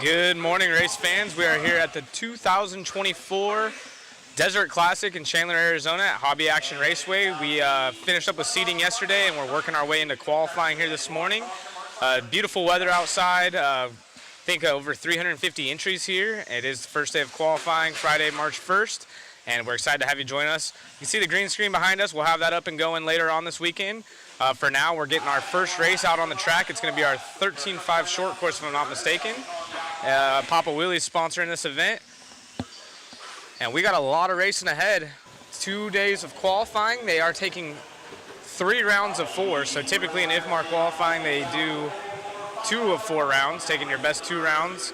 Good morning, race fans. We are here at the 2024 Desert Classic in Chandler, Arizona at Hobby Action Raceway. We finished up with seating yesterday and we're working our way into qualifying here this morning. Beautiful weather outside. I think over 350 entries here. It is the first day of qualifying, Friday, March 1st, and we're excited to have you join us. You can see the green screen behind us. We'll have that up and going later on this weekend. For now, we're getting our first race out on the track. It's going to be our 13.5 short course, if I'm not mistaken. Papa Willie's sponsoring this event. And we got a lot of racing ahead. 2 days of qualifying. They are taking 3 rounds of 4. So typically in IFMAR qualifying, they do 2 of 4 rounds, taking your best 2 rounds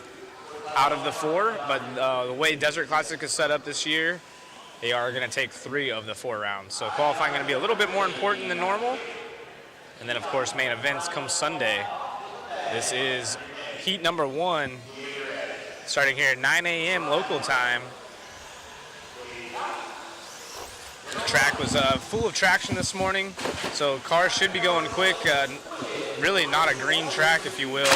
out of the 4. But the way Desert Classic is set up this year, they are going to take 3 of the 4 rounds. So qualifying going to be a little bit more important than normal. And then, of course, main events come Sunday. This is heat number 1, starting here at 9 a.m. local time. The track was full of traction this morning, so cars should be going quick. Really not a green track, if you will.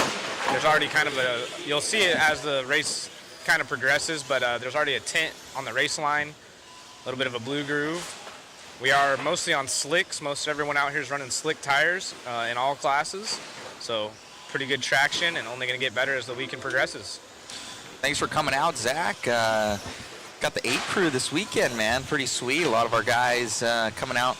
There's already kind of you'll see it as the race kind of progresses, but there's already a tent on the race line, a little bit of a blue groove. We are mostly on slicks. Most everyone out here is running slick tires in all classes, so pretty good traction and only going to get better as the weekend progresses. Thanks for coming out, Zach. Got the 8 crew this weekend, man. Pretty sweet. A lot of our guys coming out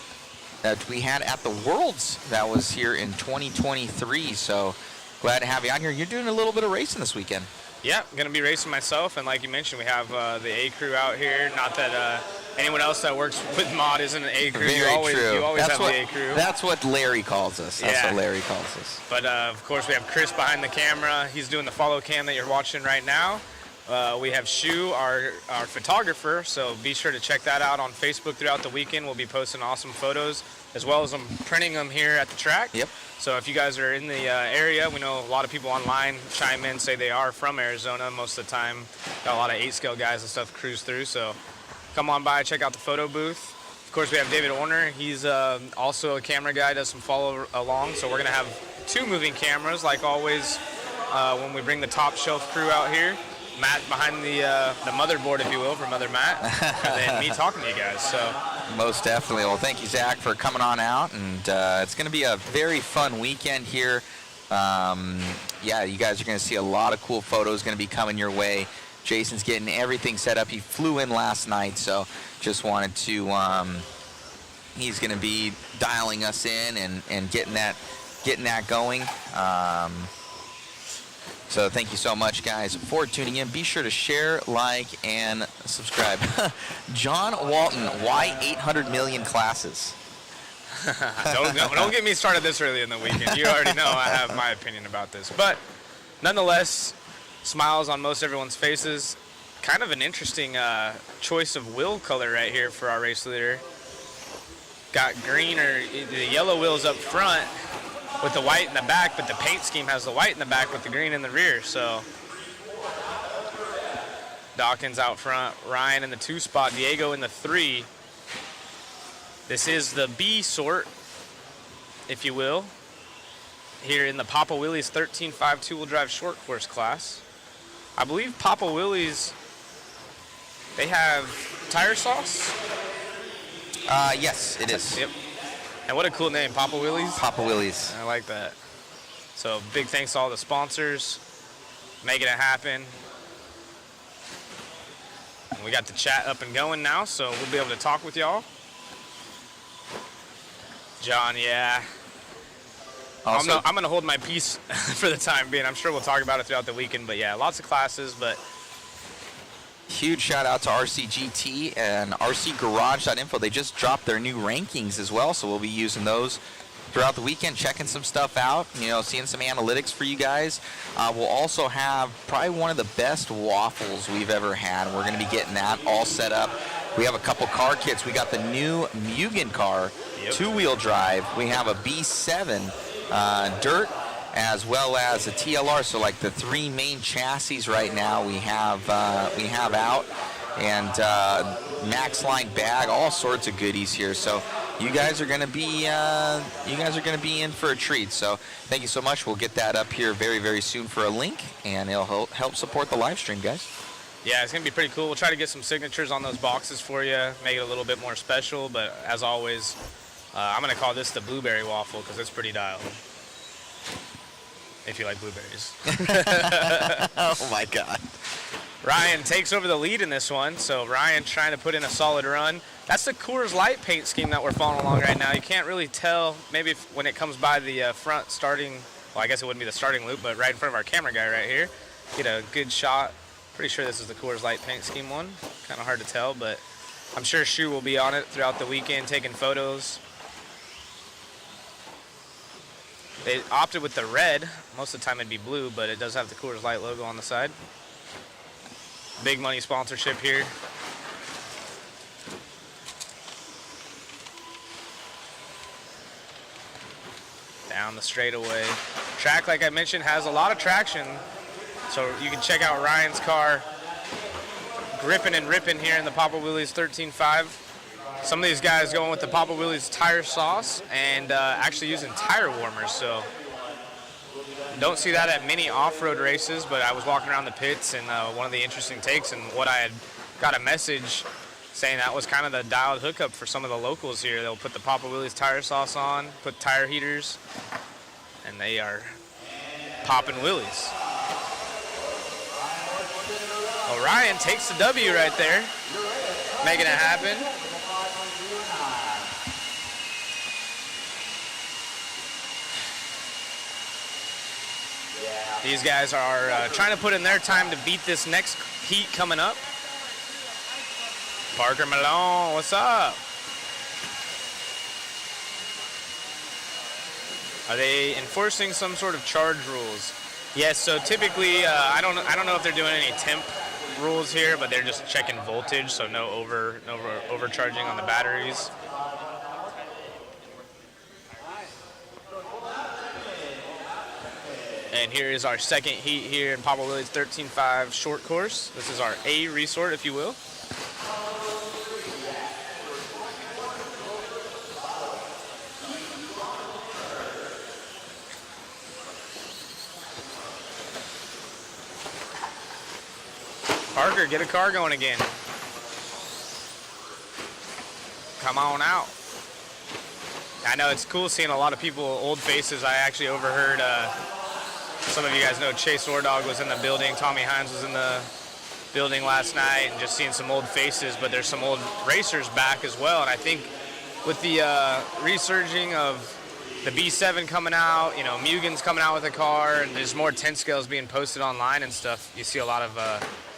that we had at the Worlds that was here in 2023. So glad to have you out here. You're doing a little bit of racing this weekend. Yeah, I'm going to be racing myself. And like you mentioned, we have the A crew out here. Not that anyone else that works with mod isn't an A crew. Very you always that's have what, the A crew. That's what Larry calls us. That's what Larry calls us. But of course, we have Chris behind the camera. He's doing the follow cam that you're watching right now. We have Shu, our photographer, so be sure to check that out on Facebook throughout the weekend. We'll be posting awesome photos, as well as printing them here at the track. Yep. So if you guys are in the area, we know a lot of people online chime in, say they are from Arizona most of the time. Got a lot of 8-scale guys and stuff cruise through, so come on by, check out the photo booth. Of course, we have David Orner. He's also a camera guy, does some follow along, so we're going to have 2 moving cameras, like always, when we bring the top shelf crew out here. Matt behind the motherboard, if you will, for Mother Matt, and then me talking to you guys. So most definitely. Well, thank you, Zach, for coming on out, and it's going to be a very fun weekend here. Yeah, you guys are going to see a lot of cool photos going to be coming your way. Jason's getting everything set up. He flew in last night, so just wanted to. He's going to be dialing us in and getting that going. So thank you so much, guys, for tuning in. Be sure to share, like, and subscribe. John Walton, why 800 million classes? Don't get me started this early in the weekend. You already know I have my opinion about this. But nonetheless, smiles on most everyone's faces. kind of an interesting choice of wheel color right here for our race leader. Got green or the yellow wheels up front with the white in the back, but the paint scheme has the white in the back with the green in the rear. So Dawkins out front, Ryan in the 2 spot, Diego in the 3. This is the B sort, if you will, here in the Papa Willie's 13.5 2-wheel drive short course class. I believe Papa Willie's, they have tire sauce? Yes, it is. Yep. And what a cool name, Papa Willie's. Papa Willie's. I like that. So big thanks to all the sponsors making it happen. And we got the chat up and going now, so we'll be able to talk with y'all. John, yeah. Also, I'm going to hold my peace for the time being. I'm sure we'll talk about it throughout the weekend, but yeah, lots of classes, but huge shout out to RCGT and RCGarage.info. They just dropped their new rankings as well, so we'll be using those throughout the weekend, checking some stuff out, seeing some analytics for you guys. We'll also have probably one of the best waffles we've ever had. We're going to be getting that all set up. We have a couple car kits. We got the new Mugen car, Yep. 2-wheel drive. We have a B7 dirt, as well as a TLR. So like the 3 main chassis right now we have out, and Max Line bag, all sorts of goodies here. So you guys are going to be in for a treat. So thank you so much. We'll get that up here very, very soon for a link, and it'll help support the live stream, guys. yeah, it's going to be pretty cool. We'll try to get some signatures on those boxes for you, make it a little bit more special, but as always, I'm going to call this the blueberry waffle because it's pretty dialed. If you like blueberries. Oh my God. Ryan takes over the lead in this one, so Ryan trying to put in a solid run. That's the Coors Light paint scheme that we're following along right now. You can't really tell, maybe when it comes by the front starting, well, I guess it wouldn't be the starting loop, but right in front of our camera guy right here. Get a good shot. Pretty sure this is the Coors Light paint scheme one. Kind of hard to tell, but I'm sure Shu will be on it throughout the weekend taking photos. They opted with the red. Most of the time it'd be blue, but it does have the Coors Light logo on the side. Big money sponsorship here. Down the straightaway. Track, like I mentioned, has a lot of traction. So you can check out Ryan's car gripping and ripping here in the Papa Willie's 13.5. Some of these guys going with the Papa Willie's tire sauce and actually using tire warmers. So don't see that at many off-road races, but I was walking around the pits, and one of the interesting takes, and what I had got a message saying that was kind of the dialed hookup for some of the locals here. They'll put the Papa Willie's tire sauce on, put tire heaters, and they are popping wheelies. Well, Ryan takes the W right there, making it happen. These guys are trying to put in their time to beat this next heat coming up. Parker Malone, what's up? Are they enforcing some sort of charge rules? Yes, so typically, I don't know if they're doing any temp rules here, but they're just checking voltage, so no overcharging on the batteries. And here is our second heat here in Papa Willie's 13.5 short course. This is our A resort, if you will. Parker, get a car going again. Come on out. I know it's cool seeing a lot of people, old faces. I actually overheard, some of you guys know Chase Ordog was in the building. Tommy Hines was in the building last night, and just seeing some old faces, but there's some old racers back as well. And I think with the resurging of the B7 coming out, Mugen's coming out with a car, and there's more 10 scales being posted online and stuff, you see a lot of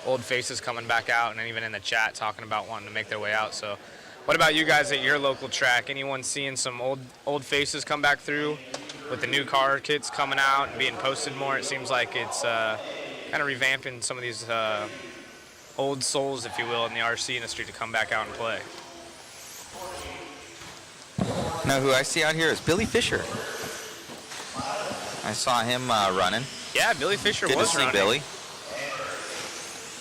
old faces coming back out, and even in the chat talking about wanting to make their way out. So what about you guys at your local track? Anyone seeing some old faces come back through with the new car kits coming out and being posted more? It seems like it's kind of revamping some of these old souls, if you will, in the RC industry to come back out and play. Now, who I see out here is Billy Fisher. I saw him running. Yeah, Billy Fisher Good was to see running. Billy.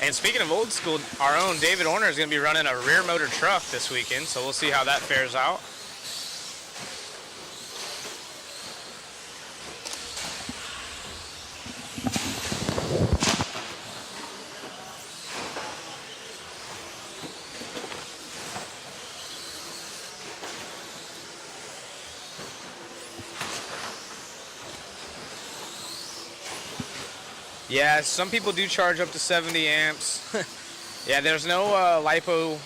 And speaking of old school, our own David Orner is going to be running a rear motor truck this weekend, so we'll see how that fares out. Yeah, some people do charge up to 70 amps. Yeah, there's no LiPo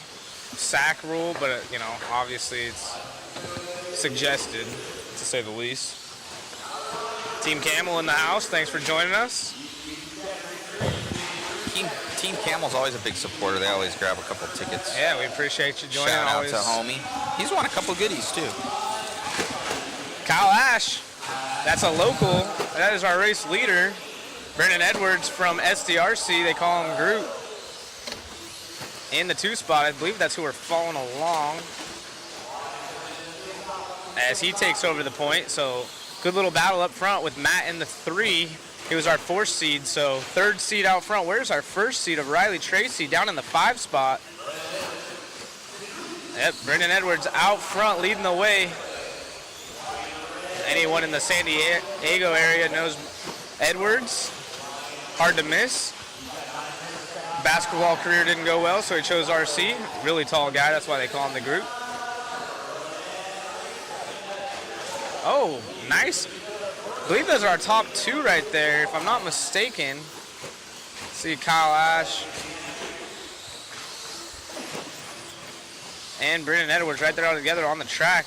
SAC rule, but you know, obviously it's suggested, to say the least. Team Camel in the house, thanks for joining us. Team Camel's always a big supporter. They always grab a couple tickets. Yeah, we appreciate you joining. Shout out always. to homie. He's won a couple goodies too. Kyle Ash, that's a local. That is our race leader. Brendan Edwards from SDRC, they call him Groot. In the 2 spot, I believe that's who we're following along. As he takes over the point, so good little battle up front with Matt in the 3. He was our 4th seed, so 3rd seed out front. Where's our 1st seed of Riley Tracy down in the 5 spot? Yep, Brendan Edwards out front leading the way. Anyone in the San Diego area knows Edwards. Hard to miss. Basketball career didn't go well, so he chose RC. Really tall guy, that's why they call him the Groot. Oh, nice. I believe those are our top 2 right there, if I'm not mistaken. See Kyle Ash and Brendan Edwards right there all together on the track,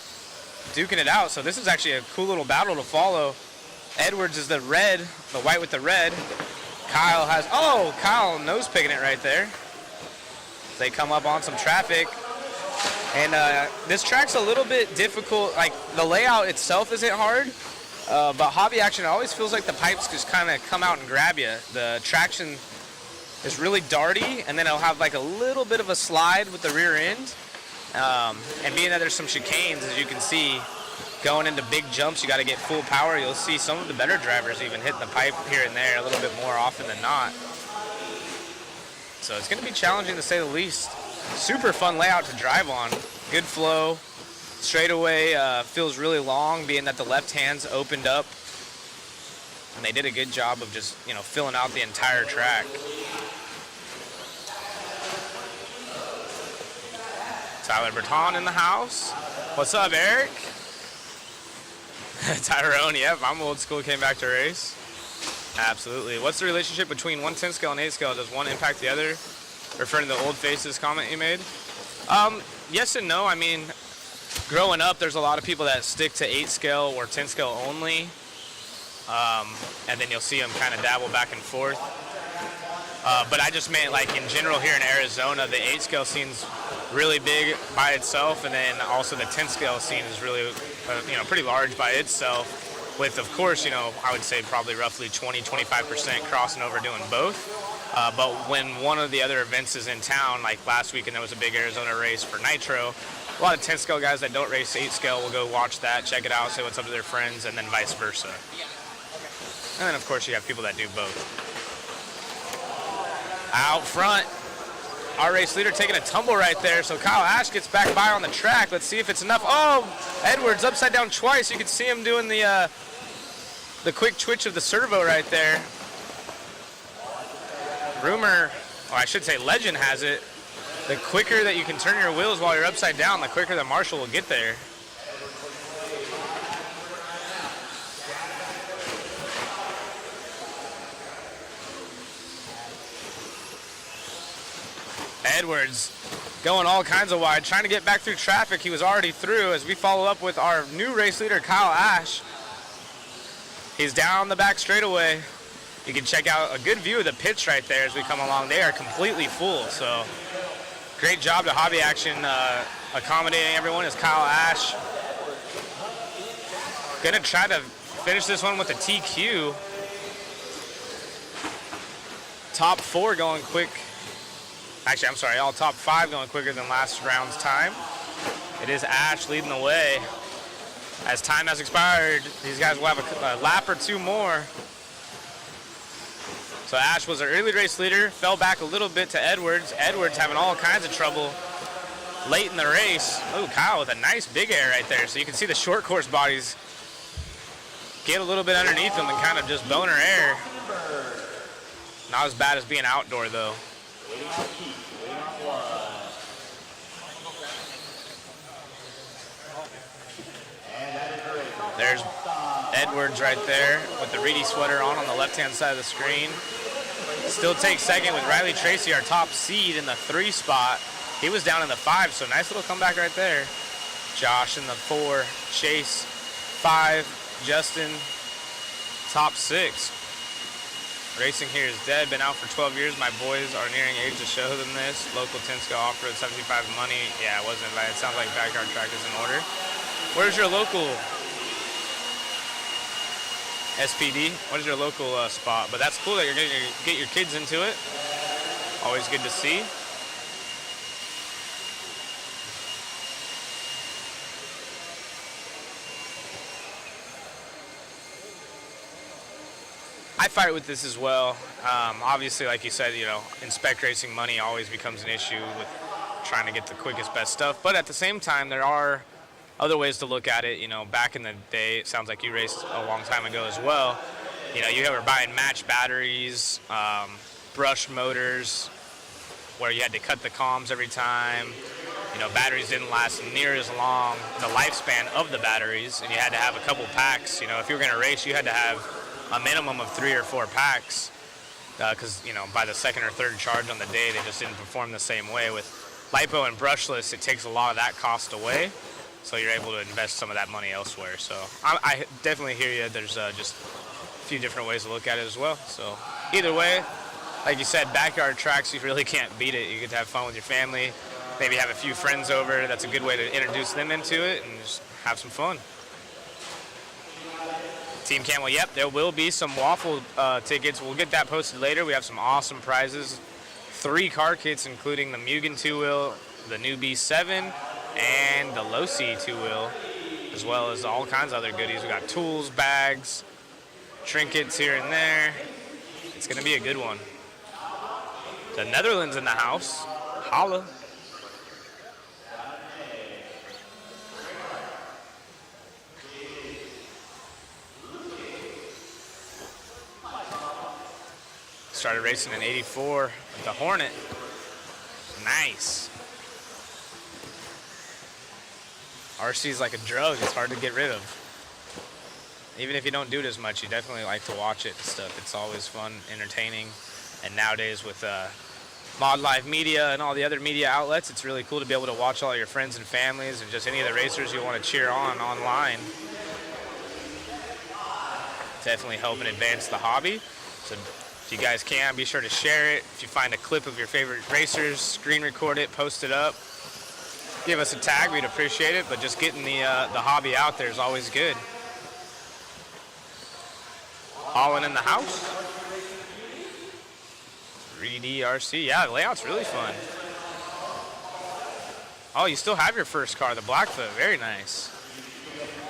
duking it out. So this is actually a cool little battle to follow. Edwards is the red, the white with the red. Kyle nose picking it right there. They come up on some traffic. And this track's a little bit difficult. Like, the layout itself isn't hard, but hobby action, it always feels like the pipes just kind of come out and grab you. The traction is really darty, and then it'll have like a little bit of a slide with the rear end. And being that there's some chicanes, as you can see, going into big jumps, you got to get full power. You'll see some of the better drivers even hitting the pipe here and there a little bit more often than not. So it's going to be challenging to say the least. Super fun layout to drive on. Good flow. Straightaway feels really long, being that the left hand's opened up. And they did a good job of just, you know, filling out the entire track. Tyler Berton in the house. What's up, Eric? Tyrone, yep, I'm old school, came back to race. Absolutely. What's the relationship between 110 scale and 8 scale? Does one impact the other? Referring to the old faces comment you made? Yes and no. I mean, growing up, there's a lot of people that stick to 8 scale or 10 scale only. And then you'll see them kind of dabble back and forth. But I just meant, like, in general here in Arizona, the 8 scale scene's really big by itself, and then also the 10 scale scene is really, pretty large by itself. With, of course, I would say probably roughly 20-25% crossing over doing both. But when one of the other events is in town, like last weekend there was a big Arizona race for Nitro, a lot of 10 scale guys that don't race 8 scale will go watch that, check it out, say what's up to their friends, and then vice versa. And then, of course, you have people that do both. Out front, our race leader taking a tumble right there, so Kyle Ash gets back by on the track. Let's see if it's enough. Oh, Edwards upside down twice. You can see him doing the quick twitch of the servo right there. Rumor, or I should say legend has it, the quicker that you can turn your wheels while you're upside down, the quicker the Marshall will get there. Edwards going all kinds of wide, trying to get back through traffic. He was already through as we follow up with our new race leader, Kyle Ash. He's down the back straightaway. You can check out a good view of the pits right there as we come along. They are completely full, so great job to Hobby Action accommodating everyone as Kyle Ash. Gonna try to finish this one with a TQ. Top 4 going quick Actually, I'm sorry, all top 5 going quicker than last round's time. It is Ash leading the way. As time has expired, these guys will have a lap or 2 more. So Ash was our early race leader, fell back a little bit to Edwards. Edwards having all kinds of trouble late in the race. Oh, Kyle with a nice big air right there. So you can see the short course bodies get a little bit underneath them and kind of just boner air. Not as bad as being outdoor though. There's Edwards right there with the Reedy sweater on the left-hand side of the screen. Still takes second with Riley Tracy, our top seed in the 3 spot. He was down in the 5, so nice little comeback right there. Josh in the 4, Chase 5, Justin top 6. Racing here is dead, been out for 12 years. My boys are nearing age to show them this. Local Tinska off-road 75 money. Yeah, it wasn't invited. It sounds like backyard track is in order. Where's your local SPD? What is your local spot? But that's cool that you're going to get your kids into it. Always good to see. I fight with this as well. Obviously, like you said, you know, in spec racing, money always becomes an issue with trying to get the quickest, best stuff. But at the same time, there are other ways to look at it. You know, back in the day, it sounds like you raced a long time ago as well. You know, you were buying match batteries, brush motors, where you had to cut the comms every time. You know, batteries didn't last near as long, the lifespan of the batteries, and you had to have a couple packs. You know, if you were going to race, you had to have a minimum of 3 or 4 packs, because you know, by the 2nd or 3rd charge on the day, they just didn't perform the same way. With lipo and brushless, it takes a lot of that cost away, so you're able to invest some of that money elsewhere. So I definitely hear you. There's just a few different ways to look at it as well. So either way, like you said, backyard tracks, you really can't beat it. You get to have fun with your family, maybe have a few friends over. That's a good way to introduce them into it and just have some fun. Team Camel, yep, there will be some waffle tickets. We'll get that posted later. We have some awesome prizes. 3 car kits, including the Mugen 2-wheel, the new B7, and the Losi 2-wheel, as well as all kinds of other goodies. We got tools, bags, trinkets here and there. It's going to be a good one. The Netherlands in the house. Holla. Started racing in 84 with the Hornet. Nice. RC is like a drug. It's hard to get rid of. Even if you don't do it as much, you definitely like to watch it and stuff. It's always fun, entertaining. And nowadays with Mod Live Media and all the other media outlets, it's really cool to be able to watch all your friends and families and just any of the racers you want to cheer on online. Definitely helping advance the hobby. So if you guys can, be sure to share it. If you find a clip of your favorite racers, screen record it, post it up. Give us a tag, we'd appreciate it, but just getting the hobby out there is always good. Holland in the house. 3D RC, yeah, the layout's really fun. Oh, you still have your first car, the Blackfoot, very nice.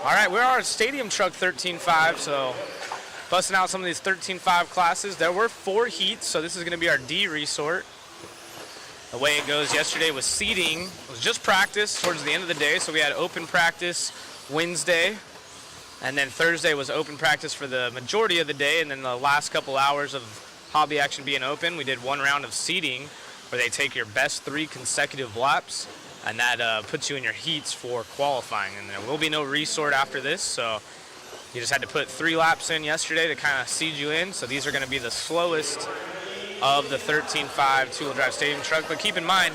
All right, we're our Stadium Truck 13.5, so busting out some of these 13.5 classes. There were 4 heats, so this is going to be our D resort. The way it goes yesterday was seeding. It was just practice towards the end of the day, so we had open practice Wednesday, and then Thursday was open practice for the majority of the day, and then the last couple hours of hobby action being open, we did 1 round of seeding where they take your best 3 consecutive laps, and that puts you in your heats for qualifying. And there will be no resort after this, so you just had to put 3 laps in yesterday to kind of seed you in. So these are going to be the slowest of the 13.5 two-wheel drive stadium truck. But keep in mind,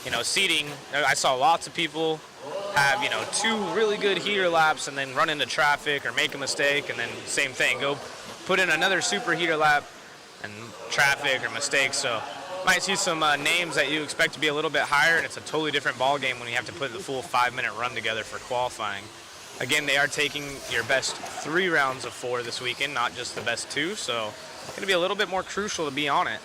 you know, seeding, I saw lots of people have, you know, 2 really good heater laps and then run into traffic or make a mistake, and then same thing, go put in another super heater lap and traffic or mistakes. So might see some names that you expect to be a little bit higher, and it's a totally different ball game when you have to put the full 5-minute run together for qualifying. Again, they are taking your best 3 rounds of 4 this weekend, not just the best 2, so it's going to be a little bit more crucial to be on it.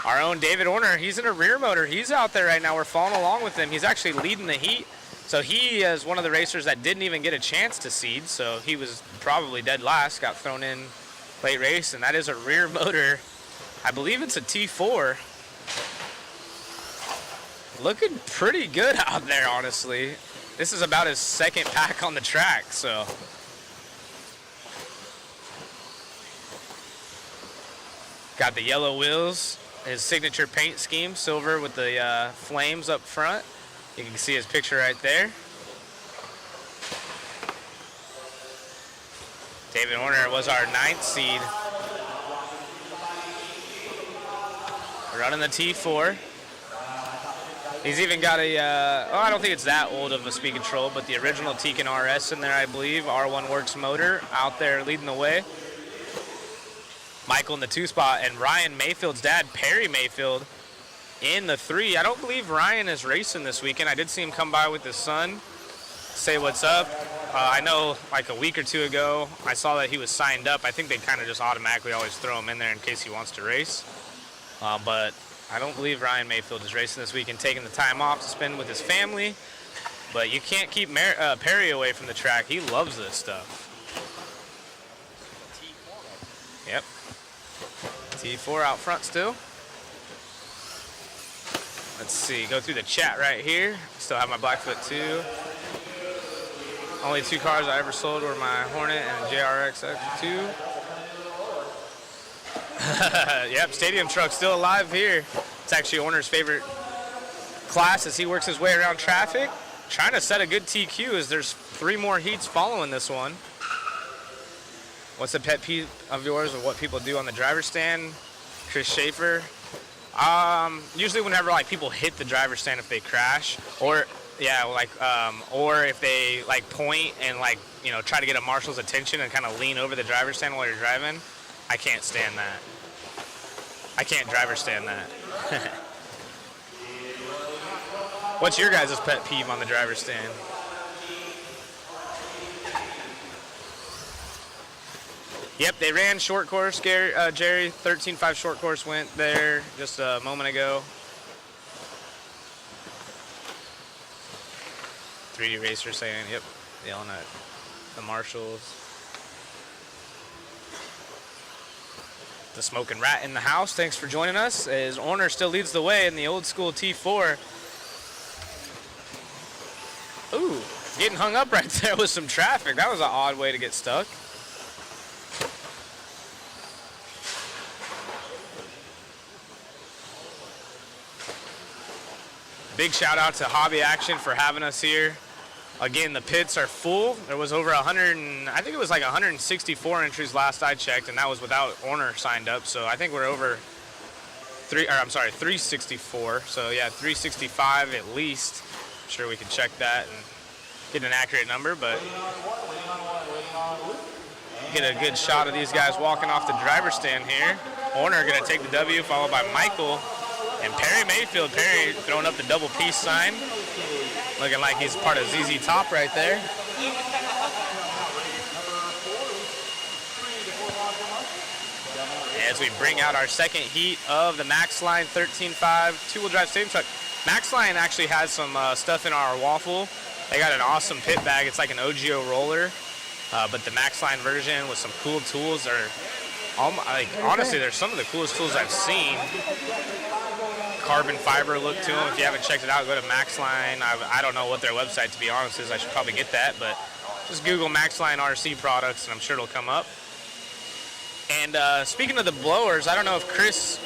Our own David Horner, he's in a rear motor. He's out there right now. We're following along with him. He's actually leading the heat. So he is one of the racers that didn't even get a chance to seed. So he was probably dead last, got thrown in late race. And that is a rear motor. I believe it's a T4. Looking pretty good out there, honestly. This is about his second pack on the track, so. Got the yellow wheels, his signature paint scheme, silver with the flames up front. You can see his picture right there. David Horner was our 9th seed. Running the T4. He's even got a, I don't think it's that old of a speed control, but the original Tekin RS in there, I believe. R1 Works motor out there leading the way. Michael in the 2 spot, and Ryan Mayfield's dad, Perry Mayfield, in the 3. I don't believe Ryan is racing this weekend. I did see him come by with his son, say what's up. I know like a week or two ago, I saw that he was signed up. I think they kind of just automatically always throw him in there in case he wants to race. But I don't believe Ryan Mayfield is racing this weekend, taking the time off to spend with his family. But you can't keep Perry away from the track. He loves this stuff. Yep. T4 out front still. Let's see, go through the chat right here. Still have my Blackfoot 2. Only 2 cars I ever sold were my Hornet and JRX X2. Yep, stadium truck still alive here. It's actually Horner's favorite class as he works his way around traffic. Trying to set a good TQ as there's 3 more heats following this one. What's the pet peeve of yours of what people do on the driver's stand? Chris Schaefer. Usually whenever like people hit the driver's stand if they crash, or yeah, like or if they like point and like, you know, try to get a marshal's attention and kind of lean over the driver's stand while you're driving. I can't stand that. I can't driver stand that. What's your guys' pet peeve on the driver's stand? Yep, they ran short course, Jerry. 13.5 short course went there just a moment ago. 3D Racer saying, yep, yelling at the marshals. The Smoking Rat in the house, thanks for joining us. As Horner still leads the way in the old school T4. Ooh, getting hung up right there with some traffic. That was an odd way to get stuck. Big shout out to Hobby Action for having us here. Again, the pits are full. There was over 100, I think it was like 164 entries last I checked, and that was without Horner signed up. So I think we're over 364. So yeah, 365 at least. I'm sure we can check that and get an accurate number, but get a good shot of these guys walking off the driver's stand here. Horner gonna take the W, followed by Michael. And Perry Mayfield, Perry throwing up the double peace sign. Looking like he's part of ZZ Top right there. As we bring out our second heat of the Maxline 13.5 two-wheel drive stadium truck. Maxline actually has some stuff in our waffle. They got an awesome pit bag. It's like an OGO roller. But the Maxline version with some cool tools are, honestly, they're some of the coolest tools I've seen. Carbon fiber look to them. If you haven't checked it out, go to Maxline. I don't know what their website, to be honest, is. I should probably get that, but just Google Maxline RC products, and I'm sure it'll come up. And speaking of the blowers, I don't know if Chris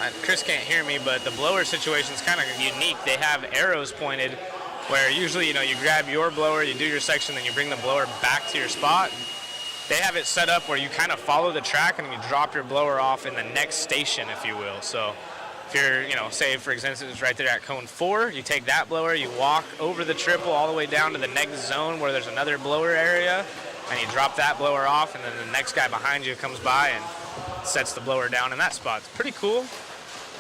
can't hear me, but the blower situation is kind of unique. They have arrows pointed where usually, you know, you grab your blower, you do your section, then you bring the blower back to your spot. They have it set up where you kind of follow the track and you drop your blower off in the next station, if you will. So if you're, you know, say for example, it's right there at cone 4, you take that blower, you walk over the triple all the way down to the next zone where there's another blower area, and you drop that blower off, and then the next guy behind you comes by and sets the blower down in that spot. It's pretty cool.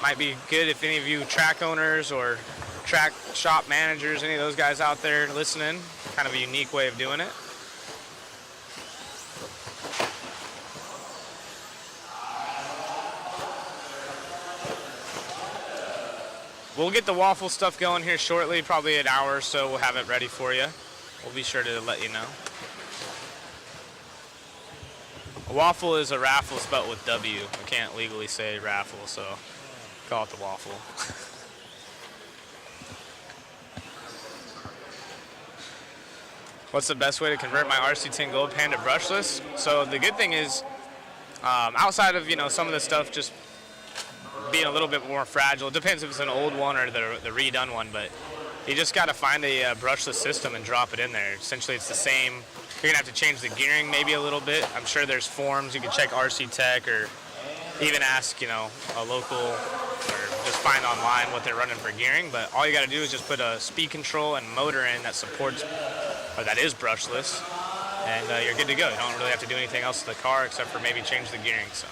Might be good if any of you track owners or track shop managers, any of those guys out there listening. Kind of a unique way of doing it. we'll get the waffle stuff going here shortly, probably an hour or so. We'll have it ready for you. We'll be sure to let you know. A waffle is a raffle spelled with W. I can't legally say raffle, so call it the waffle. What's the best way to convert my RC10 Gold Pan to brushless? So the good thing is, outside of some of the stuff just being a little bit more fragile, it depends if it's an old one or the redone one, but you just got to find a brushless system and drop it in there. Essentially, it's the same. You're gonna have to change the gearing maybe a little bit. I'm sure there's forums you can check RC Tech or even ask a local or just find online what they're running for gearing. But all you got to do is just put a speed control and motor in that supports or that is brushless, and you're good to go. You don't really have to do anything else to the car except for maybe change the gearing some.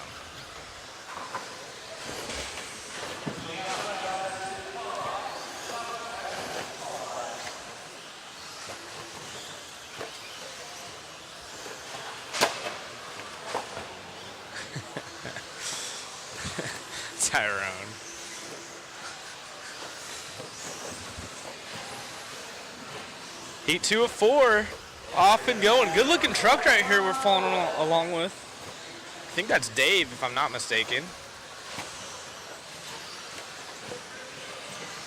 Tyrone. Heat 2 of 4, off and going. Good looking truck right here we're following along with. I think that's Dave, if I'm not mistaken.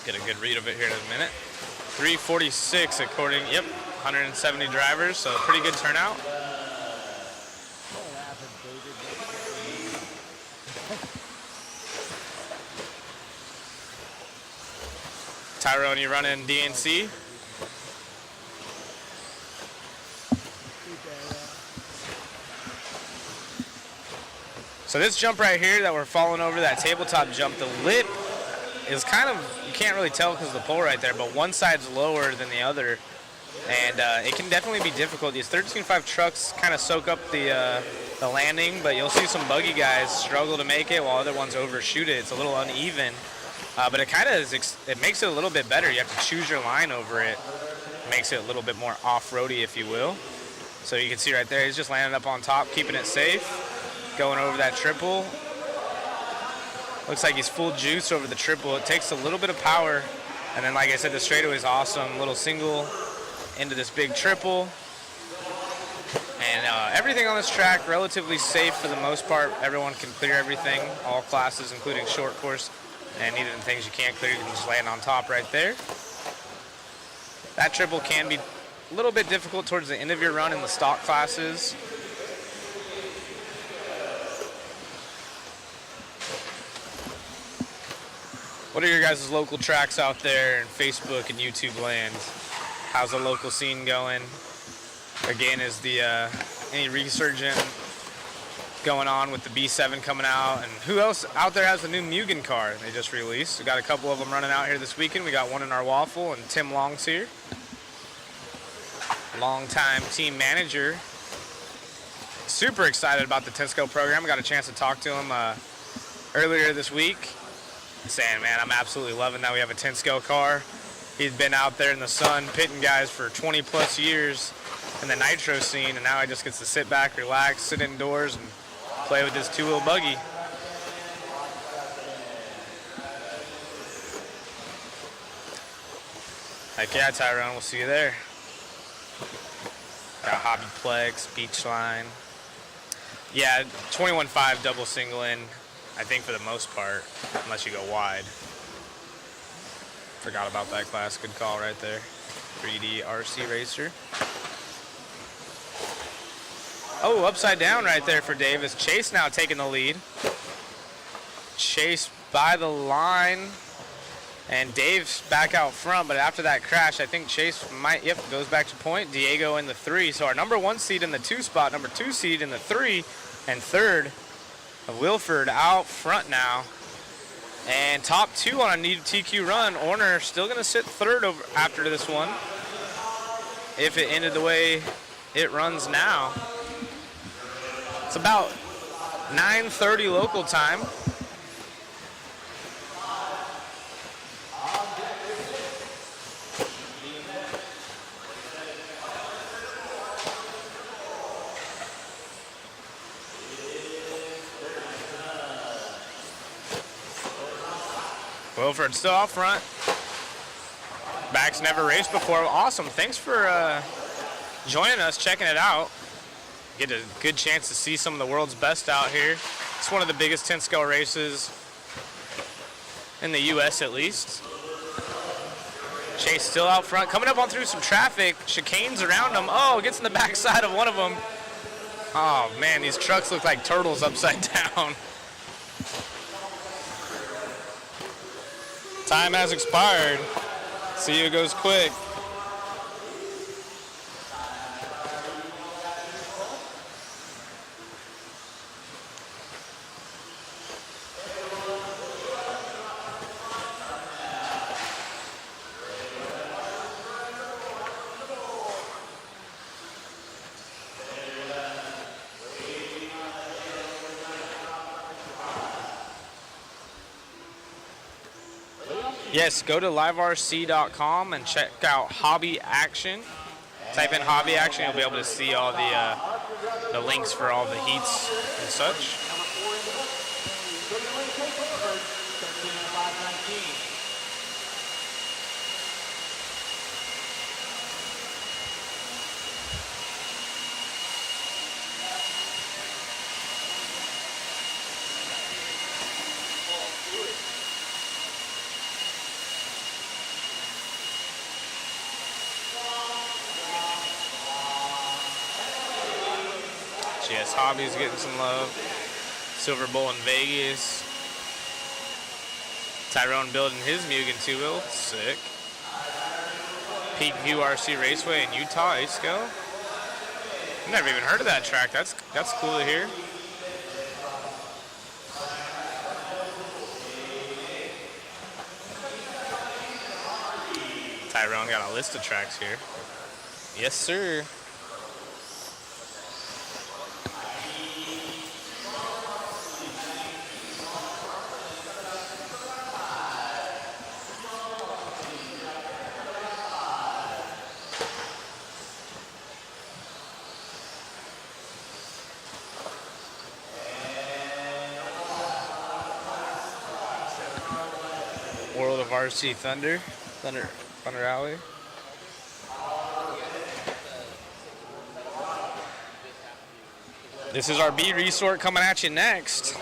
Get a good read of it here in a minute. 346 according, 170 drivers, so pretty good turnout. Tyrone, you running DNC? So this jump right here that we're falling over, that tabletop jump, the lip is kind of, you can't really tell because of the pole right there, but one side's lower than the other. And it can definitely be difficult. These 13.5 trucks kind of soak up the landing, but you'll see some buggy guys struggle to make it while other ones overshoot it. It's a little uneven. But it kind of is, it makes it a little bit better. You have to choose your line over it. Makes it a little bit more off-roady, if you will. So you can see right there, he's just landing up on top, keeping it safe. Going over that triple. Looks like he's full juice over the triple. It takes a little bit of power. And then, like I said, the straightaway is awesome. Little single into this big triple. And everything on this track, relatively safe for the most part. Everyone can clear everything, all classes, including short course. And even the things you can't clear, you can just land on top right there. That triple can be a little bit difficult towards the end of your run in the stock classes. What are your guys' local tracks out there in Facebook and YouTube land? How's the local scene going? Again, is the any resurgent going on with the B7 coming out? And who else out there has the new Mugen car they just released? We got a couple of them running out here this weekend. We got one in our waffle, and Tim Long's here. Longtime team manager. Super excited about the Tensco program. I got a chance to talk to him earlier this week. Saying, man, I'm absolutely loving that we have a Tensco car. He's been out there in the sun pitting guys for 20 plus years in the nitro scene, and now he just gets to sit back, relax, sit indoors, and play with this two-wheel buggy. Heck yeah, Tyrone, we'll see you there. Got Hobbyplex, Beachline. Yeah, 21.5 double single in, I think for the most part, unless you go wide. Forgot about that class, good call right there. 3D RC Racer. Oh, upside down right there for Davis. Chase now taking the lead. Chase by the line. And Dave's back out front, but after that crash, I think Chase might, goes back to point. Diego in the 3. So our number 1 seed in the 2 spot, number 2 seed in the 3, and third, Wilford out front now. And top 2 on a needed TQ run. Orner still going to sit third over after this one, if it ended the way it runs now. It's about 9:30 local time. Wilford still out front. Back's never raced before. Awesome. Thanks for joining us, checking it out. Get a good chance to see some of the world's best out here. It's one of the biggest 10-scale races in the U.S. at least. Chase still out front. Coming up on through some traffic. Chicanes around him. Oh, gets in the backside of one of them. Oh, man, these trucks look like turtles upside down. Time has expired. See who goes quick. Yes, go to liverc.com and check out Hobby Action. Type in Hobby Action, you'll be able to see all the links for all the heats and such. Yes, Hobby's getting some love. Silver Bowl in Vegas. Tyrone building his Mugen two-wheel. Sick. Peak View RC Raceway in Utah, 8-scale. Never even heard of that track. That's cool to hear. Tyrone got a list of tracks here. Yes, sir. World of RC Thunder Alley. This is our B resort coming at you next.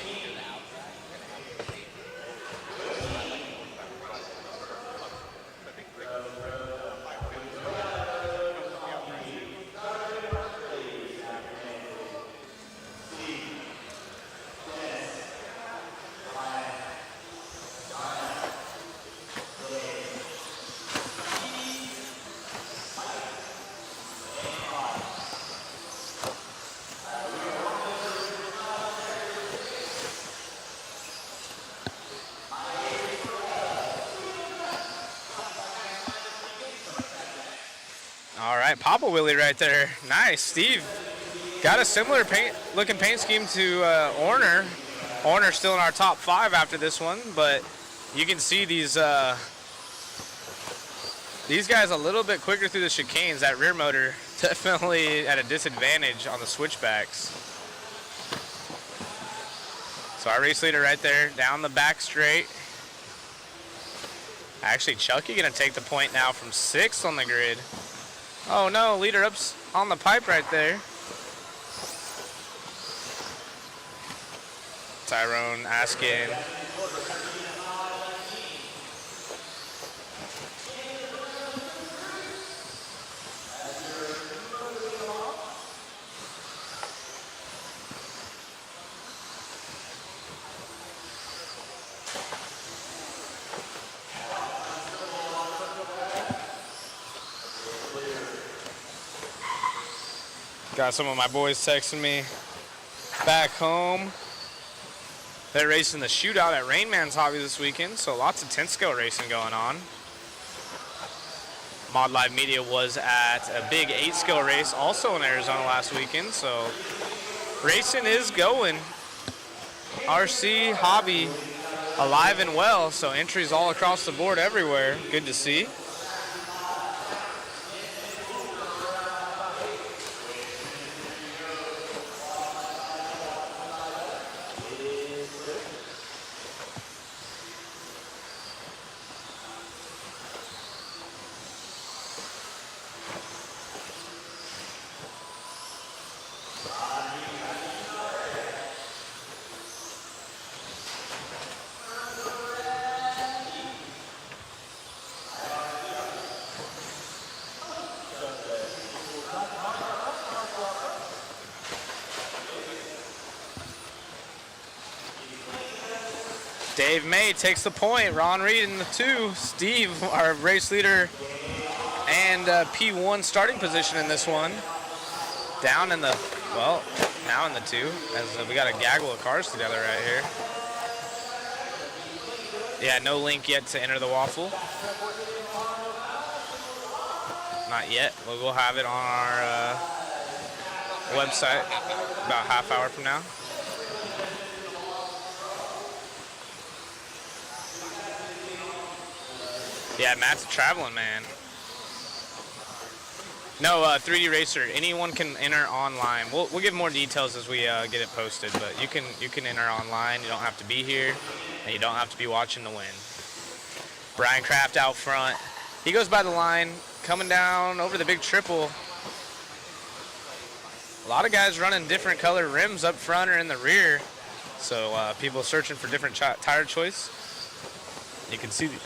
All right, Papa Willie right there. Nice, Steve. Got a similar looking paint scheme to Orner. Orner's still in our top 5 after this one, but you can see these guys a little bit quicker through the chicanes. That rear motor definitely at a disadvantage on the switchbacks. So our race leader right there down the back straight. Actually, Chucky gonna take the point now from 6th on the grid. Oh no, leader up on the pipe right there. Tyrone asking. Got some of my boys texting me back home. They're racing the shootout at Rain Man's Hobby this weekend, so lots of 10-scale racing going on. Mod Live Media was at a big 8-scale race also in Arizona last weekend, so racing is going. RC Hobby alive and well, so entries all across the board everywhere. Good to see. Dave May takes the point. Ron Reed in the 2. Steve, our race leader and P1 starting position in this one. Down in the, well, now in the 2, as we got a gaggle of cars together right here. Yeah, no link yet to enter the waffle. Not yet. We'll have it on our website about half hour from now. Yeah, Matt's a traveling man. No, 3D Racer. Anyone can enter online. We'll give more details as we get it posted, but you can enter online. You don't have to be here, and you don't have to be watching to win. Brian Kraft out front. He goes by the line, coming down over the big triple. A lot of guys running different color rims up front or in the rear, so people searching for different tire choice. You can see the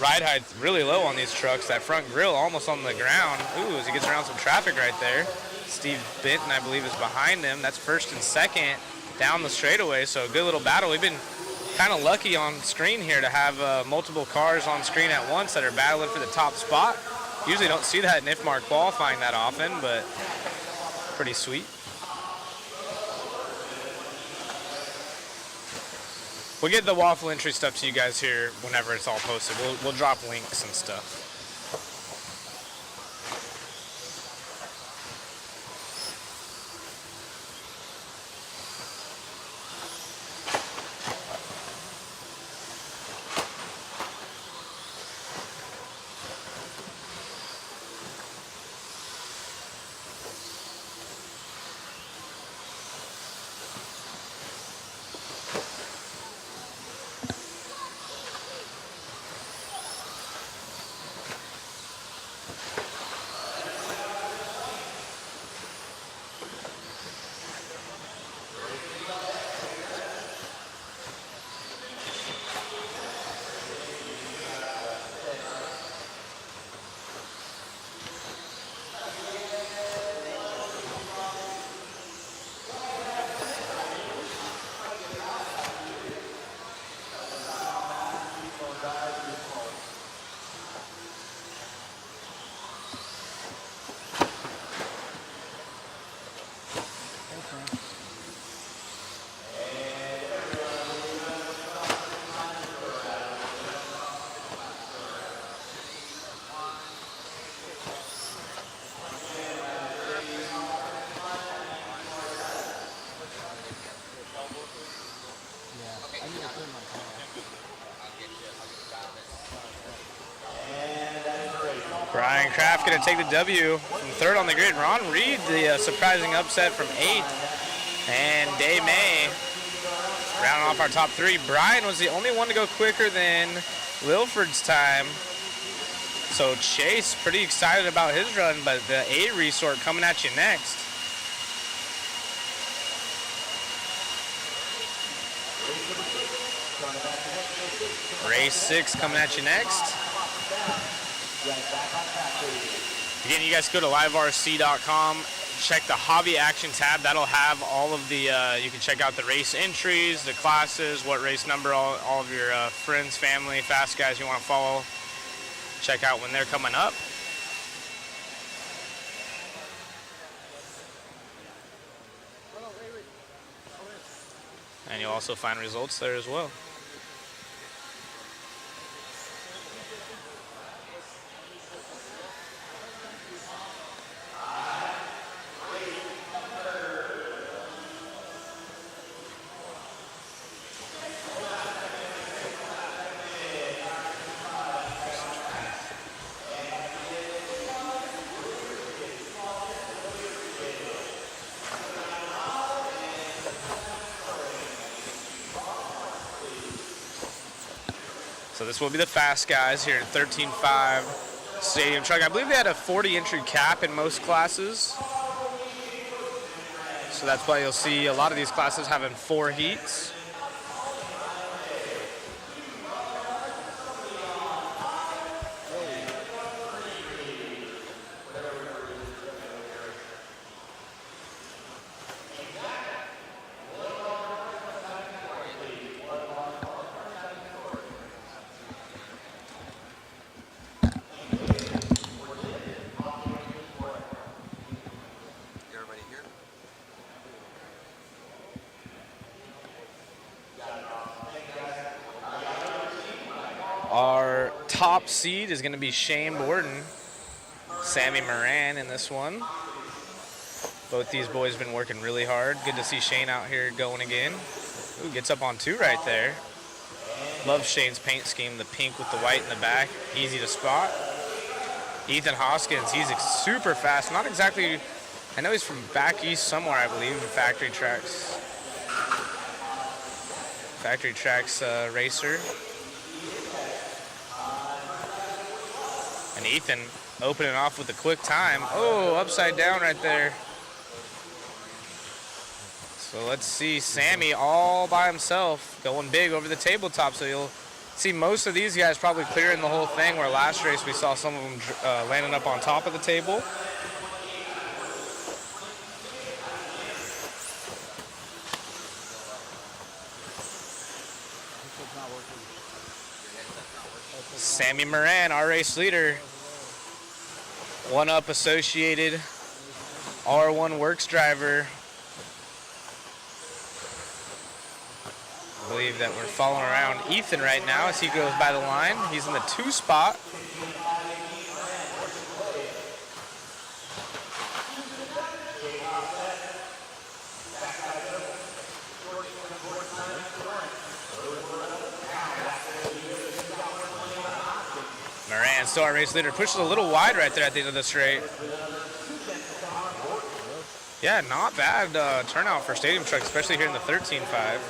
ride height's really low on these trucks. That front grille almost on the ground. Ooh, as he gets around some traffic right there. Steve Benton, I believe, is behind him. That's first and second down the straightaway, so a good little battle. We've been kind of lucky on screen here to have multiple cars on screen at once that are battling for the top spot. Usually don't see that in IFMAR qualifying that often, but pretty sweet. We'll get the waffle entry stuff to you guys here whenever it's all posted. We'll drop links and stuff. Brian Kraft going to take the W from third on the grid. Ron Reed, the surprising upset from 8th. And Dave May rounding off our top 3. Brian was the only one to go quicker than Wilford's time. So Chase pretty excited about his run, but the A resort coming at you next. Race 6 coming at you next. Again, you guys go to liverc.com, check the hobby action tab. That'll have all of the, you can check out the race entries, the classes, what race number, all of your friends, family, fast guys you want to follow. Check out when they're coming up. And you'll also find results there as well. So this will be the fast guys here at 13.5 Stadium Truck. I believe they had a 40 entry cap in most classes. So that's why you'll see a lot of these classes having 4 heats. Our top seed is going to be Shane Borden, Sammy Moran in this one. Both these boys have been working really hard. Good to see Shane out here going again. Ooh, gets up on 2 right there. Love Shane's paint scheme, the pink with the white in the back. Easy to spot. Ethan Hoskins, he's super fast. Not exactly, I know he's from back east somewhere, I believe, in Factory Tracks. Factory Tracks racer. And Ethan opening off with a quick time. Oh, upside down right there. So let's see Sammy all by himself going big over the tabletop. So you'll see most of these guys probably clearing the whole thing, where last race we saw some of them landing up on top of the table. Sammy Moran, our race leader. One up Associated R1 Works driver. I believe that we're following around Ethan right now as he goes by the line. He's in the 2 spot. Moran, still our race leader, pushes a little wide right there at the end of the straight. Yeah, not bad turnout for stadium truck, especially here in the 13.5.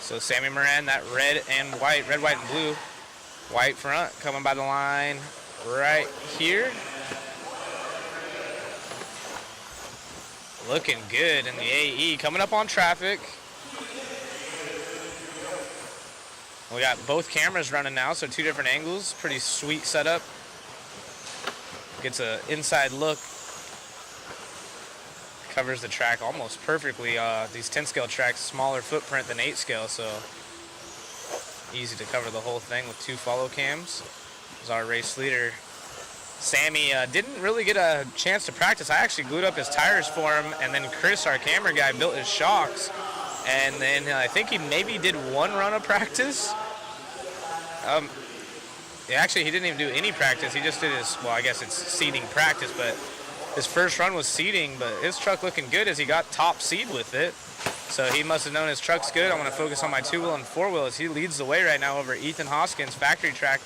So Sammy Moran, that red, white, and blue. White front coming by the line right here. Looking good in the AE, coming up on traffic. We got both cameras running now, so 2 different angles. Pretty sweet setup. Gets an inside look. Covers the track almost perfectly. These 10 scale tracks, smaller footprint than 8 scale, so easy to cover the whole thing with 2 follow cams. Is our race leader. Sammy didn't really get a chance to practice. I actually glued up his tires for him, and then Chris, our camera guy, built his shocks. And then I think he maybe did 1 run of practice. Actually, he didn't even do any practice. He just did his, well, I guess it's seeding practice, but his first run was seeding, but his truck looking good as he got top seed with it. So he must have known his truck's good. I'm going to focus on my 2-wheel and 4-wheel as he leads the way right now over Ethan Hoskins, Factory Track.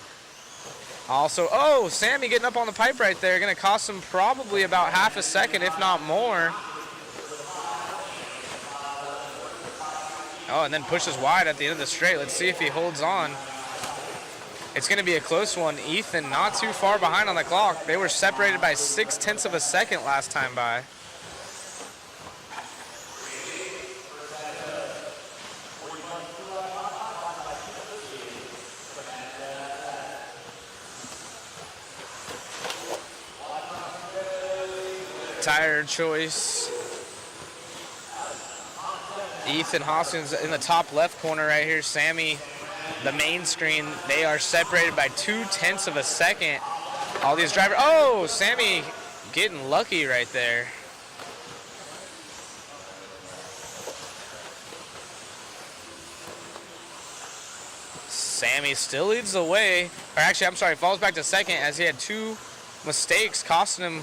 Also, oh, Sammy getting up on the pipe right there. Going to cost him probably about half a second, if not more. Oh, and then pushes wide at the end of the straight. Let's see if he holds on. It's going to be a close one. Ethan not too far behind on the clock. They were separated by 0.6 of a second last time by. Tire choice. Ethan Hoskins in the top left corner right here. Sammy, the main screen, they are separated by 0.2 of a second. All these drivers, oh, Sammy getting lucky right there. Sammy still leads the way, or actually, I'm sorry, falls back to second as he had 2 mistakes, costing him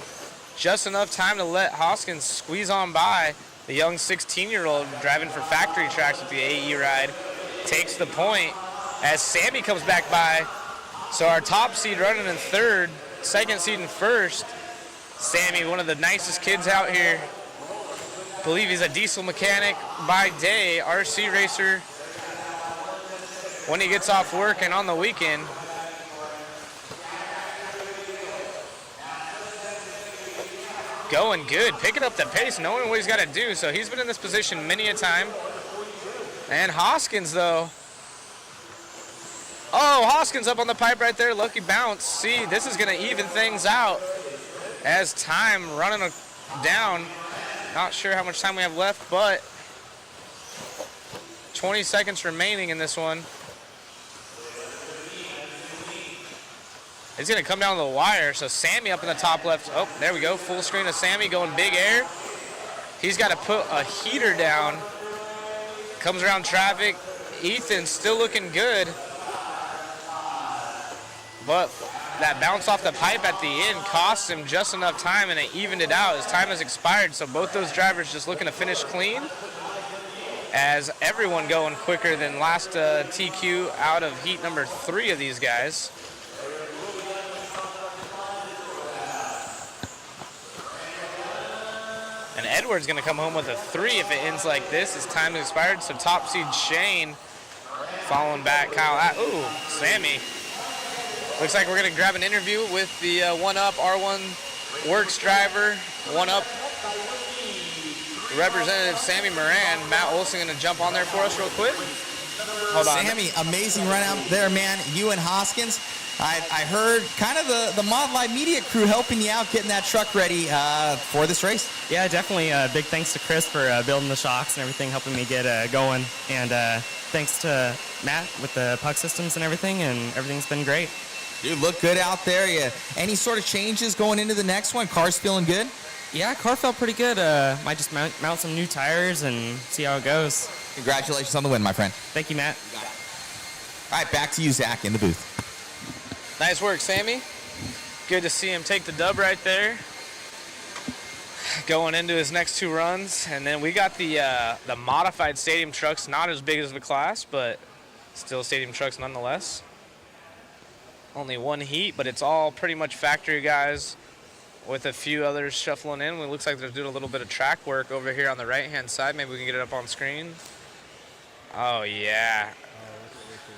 just enough time to let Hoskins squeeze on by. The young 16-year-old driving for Factory Tracks with the AE ride takes the point as Sammy comes back by. So our top seed running in 3rd, second seed in 1st. Sammy, one of the nicest kids out here. Believe he's a diesel mechanic by day, RC racer when he gets off work and on the weekend. Going good, picking up the pace, knowing what he's got to do. So he's been in this position many a time. And Hoskins, though. Oh, Hoskins up on the pipe right there. Lucky bounce. See, this is going to even things out as time running down. Not sure how much time we have left, but 20 seconds remaining in this one. It's going to come down to the wire, so Sammy up in the top left. Oh, there we go. Full screen of Sammy going big air. He's got to put a heater down. Comes around traffic. Ethan's still looking good. But that bounce off the pipe at the end cost him just enough time, and it evened it out. His time has expired, so both those drivers just looking to finish clean. As everyone going quicker than last TQ out of heat number 3 of these guys. And Edward's going to come home with a 3 if it ends like this. His time has expired, so top seed Shane following back Kyle. Ooh, Sammy. Looks like we're going to grab an interview with the 1UP R1 Works driver, 1UP Representative Sammy Moran. Matt Olson going to jump on there for us real quick. Hold on. Sammy, amazing run out there, man. You and Hoskins. I heard kind of the Mod Live media crew helping you out, getting that truck ready for this race. Yeah, definitely. Big thanks to Chris for building the shocks and everything, helping me get going. And thanks to Matt with the puck systems and everything, and everything's been great. You look good out there. Yeah. Any sort of changes going into the next one? Car's feeling good? Yeah, car felt pretty good. Might just mount some new tires and see how it goes. Congratulations on the win, my friend. Thank you, Matt. All right, back to you, Zach, in the booth. Nice work, Sammy. Good to see him take the dub right there. Going into his next 2 runs. And then we got the modified stadium trucks, not as big as the class, but still stadium trucks nonetheless. Only 1 heat, but it's all pretty much factory guys with a few others shuffling in. It looks like they're doing a little bit of track work over here on the right-hand side. Maybe we can get it up on screen. Oh, yeah.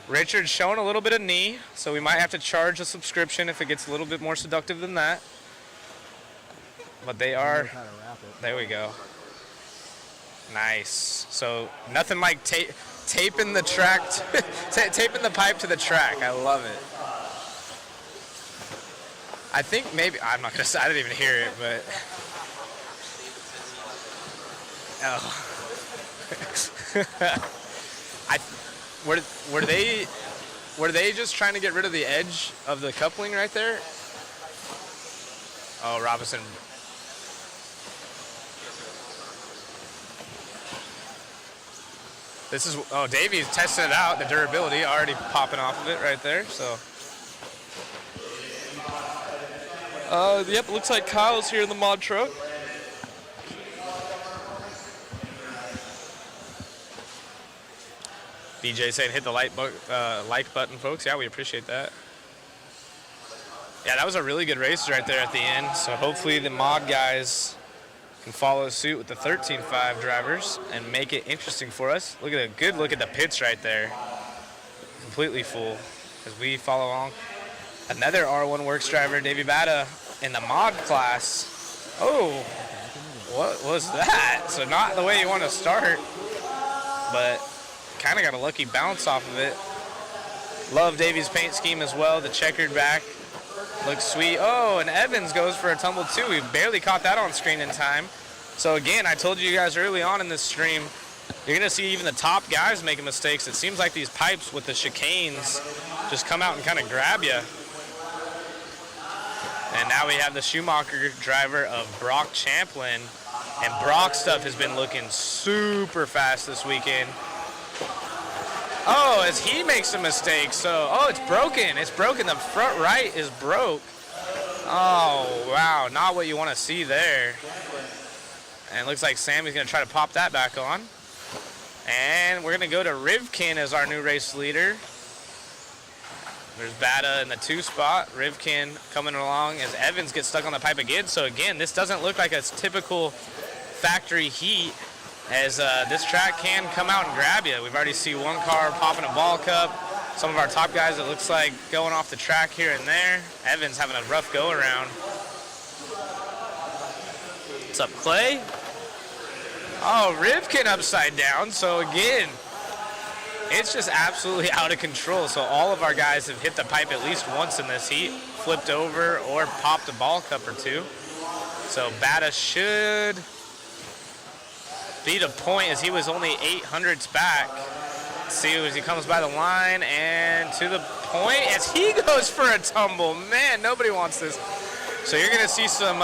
Richard's showing a little bit of knee, so we might have to charge a subscription if it gets a little bit more seductive than that. But they are... There we go. Nice. So nothing like taping the track, taping the pipe to the track. I love it. I think maybe, I'm not going to say, I didn't even hear it, but. Oh. Were they just trying to get rid of the edge of the coupling right there? Oh, Robinson. This is, oh, Davey's testing it out, the durability already popping off of it right there, so. Yep, looks like Kyle's here in the mod truck. DJ saying hit the like button, folks. Yeah, we appreciate that. Yeah, that was a really good race right there at the end. So hopefully the mod guys can follow suit with the 13.5 drivers and make it interesting for us. Look at a good look at the pits right there. Completely full as we follow along. Another R1 Works driver, Davey Bata, in the mod class. Oh, what was that? So not the way you want to start, but kind of got a lucky bounce off of it. Love Davey's paint scheme as well. The checkered back looks sweet. Oh, and Evans goes for a tumble too. We barely caught that on screen in time. So again, I told you guys early on in this stream, you're going to see even the top guys making mistakes. It seems like these pipes with the chicanes just come out and kind of grab you. And now we have the Schumacher driver of Brock Champlin. And Brock's stuff has been looking super fast this weekend. Oh, as he makes a mistake. So, oh, it's broken. It's broken. The front right is broke. Oh, wow. Not what you want to see there. And it looks like Sammy's going to try to pop that back on. And we're going to go to Rivkin as our new race leader. There's Bata in the 2 spot. Rivkin coming along as Evans gets stuck on the pipe again. So again, this doesn't look like a typical factory heat, as this track can come out and grab you. We've already seen one car popping a ball cup. Some of our top guys, it looks like, going off the track here and there. Evans having a rough go around. What's up, Clay? Oh, Rivkin upside down. So again, it's just absolutely out of control. So all of our guys have hit the pipe at least once in this heat, flipped over or popped a ball cup or two. So Bata should beat a point as he was only 800ths back. Let's see as he comes by the line and to the point as he goes for a tumble. Man, nobody wants this. So you're going to see some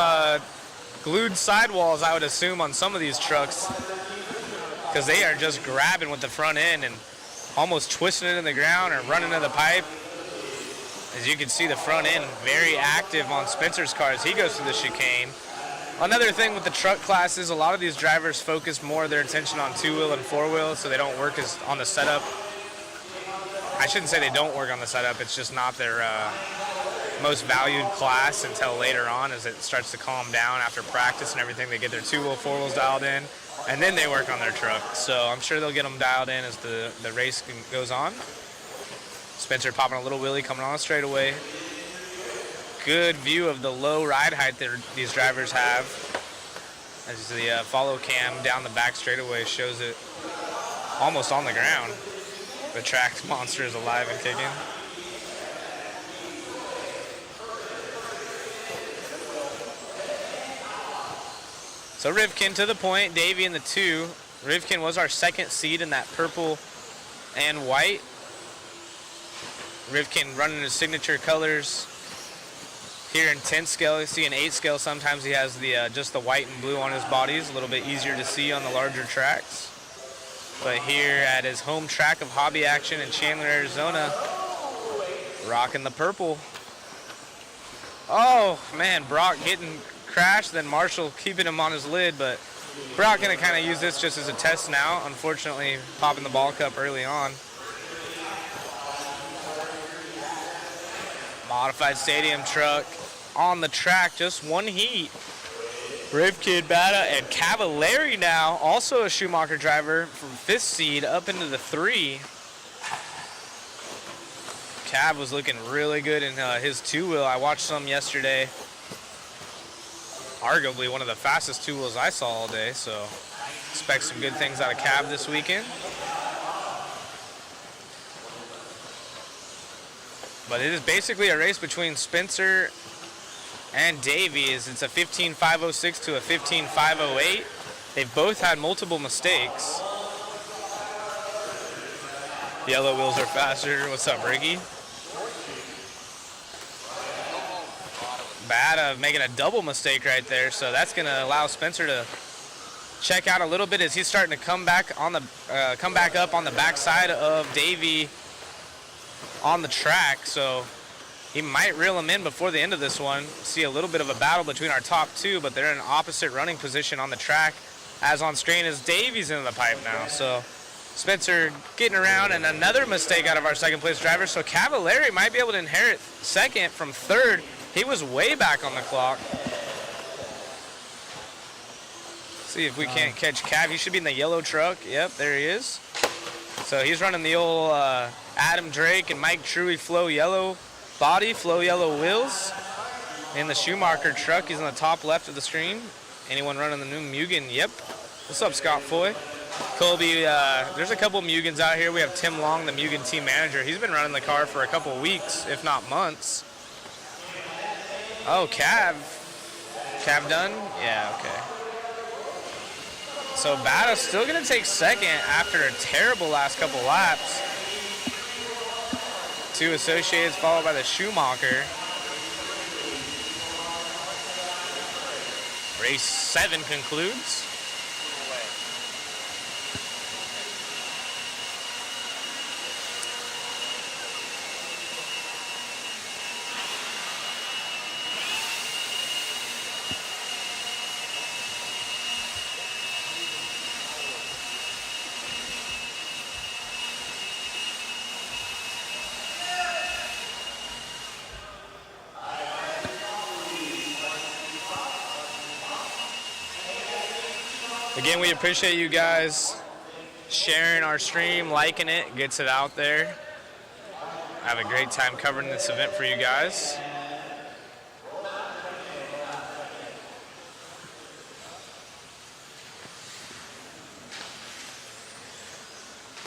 glued sidewalls, I would assume, on some of these trucks, because they are just grabbing with the front end. And almost twisting it in the ground or running to the pipe. As you can see, the front end very active on Spencer's car as he goes through the chicane. Another thing with the truck classes, a lot of these drivers focus more of their attention on two-wheel and four-wheel, so they don't work as on the setup. I shouldn't say they don't work on the setup, it's just not their most valued class until later on as it starts to calm down after practice and everything. They get their two-wheel, four-wheels dialed in, and then they work on their truck. So I'm sure they'll get them dialed in as the race goes on. Spencer popping a little wheelie coming on the straightaway. Good view of the low ride height that these drivers have. As the follow cam down the back straightaway shows it almost on the ground. The track monster is alive and kicking. So Rivkin to the point, Davey in the 2. Rivkin was our second seed in that purple and white. Rivkin running his signature colors. Here in 10 scale, you see an 8 scale, sometimes he has the just the white and blue on his bodies, a little bit easier to see on the larger tracks. But here at his home track of Hobby Action in Chandler, Arizona, rocking the purple. Oh man, Brock getting crashed, then Marshall keeping him on his lid, but Brock gonna kind of use this just as a test now. Unfortunately, popping the ball cup early on. Modified stadium truck on the track, just one heat. Rivkin, Bata, and Cavallari now, also a Schumacher driver from 5th seed up into the 3. Cav was looking really good in his two-wheel. I watched some yesterday. Arguably one of the fastest two-wheels I saw all day, so expect some good things out of Cav this weekend. But it is basically a race between Spencer and Davey. It's a 15.506 to a 15.508. They've both had multiple mistakes. Yellow wheels are faster. What's up, Ricky? Bad making a double mistake right there, so that's going to allow Spencer to check out a little bit as he's starting to come back up on the backside of Davey on the track, so he might reel him in before the end of this one. See a little bit of a battle between our top two, but they're in an opposite running position on the track as on screen as Davey's into the pipe now. So Spencer getting around, and another mistake out of our second place driver. So Cavallari might be able to inherit second from third. He was way back on the clock. See if we can't catch Cav. He should be in the yellow truck. Yep, there he is. So he's running the old Adam Drake and Mike Truey Flow Yellow body, Flow Yellow wheels. In the Schumacher truck, he's on the top left of the screen. Anyone running the new Mugen? Yep. What's up, Scott Foy? Colby, there's a couple Mugans out here. We have Tim Long, the Mugen team manager. He's been running the car for a couple weeks, if not months. Oh, Cav. Cav done? Yeah, okay. So Bata's still going to take second after a terrible last couple laps. Two Associates followed by the Schumacher. Race 7 concludes. Again, we appreciate you guys sharing our stream, liking it, gets it out there. I have a great time covering this event for you guys.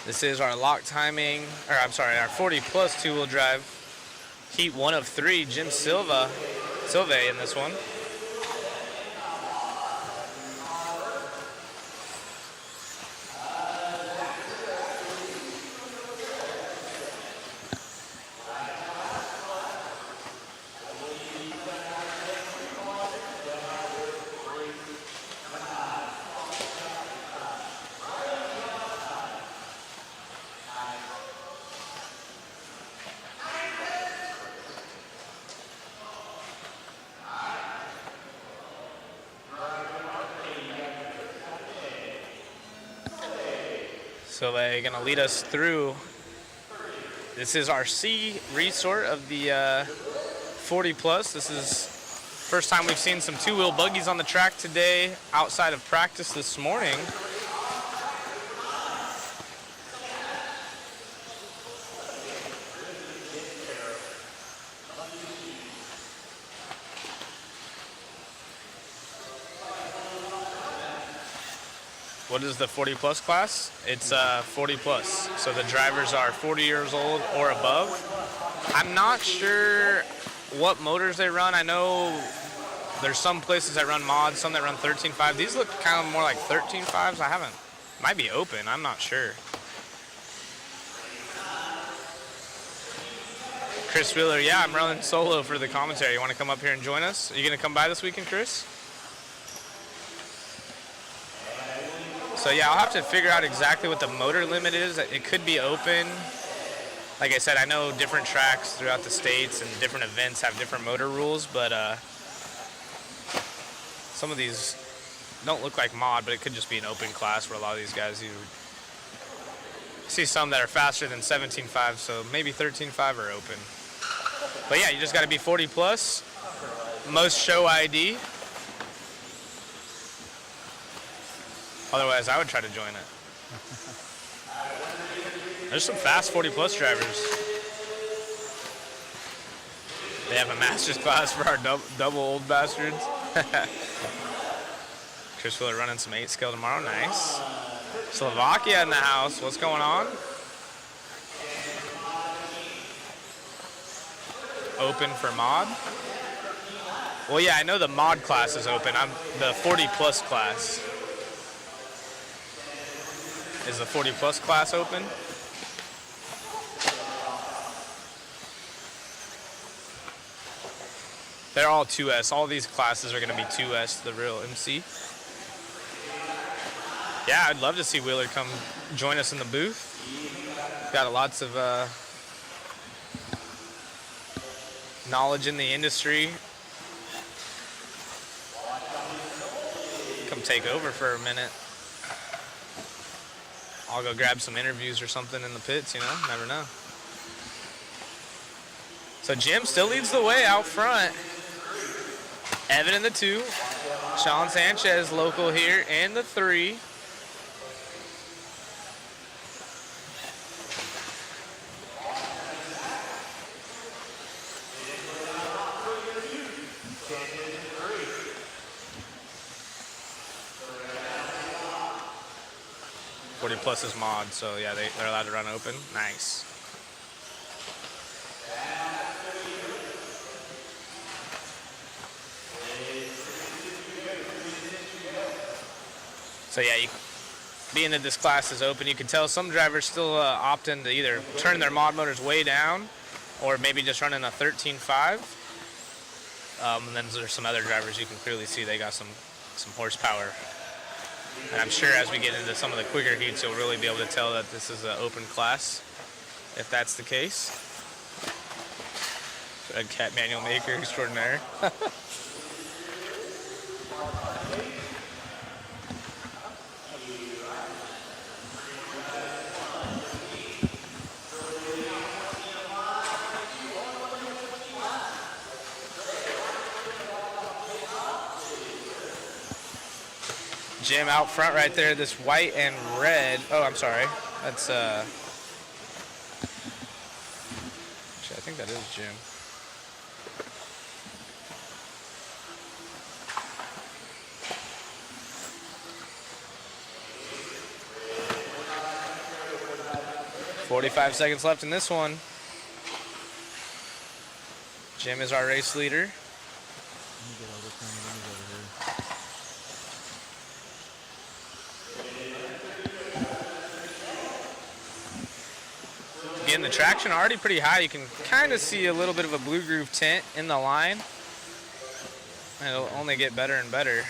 This is our lock timing, or I'm sorry, our 40 plus two-wheel drive. Heat 1 of 3, Jim Silva in this one. So they're gonna lead us through. This is our C resort of the 40 plus. This is first time we've seen some two-wheel buggies on the track today outside of practice this morning. What is the 40 plus class? It's 40 plus. So the drivers are 40 years old or above. I'm not sure what motors they run. I know there's some places that run mods, some that run 13.5. These look kind of more like 13.5s. Might be open. I'm not sure. Chris Wheeler, yeah, I'm running solo for the commentary. You want to come up here and join us? Are you going to come by this weekend, Chris? So yeah, I'll have to figure out exactly what the motor limit is. It could be open. Like I said, I know different tracks throughout the states and different events have different motor rules, but some of these don't look like mod, but it could just be an open class where a lot of these guys, you see some that are faster than 17.5, so maybe 13.5 are open. But yeah, you just got to be 40 plus, most show ID. Otherwise, I would try to join it. There's some fast 40 plus drivers. They have a master's class for our double old bastards. Chris Wheeler running some 8 scale tomorrow. Nice. Slovakia in the house. What's going on? Open for mod? Well, yeah, I know the mod class is open. I'm the 40 plus class. Is the 40 plus class open? They're all 2S. All these classes are going to be 2S, the real MC. Yeah, I'd love to see Wheeler come join us in the booth. Got lots of knowledge in the industry. Come take over for a minute. I'll go grab some interviews or something in the pits, you know, never know. So Jim still leads the way out front. Evan in the 2. Sean Sanchez, local here, in the 3. Plus is mod, so yeah, they're allowed to run open. Nice. So yeah, being that this class is open, you can tell some drivers still opting to either turn their mod motors way down or maybe just running a 13.5. And then there's some other drivers you can clearly see they got some horsepower. And I'm sure as we get into some of the quicker heats, you'll really be able to tell that this is an open class, if that's the case. Red Cat manual maker extraordinaire. Jim out front right there, this white and red. Oh, I'm sorry. That's, actually, I think that is Jim. "45 seconds left in this one. Jim is our race leader. Again, the traction already pretty high. You can kind of see a little bit of a blue groove tint in the line. It'll only get better and better.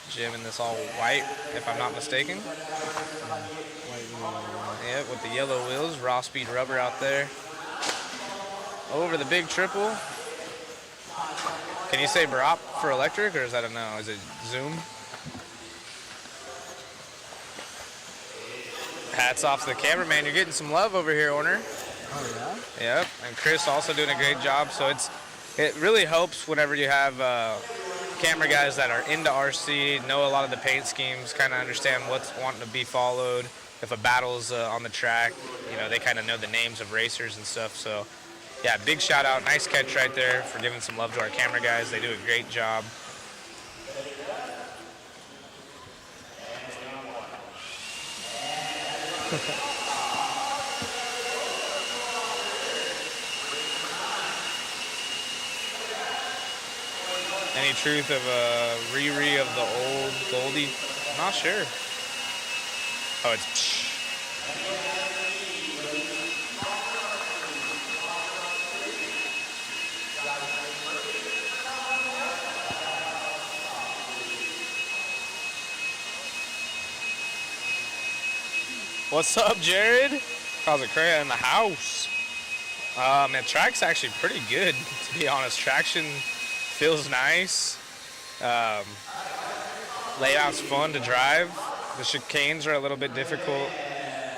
Jim in this all white, if I'm not mistaken. Yeah, with the yellow wheels, raw speed rubber out there. Over the big triple. Can you say Barop for electric, or is that a no? Is it Zoom? Hats off to the cameraman. You're getting some love over here, Orner. Oh, Yep, and Chris also doing a great job. So it really helps whenever you have camera guys that are into RC, know a lot of the paint schemes, kind of understand what's wanting to be followed. If a battle's on the track, they kind of know the names of racers and stuff. So, yeah, big shout out, nice catch right there for giving some love to our camera guys. They do a great job. Any truth of a Riri of the old Goldie? Not sure. Oh, it's What's up, Jared? Kazukraya in the house. Man, track's actually pretty good, to be honest. Traction feels nice. Layout's fun to drive. The chicanes are a little bit difficult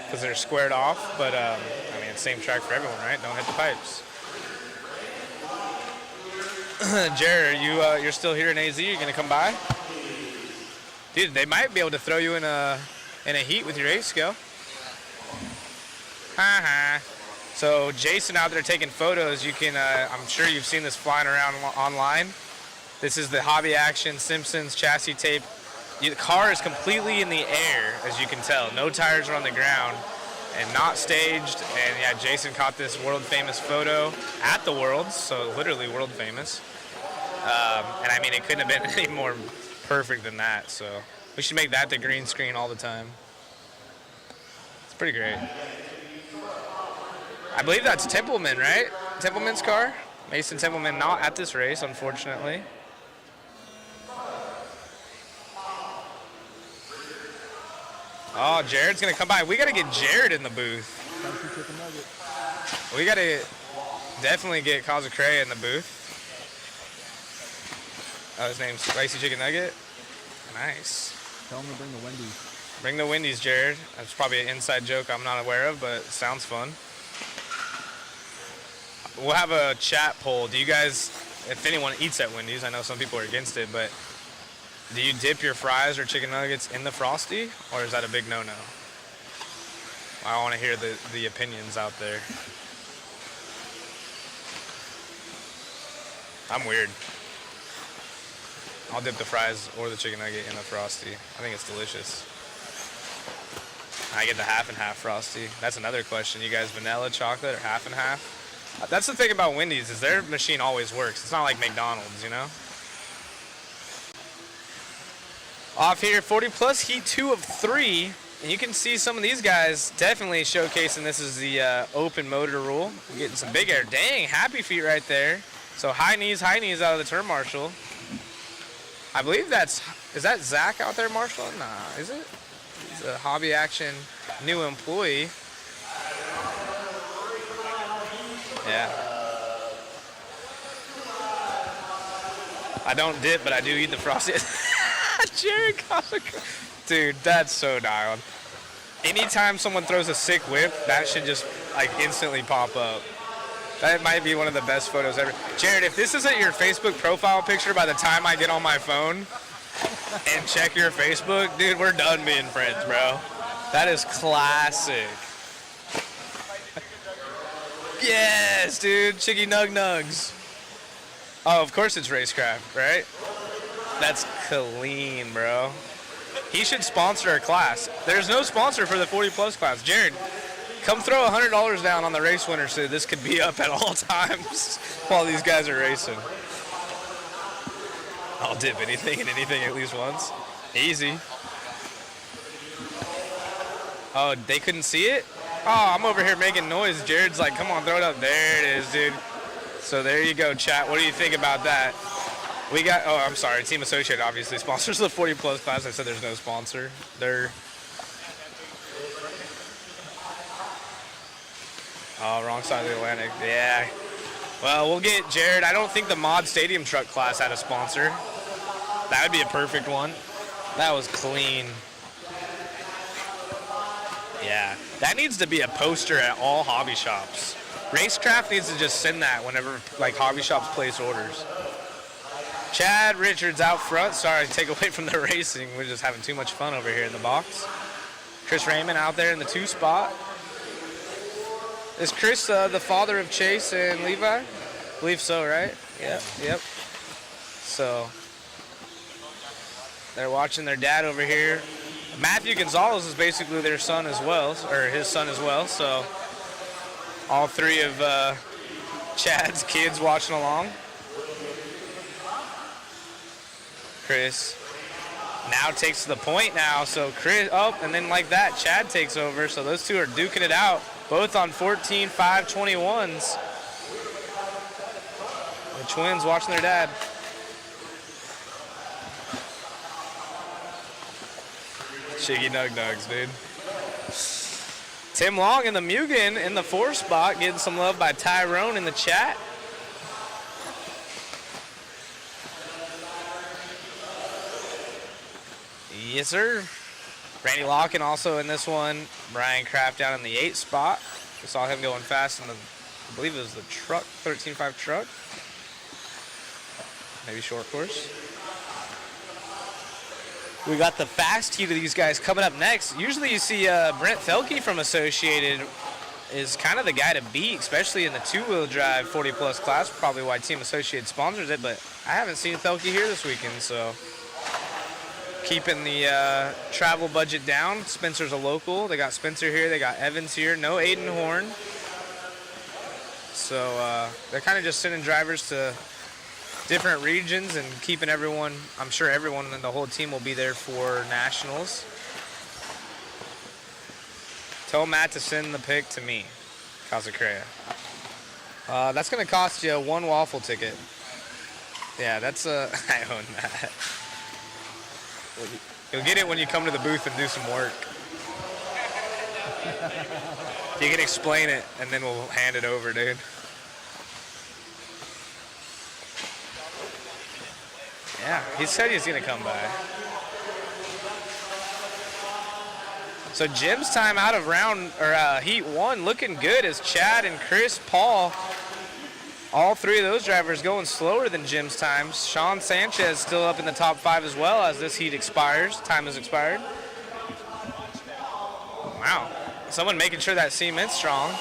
because they're squared off, but I mean, it's same track for everyone, right? Don't hit the pipes. Jared, you're still here in AZ? You're gonna come by? Dude, they might be able to throw you in a heat with your ace skill. So Jason out there taking photos. You can, I'm sure you've seen this flying around online. This is the Hobby Action Simpsons chassis tape. The car is completely in the air, as you can tell. No tires are on the ground and not staged. And yeah, Jason caught this world famous photo at the Worlds, so literally world famous. And I mean, it couldn't have been any more perfect than that. So we should make that the green screen all the time. It's pretty great. I believe that's Templeman, right? Templeman's car? Mason Templeman not at this race, unfortunately. Oh, Jared's gonna come by. We gotta get Jared in the booth. We gotta definitely get Kazukraya in the booth. Oh, his name's Spicy Chicken Nugget. Nice. Tell him to bring the Wendy's. Bring the Wendy's, Jared. That's probably an inside joke I'm not aware of, but it sounds fun. We'll have a chat poll. Do you guys, if anyone eats at Wendy's, I know some people are against it, but do you dip your fries or chicken nuggets in the Frosty, or is that a big no-no? I want to hear the opinions out there. I'm weird. I'll dip the fries or the chicken nugget in the Frosty. I think it's delicious. I get the half and half Frosty. That's another question. You guys vanilla, chocolate, or half and half? That's the thing about Wendy's, is their machine always works. It's not like McDonald's, you know? Off here, 40 plus, heat 2 of 3. And you can see some of these guys definitely showcasing this is the open motor rule. We're getting some big air. Dang, happy feet right there. So high knees out of the turn marshal. I believe is that Zach out there, Marshall? Nah, is it? He's a Hobby Action new employee. Yeah. I don't dip, but I do eat the Frosty. Jared Cossack. Dude, that's so dialed. Anytime someone throws a sick whip, that should just like instantly pop up. That might be one of the best photos ever. Jared, if this isn't your Facebook profile picture by the time I get on my phone and check your Facebook, dude, we're done being friends, bro. That is classic. Yes, dude, Chicky Nug Nugs. Oh, of course it's Racecraft, right? That's clean, bro. He should sponsor a class. There's no sponsor for the 40 plus class. Jared, come throw $100 down on the race winner so this could be up at all times while these guys are racing. I'll dip anything and anything at least once. Easy. Oh, they couldn't see it? Oh, I'm over here making noise. Jared's like, come on, throw it up. There it is, dude. So there you go, chat. What do you think about that? We got, oh, I'm sorry. Team Associated obviously sponsors the 40 plus class. I said there's no sponsor. They're, oh, wrong side of the Atlantic. Yeah. Well, we'll get Jared. I don't think the Mod Stadium Truck class had a sponsor. That would be a perfect one. That was clean. Yeah, that needs to be a poster at all hobby shops. Racecraft needs to just send that whenever like hobby shops place orders. Chad Richards out front. Sorry to take away from the racing. We're just having too much fun over here in the box. Chris Raymond out there in the 2 spot. Is Chris the father of Chase and Levi? I believe so, right? Yep. So they're watching their dad over here. Matthew Gonzalez is basically their son as well, or his son as well. So all 3 of Chad's kids watching along. Chris now takes the point now. So Chris, and then like that, Chad takes over. So those 2 are duking it out, both on 14.521s. The twins watching their dad. Shiggy Nug Nugs, dude. Tim Long in the Mugen in the 4 spot, getting some love by Tyrone in the chat. Yes, sir. Randy Locken also in this one. Brian Kraft down in the 8 spot. We saw him going fast in the, I believe it was the truck, 13.5 truck. Maybe short course. We got the fast heat of these guys coming up next. Usually you see Brent Felke from Associated is kind of the guy to beat, especially in the 2-wheel drive 40-plus class. Probably why Team Associated sponsors it, but I haven't seen Felke here this weekend, so keeping the travel budget down. Spencer's a local. They got Spencer here. They got Evans here. No Aiden Horn. So they're kind of just sending drivers to different regions and keeping everyone, I'm sure everyone in the whole team will be there for nationals. Tell Matt to send the pic to me, Casacrea. That's going to cost you 1 waffle ticket. Yeah, that's I own that. You'll get it when you come to the booth and do some work. You can explain it, and then we'll hand it over, dude. Yeah, he said he's going to come by. So Jim's time out of heat 1 looking good as Chad and Chris Paul, all 3 of those drivers going slower than Jim's times. Sean Sanchez still up in the top 5 as well as this heat expires. Time has expired. Wow. Someone making sure that cement's strong.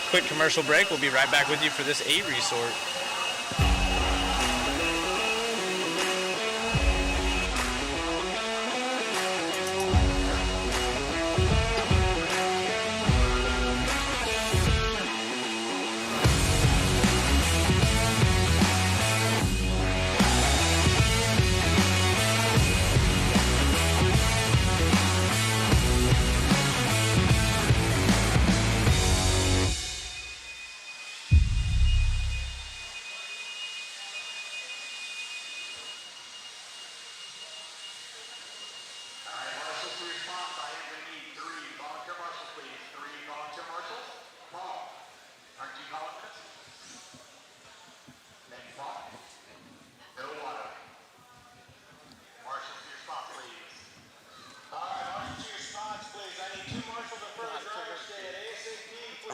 Quick commercial break. We'll be right back with you for this A resort.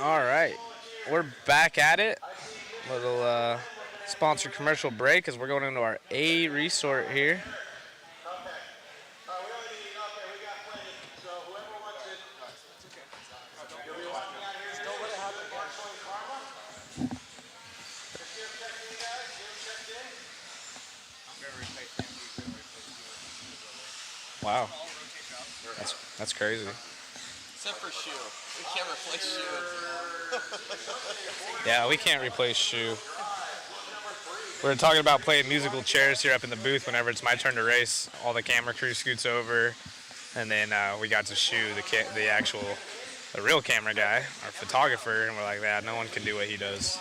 All right, we're back at it. Little sponsored commercial break as we're going into our A resort here. Wow, that's crazy. Except for shoe. We can't replace shoes. Yeah, we can't replace shoe. We're talking about playing musical chairs here up in the booth whenever it's my turn to race. All the camera crew scoots over, and then we got to shoe the real camera guy, our photographer, and we're like, yeah, no one can do what he does.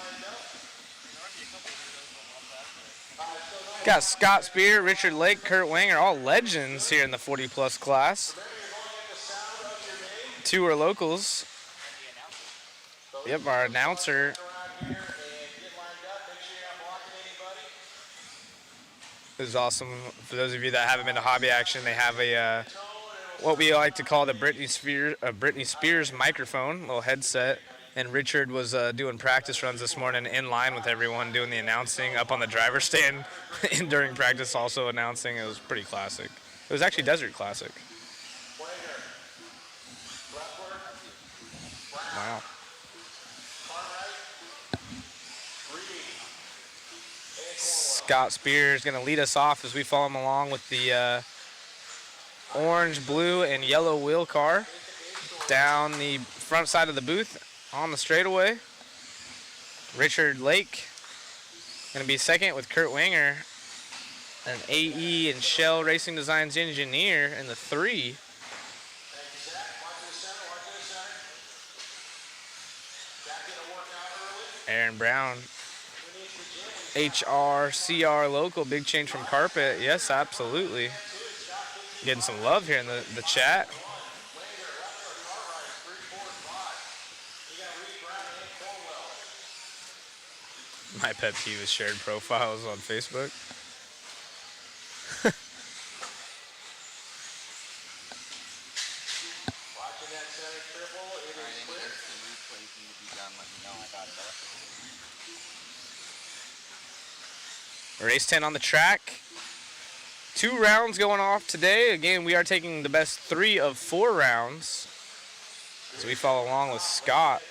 Got Scott Spear, Richard Lake, Kurt Wanger, all legends here in the 40-plus class. 2 are locals. Yep, our announcer. It was awesome. For those of you that haven't been to Hobby Action, they have a what we like to call the Britney Spears microphone, little headset. And Richard was doing practice runs this morning in line with everyone, doing the announcing up on the driver's stand, and during practice also announcing. It was pretty classic. It was actually Desert Classic. Wow. Scott Spears going to lead us off as we follow him along with the orange, blue, and yellow wheel car down the front side of the booth on the straightaway. Richard Lake going to be second with Kurt Wenger, an AE and Shell Racing Designs engineer in the 3. Aaron Brown, HRCR local, big change from carpet. Yes, absolutely. Getting some love here in the chat. My pet peeve is shared profiles on Facebook. Race 10 on the track. 2 rounds going off today. Again, we are taking the best 3 of 4 rounds as we follow along with Scott.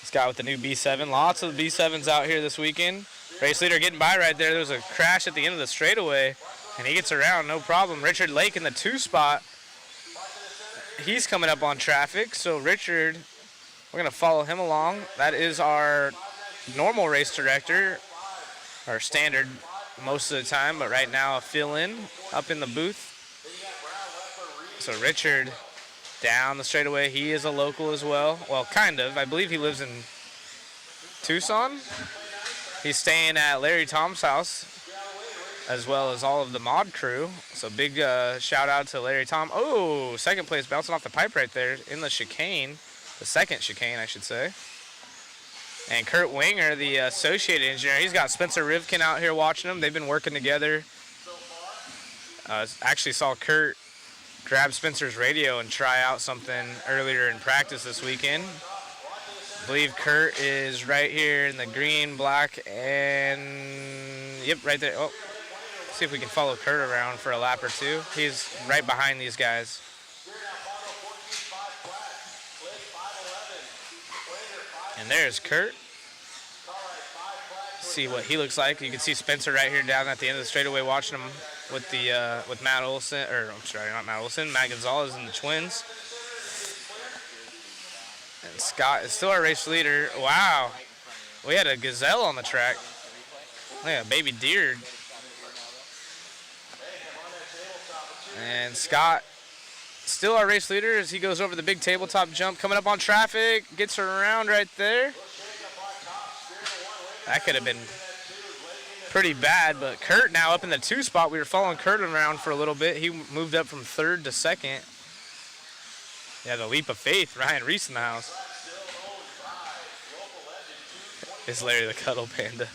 Scott with the new B7. Lots of B7s out here this weekend. Race leader getting by right there. There was a crash at the end of the straightaway, and he gets around, no problem. Richard Lake in the 2 spot. He's coming up on traffic, so Richard, we're going to follow him along. That is our normal race director, our standard most of the time, but right now a fill-in up in the booth. So Richard down the straightaway. He is a local as well. Well, kind of. I believe he lives in Tucson. He's staying at Larry Tom's house, as well as all of the mod crew. So big shout out to Larry Tom. Oh, second place, bouncing off the pipe right there in the chicane. The second chicane, I should say. And Kurt Wenger, the associate engineer, he's got Spencer Rivkin out here watching him. They've been working together. Actually saw Kurt grab Spencer's radio and try out something earlier in practice this weekend. I believe Kurt is right here in the green, black, and yep, right there. Oh, see if we can follow Kurt around for a lap or two. He's right behind these guys. And there's Kurt. See what he looks like. You can see Spencer right here down at the end of the straightaway watching him with the with Matt Olson, or I'm sorry, not Matt Olson, Matt Gonzalez and the twins. And Scott is still our race leader. Wow, we had a gazelle on the track. Yeah, baby deer. And Scott still our race leader as he goes over the big tabletop jump, coming up on traffic, gets around right there. That could have been pretty bad, but Kurt now up in the 2 spot. We were following Kurt around for a little bit. He moved up from 3rd to 2nd. Yeah, the leap of faith. Ryan Reese in the house. It's Larry the Cuddle Panda.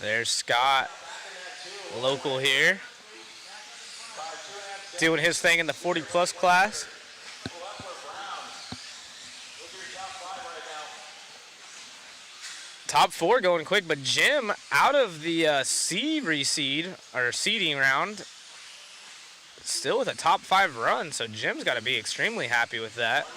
There's Scott, local here, doing his thing in the 40-plus class. Top 4 going quick, but Jim out of the C reseed, or seeding round, still with a top 5 run, so Jim's got to be extremely happy with that.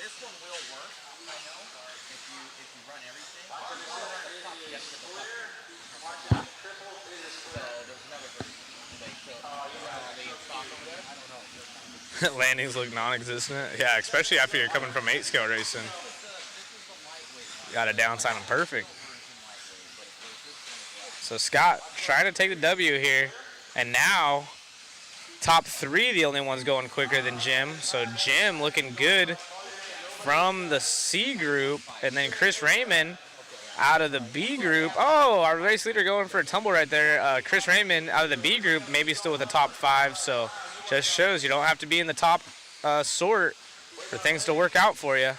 This one will work, I know, if you run everything. Yes, with the puck. So there's another version. Landings look non-existent. Yeah, especially after you're coming from 8 scale racing. Got a downside on perfect. So Scott trying to take the W here. And now, top 3, the only ones going quicker than Jim. So Jim looking good from the C group. And then Chris Raymond out of the B group. Oh, our race leader going for a tumble right there. Chris Raymond out of the B group, maybe still with the top 5. So just shows you don't have to be in the top sort for things to work out for you.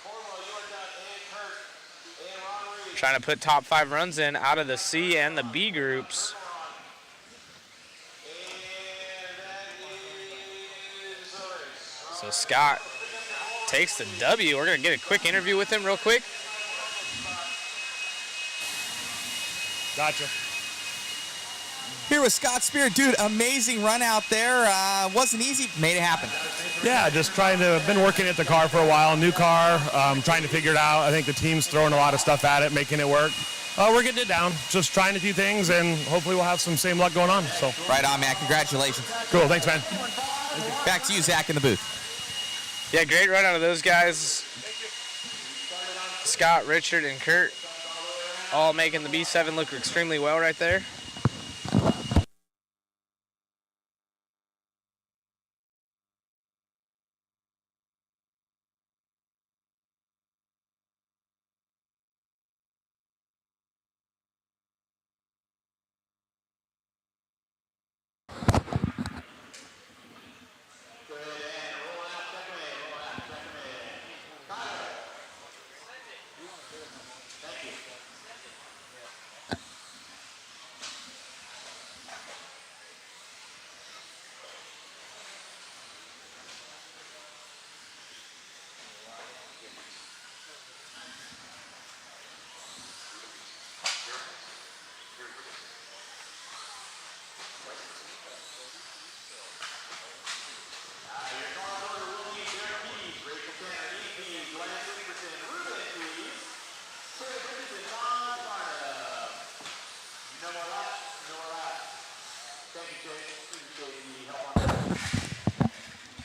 Trying to put top 5 runs in out of the C and the B groups. So Scott takes the W. We're going to get a quick interview with him real quick. Gotcha. Here with Scott Spear. Dude, amazing run out there. Wasn't easy, made it happen. Yeah, just been working at the car for a while, new car, trying to figure it out. I think the team's throwing a lot of stuff at it, making it work. We're getting it down, just trying a few things, and hopefully we'll have some same luck going on. So. Right on, man. Congratulations. Cool, thanks, man. Back to you, Zach, in the booth. Yeah, great run out of those guys. Scott, Richard, and Kurt all making the B7 look extremely well right there.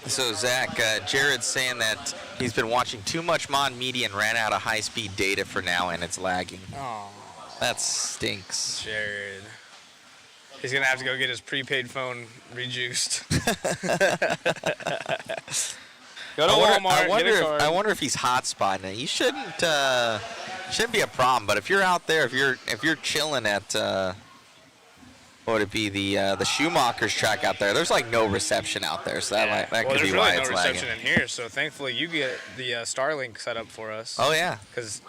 So Zach, Jared's saying that he's been watching too much Mon Media and ran out of high-speed data for now, and it's lagging. Oh, That stinks. Jared. He's going to have to go get his prepaid phone rejuiced. Go to Walmart, get a card. I wonder if he's hotspotting it. He shouldn't be a problem. But if you're out there, if you're chilling at what would it be, the Schumacher's track out there, there's like no reception out there, so that could be why it's lagging. There's really no reception in here, so thankfully you get the Starlink set up for us. Oh yeah, because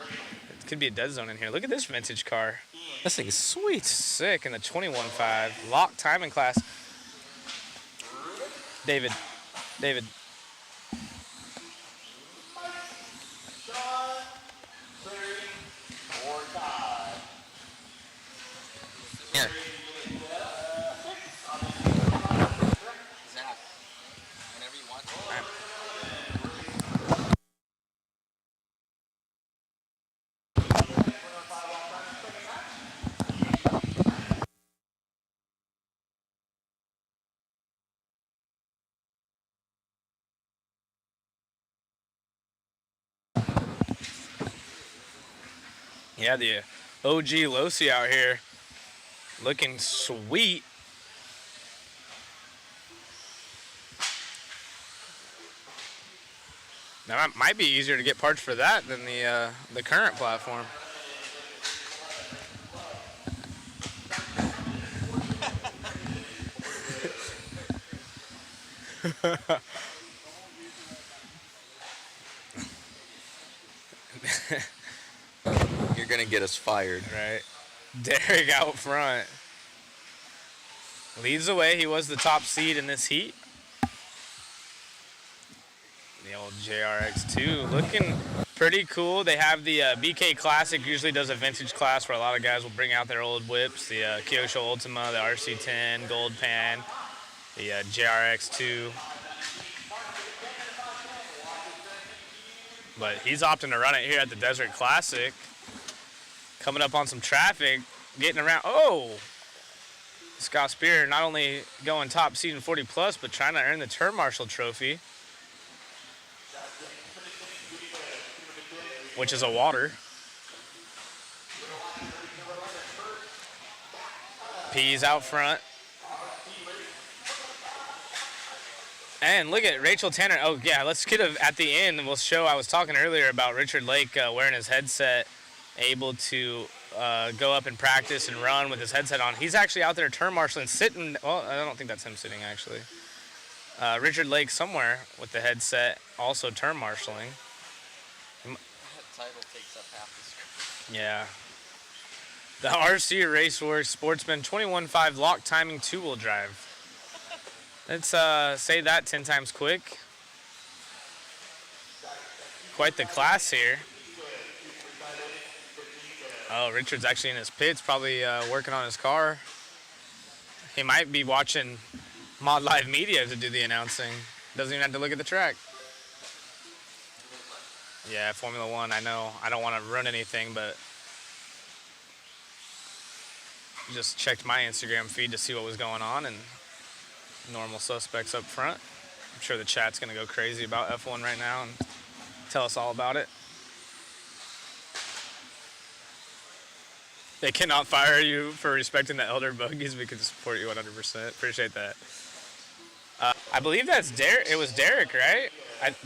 it could be a dead zone in here. Look at this vintage car. This thing is sweet. Sick in the 21.5 lock timing class. David. Yeah. Yeah, the OG Losi out here looking sweet. Now, it might be easier to get parts for that than the current platform. You're gonna get us fired. Right. Derek out front. Leads the way. He was the top seed in this heat. The old JRX2 looking pretty cool. They have the BK Classic usually does a vintage class where a lot of guys will bring out their old whips. The Kyosho Ultima, the RC10, Gold Pan, the JRX2. But he's opting to run it here at the Desert Classic. Coming up on some traffic, getting around. Oh! Scott Spear not only going top seed in 40 plus, but trying to earn the Turn Marshal trophy. which is a water. P's out front. And look at Rachel Tanner. Oh, yeah, let's get at the end, and we'll show. I was talking earlier about Richard Lake wearing his headset, able to go up and practice and run with his headset on. He's actually out there turn marshaling, sitting. Well, I don't think that's him sitting, actually. Richard Lake somewhere with the headset, also turn marshaling. That title takes up half the screen. Yeah. The RC Raceworks Sportsman 21.5 lock timing two-wheel drive. Let's say that 10 times quick. Quite the class here. Oh, Richard's actually in his pits, probably working on his car. He might be watching Mod Live Media to do the announcing. Doesn't even have to look at the track. Yeah, Formula One, I know. I don't want to ruin anything, but just checked my Instagram feed to see what was going on, and normal suspects up front. I'm sure the chat's going to go crazy about F1 right now and tell us all about it. They cannot fire you for respecting the elder buggies. We can support you 100%. Appreciate that. I believe that's Derek. It was Derek, right?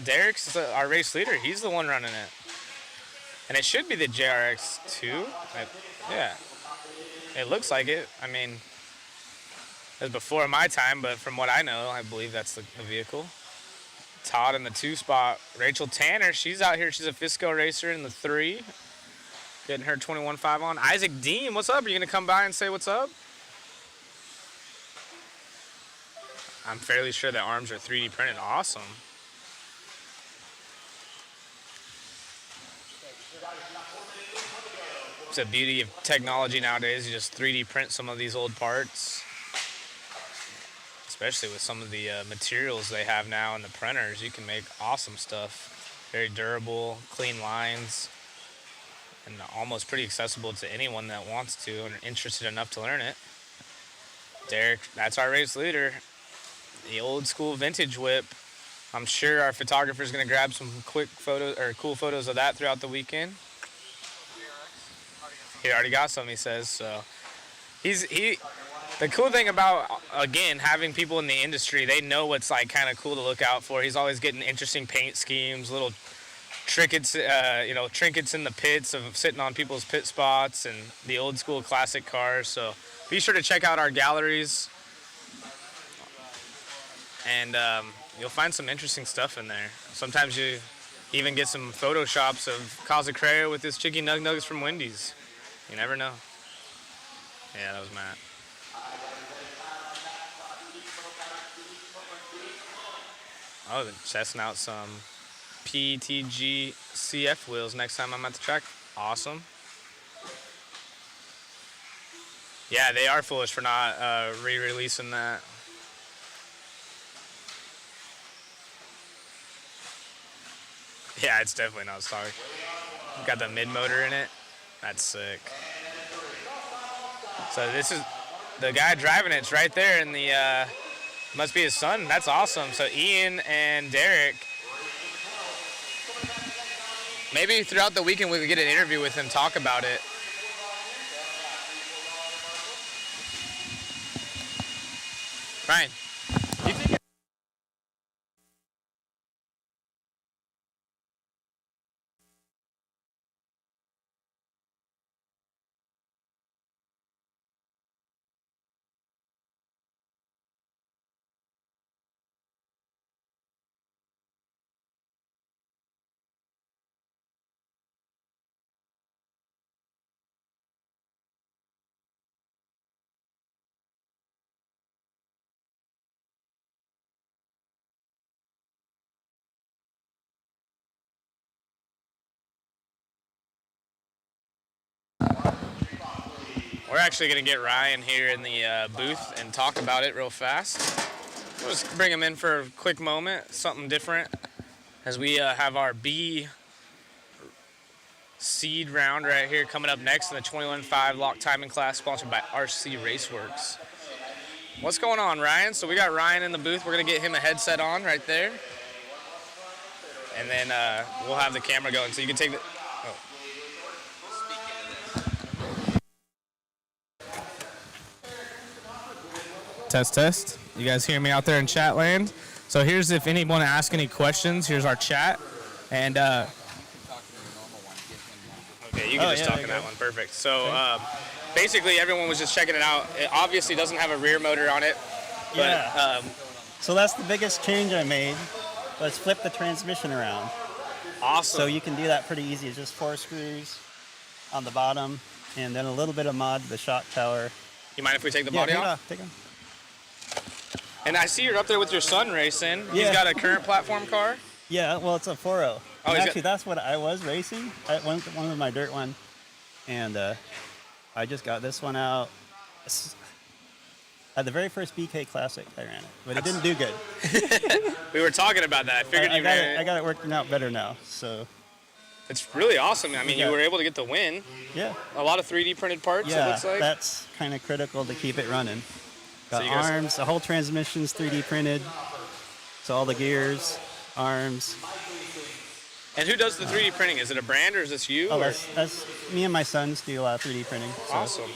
Derek's our race leader. He's the one running it. And it should be the JRX2. Yeah. It looks like it. I mean, it was before my time, but from what I know, I believe that's the vehicle. Todd in the 2 spot. Rachel Tanner, she's out here. She's a Fisco racer in the 3. Getting her 21.5 on. Isaac Dean, what's up? Are you going to come by and say what's up? I'm fairly sure the arms are 3D printed. Awesome. It's a beauty of technology nowadays. You just 3D print some of these old parts. Especially with some of the materials they have now in the printers. You can make awesome stuff. Very durable, clean lines. And almost pretty accessible to anyone that wants to and are interested enough to learn it. Derek, that's our race leader. The old school vintage whip. I'm sure our photographer is going to grab some quick photos or cool photos of that throughout the weekend. He already got some, he says. So the cool thing about, again, having people in the industry, they know what's like kind of cool to look out for. He's always getting interesting paint schemes, little trinkets, trinkets in the pits of sitting on people's pit spots and the old school classic cars. So be sure to check out our galleries, and you'll find some interesting stuff in there. Sometimes you even get some photoshops of Kazacreo with his chicken nugs from Wendy's. You never know. Yeah, that was Matt. Oh, they're testing out some PTG CF wheels next time I'm at the track. Awesome. Yeah, they are foolish for not re-releasing that. Yeah, it's definitely not stock. Got the mid motor in it. That's sick. So this is the guy driving it's right there in the must be his son. That's awesome. So Ian and Derek, maybe throughout the weekend we could get an interview with him, talk about it. Ryan, do you think we're actually going to get Ryan here in the booth and talk about it real fast. We'll just bring him in for a quick moment, something different, as we have our B seed round right here coming up next in the 21.5 lock timing class, sponsored by RC Raceworks. What's going on, Ryan? So we got Ryan in the booth. We're going to get him a headset on right there. And then we'll have the camera going. So you can take the... Oh. Test, test. You guys hear me out there in chat land? So here's if anyone asks any questions, here's our chat. And, okay, you can just talk in that one. Perfect. So basically everyone was just checking it out. It obviously doesn't have a rear motor on it. But, Yeah. So that's the biggest change I made. Let's flip the transmission around. Awesome. So you can do that pretty easy. It's just 4 screws on the bottom, and then a little bit of mod to the shock tower. You mind if we take the body off? Take it off. And I see you're up there with your son racing. He's Yeah. got a current platform car. Yeah, well, it's a 4.0. Oh, And he's actually, that's what I was racing. One of my dirt one, and I just got this one out. At the very first BK Classic, I ran it, but it didn't do good. We were talking about that. I figured you ran it. I got it working out better now. So It's really awesome. I mean, you were able to get the win. yeah, A lot of 3D printed parts, it looks like. that's kind of critical to keep it running. Got you guys- arms, the whole transmission's 3D printed. So all the gears, arms. And who does the 3D printing? Is it a brand or is this you? Oh, or? that's me and my sons do a lot of 3D printing. So. Awesome.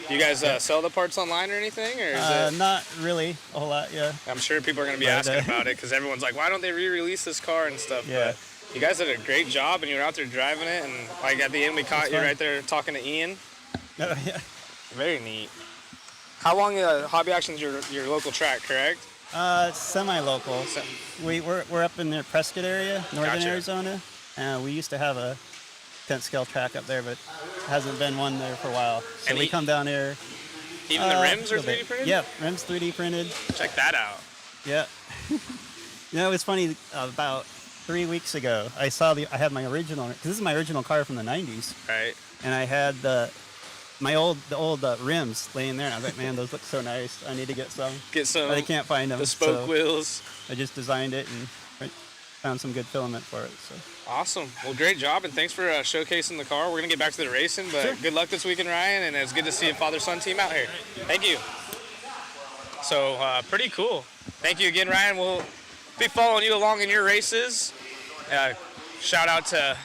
Do you guys sell the parts online or anything? Or is it? Not really a whole lot, yeah. I'm sure people are going to be But, asking about it because everyone's like, why don't they re-release this car and stuff? Yeah. But you guys did a great job and you were out there driving it. And like at the end, we caught you fun. right there talking to Ian. Oh, yeah. Very neat. How long Hobby Action's your local track, correct? Semi-local. We're up in the Prescott area, northern Gotcha. Arizona. We used to have a 10th scale track up there, but hasn't been one there for a while. So And we come down here. Even the rims are a little 3D bit. printed? Yeah, rims 3D printed. Check that out. Yeah. It's funny. About 3 weeks ago, I had my original, because this is my original car from the 90s, Right. and I had the old rims laying there, and I was like, man, those look so nice. I need to get some. Get some But I can't find them. the spoke so wheels. I just designed it and found some good filament for it. So. Awesome. Well, great job, and thanks for showcasing the car. We're going to get back to the racing, but good luck this weekend, Ryan, and it's good to see a father-son team out here. Thank you. So, pretty cool. Thank you again, Ryan. We'll be following you along in your races. Shout out to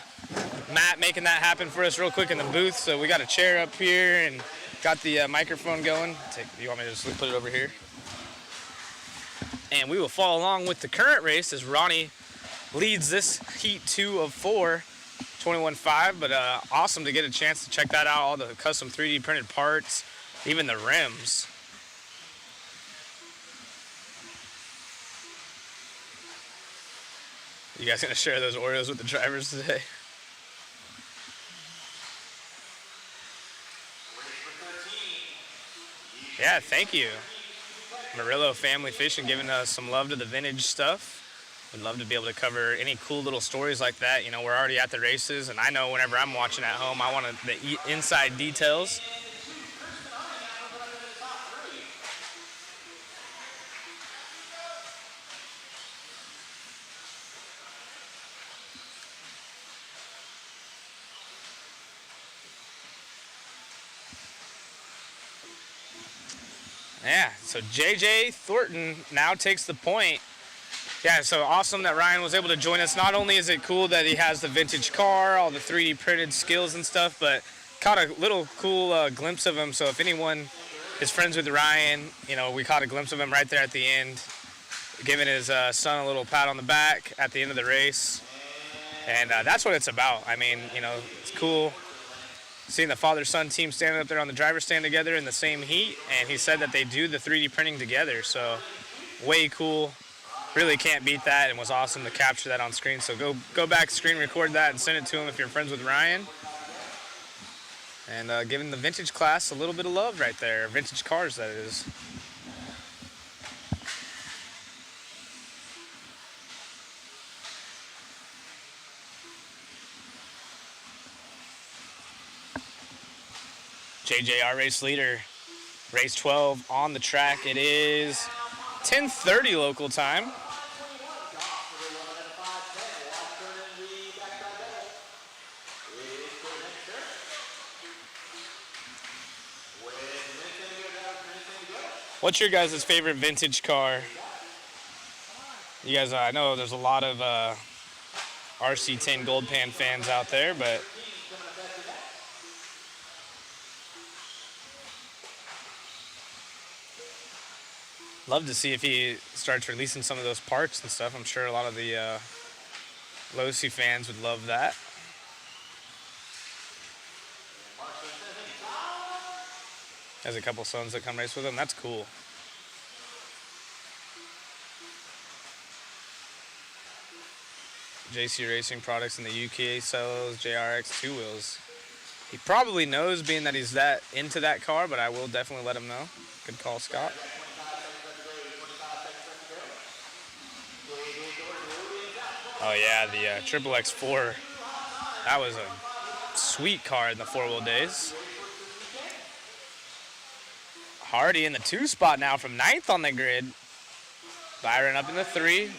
Matt making that happen for us real quick in the booth. So we got a chair up here and got the microphone going. You want me to just put it over here? And we will follow along with the current race as Ronnie leads this heat 2 of 4, 21.5. But awesome to get a chance to check that out, all the custom 3D printed parts, even the rims. You guys gonna share those Oreos with the drivers today? Yeah, thank you. Murillo Family Fishing giving us some love to the vintage stuff. We'd love to be able to cover any cool little stories like that. You know, we're already at the races, and I know whenever I'm watching at home, I want the inside details. Yeah, so JJ Thornton now takes the point. Yeah, so awesome that Ryan was able to join us. Not only is it cool that he has the vintage car, all the 3D printed skills and stuff, but caught a little cool glimpse of him. So if anyone is friends with Ryan, you know, we caught a glimpse of him right there at the end, giving his son a little pat on the back at the end of the race. And that's what it's about. I mean, you know, it's cool seeing the father-son team standing up there on the driver's stand together in the same heat, and he said that they do the 3D printing together, so way cool. Really can't beat that, and was awesome to capture that on screen. So go back, screen record that, and send it to him if you're friends with Ryan. And giving the vintage class a little bit of love right there. Vintage cars, that is. JJ, our race leader, race 12 on the track. It is 10:30 local time. What's your guys' favorite vintage car? You guys, I know there's a lot of RC10 Gold Pan fans out there, but Love to see if he starts releasing some of those parks and stuff. I'm sure a lot of the Losi fans would love that. Has a couple sons that come race with him. That's cool. JC Racing Products in the UK sells JRX 2 wheels. He probably knows, being that he's that into that car, but I will definitely let him know. Good call, Scott. Oh yeah, the Triple X4. That was a sweet car in the four-wheel days. Hardy in the 2 spot now from 9th on the grid. Byron up in the 3.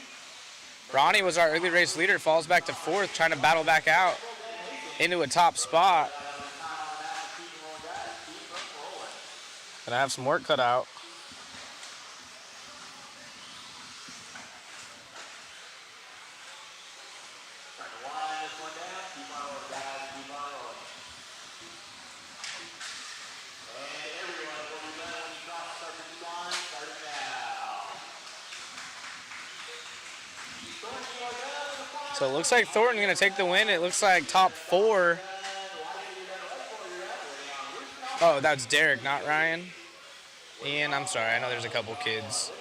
Ronnie was our early race leader, falls back to 4th, trying to battle back out into a top spot. Gonna have some work cut out. So it looks like Thornton's going to take the win. It looks like top 4. Oh, that's Derek, not Ryan. Ian, I'm sorry. I know there's a couple kids.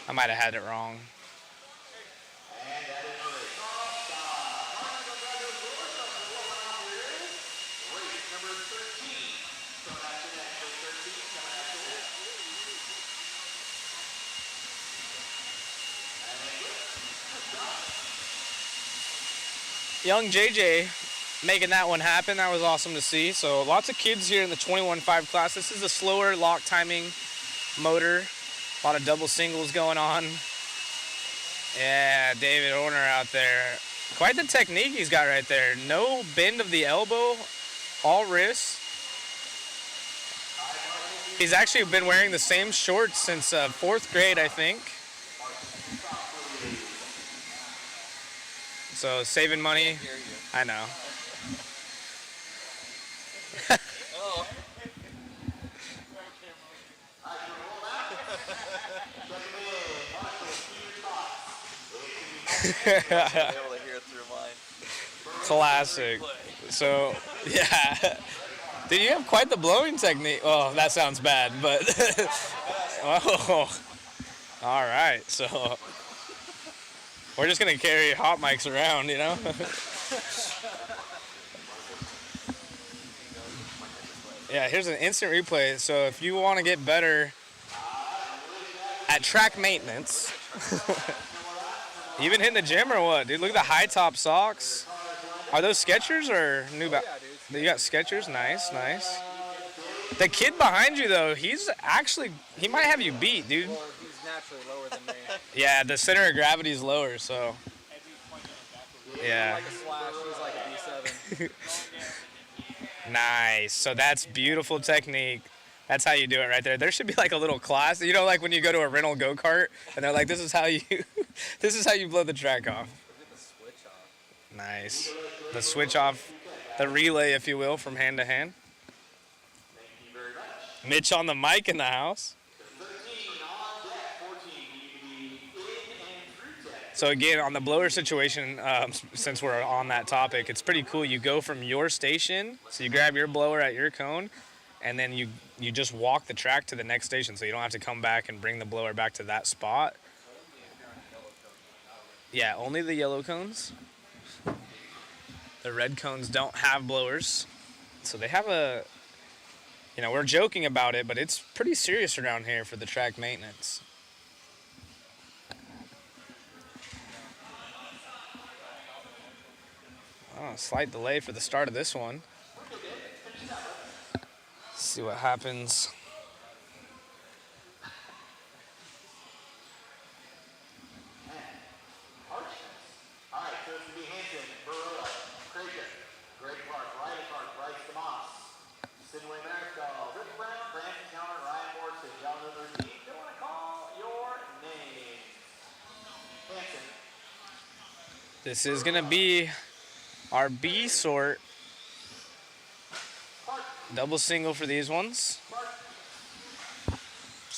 I might have had it wrong. Young JJ making that one happen. That was awesome to see. So lots of kids here in the 21.5 class. This is a slower lock timing motor. A lot of double singles going on. Yeah, David Horner out there. Quite the technique he's got right there. No bend of the elbow, all wrist. He's actually been wearing the same shorts since 4th grade, I think. So saving money. I know. Classic. So, yeah. Dude, you have quite the blowing technique. Oh, that sounds bad, but. Oh. All right. So. We're just going to carry hot mics around, you know? Yeah, here's an instant replay. So if you want to get better at track maintenance, you been hitting the gym or what? Dude, look at the high top socks. Are those Skechers or New Balance? Yeah, dude. You got Skechers? Nice, nice. The kid behind you, though, he might have you beat, dude. Well, he's naturally lower than me. Yeah, the center of gravity is lower, so. Yeah. Like a slash, he's like a B7. Nice. So that's beautiful technique. That's how you do it right there. There should be like a little class, you know, like when you go to a rental go-kart and they're like, this is how you blow the track off. Nice. The switch off, the relay, if you will, from hand to hand. Mitch on the mic in the house. So again, on the blower situation, since we're on that topic, it's pretty cool. You go from your station, so you grab your blower at your cone, and then you just walk the track to the next station, so you don't have to come back and bring the blower back to that spot. Yeah, only the yellow cones. The red cones don't have blowers, so they have a, you know, we're joking about it, but it's pretty serious around here for the track maintenance. Oh, slight delay for the start of this one. Let's see what happens. This is going to be our B sort. Double single for these ones.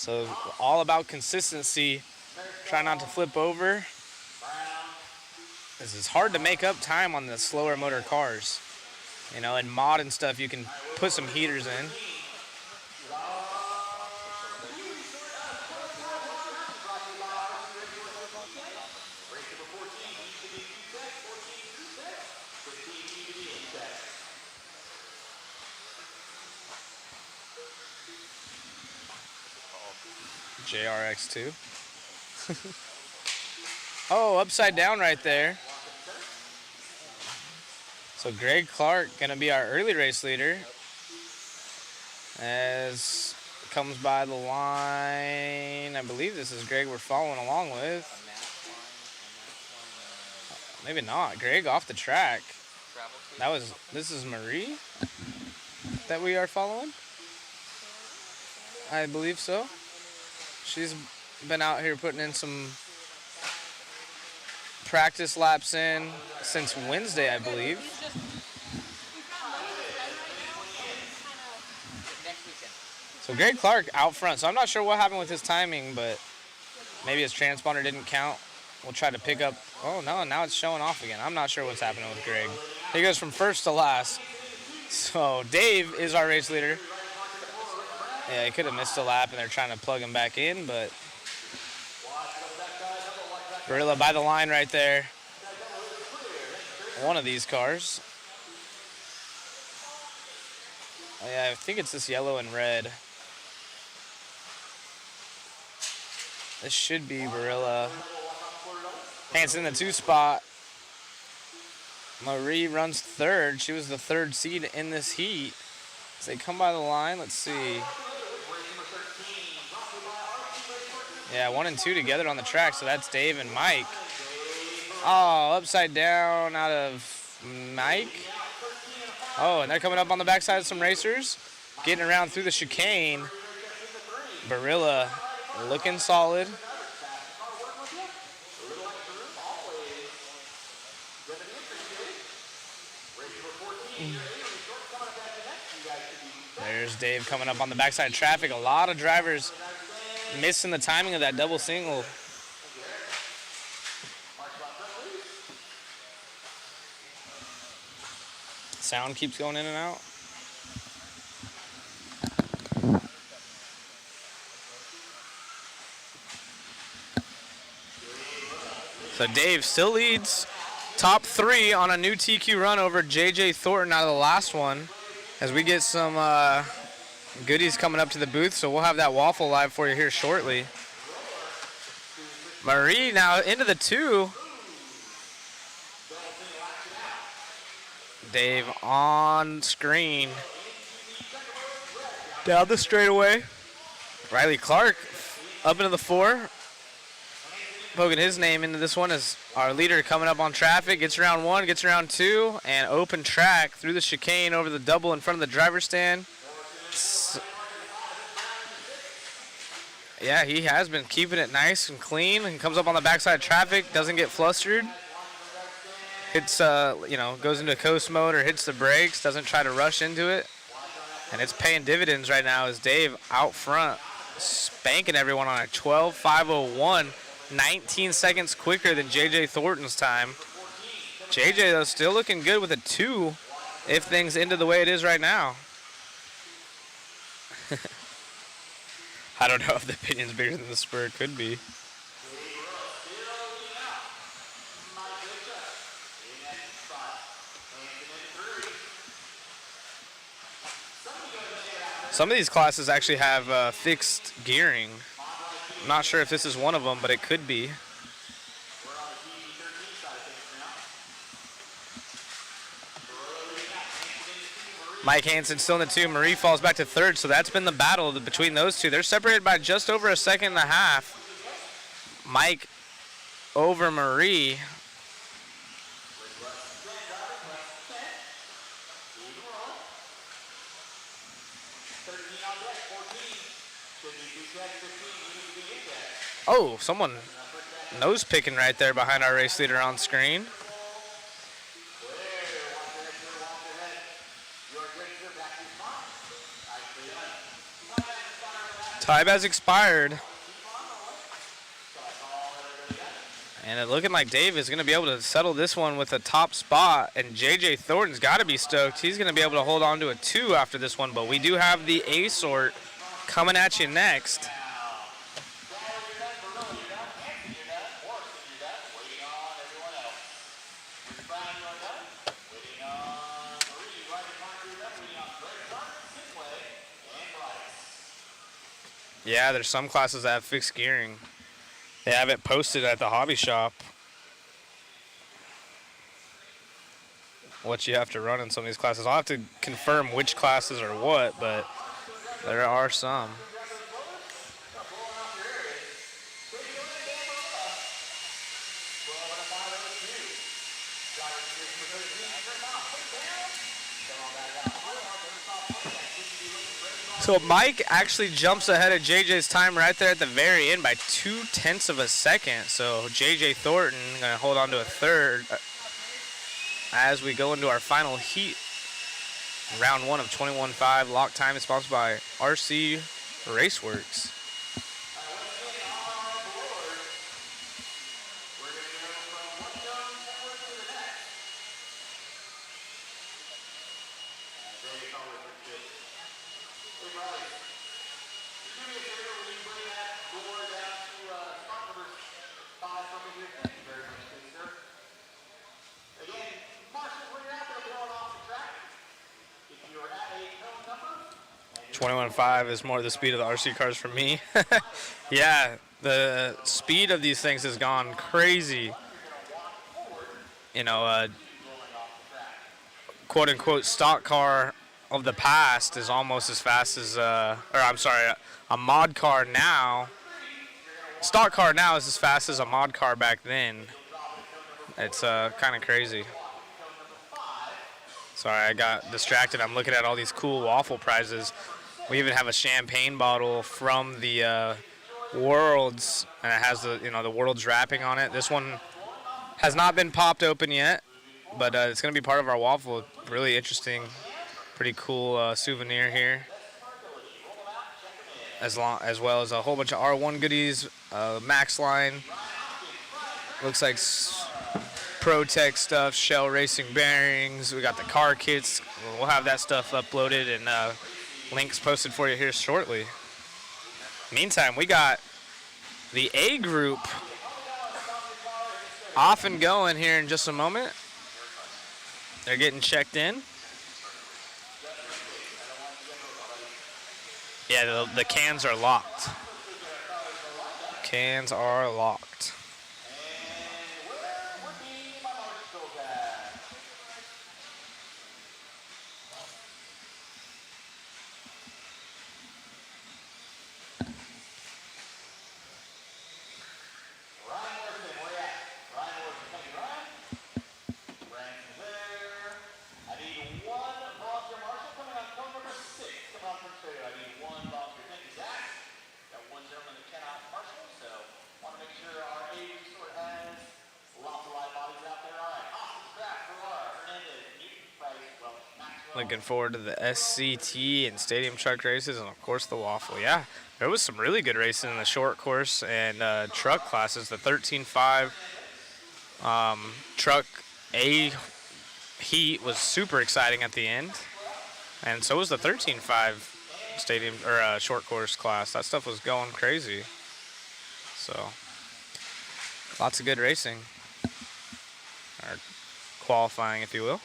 So all about consistency. Try not to flip over. This is hard to make up time on the slower motor cars. You know, in mod and stuff, you can put some heaters in. JRX2. Oh, upside down right there. So Greg Clark gonna be our early race leader as comes by the line. I believe this is Greg we're following along with. Maybe not. Greg off the track. This is Marie that we are following. I believe so. She's been out here putting in some practice laps in since Wednesday, I believe. So Greg Clark out front. So I'm not sure what happened with his timing, but maybe his transponder didn't count. We'll try to pick up. Oh no, now it's showing off again. I'm not sure what's happening with Greg. He goes from first to last. So Dave is our race leader. Yeah, he could have missed a lap and they're trying to plug him back in, but Gorilla by the line right there. One of these cars. Oh, yeah, I think it's this yellow and red. This should be Barilla. Hanson in the 2 spot. Marie runs third. She was the 3rd seed in this heat. As they come by the line, let's see. Yeah, 1 and 2 together on the track, so that's Dave and Mike. Oh, upside down out of Mike. Oh, and they're coming up on the backside of some racers. Getting around through the chicane. Barilla looking solid. There's Dave coming up on the backside of traffic. A lot of drivers missing the timing of that double single. Sound keeps going in and out. So Dave still leads top 3 on a new TQ run over JJ Thornton out of the last one. As we get some goodies coming up to the booth, so we'll have that waffle live for you here shortly. Marie now into the 2. Dave on screen. Down the straightaway. Riley Clark up into the 4. Poking his name into this one as our leader coming up on traffic. Gets around 1, gets around 2, and open track through the chicane over the double in front of the driver's stand. Yeah, he has been keeping it nice and clean and comes up on the backside of traffic, doesn't get flustered. Hits, goes into coast mode or hits the brakes, doesn't try to rush into it. And it's paying dividends right now as Dave out front, spanking everyone on a 12.501, 19 seconds quicker than JJ Thornton's time. JJ, though, still looking good with a 2 if things ended the way it is right now. I don't know if the opinion's bigger than the spur. It could be. Some of these classes actually have fixed gearing. I'm not sure if this is one of them, but it could be. Mike Hansen still in the 2. Marie falls back to 3rd, so that's been the battle between those two. They're separated by just over a second and a half. Mike over Marie. Oh, someone nose picking right there behind our race leader on screen. Time has expired. And it looking like Dave is going to be able to settle this one with a top spot. And JJ Thornton's got to be stoked. He's going to be able to hold on to a 2 after this one. But we do have the A sort coming at you next. Yeah, there's some classes that have fixed gearing. They have it posted at the hobby shop. What you have to run in some of these classes. I'll have to confirm which classes are what, but there are some. So Mike actually jumps ahead of JJ's time right there at the very end by 0.2 of a second. So JJ Thornton gonna hold on to a 3rd as we go into our final heat. Round 1 of 21.5. Lock time is sponsored by RC Raceworks. If you're at a cone number, 21.5 is more the speed of the RC cars for me. Yeah, the speed of these things has gone crazy. You know, quote unquote stock car of the past is almost as fast as, or I'm sorry, a mod car now. Stock car now is as fast as a mod car back then. It's kind of crazy. Sorry, I got distracted. I'm looking at all these cool waffle prizes. We even have a champagne bottle from the Worlds, and it has the the Worlds wrapping on it. This one has not been popped open yet, but it's going to be part of our waffle. Really interesting, pretty cool souvenir here. As well as a whole bunch of R1 goodies, Max line. Looks like Pro-Tech stuff, Shell Racing bearings. We got the car kits. We'll have that stuff uploaded and links posted for you here shortly. Meantime, we got the A group off and going here in just a moment. They're getting checked in. Yeah, the cans are locked. Cans are locked. Looking forward to the SCT and stadium truck races, and of course the waffle. Yeah, there was some really good racing in the short course and truck classes. The 13.5 truck A heat was super exciting at the end, and so was the 13.5 stadium or short course class. That stuff was going crazy. So lots of good racing, or qualifying, if you will.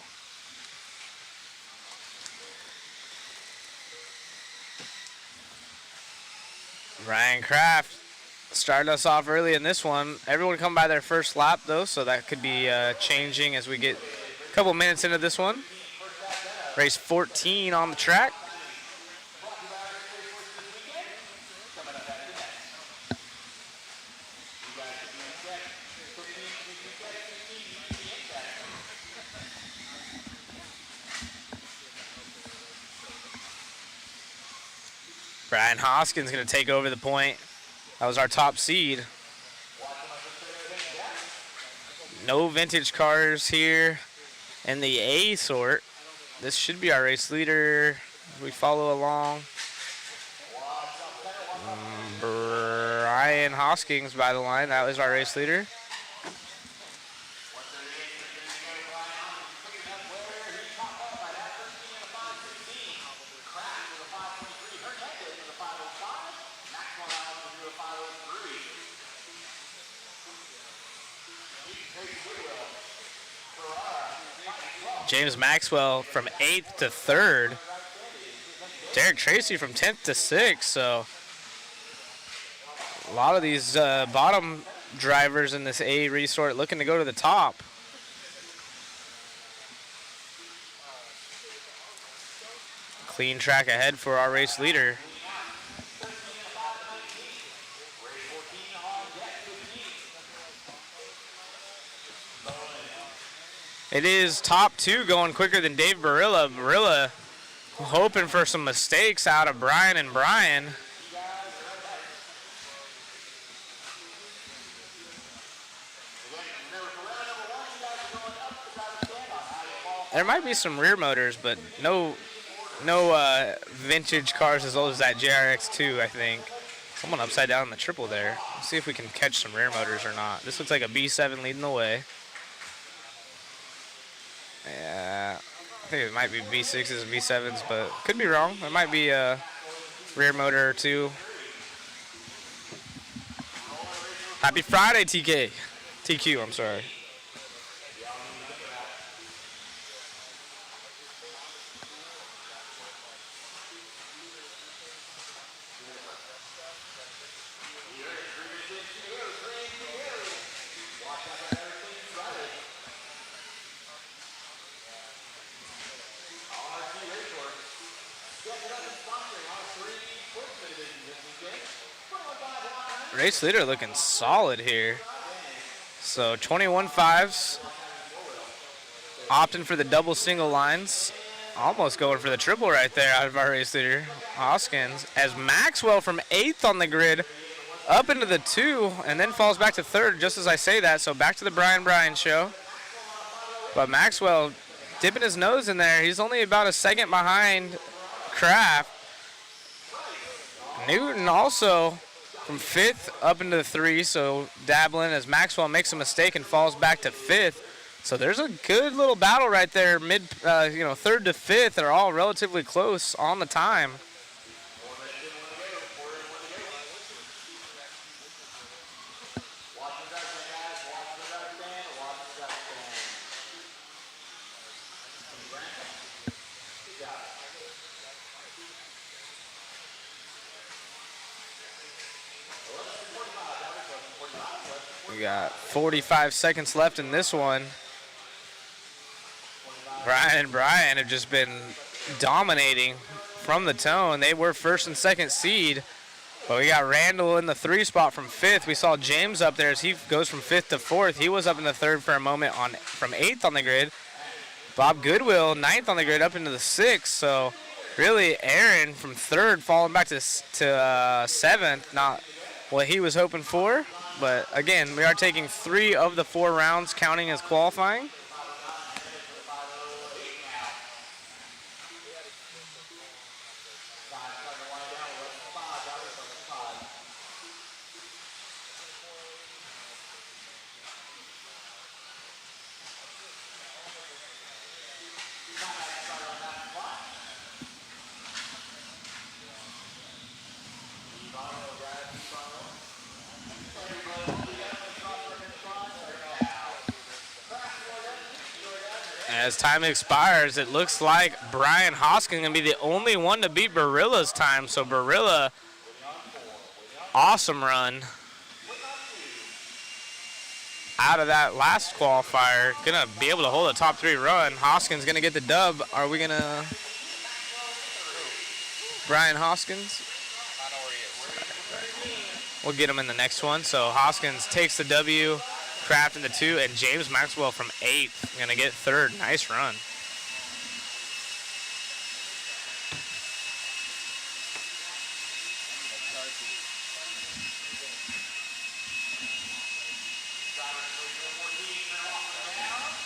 Ryan Kraft started us off early in this one. Everyone come by their first lap, though, so that could be changing as we get a couple minutes into this one. Race 14 on the track. Brian Hoskins going to take over the point. That was our top seed. No vintage cars here in the A sort. This should be our race leader as we follow along. Brian Hoskins by the line. That was our race leader. James Maxwell from 8th to 3rd. Derek Tracy from 10th to 6th. So a lot of these bottom drivers in this A resort looking to go to the top. Clean track ahead for our race leader. It is top 2 going quicker than Dave Barilla. Barilla hoping for some mistakes out of Brian and Brian. There might be some rear motors, but no vintage cars as old as that JRX2, I think. Someone upside down in the triple there. Let's see if we can catch some rear motors or not. This looks like a B7 leading the way. Yeah, I think it might be B6s and B7s, but could be wrong. There might be a rear motor or two. Happy Friday, TQ, I'm sorry. Race leader looking solid here. So 21.5s, opting for the double single lines, almost going for the triple right there out of our race leader, Hoskins, as Maxwell from 8th on the grid up into the 2 and then falls back to 3rd just as I say that. So back to the Brian show. But Maxwell dipping his nose in there. He's only about a second behind Kraft. Newton also from 5th up into the 3, so dabbling as Maxwell makes a mistake and falls back to 5th. So there's a good little battle right there, 3rd to 5th are all relatively close on the time. We got 45 seconds left in this one. Brian and Brian have just been dominating from the tone. They were 1st and 2nd seed, but we got Randall in the 3 spot from 5th. We saw James up there as he goes from 5th to 4th. He was up in the 3rd for a moment from 8th on the grid. Bob Goodwill 9th on the grid up into the 6th. So really Aaron from 3rd falling back to 7th. Not what he was hoping for. But again, we are taking 3 of the 4 rounds counting as qualifying. As time expires, it looks like Brian Hoskins going to be the only one to beat Barilla's time. So Barilla, awesome run out of that last qualifier. Going to be able to hold a top 3 run. Hoskins going to get the dub. Are we going to... Brian Hoskins? We'll get him in the next one. So Hoskins takes the W. Kraft in the 2, and James Maxwell from 8th gonna get 3rd. Nice run.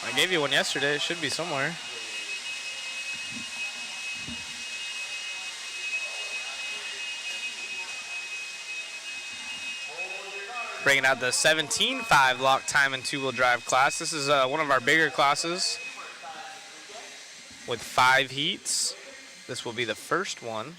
I gave you one yesterday. It should be somewhere. bringing out the 17.5 lock time and two-wheel drive class. This is one of our bigger classes with 5 heats. This will be the first one.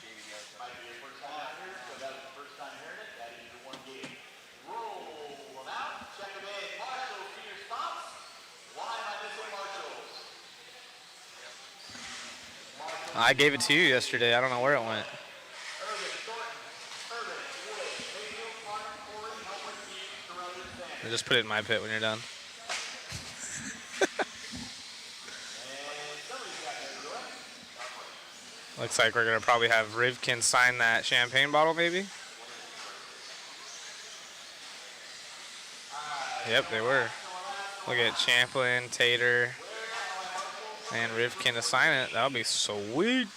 I gave it to you yesterday. I don't know where it went. Just put it in my pit when you're done. Looks like we're going to probably have Rivkin sign that champagne bottle, maybe. Yep, they were. Look at Champlin, Tater, and Rivkin to sign it. That would be sweet.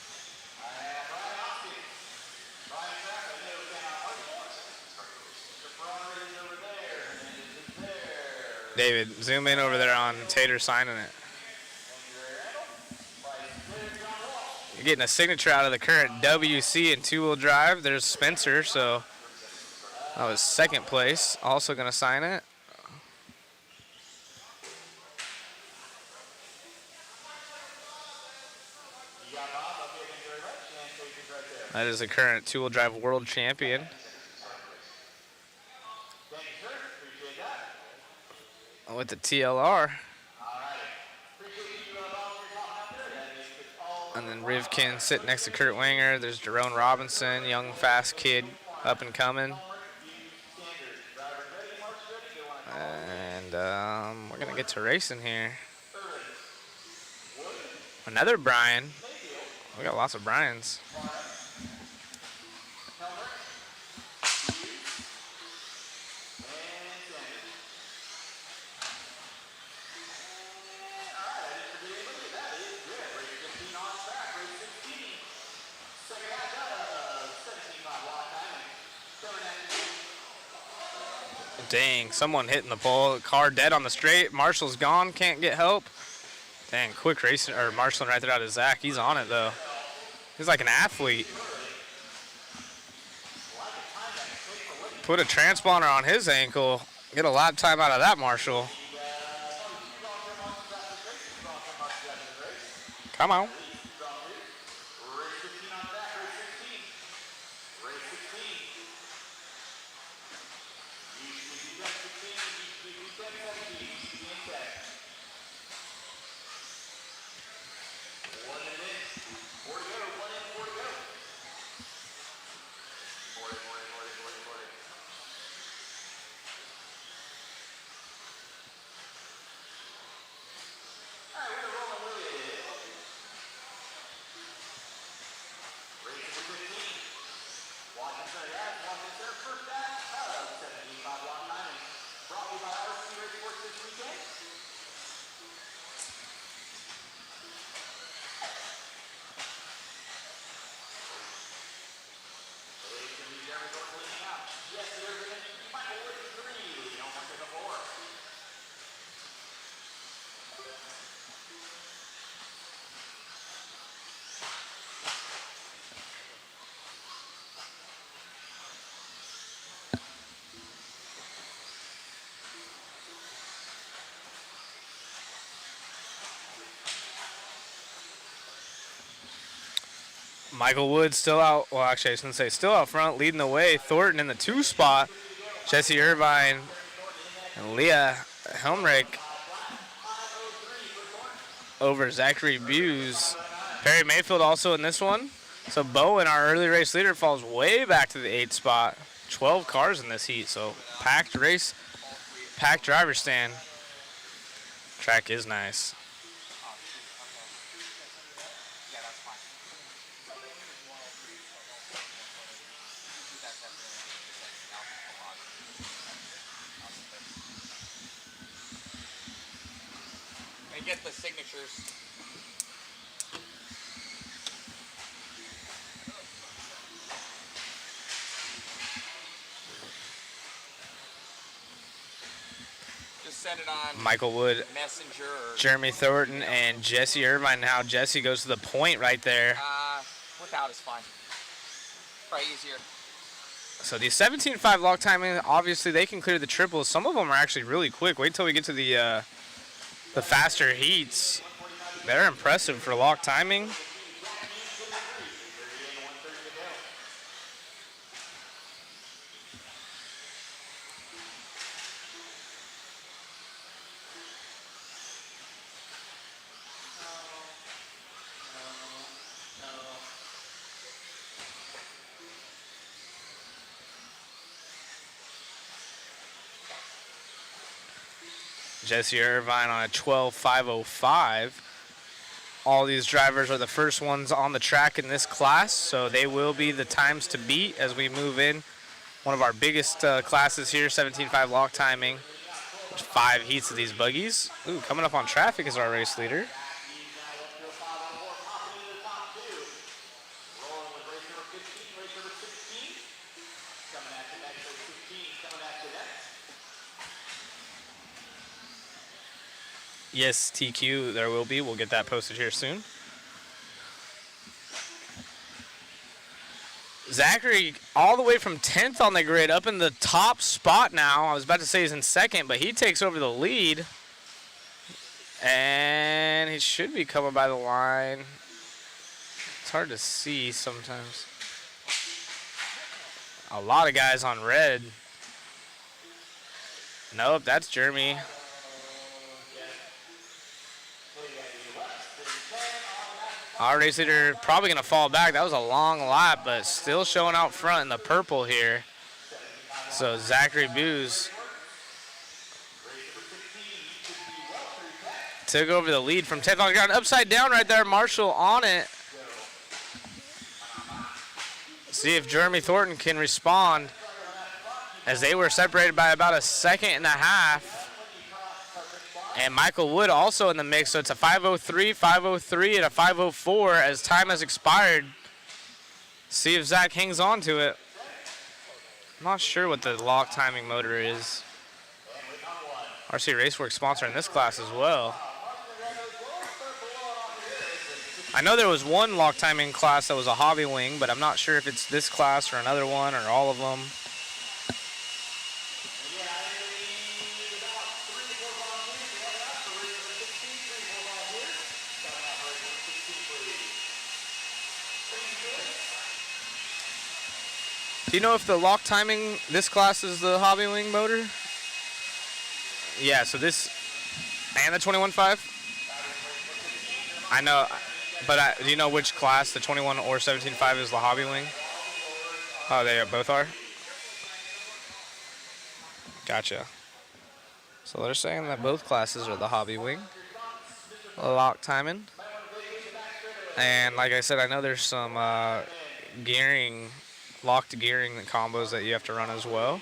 David, zoom in over there on Tater signing it. You're getting a signature out of the current WC and two-wheel drive. There's Spencer, so that was second place. Also going to sign it. That is the current two-wheel drive world champion. With the TLR. And then Rivkin sitting next to Kurt Wenger. There's Jerome Robinson, young, fast kid, up and coming. And we're going to get to racing here. Another Brian. We got lots of Brians. Dang, someone hitting the pole. Car dead on the straight. Marshall's gone, can't get help. Dang, quick racing, or marshalling right there out of Zach. He's on it though. He's like an athlete. Put a transponder on his ankle. Get a lap time out of that, Marshall. Come on. Michael Wood still out. Well, actually, I was going to say still out front, leading the way. Thornton in the 2 spot. Jesse Irvine and Leah Helmrich over Zachary Buse. Perry Mayfield also in this one. So Bowen, our early race leader, falls way back to the 8th spot. 12 cars in this heat, so packed race, packed driver stand. Track is nice. Get the signatures. Just send it on Michael Wood, Messenger or Jeremy Thornton, and Jesse Irvine. Now Jesse goes to the point right there. without is fine. Probably easier. So the 17.5 lock timing, obviously they can clear the triples. Some of them are actually really quick. Wait till we get to the faster heats. They're impressive for lock timing. Jesse Irvine on a 12.505. All these drivers are the first ones on the track in this class, so they will be the times to beat as we move in. One of our biggest classes here, 17.5 lock timing. There's 5 heats of these buggies. Ooh, coming up on traffic is our race leader. Yes, TQ, there will be. We'll get that posted here soon. Zachary all the way from 10th on the grid up in the top spot now. I was about to say he's in second, but he takes over the lead. And he should be coming by the line. It's hard to see sometimes. A lot of guys on red. Nope, that's Jeremy. Our race leader probably going to fall back. That was a long lap, but still showing out front in the purple here. So Zachary Booz took over the lead from 10th on the ground. Upside down right there, Marshall on it. See if Jeremy Thornton can respond, as they were separated by about a second and a half. And Michael Wood also in the mix, so it's a 5:03, 5:03, and a 5:04 as time has expired. See if Zach hangs on to it. I'm not sure what the lock timing motor is. RC Raceworks sponsoring this class as well. I know there was one lock timing class that was a hobby wing, but I'm not sure if it's this class or another one or all of them. Do you know if the lock timing, this class is the hobby wing motor? Yeah, so this, and the 21.5? I know, but do you know which class, the 21 or 17.5 is the hobby wing? Oh, they both are? Gotcha. So they're saying that both classes are the hobby wing. Lock timing. And like I said, I know there's some gearing, locked gearing combos that you have to run as well.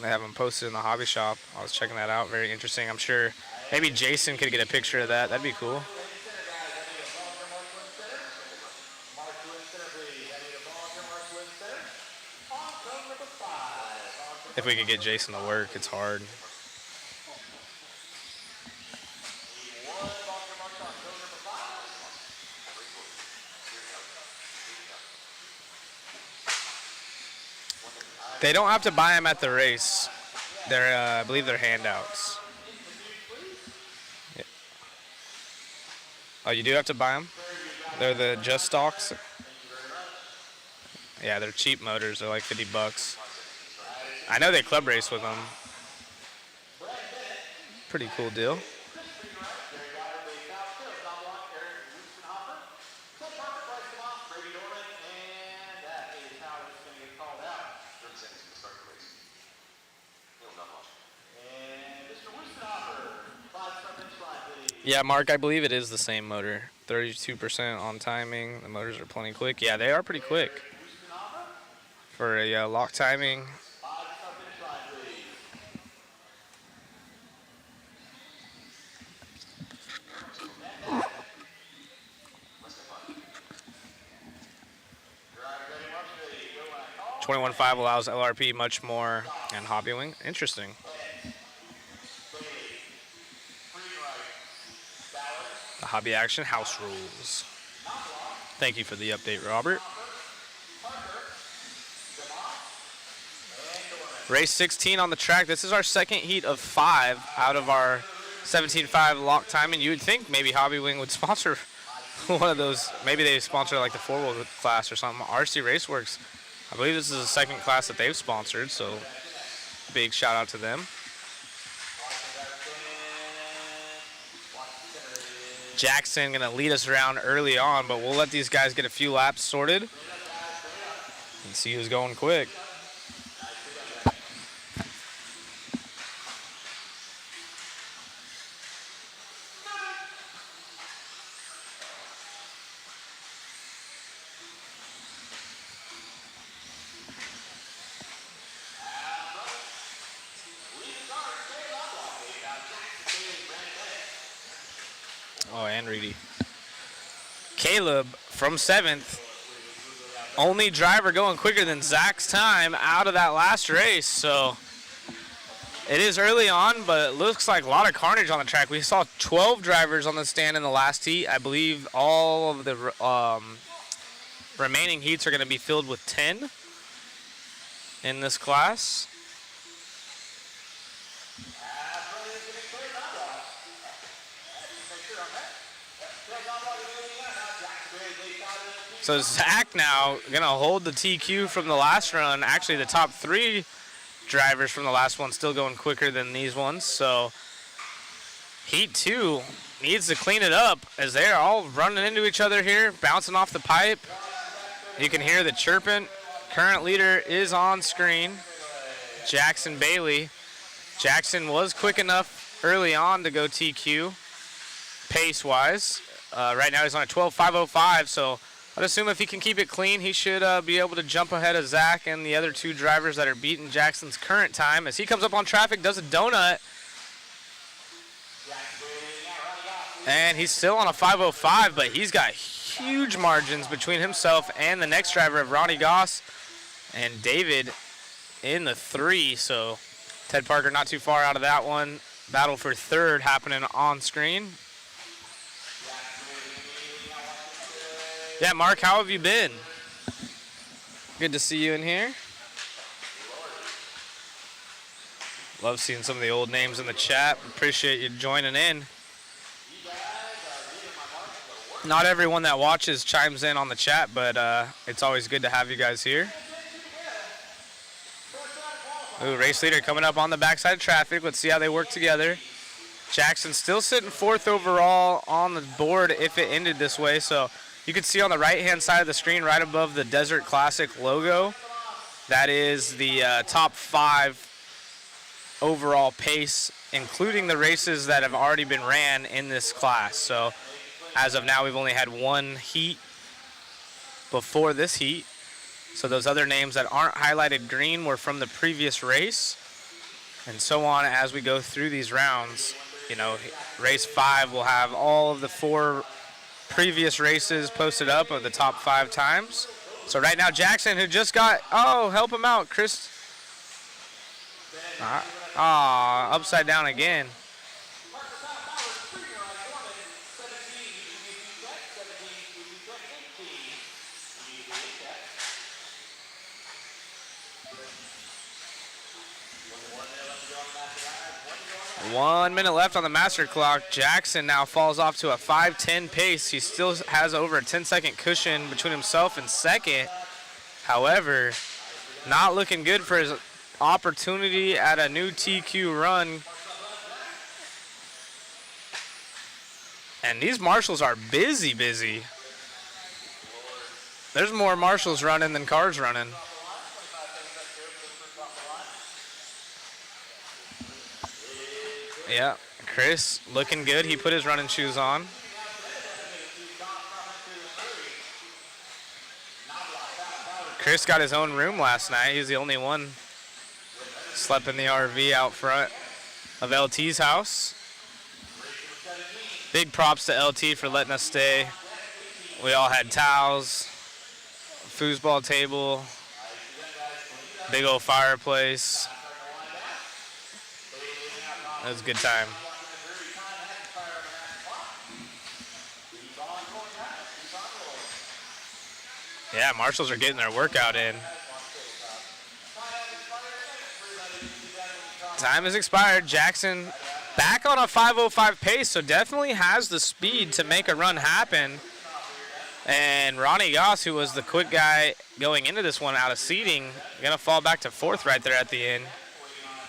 They have them posted in the hobby shop. I was checking that out. Very interesting. I'm sure maybe Jason could get a picture of that. That'd be cool. If we could get Jason to work, it's hard. They don't have to buy them at the race. They're, I believe they're handouts. Yeah. Oh, you do have to buy them? They're the Just Stocks? Yeah, they're cheap motors. They're like 50 bucks. I know they club race with them. Pretty cool deal. Yeah, Mark, I believe it is the same motor. 32% on timing. The motors are plenty quick. Yeah, they are pretty quick for a lock timing. .21.5 allows LRP much more and hobby wing. Interesting. The hobby action house rules. Thank you for the update, Robert. Race 16 on the track. This is our second heat of 5 out of our 17.5 lock time, and you would think maybe Hobby Wing would sponsor one of those. Maybe they sponsor like the 4-wheel class or something. RC Raceworks, I believe this is the second class that they've sponsored, so big shout out to them. Jackson gonna lead us around early on, but we'll let these guys get a few laps sorted and see who's going quick. Oh, and Reedy. Caleb from 7th. Only driver going quicker than Zach's time out of that last race. So it is early on, but it looks like a lot of carnage on the track. We saw 12 drivers on the stand in the last heat. I believe all of the remaining heats are going to be filled with 10 in this class. So Zach now gonna hold the TQ from the last run. Actually, the top 3 drivers from the last one still going quicker than these ones. So heat 2 needs to clean it up as they're all running into each other here, bouncing off the pipe. You can hear the chirping. Current leader is on screen, Jackson Bailey. Jackson was quick enough early on to go TQ pace-wise. Right now he's on a 12.505, so I'd assume if he can keep it clean, he should be able to jump ahead of Zach and the other 2 drivers that are beating Jackson's current time. As he comes up on traffic, does a donut. And he's still on a 505, but he's got huge margins between himself and the next driver of Ronnie Goss and David in the 3. So Ted Parker not too far out of that one. Battle for 3rd happening on screen. Yeah, Mark, how have you been? Good to see you in here. Love seeing some of the old names in the chat. Appreciate you joining in. Not everyone that watches chimes in on the chat, but it's always good to have you guys here. Ooh, race leader coming up on the backside of traffic. Let's see how they work together. Jackson still sitting 4th overall on the board if it ended this way. So you can see on the right-hand side of the screen, right above the Desert Classic logo, that is the top 5 overall pace, including the races that have already been ran in this class. So as of now, we've only had 1 heat before this heat. So those other names that aren't highlighted green were from the previous race, and so on as we go through these rounds. You know, race 5 will have all of the 4 previous races posted up of the top 5 times. So right now, Jackson, who just got, oh, help him out, Chris. Upside down again. One minute left on the master clock. Jackson now falls off to a 5:10 pace. He still has over a 10-second cushion between himself and second. However, not looking good for his opportunity at a new TQ run. And these marshals are busy. There's more marshals running than cars running. Yeah, Chris looking good. He put his running shoes on. Chris got his own room last night. He was the only one. Slept in the RV out front of LT's house. Big props to LT for letting us stay. We all had towels, foosball table, big old fireplace. It was a good time. Yeah, marshals are getting their workout in. Time has expired. Jackson back on a 5:05 pace, so definitely has the speed to make a run happen. And Ronnie Goss, who was the quick guy going into this one out of seating, gonna fall back to 4th right there at the end.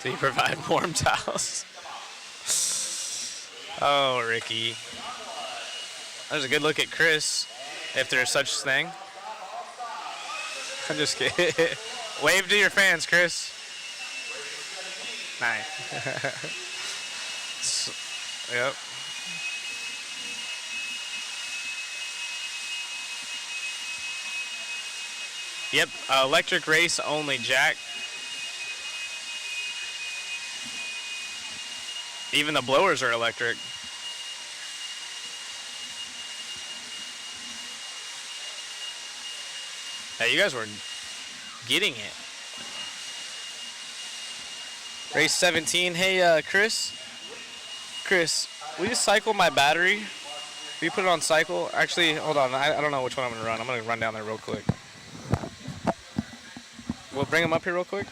So you provide warm towels. Oh, Ricky. There's a good look at Chris, if there's such thing. I'm just kidding. Wave to your fans, Chris. Nice. Yep. Yep, electric race only, Jack. Even the blowers are electric. Hey, you guys were getting it. Race 17. Hey, Chris. Chris, will you cycle my battery? Will you put it on cycle? Actually, hold on. I don't know which one I'm going to run. I'm going to run down there real quick. We'll bring him up here real quick.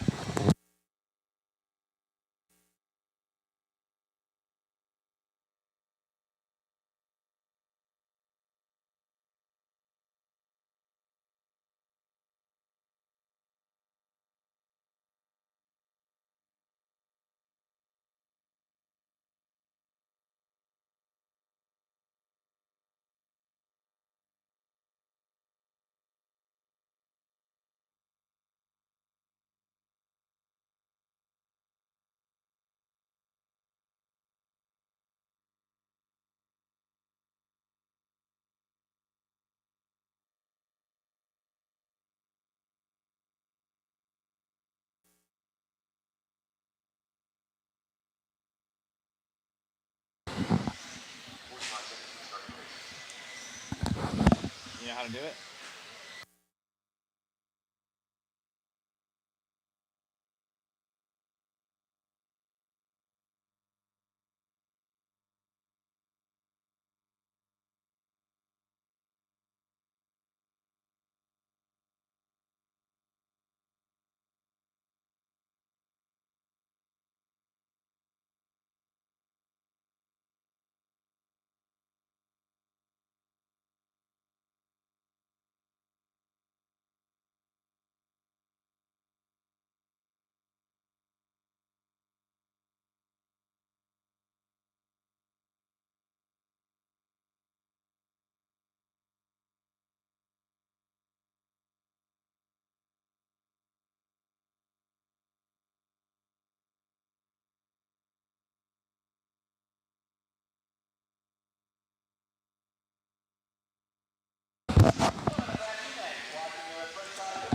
You know how to do it?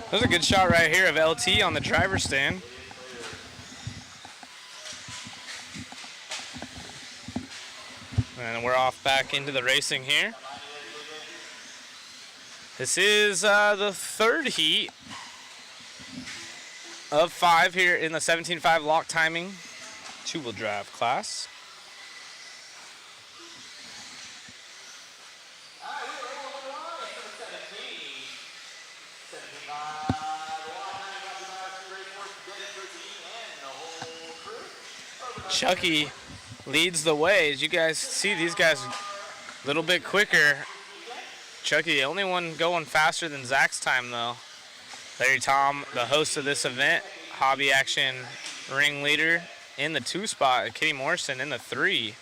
There's a good shot right here of LT on the driver's stand. And we're off back into the racing here. This is the 3rd heat of 5 here in the 17.5 lock timing 2-wheel drive class. Chucky leads the way. As you guys see, these guys a little bit quicker. Chucky, the only one going faster than Zach's time, though. Larry Tom, the host of this event, Hobby Action ringleader in the 2 spot. Kitty Morrison in the 3.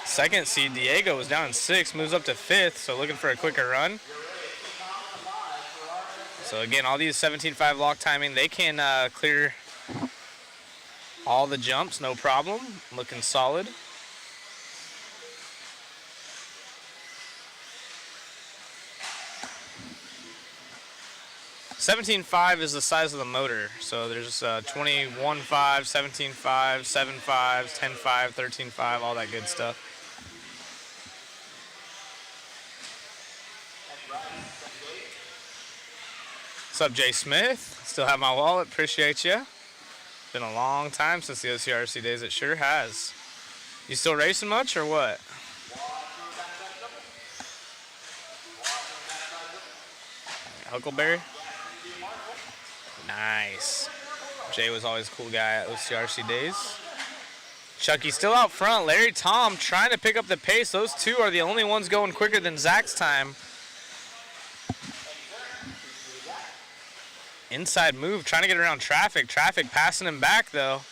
Second seed, Diego, was down in 6th, moves up to 5th, so looking for a quicker run. So again, all these 17.5 lock timing, they can clear all the jumps, no problem. Looking solid. $17.5 is the size of the motor. So there's 21.5, 17.5, 7.5, 10.5, 13.5, all that good stuff. What's up, Jay Smith? Still have my wallet. Appreciate you. Been a long time since the OCRC days. It sure has. You still racing much or what? Huckleberry? Nice. Jay was always a cool guy at OCRC days. Chucky's still out front. Larry Tom trying to pick up the pace. Those two are the only ones going quicker than Zach's time. Inside move, trying to get around traffic. Traffic passing him back, though.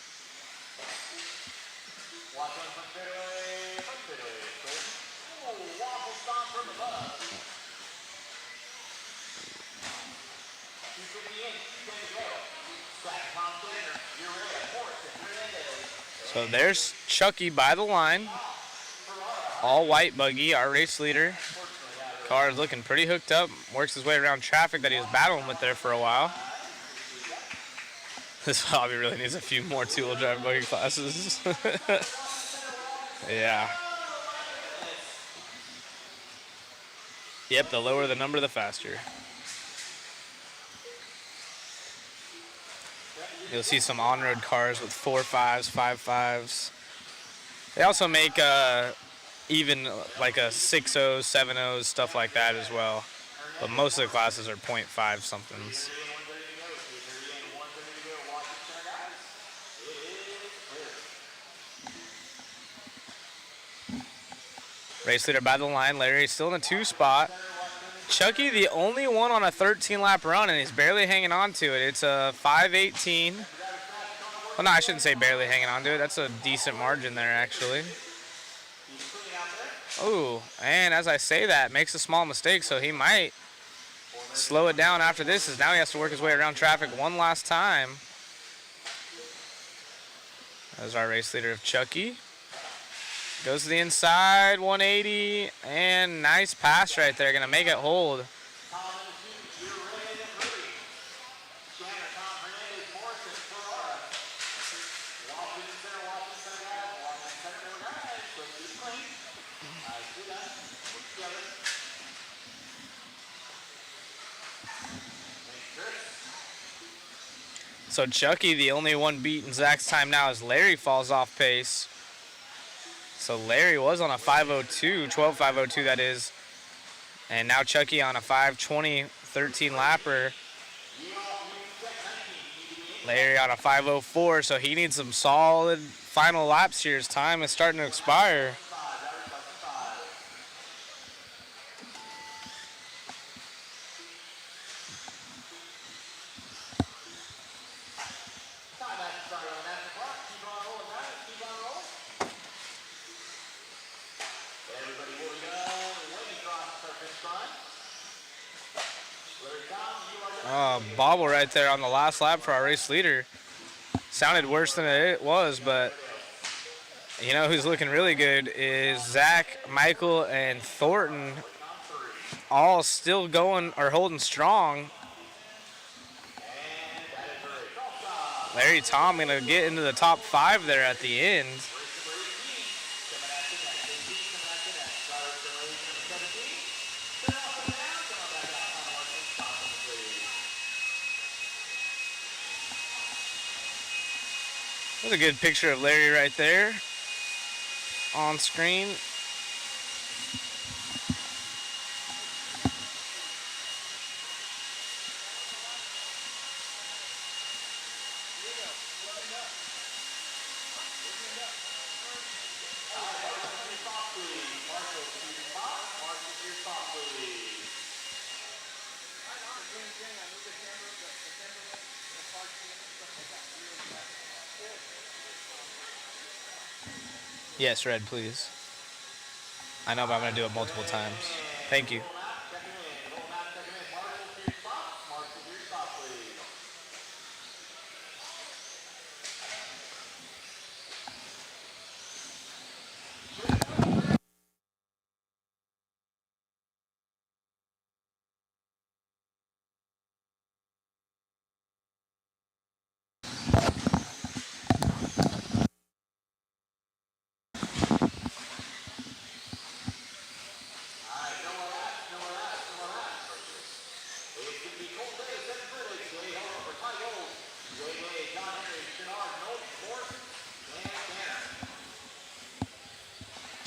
So there's Chucky by the line. All white buggy, our race leader. Car is looking pretty hooked up. Works his way around traffic that he was battling with there for a while. This hobby really needs a few more two-wheel drive buggy classes. Yeah. Yep, the lower the number, the faster. You'll see some on-road cars with 4.5s, 5.5s. They also make even like a 6.0s, 7.0s, stuff like that as well. But most of the classes are 0.5 somethings. Race leader by the line. Larry still in the 2 spot. Chucky the only one on a 13-lap run, and he's barely hanging on to it. It's a 5:18. Well, no, I shouldn't say barely hanging on to it. That's a decent margin there, actually. Oh, and as I say that, makes a small mistake, so he might slow it down after this, as now he has to work his way around traffic one last time. There's our race leader of Chucky. Goes to the inside, 180, and nice pass right there. Gonna make it hold. So Chucky, the only one beating Zach's time now as Larry falls off pace. So Larry was on a 5:02, 12:5:02 that is. And now Chucky on a 5:20, 13 lapper. Larry on a 5:04, so he needs some solid final laps here. His time is starting to expire. Bobble right there on the last lap for our race leader. Sounded worse than it was, but you know who's looking really good is Zach, Michael, and Thornton, all still going or holding strong. Larry Tom gonna get into the top 5 there at the end. That's a good picture of Larry right there on screen. Yes, red, please. I know, but I'm going to do it multiple times. Thank you.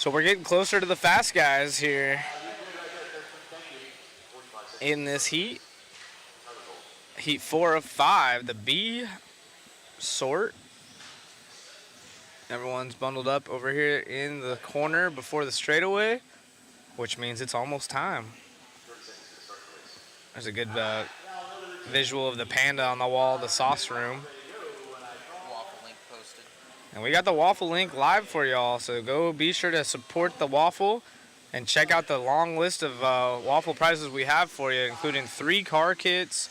So we're getting closer to the fast guys here in this heat. Heat 4 of 5, the B sort. Everyone's bundled up over here in the corner before the straightaway, which means it's almost time. There's a good visual of the panda on the wall, the sauce room. Waffle link posted. And we got the waffle link live for y'all, so go be sure to support the waffle and check out the long list of waffle prizes we have for you, including 3 car kits,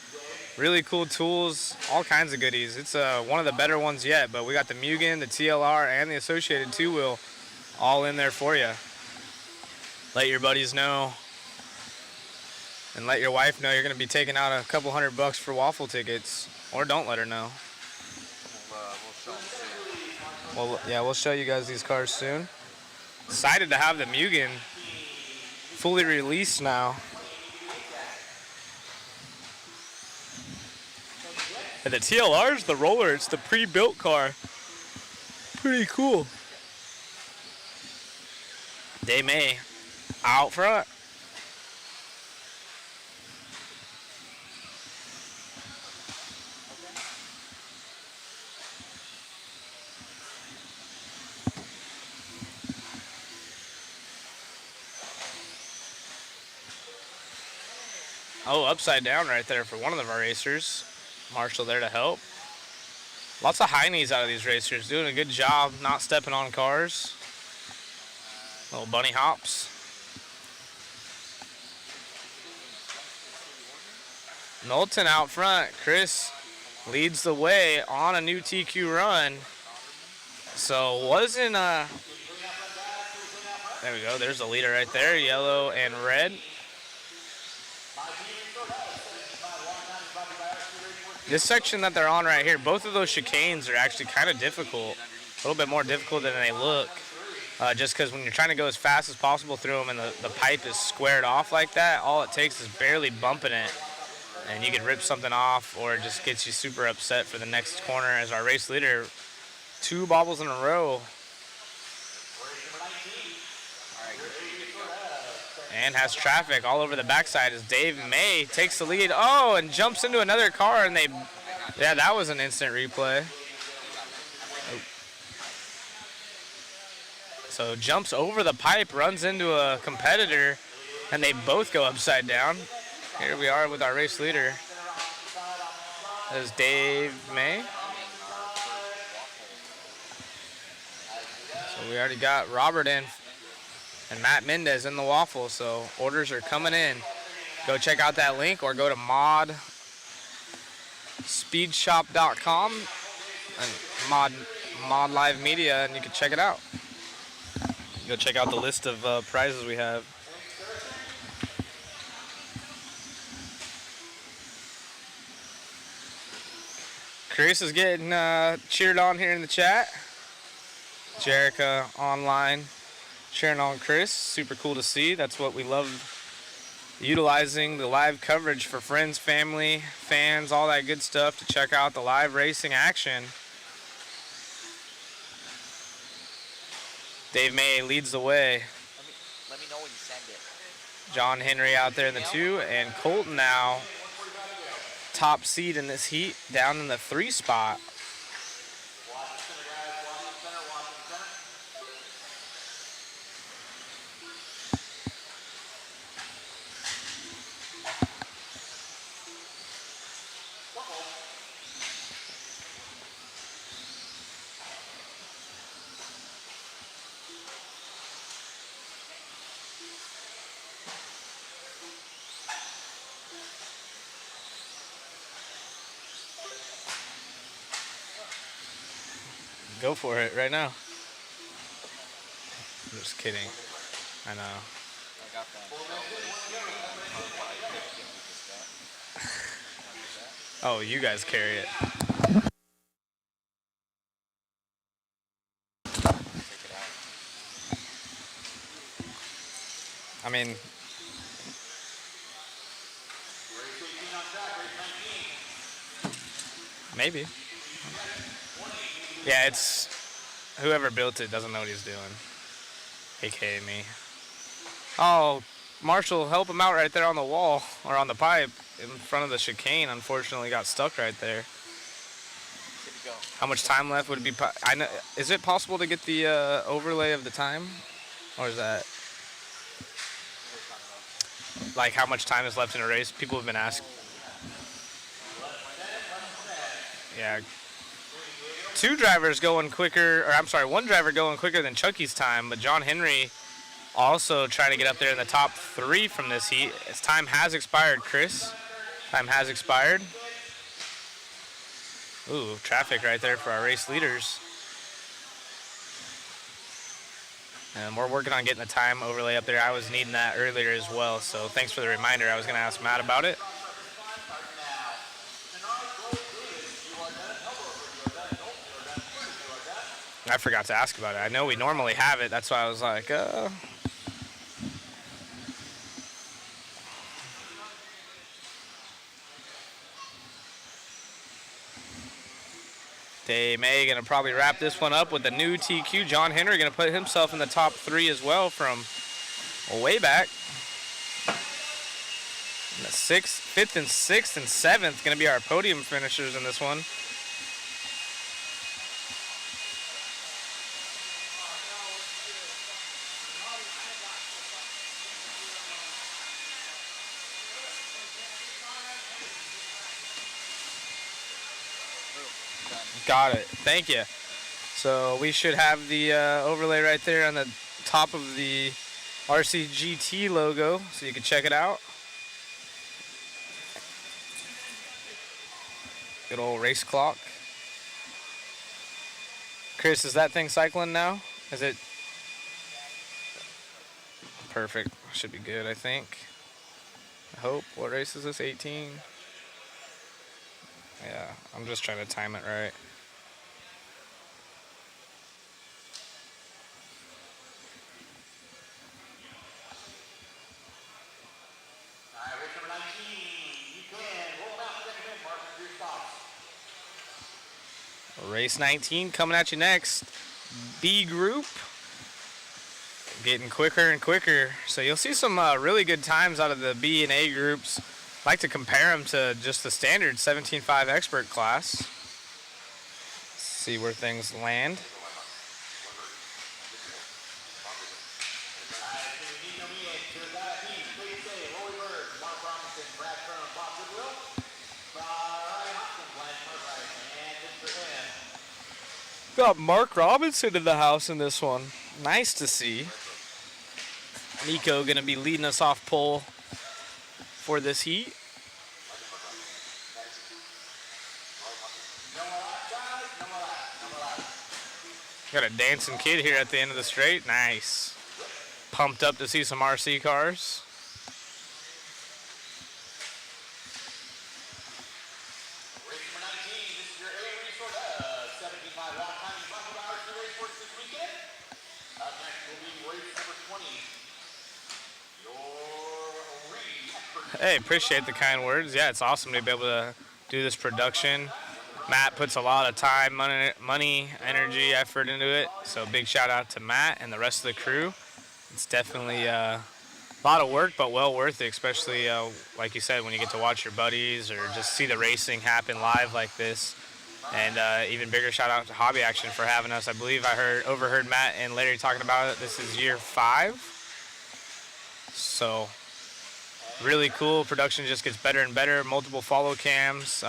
really cool tools, all kinds of goodies. It's one of the better ones yet, but we got the Mugen, the TLR, and the associated 2-wheel all in there for you. Let your buddies know, and let your wife know you're going to be taking out a couple $100 for waffle tickets, or don't let her know. We'll show them soon. Well, yeah, we'll show you guys these cars soon. Excited to have the Mugen fully released now. And the TLR's the roller. It's the pre-built car. Pretty cool. Day May out front. Oh, upside down right there for one of our racers. Marshall there to help. Lots of high knees out of these racers. Doing a good job not stepping on cars. Little bunny hops. Knowlton out front. Chris leads the way on a new TQ run. So wasn't there we go. There's the leader right there. Yellow and red. This section that they're on right here, both of those chicanes are actually kind of difficult. A little bit more difficult than they look. Just because when you're trying to go as fast as possible through them and the pipe is squared off like that, all it takes is barely bumping it. And you could rip something off, or it just gets you super upset for the next corner as our race leader. 2 bobbles in a row. And has traffic all over the backside as Dave May takes the lead. Oh, and jumps into another car, and yeah, that was an instant replay. So jumps over the pipe, runs into a competitor, and they both go upside down. Here we are with our race leader. That is Dave May. So we already got Robert in and Matt Mendez in the waffle, so orders are coming in. Go check out that link or go to modspeedshop.com and mod live media, and you can check it out. Go check out the list of prizes we have. Chris is getting cheered on here in the chat. Jerica online cheering on Chris. Super cool to see. That's what we love, utilizing the live coverage for friends, family, fans, all that good stuff to check out the live racing action. Dave May leads the way. Let me know when you send it. John Henry out there in the 2, and Colton now top seed in this heat, down in the 3 spot. Go for it right now. I'm just kidding. I know. I got that. Oh, you guys carry it. I mean, maybe. Yeah, it's whoever built it doesn't know what he's doing. AKA me. Oh, Marshall, help him out right there on the wall or on the pipe. in front of the chicane, unfortunately, got stuck right there. How much time left would it be? I know. Is it possible to get the overlay of the time, or is that like how much time is left in a race? People have been asking. Yeah. Two drivers going quicker, or I'm sorry, one driver going quicker than Chucky's time, but John Henry also trying to get up there in the top 3 from this heat. His time has expired, Chris. Time has expired. Ooh, traffic right there for our race leaders. And we're working on getting the time overlay up there. I was needing that earlier as well, so thanks for the reminder. I was going to ask Matt about it. I forgot to ask about it. I know we normally have it. That's why I was like, Dave May going to probably wrap this one up with the new TQ. John Henry going to put himself in the top 3 as well from way back. And the 5th and 6th and 7th going to be our podium finishers in this one. Got it. Thank you. So we should have the overlay right there on the top of the RCGT logo, so you can check it out. Good old race clock. Chris, is that thing cycling now? Is it? Perfect. Should be good, I think. I hope. What race is this? 18? Yeah, I'm just trying to time it right. Race 19 coming at you next. B group. Getting quicker and quicker. So you'll see some really good times out of the B and A groups. I like to compare them to just the standard 17.5 expert class. See where things land. Got Mark Robinson in the house in this one. Nice to see. Nico gonna be leading us off pole for this heat. Got a dancing kid here at the end of the straight. Nice. Pumped up to see some RC cars. Hey, appreciate the kind words. Yeah, it's awesome to be able to do this production. Matt puts a lot of time, money, energy, effort into it. So big shout out to Matt and the rest of the crew. It's definitely a lot of work, but well worth it, especially like you said, when you get to watch your buddies or just see the racing happen live like this. And even bigger shout out to Hobby Action for having us. I believe I overheard Matt and Larry talking about it. This is year 5. So really cool. Production just gets better and better. Multiple follow cams.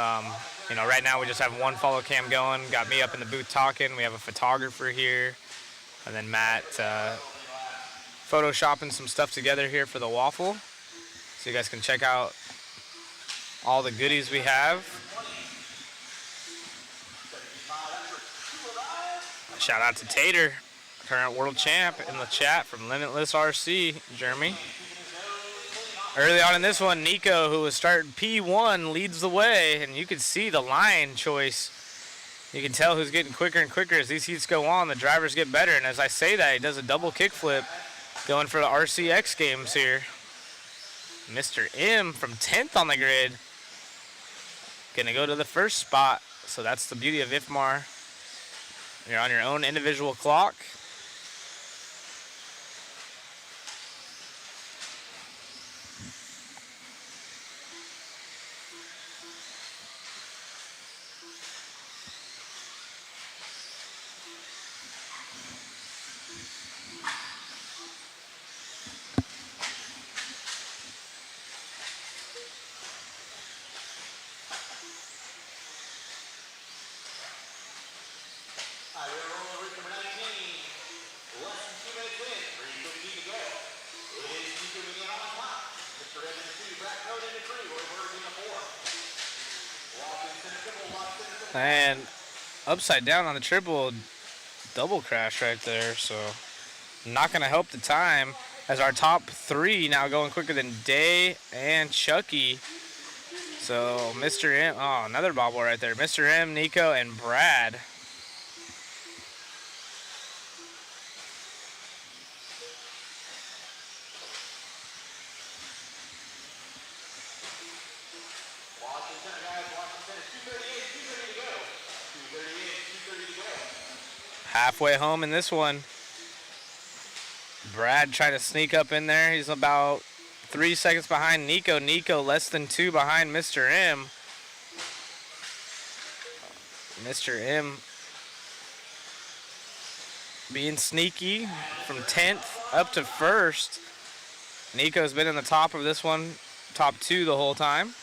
You know, right now we just have one follow cam going. Got me up in the booth talking. We have a photographer here. And then Matt photoshopping some stuff together here for the waffle. So you guys can check out all the goodies we have. Shout out to Tater, current world champ in the chat from Limitless RC, Jeremy. Early on in this one, Nico, who was starting P1, leads the way, and you can see the line choice. You can tell who's getting quicker and quicker as these heats go on. The drivers get better, and as I say that, he does a double kickflip going for the RCX games here. Mr. M from 10th on the grid. Gonna go to the first spot, so that's the beauty of IFMAR. You're on your own individual clock. And upside down on the triple, double crash right there. So not going to help the time as our top three now going quicker than Day and Chucky. So Mr. M, oh, another bobble right there. Mr. M, Nico, and Brad. Halfway home in this one. Brad trying to sneak up in there. He's about 3 seconds behind Nico. Nico less than 2 behind Mr. M. Mr. M being sneaky from 10th up to 1st. Nico's been in the top of this one, top 2 the whole time.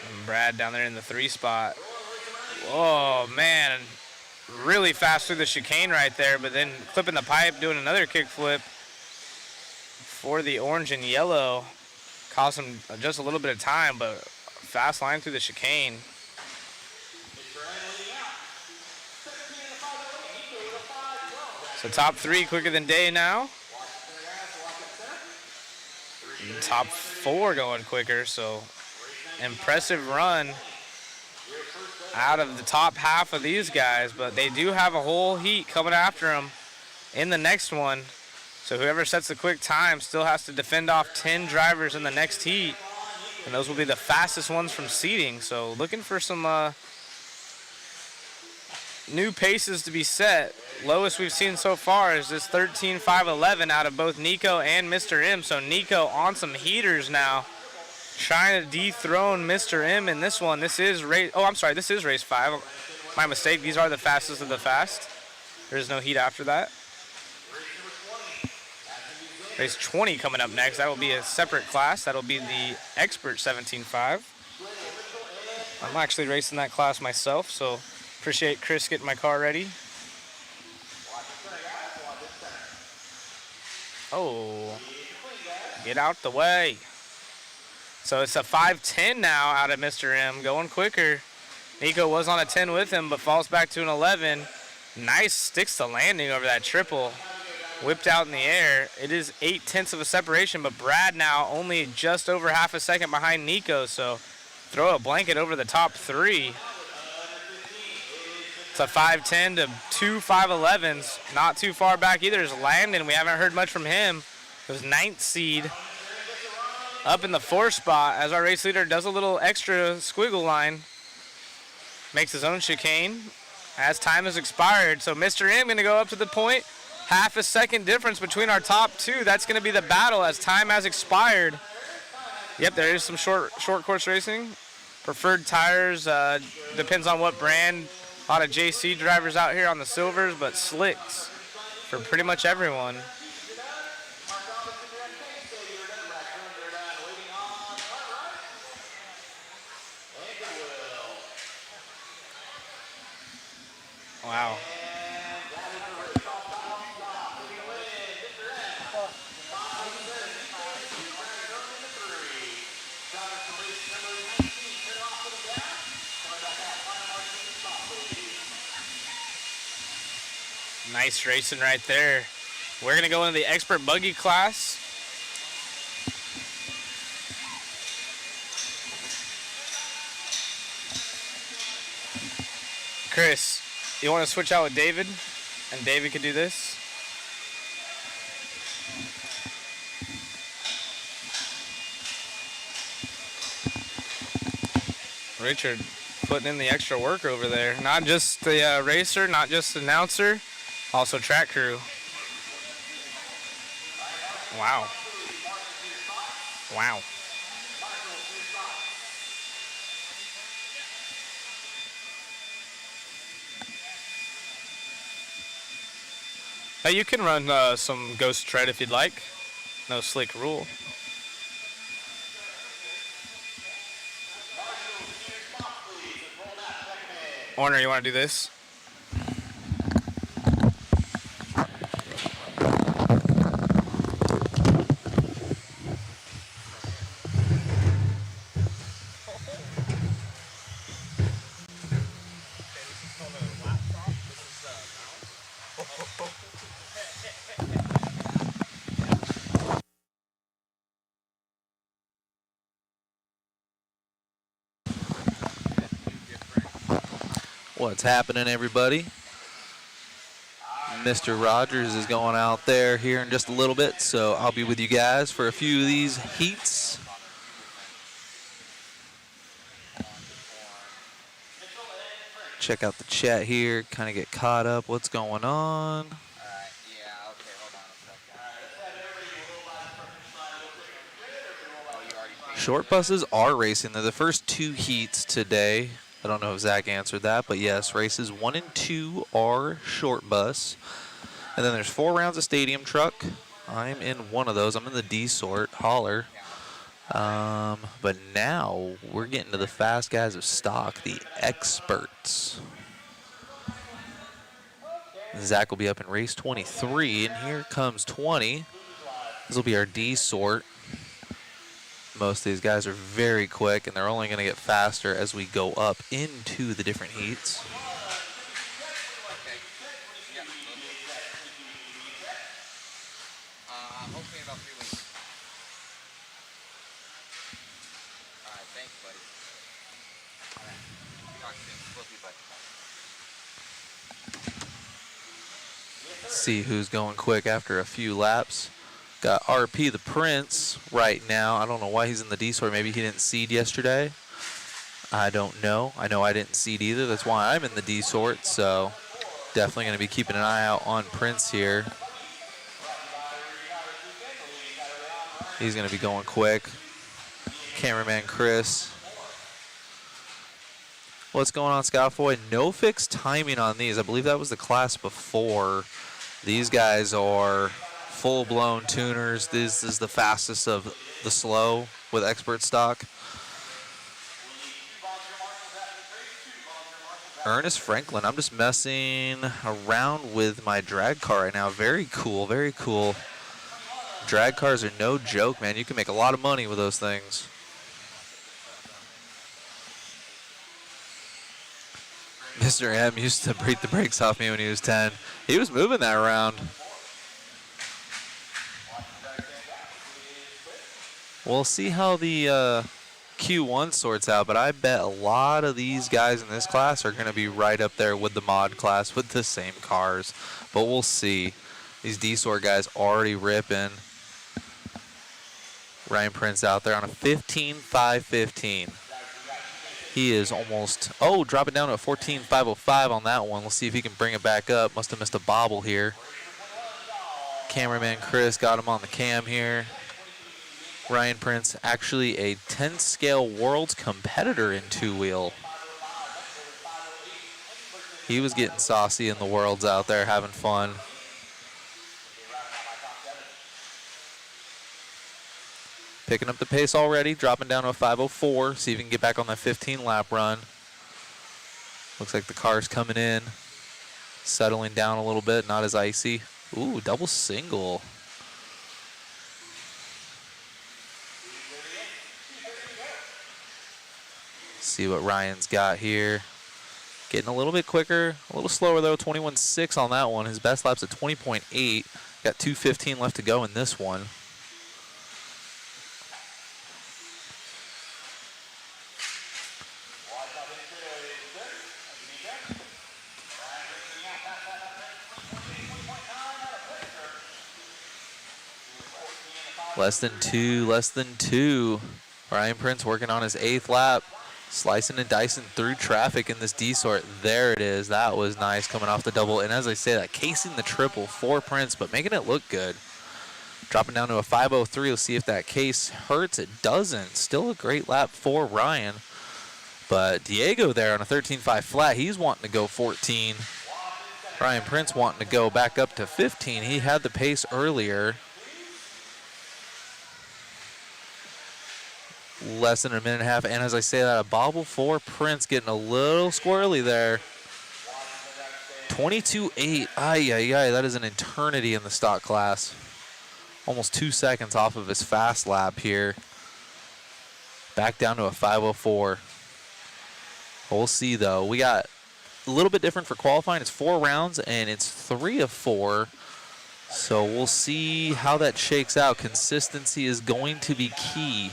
And Brad down there in the 3 spot. Oh man, really fast through the chicane right there, but then clipping the pipe, doing another kickflip for the orange and yellow. Cost him just a little bit of time, but fast line through the chicane. So top 3 quicker than Day now. And top 4 going quicker, so impressive run out of the top half of these guys, but they do have a whole heat coming after them in the next one. So whoever sets the quick time still has to defend off 10 drivers in the next heat, and those will be the fastest ones from seeding. So looking for some new paces to be set. Lowest we've seen so far is this 13.511 out of both Nico and Mr. M. So Nico on some heaters now, trying to dethrone Mr. M in this one. This is race, oh, I'm sorry, this is race 5. My mistake, these are the fastest of the fast. There is no heat after that. Race 20 coming up next. That will be a separate class. That'll be the Expert 17.5. I'm actually racing that class myself, so appreciate Chris getting my car ready. Oh, get out the way. So it's a 5.10 now out of Mr. M, going quicker. Nico was on a 10 with him, but falls back to an 11. Nice sticks to landing over that triple. Whipped out in the air. It is 0.8 of a separation, but Brad now only just over half a second behind Nico, so throw a blanket over the top 3. It's a 5.10 to 2 5.11s. Not too far back either is Landon. We haven't heard much from him. It was 9th seed. Up in the 4th spot as our race leader does a little extra squiggle line. Makes his own chicane as time has expired. So Mr. M going to go up to the point. Half a second difference between our top 2. That's going to be the battle as time has expired. Yep, there is some short course racing. Preferred tires, depends on what brand. A lot of JC drivers out here on the silvers, but slicks for pretty much everyone. Wow. Nice racing right there. We're going to go into the expert buggy class. Chris, you want to switch out with David? And David can do this? Richard putting in the extra work over there. Not just the racer, not just the announcer, also track crew. Wow. Wow. Hey, you can run some ghost tread if you'd like. No slick rule. Warner, you want to do this? What's happening, everybody? Mr. Rogers is going out there here in just a little bit, so I'll be with you guys for a few of these heats. Check out the chat here, kind of get caught up. What's going on? Short buses are racing. They're the first 2 heats today. I don't know if Zach answered that, but yes, races 1 and 2 are short bus. And then there's 4 rounds of stadium truck. I'm in one of those. I'm in the D sort, hauler. But now we're getting to the fast guys of stock, the experts. Zach will be up in race 23, and here comes 20. This will be our D sort. Most of these guys are very quick, and they're only going to get faster as we go up into the different heats. Hopefully in about 3 weeks. All right, thanks, buddy. All right, talk soon. Both of you, bud. See who's going quick after a few laps. Got RP the Prince right now. I don't know why he's in the D sort. Maybe he didn't seed yesterday. I don't know. I know I didn't seed either. That's why I'm in the D sort. So definitely going to be keeping an eye out on Prince here. He's going to be going quick. Cameraman Chris. What's going on, Scoutfoy? No fixed timing on these. I believe that was the class before. These guys are full-blown tuners. This is the fastest of the slow with expert stock. Ernest Franklin. I'm just messing around with my drag car right now. Very cool, very cool. Drag cars are no joke, man. You can make a lot of money with those things. Mr. M used to beat the brakes off me when he was 10. He was moving that around. We'll see how the Q1 sorts out, but I bet a lot of these guys in this class are going to be right up there with the mod class with the same cars. But we'll see. These D-Sort guys already ripping. Ryan Prince out there on a 15.515. He is almost, dropping down to a 14.505 on that one. Let's see if he can bring it back up. Must have missed a bobble here. Cameraman Chris got him on the cam here. Ryan Prince, actually a 10 scale world's competitor in 2-wheel. He was getting saucy in the worlds out there, having fun. Picking up the pace already, dropping down to a 504. See if he can get back on that 15 lap run. Looks like the car's coming in, settling down a little bit, not as icy. Ooh, double single. See what Ryan's got here. Getting a little bit quicker, a little slower though, 21.6 on that one. His best lap's at 20.8. Got 2:15 left to go in this one. Less than two. Ryan Prince working on his 8th lap. Slicing and dicing through traffic in this D-sort. There it is. That was nice coming off the double. And as I say that, casing the triple for Prince, but making it look good. Dropping down to a 503. Let's see if that case hurts. It doesn't. Still a great lap for Ryan. But Diego there on a 13.5 flat. He's wanting to go 14. Ryan Prince wanting to go back up to 15. He had the pace earlier. Less than a minute and a half, and as I say that, a bobble for Prince, getting a little squirrely there. 22.8, that is an eternity in the stock class. Almost 2 seconds off of his fast lap here. Back down to a 504. We'll see though. We got a little bit different for qualifying. It's 4 rounds and it's 3 of 4. So we'll see how that shakes out. Consistency is going to be key.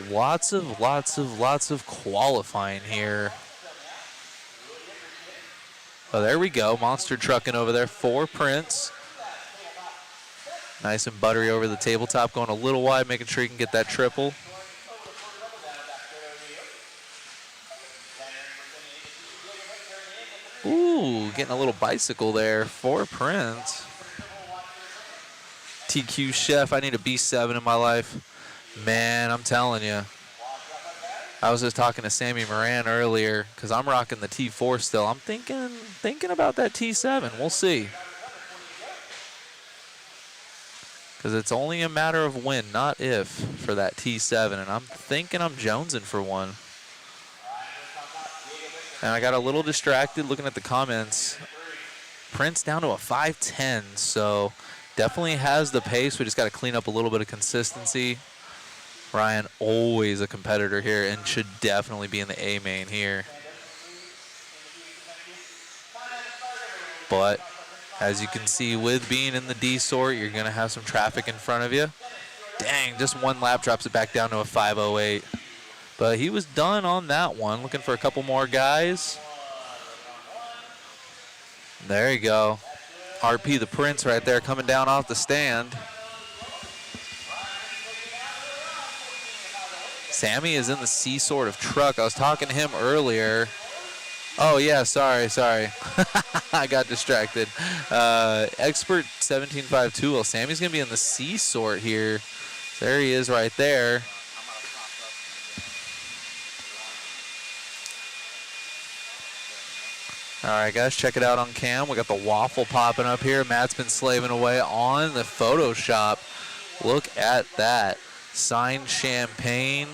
Lots of qualifying here. Oh, there we go. Monster trucking over there for Prince. Nice and buttery over the tabletop, going a little wide, making sure he can get that triple. Ooh, getting a little bicycle there for Prince. TQ Chef, I need a B7 in my life. Man, I'm telling you. I was just talking to Sammy Moran earlier because I'm rocking the T4 still. I'm thinking about that T7. We'll see. Because it's only a matter of when, not if, for that T7. And I'm thinking I'm jonesing for one. And I got a little distracted looking at the comments. Prince down to a 5'10", so definitely has the pace. We just got to clean up a little bit of consistency. Ryan, always a competitor here and should definitely be in the A main here. But as you can see, with being in the D sort, you're going to have some traffic in front of you. Dang, just one lap drops it back down to a 5:08. But he was done on that one. Looking for a couple more guys. There you go. RP the Prince right there coming down off the stand. Sammy is in the C sort of truck. I was talking to him earlier. Oh, yeah, sorry. I got distracted. Expert 1752. Well, Sammy's going to be in the C sort here. There he is right there. All right, guys, check it out on cam. We got the waffle popping up here. Matt's been slaving away on the Photoshop. Look at that. Signed champagne.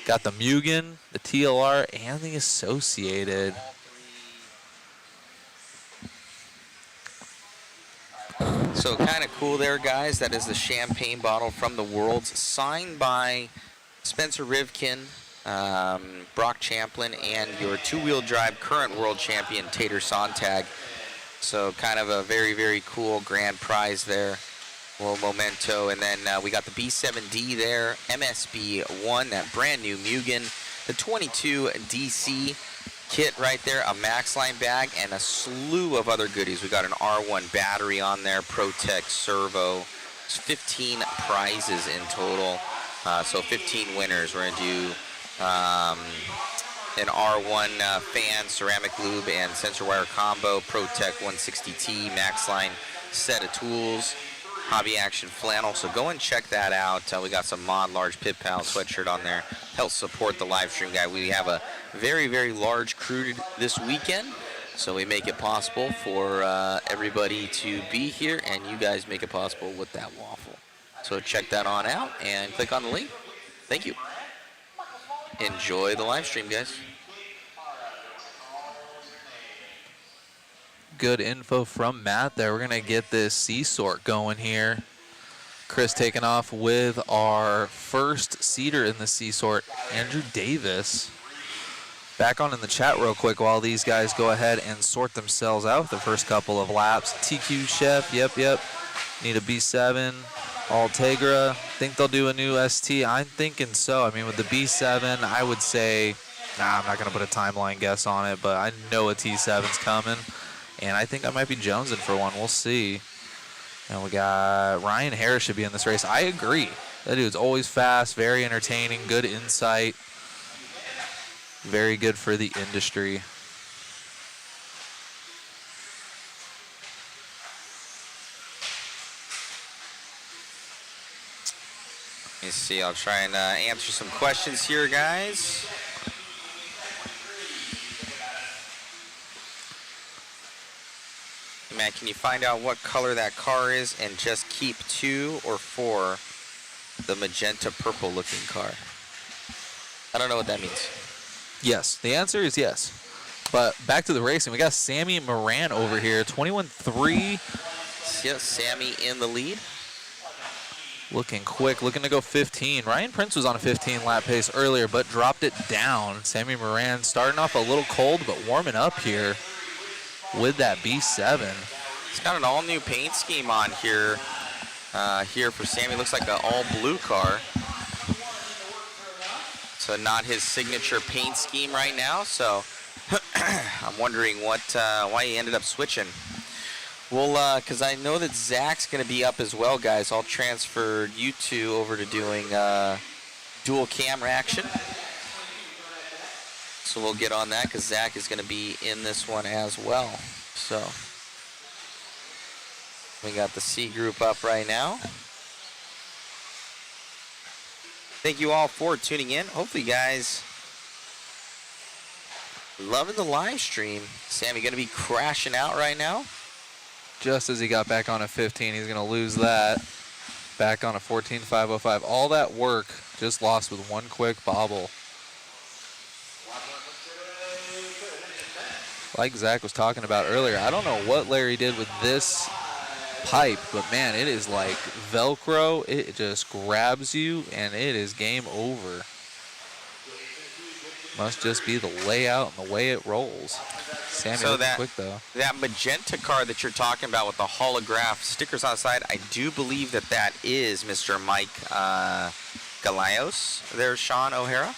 Got the Mugen, the TLR, and the Associated. So kind of cool there, guys. That is the champagne bottle from the Worlds, signed by Spencer Rivkin, Brock Champlin, and your two-wheel drive current world champion, Tater Sontag. So kind of a very, very cool grand prize there. Little memento. And then we got the B7D there, MSB1, that brand new Mugen, the 22 DC kit right there, a Max Line bag, and a slew of other goodies. We got an R1 battery on there, Protect servo. It's 15 prizes in total, so 15 winners. We're going to do an R1 fan, ceramic lube, and sensor wire combo, Protect 160T, Max Line set of tools, Hobby Action flannel. So go and check that out. We got some Mod Large Pit Pal sweatshirt on there. Help support the live stream, guy. We have a very, very large crew this weekend, so we make it possible for everybody to be here, and you guys make it possible with that waffle. So check that on out and click on the link. Thank you. Enjoy the live stream, guys. Good info from Matt there. We're going to get this C-sort going here. Chris taking off with our first seater in the C-sort, Andrew Davis. Back on in the chat real quick while these guys go ahead and sort themselves out the first couple of laps. TQ Chef, yep. Need a B7. Altegra, think they'll do a new ST? I'm thinking so. I mean, with the B7, I would say, I'm not going to put a timeline guess on it, but I know a T7's coming. And I think I might be jonesing for one. We'll see. And we got Ryan Harris should be in this race. I agree. That dude's always fast, very entertaining, good insight. Very good for the industry. Let me see. I'll try and answer some questions here, guys. Matt, can you find out what color that car is and just keep 2 or 4 the magenta purple looking car? I don't know what that means. Yes, the answer is yes. But back to the racing. We got Sammy Moran over here, 21-3. Yes, Sammy in the lead. Looking quick, looking to go 15. Ryan Prince was on a 15 lap pace earlier, but dropped it down. Sammy Moran starting off a little cold, but warming up here with that B7. It's got an all-new paint scheme on here. Here for Sammy, looks like an all-blue car. So not his signature paint scheme right now. So I'm I'm wondering why he ended up switching. Well, because I know that Zach's going to be up as well, guys. I'll transfer you two over to doing dual camera action. So we'll get on that because Zach is going to be in this one as well. So we got the C group up right now. Thank you all for tuning in. Hopefully, you guys loving the live stream. Sammy going to be crashing out right now. Just as he got back on a 15, he's going to lose that. Back on a 14.505. All that work just lost with one quick bobble. Like Zach was talking about earlier, I don't know what Larry did with this pipe, but man, it is like Velcro. It just grabs you and it is game over. Must just be the layout and the way it rolls. Sammy So looking quick though. That magenta car that you're talking about with the holograph stickers on the side, I do believe that is Mr. Mike Galayos. There's Sean O'Hara.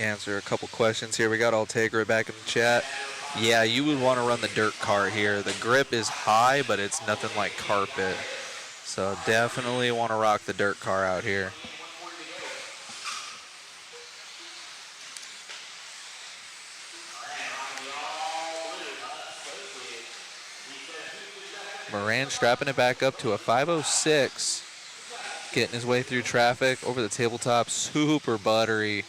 Answer a couple questions here. We got Altegra back in the chat. Yeah, you would want to run the dirt car here. The grip is high, but it's nothing like carpet. So definitely want to rock the dirt car out here. Moran strapping it back up to a 506. Getting his way through traffic over the tabletop. Super buttery.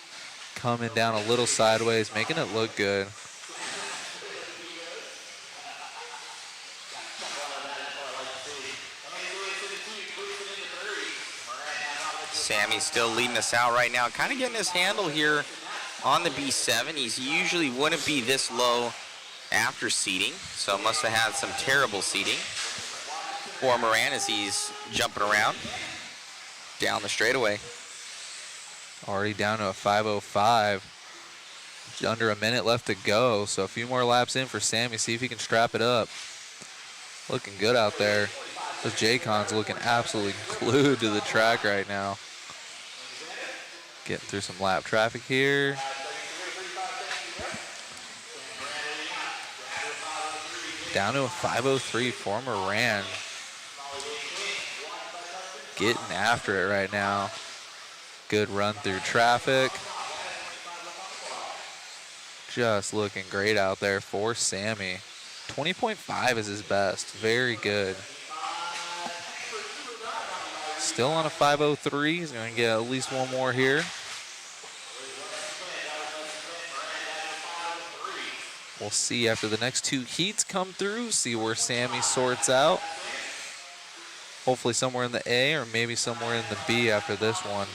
Coming down a little sideways, making it look good. Sammy's still leading us out right now. Kind of getting his handle here on the B7. He's usually wouldn't be this low after seating, so must have had some terrible seating for Moran as he's jumping around down the straightaway. Already down to a 505. Under a minute left to go, so a few more laps in for Sammy. See if he can strap it up. Looking good out there. Those J-Cons looking absolutely glued to the track right now. Getting through some lap traffic here. Down to a 503 for Moran. Getting after it right now. Good run through traffic. Just looking great out there for Sammy. 20.5 is his best. Very good. Still on a 503. He's going to get at least one more here. We'll see after the next two heats come through, see where Sammy sorts out. Hopefully somewhere in the A or maybe somewhere in the B after this one.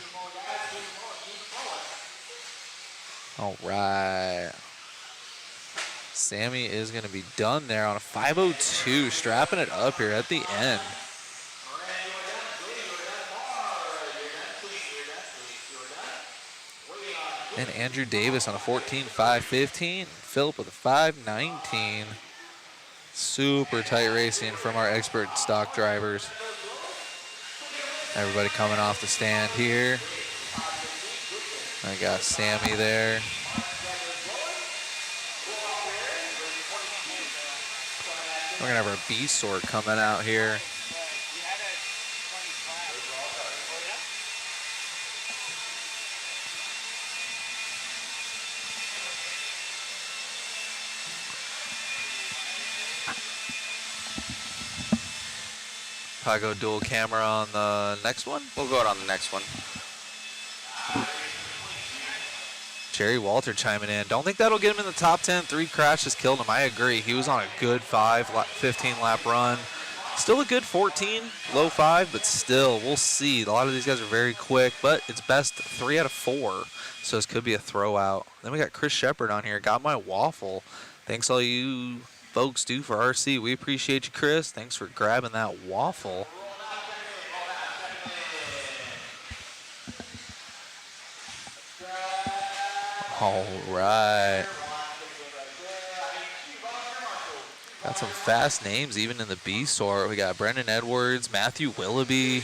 All right. Sammy is going to be done there on a 502, strapping it up here at the end. And Andrew Davis on a 14.515. Philip with a 519. Super tight racing from our expert stock drivers. Everybody coming off the stand here. I got Sammy there. We're gonna have our B sort coming out here. Probably go dual camera on the next one. We'll go on the next one. Jerry Walter chiming in. Don't think that'll get him in the top 10. 3 crashes killed him. I agree. He was on a good 15 lap run. Still a good 14, low 5, but still, we'll see. A lot of these guys are very quick, but it's best 3 out of 4. So this could be a throwout. Then we got Chris Shepard on here. Got my waffle. Thanks all you folks do for RC. We appreciate you, Chris. Thanks for grabbing that waffle. All right. Got some fast names even in the B sort. We got Brendan Edwards, Matthew Willoughby,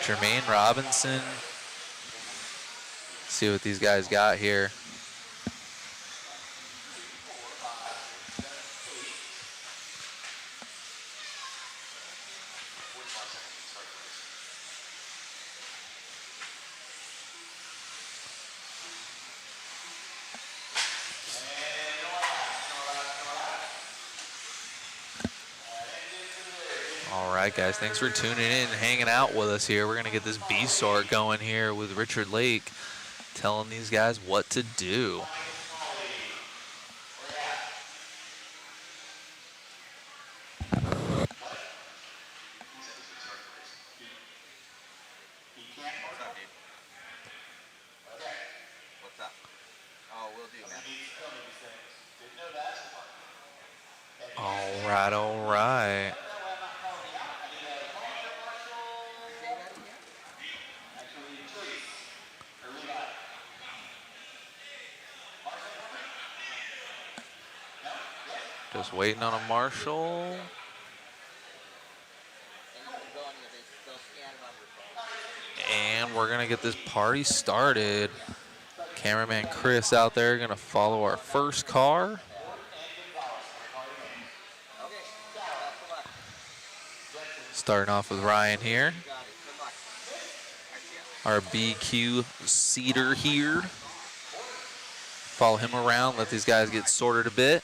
Jermaine Robinson. See what these guys got here. All right, guys, thanks for tuning in and hanging out with us here. We're going to get this B-sort going here with Richard Lake telling these guys what to do. All right. Just waiting on a marshal. And we're gonna get this party started. Cameraman Chris out there gonna follow our first car. Starting off with Ryan here. Our BQ seater here. Follow him around, let these guys get sorted a bit.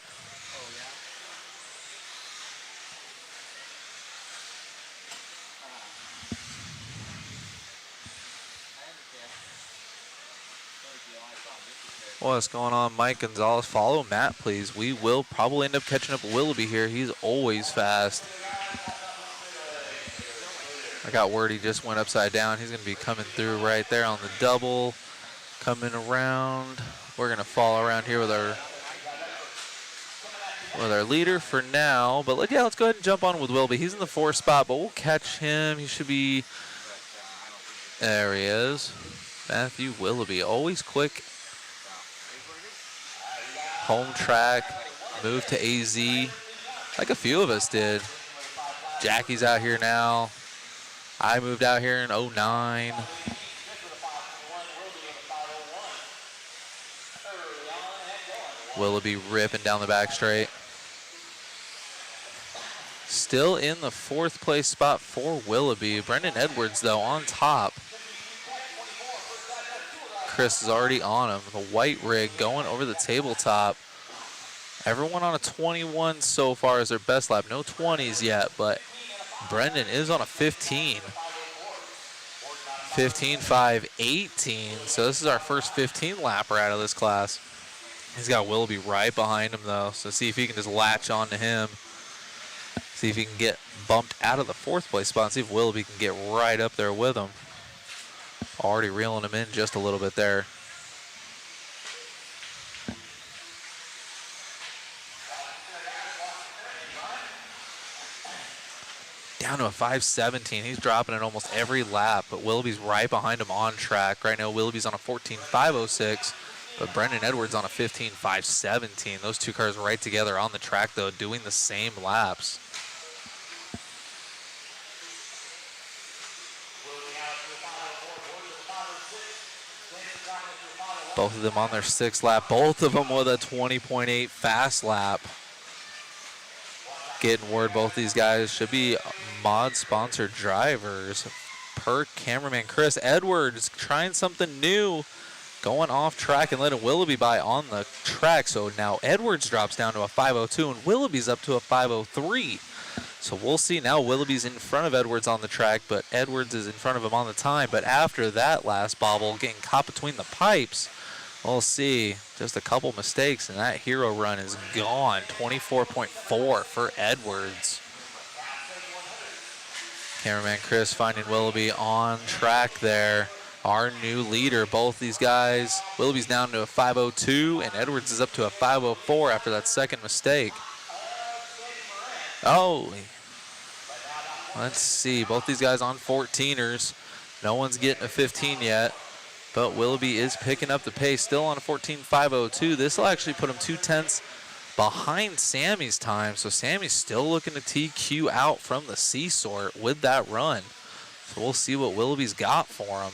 What's going on, Mike Gonzalez? Follow Matt, please. We will probably end up catching up with Willoughby here. He's always fast. I got word he just went upside down. He's going to be coming through right there on the double. Coming around. We're going to follow around here with our leader for now. But let's go ahead and jump on with Willoughby. He's in the 4th spot, but we'll catch him. He should be... There he is. Matthew Willoughby, always quick. Home track, moved to AZ, like a few of us did. Jackie's out here now. I moved out here in 09. Willoughby ripping down the back straight. Still in the 4th place spot for Willoughby. Brendan Edwards, though, on top. Chris is already on him. The white rig going over the tabletop. Everyone on a 21 so far is their best lap. No 20s yet, but Brendan is on a 15. 15.5, 18. So this is our first 15 lapper out of this class. He's got Willoughby right behind him, though. So see if he can just latch on to him. See if he can get bumped out of the 4th place spot and see if Willoughby can get right up there with him. Already reeling him in just a little bit there. Down to a 5.17. He's dropping it almost every lap, but Willoughby's right behind him on track. Right now, Willoughby's on a 14.506, but Brendan Edwards on a 15.517. Those two cars right together on the track, though, doing the same laps. Both of them on their 6th lap. Both of them with a 20.8 fast lap. Getting word both these guys should be mod-sponsored drivers. Per cameraman Chris. Edwards trying something new. Going off track and letting Willoughby by on the track. So now Edwards drops down to a 5.02 and Willoughby's up to a 5.03. So we'll see now. Willoughby's in front of Edwards on the track, but Edwards is in front of him on the time. But after that last bobble, getting caught between the pipes, we'll see. Just a couple mistakes, and that hero run is gone. 24.4 for Edwards. Cameraman Chris finding Willoughby on track there. Our new leader, both these guys. Willoughby's down to a 5.02, and Edwards is up to a 5.04 after that second mistake. Oh, let's see. Both these guys on 14ers. No one's getting a 15 yet. But Willoughby is picking up the pace, still on a 14.502. This will actually put him 2/10 behind Sammy's time. So Sammy's still looking to TQ out from the C sort with that run. So we'll see what Willoughby's got for him.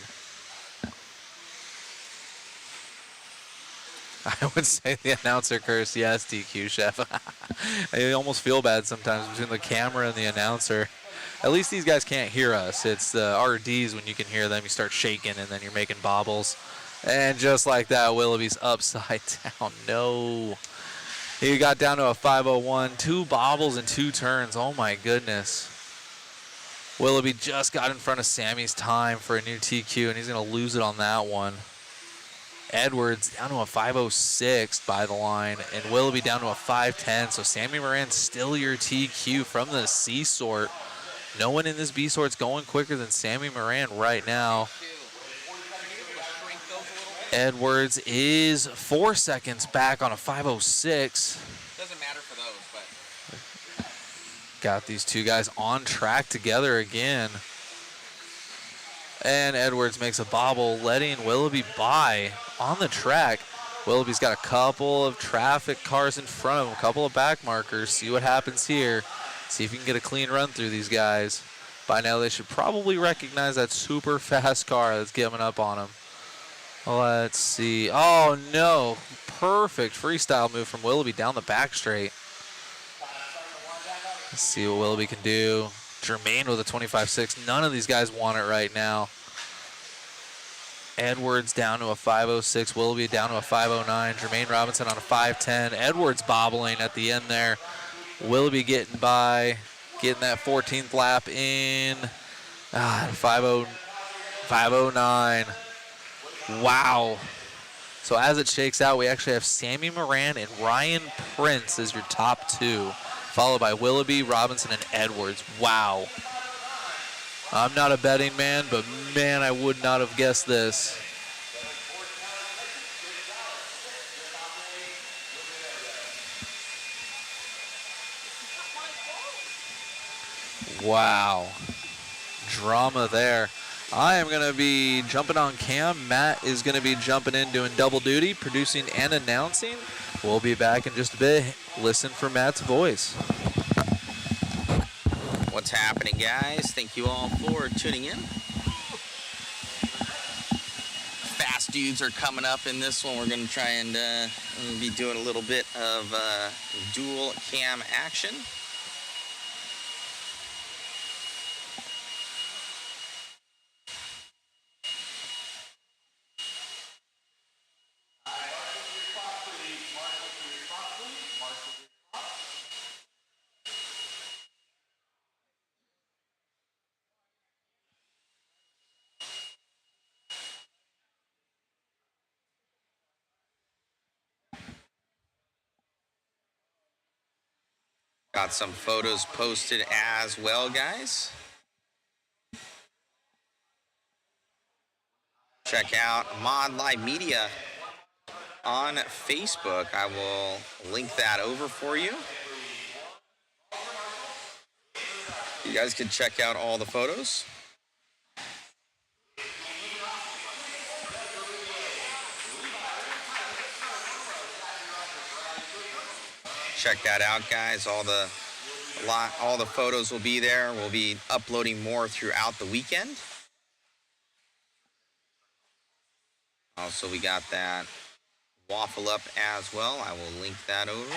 I would say the announcer curse, yes, DQ chef. I almost feel bad sometimes between the camera and the announcer. At least these guys can't hear us. It's the RDs when you can hear them, you start shaking and then you're making bobbles. And just like that, Willoughby's upside down. No. He got down to a 501, 2 bobbles and 2 turns. Oh my goodness. Willoughby just got in front of Sammy's time for a new TQ, and he's going to lose it on that one. Edwards down to a 506 by the line, and Willoughby down to a 510. So Sammy Moran's still your TQ from the C sort. No one in this B sort's going quicker than Sammy Moran right now. Edwards is 4 seconds back on a 506. Doesn't matter for those, but Got these two guys on track together again. And Edwards makes a bobble, letting Willoughby by on the track. Willoughby's got a couple of traffic cars in front of him, a couple of back markers. See what happens here. See if you can get a clean run through these guys. By now, they should probably recognize that super fast car that's coming up on them. Let's see. Oh, no. Perfect freestyle move from Willoughby down the back straight. Let's see what Willoughby can do. Jermaine with a 25.6. None of these guys want it right now. Edwards down to a 5.06. Willoughby down to a 5.09. Jermaine Robinson on a 5.10. Edwards bobbling at the end there. Willoughby getting by, getting that 14th lap in. 5.09. Wow. So as it shakes out, we actually have Sammy Moran and Ryan Prince as your top 2, followed by Willoughby, Robinson, and Edwards. Wow. I'm not a betting man, but man, I would not have guessed this. Wow. Drama there. I am going to be jumping on cam. Matt is going to be jumping in, doing double duty, producing and announcing. We'll be back in just a bit. Listen for Matt's voice. what's happening, guys? Thank you all for tuning in. Fast dudes are coming up in this one. We're going to try and be doing a little bit of dual cam action. Got some photos posted as well, guys. Check out Mod Live Media on Facebook. I will link that over for you. You guys can check out all the photos. Check that out, guys. All the photos will be there. We'll be uploading more throughout the weekend. Also, we got that waffle up as well. I will link that over.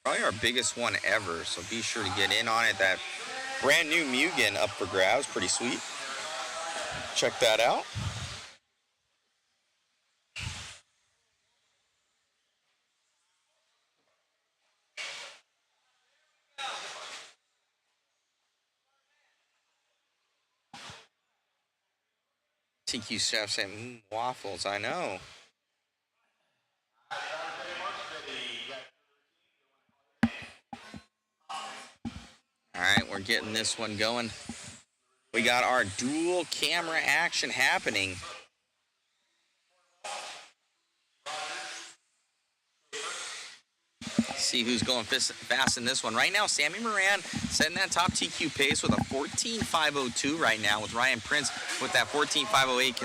Probably our biggest one ever, so be sure to get in on it. That brand new Mugen up for grabs, pretty sweet. Check that out. TQ Chef saying, waffles, I know. All right, we're getting this one going. We got our dual camera action happening. See who's going fast in this one. Right now, Sammy Moran setting that top TQ pace with a 14.502 right now, with Ryan Prince with that 14.508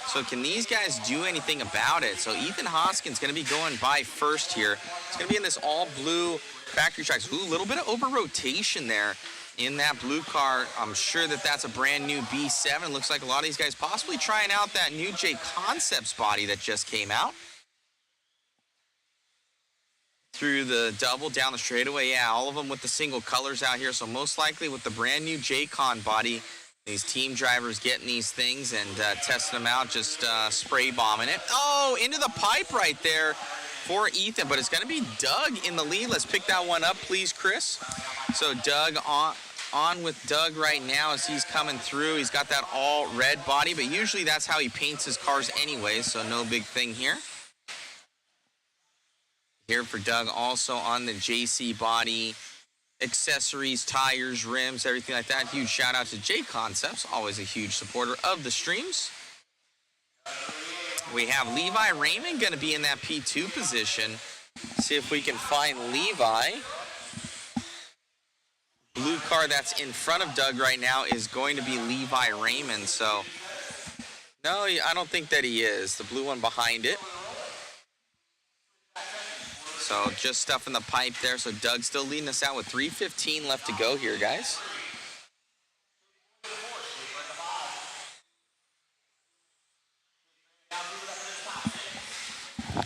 So can these guys do anything about it? So Ethan Hoskins going to be going by first here. It's going to be in this all blue factory tracks. Ooh, a little bit of over rotation there in that blue car. I'm sure that that's a brand new B7. Looks like a lot of these guys possibly trying out that new J Concepts body that just came out. Through the double down the straightaway. Yeah, all of them with the single colors out here. So most likely with the brand new J-Con body, these team drivers getting these things and testing them out, just spray bombing it. Oh, into the pipe right there for Ethan, but it's going to be Doug in the lead. Let's pick that one up, please, Chris. So Doug on with Doug right now as he's coming through. He's got that all red body, but usually that's how he paints his cars anyway, so no big thing here. Here for Doug also on the JC body, accessories, tires, rims, everything like that. Huge shout out to J Concepts, always a huge supporter of the streams. We have Levi Raymond going to be in that P2 position. See if we can find Levi. Blue car that's in front of Doug right now is going to be Levi Raymond. So, no, I don't think that he is. The blue one behind it. So just stuff in the pipe there. So Doug's still leading us out with 3:15 left to go here, guys.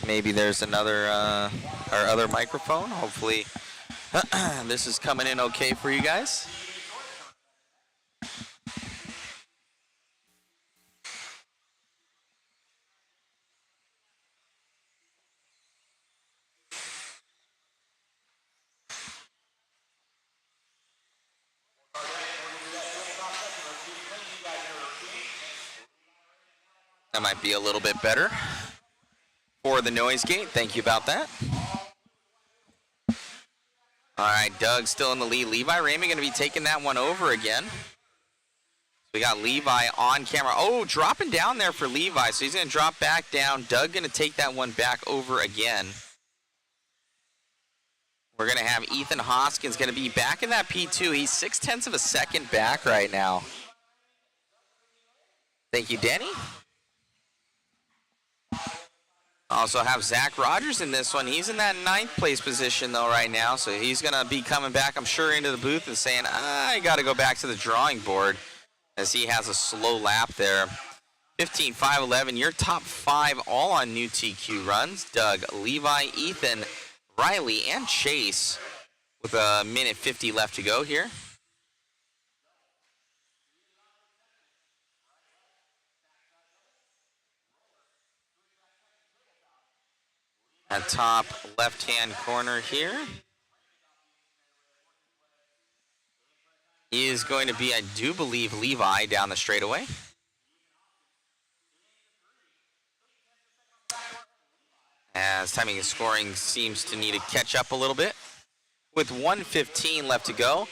Maybe there's another, our other microphone. Hopefully this is coming in okay for you guys. That might be a little bit better for the noise gate. Thank you about that. All right, Doug still in the lead. Levi Raymond going to be taking that one over again. We got Levi on camera. Oh, dropping down there for Levi. So he's going to drop back down. Doug going to take that one back over again. We're going to have Ethan Hoskins going to be back in that P2. He's 0.6 of a second back right now. Thank you, Denny. Also have Zach Rogers in this one. He's in that 9th place position, though, right now. So he's going to be coming back, I'm sure, into the booth and saying, I got to go back to the drawing board, as he has a slow lap there. 15, 5, 11, your top 5 all on new TQ runs. Doug, Levi, Ethan, Riley, and Chase with a minute 50 left to go here. At top left-hand corner here is going to be, I do believe, Levi down the straightaway. As timing and scoring seems to need to catch up a little bit. With 1:15 left to go.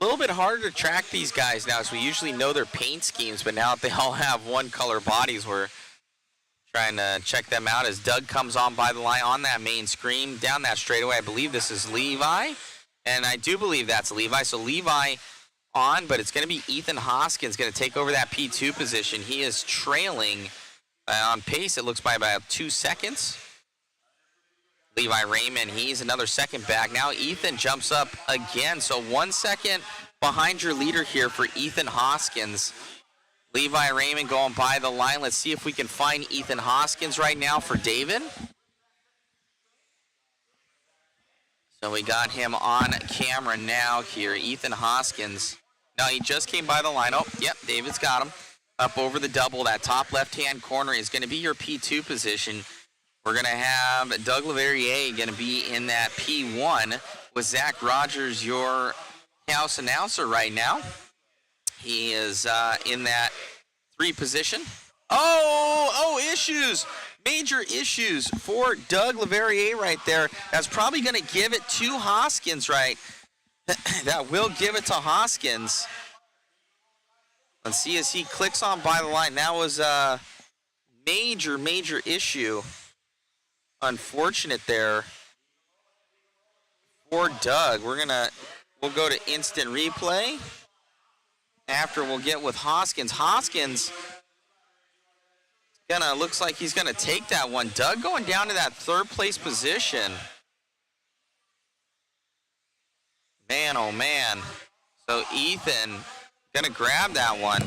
A little bit harder to track these guys now, as we usually know their paint schemes, but now that they all have one color bodies, we're trying to check them out as Doug comes on by the line on that main screen down that straightaway. I believe this is Levi, and I do believe that's Levi. So Levi on, but it's going to be Ethan Hoskins going to take over that P2 position. He is trailing on pace, it looks, by about 2 seconds. Levi Raymond, he's another second back. Now Ethan jumps up again, so 1 second behind your leader here for Ethan Hoskins. Levi Raymond going by the line. Let's see if we can find Ethan Hoskins right now for David. So we got him on camera now here. Ethan Hoskins. No, he just came by the line. Oh, yep, David's got him. Up over the double. That top left-hand corner is going to be your P2 position. We're going to have Doug Leverrier going to be in that P1 with Zach Rogers, your house announcer right now. He is in that 3 position. Oh, issues. Major issues for Doug Leverrier right there. That's probably going to give it to Hoskins, right? That will give it to Hoskins. Let's see as he clicks on by the line. That was a major issue. Unfortunate there for Doug. We'll go to instant replay. After we'll get with Hoskins. Hoskins Looks like he's gonna take that one. Doug going down to that 3rd place position. Man, oh man. So Ethan gonna grab that one.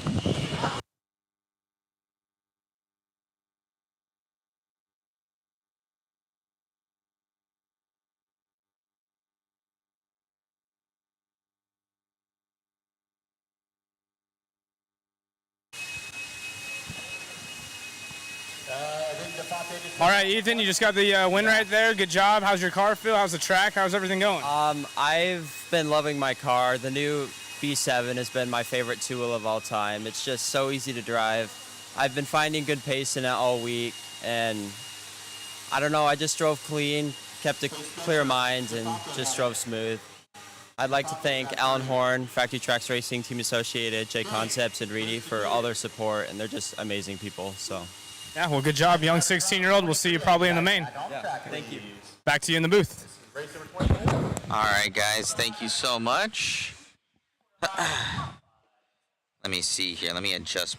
All right, Ethan, you just got the win right there. Good job. How's your car feel? How's the track? How's everything going? I've been loving my car. The new B7 has been my favorite tool of all time. It's just so easy to drive. I've been finding good pace in it all week, and I don't know, I just drove clean, kept a clear mind, and just drove smooth. I'd like to thank Alan Horn, Factory Tracks Racing, Team Associated, J Concepts, and Reedy for all their support, and they're just amazing people. So. Yeah, well, good job, young 16-year-old. We'll see you probably in the main. Yeah, thank you. Back to you in the booth. All right, guys, thank you so much. Let me see here. Let me adjust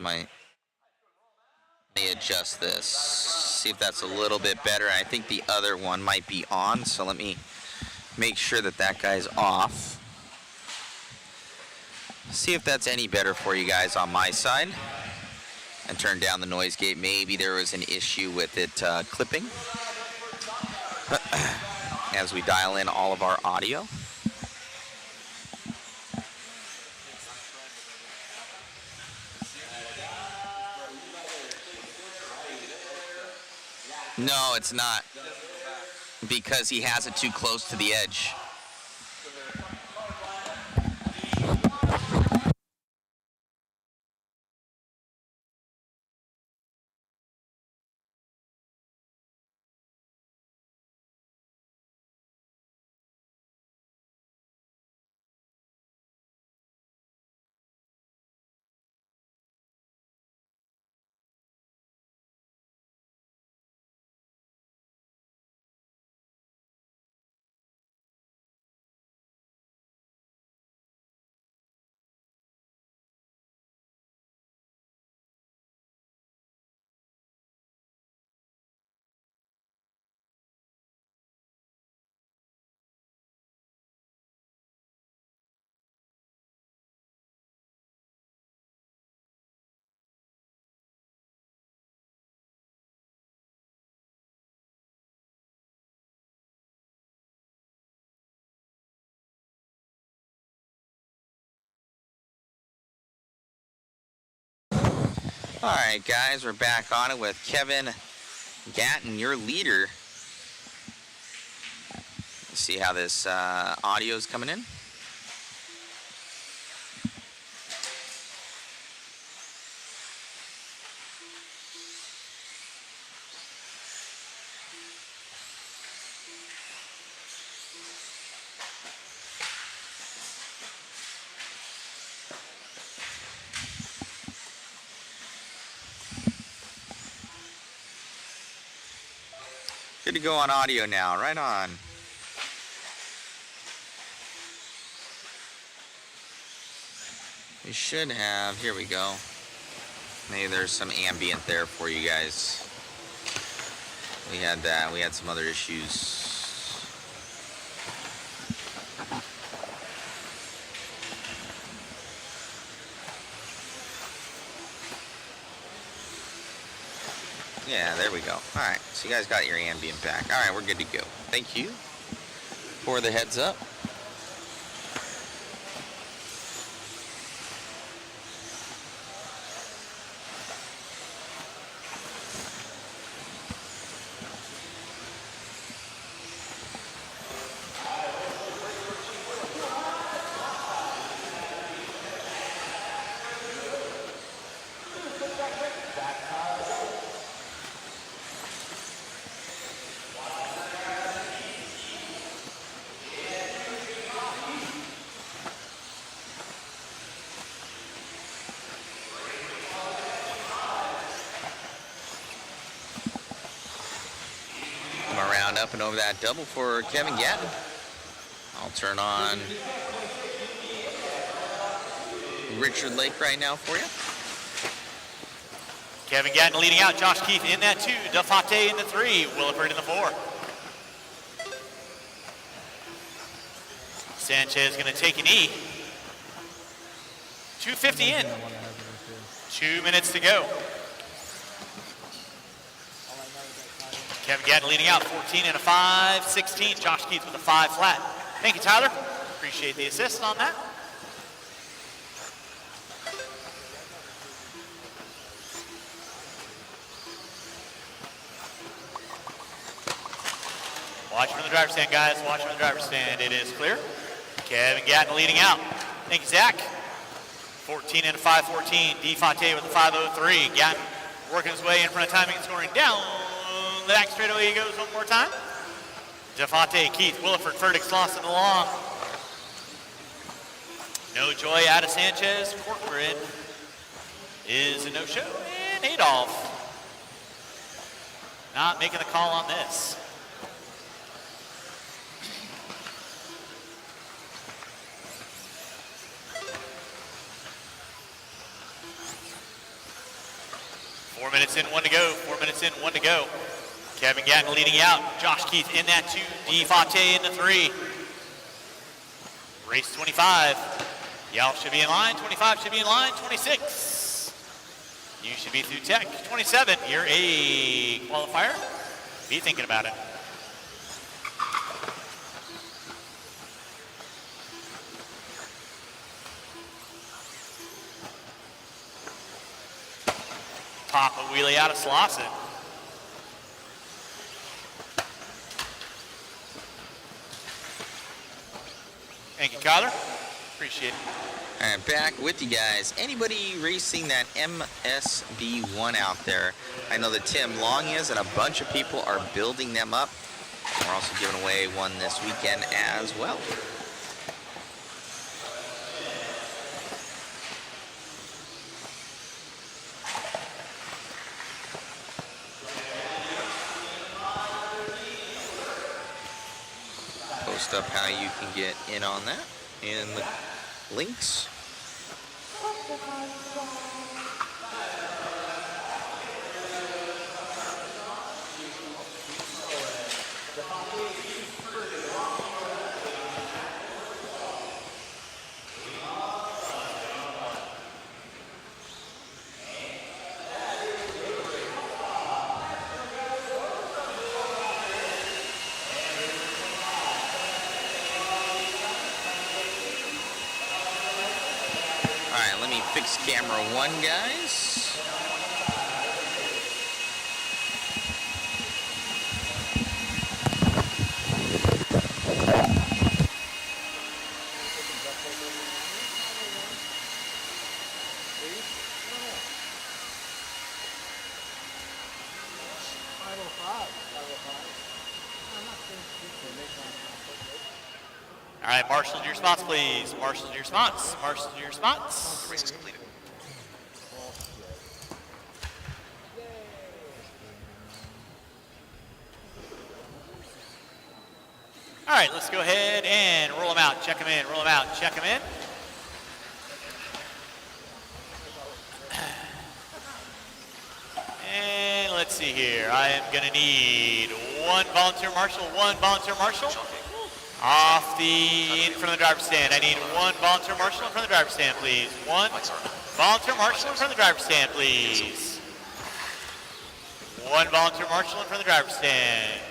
this. See if that's a little bit better. I think the other one might be on, so let me make sure that that guy's off. See if that's any better for you guys on my side. And turn down the noise gate. Maybe there was an issue with it clipping as we dial in all of our audio. No, it's not, because he has it too close to the edge. All right, guys, we're back on it with Kevin Gatton, your leader. Let's see how this audio is coming in. Good to go on audio now, right on. We should have, here we go. Maybe there's some ambient there for you guys. We had that, we had some other issues. Yeah, there we go. All right, so you guys got your ambient back. All right, we're good to go. Thank you for the heads up. Up and over that double for Kevin Gatton. I'll turn on Richard Lake right now for you. Kevin Gatton leading out. Josh Keith in that 2. Defate in the 3. Williford in the 4. Sanchez going to take an E. 2:50 in. 2 minutes to go. Kevin Gatton leading out. 14 and a 5. 16. Josh Keith with a 5 flat. Thank you, Tyler. Appreciate the assist on that. Watch from the driver's stand, guys. Watch from the driver's stand. It is clear. Kevin Gatton leading out. Thank you, Zach. 14 and a 5:14. Defate with a 5:03. Gatton working his way in front of timing and scoring down. The back straightaway he goes one more time. Defate, Keith, Williford, Furtick, Slauson along. No Joy out of Sanchez. Corcoran is a no-show. And Adolph not making the call on this. Four minutes in, 1 to go. 4 minutes in, 1 to go. Kevin Gatton leading out. Josh Keith in that 2. Defate in the 3. Race 25. Y'all should be in line. 25 should be in line. 26. You should be through tech. 27. You're a qualifier. Be thinking about it. Pop a wheelie out of Slauson. Thank you, Kyler. Appreciate it. All right, back with you guys. Anybody racing that MSB1 out there? I know that Tim Long is, and a bunch of people are building them up. We're also giving away one this weekend as well. Post up how you can get in on that in the links. Fix camera 1, guys. All right, marshal to your spots, please. Marshal to your spots. Marshal to your spots. Race is completed. All right, let's go ahead and roll them out. Check them in. Roll them out. Check them in. And let's see here. I am going to need one volunteer marshal. Off the in front of the driver's stand. I need one volunteer marshal in front of the driver's stand, please. One volunteer marshal in front of the driver's stand, please. One volunteer marshal in front of the driver's stand.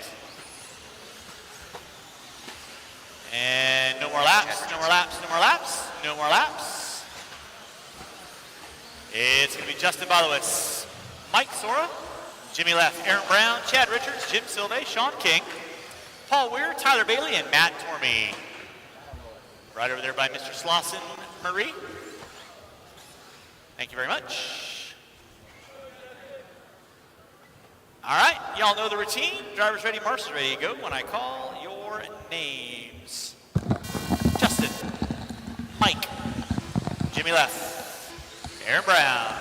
And no more laps, no more laps, no more laps, no more laps. It's going to be Justin Bolowitz, Mike Sora, Jimmy Leff, Aaron Brown, Chad Richards, Jim Silve, Sean King, Paul Weir, Tyler Bailey, and Matt Tormey. Right over there by Mr. Slauson Marie. Thank you very much. All right, y'all know the routine. Drivers ready, marshals ready to go when I call your names. Justin, Mike, Jimmy Leff, Aaron Brown,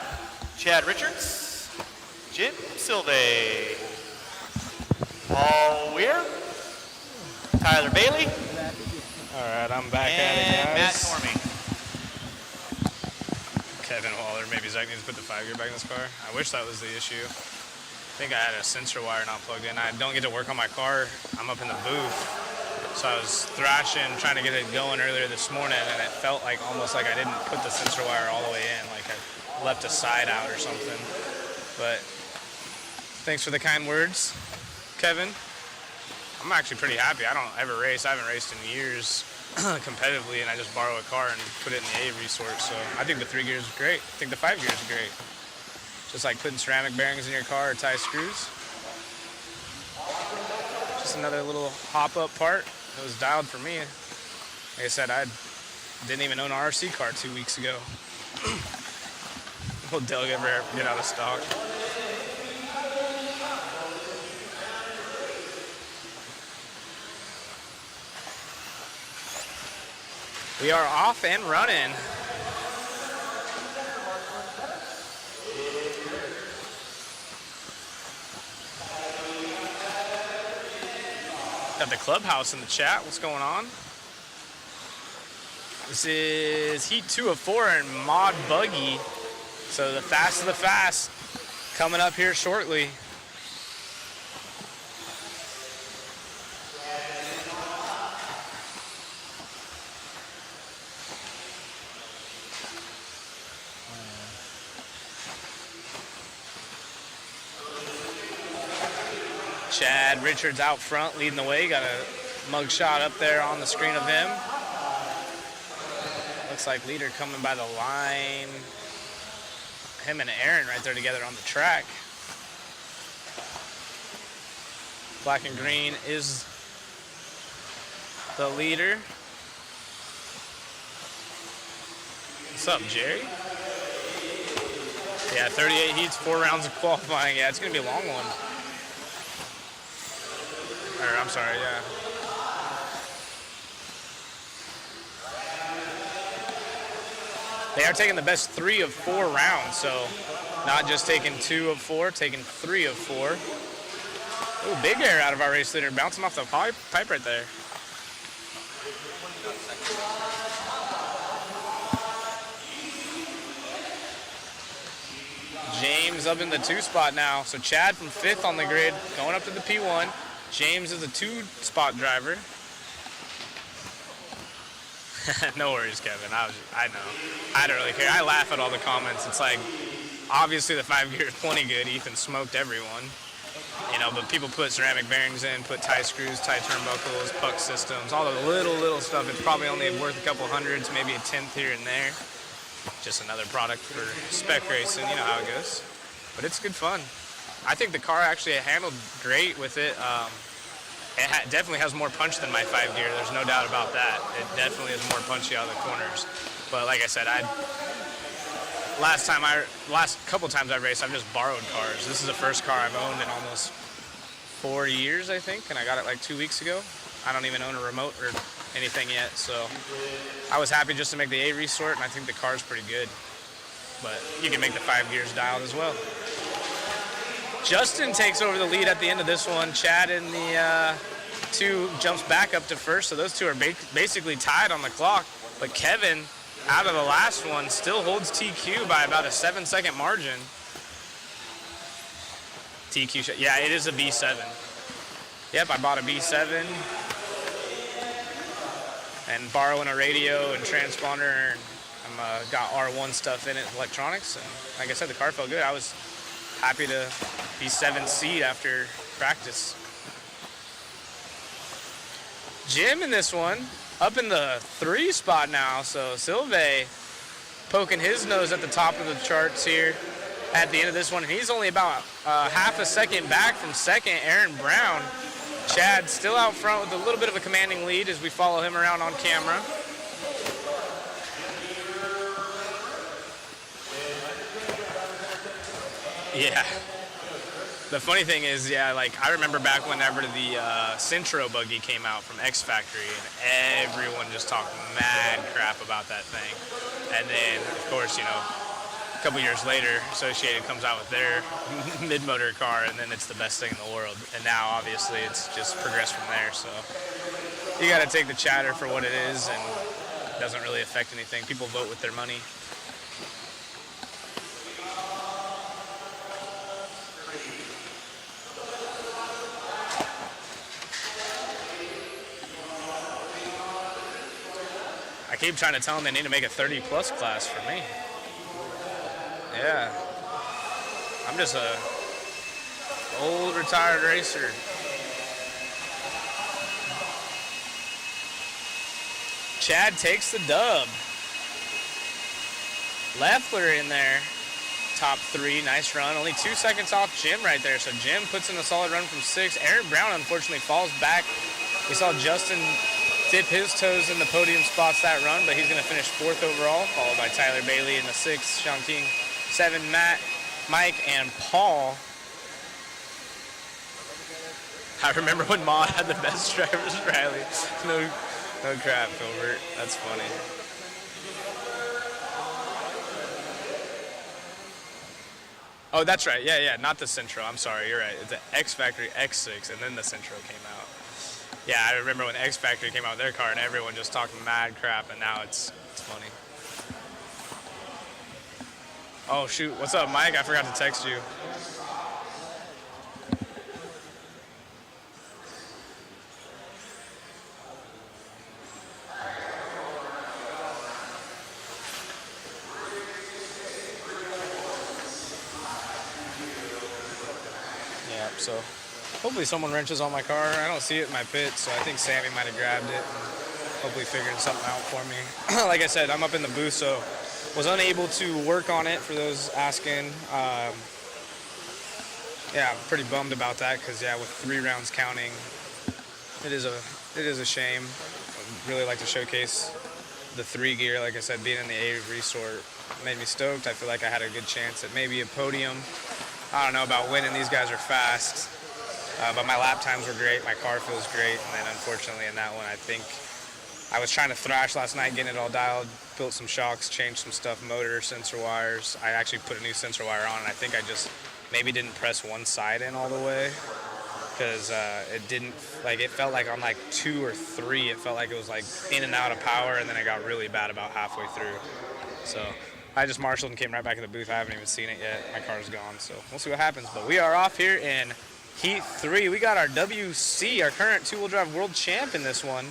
Chad Richards, Jim Silve, Paul Weir, Tyler Bailey. All right, I'm back at it, and Matt guys. Tormey. Kevin Waller, maybe Zach needs to put the 5 gear back in this car. I wish that was the issue. I think I had a sensor wire not plugged in. I don't get to work on my car. I'm up in the booth. So I was thrashing, trying to get it going earlier this morning, and it felt like almost like I didn't put the sensor wire all the way in, like I left a side out or something. But thanks for the kind words, Kevin. I'm actually pretty happy. I don't ever race. I haven't raced in years competitively, and I just borrow a car and put it in the A resort. So I think the 3 gears is great. I think the 5 gears is great. Just like putting ceramic bearings in your car or tie screws. Just another little hop-up part. It was dialed for me. Like I said, I didn't even own an RC car 2 weeks ago. Will Dell ever get out of stock? We are off and running. Got the clubhouse in the chat. What's going on? This is Heat 2 of 4 in Mod Buggy. So the fast of the fast coming up here shortly. Chad Richards out front leading the way. Got a mug shot up there on the screen of him. Looks like leader coming by the line. Him and Aaron right there together on the track. Black and green is the leader. What's up, Jerry? Yeah, 38 heats, 4 rounds of qualifying. Yeah, it's going to be a long one. Or, I'm sorry, yeah. They are taking the best 3 of 4 rounds, so not just taking 2 of 4, taking 3 of 4. Ooh, big air out of our race leader, bouncing off the pipe right there. James up in the 2 spot now. So Chad from 5th on the grid, going up to the P1. James is a 2 spot driver. No worries, Kevin. I know. I don't really care. I laugh at all the comments. It's like, obviously the 5 gear is plenty good. Ethan smoked everyone. You know, but people put ceramic bearings in, put tie screws, tie turnbuckles, puck systems, all the little stuff. It's probably only worth a couple hundreds, maybe a 10th here and there. Just another product for spec racing, you know how it goes. But it's good fun. I think the car actually handled great with it. It definitely has more punch than my 5 gear. There's no doubt about that. It definitely is more punchy out of the corners. But like I said, last couple times I raced, I've just borrowed cars. This is the first car I've owned in almost 4 years, I think, and I got it like 2 weeks ago. I don't even own a remote or anything yet, so I was happy just to make the A resort, and I think the car's pretty good. But you can make the 5 gears dialed as well. Justin takes over the lead at the end of this one. Chad in the 2 jumps back up to 1st, so those 2 are basically tied on the clock. But Kevin, out of the last one, still holds TQ by about a 7-second margin. TQ shot. Yeah, it is a B7. Yep, I bought a B7 and borrowing a radio and transponder, and I'm got R1 stuff in it, electronics, and like I said, the car felt good. I was happy to be 7th seed after practice. Jim in this one, up in the 3 spot now, so Silve poking his nose at the top of the charts here at the end of this one, and he's only about half a second back from 2nd, Aaron Brown. Chad still out front with a little bit of a commanding lead as we follow him around on camera. Yeah. The funny thing is, yeah, like I remember back whenever the Centro buggy came out from X Factory, and everyone just talked mad crap about that thing. And then, of course, you know, a couple years later, Associated comes out with their mid-motor car, and then it's the best thing in the world. And now, obviously, it's just progressed from there. So you got to take the chatter for what it is, and it doesn't really affect anything. People vote with their money. keep trying to tell them they need to make a 30-plus class for me. Yeah. I'm just a old retired racer. Chad takes the dub. Leffler in there. Top 3, nice run. Only 2 seconds off Jim right there. So Jim puts in a solid run from 6. Aaron Brown unfortunately falls back. We saw Justin dip his toes in the podium spots that run, but he's going to finish 4th overall, followed by Tyler Bailey in the 6th, Sean King 7, Matt, Mike, and Paul. I remember when Maud had the best drivers rally. No crap, Filbert. That's funny. Oh, that's right. Yeah, not the Centro. I'm sorry. You're right. It's the X Factory X6, and then the Centro came out. Yeah, I remember when X Factory came out with their car, and everyone just talked mad crap, and now it's funny. Oh, shoot. What's up, Mike? I forgot to text you. So hopefully someone wrenches on my car. I don't see it in my pit, so I think Sammy might have grabbed it and hopefully figuring something out for me. Like I said, I'm up in the booth, so was unable to work on it for those asking. Yeah, I'm pretty bummed about that because, yeah, with 3 rounds counting, it is a shame. I'd really like to showcase the 3 gear. Like I said, being in the A resort made me stoked. I feel like I had a good chance at maybe a podium. I don't know about winning. These guys are fast, but my lap times were great. My car feels great, and then unfortunately in that one, I think I was trying to thrash last night, getting it all dialed, built some shocks, changed some stuff, motor, sensor wires. I actually put a new sensor wire on, and I think I just maybe didn't press one side in all the way because it didn't, like, it felt like on like 2 or 3, it felt like it was like in and out of power, and then it got really bad about halfway through. So I just marshaled and came right back in the booth. I haven't even seen it yet. My car's gone, so we'll see what happens. But we are off here in Heat 3. We got our WC, our current 2-wheel drive world champ in this one,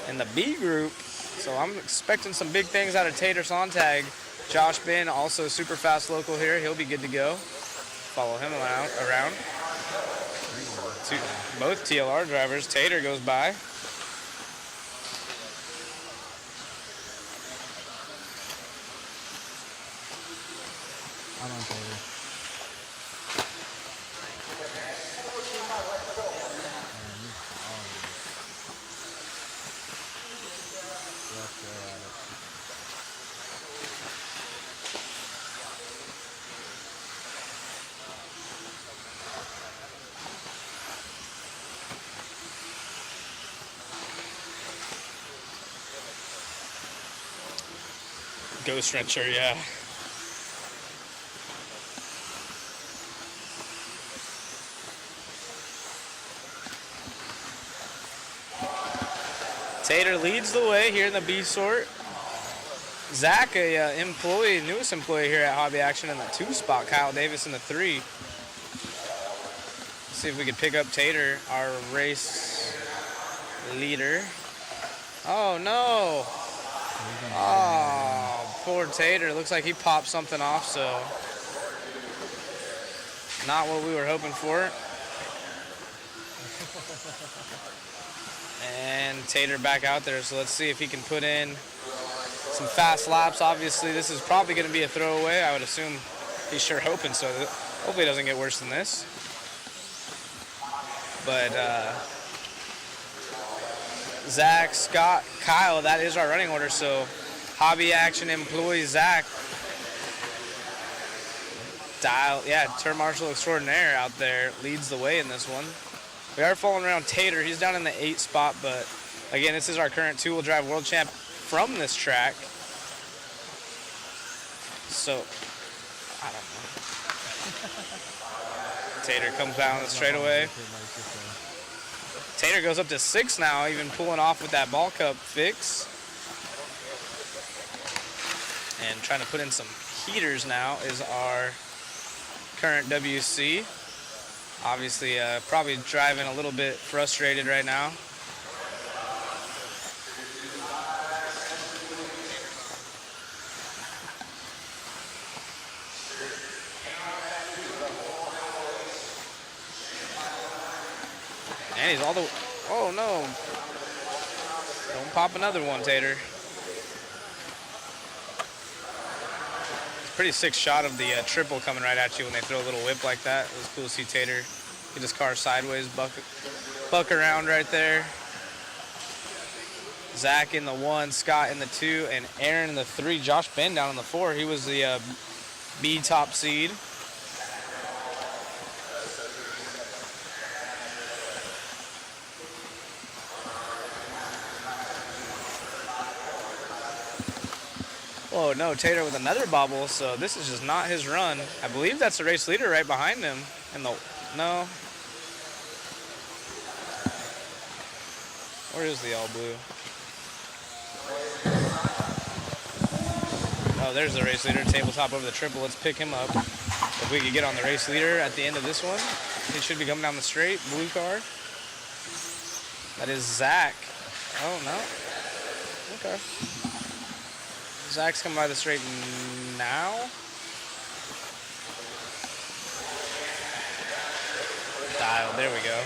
in the B group. So I'm expecting some big things out of Tater Sontag. Josh Bin, also super fast local here. He'll be good to go. Follow him around. Both TLR drivers. Tater goes by. I'm on Tater. Ghost wrencher, yeah. Tater leads the way here in the B sort. Zach, a newest employee here at Hobby Action in the 2 spot. Kyle Davis in the 3. Let's see if we can pick up Tater, our race leader. Oh no! Oh, poor Tater. Looks like he popped something off, so not what we were hoping for. And Tater back out there, so let's see if he can put in some fast laps. Obviously, this is probably going to be a throwaway. I would assume he's sure hoping so. Hopefully it doesn't get worse than this. But Zach, Scott, Kyle, that is our running order. So Hobby Action employee Zach, turn marshal extraordinaire out there, leads the way in this one. We are following around Tater. He's down in the 8 spot, but again, this is our current 2-wheel drive world champ from this track. So, I don't know. Tater comes down the straightaway. Tater goes up to 6 now, even pulling off with that ball cup fix. And trying to put in some heaters now is our current WC. Obviously, probably driving a little bit frustrated right now. And he's all the, oh no. Don't pop another one, Tater. Pretty sick shot of the triple coming right at you when they throw a little whip like that. It was cool to see Tater get his car sideways, buck around right there. Zach in the 1, Scott in the 2, and Aaron in the 3. Josh Ben down in the 4. He was the B top seed. Oh no, Tater with another bobble, so this is just not his run. I believe that's the race leader right behind him. And no. Where is the all blue? Oh, there's the race leader, tabletop over the triple. Let's pick him up. If we could get on the race leader at the end of this one, he should be coming down the straight, blue car. That is Zach. Oh no. Okay. Zach's coming by the straight now. Dial, there we go.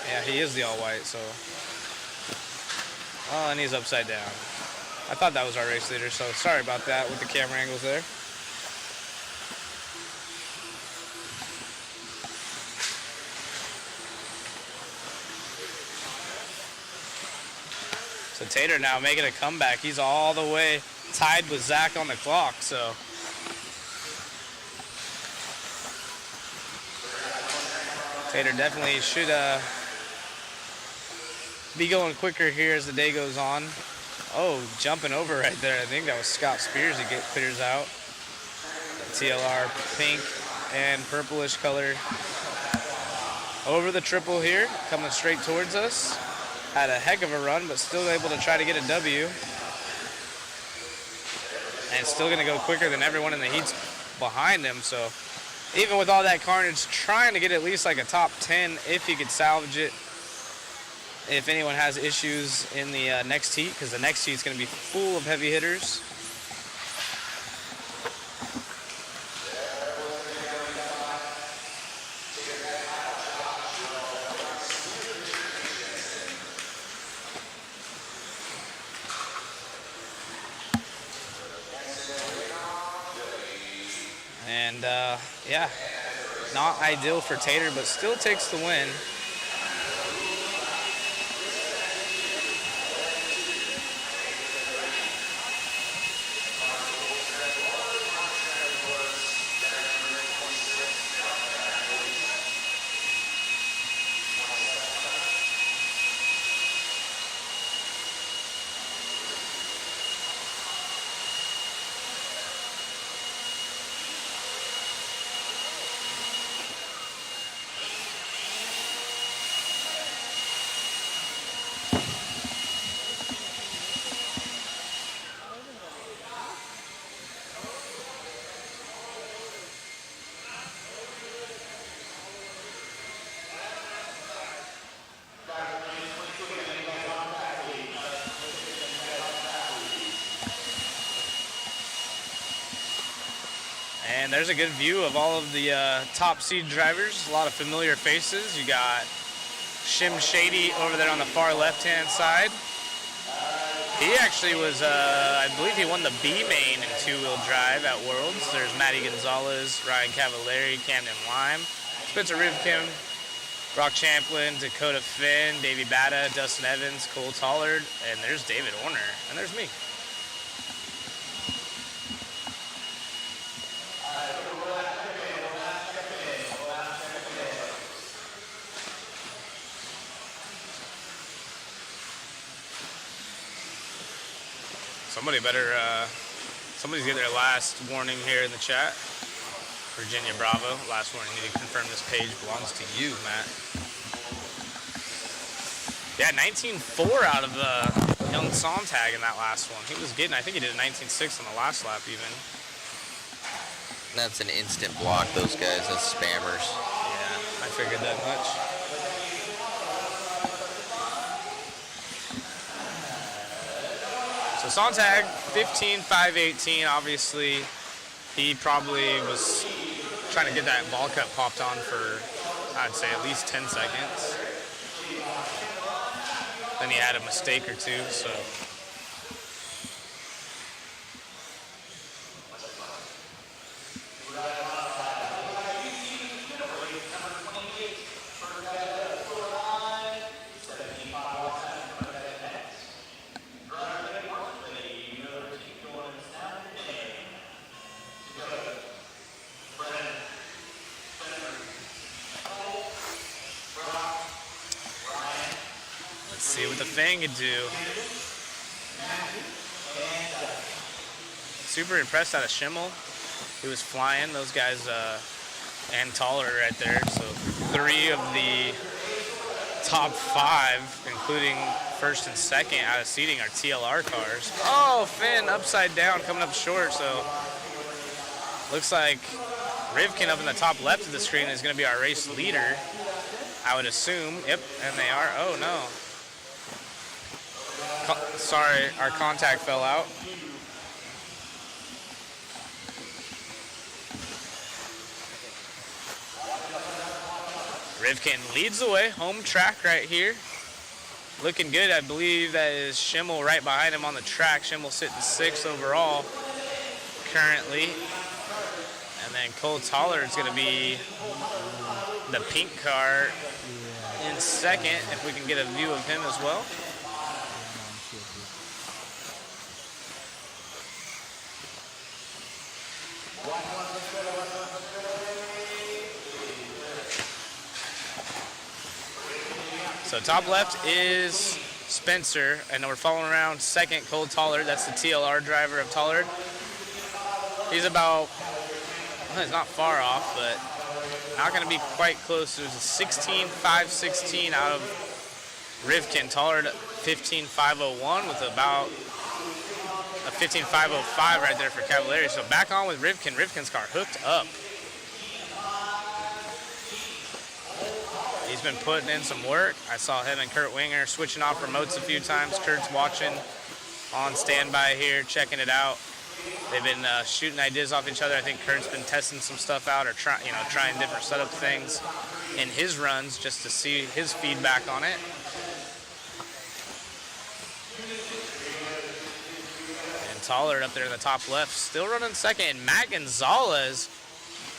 Yeah, he is the all white, so. Oh, and he's upside down. I thought that was our race leader, so sorry about that with the camera angles there. So Tater now making a comeback. He's all the way tied with Zach on the clock, so. Tater definitely should be going quicker here as the day goes on. Oh, jumping over right there. I think that was Scott Spears who clears out. TLR pink and purplish color over the triple here, coming straight towards us. Had a heck of a run, but still able to try to get a W. And still going to go quicker than everyone in the heats behind him. So even with all that carnage, trying to get at least like a top 10 if he could salvage it. If anyone has issues in the next heat, because the next heat is going to be full of heavy hitters. And yeah, not ideal for Tater, but still takes the win. And there's a good view of all of the top seed drivers. A lot of familiar faces. You got Shim Shady over there on the far left-hand side. He actually was, I believe he won the B main in two-wheel drive at Worlds. There's Matty Gonzalez, Ryan Cavallari, Camden Lime, Spencer Rivkin, Brock Champlin, Dakota Finn, Davey Batta, Dustin Evans, Cole Tollard, and there's David Orner, and there's me. Somebody's get their last warning here in the chat. Virginia Bravo, last warning, you need to confirm this page belongs to you, Matt. Yeah, 19.4 out of young Sontag in that last one. He was getting, I think he did a 19.6 on the last lap even. That's an instant block, those guys, that's spammers. Yeah, I figured that much. So Sontag, 15.518, obviously He probably was trying to get that ball cut popped on for, I'd say, at least 10 seconds. Then he had a mistake or two, so. Let's see what the Fang could do. Super impressed out of Schimmel. He was flying. Those guys, and Taller right there. So 3 of the top 5, including first and second out of seating, are TLR cars. Oh, Finn upside down coming up short. So looks like Rivkin up in the top left of the screen is going to be our race leader, I would assume. Yep, and they are. Oh, no. Sorry, our contact fell out. Rivkin leads the way, home track right here. Looking good. I believe that is Schimmel right behind him on the track. Schimmel sitting 6th overall currently. And then Cole Toller is going to be the pink car in second, if we can get a view of him as well. So top left is Spencer, and we're following around second, Cole Tollard. That's the TLR driver of Tollard. He's about, well, he's not far off, but not going to be quite close. There's a 16.516 out of Rivkin. Tollard 15.501 with about a 15.505 right there for Cavalieri. So back on with Rivkin. Rivkin's car hooked up. He's been putting in some work. I saw him and Kurt Winger switching off remotes a few times. Kurt's watching on standby here, checking it out. They've been shooting ideas off each other. I think Kurt's been testing some stuff out or trying different setup things in his runs just to see his feedback on it. And Tollard up there in the top left, still running second. And Matt Gonzalez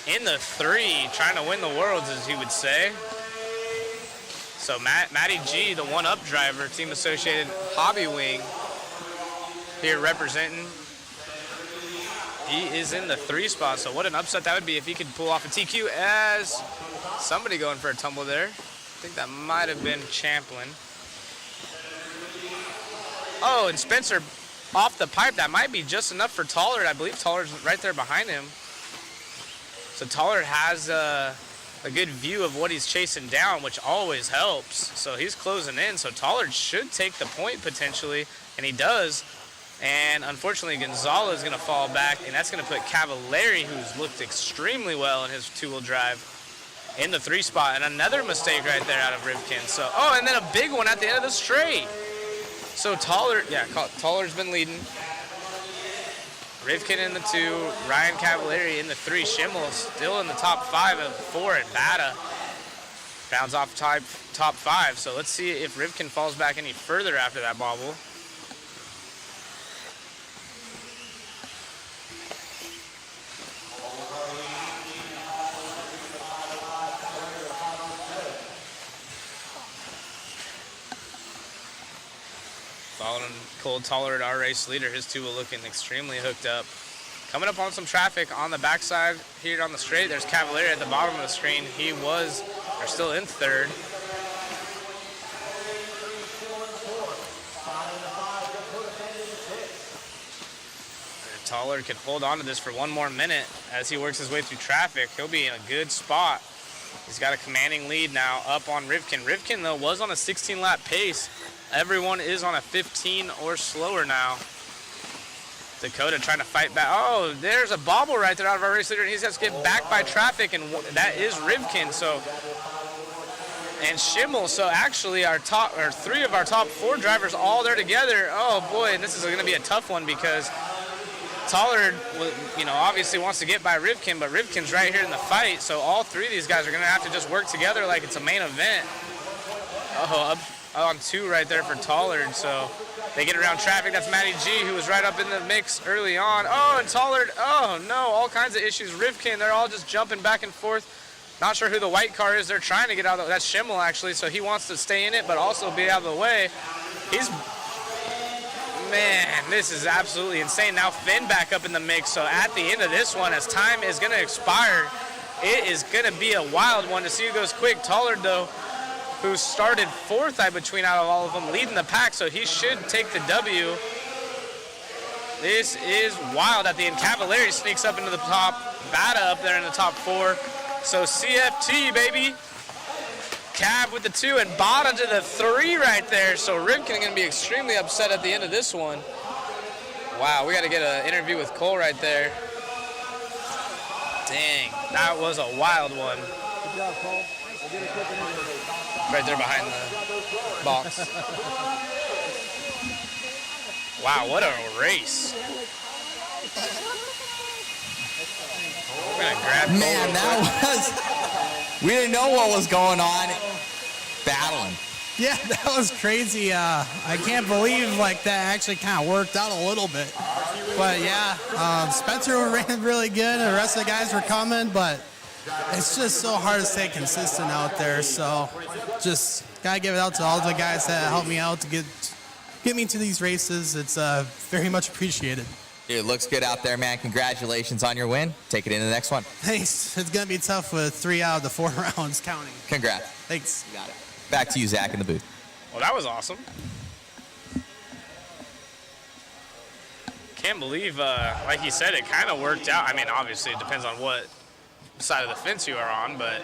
in the 3, trying to win the worlds, as he would say. So Matty G, the one-up driver, Team Associated Hobby Wing, here representing. He is in the 3 spot, so what an upset that would be if he could pull off a TQ as somebody going for a tumble there. I think that might have been Champlin. Oh, and Spencer off the pipe. That might be just enough for Tollard. I believe Tollard's right there behind him. So Tollard has a good view of what he's chasing down, which always helps. So he's closing in. So Tollard should take the point potentially, and he does. And unfortunately, Gonzalez is going to fall back, and that's going to put Cavalieri, who's looked extremely well in his 2-wheel drive, in the 3 spot. And another mistake right there out of Rivkin. So, oh, and then a big one at the end of the straight. So Tollard, yeah, Tollard's been leading. Rivkin in the 2, Ryan Cavalieri in the 3. Schimmel still in the top 5 of 4 at Bata. Bounds off top 5. So let's see if Rivkin falls back any further after that bobble. Following Cole Tollard, our race leader, his 2 will looking extremely hooked up. Coming up on some traffic on the backside here on the straight, there's Cavalieri at the bottom of the screen. He was, or still in 3rd. Tollard can hold on to this for 1 more minute as he works his way through traffic. He'll be in a good spot. He's got a commanding lead now up on Rivkin. Rivkin, though, was on a 16-lap pace. Everyone is on a 15 or slower now. Dakota trying to fight back. Oh, there's a bobble right there out of our race leader, and he's has to get back by traffic, and that is Rivkin. So, and Schimmel. So actually, our 3 of our top 4 drivers all there together. Oh boy, and this is going to be a tough one because Tollard, obviously wants to get by Rivkin, but Rivkin's right here in the fight, so all three of these guys are going to have to just work together like it's a main event. Up on 2 right there for Tollard, so they get around traffic. That's Matty G, who was right up in the mix early on. Oh, and Tollard, oh no, all kinds of issues. Rivkin, they're all just jumping back and forth. Not sure who the white car is. They're trying to get out of that's Schimmel, actually, so he wants to stay in it, but also be out of the way. Man, this is absolutely insane. Now Finn back up in the mix, so at the end of this one, as time is going to expire, it is going to be a wild one to see who goes quick. Tollard, though, who started 4th, between out of all of them, leading the pack, so he should take the W. This is wild at the end. Cavallari sneaks up into the top. Bata up there in the top 4. So CFT, baby. Cav with the 2 and Bata to the 3 right there. So Rivkin going to be extremely upset at the end of this one. Wow, we got to get an interview with Cole right there. Dang, that was a wild one. Good job, Cole. We'll get a quick interview. Right there behind the box. Wow, what a race. We're gonna grab Man, that was, we didn't know what was going on. Battling. Yeah, that was crazy. I can't believe that actually kind of worked out a little bit. But yeah, Spencer ran really good. The rest of the guys were coming, but it's just so hard to stay consistent out there. So just gotta give it out to all the guys that helped me out to get me to these races. It's very much appreciated. Dude, looks good out there, man. Congratulations on your win. Take it into the next one. Thanks. It's gonna be tough with 3 out of the 4 rounds counting. Congrats. Thanks. You got it. Back to you, Zach, in the booth. Well, that was awesome. Can't believe, like he said, it kind of worked out. I mean, obviously, it depends on what side of the fence you are on, but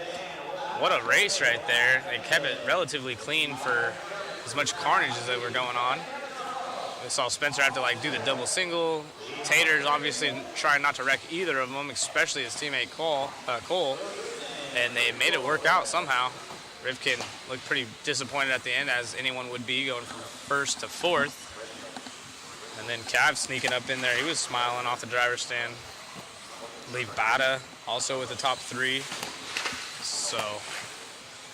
what a race right there. They kept it relatively clean for as much carnage as they were going on. We saw Spencer have to do the double single. Tater's obviously trying not to wreck either of them, especially his teammate Cole. And they made it work out somehow. Rivkin looked pretty disappointed at the end, as anyone would be, going from 1st to 4th. And then Cav sneaking up in there. He was smiling off the driver's stand. I believe Bata also with the top 3. So,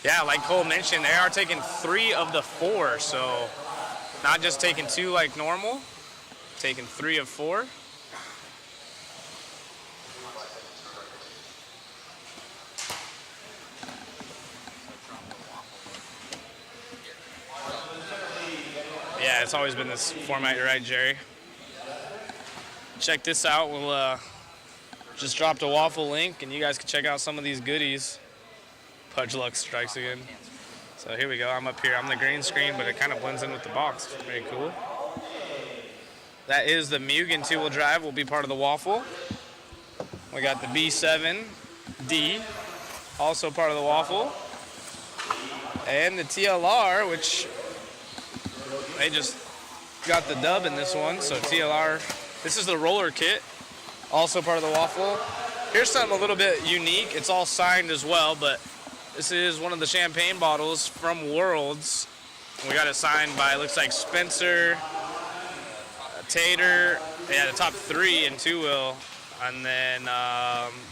yeah, like Cole mentioned, they are taking 3 of the 4. So, not just taking 2 like normal, taking 3 of 4. Yeah, it's always been this format. You're right, Jerry. Check this out. We'll just dropped a waffle link, and you guys can check out some of these goodies. Pudge Luck strikes again. So here we go. I'm up here. I'm the green screen, but it kind of blends in with the box. Very cool. That is the Mugen two-wheel drive. Will be part of the waffle. We got the B7D, also part of the waffle. And the TLR, which they just got the dub in this one. So TLR, this is the roller kit, also part of the waffle. Here's something a little bit unique. It's all signed as well, but this is one of the champagne bottles from Worlds. We got it signed by, looks like Spencer, Tater, yeah, the top 3 in two-wheel, and then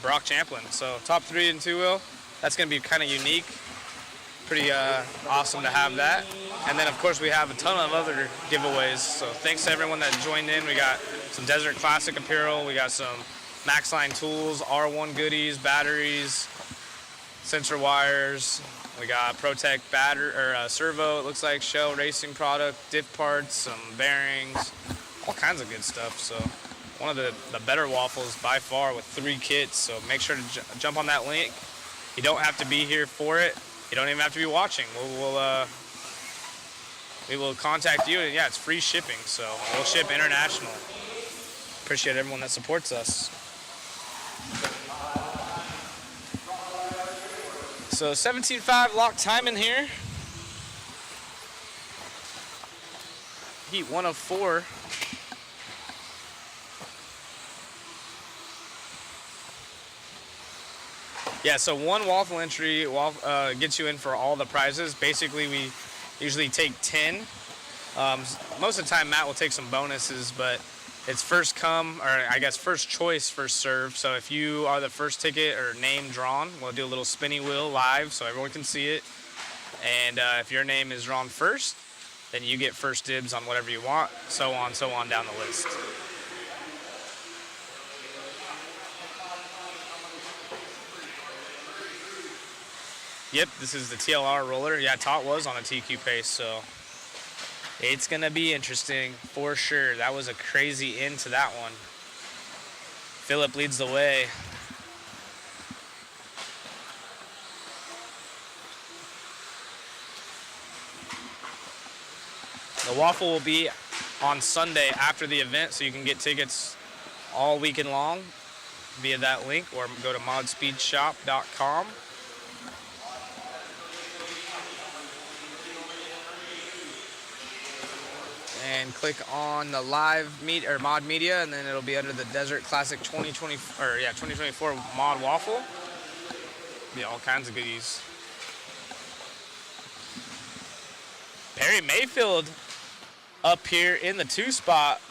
Brock Champlin. So top 3 in two-wheel. That's going to be kind of unique. Pretty awesome to have that. And then, of course, we have a ton of other giveaways. So thanks to everyone that joined in. We got some Desert Classic apparel. We got some Maxline tools, R1 goodies, batteries, sensor wires. We got ProTech servo, it looks like, Shell racing product, diff parts, some bearings, all kinds of good stuff. So one of the better waffles by far with 3 kits. So make sure to jump on that link. You don't have to be here for it. You don't even have to be watching. We will contact you, and yeah, it's free shipping. So we'll ship international. Appreciate everyone that supports us. So 17.5 lock time in here. Heat 1 of 4. Yeah, so one waffle entry gets you in for all the prizes. Basically, we usually take 10. Most of the time, Matt will take some bonuses, but It's first come, or I guess first choice, first serve. So if you are the first ticket or name drawn, we'll do a little spinny wheel live so everyone can see it. And if your name is drawn first, then you get first dibs on whatever you want, so on down the list. Yep, this is the TLR roller. Yeah, Tot was on a TQ pace, so it's going to be interesting for sure. That was a crazy end to that one. Philip leads the way. The waffle will be on Sunday after the event, so you can get tickets all weekend long via that link, or go to modspeedshop.com. And click on the live mod media, and then it'll be under the Desert Classic 2024 mod waffle. Be all kinds of goodies. Perry Mayfield up here in the 2 spot.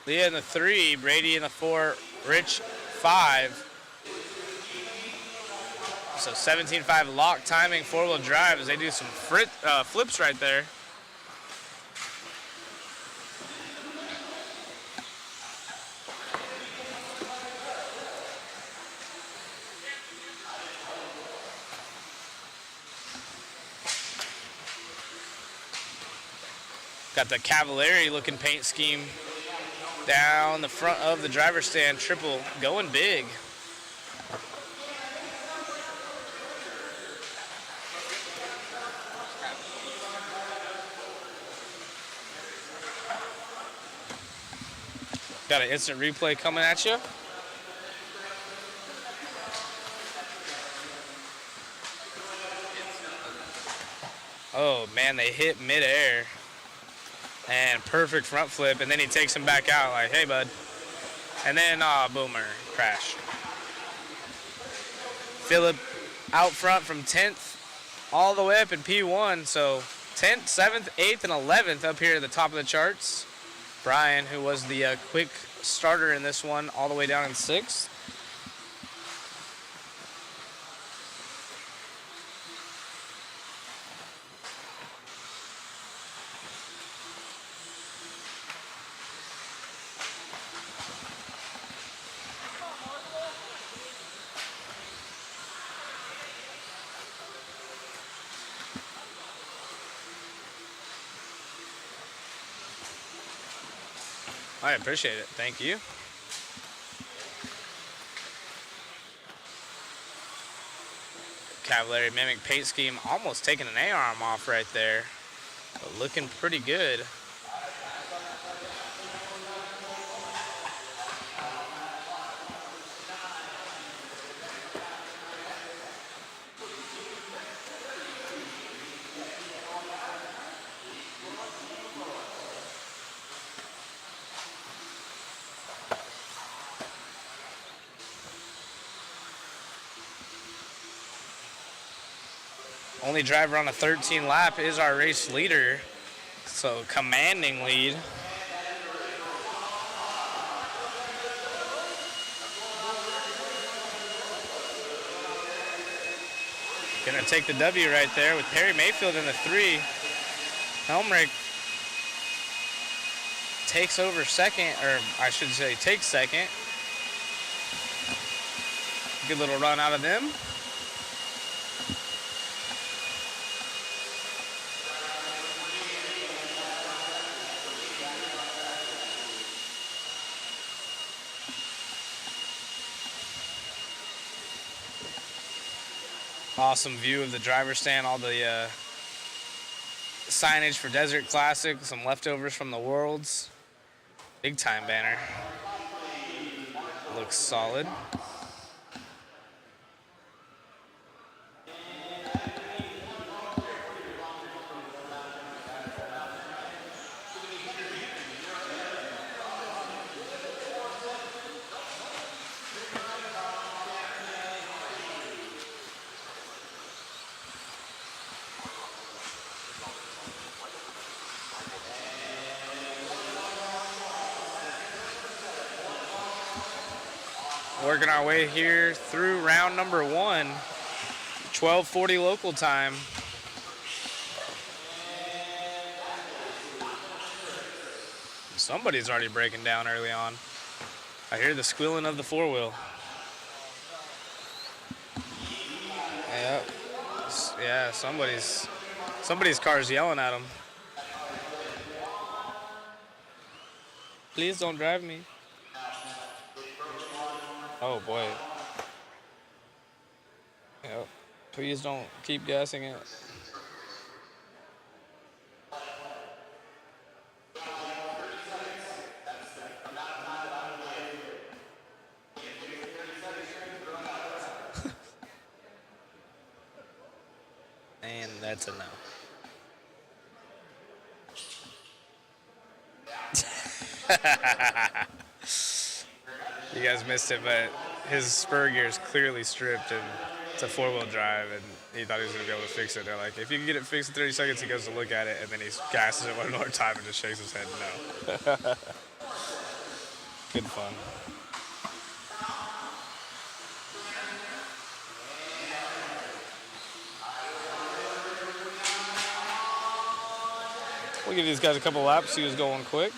Leah in the 3, Brady in the 4, Rich 5. So 17.5 lock timing, 4-wheel drive as they do some flips right there. Got the Cavalieri looking paint scheme down the front of the driver's stand, triple, going big. Got an instant replay coming at you. Oh man, they hit midair. And perfect front flip, and then he takes him back out like, hey, bud. And then, boomer, crash. Philip out front from 10th all the way up in P1. So 10th, 7th, 8th, and 11th up here at the top of the charts. Brian, who was the quick starter in this one, all the way down in 6th. I appreciate it. Thank you. Cavalieri mimic paint scheme, almost taking an A-arm off right there, but looking pretty good. Only driver on a 13 lap is our race leader, so commanding lead. Gonna take the W right there with Perry Mayfield in the 3. Helmrich takes over second, or I should say takes second. Good little run out of them. Awesome view of the driver's stand, all the signage for Desert Classic, some leftovers from the Worlds. Big time banner. Looks solid. Working our way here through round number 1, 12:40 local time. Somebody's already breaking down early on. I hear the squealing of the four-wheel. Yep. Yeah, somebody's car's yelling at them. Please don't drive me. Oh boy. Yep. Please don't keep gassing it. And that's a no. You guys missed it, but his spur gear is clearly stripped, and it's a four-wheel drive, and he thought he was going to be able to fix it. They're like, if you can get it fixed in 30 seconds, he goes to look at it, and then he gasses it one more time and just shakes his head no. Good fun. We'll give these guys a couple laps, see who's going quick.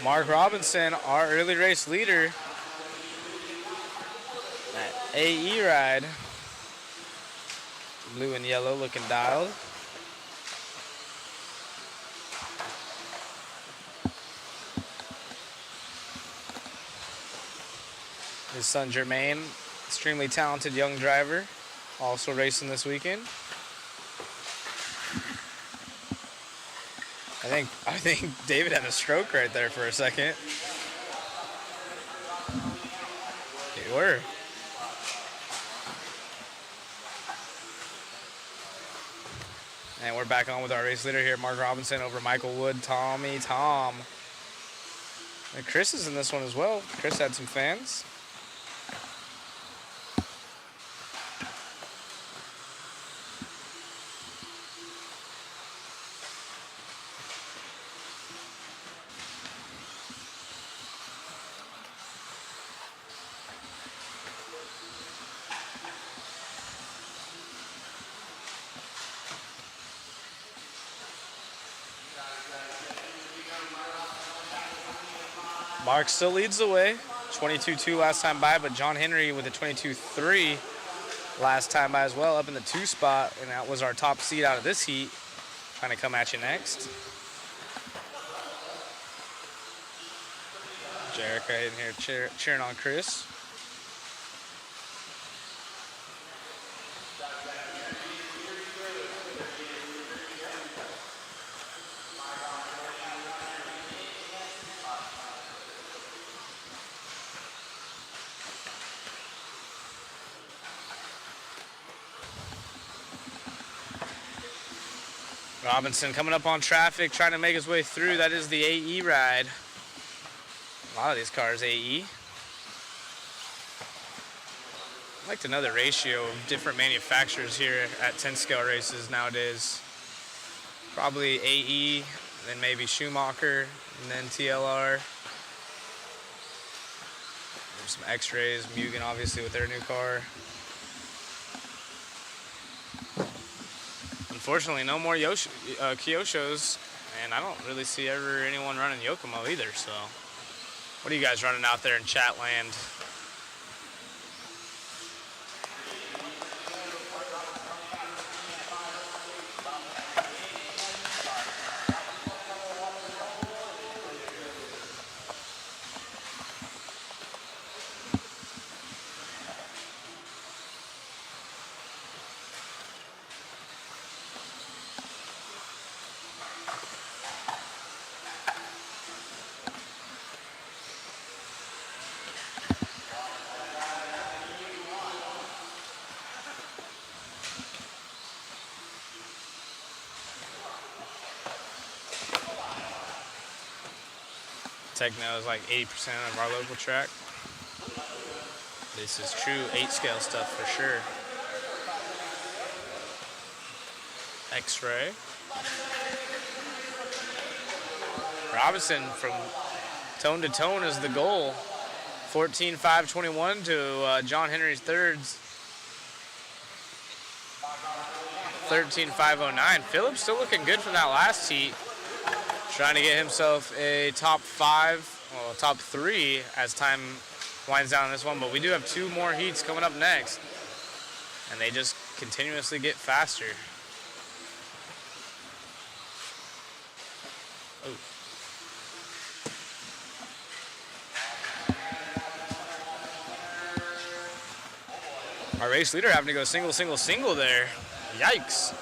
Mark Robinson, our early race leader. That AE ride. Blue and yellow looking dialed. His son Jermaine, extremely talented young driver, also racing this weekend. I think David had a stroke right there for a second. You were. And we're back on with our race leader here, Mark Robinson over Michael Wood, Tommy Tom. And Chris is in this one as well. Chris had some fans. Mark still leads the way, 22-2 last time by, but John Henry with a 22-3 last time by as well, up in the 2 spot, and that was our top seed out of this heat. Trying to come at you next. Jerica in here cheering on Chris. Robinson coming up on traffic, trying to make his way through. That is the AE ride. A lot of these cars AE. I'd like to know the ratio of different manufacturers here at 10 scale races nowadays. Probably AE, then maybe Schumacher, and then TLR. There's some X-rays, Mugen obviously with their new car. Unfortunately, no more Kyoshos, and I don't really see ever anyone running Yokomo either, so. What are you guys running out there in chat land? Techno is like 80% of our local track. This is true 8-scale stuff for sure. X-ray. Robinson from tone to tone is the goal. 14.521 to John Henry's thirds. 13.509. Phillips still looking good from that last heat. Trying to get himself a top 5, well, top 3 as time winds down on this one. But we do have 2 more heats coming up next. And they just continuously get faster. Oh. Our race leader having to go single, single, single there. Yikes.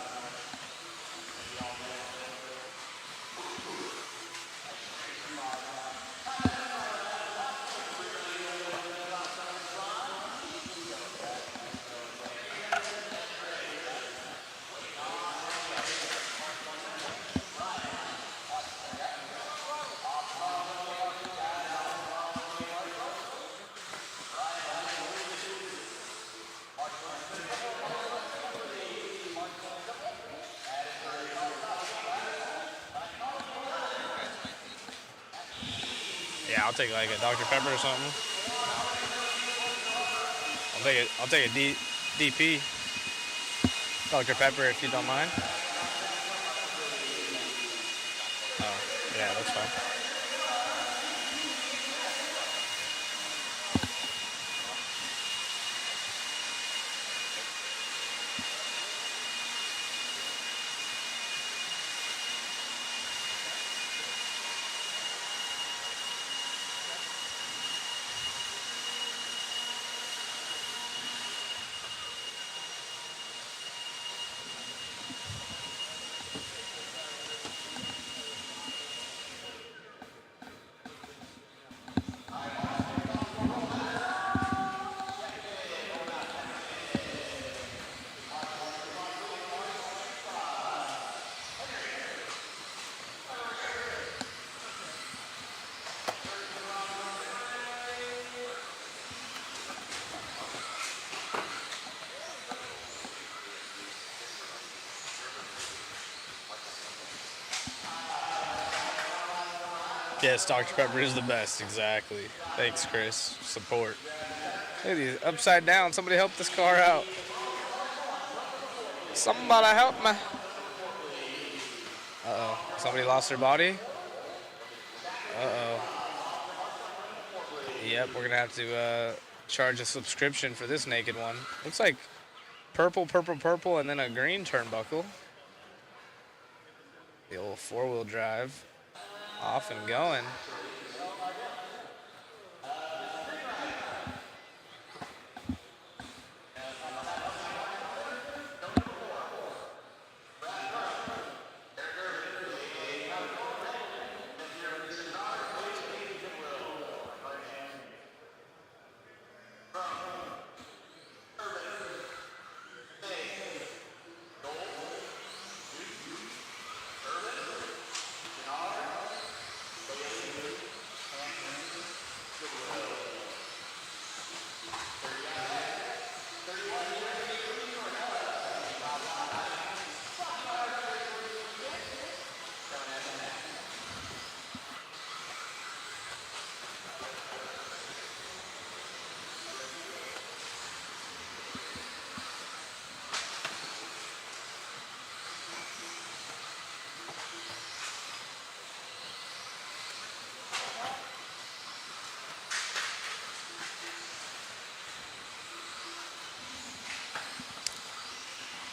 Yeah, I'll take like a Dr. Pepper or something. I'll take a DP. Dr. Pepper if you don't mind. Oh, yeah, that's fine. Yes, Dr. Pepper is the best, exactly. Thanks, Chris. Support. Look at these, upside down. Somebody help this car out. Somebody help me. Uh-oh. Somebody lost their body? Uh-oh. Yep, we're going to have to charge a subscription for this naked one. Looks like purple, purple, purple, and then a green turnbuckle. The old four-wheel drive. Off and going.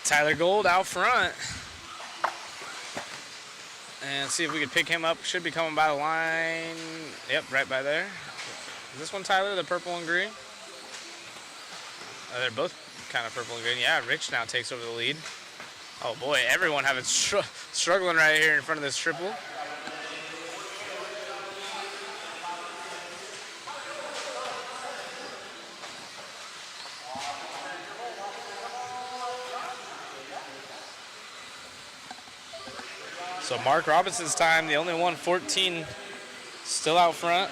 Tyler Gold out front. And see if we can pick him up. Should be coming by the line. Yep, right by there. Is this one Tyler, the purple and green? They're both kind of purple and green. Yeah, Rich now takes over the lead. Oh boy, everyone having struggling right here in front of this triple. So Mark Robinson's time, the only one, 14 Still out front.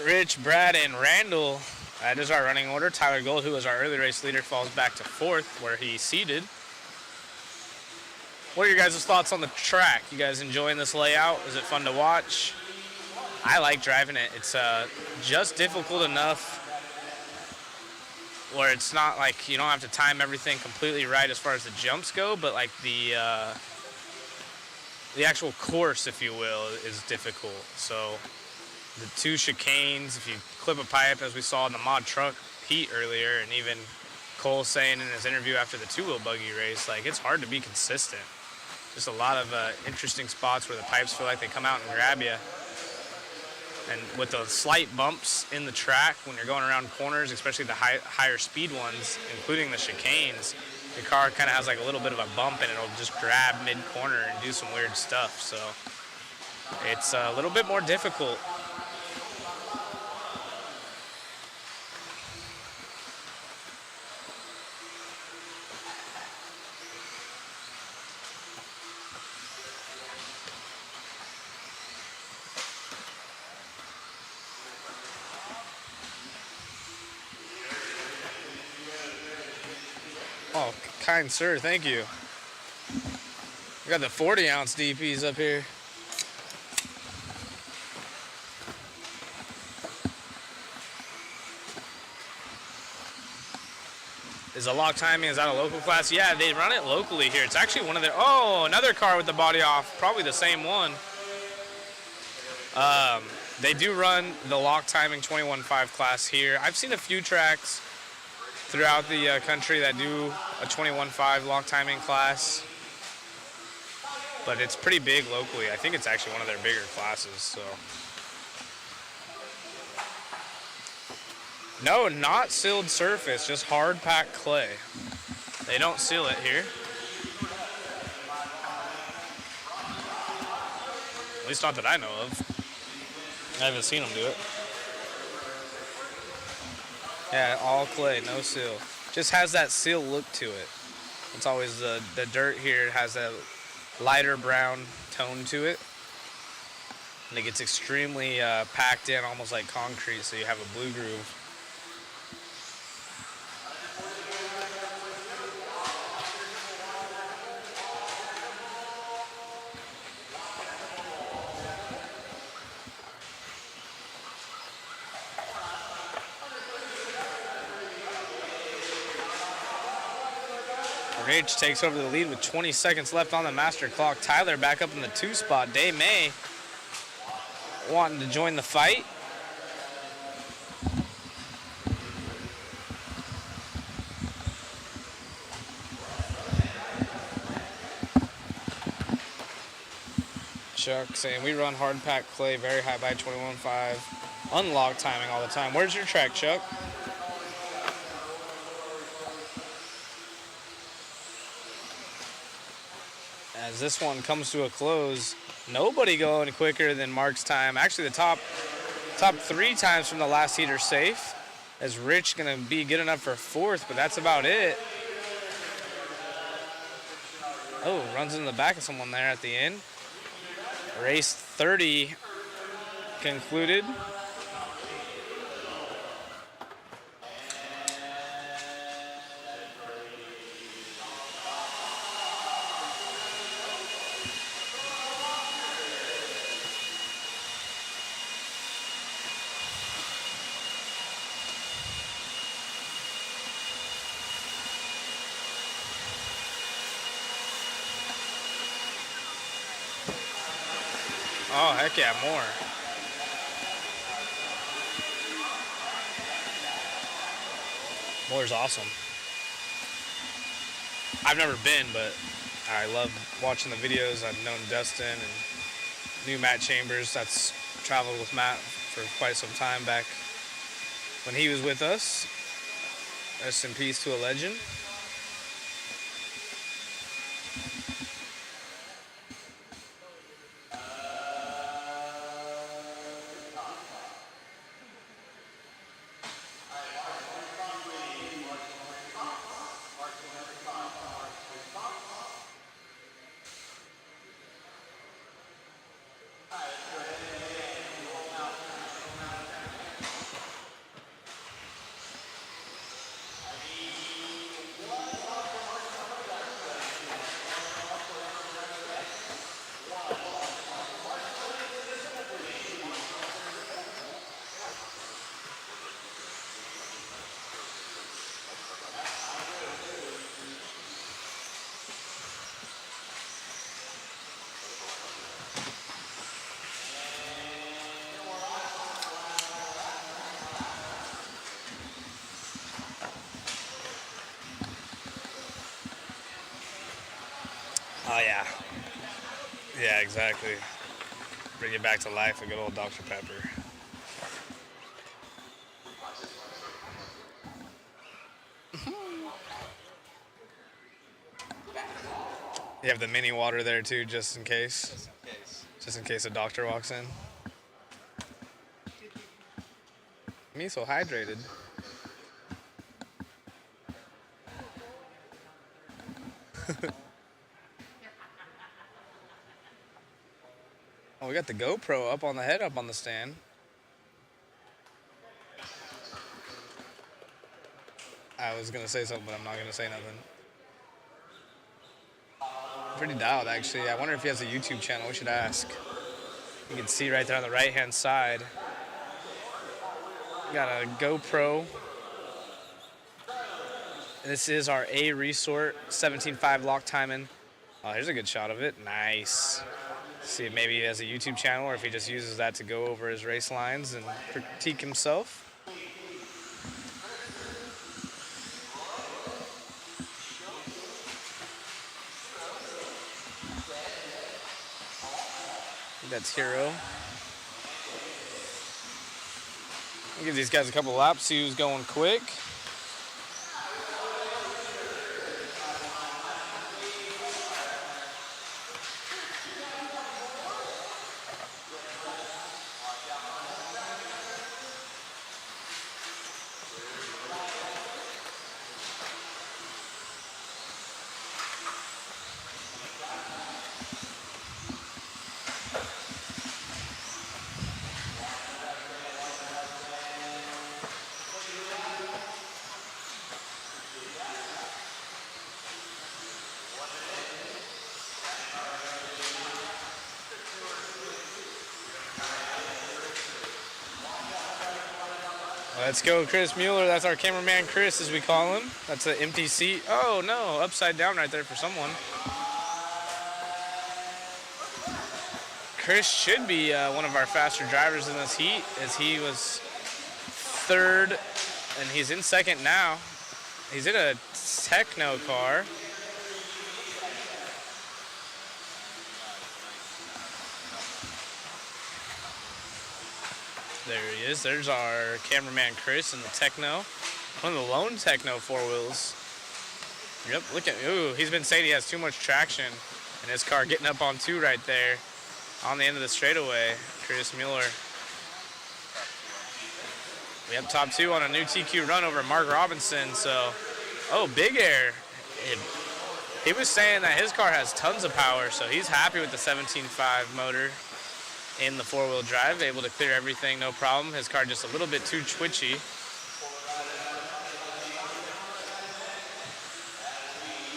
Rich, Brad, and Randall. That is our running order. Tyler Gold, who was our early race leader, falls back to 4th, where he seated. What are your guys' thoughts on the track? You guys enjoying this layout? Is it fun to watch? I like driving it. It's just difficult enough where it's not like you don't have to time everything completely right as far as the jumps go, but like the actual course, if you will, is difficult. So the 2 chicanes, if you clip a pipe, as we saw in the mod truck heat earlier, and even Cole saying in his interview after the 2-wheel buggy race, like it's hard to be consistent. Just a lot of interesting spots where the pipes feel like they come out and grab you. And with the slight bumps in the track when you're going around corners, especially the higher speed ones, including the chicanes, your car kind of has like a little bit of a bump and it'll just grab mid-corner and do some weird stuff. So it's a little bit more difficult. Oh, kind sir, thank you. We got the 40-ounce DPs up here. Is a lock timing, is that a local class? Yeah, they run it locally here. It's actually one of their, oh, another car with the body off, probably the same one. They do run the lock timing 21.5 class here. I've seen a few tracks throughout the country that do a 21.5 lock timing class, but it's pretty big locally. I think it's actually one of their bigger classes. So no, not sealed surface, just hard packed clay. They don't seal it here, at least not that I know of. I haven't seen them do it. Yeah, all clay, no seal. Just has that seal look to it. It's always the dirt here. It has a lighter brown tone to it. And it gets extremely packed in, almost like concrete, so you have a blue groove. Rich takes over the lead with 20 seconds left on the master clock. Tyler back up in the 2 spot. Day May wanting to join the fight. Chuck saying we run hard packed clay, very high by 21.5. Unlock timing all the time. Where's your track, Chuck? As this one comes to a close, nobody going quicker than Mark's time. Actually, the top 3 times from the last heat are safe. As Rich gonna be good enough for 4th, but that's about it. Oh, runs in the back of someone there at the end. Race 30 concluded. Oh, heck yeah, more. More's awesome. I've never been, but I love watching the videos. I've known Dustin and knew Matt Chambers. That's traveled with Matt for quite some time back when he was with us. Rest in peace to a legend. Yeah, exactly. Bring it back to life, a good old Dr. Pepper. You have the mini water there too, just in case. Just in case a doctor walks in. Me so hydrated. Oh, we got the GoPro up on the head, up on the stand. I was gonna say something, but I'm not gonna say nothing. Pretty dialed, actually. I wonder if he has a YouTube channel. We should ask. You can see right there on the right-hand side. Got a GoPro. This is our A Resort 17.5 lock timing. Oh, here's a good shot of it. Nice. See if maybe he has a YouTube channel or if he just uses that to go over his race lines and critique himself. That's Hero. I'll give these guys a couple laps, see who's going quick. Let's go, Chris Mueller. That's our cameraman, Chris, as we call him. That's an empty seat. Oh, no, upside down right there for someone. Chris should be one of our faster drivers in this heat, as he was third, and he's in second now. He's in a Techno car. There he is. There's our cameraman Chris in the Techno. One of the lone Techno four wheels. Yep, look at, ooh, he's been saying he has too much traction. And his car getting up on two right there on the end of the straightaway. Chris Mueller. We have top two on a new TQ run over Mark Robinson. So, oh, Big Air. He was saying that his car has tons of power, so he's happy with the 17.5 motor in the four-wheel drive, able to clear everything, no problem. His car just a little bit too twitchy.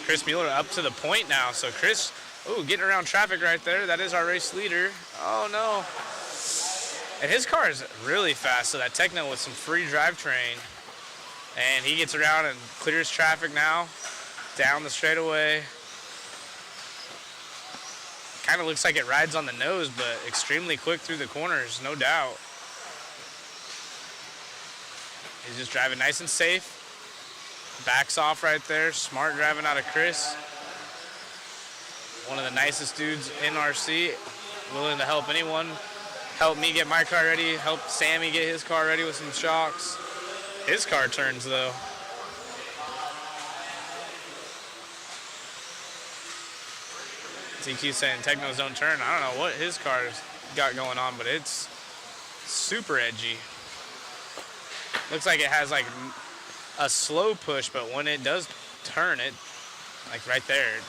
Chris Mueller up to the point now. So Chris, ooh, getting around traffic right there. That is our race leader. Oh no. And his car is really fast, so that Techno with some free drivetrain. And he gets around and clears traffic now, down the straightaway. Kind of looks like it rides on the nose, but extremely quick through the corners, no doubt. He's just driving nice and safe. Backs off right there. Smart driving out of Chris. One of the nicest dudes in RC. Willing to help anyone. Help me get my car ready. Help Sammy get his car ready with some shocks. His car turns though. TQ saying Technos don't turn. I don't know what his car's got going on, but it's super edgy. Looks like it has like a slow push, but when it does turn, it, like right there, it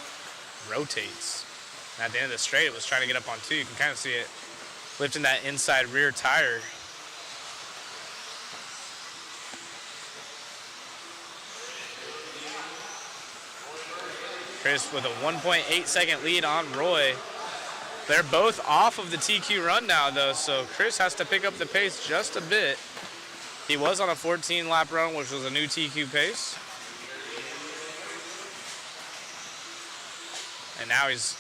rotates. And at the end of the straight, it was trying to get up on two. You can kind of see it lifting that inside rear tire. Chris with a 1.8 second lead on Roy. They're both off of the TQ run now though, so Chris has to pick up the pace just a bit. He was on a 14 lap run, which was a new TQ pace. And now he's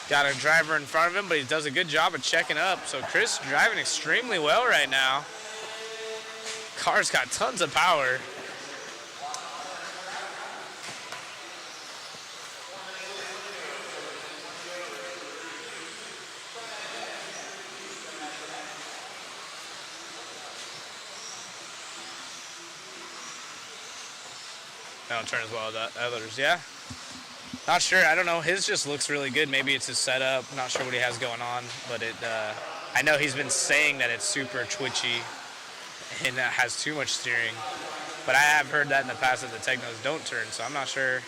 got a driver in front of him, but he does a good job of checking up. So Chris driving extremely well right now. Car's got tons of power. They don't turn as well as others. Yeah. Not sure. I don't know. His just looks really good. Maybe it's his setup. Not sure what he has going on, but I know he's been saying that it's super twitchy and has too much steering. But I have heard that in the past that the Technos don't turn, so I'm not sure.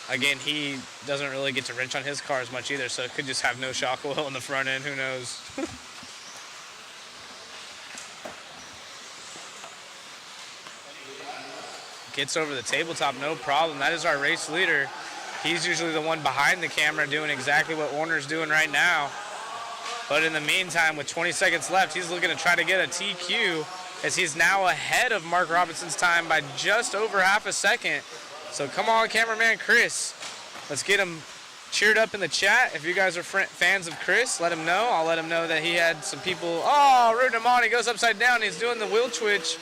Again, he doesn't really get to wrench on his car as much either, so it could just have no shock oil in the front end. Who knows? Gets over the tabletop, no problem. That is our race leader. He's usually the one behind the camera doing exactly what Warner's doing right now. But in the meantime, with 20 seconds left, he's looking to try to get a TQ as he's now ahead of Mark Robinson's time by just over half a second. So come on, cameraman Chris. Let's get him cheered up in the chat. If you guys are fans of Chris, let him know. I'll let him know that he had some people, rooting him on. He goes upside down. He's doing the wheel twitch.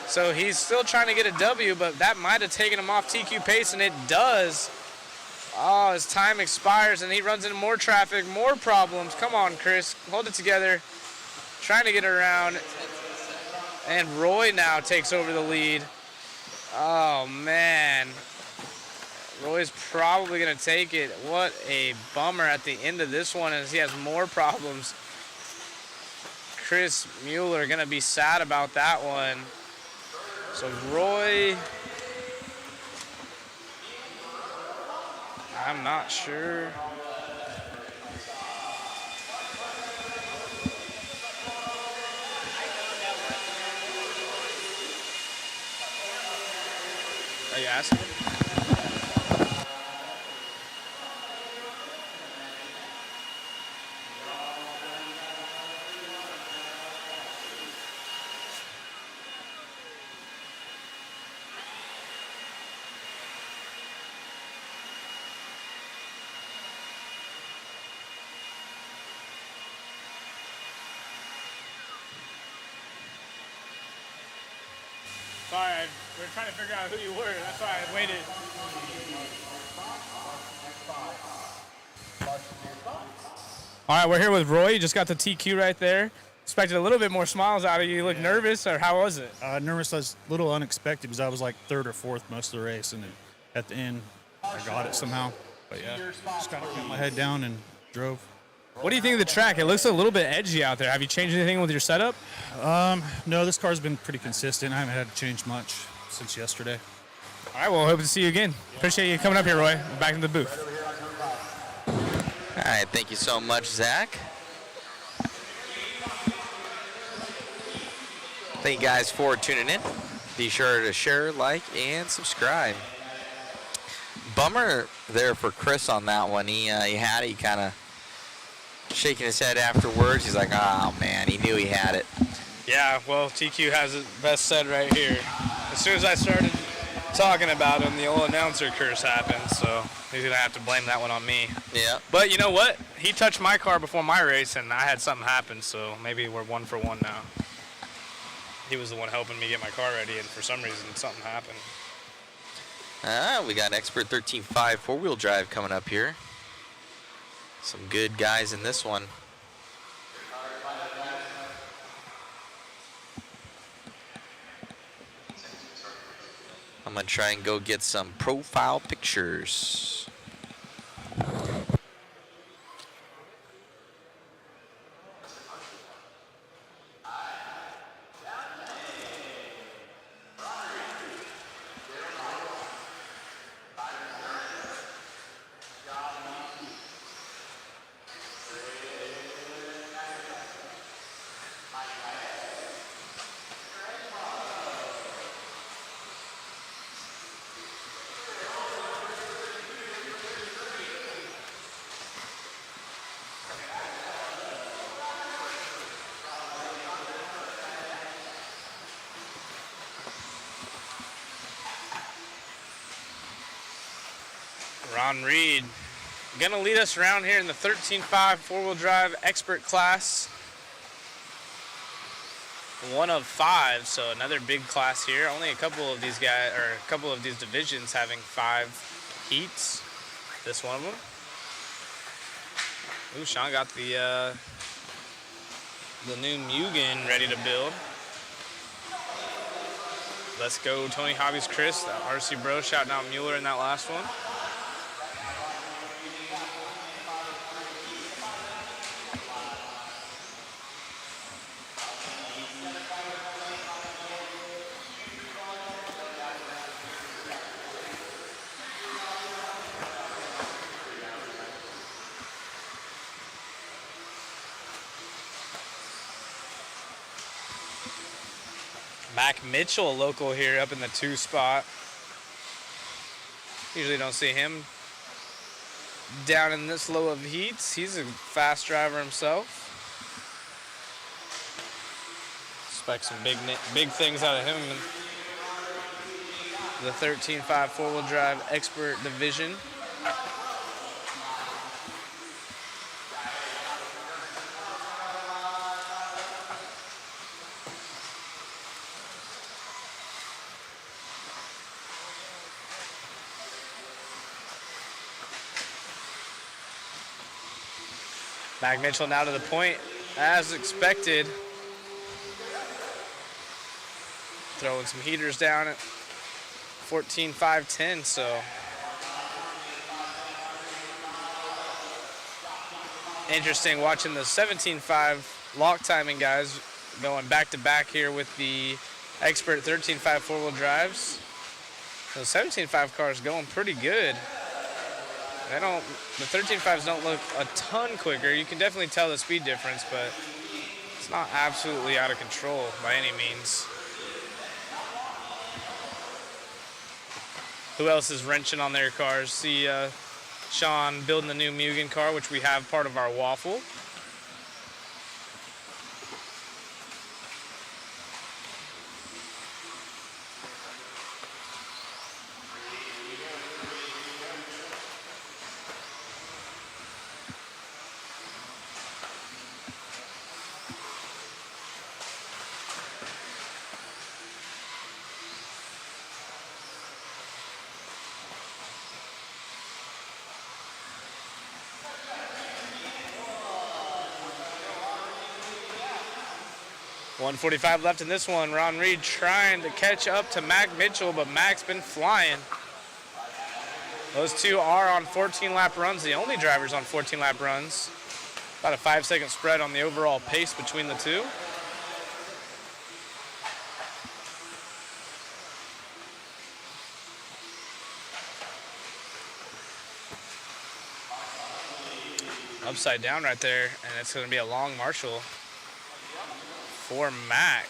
So he's still trying to get a W, but that might have taken him off TQ pace, and it does. Oh, his time expires, and he runs into more traffic, more problems. Come on, Chris. Hold it together. Trying to get around. And Roy now takes over the lead. Oh, man. Roy's probably going to take it. What a bummer at the end of this one as he has more problems. Chris Mueller going to be sad about that one. So Roy, I'm not sure. Are you asking? Sorry, we were trying to figure out who you were. That's why I waited. All right, we're here with Roy. You just got the TQ right there. Expected a little bit more smiles out of you. You look nervous, or how was it? Nervous. I was a little unexpected because I was like third or fourth most of the race, and then at the end, I got it somehow. But yeah, just kind of put my head down and drove. What do you think of the track? It looks a little bit edgy out there. Have you changed anything with your setup? No, this car's been pretty consistent. I haven't had to change much since yesterday. All right, well, hope to see you again. Appreciate you coming up here, Roy. Back in the booth. All right, thank you so much, Zach. Thank you guys for tuning in. Be sure to share, like, and subscribe. Bummer there for Chris on that one. He had it, kind of shaking his head afterwards. He's like, oh, man, he knew he had it. Yeah, well, TQ has it best said right here. As soon as I started talking about him, the old announcer curse happened, so he's going to have to blame that one on me. Yeah. But you know what? He touched my car before my race, and I had something happen, so maybe we're 1 for 1 now. He was the one helping me get my car ready, and for some reason, something happened. We got Expert 13.5 four-wheel drive coming up here. Some good guys in this one. I'm going to try and go get some profile pictures. Ron Reed going to lead us around here in the 13.5 four-wheel drive expert class. 1 of 5, so another big class here. Only a couple of these guys, or a couple of these divisions having 5 heats. This one of them. Ooh, Sean got the new Mugen ready to build. Let's go, Tony Hobbies Chris, that RC Bro shouting out Mueller in that last one. Mac Mitchell, local here up in the 2 spot. Usually don't see him down in this low of heats. He's a fast driver himself. Expect some big things out of him in the 13.5 four-wheel drive expert division. Mac Mitchell now to the point, as expected. Throwing some heaters down at 14.510, so. Interesting watching the 17.5 lock timing guys going back to back here with the expert 13.5 four-wheel drives. So 17.5 cars going pretty good. The 13.5s don't look a ton quicker. You can definitely tell the speed difference, but it's not absolutely out of control by any means. Who else is wrenching on their cars? See Sean building the new Mugen car, which we have part of our waffle. .145 left in this one. Ron Reed trying to catch up to Mac Mitchell, but Mac's been flying. Those two are on 14-lap runs, the only drivers on 14-lap runs. About a 5-second spread on the overall pace between the two. Upside down right there, and it's going to be a long Marshall for Mac.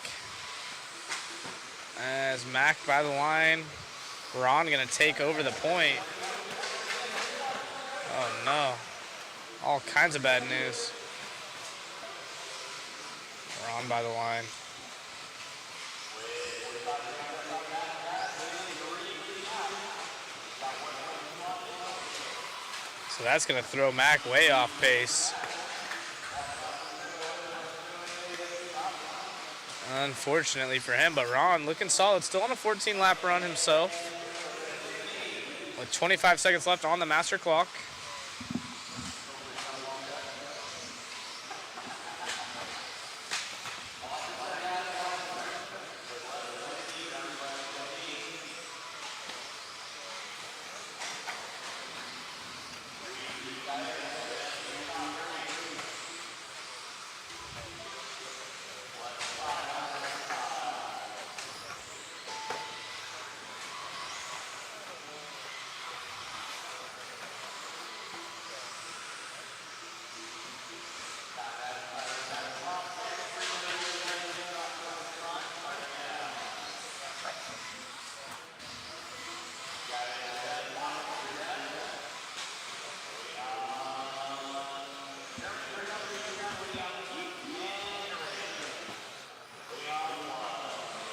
As Mac by the line, Ron going to take over the point. Oh no, all kinds of bad news. Ron by the line. So that's going to throw Mac way off pace. Unfortunately for him, but Ron looking solid. Still on a 14-lap run himself. With 25 seconds left on the master clock.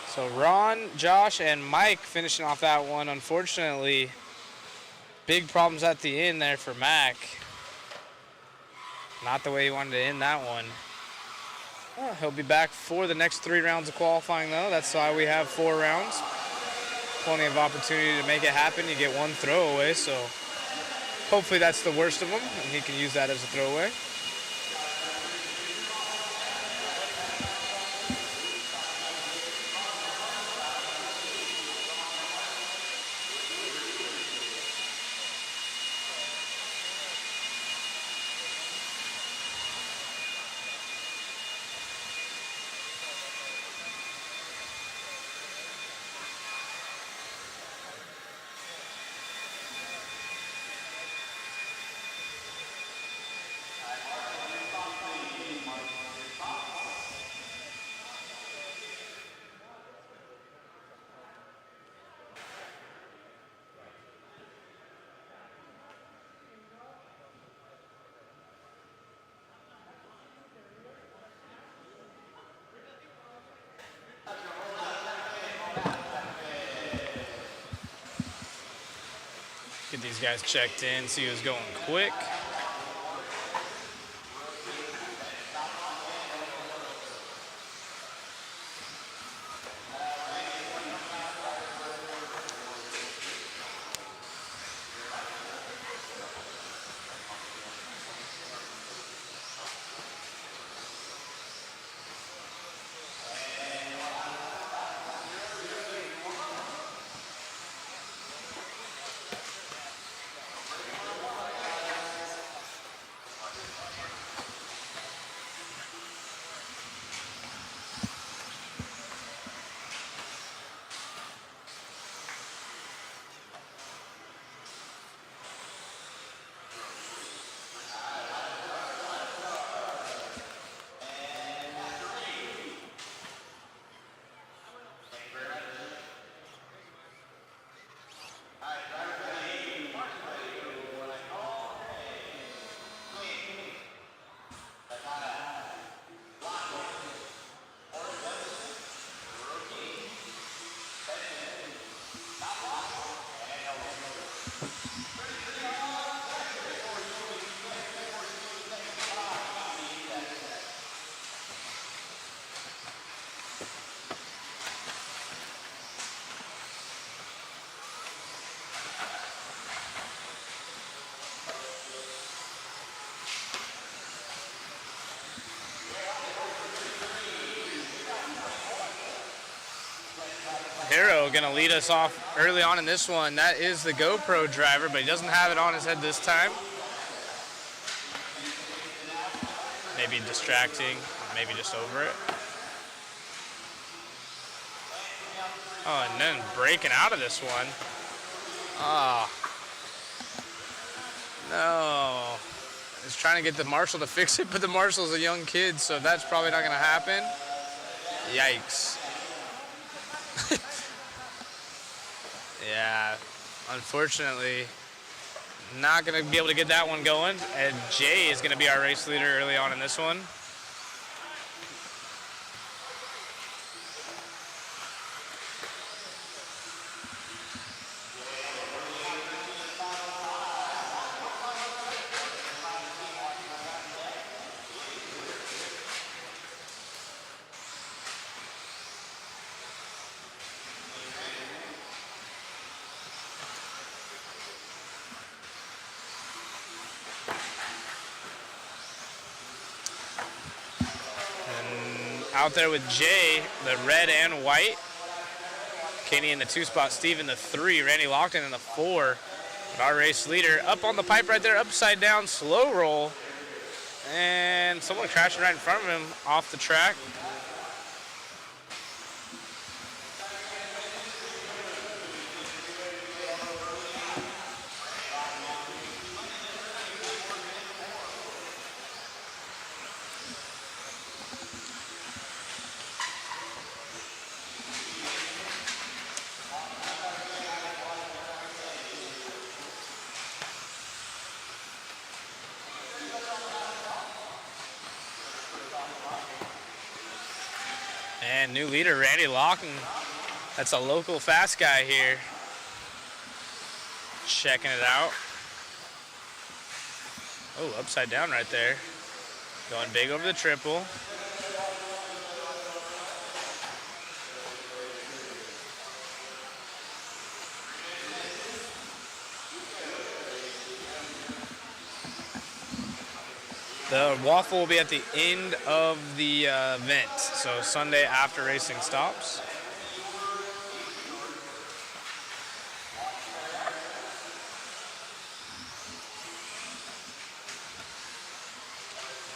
So Ron, Josh, and Mike finishing off that one. Unfortunately, big problems at the end there for Mac. Not the way he wanted to end that one. He'll be back for the next 3 rounds of qualifying, though. That's why we have 4 rounds. Plenty of opportunity to make it happen. You get 1 throwaway, so hopefully that's the worst of them, and he can use that as a throwaway. these guys checked in, see who's going quick. Hero gonna lead us off early on in this one. That is the GoPro driver, but he doesn't have it on his head this time. Maybe distracting, maybe just over it. Oh, and then breaking out of this one. Ah. No. He's trying to get the marshal to fix it, but the marshal's a young kid, so that's probably not gonna happen. Yikes. Yeah, unfortunately, not going to be able to get that one going. And Jay is going to be our race leader early on in this one. Out there with Jay, the red and white. Kenny in the 2 spot, Steve in the 3, Randy Lockton in the 4. But our race leader up on the pipe right there, upside down, slow roll. And someone crashing right in front of him off the track. And new leader, Randy Locken. That's a local fast guy here. Checking it out. Oh, upside down right there. Going big over the triple. The waffle will be at the end of the event, so Sunday after racing stops.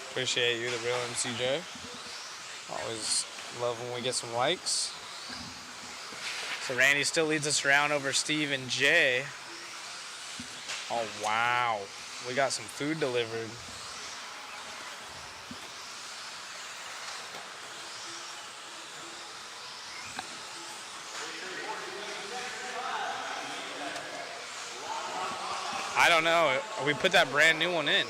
Appreciate you, the real MCJ. Always love when we get some likes. So Randy still leads us around over Steve and Jay. Oh, wow. We got some food delivered. I don't know. We put that brand new one in.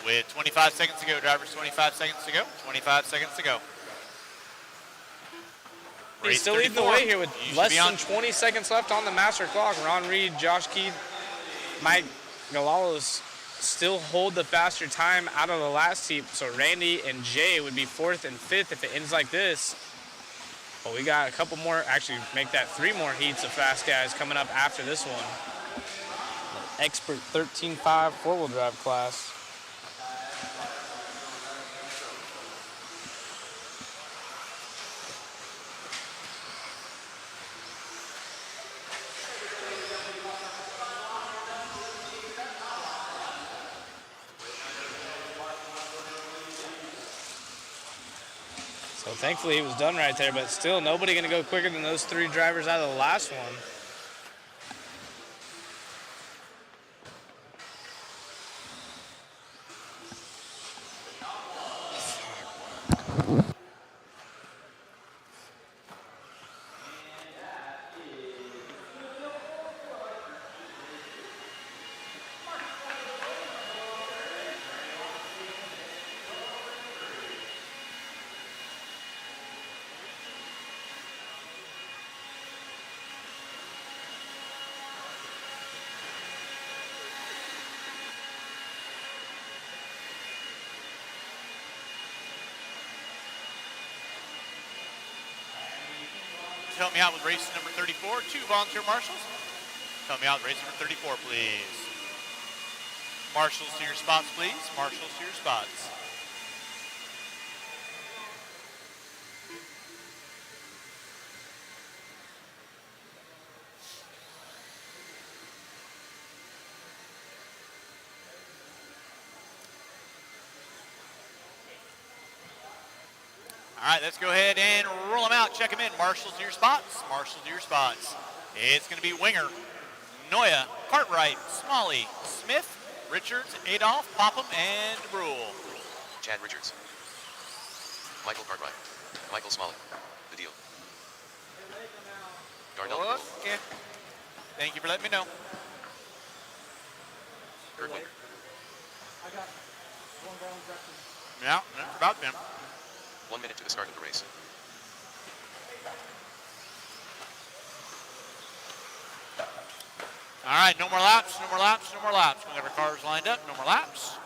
with 25 seconds to go. Drivers, 25 seconds to go. 25 seconds to go. He's Race still leading the 34. way here with You should less be on. than 20 seconds left on the master clock. Ron Reed, Josh Keith, Mike Galalos still hold the faster time out of the last heat. So Randy and Jay would be 4th and 5th if it ends like this. But we got a couple more, actually make that 3 more heats of fast guys coming up after this one. The expert 13.5 four-wheel drive class. So thankfully he was done right there, but still nobody going to go quicker than those 3 drivers out of the last one. Help me out with race number 34. 2 volunteer marshals. Help me out with race number 34, please. Marshals to your spots, please. Marshals to your spots. All right, let's go ahead and roll them out. Check them in. Marshals to your spots. Marshals to your spots. It's going to be Winger, Noya, Cartwright, Smalley, Smith, Richards, Adolph, Popham, and Brule. Chad Richards. Michael Cartwright. Michael Smalley. The deal. Darnell. Okay. Thank you for letting me know. Kurt Winger. Yeah, that's about them. 1 minute to the start of the race. All right, no more laps, no more laps, no more laps. We got our cars lined up, no more laps.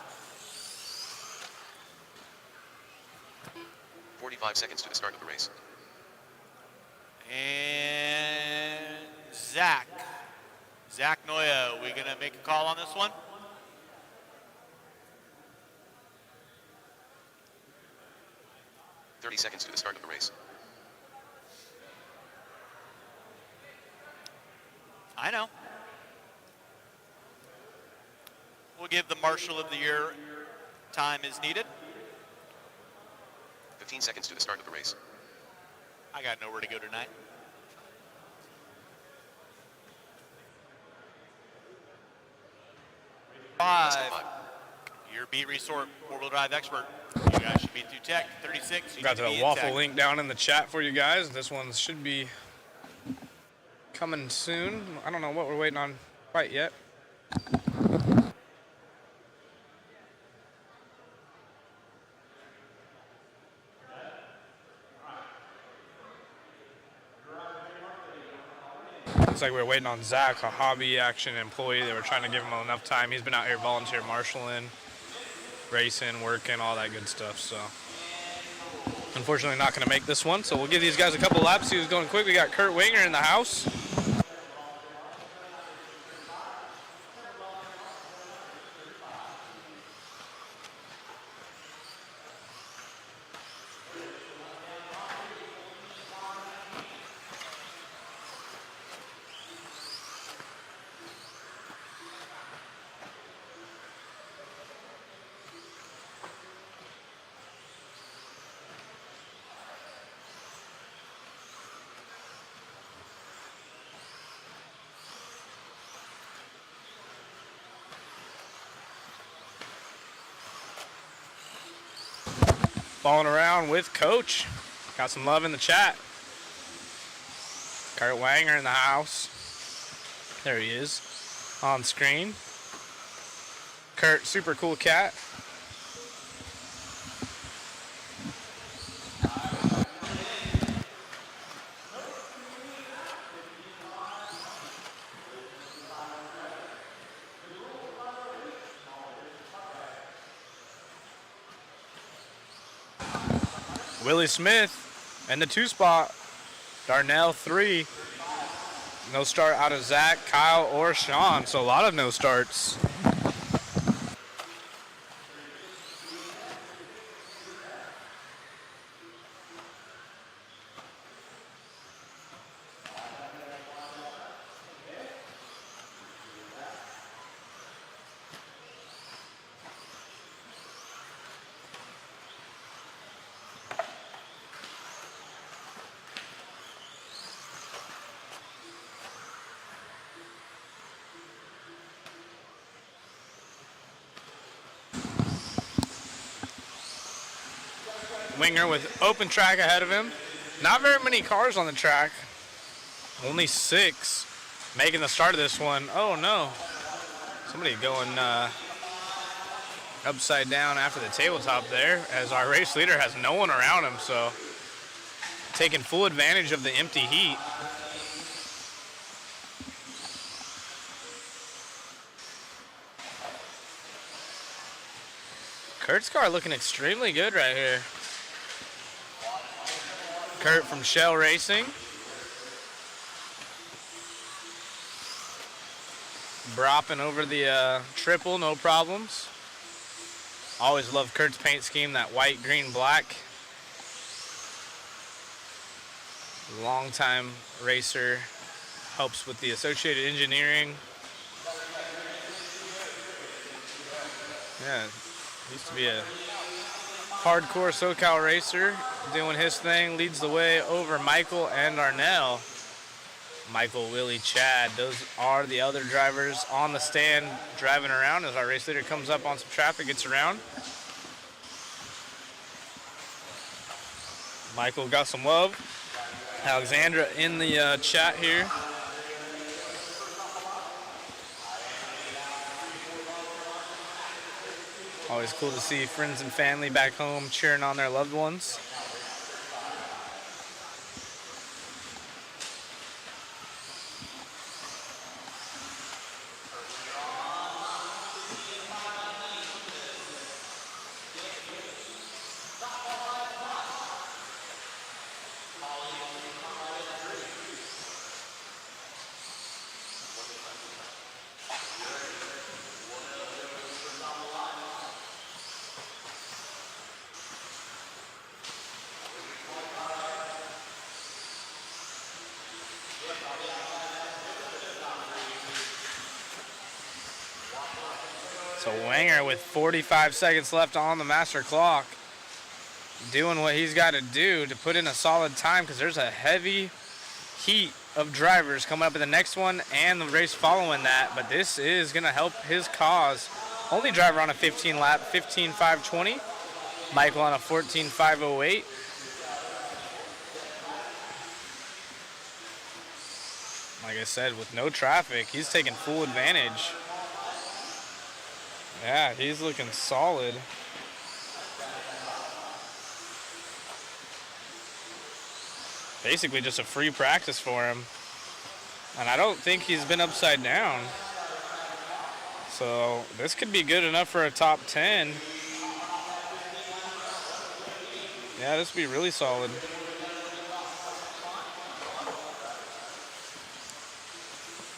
45 seconds to the start of the race. And Zach Noya, we gonna make a call on this one? .30 seconds to the start of the race. I know. We'll give the Marshal of the Year time as needed. 15 seconds to the start of the race. I got nowhere to go tonight. Five. Your B Resort four-wheel drive expert. You guys should be through tech. 36. You Got need to be the in waffle tech. link down in the chat for you guys. This one should be coming soon. I don't know what we're waiting on quite yet. Looks like we're waiting on Zach, a hobby action employee. They were trying to give him enough time. He's been out here volunteer marshaling, racing, working, all that good stuff. So unfortunately not going to make this one. So we'll give these guys a couple laps, see who's going quick. We got Kurt Winger in the house. Falling around with Coach. Got some love in the chat. Kurt Wanger in the house. There he is on screen. Kurt, super cool cat. Willie Smith in the 2 spot. Darnell 3. No start out of Zach, Kyle, or Sean. So a lot of no starts. Winger with open track ahead of him. Not very many cars on the track. Only 6 making the start of this one. Oh no. Somebody going upside down after the tabletop there, as our race leader has no one around him, so taking full advantage of the empty heat. Kurt's car looking extremely good right here. Kurt from Shell Racing. Bropping over the triple, no problems. Always love Kurt's paint scheme, that white, green, black. Longtime racer, helps with the associated engineering. Yeah, used to be a hardcore SoCal racer, doing his thing, leads the way over Michael and Arnell. Michael, Willie, Chad, those are the other drivers on the stand driving around as our race leader comes up on some traffic, gets around. Michael got some love. Alexandra in the chat here. Always cool to see friends and family back home cheering on their loved ones. So Wanger with 45 seconds left on the master clock, doing what he's got to do to put in a solid time, because there's a heavy heat of drivers coming up in the next one and the race following that, but this is going to help his cause. Only driver on a 15 lap, 15.520. Michael on a 14.508. Like I said, with no traffic, he's taking full advantage. Yeah, he's looking solid. Basically just a free practice for him. And I don't think he's been upside down. So this could be good enough for a top 10. Yeah, this would be really solid.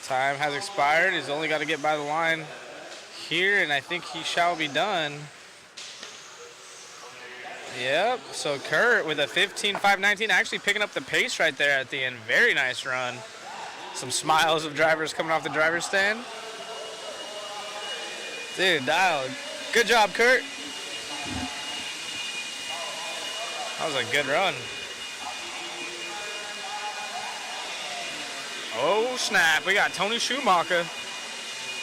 Time has expired. He's only got to get by the line here, and I think he shall be done. Yep, so Kurt with a 15.519, actually picking up the pace right there at the end. Very nice run. Some smiles of drivers coming off the driver's stand. Dude, dialed. Good job, Kurt. That was a good run. Oh, snap. We got Tony Schumacher.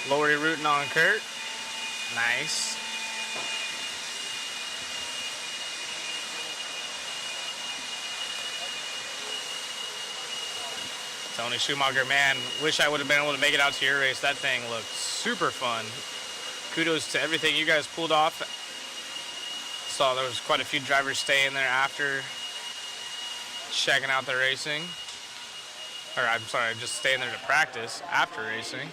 Lori rooting on Kurt. Nice. Tony Schumacher, man, wish I would have been able to make it out to your race. That thing looked super fun. Kudos to everything you guys pulled off. Saw there was quite a few drivers staying there after checking out the racing. Or I'm sorry, just staying there to practice after racing.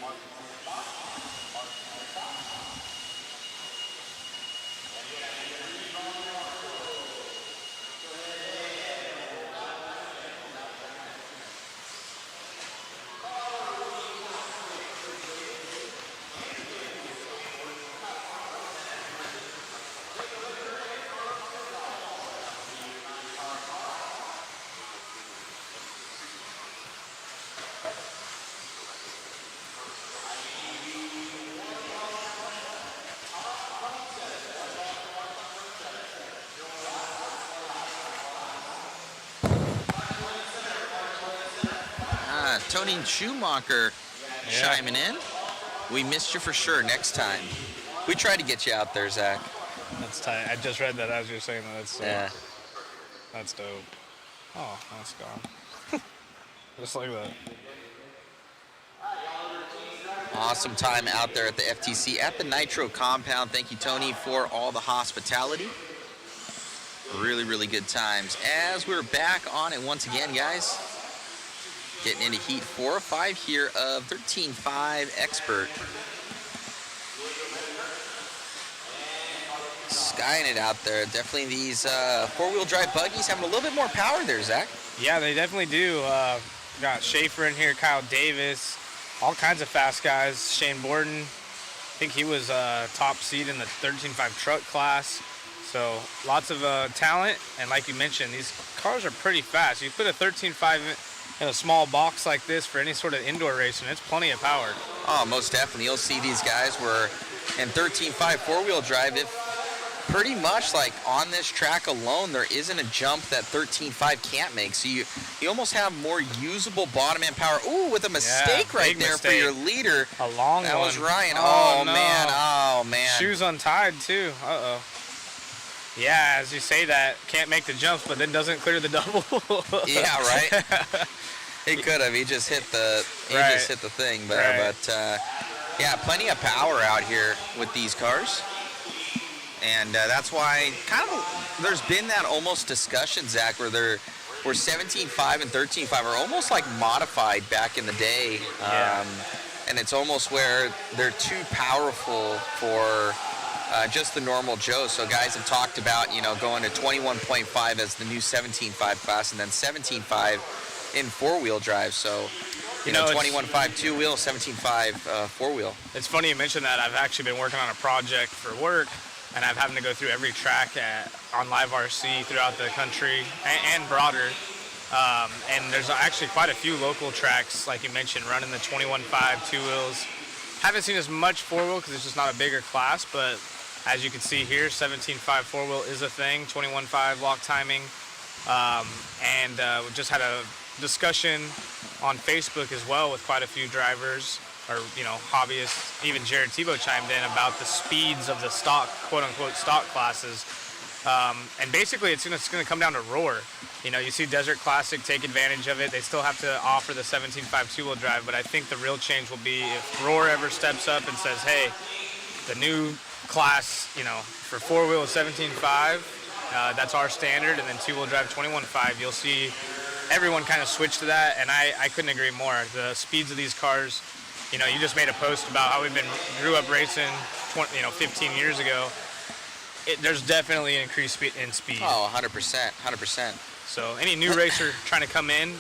Tony Schumacher chiming in. We missed you for sure. Next time. We tried to get you out there, Zach. That's tight. I just read that as you were saying that. That's That's dope. Oh, that's gone. Just like that. Awesome time out there at the FTC at the Nitro compound. Thank you, Tony, for all the hospitality. Really, really good times. As we're back on it once again, guys, getting into heat 4 or 5 here of 13.5 Expert. Skying it out there. Definitely these four-wheel drive buggies having a little bit more power there, Zach. Yeah, they definitely do. Got Schaefer in here, Kyle Davis, all kinds of fast guys. Shane Borden, I think he was top seed in the 13.5 truck class. So lots of talent, and like you mentioned, these cars are pretty fast. You put a 13.5 in a small box like this for any sort of indoor racing, it's plenty of power. Oh, most definitely. You'll see these guys were in 13.5 four-wheel drive. If pretty much like on this track alone, there isn't a jump that 13.5 can't make. So you almost have more usable bottom end power. Ooh, with a mistake right there for your leader. A long one. That was Ryan. Oh, no. Man. Oh, man. Shoes untied, too. Uh-oh. Yeah, as you say that, can't make the jumps, but then doesn't clear the double. Yeah, right? He could have. He just hit the just hit the thing there. Right. But, yeah, plenty of power out here with these cars. And that's why there's been that almost discussion, Zach, where 17.5 and 13.5 are almost like modified back in the day. And it's almost where they're too powerful for just the normal Joe. So guys have talked about, going to 21.5 as the new 17.5 class, and then 17.5 in four-wheel drive. So, 21.5 two-wheel, 17.5 four-wheel. It's funny you mentioned that. I've actually been working on a project for work, and I'm having to go through every track on Live RC throughout the country and broader. And there's actually quite a few local tracks, like you mentioned, running the 21.5 two-wheels. Haven't seen as much four-wheel because it's just not a bigger class, but as you can see here, 17.5 four-wheel is a thing, 21.5 lock timing. And we just had a discussion on Facebook as well with quite a few drivers or, hobbyists. Even Jared Tebow chimed in about the speeds of the stock, quote-unquote, stock classes. And basically, it's going to come down to roar. You see Desert Classic take advantage of it. They still have to offer the 17.5 two-wheel drive, but I think the real change will be if Roar ever steps up and says, hey, the new class, for four-wheel is 17.5, that's our standard, and then two-wheel drive 21.5, you'll see everyone kind of switch to that, and I couldn't agree more. The speeds of these cars, you just made a post about how we grew up racing 15 years ago. There's definitely an increase in speed. Oh, 100%. So any new racer trying to come in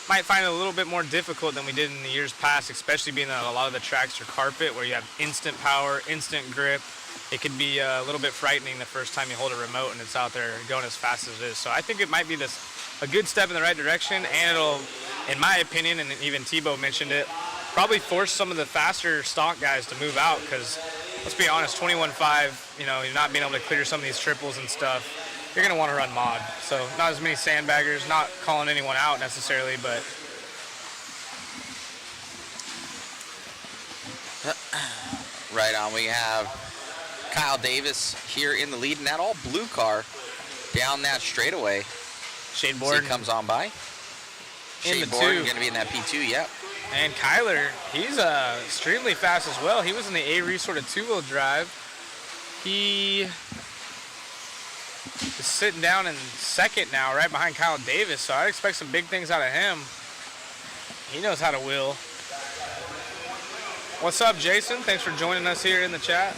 might find it a little bit more difficult than we did in the years past, especially being that a lot of the tracks are carpet where you have instant power, instant grip. It can be a little bit frightening the first time you hold a remote and it's out there going as fast as it is. So I think it might be a good step in the right direction, and it'll, in my opinion, and even Tebow mentioned it, probably force some of the faster stock guys to move out because, let's be honest, 21.5, you're not being able to clear some of these triples and stuff. You're going to want to run mod. So not as many sandbaggers, not calling anyone out necessarily, but right on. We have Kyle Davis here in the lead in that all blue car down that straightaway. Shane Borden comes on by. Shane Borden going to be in that P2, yep. And Kyler, he's extremely fast as well. He was in the A-Reese sort of two-wheel drive. He is sitting down in second now, right behind Kyle Davis, so I expect some big things out of him. He knows how to wheel. What's up, Jason? Thanks for joining us here in the chat.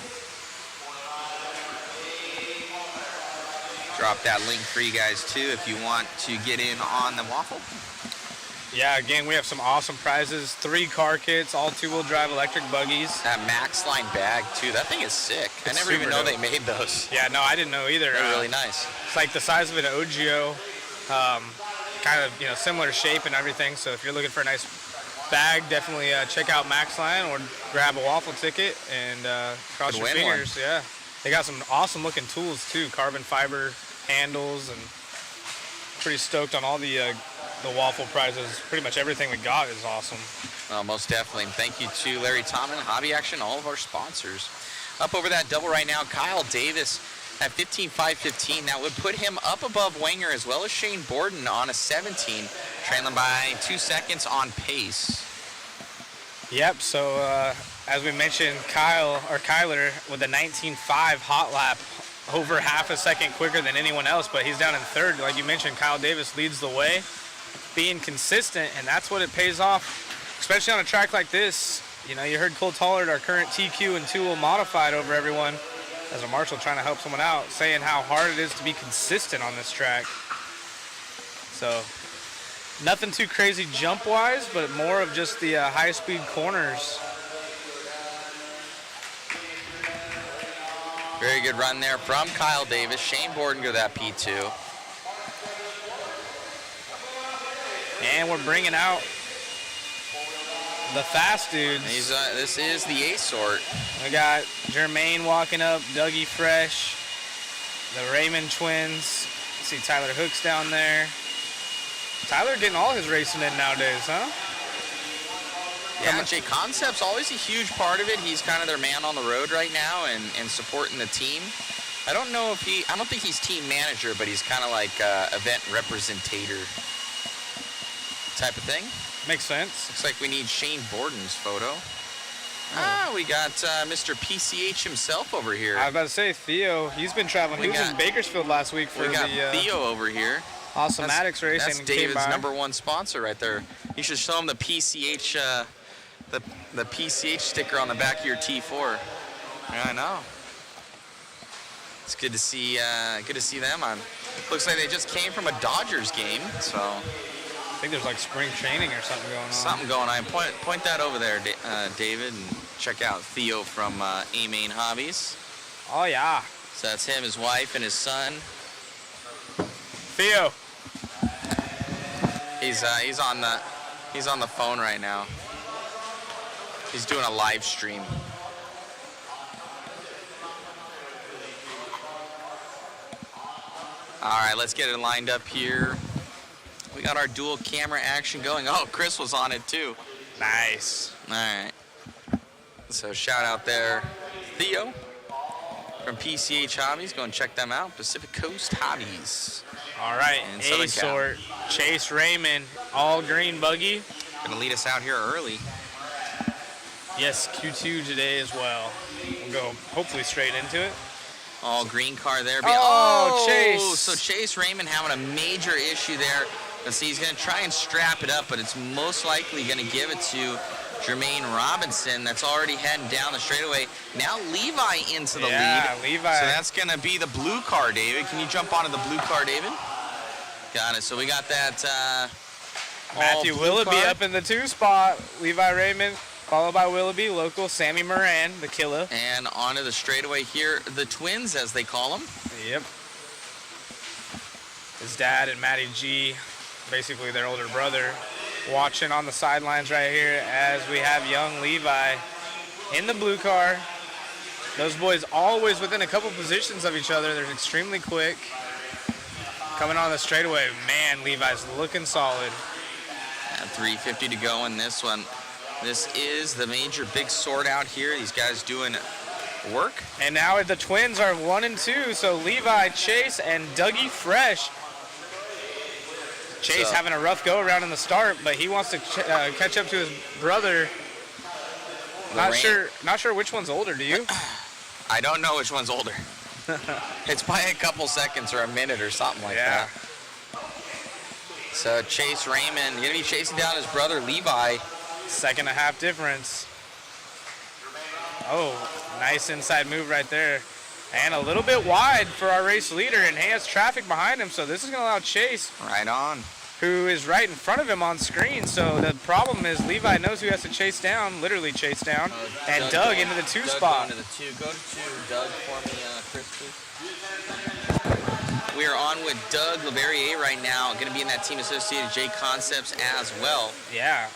Drop that link for you guys, too, if you want to get in on the waffle. Yeah, again, we have some awesome prizes. 3 car kits, all two-wheel drive electric buggies. That Max Line bag, too. That thing is sick. I never even know they made those. Yeah, no, I didn't know either. They're really nice. It's like the size of an OGO, kind of, similar shape and everything. So if you're looking for a nice bag, definitely check out Max Line or grab a waffle ticket and cross your fingers. One. Yeah, they got some awesome-looking tools, too. Carbon fiber handles, and pretty stoked on all the the waffle prizes. Pretty much everything we got is awesome. Well, most definitely. Thank you to Larry Tomlin, Hobby Action, all of our sponsors. Up over that double right now, Kyle Davis at 15.515. That would put him up above Wenger as well as Shane Borden on a 17, trailing by 2 seconds on pace. Yep, so as we mentioned, Kyler with a 19.5 hot lap, over half a second quicker than anyone else, but he's down in third. Like you mentioned, Kyle Davis leads the way, being consistent, and that's what it pays off, especially on a track like this. You know, you heard Cole Tollard, our current TQ and Tool modified over everyone, as a marshal trying to help someone out, saying how hard it is to be consistent on this track. So nothing too crazy jump-wise, but more of just the high-speed corners. Very good run there from Kyle Davis. Shane Borden go that P2. And we're bringing out the fast dudes. This is the A sort. We got Jermaine walking up, Dougie Fresh, the Raymond twins. See Tyler Hooks down there. Tyler getting all his racing in nowadays, huh? Yeah, Jay Concept's always a huge part of it. He's kind of their man on the road right now and supporting the team. I don't think he's team manager, but he's kind of like event representator type of thing. Makes sense. Looks like we need Shane Borden's photo. We got Mr. PCH himself over here. I was about to say, Theo, he's been traveling. He was in Bakersfield last week for we got Theo over here. Awesomatics racing. That's David's #1 sponsor right there. You should show him the PCH, the PCH sticker on the back of your T4. Yeah, I know. It's good to see them on. Looks like they just came from a Dodgers game, so. I think there's like spring training or something going on. Something going on. Point that over there, David, and check out Theo from A-Main Hobbies. Oh yeah. So that's him, his wife, and his son. Theo. He's on the phone right now. He's doing a live stream. All right, let's get it lined up here. We got our dual camera action going. Oh, Chris was on it too. Nice. All right. So shout out there, Theo from PCH Hobbies. Go and check them out. Pacific Coast Hobbies. All right, A sort. Chase Raymond, all green buggy. Gonna lead us out here early. Yes, Q2 today as well. We'll go hopefully straight into it. All green car there. Chase. So Chase Raymond having a major issue there. Let's see, he's going to try and strap it up, but it's most likely going to give it to Jermaine Robinson. That's already heading down the straightaway. Now Levi into the lead. Yeah, Levi. So that's going to be the blue car, David. Can you jump onto the blue car, David? Got it. So we got that Matthew Willoughby up in the 2 spot. Levi Raymond, followed by Willoughby, local Sammy Moran, the killer. And onto the straightaway here, the twins, as they call them. Yep. His dad and Matty G, basically their older brother, watching on the sidelines right here as we have young Levi in the blue car. Those boys always within a couple positions of each other. They're extremely quick. Coming on the straightaway, man, Levi's looking solid. At 3:50 to go in this one. This is the major big sort out here. These guys doing work. And now the twins are 1 and 2. So Levi, Chase, and Dougie Fresh. Chase having a rough go around in the start, but he wants to catch up to his brother. Not sure which one's older. Do you? I don't know which one's older. It's by a couple seconds or a minute or something like that. So Chase Raymond going to be chasing down his brother Levi. 2.5 difference. Oh, nice inside move right there. And a little bit wide for our race leader, and he has traffic behind him, so this is going to allow Chase, right on, who is right in front of him on screen. So the problem is Levi knows who has to chase down, literally chase down, and Doug into the 2 spot. Into the 2. Go to 2, Doug, for me, Chris, please. We are on with Doug LeVerrier right now, going to be in that team associated J Concepts as well. Yeah.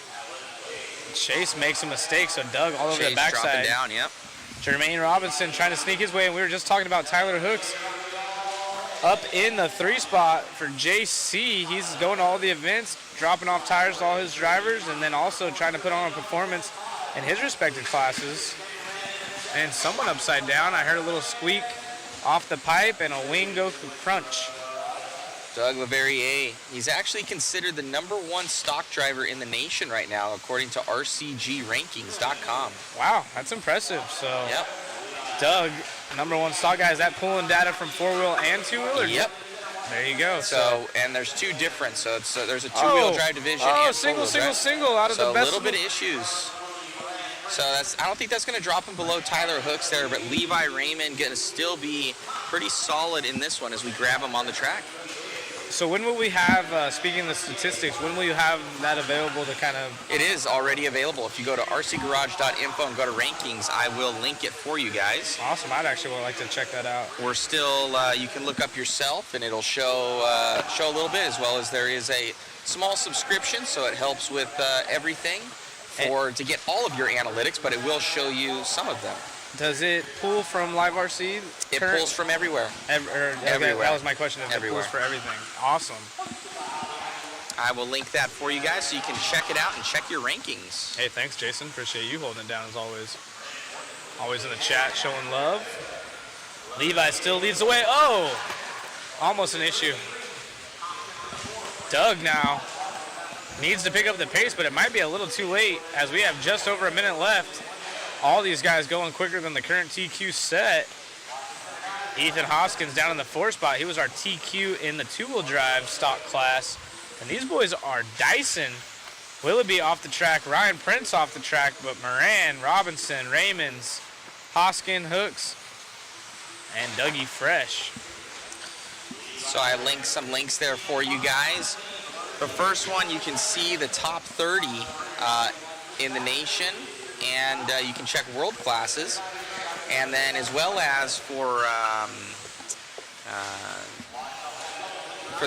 Chase makes a mistake, so Doug all over the backside. Dropping down, yep. Jermaine Robinson trying to sneak his way, and we were just talking about Tyler Hooks. up in the 3 spot for JC. He's going to all the events, dropping off tires to all his drivers, and then also trying to put on a performance in his respective classes. And someone upside down. I heard a little squeak off the pipe and a wing go crunch. Doug Leverrier, he's actually considered the #1 stock driver in the nation right now, according to RCGrankings.com. Wow, that's impressive. So, yep. Doug, #1 stock guy, is that pulling data from 4-wheel and 2-wheel? Yep. There you go. So, and there's 2 different. So it's there's a 2-wheel drive division and single four-wheel out of the best. So a little bit of issues. So I don't think that's going to drop him below Tyler Hooks there, but Levi Raymond going to still be pretty solid in this one as we grab him on the track. So when will we have, speaking of the statistics, when will you have that available to kind of... It is already available. If you go to rcgarage.info and go to rankings, I will link it for you guys. Awesome. I'd actually like to check that out. We're still, you can look up yourself and it'll show a little bit, as well as there is a small subscription, so it helps with everything to get all of your analytics, but it will show you some of them. Does it pull from Live RC? It pulls from everywhere. Everywhere. That was my question. If it pulls for everything. Awesome. I will link that for you guys so you can check it out and check your rankings. Hey, thanks, Jason. Appreciate you holding it down as always. Always in the chat showing love. Levi still leads the way. Oh! Almost an issue. Doug now needs to pick up the pace, but it might be a little too late as we have just over a minute left. All these guys going quicker than the current TQ set. Ethan Hoskins down in the 4 spot. He was our TQ in the 2-wheel drive stock class. And these boys are Dyson. Willoughby off the track. Ryan Prince off the track. But Moran, Robinson, Raymonds, Hoskin, Hooks, and Dougie Fresh. So I linked some links there for you guys. The first one, you can see the top 30 in the nation. And you can check world classes, and then as well as for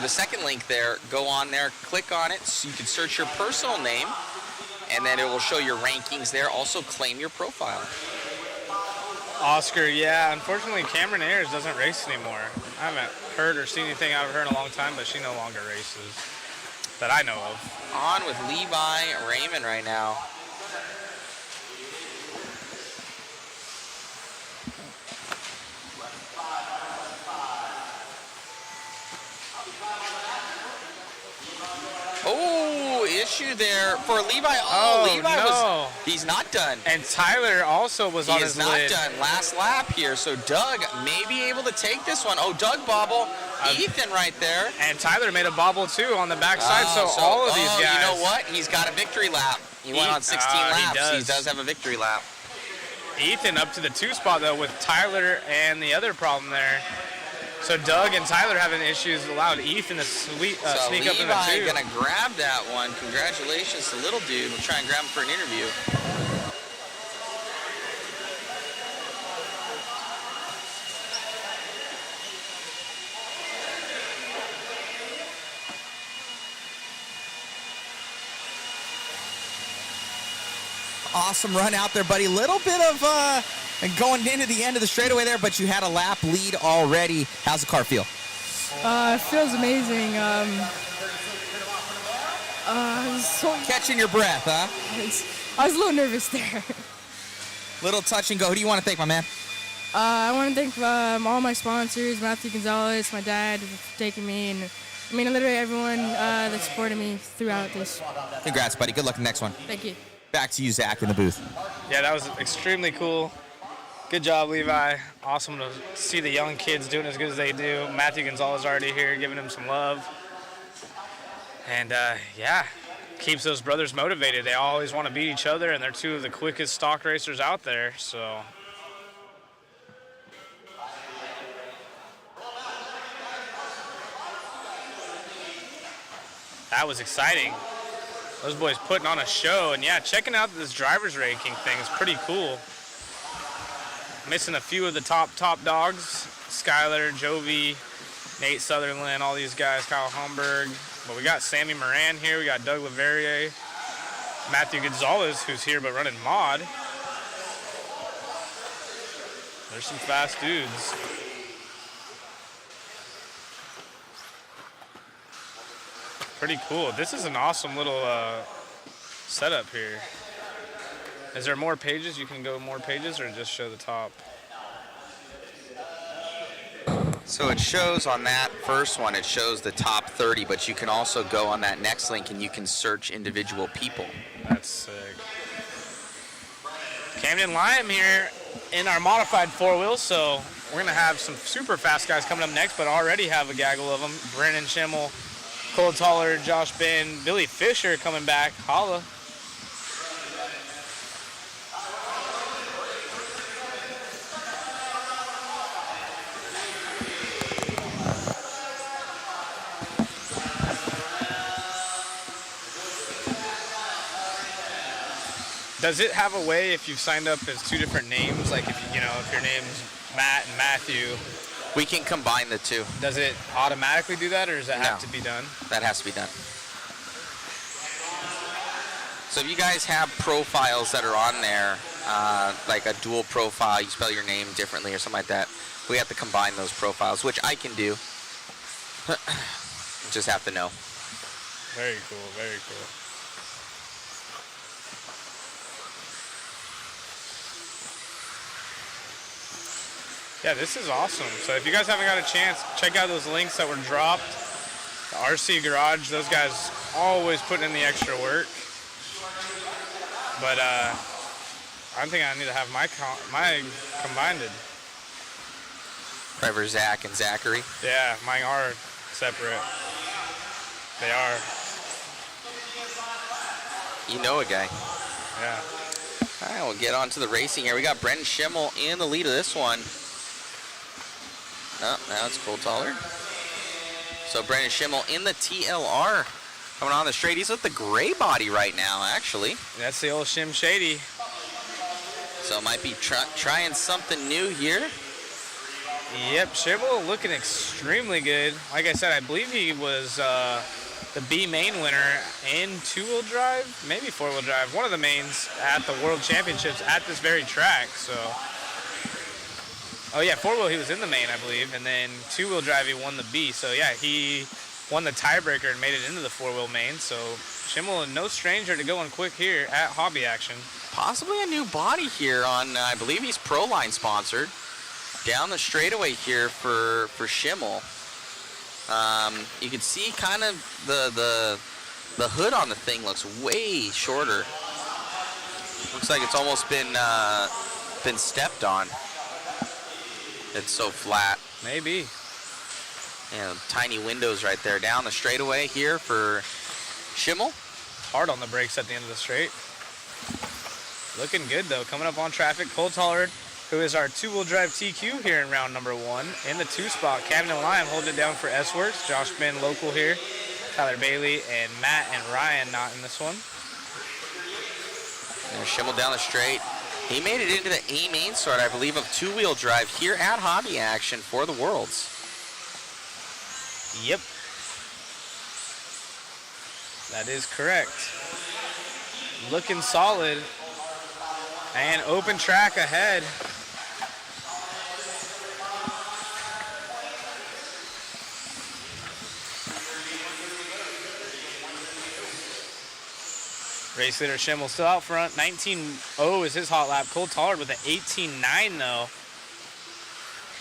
the second link there, go on there, click on it, so you can search your personal name, and then it will show your rankings there. Also claim your profile. Oscar, yeah, unfortunately Cameron Ayers doesn't race anymore. I haven't heard or seen anything out of her in a long time, but she no longer races that I know of. On with Levi Raymond right now. Oh, issue there for Levi. Levi he's not done. And Tyler also was on his lid. He is not done. Last lap here, so Doug may be able to take this one. Oh, Doug bobble. Ethan right there. And Tyler made a bobble too on the backside, so all of these guys. You know what? He's got a victory lap. He went on 16 laps. He does have a victory lap. Ethan up to the 2 spot though with Tyler and the other problem there. So Doug and Tyler having issues allowed Ethan to sneak up in the 2. Levi gonna grab that one. Congratulations to little dude. We'll try and grab him for an interview. Awesome run out there, buddy. Little bit of going into the end of the straightaway there, but you had a lap lead already. How's the car feel? It feels amazing. Catching your breath, huh? I was a little nervous there. Little touch and go. Who do you want to thank, my man? I want to thank all my sponsors, Matthew Gonzalez, my dad for taking me, and I mean literally everyone that supported me throughout this. Congrats, buddy. Good luck in the next one. Thank you. Back to you, Zach, in the booth. Yeah, that was extremely cool. Good job, Levi. Awesome to see the young kids doing as good as they do. Matthew Gonzalez already here, giving him some love. And yeah, keeps those brothers motivated. They always want to beat each other, and they're 2 of the quickest stock racers out there. So that was exciting. Those boys putting on a show, and yeah, checking out this driver's ranking thing is pretty cool. Missing a few of the top dogs, Skyler, Jovi, Nate Sutherland, all these guys, Kyle Homburg. But we got Sammy Moran here, we got Doug Leverrier, Matthew Gonzalez, who's here but running mod. There's some fast dudes. Pretty cool. This is an awesome little setup here. Is there more pages? You can go more pages or just show the top? So it shows on that first one, it shows the top 30, but you can also go on that next link and you can search individual people. That's sick. Camden Lime here in our modified four-wheel, so we're going to have some super fast guys coming up next, but already have a gaggle of them. Brennan Schimmel, Cole Toller, Josh Ben, Billy Fisher coming back. Holla. Does it have a way if you've signed up as two different names, like if if your name's Matt and Matthew? We can combine the two. Does it automatically do that, or does that have to be done? That has to be done. So if you guys have profiles that are on there, like a dual profile, you spell your name differently or something like that, we have to combine those profiles, which I can do. Just have to know. Very cool, very cool. Yeah, this is awesome. So if you guys haven't got a chance, check out those links that were dropped. The RC Garage, those guys always putting in the extra work. But I think I need to have my combined. Driver Zach and Zachary. Yeah, mine are separate. They are. You know a guy. Yeah. All right, we'll get on to the racing here. We got Brendan Schimmel in the lead of this one. Oh, now it's Cole Toller. So Brendan Schimmel in the TLR coming on the straight. He's with the gray body right now, actually. That's the old Shim Shady. So might be trying something new here. Yep, Schimmel looking extremely good. Like I said, I believe he was the B main winner in two-wheel drive, maybe four-wheel drive, one of the mains at the World Championships at this very track. So, oh yeah, four-wheel he was in the main, I believe, and then two-wheel drive he won the B. So yeah, he won the tiebreaker and made it into the four-wheel main. So Schimmel, no stranger to going quick here at Hobby Action. Possibly a new body here on, I believe he's Proline sponsored. Down the straightaway here for Schimmel. You can see kind of the hood on the thing looks way shorter. Looks like it's almost been stepped on. It's so flat. Maybe. And tiny windows right there. Down the straightaway here for Schimmel. Hard on the brakes at the end of the straight. Looking good though. Coming up on traffic, Cole Tollard, who is our two-wheel drive TQ here in round number one. In the two spot, Camden Lime holding it down for S-Works. Josh Ben local here. Tyler Bailey and Matt and Ryan not in this one. There's Schimmel down the straight. He made it into the A main start, I believe, of two-wheel drive here at Hobby Action for the Worlds. Yep. That is correct. Looking solid. And open track ahead. Race leader Schimmel still out front. 19.0 is his hot lap. Cole Tollard with an 18.9 though.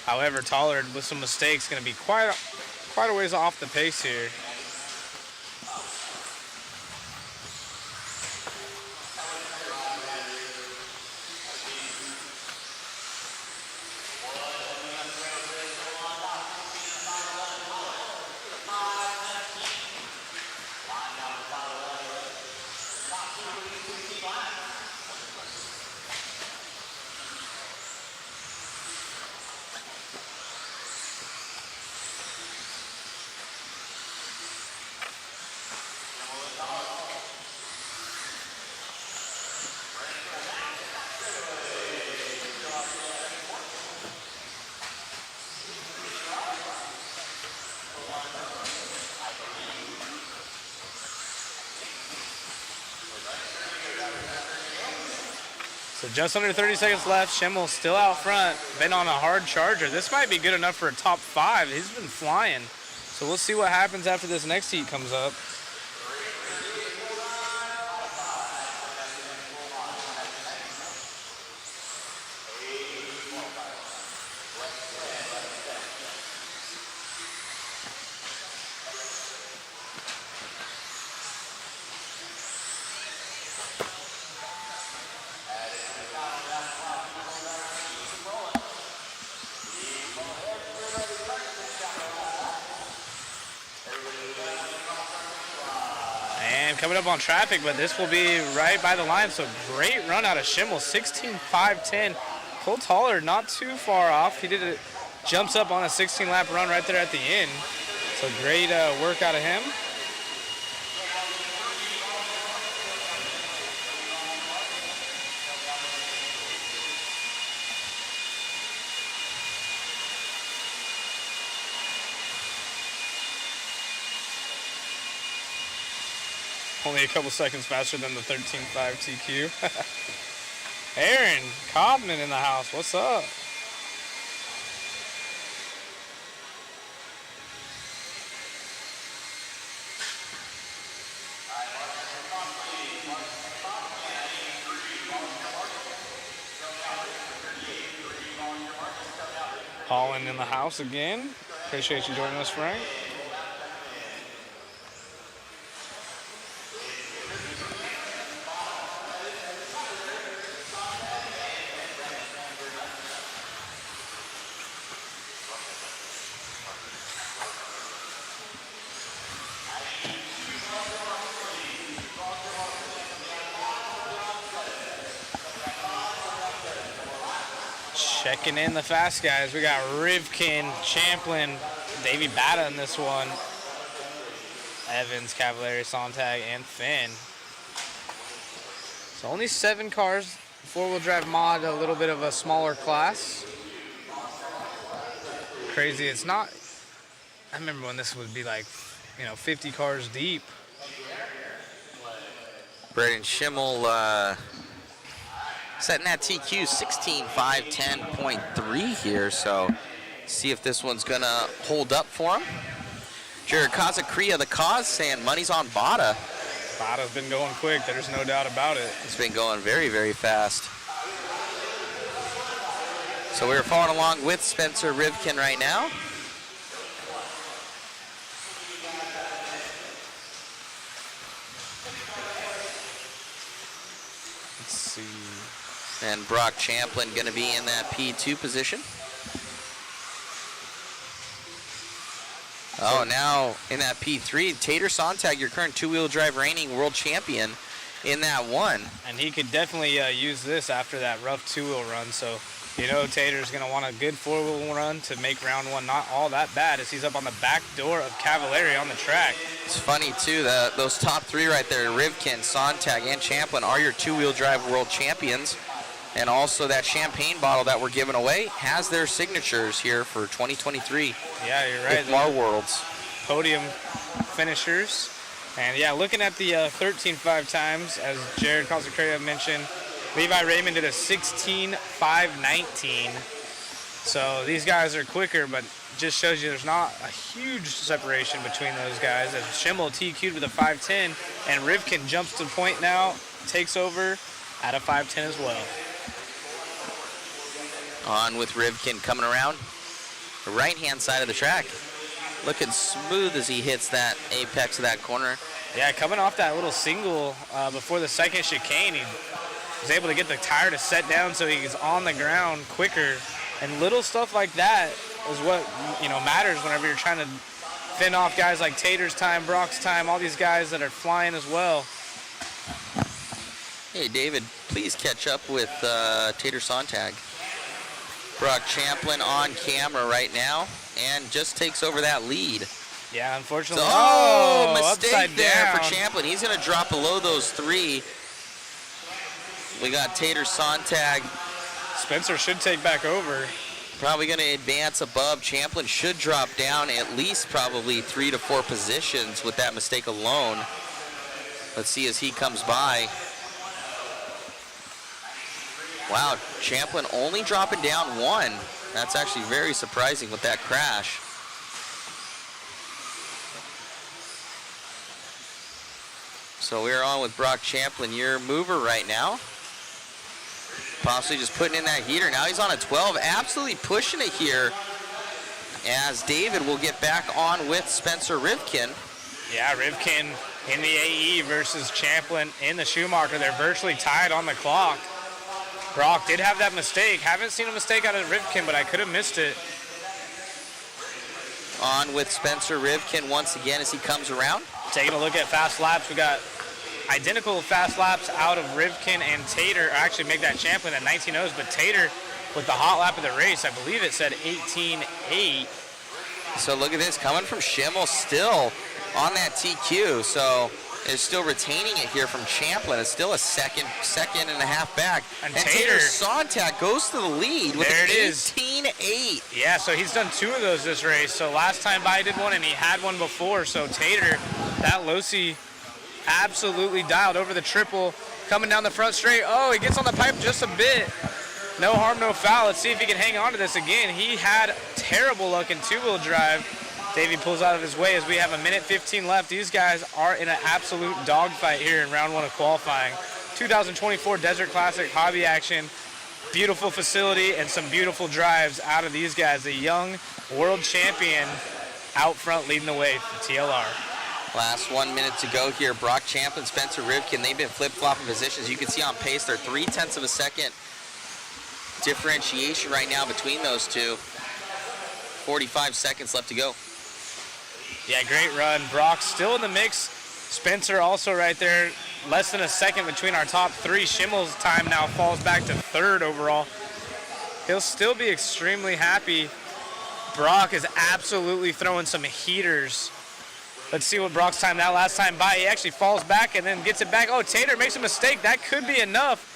However, Tollard with some mistakes going to be quite a ways off the pace here. So just under 30 seconds left. Schimmel still out front. Been on a hard charger. This might be good enough for a top 5. He's been flying. So we'll see what happens after this next heat comes up. and coming up on traffic, but this will be right by the line. So great run out of Schimmel, 16.510. Cole Taller not too far off. He jumps up on a 16-lap run right there at the end. So great work out of him. Only a couple seconds faster than the 13.5 TQ. Aaron Cobman in the house. What's up? Holland in the house again. Appreciate you joining us, Frank. Checking in the fast guys. We got Rivkin, Champlin, Davey Batta in this one. Evans, Cavallari, Sontag, and Finn. So only 7 cars. Four-wheel drive mod, a little bit of a smaller class. Crazy. It's not. I remember when this would be like, 50 cars deep. Braden Schimmel setting that TQ 16.510.3 here, so see if this one's gonna hold up for him. Jared Kazakria, the cause, saying money's on Bada. Bada's been going quick, there's no doubt about it. It's been going very, very fast. So we're following along with Spencer Rivkin right now. Let's see. And Brock Champlin going to be in that P2 position. Oh, now in that P3, Tater Sontag, your current two-wheel drive reigning world champion in that one. And he could definitely use this after that rough two-wheel run. So, Tater's going to want a good four-wheel run to make round one not all that bad as he's up on the back door of Cavallari on the track. It's funny, too, that those top three right there, Rivkin, Sontag, and Champlin, are your two-wheel drive world champions. And also that champagne bottle that we're giving away has their signatures here for 2023. Yeah, you're right. Mar Worlds. Podium finishers. And yeah, looking at the 13.5 times, as Jared Consecratia mentioned, Levi Raymond did a 16.519. So these guys are quicker, but just shows you there's not a huge separation between those guys. As Schimmel TQ'd with a 5.10, and Rivkin jumps to the point now, takes over at a 5.10 as well. On with Rivkin coming around the right-hand side of the track. Looking smooth as he hits that apex of that corner. Yeah, coming off that little single before the second chicane, he was able to get the tire to set down so he's on the ground quicker. And little stuff like that is what matters whenever you're trying to fend off guys like Tater's time, Brock's time, all these guys that are flying as well. Hey, David, please catch up with Tater Sontag. Brock Champlin on camera right now and just takes over that lead. Yeah, unfortunately. So, mistake upside there down for Champlin. He's going to drop below those 3. We got Tater Sontag. Spencer should take back over. Probably going to advance above. Champlin should drop down at least probably 3 to 4 positions with that mistake alone. Let's see as he comes by. Wow, Champlin only dropping down 1. That's actually very surprising with that crash. So we're on with Brock Champlin, your mover right now. Possibly just putting in that heater. Now he's on a 12, absolutely pushing it here as David will get back on with Spencer Rivkin. Yeah, Rivkin in the AE versus Champlin in the Schumacher. They're virtually tied on the clock. Brock did have that mistake. Haven't seen a mistake out of Rivkin, but I could have missed it. On with Spencer Rivkin once again as he comes around. Taking a look at fast laps, we got identical fast laps out of Rivkin and Tater, actually make that champion at 19.0s, but Tater with the hot lap of the race, I believe it said 18.8. So look at this, coming from Schimmel still on that TQ, so is still retaining it here from Champlin. It's still a second and a half back. And Tater Sontag goes to the lead with an 18.8. Yeah, so he's done 2 of those this race. So last time by he did one, and he had one before. So Tater, that Losi absolutely dialed over the triple, coming down the front straight. Oh, he gets on the pipe just a bit. No harm, no foul. Let's see if he can hang on to this again. He had terrible luck in two-wheel drive. Davey pulls out of his way as we have 1:15 left. These guys are in an absolute dogfight here in round 1 of qualifying. 2024 Desert Classic hobby action. Beautiful facility and some beautiful drives out of these guys. The young world champion out front leading the way for TLR. Last 1 minute to go here. Brock Champlin, Spencer Rivkin, they've been flip-flopping positions. You can see on pace, they're 0.3 of a second differentiation right now between those two. 45 seconds left to go. Yeah, great run. Brock still in the mix. Spencer also right there. Less than a second between our top 3. Schimmel's time now falls back to 3rd overall. He'll still be extremely happy. Brock is absolutely throwing some heaters. Let's see what Brock's time that last time by. He actually falls back and then gets it back. Oh, Tater makes a mistake. That could be enough.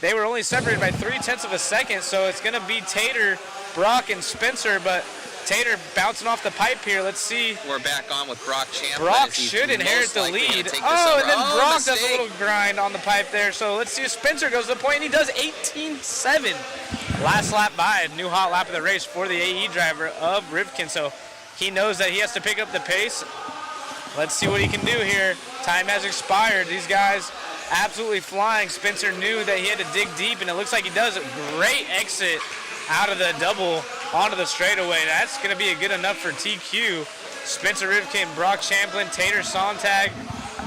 They were only separated by 0.3 of a second, so it's going to be Tater, Brock, and Spencer, but Tater bouncing off the pipe here. Let's see. We're back on with Brock Champlin. Brock should inherit the lead. Oh, and then Brock does a little grind on the pipe there. So let's see if Spencer goes to the point, and he does 18.7. Last lap by, new hot lap of the race for the AE driver of Rivkin. So he knows that he has to pick up the pace. Let's see what he can do here. Time has expired. These guys absolutely flying. Spencer knew that he had to dig deep, and it looks like he does. A great exit out of the double onto the straightaway. That's going to be good enough for TQ. Spencer Rivkin, Brock Champlin, Tater Sontag,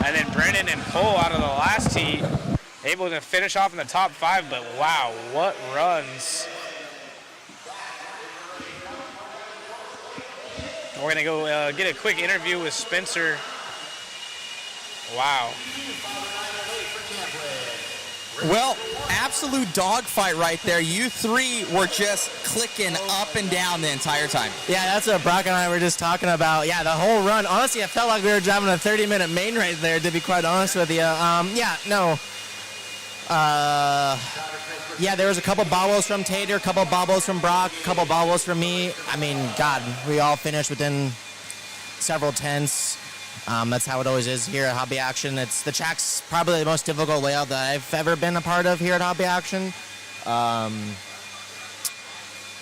and then Brennan and Cole out of the last heat. Able to finish off in the top 5, but wow, what runs. We're going to go get a quick interview with Spencer. Wow. Well, absolute dogfight right there. You 3 were just clicking up and down the entire time. Yeah, that's what Brock and I were just talking about. Yeah, the whole run. Honestly, I felt like we were driving a 30-minute main right there, to be quite honest with you. Yeah, there was a couple bobbles from Tater, a couple bobbles from Brock, a couple bobbles from me. I mean, God, we all finished within several tenths. That's how it always is here at Hobby Action. The track's probably the most difficult layout that I've ever been a part of here at Hobby Action.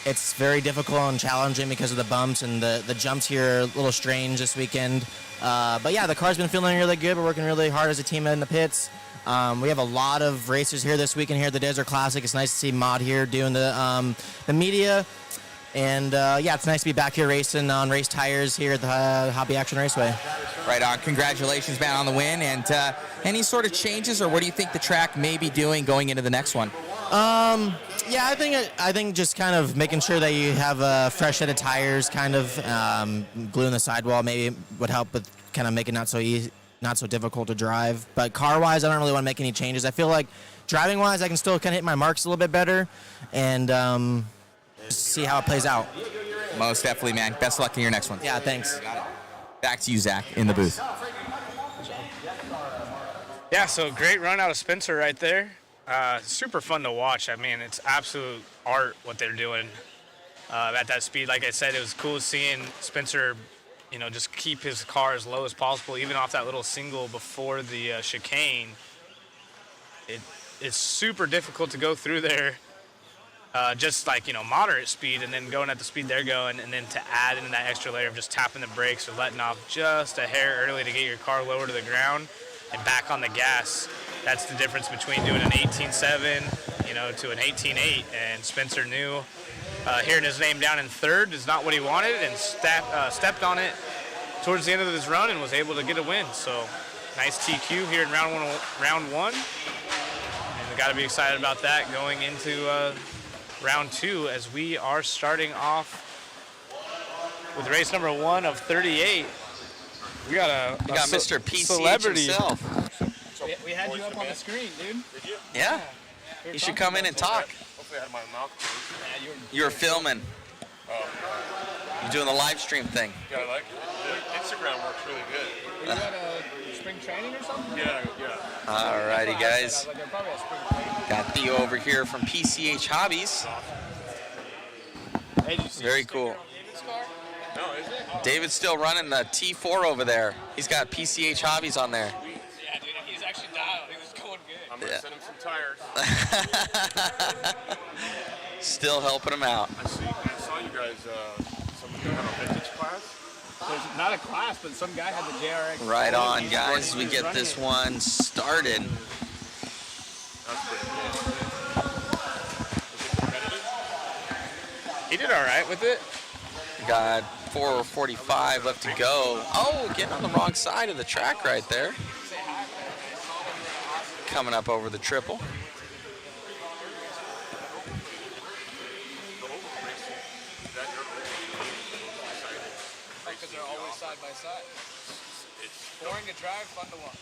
It's very difficult and challenging because of the bumps, and the jumps here are a little strange this weekend. But yeah, the car's been feeling really good. We're working really hard as a team in the pits. We have a lot of racers here this weekend here at the Desert Classic. It's nice to see Mod here doing the media. And yeah, it's nice to be back here racing on race tires here at the Hobby Action Raceway. Right on. Congratulations, man, on the win. And any sort of changes, or what do you think the track may be doing going into the next one? Yeah, I think just kind of making sure that you have a fresh set of tires, kind of gluing the sidewall maybe would help with kind of making it not so difficult to drive. But car-wise, I don't really want to make any changes. I feel like driving-wise, I can still kind of hit my marks a little bit better, and see how it plays out. Most definitely, man. Best of luck in your next one. Yeah, thanks. Back to you, Zach, in the booth. Yeah, so great run out of Spencer right there. Super fun to watch. I mean, it's absolute art what they're doing at that speed. Like I said, it was cool seeing Spencer, just keep his car as low as possible, even off that little single before the chicane. It's super difficult to go through there. Just like, moderate speed, and then going at the speed they're going, and then to add in that extra layer of just tapping the brakes or letting off just a hair early to get your car lower to the ground and back on the gas. That's the difference between doing an 18.7, to an 18.8. And Spencer knew hearing his name down in 3rd is not what he wanted, and stepped on it towards the end of his run and was able to get a win. So nice TQ here in round one. And we got to be excited about that going into round 2, as we are starting off with race number 1 of 38. We got Mr. PCH celebrity. himself. We had you up on the screen, dude. Did you? Yeah. You should come in and talk. Hopefully I had my mouth closed. You were filming. Oh. You're doing the live stream thing. Yeah, I like it. Instagram works really good. Were you at a spring training or something? Yeah. Alrighty, guys. Got Theo over here from PCH Hobbies. Very cool. No, is it? David's still running the T4 over there. He's got PCH Hobbies on there. Yeah, dude, he's actually dialed. He was going good. I'm going to send him some tires. Still helping him out. I saw you guys, someone doing a vintage class. There's not a class, but some guy had the JRX. Right on, guys. We get this one started. That's pretty cool. He did all right with it. Got 4:45 left to go. Oh, getting on the wrong side of the track right there. Coming up over the triple. Because they're always side by side. It's boring to drive, fun to watch.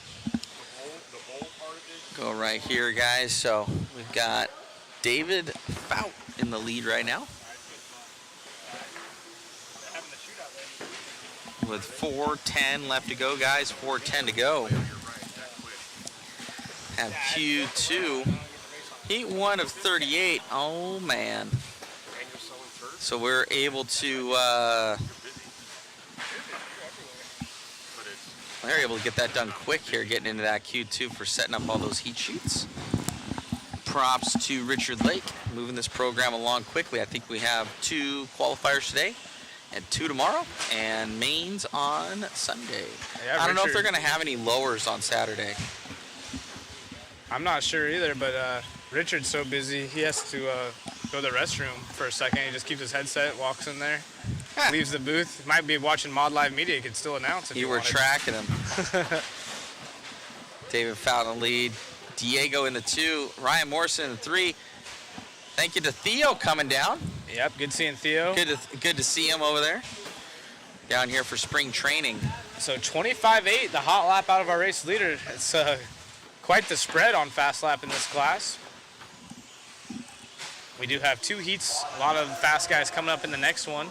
The bowl part of it. Go right here, guys. So we've got David Fout in the lead right now. With 4:10 left to go, guys. 4:10 to go. Have Q2. Heat 1 of 38. Oh, man. So we're able to they're able to get that done quick here, getting into that Q2 for setting up all those heat sheets. Props to Richard Lake, moving this program along quickly. I think we have 2 qualifiers today and 2 tomorrow, and mains on Sunday. Yeah, I don't know if Richard- they're going to have any lowers on Saturday. I'm not sure either, but Richard's so busy, he has to go to the restroom for a second. He just keeps his headset, walks in there, leaves the booth. Might be watching Mod Live Media. He could still announce if You were wanted. tracking him. David Fout in the lead. Diego in the 2. Ryan Morrison in the 3. Thank you to Theo coming down. Yep, good seeing Theo. Good to see him over there. Down here for spring training. So 25.8, the hot lap out of our race leader. It's quite the spread on fast lap in this class. We do have 2 heats. A lot of fast guys coming up in the next one.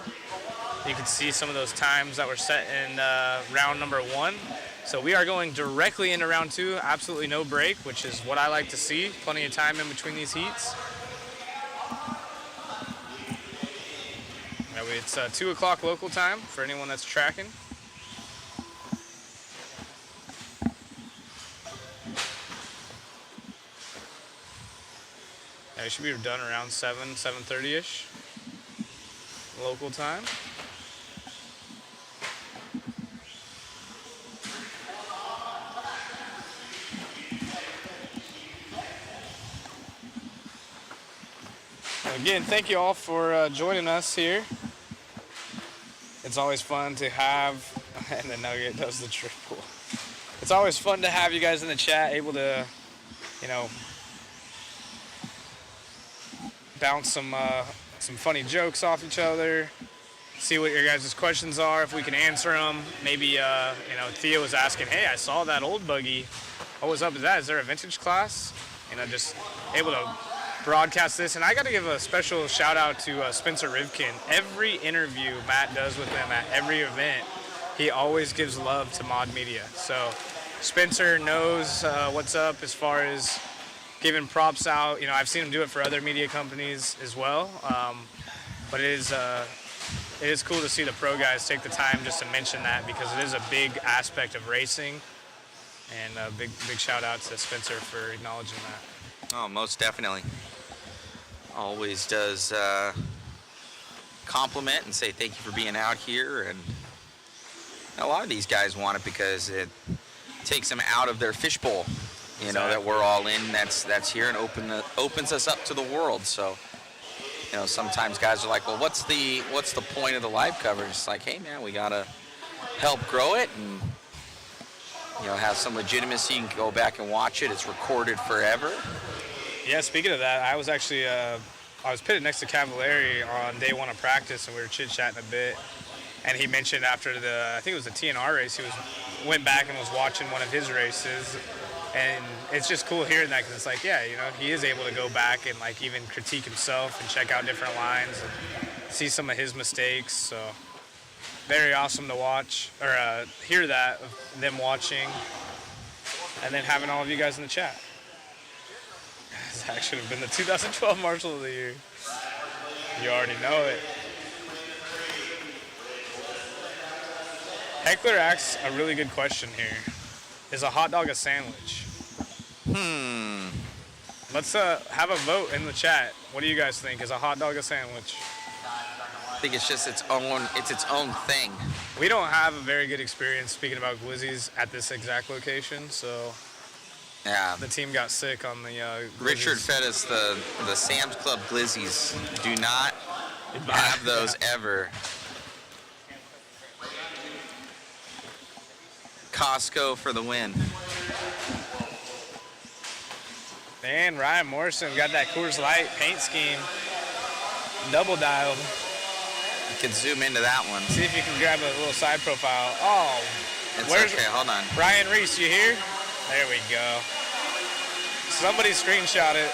You can see some of those times that were set in round number 1. So we are going directly into round 2. Absolutely no break, which is what I like to see. Plenty of time in between these heats. It's 2 o'clock local time for anyone that's tracking. Yeah, we should be done around 7:30-ish local time. Again, thank you all for joining us here. It's always fun to have, and the Nugget does the triple. It's always fun to have you guys in the chat, able to, you know, bounce some funny jokes off each other, see what your guys' questions are, if we can answer them. Maybe, you know, Theo was asking, hey, I saw that old buggy. What was up with that? Is there a vintage class? You know, just able to broadcast this. And I got to give a special shout out to Spencer Rivkin. Every interview Matt does with him at every event, he always gives love to Mod Media. So Spencer knows what's up as far as giving props out. You know, I've seen him do it for other media companies as well. But it is cool to see the pro guys take the time just to mention that, because it is a big aspect of racing. And a big shout out to Spencer for acknowledging that. Oh, most definitely. Always does compliment and say thank you for being out here. And a lot of these guys want it because it takes them out of their fishbowl, you know, that we're all in. That's here and opens us up to the world. So, you know, sometimes guys are like, well, what's the point of the live coverage? It's like, hey man, we gotta help grow it and, you know, have some legitimacy. You can go back and watch it. It's recorded forever. Yeah, speaking of that, I was actually I was pitted next to Cavallari on day 1 of practice, and we were chit-chatting a bit. And he mentioned after I think it was the TNR race, went back and was watching one of his races. And it's just cool hearing that because it's like, yeah, you know, he is able to go back and like even critique himself and check out different lines and see some of his mistakes. So very awesome to watch or hear that of them watching, and then having all of you guys in the chat. Zach should have been the 2012 Marshal of the Year. You already know it. Heckler asks a really good question here. Is a hot dog a sandwich? Let's have a vote in the chat. What do you guys think? Is a hot dog a sandwich? I think it's just its own thing. We don't have a very good experience speaking about glizzies at this exact location, so yeah, the team got sick on the Richard fed us the Sam's Club glizzies. Do not have those ever. Costco for the win. And Ryan Morrison got that Coors Light paint scheme double dialed. You can zoom into that one. See if you can grab a little side profile. Oh, it's okay. Hold on. Ryan Reese, you here? There we go. Somebody screenshot it.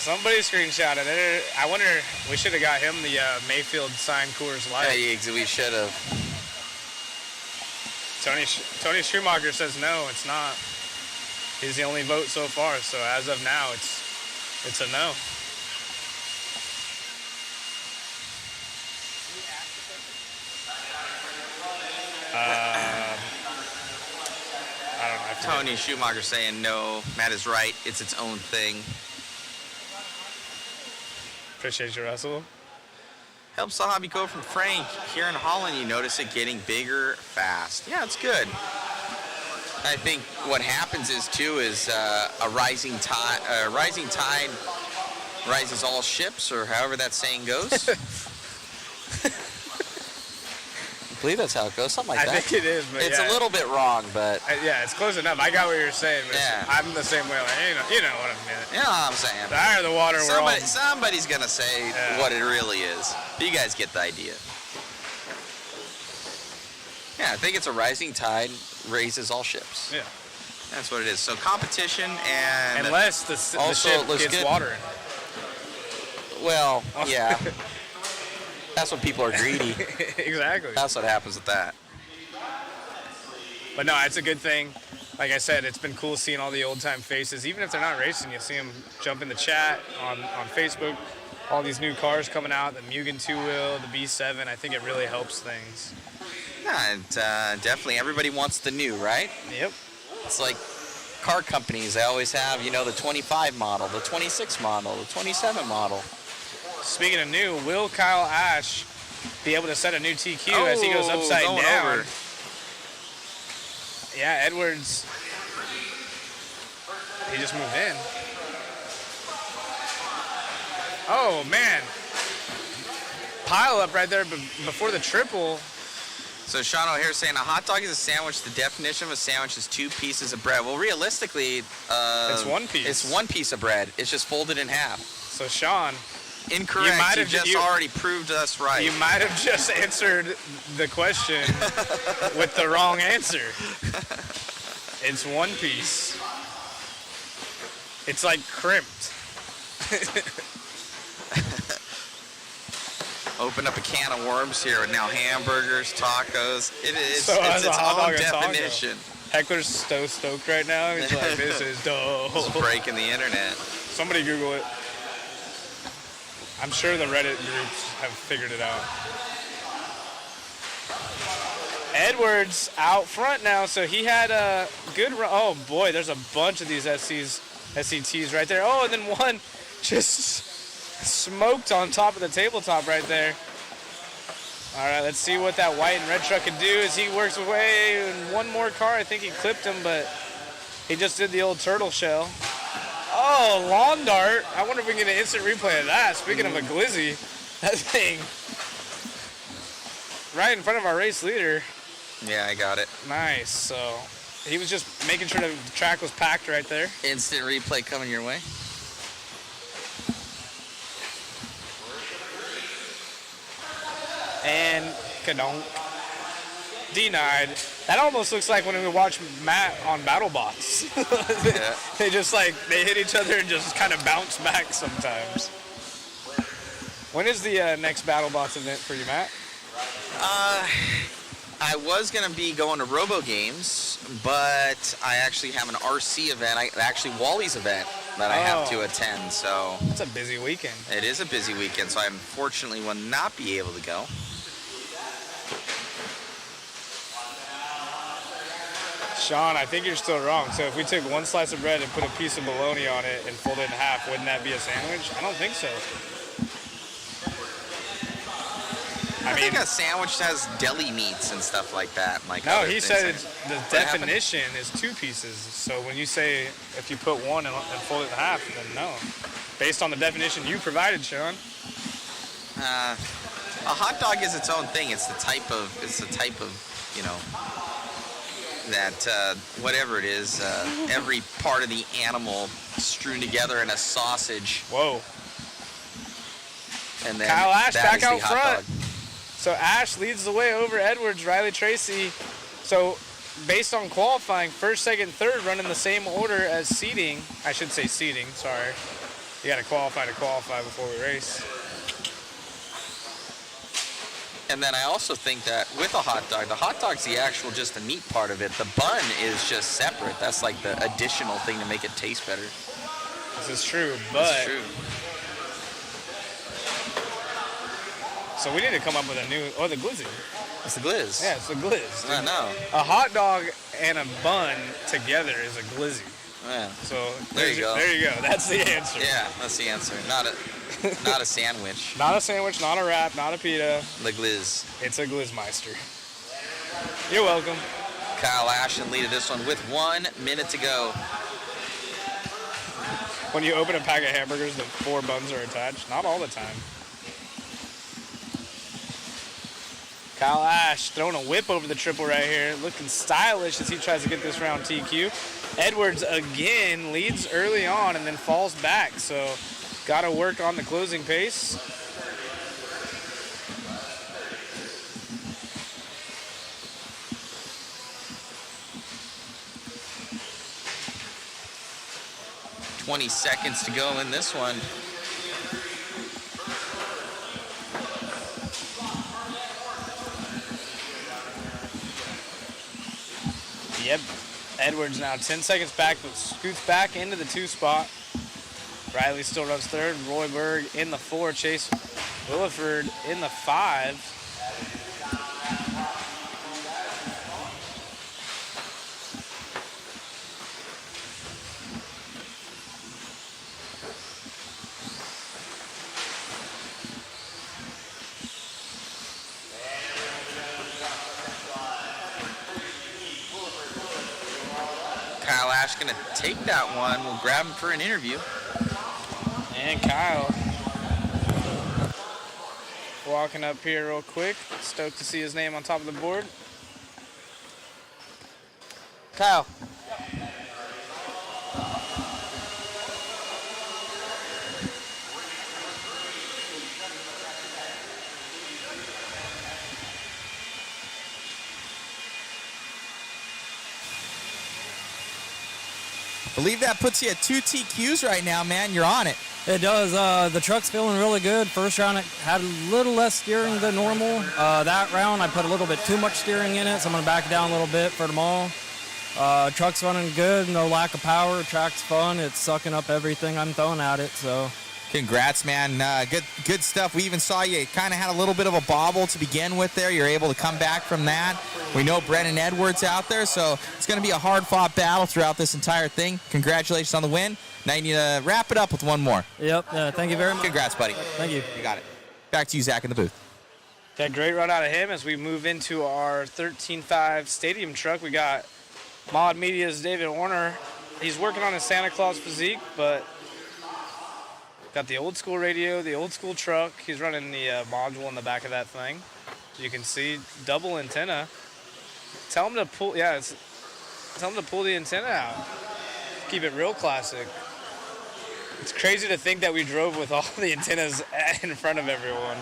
Somebody screenshot it. I wonder, we should have got him the Mayfield signed Coors Light. Yeah, we should have. Tony Schumacher says no, it's not. He's the only vote so far, so as of now, it's a no. I don't know. Tony Schumacher saying no. Matt is right. It's its own thing. Appreciate you, Russell. Helps the hobby go from Frank. Here in Holland, you notice it getting bigger fast. Yeah, it's good. I think what happens is a rising tide. Rising tide rises all ships, or however that saying goes. I believe that's how it goes. Something like that. I think it is, but it's yeah. a little bit wrong, but yeah, it's close enough. I got what you're saying, but yeah. I'm the same way. Like, you know what I mean. You know what I'm saying. The higher the water, somebody's gonna say what it really is. But you guys get the idea. Yeah, I think it's a rising tide raises all ships. Yeah. That's what it is. So competition and unless the ship gets water in it. Well, yeah. That's when people are greedy. Exactly. That's what happens with that. But no, it's a good thing. Like I said, it's been cool seeing all the old-time faces. Even if they're not racing, you see them jump in the chat on Facebook. All these new cars coming out, the Mugen 2-wheel, the B7. I think it really helps things. Yeah, and definitely everybody wants the new, right? Yep. It's like car companies. They always have, the 25 model, the 26 model, the 27 model. Speaking of new, will Kyle Ash be able to set a new TQ as he goes upside down? Over. Yeah, Edwards. He just moved in. Oh, man. Pile up right there before the triple. So Sean O'Hare saying a hot dog is a sandwich. The definition of a sandwich is 2 pieces of bread. Well, realistically, it's 1 piece. It's 1 piece of bread. It's just folded in half. So Sean, incorrect. You just already proved us right. You might have just answered the question with the wrong answer. It's 1 piece. It's like crimped. Open up a can of worms here with now hamburgers, tacos. It's so its own definition. Heckler's so stoked right now. He's like, this is dope. It's breaking the internet. Somebody Google it. I'm sure the Reddit groups have figured it out. Edwards out front now, so he had a good run. Oh boy, there's a bunch of these SCTs right there. Oh, and then one just smoked on top of the tabletop right there. All right, let's see what that white and red truck can do as he works away. And one more car, I think he clipped him, but he just did the old turtle shell. Oh, lawn dart. I wonder if we can get an instant replay of that. Speaking of a glizzy, that thing right in front of our race leader. Yeah, I got it. Nice. So he was just making sure the track was packed right there. Instant replay coming your way. And kadonk. Denied. That almost looks like when we watch Matt on BattleBots. Yeah. They just they hit each other and just kind of bounce back sometimes. When is the next BattleBots event for you, Matt? I was going to be going to Robo Games, but I actually have an RC event, actually Wally's event that I have to attend. So it's a busy weekend. It is a busy weekend, so I unfortunately will not be able to go. Sean, I think you're still wrong. So if we took one slice of bread and put a piece of bologna on it and fold it in half, wouldn't that be a sandwich? I don't think so. I think a sandwich has deli meats and stuff like that. No, he said the definition is 2 pieces. So when you say if you put one and fold it in half, then no. Based on the definition you provided, Sean. A hot dog is its own thing. It's the type of that whatever it is, every part of the animal strewn together in a sausage. Whoa. And then Kyle Ash that back is the out hot front. dog. So Ash leads the way over Edwards, Riley Tracy. So based on qualifying, first, second, third run in the same order as seeding. I should say seeding, sorry. You got to qualify before we race. And then I also think that with a hot dog, the hot dog's just the meat part of it. The bun is just separate. That's like the additional thing to make it taste better. This is true, but... It's true. So we need to come up with a new... Oh, the glizzy. It's the glizz. Yeah, it's the glizz. I know. A hot dog and a bun together is a glizzy. Yeah. So there you go. There you go. That's the answer. Yeah, that's the answer. Not a sandwich. Not a sandwich, not a wrap, not a pita. The glizz. It's a Glizzmeister. You're welcome. Kyle Ashton leaded this one with 1 minute to go. When you open a pack of hamburgers, the 4 buns are attached. Not all the time. Kyle Ash throwing a whip over the triple right here. Looking stylish as he tries to get this round TQ. Edwards again leads early on and then falls back. So got to work on the closing pace. $20 seconds to go in this one. Yep, Edwards now 10 seconds back, but scoots back into the 2 spot. Riley still runs third. Roy Berg in the 4. Chase Williford in the 5. Kyle Ash gonna take that one. We'll grab him for an interview. And Kyle walking up here real quick. Stoked to see his name on top of the board. Kyle. I believe that puts you at 2 TQs right now, man. You're on it. It does. The truck's feeling really good. First round, it had a little less steering than normal. That round, I put a little bit too much steering in it, so I'm going to back it down a little bit for tomorrow. Truck's running good, no lack of power. Track's fun. It's sucking up everything I'm throwing at it, so... Congrats, man. Good stuff. We even saw you kind of had a little bit of a bobble to begin with there. You're able to come back from that. We know Brennan Edwards out there, so it's going to be a hard-fought battle throughout this entire thing. Congratulations on the win. Now you need to wrap it up with one more. Yep. Thank you very much. Congrats, buddy. Thank you. You got it. Back to you, Zach, in the booth. Got a great run out of him as we move into our 13.5 stadium truck. We got Mod Media's David Warner. He's working on his Santa Claus physique, but got the old school radio, the old school truck. He's running the module in the back of that thing. You can see double antenna. Tell him to pull, tell him to pull the antenna out. Keep it real classic. It's crazy to think that we drove with all the antennas in front of everyone.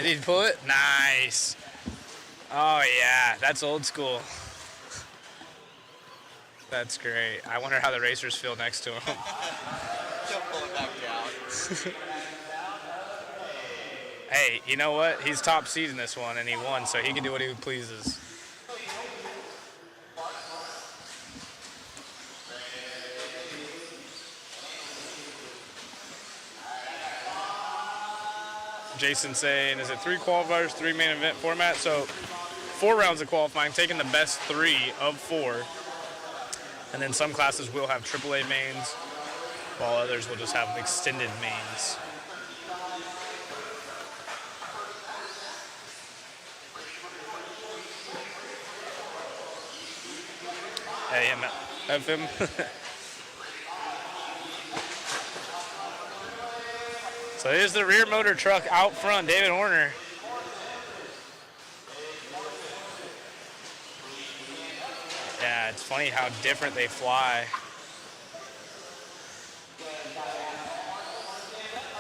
Did he pull it? Nice. Oh, yeah. That's old school. That's great. I wonder how the racers feel next to him. Don't pull it back down. Hey, you know what? He's top seed in this one, and he won, so he can do what he pleases. Jason saying, is it 3 qualifiers, 3 main event format? So 4 rounds of qualifying, taking the best 3 of 4. And then some classes will have AAA mains, while others will just have extended mains. AM, FM. So here's the rear motor truck out front, David Horner. Yeah, it's funny how different they fly.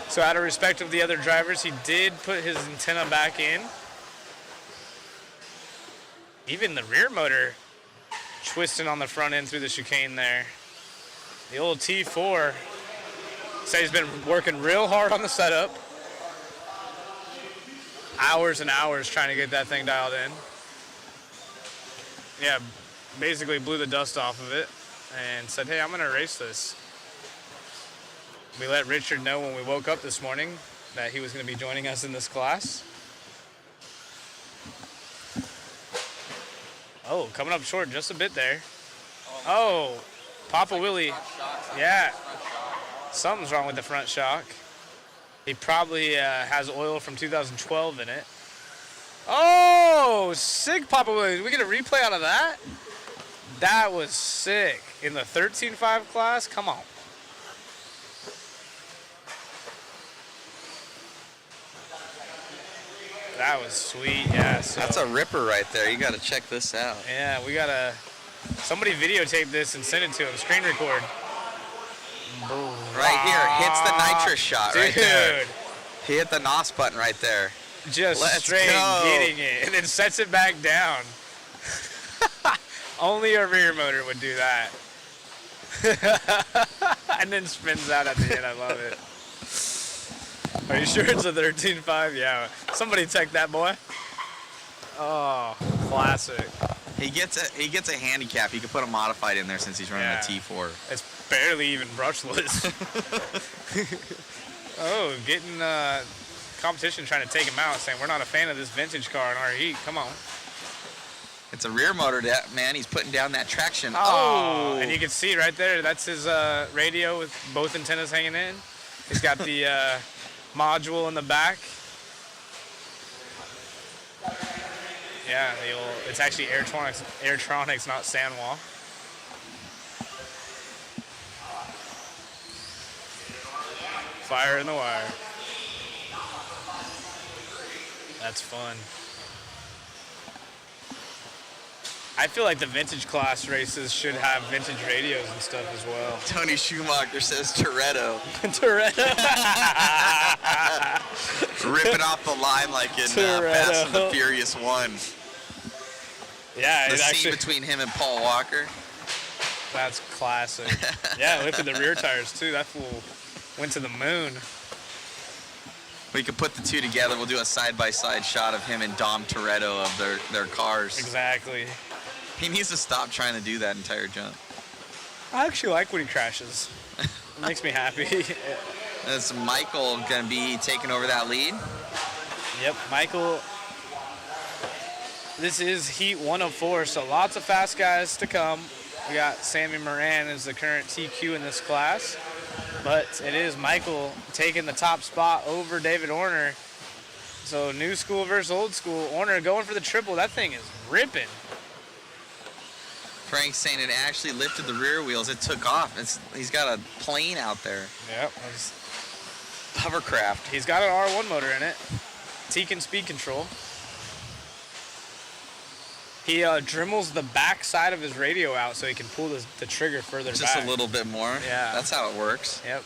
So out of respect of the other drivers, he did put his antenna back in. Even the rear motor twisting on the front end through the chicane there. The old T4. So he's been working real hard on the setup. Hours and hours trying to get that thing dialed in. Yeah, basically blew the dust off of it and said, hey, I'm gonna race this. We let Richard know when we woke up this morning that he was gonna be joining us in this class. Oh, coming up short just a bit there. Oh, Papa Willie. Yeah. Something's wrong with the front shock. He probably has oil from 2012 in it. Oh, sick Papa Willie. We get a replay out of that? That was sick. In the 13.5 class? Come on. That was sweet, yeah. So, that's a ripper right there. You got to check this out. Yeah, we got to... Somebody videotape this and send it to him. Screen record. Right here, hits the nitrous shot. Dude. Right there. He hit the NOS button right there. Just Let's straight go. getting it, and then sets it back down. Only a rear motor would do that. And then spins out at the end. I love it. Are you sure it's a 13.5? Yeah. Somebody check that boy. Oh, classic. He gets a handicap. He could put a modified in there since he's running a T4. It's barely even brushless. Oh, getting competition trying to take him out, saying we're not a fan of this vintage car in our heat. Come on. It's a rear motor, man. He's putting down that traction. Oh, and you can see right there. That's his radio with both antennas hanging in. He's got the module in the back. Yeah, it's actually Airtronics, not Sanwa. Fire in the wire. That's fun. I feel like the vintage class races should have vintage radios and stuff as well. Tony Schumacher says Toretto. Toretto. Ripping off the line like in Fast and the Furious 1. Yeah, the scene between him and Paul Walker. That's classic. Yeah, look at the rear tires too. That fool went to the moon. We could put the two together. We'll do a side-by-side shot of him and Dom Toretto of their cars. Exactly. He needs to stop trying to do that entire jump. I actually like when he crashes. It makes me happy. Is Michael going to be taking over that lead? Yep, Michael. This is Heat 104, so lots of fast guys to come. We got Sammy Moran as the current TQ in this class. But it is Michael taking the top spot over David Horner. So new school versus old school. Horner going for the triple. That thing is ripping. Frank's saying it actually lifted the rear wheels. It took off. He's got a plane out there. Yep. Hovercraft. He's got an R1 motor in it. Tekin speed control. He dremels the back side of his radio out so he can pull the trigger further back. Just a little bit more. Yeah. That's how it works. Yep.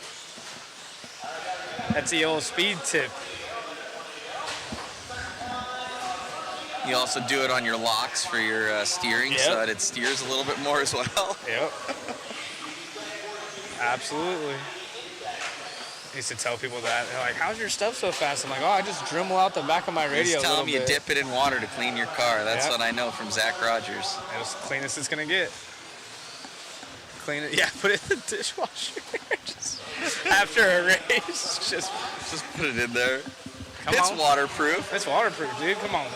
That's the old speed tip. You also do it on your locks for your steering, so that it steers a little bit more as well. Yep. Absolutely. I used to tell people that. They're like, how's your stuff so fast? I'm like, oh, I just Dremel out the back of my radio Just a tell little them you bit. dip it in water to clean your car. That's what I know from Zach Rogers. That's the cleanest it's going to get. Clean it. Yeah, put it in the dishwasher. Just after a race, just put it in there. It's waterproof. It's waterproof, dude. Come on.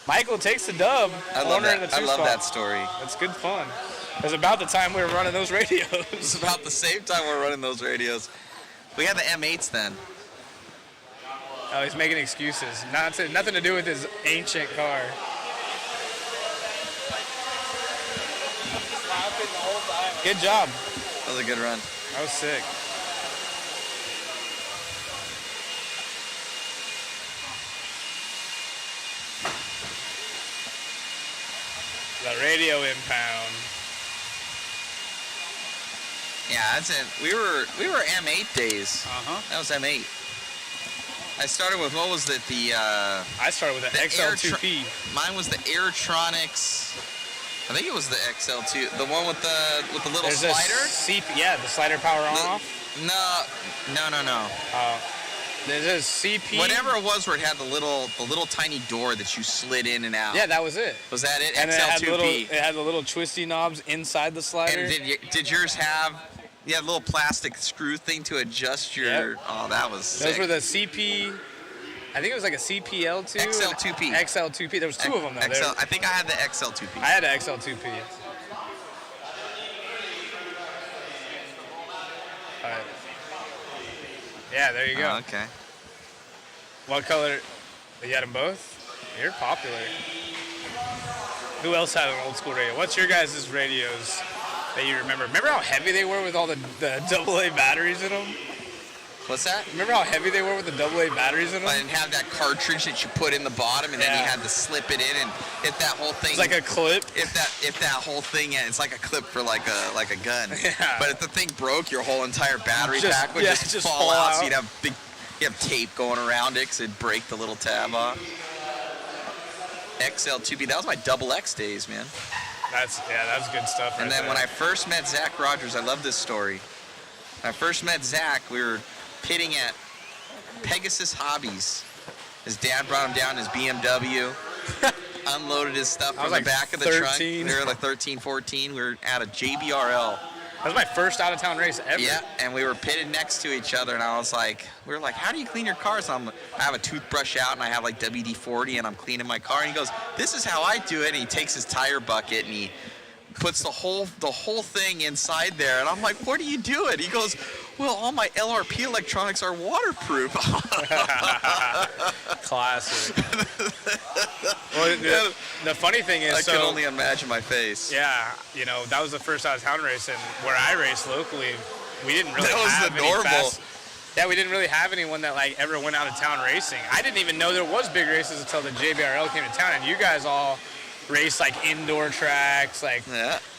Michael takes the dub. I love Corner in that. the I two love spot. that story. It's good fun. It was about the time we were running those radios. It's about the same time we were running those radios. We had the M8s then. Oh, he's making excuses. Nothing to do with his ancient car. Good job. That was a good run. That was sick. The radio impound. Yeah, that's it. We were M8 days. That was M8. I started with, what was it? I started with the XL2P. Mine was the Airtronics. I think it was the XL2, the one with the little There's slider. Yeah, the slider power on off. No. There's a CP. Whatever it was, where it had the little tiny door that you slid in and out. Yeah, that was it. Was that it? And XL2P. it had the little twisty knobs inside the slider. And did yours have? You had a little plastic screw thing to adjust your. Yep. Oh, that was sick. Those were the CP. I think it was like a CPL2. XL2P. XL2P. There was two of them though. I think I had the XL2P. I had an XL2P. All right. Yeah, there you go. Oh, okay. What color? You had them both? You're popular. Who else had an old school radio? What's your guys' radios that you remember? Remember how heavy they were with all the AA batteries in them? What's that? Remember how heavy they were with the AA batteries in them? I didn't have that cartridge that you put in the bottom, and then you had to slip it in, and if that whole thing. It's like a clip. If that whole thing, it's like a clip for like a gun. Yeah. But if the thing broke, your whole entire battery pack would just fall fall out. out. So you have tape going around it, 'cause it'd break the little tab off. XL2B, that was my double X days, man. That's good stuff. And then when I first met Zach Rogers, I love this story. When I first met Zach, we were pitting at Pegasus Hobbies. His dad brought him down in his BMW, unloaded his stuff from the back of the trunk. We were like 13, 14. We were at a JBRL. That was my first out-of-town race ever. Yeah, and we were pitted next to each other, and we were like, how do you clean your cars? I have a toothbrush out, and I have like WD-40, and I'm cleaning my car. And he goes, this is how I do it. And he takes his tire bucket, and he puts the whole thing inside there. And I'm like, what are you doing? He goes, well, all my LRP electronics are waterproof. Classic. Well, the funny thing is, I can only imagine my face. Yeah, that was the first out-of-town race, and where I raced locally, we didn't really That was have the any normal. fast. Yeah, we didn't really have anyone that like ever went out of town racing. I didn't even know there was big races until the JBRL came to town, and you guys all raced like indoor tracks, like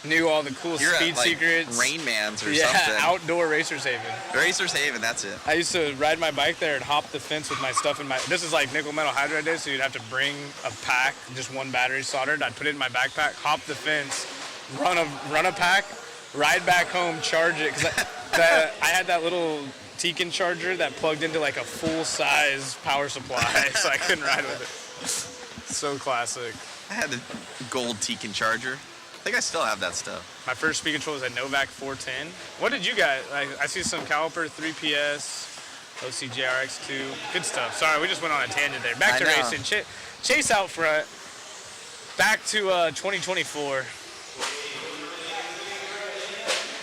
knew all the cool You're speed at, like, secrets. Rain Man's or yeah, something. outdoor Racers Haven. Racers Haven, that's it. I used to ride my bike there and hop the fence with my stuff in my. This is like nickel metal hydride days, so you'd have to bring a pack, just one battery soldered. I'd put it in my backpack, hop the fence, run a pack, ride back home, charge it. Cause I had that little Tekin charger that plugged into like a full-size power supply, so I couldn't ride with it. So classic. I had the gold Tekin charger. I think I still have that stuff. My first speed control was a Novak 410. What did you guys? I see some caliper 3PS, OCJRX2. Good stuff. Sorry, we just went on a tangent there. Back to racing. Chase out front. Back to 2024.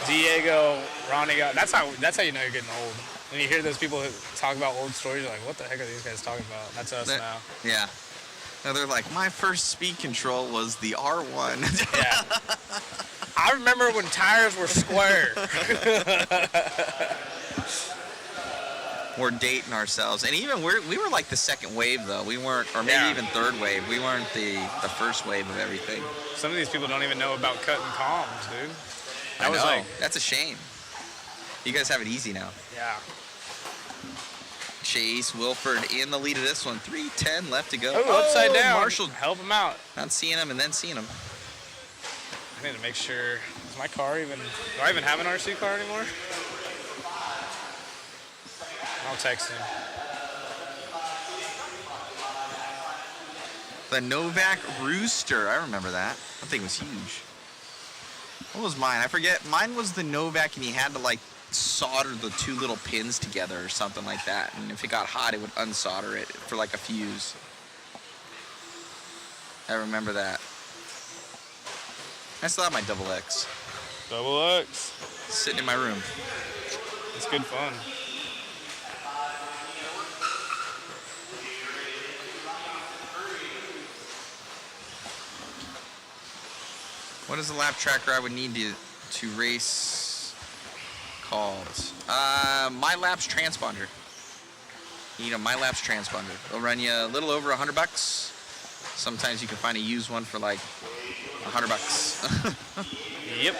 Diego, Ronnie. That's how you know you're getting old. When you hear those people talk about old stories, you're like, what the heck are these guys talking about? That's us now. Yeah. Now they're like, my first speed control was the R1. Yeah. I remember when tires were square. We're dating ourselves. And even we were like the second wave, though. We weren't, or maybe even third wave. We weren't the first wave of everything. Some of these people don't even know about cutting comms, dude. I know. That's a shame. You guys have it easy now. Yeah. Chase Wilford in the lead of this one. 3:10 left to go. Oh, upside down. Marshall help him out. not seeing him and then seeing him. I need to make sure. Is my car even? Do I even have an RC car anymore? I'll text him. The Novak Rooster. I remember that. That thing was huge. What was mine? I forget. Mine was the Novak, and you had to like solder the two little pins together or something like that. And if it got hot, it would unsolder it for like a fuse. I remember that. I still have my Double X. Double X. Sitting in my room. It's good fun. What is the lap tracker I would need to race called? My Laps transponder. You need a My Laps transponder. They'll run you a little over $100. Sometimes you can find a used one for like $100. Yep.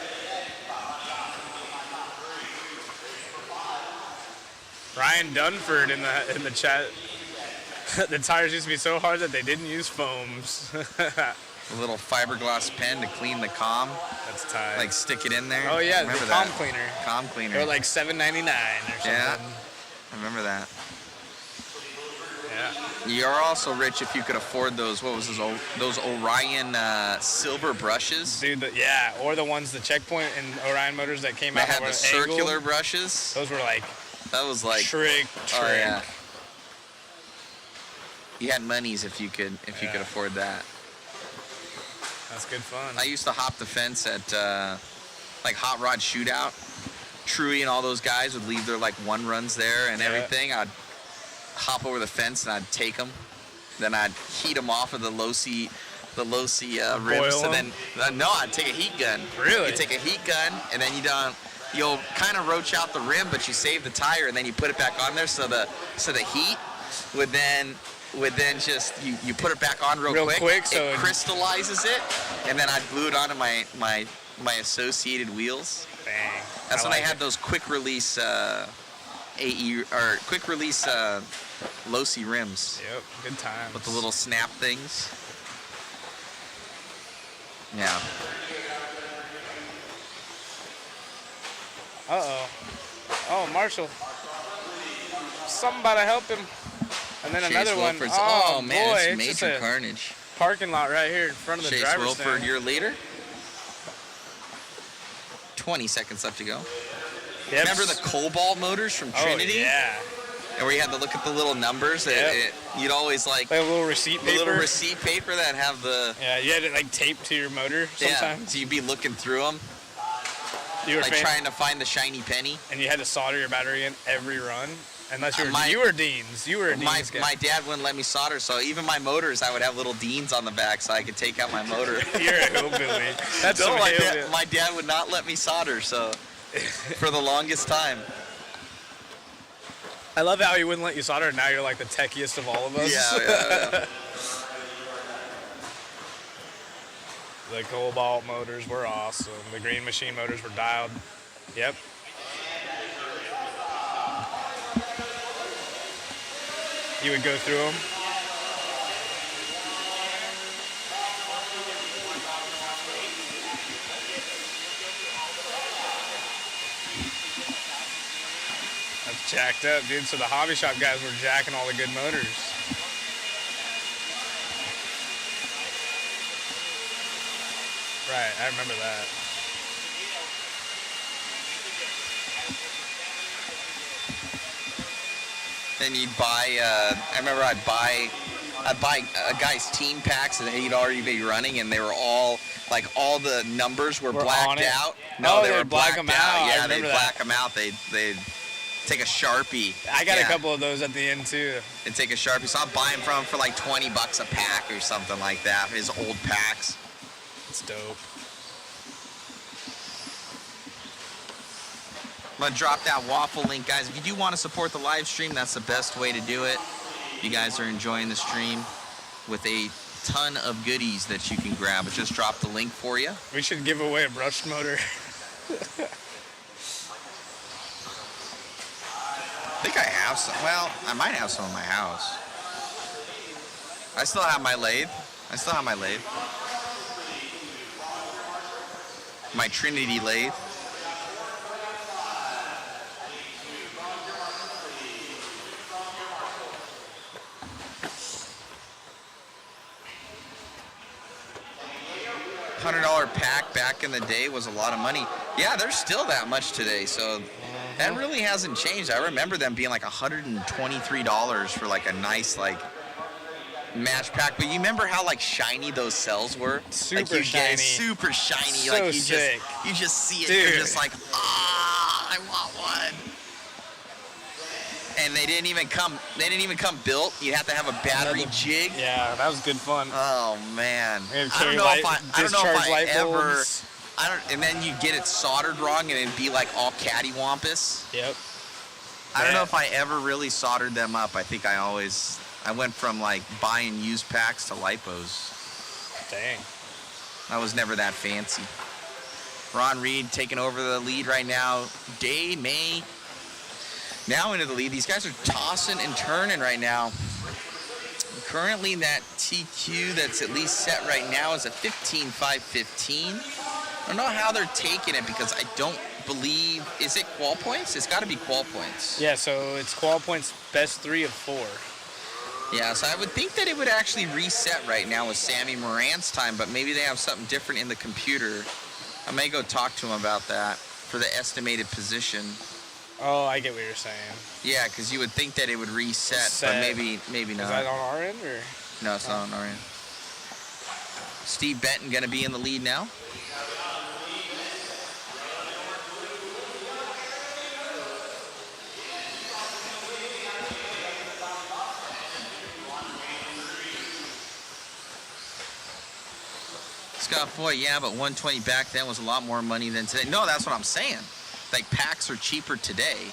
Ryan Dunford in the chat. The tires used to be so hard that they didn't use foams. A little fiberglass pen to clean the comm. That's tight. Like stick it in there. Oh yeah, remember the that. comm cleaner. Comm cleaner. They were like $7.99 or something. Yeah, I remember that. Yeah. You're also rich if you could afford those. What was those Orion silver brushes? Dude, yeah, or the ones the Checkpoint and Orion motors that came out. They had the circular angled. brushes. Those were like. That was like trick. Oh yeah. You had monies if you could afford that. That's good fun. I used to hop the fence at like Hot Rod Shootout. Truey and all those guys would leave their like one runs there and everything. I'd hop over the fence and I'd take them. Then I'd heat them off of the low-C rims. And then no, I'd take a heat gun. Really? You take a heat gun and then you'll kind of roach out the rim, but you save the tire and then you put it back on there so the heat would then just you put it back on real quick so it crystallizes it, and then I'd glue it onto my associated wheels. Bang. That's when I had those quick release low-C rims. Yep, good times. With the little snap things. Yeah. Uh-oh. Oh, Marshall. Somebody help him. And then Chase another one. Wilford's, Oh, man, boy, it's it's major just a carnage. parking lot right here in front of the Chase driver's Wilford, stand. your leader. 20 seconds left to go. Yep. Remember the Cobalt motors from Trinity? Oh, yeah. And where you had to look at the little numbers. You'd always like a little receipt paper. A little receipt paper that have the. Yeah, you had it like taped to your motor sometimes. Yeah, so you'd be looking through them. You were like trying to find the shiny penny. And you had to solder your battery in every run. Unless you were Deans. You were a Deans guy. My dad wouldn't let me solder, so even my motors, I would have little Deans on the back so I could take out my motor. You're a hillbilly. That's no, some my dad would not let me solder, so for the longest time. I love how he wouldn't let you solder. Now you're like the techiest of all of us. Yeah. The Cobalt motors were awesome. The Green Machine motors were dialed. Yep. You would go through them. That's jacked up, dude. So the hobby shop guys were jacking all the good motors. Right, I remember that. Then you'd buy, I remember I'd buy a guy's team packs that he'd already be running, and they were all, like, all the numbers were blacked out. No, they were black blacked them out. Yeah, they'd that. black them out. They'd take a Sharpie. I got a couple of those at the end, too. They'd take a Sharpie. So I'd buy them from for like $20 a pack or something like that, his old packs. It's dope. I'm going to drop that waffle link, guys. If you do want to support the live stream, that's the best way to do it. You guys are enjoying the stream with a ton of goodies that you can grab. I just dropped the link for you. We should give away a brushed motor. I think I have some. Well, I might have some in my house. I still have my lathe. My Trinity lathe. $100 pack back in the day was a lot of money. Yeah, there's still that much today, so that really hasn't changed. I remember them being like $123 for like a nice like match pack. But you remember how like shiny those cells were? Super shiny. Super shiny. So like you sick. you just see it. Dude. You're just like, I want one. And they didn't even come built. You have to have a battery jig. Yeah, that was good fun. Oh man. I don't know if I ever. And then you get it soldered wrong and it'd be like all cattywampus. Yep. I don't know if I ever really soldered them up. I think I went from like buying used packs to lipos. Dang. I was never that fancy. Ron Reed taking over the lead right now. Day May now into the lead. These guys are tossing and turning right now. Currently that TQ that's at least set right now is a 15.515. I don't know how they're taking it because I don't believe, is it qual points? It's got to be qual points. Yeah, so it's qual points best 3 of 4. Yeah, so I would think that it would actually reset right now with Sammy Moran's time, but maybe they have something different in the computer. I may go talk to him about that for the estimated position. Oh, I get what you're saying. Yeah, because you would think that it would reset, but maybe not. Is that on our end or? No, it's not on our end. Steve Benton going to be in the lead now. Scott Foy, yeah, but 120 back then was a lot more money than today. No, that's what I'm saying. Like, packs are cheaper today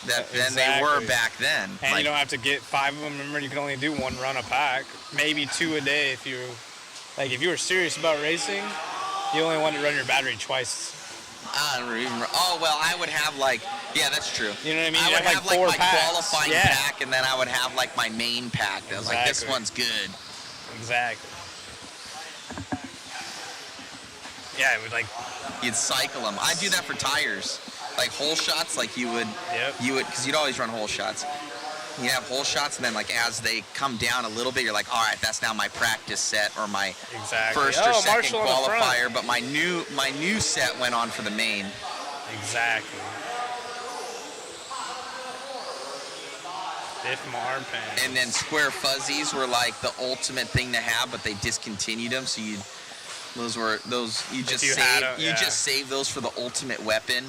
than they were back then. And like, you don't have to get 5 of them. Remember, you can only do 1 run a pack, maybe 2 a day if you were serious about racing. You only wanted to run your battery twice. I don't even. Oh well, I would have like. Yeah, that's true. You know what I mean? I would have like 4 my packs. qualifying pack, and then I would have like my main pack. That was like, this one's good. Exactly. Yeah, it would like. You'd cycle them. I do that for tires, like hole shots. Like you would, because you'd always run hole shots. You have hole shots, and then like as they come down a little bit, you're like, all right, that's now my practice set or my first or second qualifier. But my new set went on for the main. Exactly. If my arm pants. And then square fuzzies were like the ultimate thing to have, but they discontinued them. So you just save those for the ultimate weapon.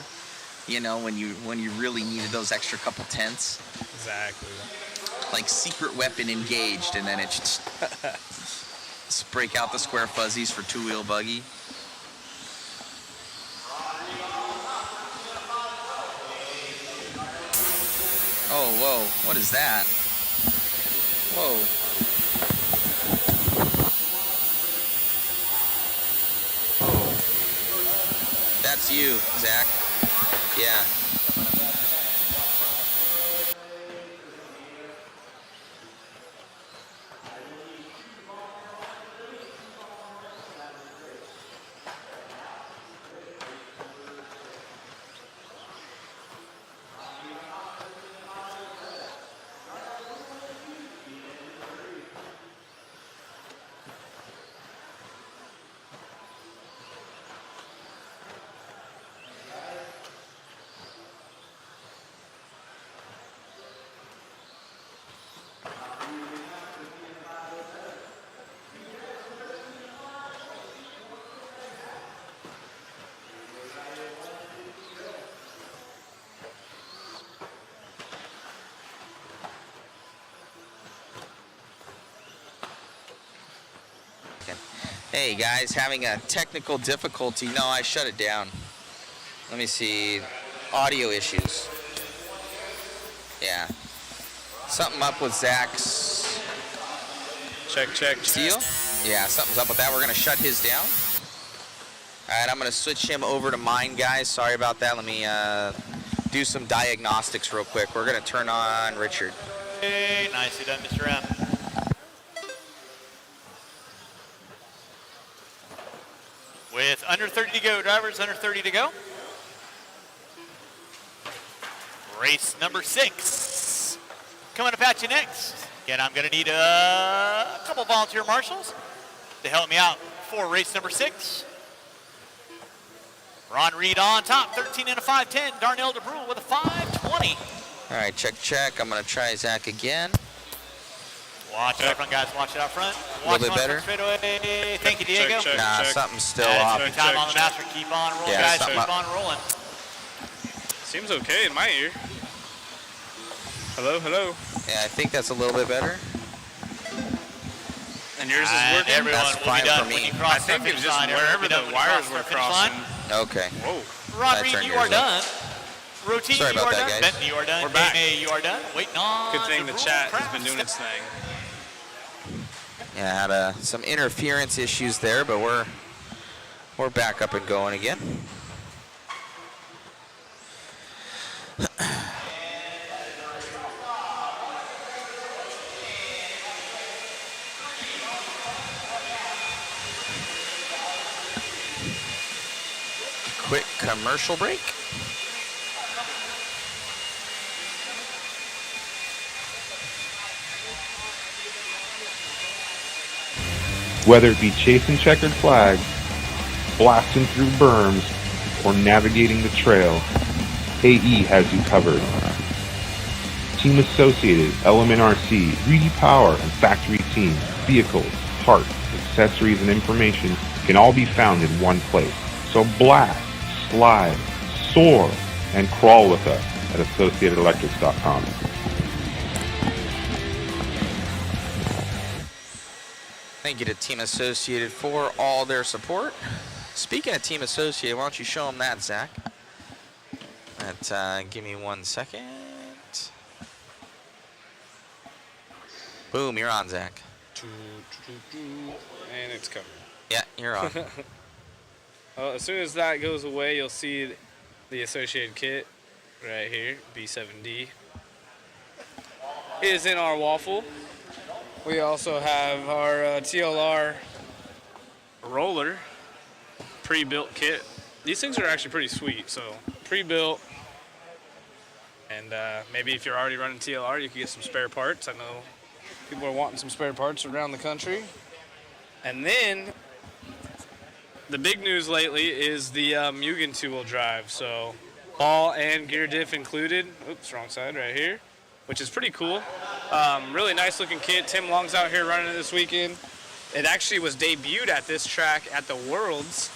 You know, when you really needed those extra couple tenths. Exactly. Like secret weapon engaged, and then it just break out the square fuzzies for 2-wheel buggy. Oh, whoa! What is that? Whoa! That's you, Zach. Yeah. Hey guys, having a technical difficulty. No, I shut it down. Let me see. Audio issues. Yeah. Something up with Zach's. Check. Steel? Yeah, something's up with that. We're going to shut his down. All right, I'm going to switch him over to mine, guys. Sorry about that. Let me do some diagnostics real quick. We're going to turn on Richard. Hey, nicely done, Mr. M. With under 30 to go, drivers, under 30 to go. Race number 6. Coming up at you next. Again, I'm going to need a couple volunteer marshals to help me out for race number 6. Ron Reed on top, 13 and a 5:10. Darnell DeBrule with a 5:20. All right, check. I'm going to try Zach again. Watch it out front, guys. Watch it out front. A little bit better. Thank you, Diego. Nah, something's still off. Time on the master. Keep on rolling, Yeah, guys. Keep on rolling. Seems okay in my ear. Hello, hello. Yeah, I think that's a little bit better. And yours is working? Everyone That's will fine be done for when me. you cross I think the it's finish just line. wherever Everyone the will be done wires when were you cross the crossing. finish line. Okay. Whoa. Ron I Reed, turned you yours are up. done. Rotini, Sorry you about are that, done. guys. Benton, you are done. We're back. May, you are done. Waiting on. Good thing the DeBrule, chat has Kraft. been doing its thing. Yeah, I had some interference issues there, but we're back up and going again. Quick commercial break. Whether it be chasing checkered flags, blasting through berms, or navigating the trail, AE has you covered. Team Associated, Element RC, Reedy Power, and Factory Team, vehicles, parts, accessories, and information can all be found in one place. So blast, slide, soar, and crawl with us at AssociatedElectrics.com. Thank you to Team Associated for all their support. Speaking of Team Associated, why don't you show them that, Zach? Give me 1 second. Boom, you're on, Zach. And it's covered. Yeah, you're on. Well, as soon as that goes away, you'll see the associated kit right here, B7D. It is in our waffle. We also have our TLR roller pre-built kit. These things are actually pretty sweet. So pre-built, and maybe if you're already running TLR, you can get some spare parts. I know people are wanting some spare parts around the country. And then the big news lately is the Mugen two-wheel drive. So ball and gear diff included. Oops, wrong side right here, which is pretty cool. Really nice looking kit. Tim Long's out here running it this weekend. It actually was debuted at this track at the Worlds.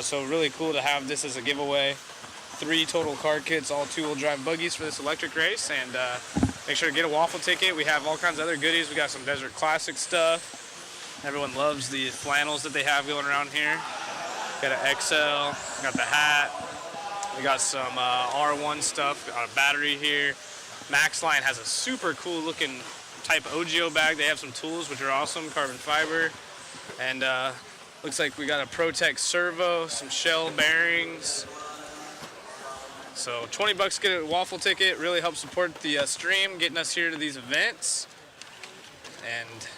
So really cool to have this as a giveaway. 3 total car kits, all two-wheel drive buggies for this electric race. And make sure to get a waffle ticket. We have all kinds of other goodies. We got some Desert Classic stuff. Everyone loves the flannels that they have going around here. Got an XL, got the hat. We got some R1 stuff, got a battery here. Maxline has a super cool looking type OGO bag. They have some tools, which are awesome, carbon fiber. And looks like we got a Protec servo, some shell bearings. So 20 bucks to get a waffle ticket. Really helps support the stream, getting us here to these events. And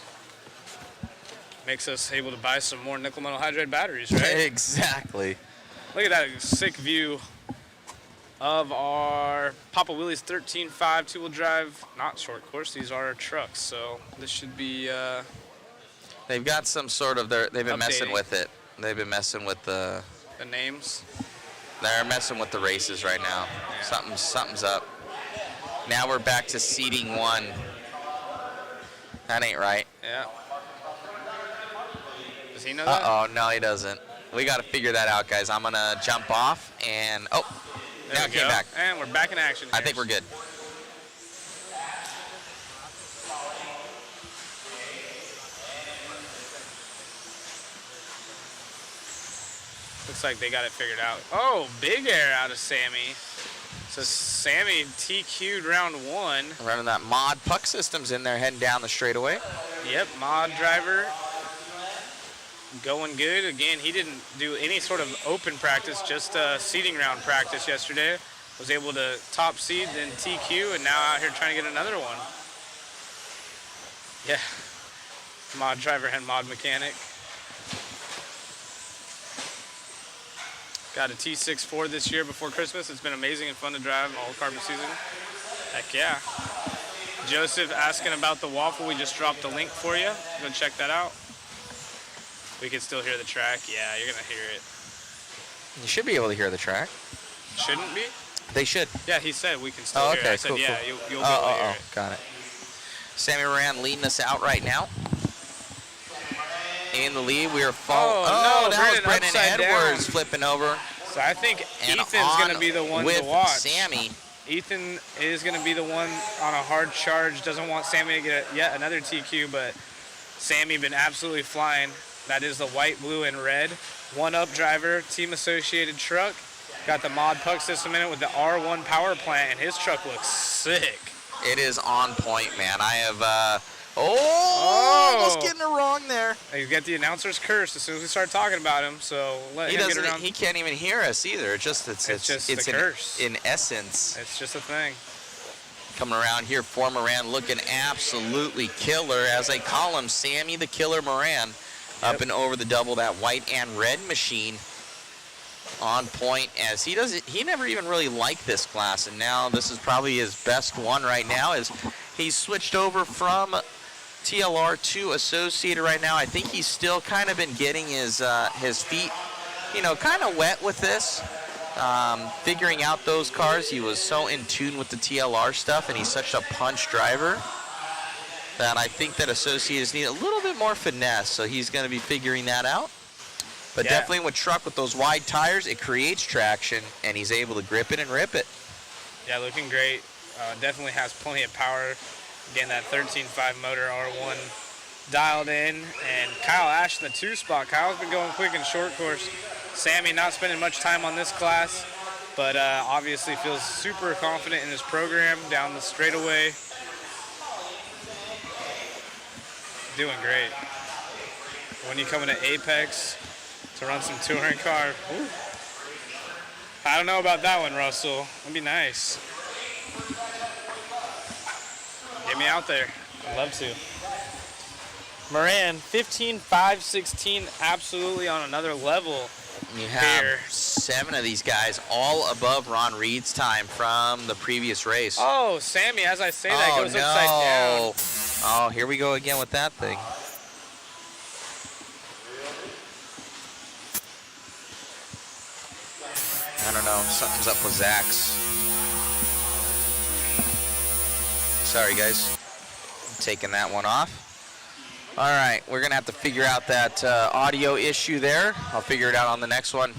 makes us able to buy some more nickel metal hydride batteries, right? Exactly. Look at that sick view of our Papa Willie's 13.5 two-wheel drive, not short course. These are our trucks, so this should be They've got some sort of, they've been messing updating. with it. They've been messing with the names. They're messing with the races right now. Yeah. Something's up. Now we're back to seeding 1. That ain't right. Yeah. Does he know that? Uh-oh, no, he doesn't. We got to figure that out, guys. I'm going to jump off and, oh, There now we it came go. back. And we're back in action I here. think we're good. Looks like they got it figured out. Oh, big air out of Sammy. So Sammy TQ'd round 1. Running that mod puck systems in there, heading down the straightaway. Yep, mod driver. Going good. Again, he didn't do any sort of open practice, just seeding round practice yesterday. Was able to top seed, then TQ, and now out here trying to get another one. Yeah. Mod driver and mod mechanic. Got a T6 this year before Christmas. It's been amazing and fun to drive all carbon season. Heck yeah. Joseph asking about the waffle. We just dropped a link for you. Go check that out. We can still hear the track. Yeah, you're gonna hear it. You should be able to hear the track. Shouldn't be? They should. Yeah, he said we can still Oh, hear it. okay, I said, cool, yeah, cool. you'll be able to hear it. Got it. Sammy Moran leading us out right now. In the lead, we are following. Oh, no, that was Brennan Brennan upside Edwards down. flipping over. So I think And Ethan's going to on be the one with to watch. Sammy. Ethan is going to be the one on a hard charge. Doesn't want Sammy to get yet another TQ, but Sammy been absolutely flying. That is the white, blue, and red. One up driver, team associated truck. Got the mod puck system in it with the R1 power plant, and his truck looks sick. It is on point, man. I have, almost getting it wrong there. He's got the announcer's curse as soon as we start talking about him, so let He him get doesn't. around. He can't even hear us either. It's just the curse. In essence. It's just a thing. Coming around here for Moran, looking absolutely killer, as they call him, Sammy the Killer Moran, up and over the double, that white and red machine. On point, as he never even really liked this class, and now this is probably his best one right now, as he's switched over from TLR to Associated right now. I think he's still kind of been getting his feet, kind of wet with this, figuring out those cars. He was so in tune with the TLR stuff, and he's such a punch driver that I think that Associateds need a little bit more finesse, so he's going to be figuring that out. But definitely with truck with those wide tires, it creates traction, and he's able to grip it and rip it. Yeah, looking great. Definitely has plenty of power. Again, that 13.5 motor R1 dialed in. And Kyle Ash in the 2 spot. Kyle's been going quick in short course. Sammy not spending much time on this class, but obviously feels super confident in his program down the straightaway. Doing great. When you come into Apex to run some touring car, ooh. I don't know about that one, Russell. That'd be nice. Get me out there. I'd love to. Moran, 15.516, absolutely on another level. You have here. 7 of these guys all above Ron Reed's time from the previous race. Oh, Sammy, as I say that, goes upside down. Oh, here we go again with that thing. I don't know. Something's up with Zach's. Sorry, guys. I'm taking that one off. All right, we're going to have to figure out that audio issue there. I'll figure it out on the next one.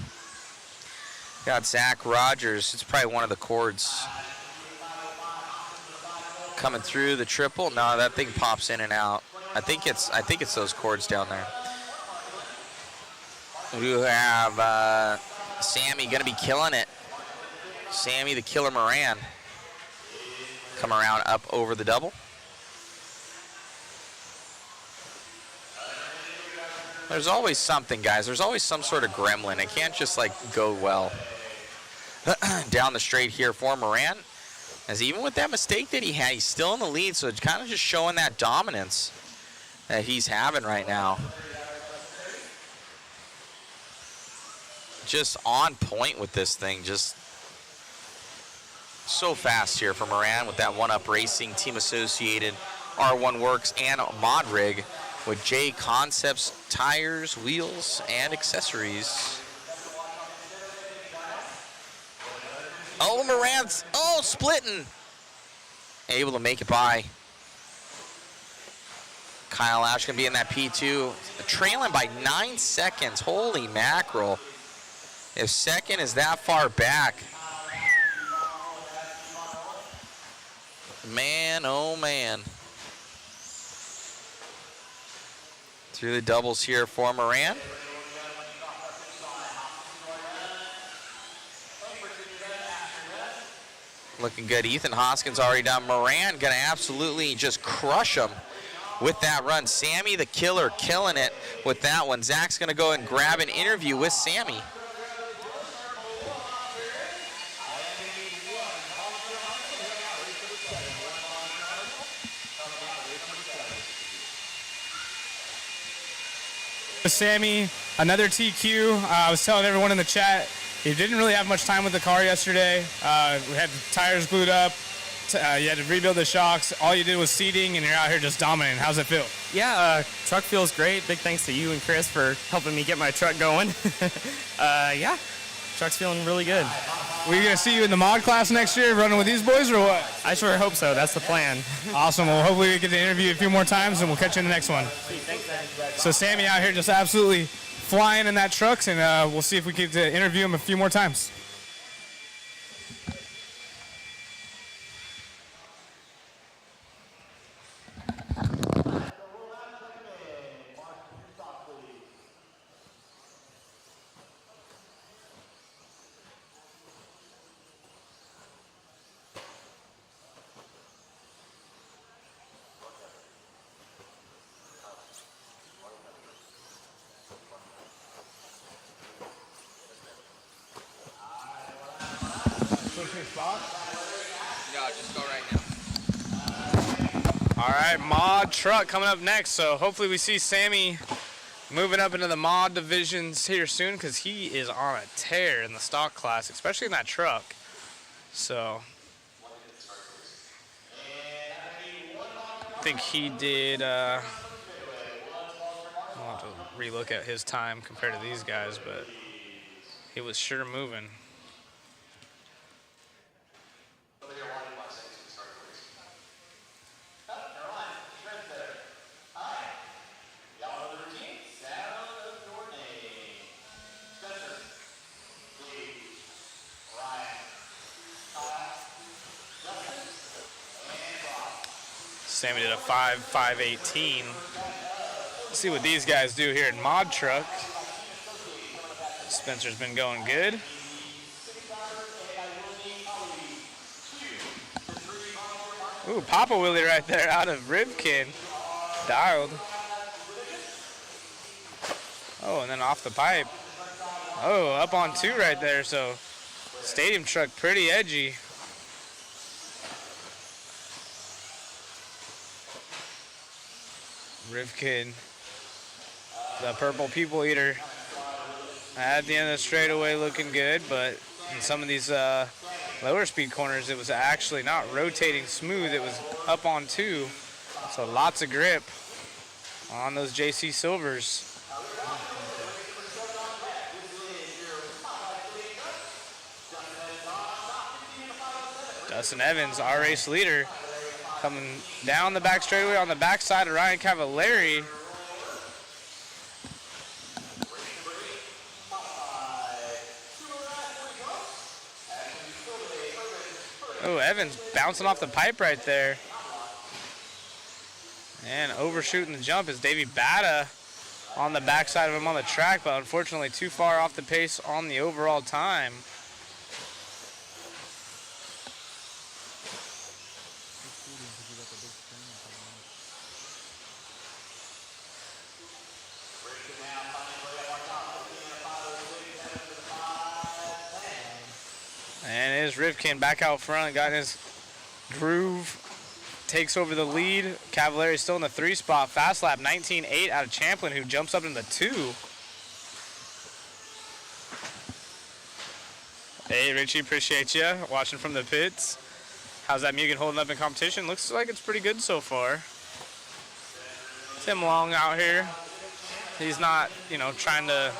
Got Zach Rogers. It's probably one of the cords. Coming through the triple. No, that thing pops in and out. I think it's those cords down there. We have Sammy going to be killing it. Sammy the Killer Moran. Come around up over the double. There's always something, guys. There's always some sort of gremlin. It can't just go well. Down the straight here for Moran. As even with that mistake that he had, he's still in the lead, so it's kind of just showing that dominance that he's having right now. Just on point with this thing. Just so fast here for Moran with that 1UP Racing Team Associated R1 Works and Mod Rig with J Concepts tires, wheels, and accessories. Oh, Moran's, splitting. Able to make it by. Kyle Ash gonna be in that P2, trailing by 9 seconds. Holy mackerel. If second is that far back, man, oh man. Through the doubles here for Moran. Looking good. Ethan Hoskins already done. Moran gonna absolutely just crush him with that run. Sammy the Killer killing it with that one. Zach's gonna go and grab an interview with Sammy. Sammy, another TQ. I was telling everyone in the chat, he didn't really have much time with the car yesterday. We had the tires glued up. You had to rebuild the shocks. All you did was seating, and you're out here just dominating. How's it feel? Yeah, truck feels great. Big thanks to you and Chris for helping me get my truck going. Yeah, truck's feeling really good. We gonna see you in the mod class next year running with these boys or what? I sure hope so. That's the plan. Awesome. Well, hopefully we get to interview you a few more times, and we'll catch you in the next one. So Sammy out here just absolutely flying in that truck, and we'll see if we get to interview him a few more times. No, just go right now. All right, mod truck coming up next. So hopefully we see Sammy moving up into the mod divisions here soon, because he is on a tear in the stock class, especially in that truck. So I think he did. I'll have to relook at his time compared to these guys, but he was sure moving. Sammy did a 5.518. Let's see what these guys do here in mod truck. Spencer's been going good. Ooh, Papa Willie right there out of Rivkin. Dialed. Oh, and then off the pipe. Oh, up on 2 right there. So stadium truck pretty edgy. Rivkin, the purple people eater, at the end of the straightaway looking good, but in some of these lower speed corners it was actually not rotating smooth, it was up on 2, so lots of grip on those JC Silvers. Dustin Evans, our race leader, coming down the back straightaway on the backside of Ryan Cavallari. Oh, Evans bouncing off the pipe right there. And overshooting the jump is Davey Bata on the backside of him on the track, but unfortunately too far off the pace on the overall time. And it is Rivkin back out front, got his groove, takes over the lead. Cavallari still in the 3 spot. Fast lap 19.8 out of Champlin, who jumps up into the 2. Hey Richie, appreciate you watching from the pits. How's that Mugen holding up in competition? Looks like it's pretty good so far. Tim Long out here. He's not, trying to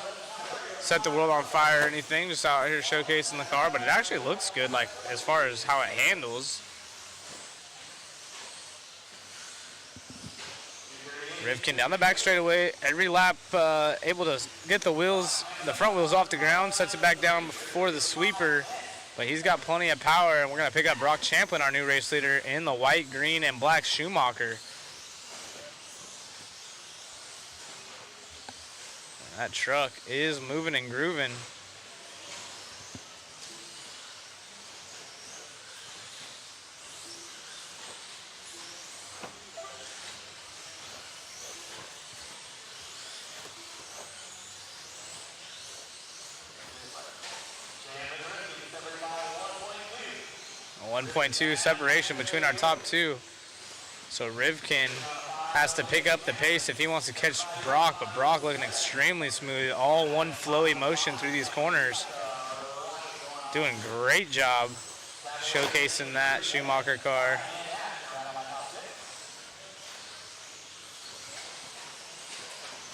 set the world on fire or anything, just out here showcasing the car, but it actually looks good, like as far as how it handles. Rivkin down the back straightaway, every lap able to get the front wheels off the ground, sets it back down before the sweeper, but he's got plenty of power, and we're going to pick up Brock Champlin, our new race leader, in the white, green, and black Schumacher. That truck is moving and grooving. A 1.2 separation between our top 2. So Rivkin has to pick up the pace if he wants to catch Brock, but Brock looking extremely smooth. All one flowy motion through these corners. Doing a great job showcasing that Schumacher car.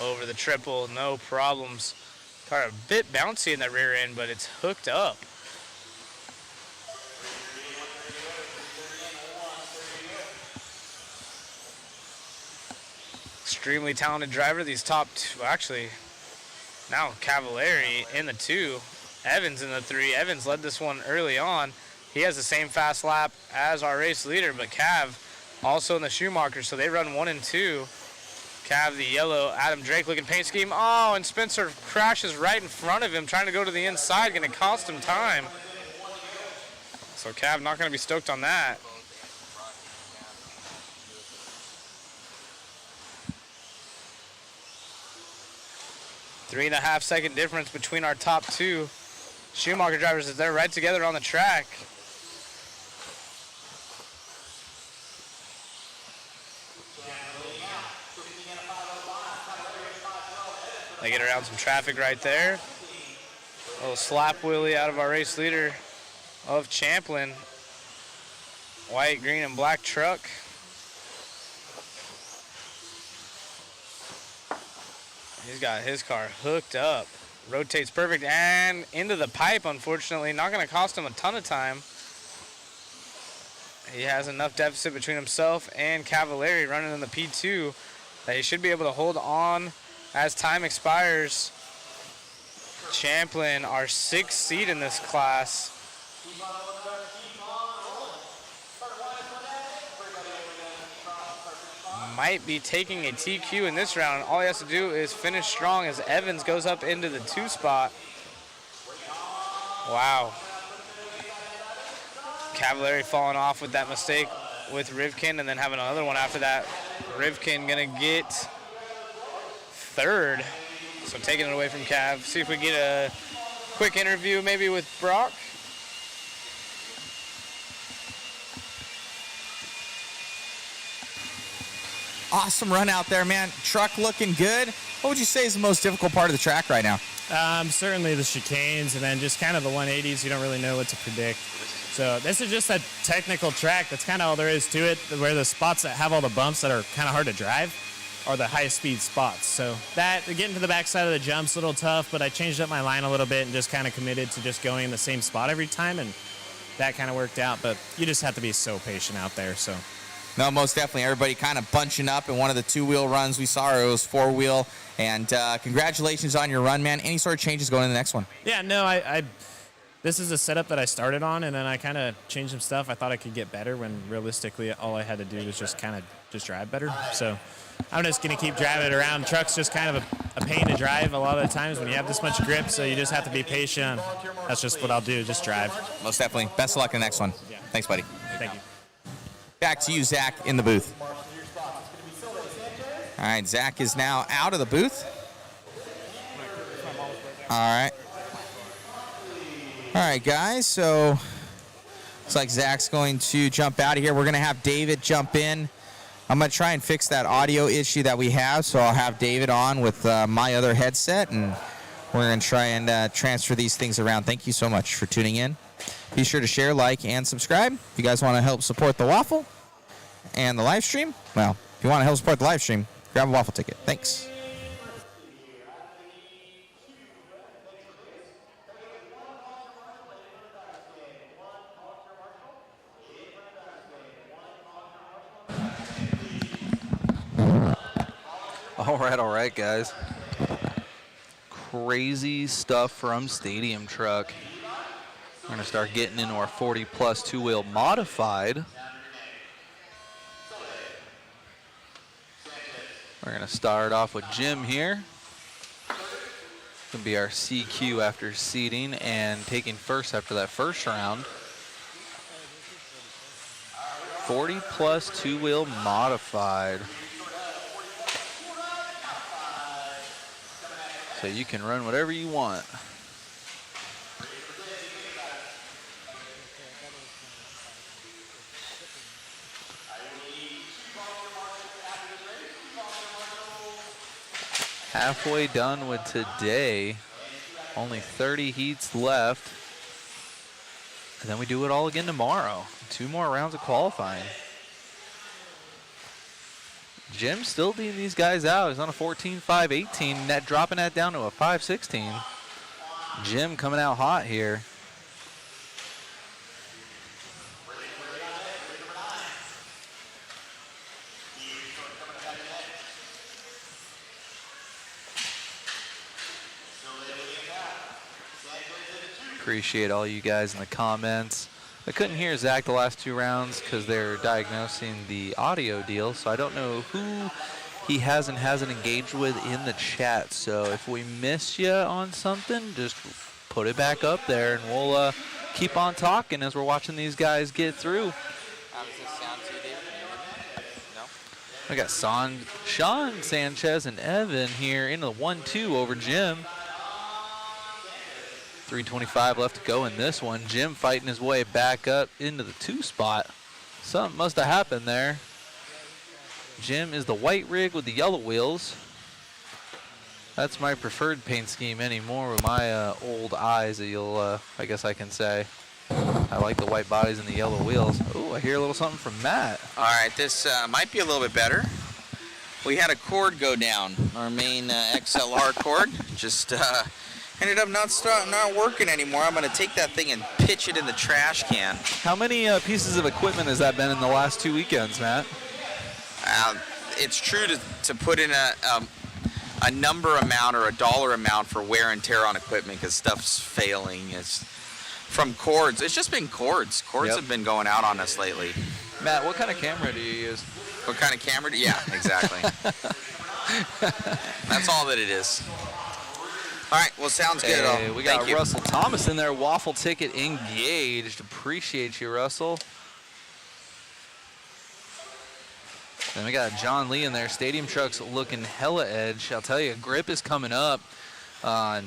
Over the triple, no problems. Car a bit bouncy in the rear end, but it's hooked up. Extremely talented driver. These top two, actually, now Cavallari in the 2, Evans in the 3. Evans led this one early on. He has the same fast lap as our race leader, but Cav also in the Schumacher, so they run 1 and 2. Cav, the yellow, Adam Drake looking paint scheme. Oh, and Spencer crashes right in front of him, trying to go to the inside, going to cost him time. So Cav not going to be stoked on that. Three-and-a-half second difference between our top two Schumacher drivers as they're right together on the track. They get around some traffic right there. A little slap wheelie out of our race leader of Champlin. White, green, and black truck. He's got his car hooked up. Rotates perfect and into the pipe, unfortunately. Not going to cost him a ton of time. He has enough deficit between himself and Cavallari running in the P2 that he should be able to hold on as time expires. Champlin, our 6th seed in this class. Might be taking a TQ in this round. All he has to do is finish strong as Evans goes up into the 2 spot. Wow. Cavallari falling off with that mistake with Rivkin and then having another one after that. Rivkin gonna get 3rd. So taking it away from Cav. See if we get a quick interview maybe with Brock. Awesome run out there, man. Truck looking good. What would you say is the most difficult part of the track right now? Certainly the chicanes and then just kind of the 180s. You don't really know what to predict. So this is just a technical track. That's kind of all there is to it, where the spots that have all the bumps that are kind of hard to drive are the high speed spots. So that, getting to the backside of the jump's a little tough, but I changed up my line a little bit and just kind of committed to just going in the same spot every time, and that kind of worked out. But you just have to be so patient out there. So. No, most definitely. Everybody kind of bunching up in one of the 2-wheel runs we saw, or it was 4-wheel. And congratulations on your run, man. Any sort of changes going in the next one? Yeah, no, this is a setup that I started on, and then I kind of changed some stuff. I thought I could get better when realistically all I had to do was just kind of just drive better. So I'm just going to keep driving it around. Truck's just kind of a pain to drive a lot of the times when you have this much grip, so you just have to be patient. That's just what I'll do, just drive. Most definitely. Best of luck in the next one. Yeah. Thanks, buddy. Thank you. Back to you, Zach, in the booth. All right, Zach is now out of the booth. All right. All right, guys, so looks like Zach's going to jump out of here. We're going to have David jump in. I'm going to try and fix that audio issue that we have, so I'll have David on with my other headset, and we're going to try and transfer these things around. Thank you so much for tuning in. Be sure to share, like, and subscribe. If you guys want to help support the waffle and the live stream, well, if you want to help support the live stream, grab a waffle ticket. Thanks. All right, guys. Crazy stuff from Stadium Truck. We're going to start getting into our 40-plus 2-wheel modified. We're going to start off with Jim here. It's going to be our CQ after seating and taking first after that first round. 40-plus 2-wheel modified. So you can run whatever you want. halfway done with today. Only 30 heats left. And then we do it all again tomorrow. 2 more rounds of qualifying. Jim's still beating these guys out. He's on a 14.518, net dropping that down to a 5.16. Jim coming out hot here. Appreciate all you guys in the comments. I couldn't hear Zach the last 2 rounds because they're diagnosing the audio deal, so I don't know who he has and hasn't engaged with in the chat. So if we miss you on something, just put it back up there, and we'll keep on talking as we're watching these guys get through. How does this sound to you, David? No? I got Sean Sanchez and Evan here in the 1-2 over Jim. 3:25 left to go in this one. Jim fighting his way back up into the 2 spot. Something must have happened there. Jim is the white rig with the yellow wheels. That's my preferred paint scheme anymore with my old eyes, that you'll, I guess I can say. I like the white bodies and the yellow wheels. Oh, I hear a little something from Matt. All right, this might be a little bit better. We had a cord go down, our main XLR cord. Just ended up not working anymore. I'm going to take that thing and pitch it in the trash can. How many pieces of equipment has that been in the last 2 weekends, Matt? It's true to put in a number amount or a dollar amount for wear and tear on equipment because stuff's failing. It's from cords. It's just been cords. Cords have been going out on us lately. Matt, what kind of camera do you use? What kind of camera? Yeah, exactly. That's all that it is. All right, well, sounds good. Hey, we got Russell Thomas in there, waffle ticket engaged. Appreciate you, Russell. Then we got John Lee in there. Stadium trucks looking hella edge. I'll tell you, grip is coming up. I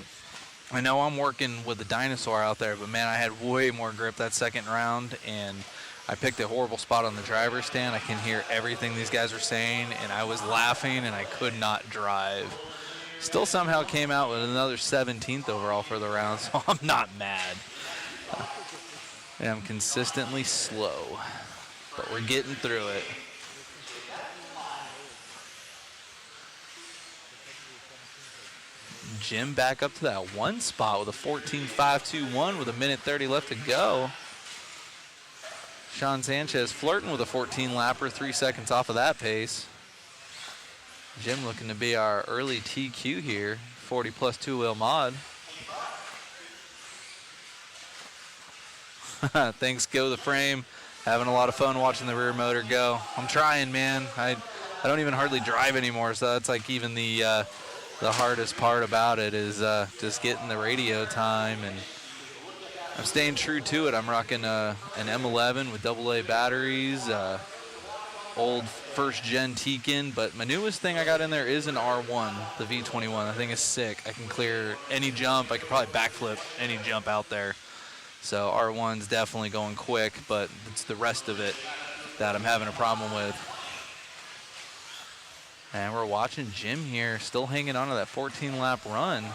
know I'm working with the dinosaur out there, but man, I had way more grip that second round, and I picked a horrible spot on the driver's stand. I can hear everything these guys are saying, and I was laughing, and I could not drive. Still somehow came out with another 17th overall for the round, so I'm not mad. And I'm consistently slow, but we're getting through it. Jim back up to that 1 spot with a 14.521 with 1:30 left to go. Sean Sanchez flirting with a 14 lapper, 3 seconds off of that pace. Jim looking to be our early TQ here, 40 plus 2-wheel mod. Thanks, Go the Frame. Having a lot of fun watching the rear motor go. I'm trying, man. I don't even hardly drive anymore, so that's like even the hardest part about it is just getting the radio time, and I'm staying true to it. I'm rocking an M11 with AA batteries, old first-gen Tekin, but my newest thing I got in there is an R1, the V21. That thing is sick. I can clear any jump. I could probably backflip any jump out there. So R1's definitely going quick, but it's the rest of it that I'm having a problem with. And we're watching Jim here, still hanging on to that 14-lap run.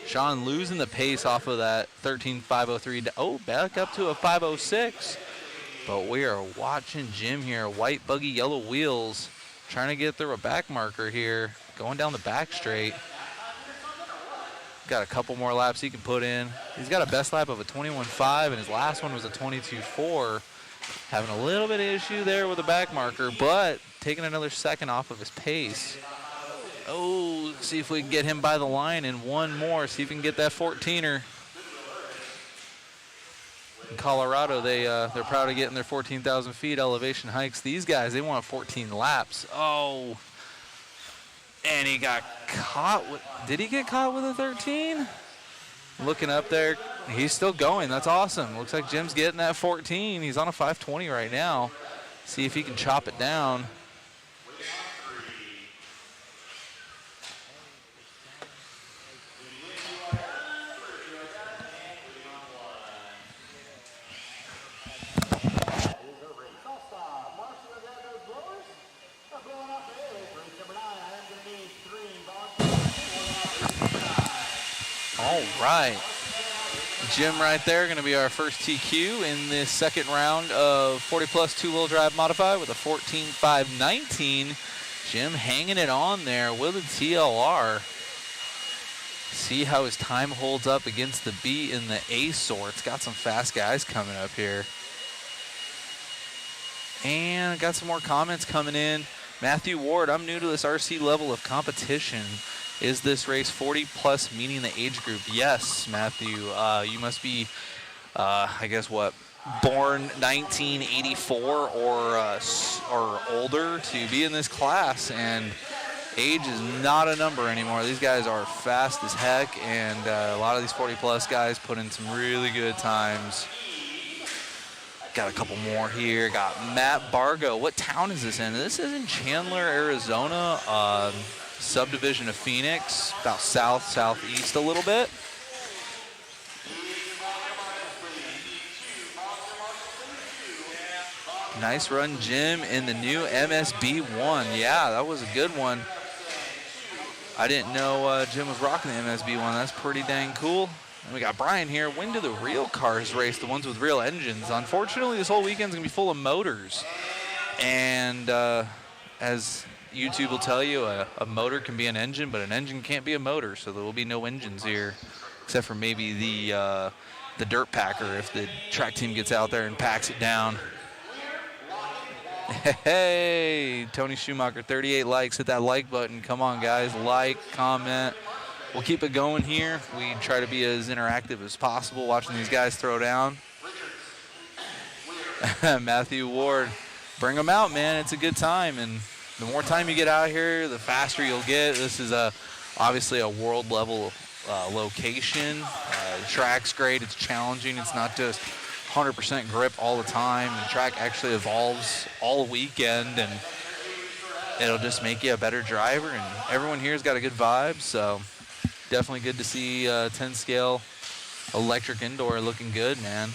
Sean losing the pace off of that 13.503. Oh, back up to a 5.06. But we are watching Jim here, white buggy, yellow wheels, trying to get through a back marker here, going down the back straight. Got a couple more laps he can put in. He's got a best lap of a 21.5, and his last one was a 22.4. Having a little bit of issue there with the back marker, but taking another second off of his pace. Oh, see if we can get him by the line in one more, see if we can get that 14er. In Colorado, they're proud of getting their 14,000 feet elevation hikes. These guys, they want 14 laps. Oh, and he got caught with, did he get caught with a 13? Looking up there, he's still going. That's awesome. Looks like Jim's getting that 14. He's on a 520 right now. See if he can chop it down. All right. Jim right there going to be our first TQ in this second round of 40 plus two-wheel drive modified with a 14.519. Jim hanging it on there with a TLR. See how his time holds up against the B in the A sort. It's got some fast guys coming up here. And I got some more comments coming in. Matthew Ward, I'm new to this RC level of competition. Is this race 40 plus meaning the age group? Yes, Matthew. You must be, I guess what, born 1984 or older to be in this class. And age is not a number anymore. These guys are fast as heck, and a lot of these 40 plus guys put in some really good times. Got a couple more here. Got Matt Bargo. What town is this in? This is in Chandler, Arizona, subdivision of Phoenix, about southeast a little bit. Nice run, Jim, in the new MSB1. Yeah, that was a good one. I didn't know Jim was rocking the MSB1. That's pretty dang cool. And we got Brian here. When do the real cars race, the ones with real engines? Unfortunately, this whole weekend's going to be full of motors. And as YouTube will tell you, a motor can be an engine, but an engine can't be a motor. So there will be no engines here, except for maybe the dirt packer if the track team gets out there and packs it down. Hey, Tony Schumacher, 38 likes. Hit that like button. Come on, guys. Like, comment. We'll keep it going here. We try to be as interactive as possible watching these guys throw down. Matthew Ward, bring them out, man. It's a good time. And the more time you get out here, the faster you'll get. This is obviously a world level location. The track's great. It's challenging. It's not just 100% grip all the time. The track actually evolves all weekend, and it'll just make you a better driver. And everyone here's got a good vibe, so definitely good to see 10 scale electric indoor looking good, man.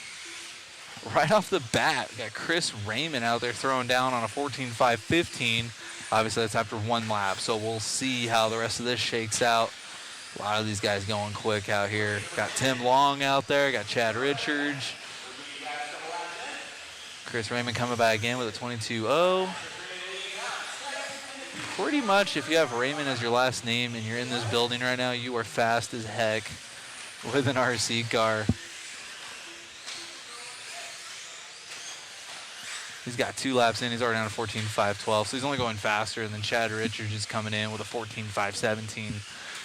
Right off the bat, we got Chris Raymond out there throwing down on a 14.515. Obviously, that's after one lap, so we'll see how the rest of this shakes out. A lot of these guys going quick out here. Got Tim Long out there, got Chad Richards. Chris Raymond coming back again with a 22.0. Pretty much, if you have Raymond as your last name and you're in this building right now, you are fast as heck with an RC car. He's got 2 laps in. He's already on a 14.512, so he's only going faster. And then Chad Richards is coming in with a 14.517.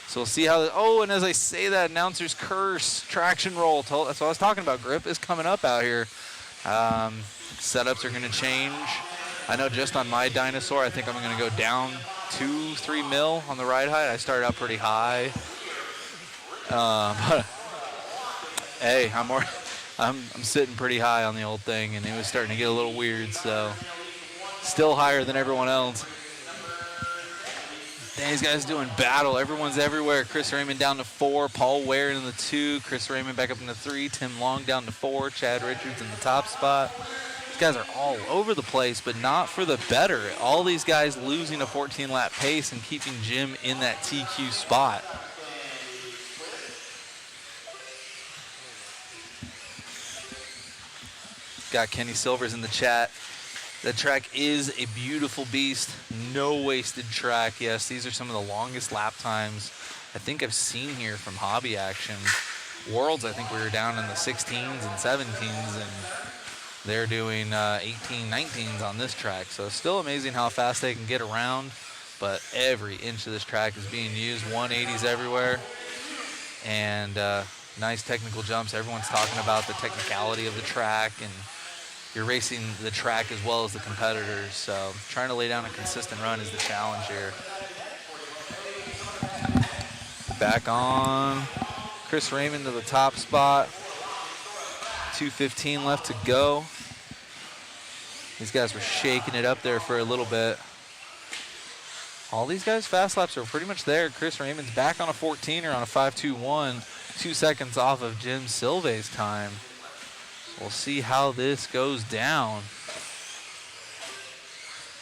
So we'll see how. Oh, and as I say that, announcer's curse, traction roll. That's what I was talking about. Grip is coming up out here. Setups are going to change. I know just on my Dinosaur, I think I'm going to go down 2-3 mil on the ride height. I started out pretty high. But hey, I'm sitting pretty high on the old thing, and it was starting to get a little weird, so still higher than everyone else. Dang, these guys doing battle. Everyone's everywhere. Chris Raymond down to 4, Paul Ware in the 2, Chris Raymond back up into 3, Tim Long down to 4, Chad Richards in the top spot. These guys are all over the place, but not for the better. All these guys losing a 14-lap pace and keeping Jim in that TQ spot. Got Kenny Silvers in the chat. The track is a beautiful beast. No wasted track. Yes, these are some of the longest lap times I think I've seen here from Hobby Action. Worlds, I think we were down in the 16s and 17s, and they're doing 18, 19s on this track. So it's still amazing how fast they can get around, but every inch of this track is being used. 180s everywhere, and nice technical jumps. Everyone's talking about the technicality of the track, and you're racing the track as well as the competitors. So trying to lay down a consistent run is the challenge here. Back on. Chris Raymond to the top spot. 2:15 left to go. These guys were shaking it up there for a little bit. All these guys' fast laps are pretty much there. Chris Raymond's back on a 14er on a 5.21, 2 seconds off of Jim Silve's time. We'll see how this goes down.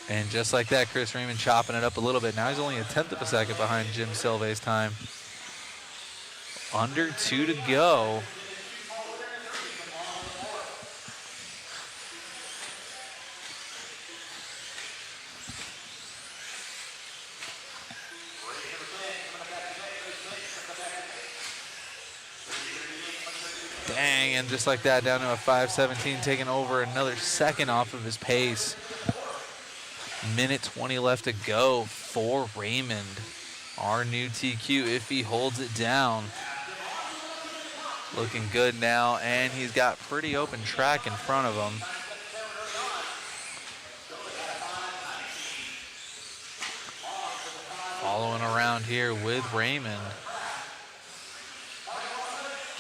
And just like that, Chris Raymond chopping it up a little bit. Now he's only a 1/10 of a second behind Jim Silve's time. Under 2 to go. Dang, and just like that, down to a 5:17, taking over another second off of his pace. Minute 20 left to go for Raymond. Our new TQ, if he holds it down. Looking good now, and he's got pretty open track in front of him. Following around here with Raymond.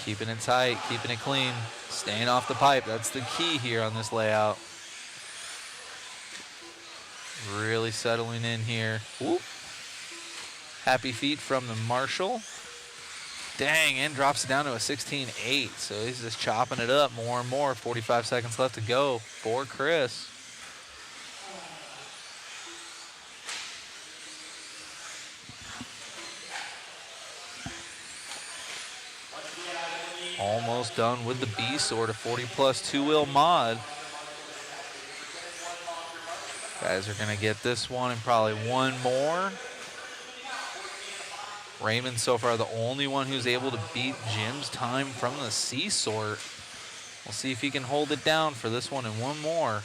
Keeping it tight, keeping it clean, staying off the pipe. That's the key here on this layout. Really settling in here. Whoop. Happy feet from the Marshall. Dang, and drops it down to a 16.8. So he's just chopping it up more and more. 45 seconds left to go for Chris. Almost done with the B sort of 40+ two-wheel mod. Guys are gonna get this one and probably one more. Raymond so far the only one who's able to beat Jim's time from the C sort. We'll see if he can hold it down for this one and one more.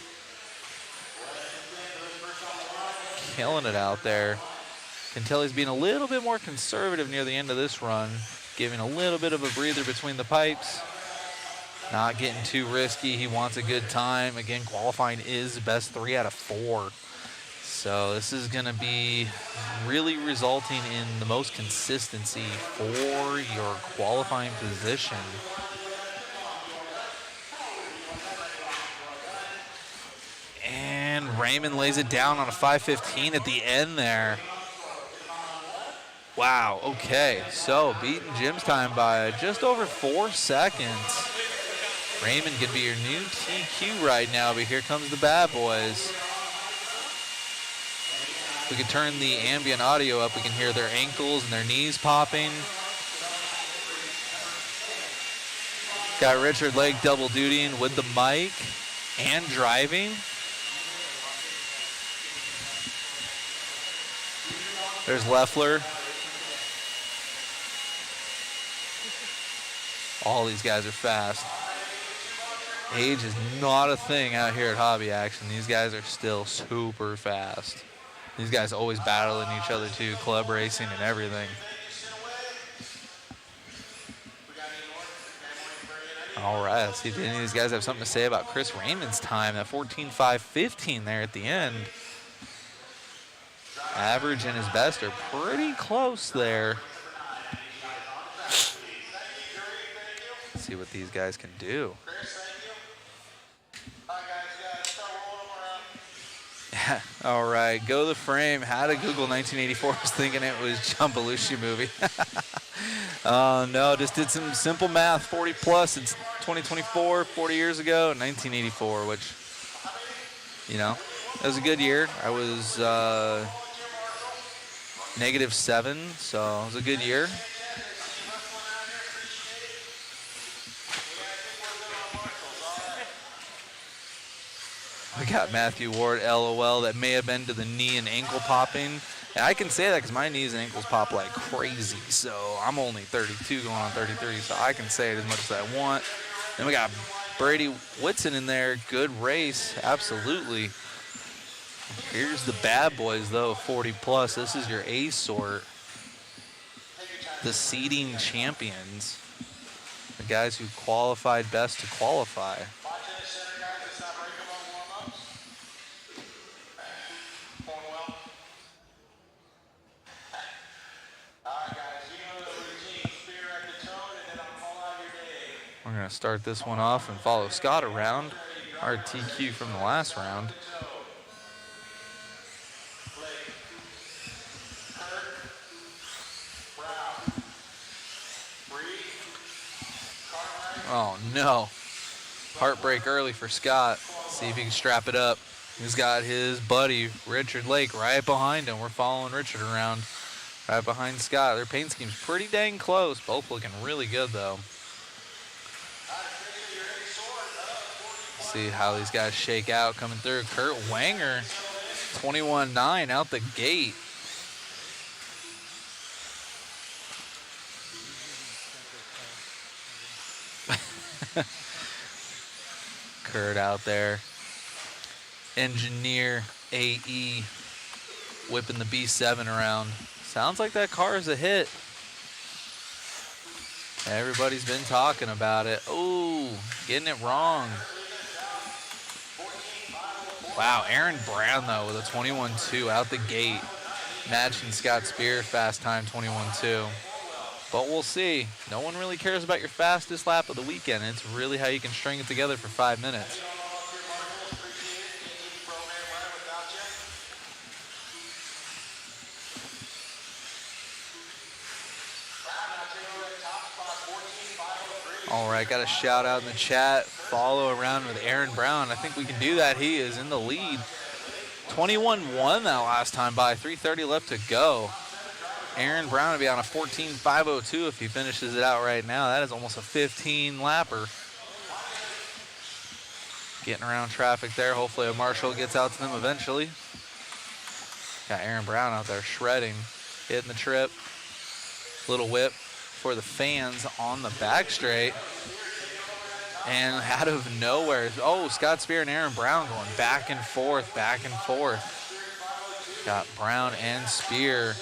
Killing it out there. Can tell he's being a little bit more conservative near the end of this run. Giving a little bit of a breather between the pipes. Not getting too risky. He wants a good time. Again, qualifying is best 3 out of 4. So this is going to be really resulting in the most consistency for your qualifying position. And Raymond lays it down on a 5:15 at the end there. Wow, okay, so beating Jim's time by just over 4 seconds. Raymond could be your new TQ right now, but here comes the bad boys. We can turn the ambient audio up. We can hear their ankles and their knees popping. Got Richard Lake double dutying with the mic and driving. There's Leffler. All these guys are fast. Age is not a thing out here at Hobby Action. These guys are still super fast. These guys always battling each other too, club racing and everything. All right, let's see if any of these guys have something to say about Chris Raymond's time, that 14.515 there at the end. Average and his best are pretty close there. Let's see what these guys can do. All right, go the frame. How to Google 1984. I was thinking it was John Belushi movie. No, just did some simple math. 40 plus. It's 2024, 40 years ago, 1984, which, you know, it was a good year. I was -7, so it was a good year. We got Matthew Ward, LOL, that may have been to the knee and ankle popping. And I can say that because my knees and ankles pop like crazy. So I'm only 32 going on 33, so I can say it as much as I want. Then we got Brady Whitson in there. Good race, absolutely. Here's the bad boys, though, 40 plus. This is your A sort. The seeding champions. The guys who qualified best to qualify. We're going to start this one off and follow Scott around, our TQ from the last round. Oh no, heartbreak early for Scott. See if he can strap it up. He's got his buddy Richard Lake right behind him. We're following Richard around. Right behind Scott. Their paint scheme's pretty dang close. Both looking really good, though. See how these guys shake out coming through. Kurt Wanger, 21-9 out the gate. Kurt out there. Engineer AE whipping the B7 around. Sounds like that car is a hit. Everybody's been talking about it. Oh, getting it wrong. Wow, Aaron Brown, though, with a 21-2 out the gate. Matching Scott Spear fast time 21-2. But we'll see. No one really cares about your fastest lap of the weekend. It's really how you can string it together for 5 minutes. All right, got a shout out in the chat. Follow around with Aaron Brown. I think we can do that. He is in the lead. 21-1 that last time by. 3:30 left to go. Aaron Brown will be on a 14.502 if he finishes it out right now. That is almost a 15 lapper. Getting around traffic there. Hopefully a marshal gets out to them eventually. Got Aaron Brown out there shredding, hitting the trip. Little whip for the fans on the back straight. And out of nowhere, oh, Scott Spear and Aaron Brown going back and forth, back and forth. Got Brown and Spear.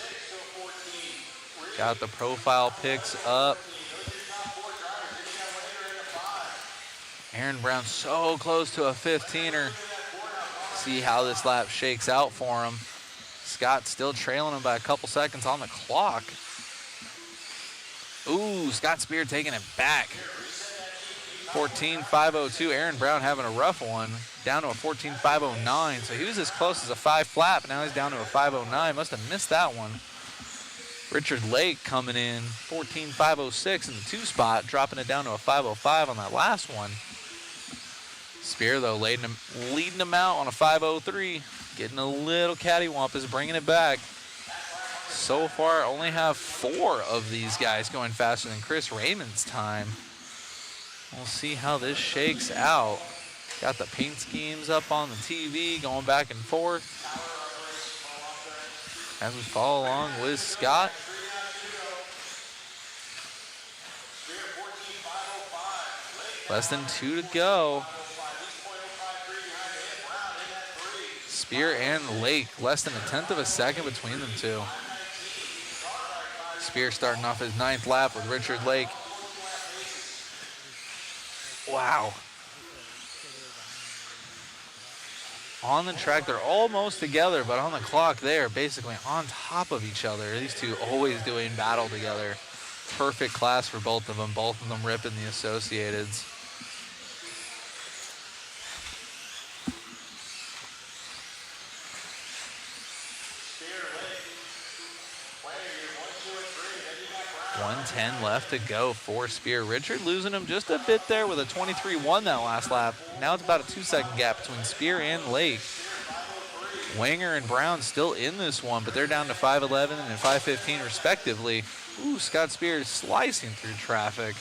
Got the profile picks up. Aaron Brown so close to a 15er. See how this lap shakes out for him. Scott still trailing him by a couple seconds on the clock. Ooh, Scott Spear taking it back. 14.502. Aaron Brown having a rough one. Down to a 14.509. So he was as close as a 5 flap. Now he's down to a 509. Must have missed that one. Richard Lake coming in 14.506 in the 2 spot, dropping it down to a 505 on that last one. Spear, though, leading him out on a 503. Getting a little cattywampus, bringing it back. So far, only have 4 of these guys going faster than Chris Raymond's time. We'll see how this shakes out. Got the paint schemes up on the TV, going back and forth. As we follow along with Scott. Less than 2 to go. Spear and Lake, less than a 1/10 of a second between them two. Spear starting off his 9th lap with Richard Lake. Wow. On the track, they're almost together, but on the clock, they are basically on top of each other. These two always doing battle together. Perfect class for both of them ripping the Associateds. .110 left to go for Spear. Richard losing him just a bit there with a 23-1 that last lap. Now it's about a 2-second gap between Spear and Lake. Wanger and Brown still in this one, but they're down to 5:11 and 5:15 respectively. Ooh, Scott Spear slicing through traffic.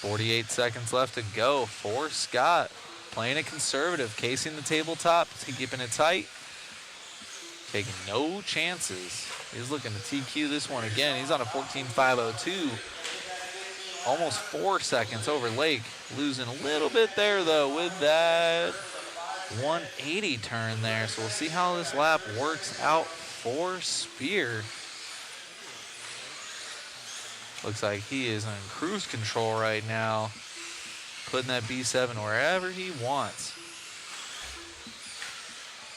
48 seconds left to go for Scott. Playing it conservative, casing the tabletop, keeping it tight. Taking no chances. He's looking to TQ this one again. He's on a 14.502. Almost 4 seconds over Lake. Losing a little bit there, though, with that 180 turn there. So we'll see how this lap works out for Spear. Looks like he is on cruise control right now. Putting that B7 wherever he wants.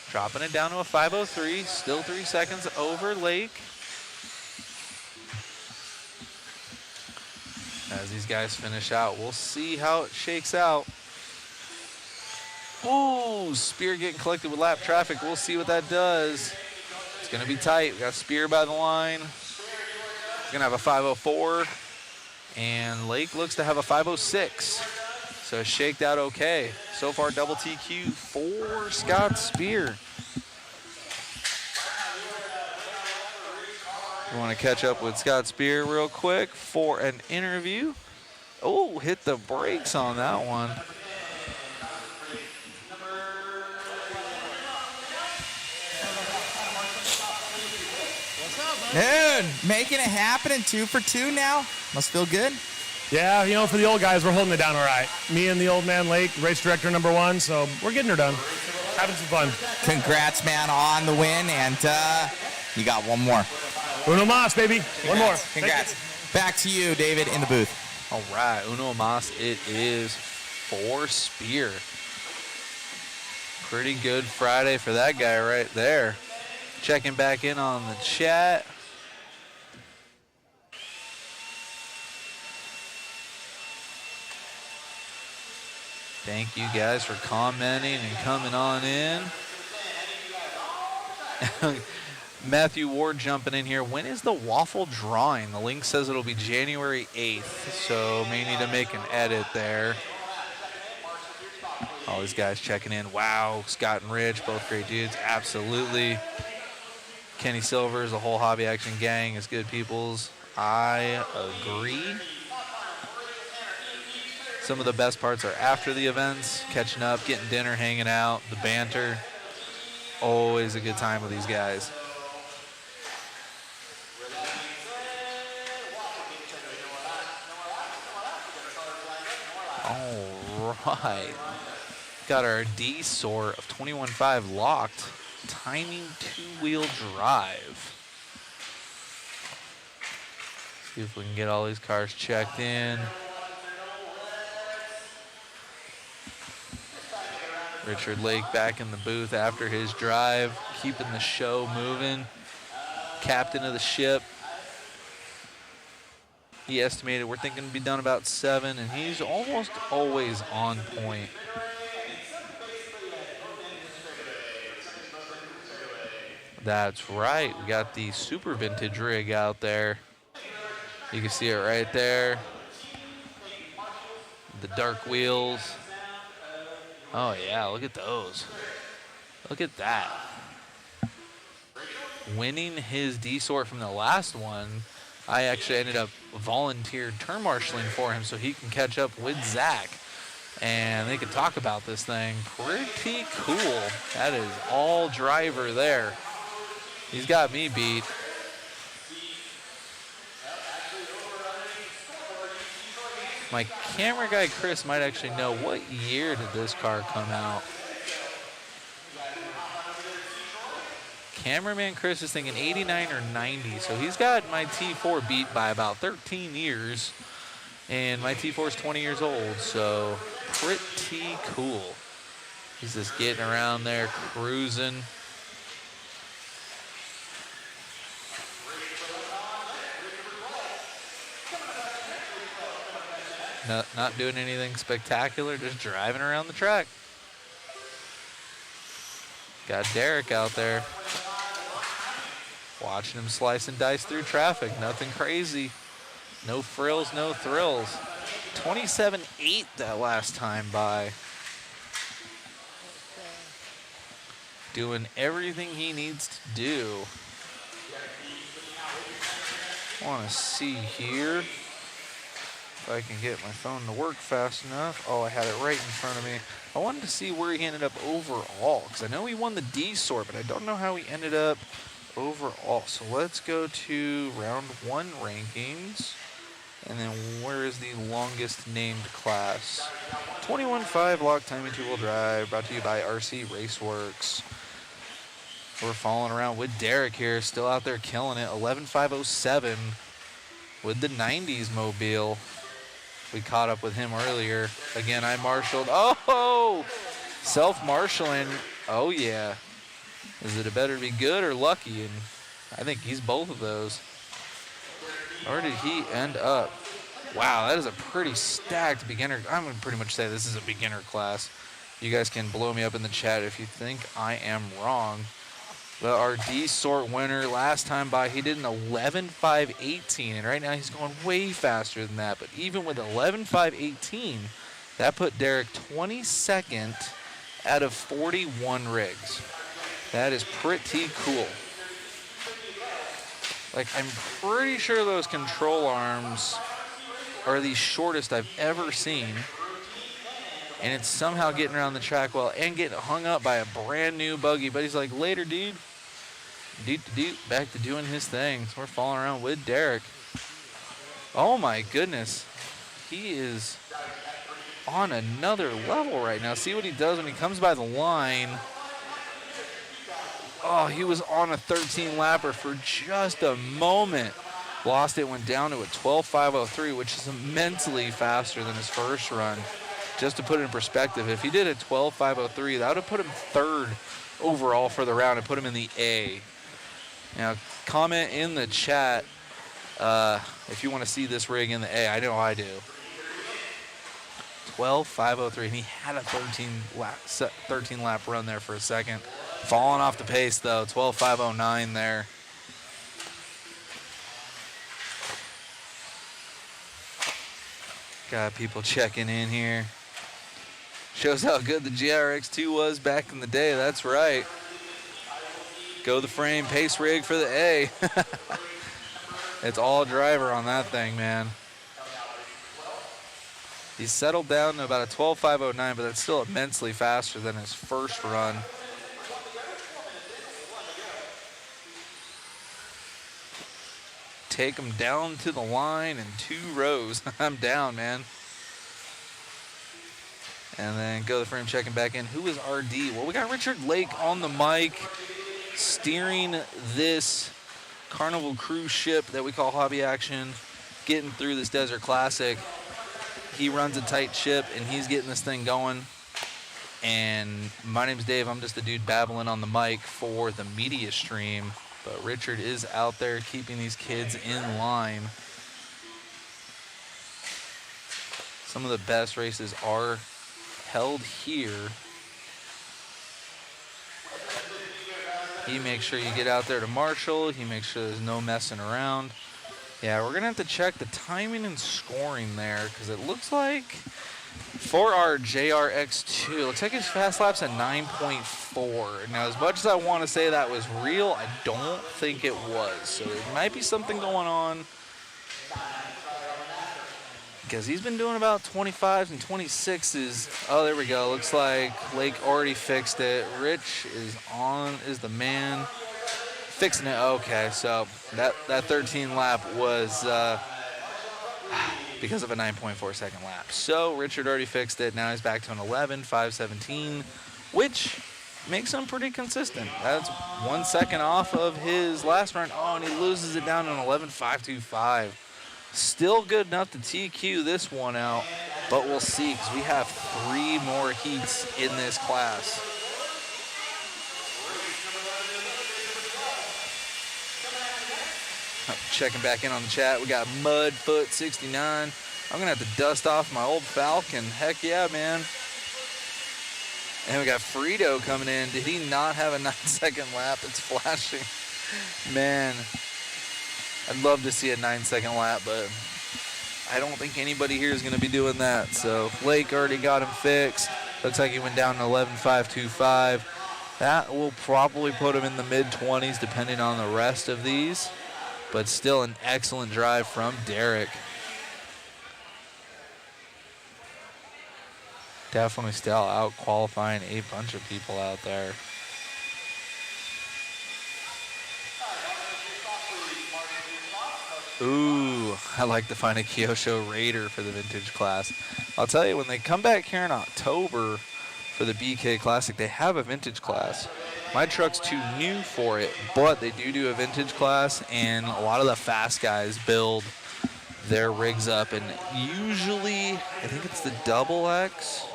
Dropping it down to a 5:03, still 3 seconds over Lake. As these guys finish out, we'll see how it shakes out. Ooh, Spear getting collected with lap traffic. We'll see what that does. It's gonna be tight. We got Spear by the line. He's gonna have a 5:04, and Lake looks to have a 5:06. So shaked out okay. So far, double TQ for Scott Spear. We want to catch up with Scott Spear real quick for an interview. Oh, hit the brakes on that one. Dude, making it happen in 2 for 2 now. Must feel good. Yeah, you know, for the old guys, we're holding it down all right. Me and the old man Lake, race director #1, so we're getting her done. Having some fun. Congrats, man, on the win, and you got one more. Uno mas, baby. One more. Congrats. Back to you, David, in the booth. All right, Uno mas it is for Spear. Pretty good Friday for that guy right there. Checking back in on the chat. Thank you guys for commenting and coming on in. Matthew Ward jumping in here. When is the waffle drawing? The link says it'll be January 8th, so may need to make an edit there. All these guys checking in. Wow, Scott and Rich, both great dudes. Absolutely. Kenny Silvers, the whole Hobby Action gang is good peoples. I agree. Some of the best parts are after the events, catching up, getting dinner, hanging out, the banter. Always a good time with these guys. All right. Got our D sort of 21.5 locked. Timing 2-wheel drive. See if we can get all these cars checked in. Richard Lake back in the booth after his drive, keeping the show moving. Captain of the ship. He estimated we're thinking to be done about 7, and he's almost always on point. That's right. We got the super vintage rig out there. You can see it right there. The dark wheels. Oh yeah, look at those. Look at that. Winning his D-sort from the last one, I actually ended up volunteered turn marshaling for him so he can catch up with Zach. And they could talk about this thing. Pretty cool. That is all driver there. He's got me beat. My camera guy, Chris, might actually know what year did this car come out. Cameraman Chris is thinking 89 or 90, so he's got my T4 beat by about 13 years, and my T4 is 20 years old, so pretty cool. He's just getting around there, cruising. Not doing anything spectacular, just driving around the track. Got Derek out there. Watching him slice and dice through traffic. Nothing crazy. No frills, no thrills. 27.8 that last time by. Doing everything he needs to do. Want to see here. If I can get my phone to work fast enough. Oh, I had it right in front of me. I wanted to see where he ended up overall, because I know he won the D sort, but I don't know how he ended up overall. So let's go to round 1 rankings, and then where is the longest named class? 21.5 lock timing 2-wheel drive, brought to you by RC Raceworks. We're following around with Derek here, still out there killing it. 11.507 with the 90s mobile. We caught up with him earlier. Again, I marshaled. Oh, self-marshaling. Oh, yeah. Is it better to be good or lucky? And I think he's both of those. Or did he end up? Wow, that is a pretty stacked beginner. I'm going to pretty much say this is a beginner class. You guys can blow me up in the chat if you think I am wrong. But our D-sort winner last time by, he did an 11.518, and right now he's going way faster than that. But even with 11.518, that put Derek 22nd out of 41 rigs. That is pretty cool. Like, I'm pretty sure those control arms are the shortest I've ever seen. And it's somehow getting around the track well and getting hung up by a brand new buggy. But he's like, later, dude. Back to doing his thing. So we're falling around with Derek. Oh my goodness. He is on another level right now. See what he does when he comes by the line. Oh, he was on a 13 lapper for just a moment. Lost it, went down to a 12.503, which is immensely faster than his first run. Just to put it in perspective, if he did a 12.503, that would have put him third overall for the round and put him in the A. Now, comment in the chat if you want to see this rig in the A. I know I do. 12.503, and he had a 13 lap run there for a second. Falling off the pace, though. 12.509 there. Got people checking in here. Shows how good the GRX2 was back in the day. That's right. Go the frame pace rig for the A. It's all driver on that thing, man. He's settled down to about a 12.509, but that's still immensely faster than his first run. Take him down to the line in 2 rows. I'm down, man. And then go the frame checking back in. Who is RD? Well, we got Richard Lake on the mic steering this Carnival cruise ship that we call Hobby Action, getting through this Desert Classic. He runs a tight ship, and he's getting this thing going. And my name's Dave. I'm just a dude babbling on the mic for the media stream. But Richard is out there keeping these kids in line. Some of the best races are held here. He makes sure you get out there to Marshall. He makes sure there's no messing around. Yeah, we're going to have to check the timing and scoring there because it looks like for our JRX2, it looks like his fast lap's at 9.4. Now, as much as I want to say that was real, I don't think it was. So there might be something going on because he's been doing about 25s and 26s. Oh, there we go. Looks like Lake already fixed it. Rich is the man fixing it. Okay, so that 13 lap was because of a 9.4 second lap. So Richard already fixed it. Now he's back to an 11.517, which makes him pretty consistent. That's 1 second off of his last run. Oh, and he loses it down to an 11.525. Still good enough to TQ this one out, but we'll see because we have 3 more heats in this class. Checking back in on the chat, we got Mudfoot69. I'm gonna have to dust off my old Falcon. Heck yeah, man. And we got Frito coming in. Did he not have a 9-second lap? It's flashing. Man, I'd love to see a 9-second lap, but I don't think anybody here is gonna be doing that. So Lake already got him fixed. Looks like he went down to 11.525. That will probably put him in the mid-20s depending on the rest of these. But still an excellent drive from Derek. Definitely still out qualifying a bunch of people out there. Ooh, I like to find a Kyosho Raider for the vintage class. I'll tell you, when they come back here in October for the BK Classic, they have a vintage class. My truck's too new for it, but they do a vintage class, and a lot of the fast guys build their rigs up, and usually, I think it's the Double X.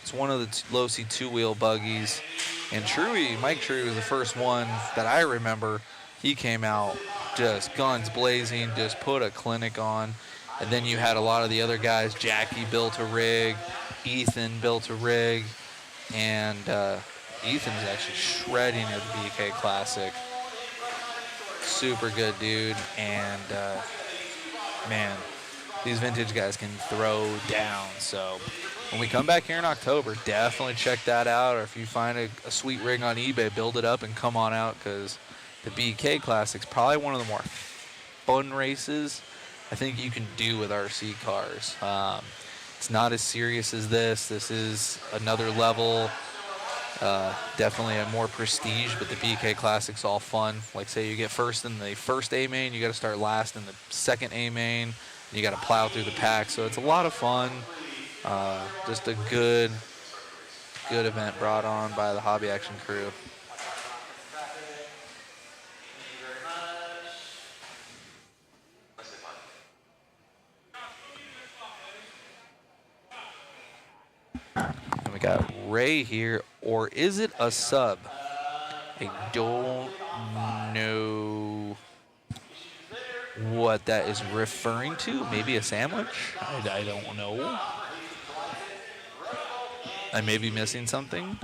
It's one of the low C 2-wheel buggies, and Mike Truey was the first one that I remember. He came out just guns blazing, just put a clinic on, and then you had a lot of the other guys. Jackie built a rig, Ethan built a rig, and Ethan is actually shredding at the BK Classic. Super good dude, and man, these vintage guys can throw down. So when we come back here in October, definitely check that out, or if you find a sweet rig on eBay, build it up and come on out, because the BK Classic's probably one of the more fun races I think you can do with RC cars. It's not as serious as this. This is another level. Definitely a more prestige, but the BK Classic's all fun. Like say you get first in the first A main, you got to start last in the second A main. You got to plow through the pack, so it's a lot of fun. Just a good event brought on by the Hobby Action crew. And we got Ray here, or is it a sub? I don't know what that is referring to. Maybe a sandwich? I don't know. I may be missing something.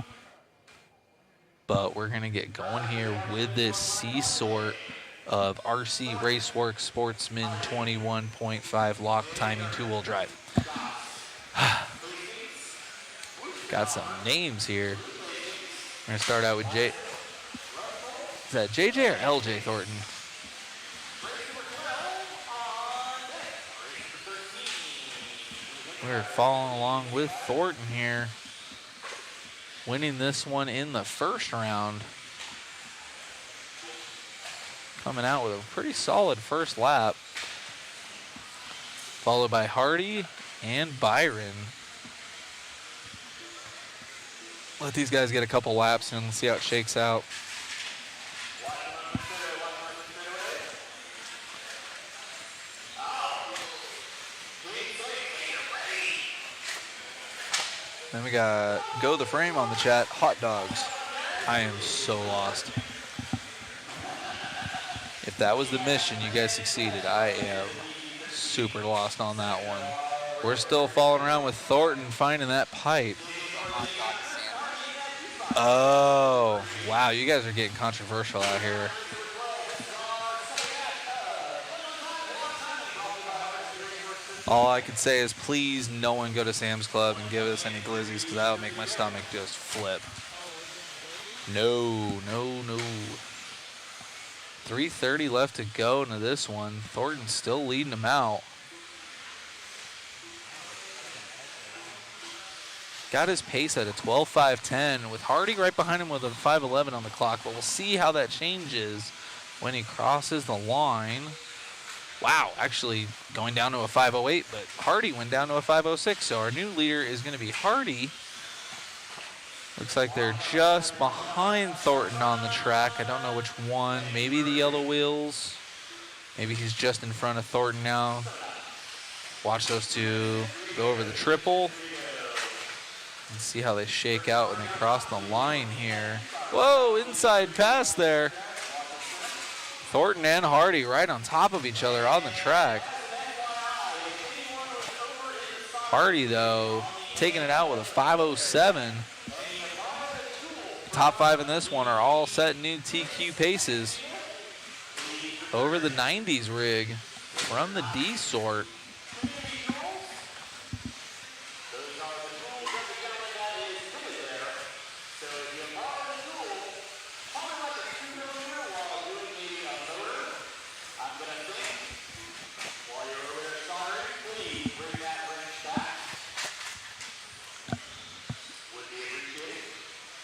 But we're going to get going here with this C-sort of RC Raceworks Sportsman 21.5 lock timing two-wheel drive. Got some names here. We're going to start out with Jay. Is that JJ or LJ Thornton? We're following along with Thornton here, winning this one in the first round. Coming out with a pretty solid first lap. Followed by Hardy and Byron. Let these guys get a couple laps and see how it shakes out. Then we got Go the Frame on the chat, hot dogs. I am so lost. If that was the mission, you guys succeeded. I am super lost on that one. We're still following around with Thornton finding that pipe. Oh, wow, you guys are getting controversial out here. All I could say is please no one go to Sam's Club and give us any glizzies because that would make my stomach just flip. No, no, no. 3:30 left to go into this one. Thornton's still leading them out. Got his pace at a 12.510 with Hardy right behind him with a 5:11 on the clock, but we'll see how that changes when he crosses the line. Wow, actually going down to a 5:08, but Hardy went down to a 5:06, so our new leader is going to be Hardy. Looks like they're just behind Thornton on the track. I don't know which one. Maybe the yellow wheels. Maybe he's just in front of Thornton now. Watch those two go over the triple. And see how they shake out when they cross the line here. Whoa, inside pass there. Thornton and Hardy right on top of each other on the track. Hardy, though, taking it out with a 5:07. Top five in this one are all set new TQ paces. Over the 90s rig from the D sort.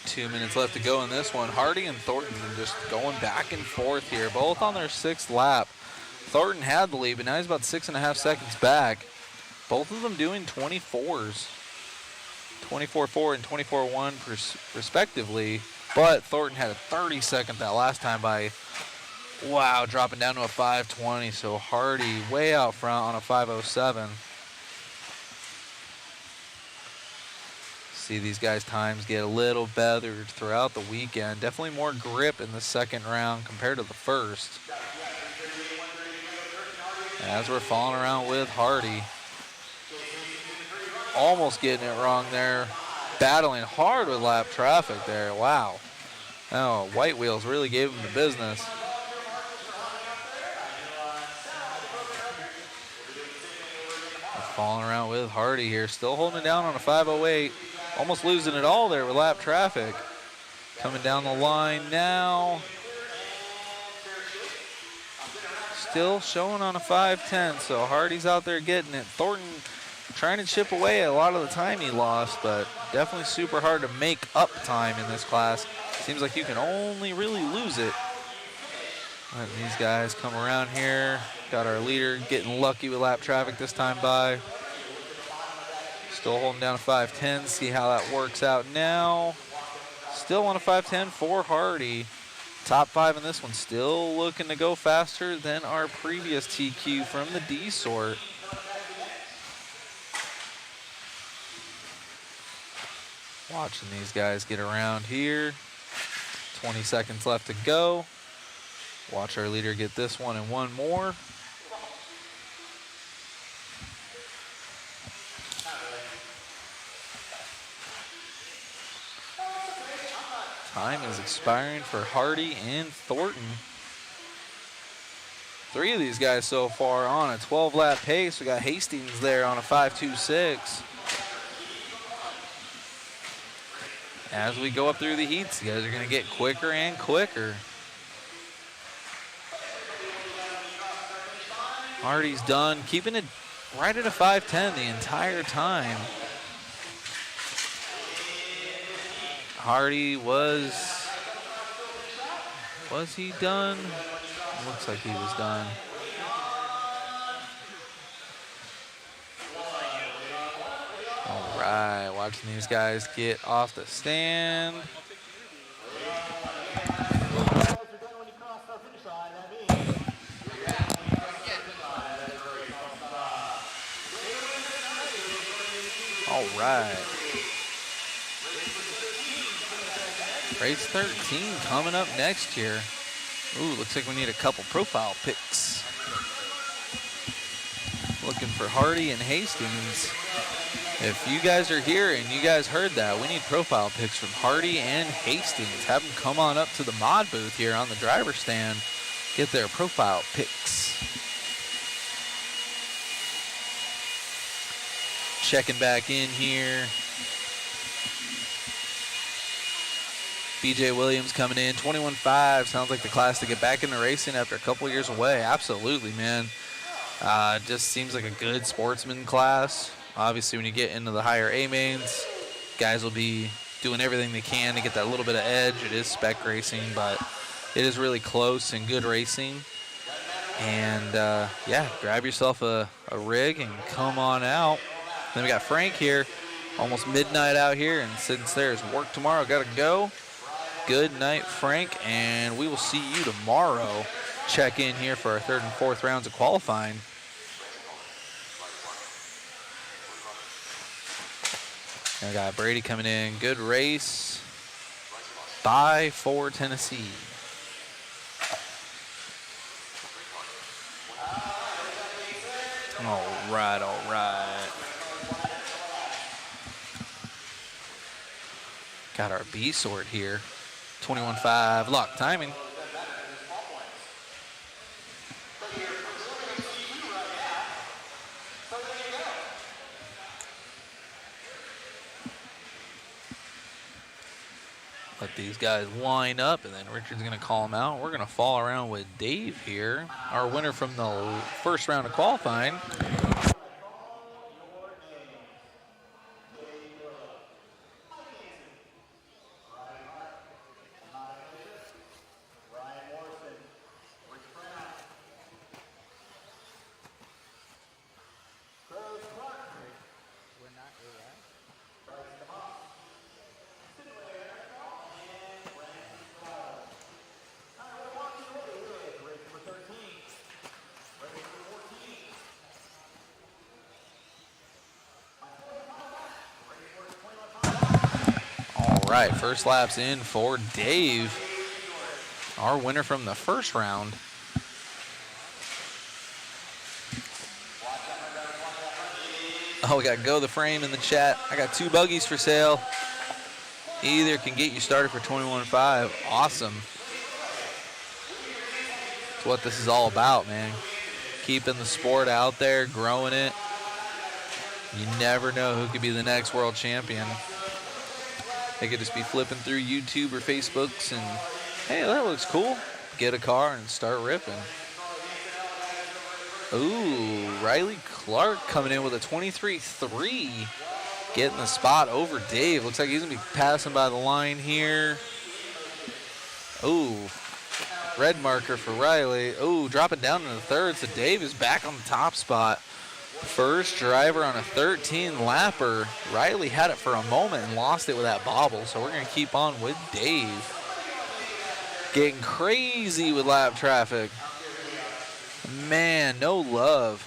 Two minutes left to go in this one. Hardy and Thornton just going back and forth here, both on their sixth lap. Thornton had the lead, but now he's about 6.5 seconds back. Both of them doing 24s. 24.4 and 24.1 respectively, but Thornton had a 32nd that last time by, wow, dropping down to a 5:20, so Hardy way out front on a 5:07. See these guys' times get a little better throughout the weekend. Definitely more grip in the second round compared to the first. As we're falling around with Hardy. Almost getting it wrong there. Battling hard with lap traffic there. Wow. Oh, White Wheels really gave him the business. Falling around with Hardy here. Still holding it down on a 5:08. Almost losing it all there with lap traffic. Coming down the line now. still showing on a 5:10, so Hardy's out there getting it. Thornton trying to chip away a lot of the time he lost, but definitely super hard to make up time in this class. Seems like you can only really lose it. Letting these guys come around here. Got our leader getting lucky with lap traffic this time by. Still holding down a 5:10. See how that works out now. Still on a 5:10 for Hardy. Top 5 in this one. Still looking to go faster than our previous TQ from the D sort. Watching these guys get around here. 20 seconds left to go. Watch our leader get this one and one more. Time is expiring for Hardy and Thornton. 3 of these guys so far on a 12-lap pace. We got Hastings there on a 5.26. As we go up through the heats, you guys are going to get quicker and quicker. Hardy's done, keeping it right at a 5:10 the entire time. Hardy was he done? Looks like he was done. All right, watching these guys get off the stand. All right. Race 13 coming up next year. Ooh, looks like we need a couple profile pics. Looking for Hardy and Hastings. If you guys are here and you guys heard that, we need profile pics from Hardy and Hastings. Have them come on up to the mod booth here on the driver's stand. Get their profile pics. Checking back in here. BJ Williams coming in, 21.5. Sounds like the class to get back into racing after a couple years away. Absolutely, man. Just seems like a good sportsman class. Obviously, when you get into the higher A mains, guys will be doing everything they can to get that little bit of edge. It is spec racing, but it is really close and good racing. And yeah, grab yourself a rig and come on out. Then we got Frank here, almost midnight out here, and since there's work tomorrow, gotta go. Good night, Frank, and we will see you tomorrow. Check in here for our 3rd and 4th rounds of qualifying. I got Brady coming in. Good race. Bye for Tennessee. All right, all right. Got our B sort here. 21.5 lock timing. Let these guys line up, and then Richard's going to call them out. We're going to fall around with Dave here, our winner from the first round of qualifying. All right, first lap's in for Dave, our winner from the first round. Oh, we got Go the Frame in the chat. I got 2 buggies for sale. Either can get you started for 21.5. Awesome. That's what this is all about, man. Keeping the sport out there, growing it. You never know who could be the next world champion. They could just be flipping through YouTube or Facebooks and, hey, that looks cool. Get a car and start ripping. Ooh, Riley Clark coming in with a 23.3. Getting the spot over Dave. Looks like he's going to be passing by the line here. Ooh, red marker for Riley. Ooh, dropping down in the third. So Dave is back on the top spot. First driver on a 13-lapper. Riley had it for a moment and lost it with that bobble. So we're going to keep on with Dave. Getting crazy with lap traffic. Man, no love.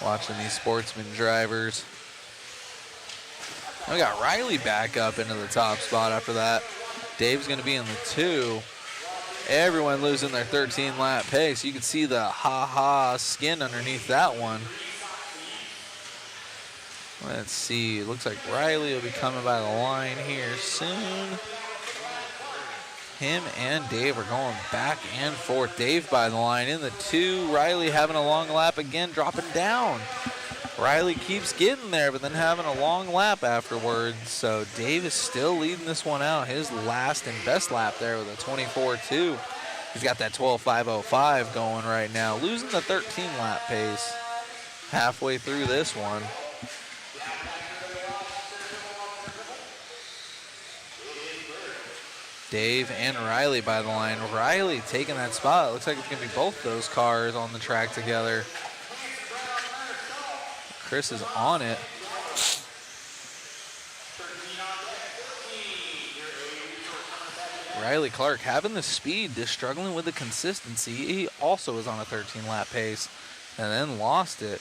Watching these sportsman drivers. We got Riley back up into the top spot after that. Dave's going to be in the 2. Everyone losing their 13-lap pace. You can see the ha-ha skin underneath that one. Let's see. It looks like Riley will be coming by the line here soon. Him and Dave are going back and forth. Dave by the line in the 2. Riley having a long lap again, dropping down. Riley keeps getting there, but then having a long lap afterwards. So Dave is still leading this one out. His last and best lap there with a 24.2. He's got that 12.505 going right now. Losing the 13-lap pace halfway through this one. Dave and Riley by the line. Riley taking that spot. It looks like it's going to be both those cars on the track together. Chris is on it. Riley Clark having the speed, just struggling with the consistency. He also was on a 13-lap pace and then lost it.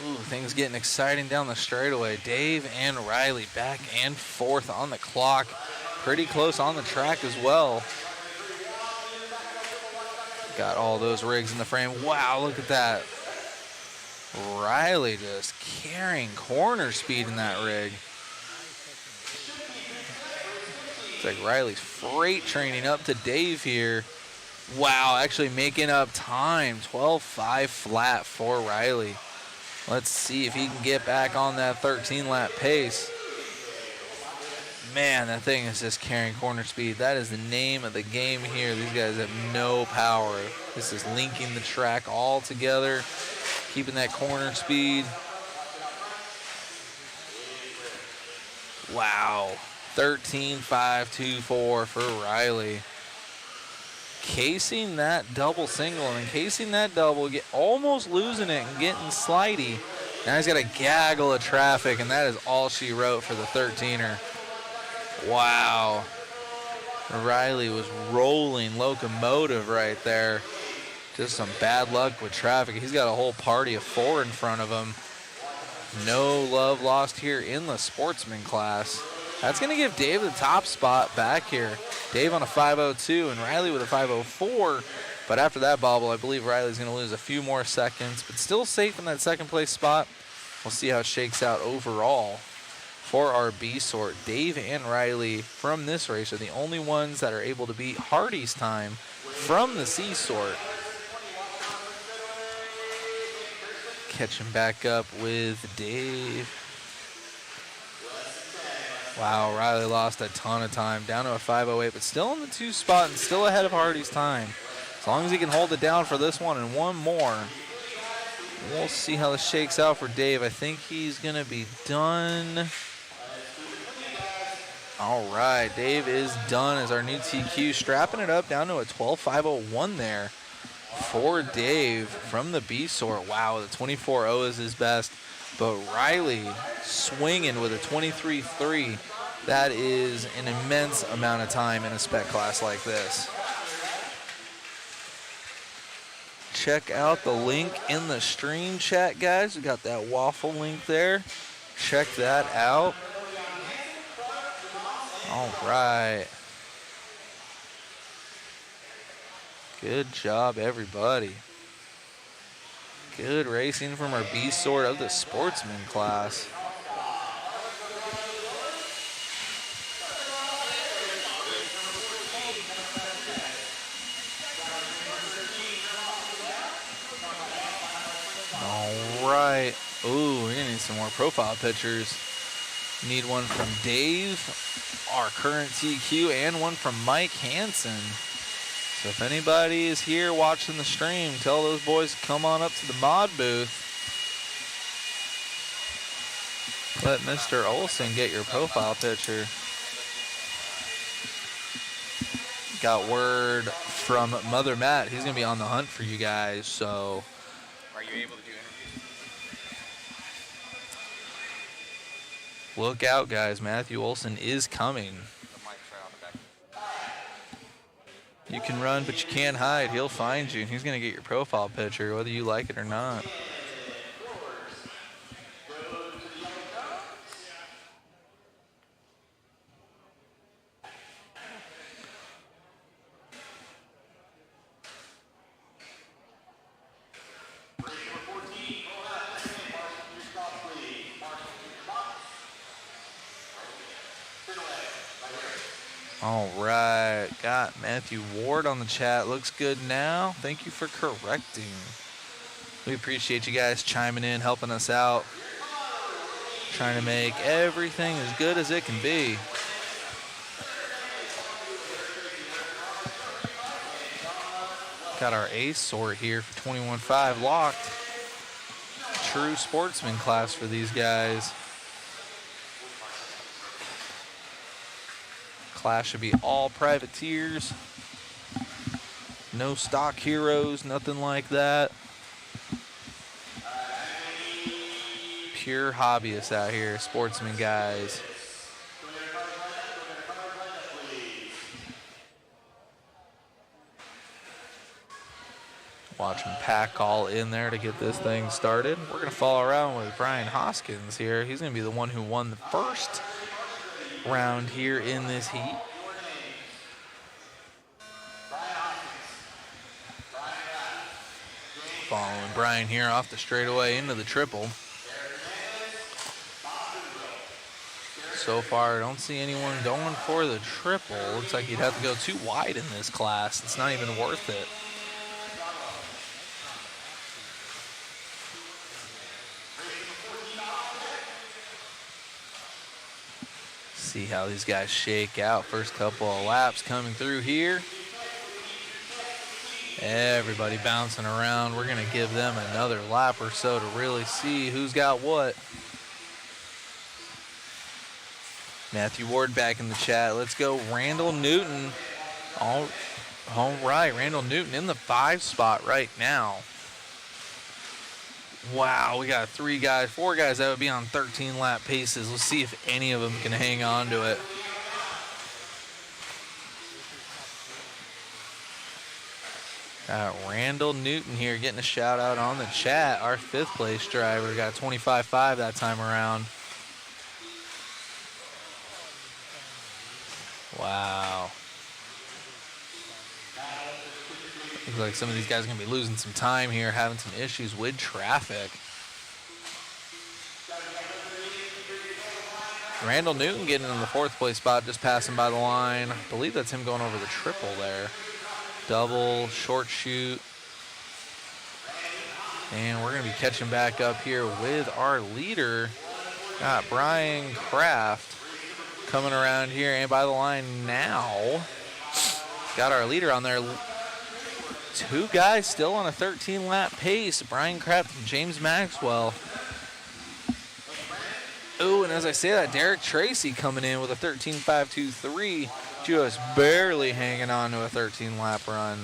Ooh, things getting exciting down the straightaway. Dave and Riley back and forth on the clock. Pretty close on the track as well. Got all those rigs in the frame. Wow, look at that. Riley just carrying corner speed in that rig. It's like Riley's freight training up to Dave here. Wow, actually making up time. 12.5 flat for Riley. Let's see if he can get back on that 13-lap pace. Man, that thing is just carrying corner speed. That is the name of the game here. These guys have no power. This is linking the track all together, keeping that corner speed. Wow, 13.524 for Riley. Casing that double single and casing that double, almost losing it and getting slidey. Now he's got a gaggle of traffic, and that is all she wrote for the 13er. Wow. Riley was rolling locomotive right there. Just some bad luck with traffic. He's got a whole party of 4 in front of him. No love lost here in the sportsman class. That's going to give Dave the top spot back here. Dave on a 5.02 and Riley with a 5.04. But after that bobble, I believe Riley's going to lose a few more seconds, but still safe in that second place spot. We'll see how it shakes out overall. For our B sort, Dave and Riley from this race are the only ones that are able to beat Hardy's time from the C sort. Catching back up with Dave. Wow, Riley lost a ton of time, down to a 5.08, but still in the 2 spot and still ahead of Hardy's time. As long as he can hold it down for this one and one more, we'll see how this shakes out for Dave. I think he's going to be done. All right, Dave is done as our new TQ, strapping it up down to a 12.501 there for Dave from the B sort. Wow, the 24.0 is his best, but Riley swinging with a 23.3. That is an immense amount of time in a spec class like this. Check out the link in the stream chat, guys. We got that waffle link there. Check that out. All right. Good job, everybody. Good racing from our B sort of the sportsman class. All right. Ooh, we're gonna need some more profile pictures. Need one from Dave our current TQ, and one from Mike Hansen. So if anybody is here watching the stream, tell those boys to come on up to the mod booth. Let Mr. Olson get your profile picture. Got word from Mother Matt. He's going to be on the hunt for you guys, so. Are you able to do interviews? Look out, guys. Matthew Olson is coming. You can run, but you can't hide. He'll find you. He's going to get your profile picture, whether you like it or not. All right, got Matthew Ward on the chat. Looks good now. Thank you for correcting. We appreciate you guys chiming in, helping us out, trying to make everything as good as it can be. Got our ace sort here for 21.5 locked. True sportsman class for these guys. Class should be all privateers. No stock heroes, nothing like that. Pure hobbyists out here, sportsman guys. Watch him pack all in there to get this thing started. We're going to follow around with Brian Hoskins here. He's going to be the one who won the first round here in this heat. Following Brian here off the straightaway into the triple. So far, I don't see anyone going for the triple. Looks like you'd have to go too wide in this class. It's not even worth it. See how these guys shake out. First couple of laps coming through here. Everybody bouncing around. We're going to give them another lap or so to really see who's got what. Matthew Ward back in the chat. Let's go Randall Newton. All right, Randall Newton in the 5 spot right now. Wow, we got 4 guys that would be on 13 lap paces. Let's see if any of them can hang on to it. Got Randall Newton here getting a shout out on the chat. Our 5th place driver got 25.5 that time around. Wow. Looks like some of these guys are going to be losing some time here, having some issues with traffic. Randall Newton getting in the 4th place spot, just passing by the line. I believe that's him going over the triple there. Double, short shoot. And we're going to be catching back up here with our leader. Got Brian Kraft coming around here and by the line now. Got our leader on there. 2 guys still on a 13-lap pace. Brian Kraft and James Maxwell. Oh, and as I say that, Derek Tracy coming in with a 13.523. Just barely hanging on to a 13-lap run.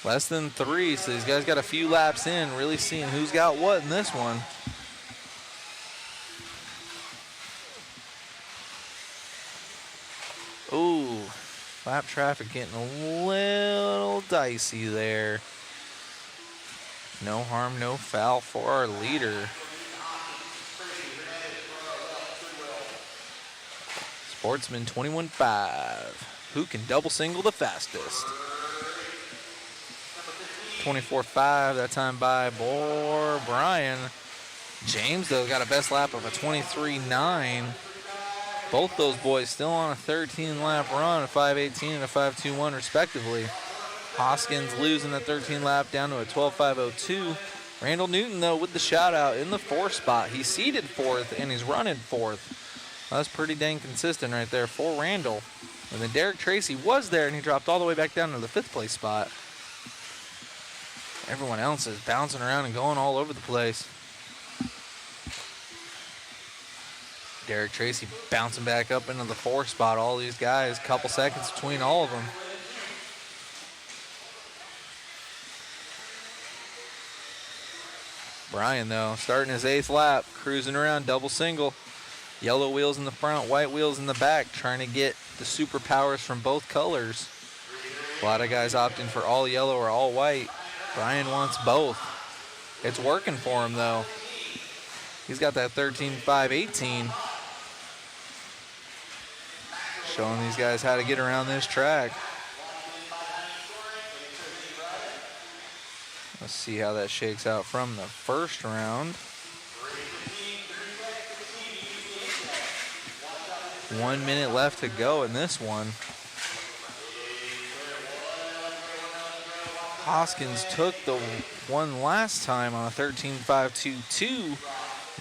Less than 3, so these guys got a few laps in, really seeing who's got what in this one. Ooh, lap traffic getting a little dicey there. No harm, no foul for our leader. Sportsman 21.5. Who can double single the fastest? 24.5 that time by Brian. James, though, got a best lap of a 23.9. Both those boys still on a 13-lap run, a 5.18 and a 5.21 respectively. Hoskins losing the 13 lap down to a 12.502. Randall Newton, though, with the shout out in the 4th spot. He's seated 4th and he's running 4th. That's pretty dang consistent right there for Randall. And then Derek Tracy was there, and he dropped all the way back down to the 5th place spot. Everyone else is bouncing around and going all over the place. Derek Tracy bouncing back up into the 4th spot. All these guys, couple seconds between all of them. Brian, though, starting his 8th lap, cruising around, double single. Yellow wheels in the front, white wheels in the back, trying to get the superpowers from both colors. A lot of guys opting for all yellow or all white. Brian wants both. It's working for him, though. He's got that 13.518. Showing these guys how to get around this track. Let's see how that shakes out from the first round. 1 minute left to go in this one. Hoskins took the one last time on a 13.522.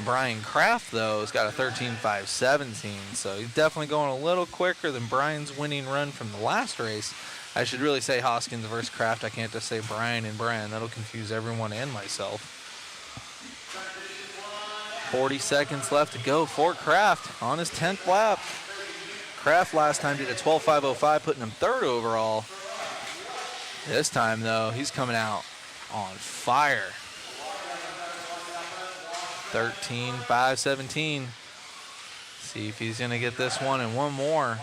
Brian Kraft, though, has got a 13.517, so he's definitely going a little quicker than Brian's winning run from the last race. I should really say Hoskins versus Kraft. I can't just say Brian and Brian. That'll confuse everyone and myself. 40 seconds left to go for Kraft on his 10th lap. Kraft last time did a 12.505, putting him 3rd overall. This time, though, he's coming out on fire. 13.517. See if he's going to get this one and one more.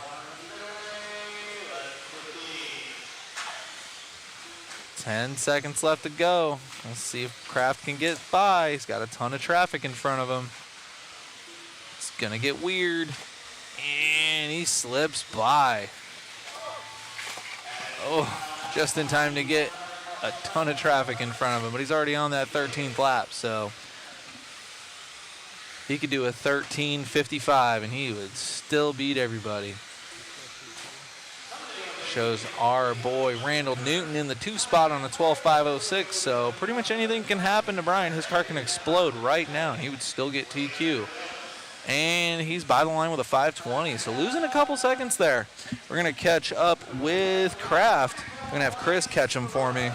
10 seconds left to go. Let's see if Kraft can get by. He's got a ton of traffic in front of him. It's going to get weird. And he slips by. Oh, just in time to get a ton of traffic in front of him. But he's already on that 13th lap, so he could do a 13.55 and he would still beat everybody. Shows our boy Randall Newton in the 2 spot on a 12.506, so pretty much anything can happen to Brian. His car can explode right now and he would still get TQ. And he's by the line with a 5.20, so losing a couple seconds there. We're going to catch up with Kraft. I'm going to have Chris catch him for me.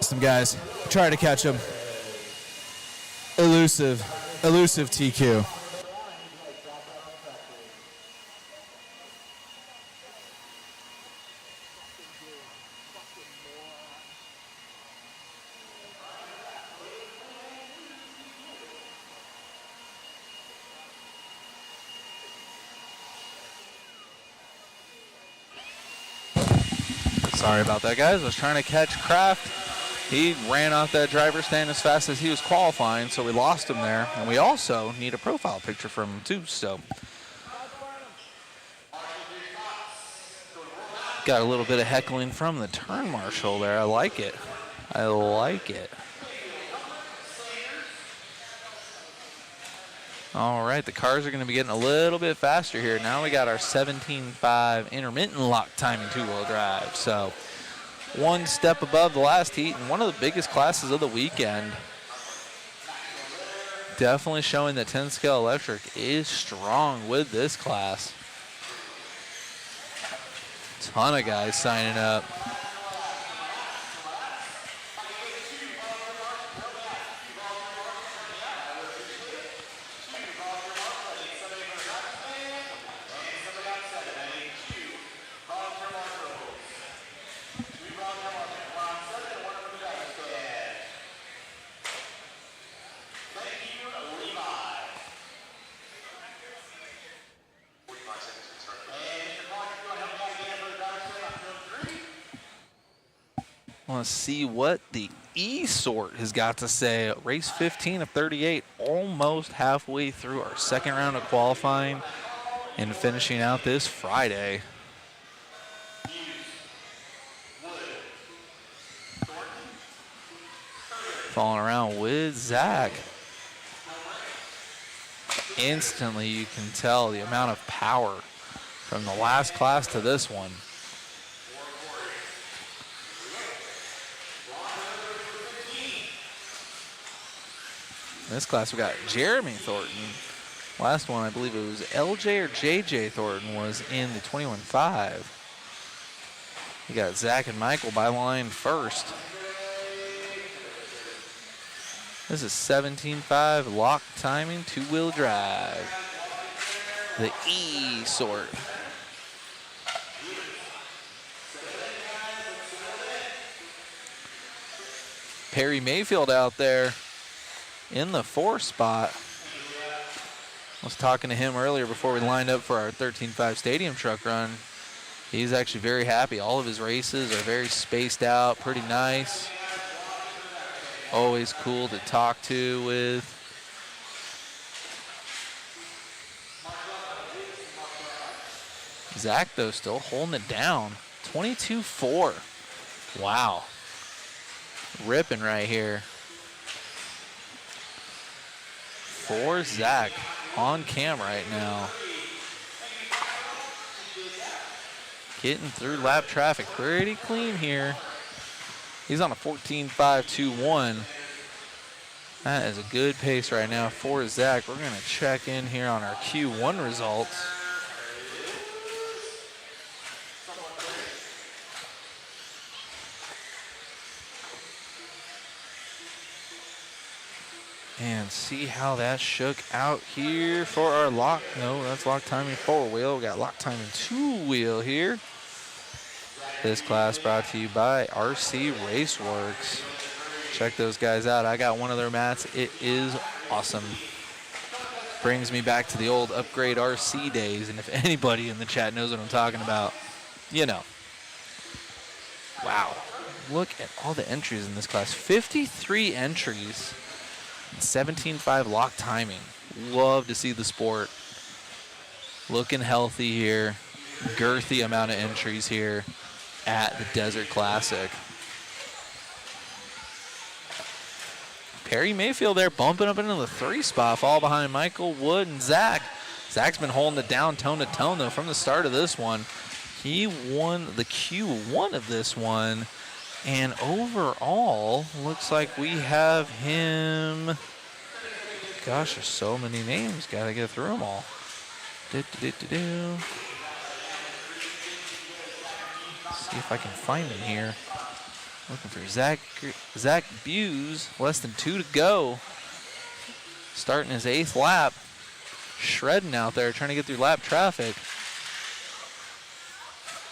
Some guys try to catch him. Elusive TQ. Sorry about that, guys. I was trying to catch Kraft. He ran off that driver's stand as fast as he was qualifying, so we lost him there. And we also need a profile picture from him, too, so. Got a little bit of heckling from the turn marshal there. I like it. I like it. All right, the cars are going to be getting a little bit faster here. Now we got our 17.5 intermittent lock timing two-wheel drive. So one step above the last heat and one of the biggest classes of the weekend. Definitely showing that 10 scale electric is strong with this class. Ton of guys signing up. Let's see what the E-Sort has got to say. Race 15 of 38, almost halfway through our second round of qualifying and finishing out this Friday. Falling around with Zach. instantly you can tell the amount of power from the last class to this one. In this class, we got Jeremy Thornton. Last one, I believe it was LJ or JJ Thornton was in the 21.5. We got Zach and Michael by line first. This is 17.5 lock timing, two-wheel drive. The E sort. Perry Mayfield out there in the 4 spot. I was talking to him earlier before we lined up for our 13.5 stadium truck run. He's actually very happy. All of his races are very spaced out, pretty nice. Always cool to talk to with. Zach, though, still holding it down. 22.4. Wow. Ripping right here. For Zach on cam right now. Getting through lap traffic pretty clean here. He's on a 14.521. That is a good pace right now for Zach. We're going to check in here on our Q1 results. And see how that shook out here for our lock. No, that's lock timing 4-wheel. We got lock timing 2-wheel here. This class brought to you by RC Raceworks. Check those guys out. I got one of their mats. It is awesome. Brings me back to the old Upgrade RC days. And if anybody in the chat knows what I'm talking about, you know. Wow. Look at all the entries in this class. 53 entries. 17.5 lock timing. Love to see the sport. Looking healthy here. Girthy amount of entries here at the Desert Classic. Perry Mayfield there bumping up into the 3 spot, fall behind Michael Wood and Zach. Zach's been holding it down tone to tone though from the start of this one. He won the Q1 of this one. And overall, looks like we have him. Gosh, there's so many names. Gotta get through them all. See if I can find him here. Looking for Zach Buse. Less than 2 to go. Starting his 8th lap. Shredding out there, trying to get through lap traffic.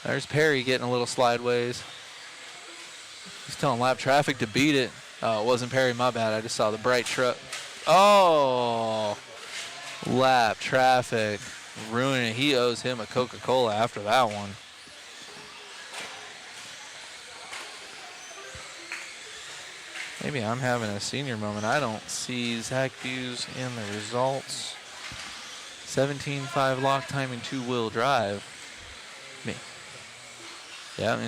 There's Perry getting a little slideways. He's telling lap traffic to beat it. Oh, it wasn't Perry, my bad. I just saw the bright truck. Oh, lap traffic. Ruining it. He owes him a Coca-Cola after that one. Maybe I'm having a senior moment. I don't see Zach Buse in the results. 17.5 lock timing 2-wheel drive. Me. Yeah,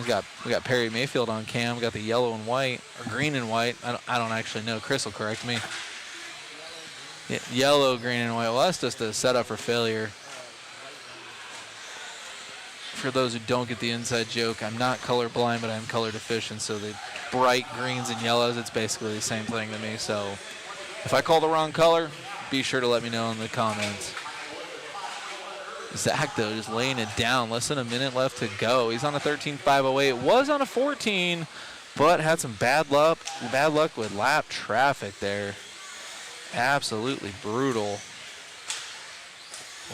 we got Perry Mayfield on cam. We got the yellow and white, or green and white. I don't actually know. Chris will correct me. Yeah, yellow, green, and white. Well, that's just a setup for failure. For those who don't get the inside joke, I'm not colorblind, but I'm color deficient. So the bright greens and yellows, it's basically the same thing to me. So if I call the wrong color, be sure to let me know in the comments. Zach, though, just laying it down. Less than a minute left to go. He's on a 13.508. Was on a 14, but had some bad luck with lap traffic there. Absolutely brutal.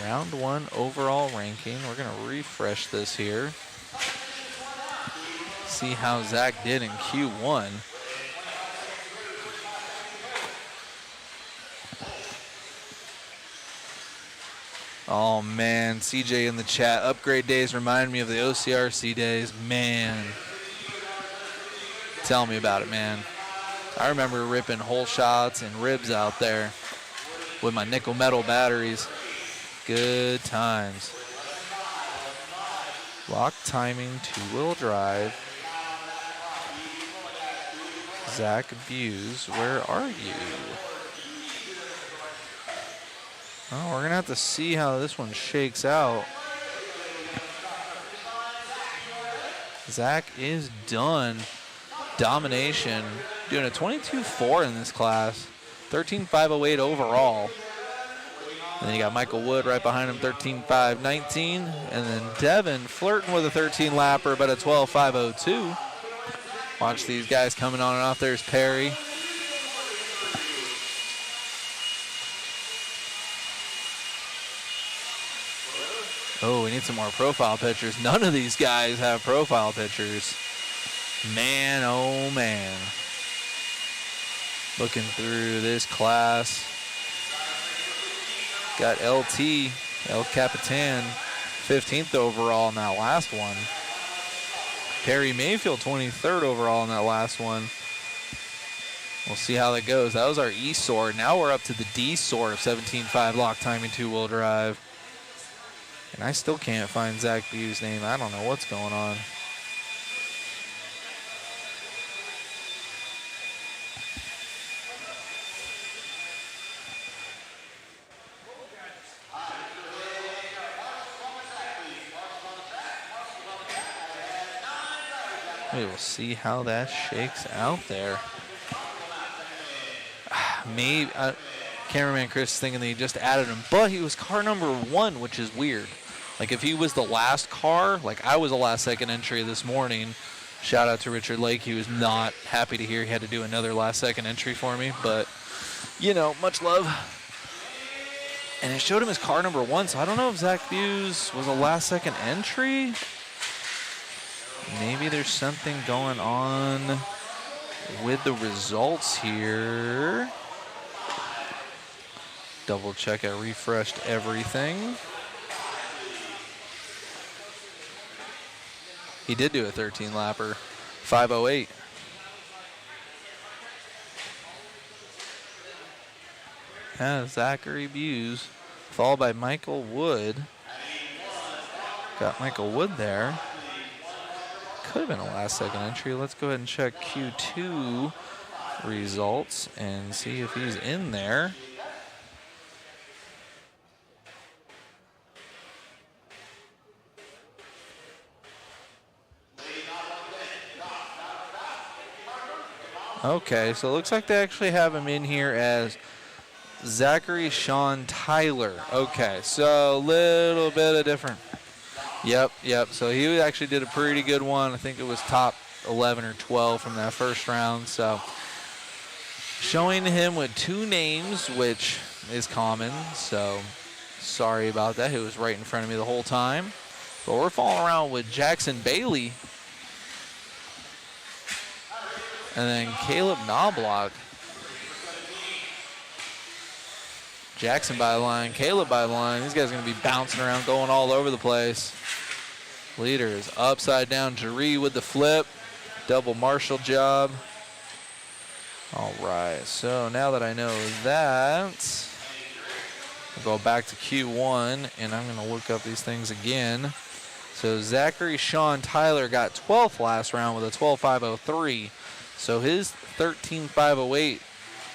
Round 1 overall ranking. We're going to refresh this here. See how Zach did in Q1. Oh, man. CJ in the chat. Upgrade days remind me of the OCRC days. Man. Tell me about it, man. I remember ripping hole shots and ribs out there with my nickel metal batteries. Good times. Lock timing, 2-wheel drive. Zach Buse, where are you? Well, we're going to have to see how this one shakes out. Zach is done. Domination. Doing a 22.4 in this class. 13.508 overall. And then you got Michael Wood right behind him, 13.519. And then Devin flirting with a 13-lapper, but a 12.502. Watch these guys coming on and off. There's Perry. Oh, we need some more profile pictures. None of these guys have profile pictures. Man, oh man. Looking through this class. Got LT, El Capitan, 15th overall in that last one. Perry Mayfield, 23rd overall in that last one. We'll see how that goes. That was our E sword. Now we're up to the D sword of 17.5 lock timing 2-wheel drive. And I still can't find Zach Bu's name. I don't know what's going on. We will see how that shakes out there. Maybe cameraman Chris is thinking that he just added him, but he was car number 1, which is weird. Like if he was the last car, like I was a last second entry this morning. Shout out to Richard Lake. He was not happy to hear he had to do another last second entry for me, but you know, much love. And it showed him as car number 1, so I don't know if Zach Buse was a last second entry. Maybe there's something going on with the results here. Double check, I refreshed everything. He did do a 13-lapper, 5:08. Zachary Buse, followed by Michael Wood. Got Michael Wood there. Could have been a last second entry. Let's go ahead and check Q2 results and see if he's in there. Okay, so it looks like they actually have him in here as Zachary Sean Tyler. Okay, so a little bit of different. Yep. So he actually did a pretty good one. I think it was top 11 or 12 from that first round. So showing him with 2 names, which is common. So sorry about that. He was right in front of me the whole time. But we're following around with Jackson Bailey. And then Caleb Knobloch. Jackson by the line, Caleb by the line. These guys are going to be bouncing around, going all over the place. Leader is upside down. Jaree with the flip. Double Marshall job. All right, so now that I know that, I'll go back to Q1, and I'm going to look up these things again. So Zachary Sean Tyler got 12th last round with a 12.503. So his 13.508,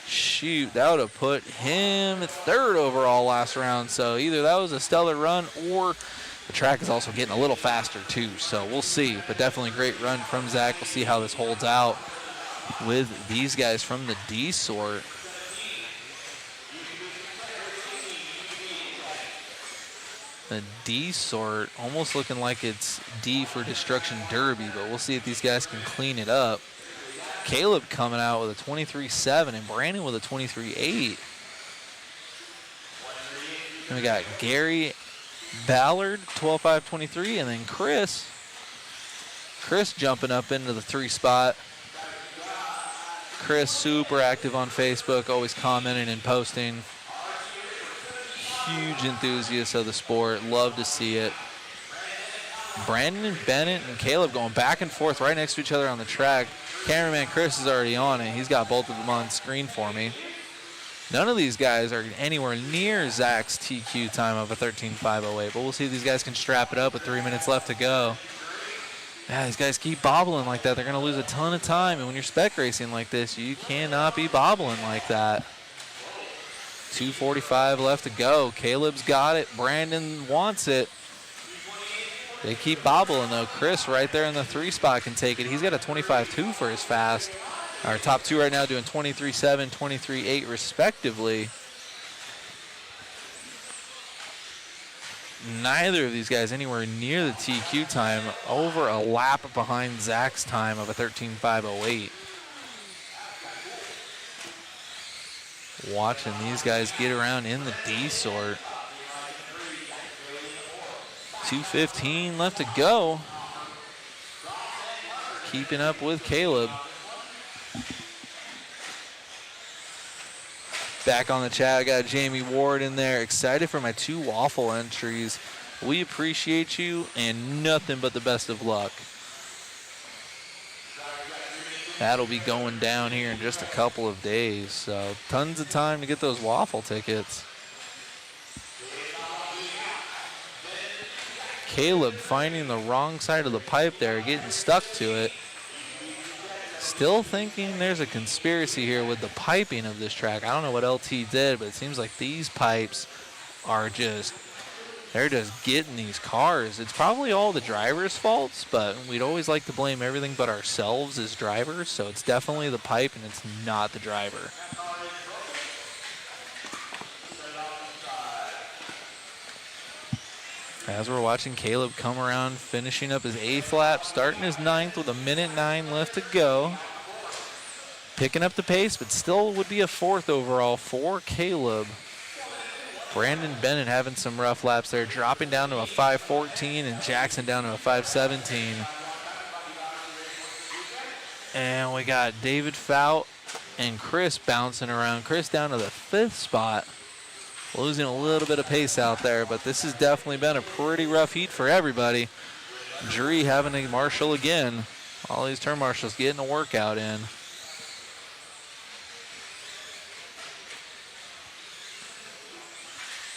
shoot, that would have put him 3rd overall last round. So either that was a stellar run or the track is also getting a little faster too. So we'll see, but definitely a great run from Zach. We'll see how this holds out with these guys from the D sort. The D sort almost looking like it's D for Destruction Derby, but we'll see if these guys can clean it up. Caleb coming out with a 23.7 and Brandon with a 23.8. And we got Gary Ballard, 12.523, and then Chris jumping up into the 3 spot. Chris super active on Facebook, always commenting and posting. Huge enthusiast of the sport, love to see it. Brandon Bennett and Caleb going back and forth right next to each other on the track. Cameraman Chris is already on it. He's got both of them on screen for me. None of these guys are anywhere near Zach's TQ time of a 13.508, but we'll see if these guys can strap it up with 3 minutes left to go. Yeah, these guys keep bobbling like that. They're going to lose a ton of time, and when you're spec racing like this, you cannot be bobbling like that. 2:45 left to go. Caleb's got it. Brandon wants it. They keep bobbling, though. Chris right there in the 3 spot can take it. He's got a 25.2 for his fast. Our top 2 right now doing 23.7, 23.8 respectively. Neither of these guys anywhere near the TQ time. Over a lap behind Zach's time of a 13.508. Watching these guys get around in the D sort. 2:15 left to go. Keeping up with Caleb. Back on the chat, I got Jamie Ward in there. Excited for my 2 waffle entries. We appreciate you and nothing but the best of luck. That'll be going down here in just a couple of days. So tons of time to get those waffle tickets. Caleb finding the wrong side of the pipe there, getting stuck to it. Still thinking there's a conspiracy here with the piping of this track. I don't know what LT did, but it seems like these pipes are they're just getting these cars. It's probably all the drivers' faults, but we'd always like to blame everything but ourselves as drivers, so it's definitely the pipe and it's not the driver. As we're watching Caleb come around, finishing up his 8th lap, starting his 9th with 1:09 left to go. Picking up the pace, but still would be a 4th overall for Caleb. Brandon Bennett having some rough laps there, dropping down to a 5:14 and Jackson down to a 5:17. And we got David Fout and Chris bouncing around. Chris down to the 5th spot. Losing a little bit of pace out there, but this has definitely been a pretty rough heat for everybody. Drury having a marshal again. All these turn marshals getting a workout in.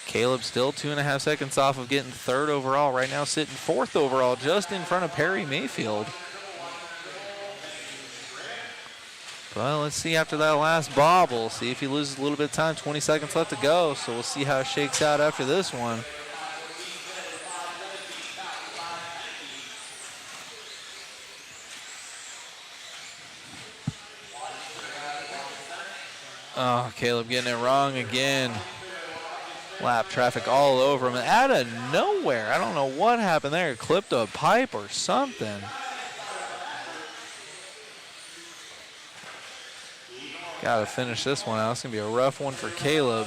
Caleb still 2.5 seconds off of getting 3rd overall. Right now sitting 4th overall, just in front of Perry Mayfield. Well, let's see after that last bobble. See if he loses a little bit of time. 20 seconds left to go, so we'll see how it shakes out after this one. Oh, Caleb getting it wrong again. Lap traffic all over him. Out of nowhere, I don't know what happened there. Clipped a pipe or something. Got to finish this one out. It's going to be a rough one for Caleb.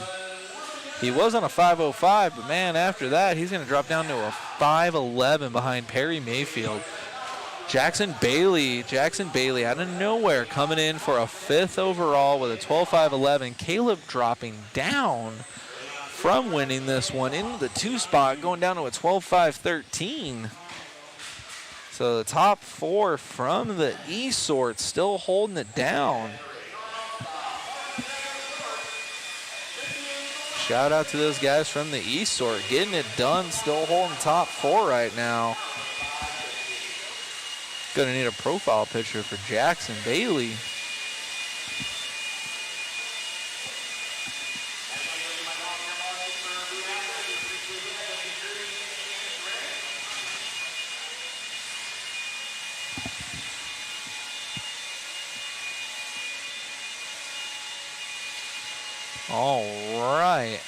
He was on a 5:05, but man, after that, he's going to drop down to a 5:11 behind Perry Mayfield. Jackson Bailey out of nowhere coming in for a 5th overall with a 12.511. Caleb dropping down from winning this one into the 2 spot, going down to a 12.513. So the top 4 from the E sort still holding it down. Shout out to those guys from the E sort, getting it done, still holding top 4 right now. Gonna need a profile picture for Jackson Bailey. All right.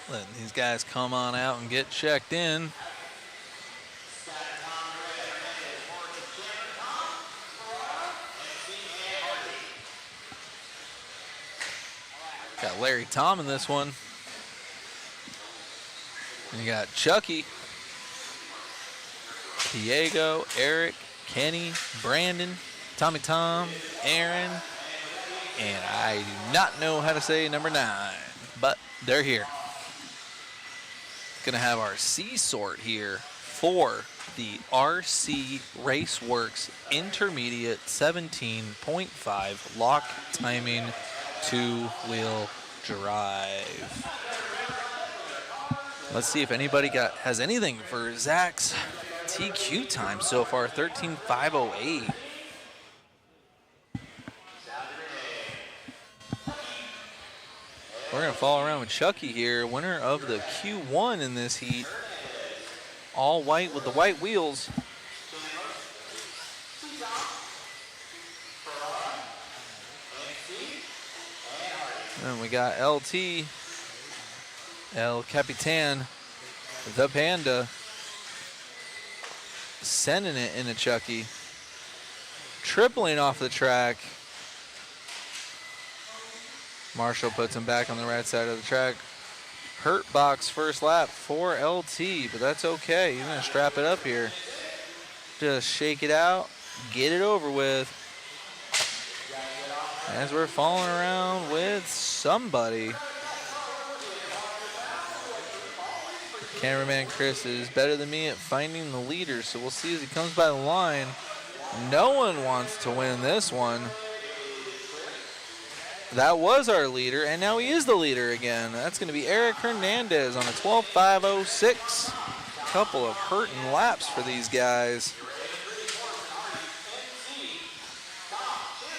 Letting these guys come on out and get checked in. Got Larry Tom in this one. And you got Chucky, Diego, Eric, Kenny, Brandon, Tommy Tom, Aaron, and I do not know how to say number 9, but they're here. Gonna have our C sort here for the RC Raceworks Intermediate 17.5 lock timing 2-wheel drive. Let's see if anybody has anything for Zach's TQ time so far, 13.508. We're gonna follow around with Chucky here, winner of the Q1 in this heat. All white with the white wheels. And we got LT, El Capitan, the Panda, sending it into Chucky. Tripling off the track. Marshall puts him back on the right side of the track. Hurt box first lap for LT, but that's okay. He's gonna strap it up here. Just shake it out, get it over with. As we're falling around with somebody. Cameraman Chris is better than me at finding the leader, so we'll see as he comes by the line. No one wants to win this one. That was our leader, and now he is the leader again. That's going to be Eric Hernandez on a 12.506. Couple of hurting laps for these guys.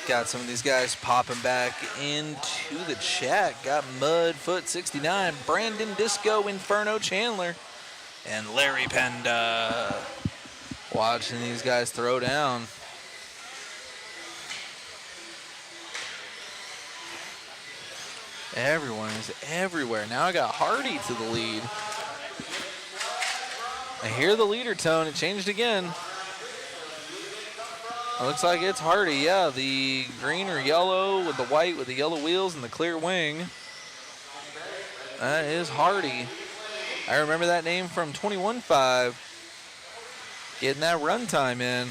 Got some of these guys popping back into the chat. Got Mudfoot 69, Brandon Disco Inferno Chandler, and Larry Penda. Watching these guys throw down. Everyone is everywhere. Now I got Hardy to the lead. I hear the leader tone. It changed again. It looks like it's Hardy. Yeah, the green or yellow with the white with the yellow wheels and the clear wing. That is Hardy. I remember that name from 21.5. Getting that run time in.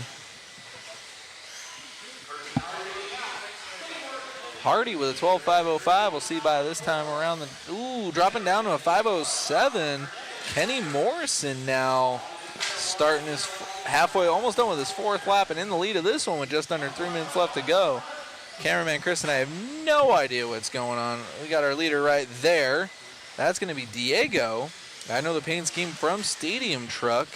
Hardy with a 12.505. We'll see by this time around the, dropping down to a 507. Kenny Morrison now starting his halfway, almost done with his fourth lap and in the lead of this one with just under 3 minutes left to go. Cameraman Chris and I have no idea what's going on. We got our leader right there. That's going to be Diego. I know the paint scheme from Stadium Truck.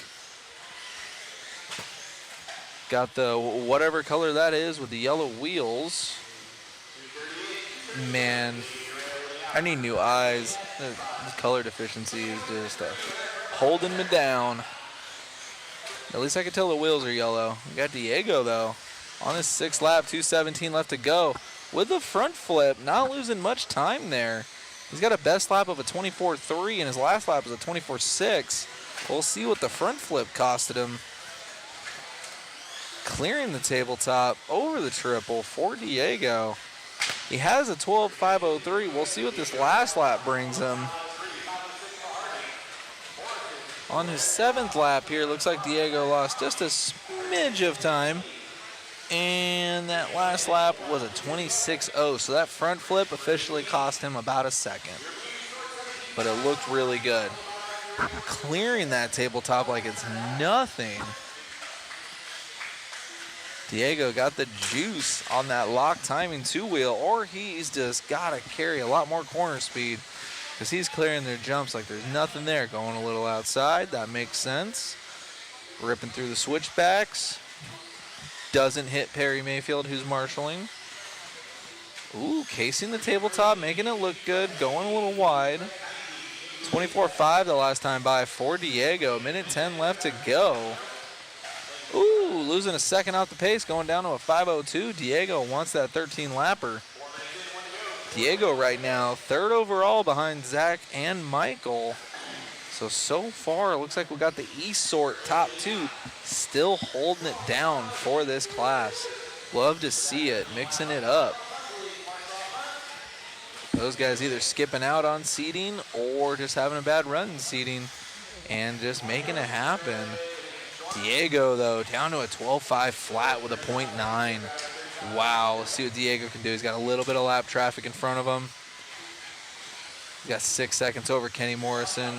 Got the whatever color that is with the yellow wheels. Man, I need new eyes. This color deficiency is just holding me down. At least I can tell the wheels are yellow. We got Diego, though, on his sixth lap, 2:17 left to go. With the front flip, not losing much time there. He's got a best lap of a 24.3, and his last lap was a 24.6. We'll see what the front flip costed him. Clearing the tabletop over the triple for Diego. He has a 12.503. We'll see what this last lap brings him. On his seventh lap here, looks like Diego lost just a smidge of time. And that last lap was a 26.0. So that front flip officially cost him about a second. But it looked really good. Clearing that tabletop like it's nothing. Diego got the juice on that lock timing two-wheel, or he's just got to carry a lot more corner speed because he's clearing their jumps like there's nothing there. Going a little outside, that makes sense. Ripping through the switchbacks. Doesn't hit Perry Mayfield, who's marshaling. Ooh, casing the tabletop, making it look good, going a little wide. 24.5 the last time by for Diego. Minute 10 left to go. Ooh, losing a second off the pace, going down to a 5.02. Diego wants that 13-lapper. Diego right now, third overall behind Zach and Michael. So far, it looks like we got the E-Sort top two still holding it down for this class. Love to see it, mixing it up. Those guys either skipping out on seating or just having a bad run in seating and just making it happen. Diego, though, down to a 12.5 flat with a 0.9. Wow, let's see what Diego can do. He's got a little bit of lap traffic in front of him. He's got 6 seconds over Kenny Morrison.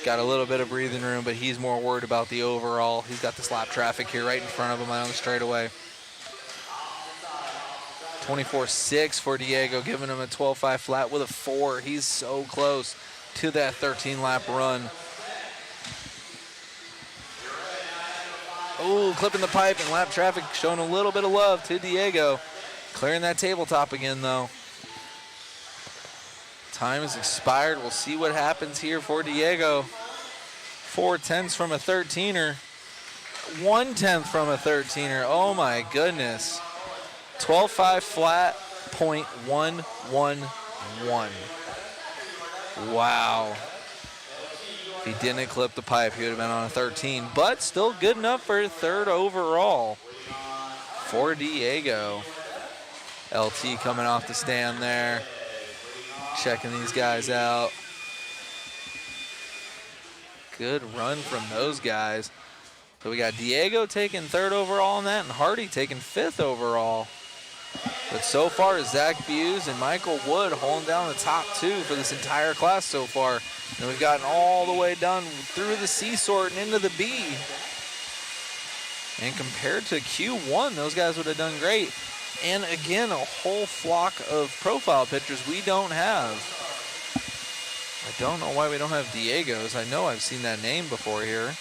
got a little bit of breathing room, but he's more worried about the overall. He's got this lap traffic here right in front of him on the straightaway. 24.6 for Diego, giving him a 12.5 flat with a 4. He's so close to that 13-lap run. Oh, clipping the pipe, and lap traffic showing a little bit of love to Diego. Clearing that tabletop again, though. Time has expired. We'll see what happens here for Diego. 4/10 from a 13er. 1/10 from a 13er. Oh, my goodness. 12.5 flat, .111. Wow. If he didn't clip the pipe, he would have been on a 13, but still good enough for third overall for Diego. LT coming off the stand there, checking these guys out. Good run from those guys. So we got Diego taking third overall on that, and Hardy taking fifth overall. But so far, Zach Buse and Michael Wood holding down the top two for this entire class so far. And we've gotten all the way down through the C sort and into the B. And compared to Q1, those guys would have done great. And again, a whole flock of profile pictures we don't have. I don't know why we don't have Diego's. I know I've seen that name before here.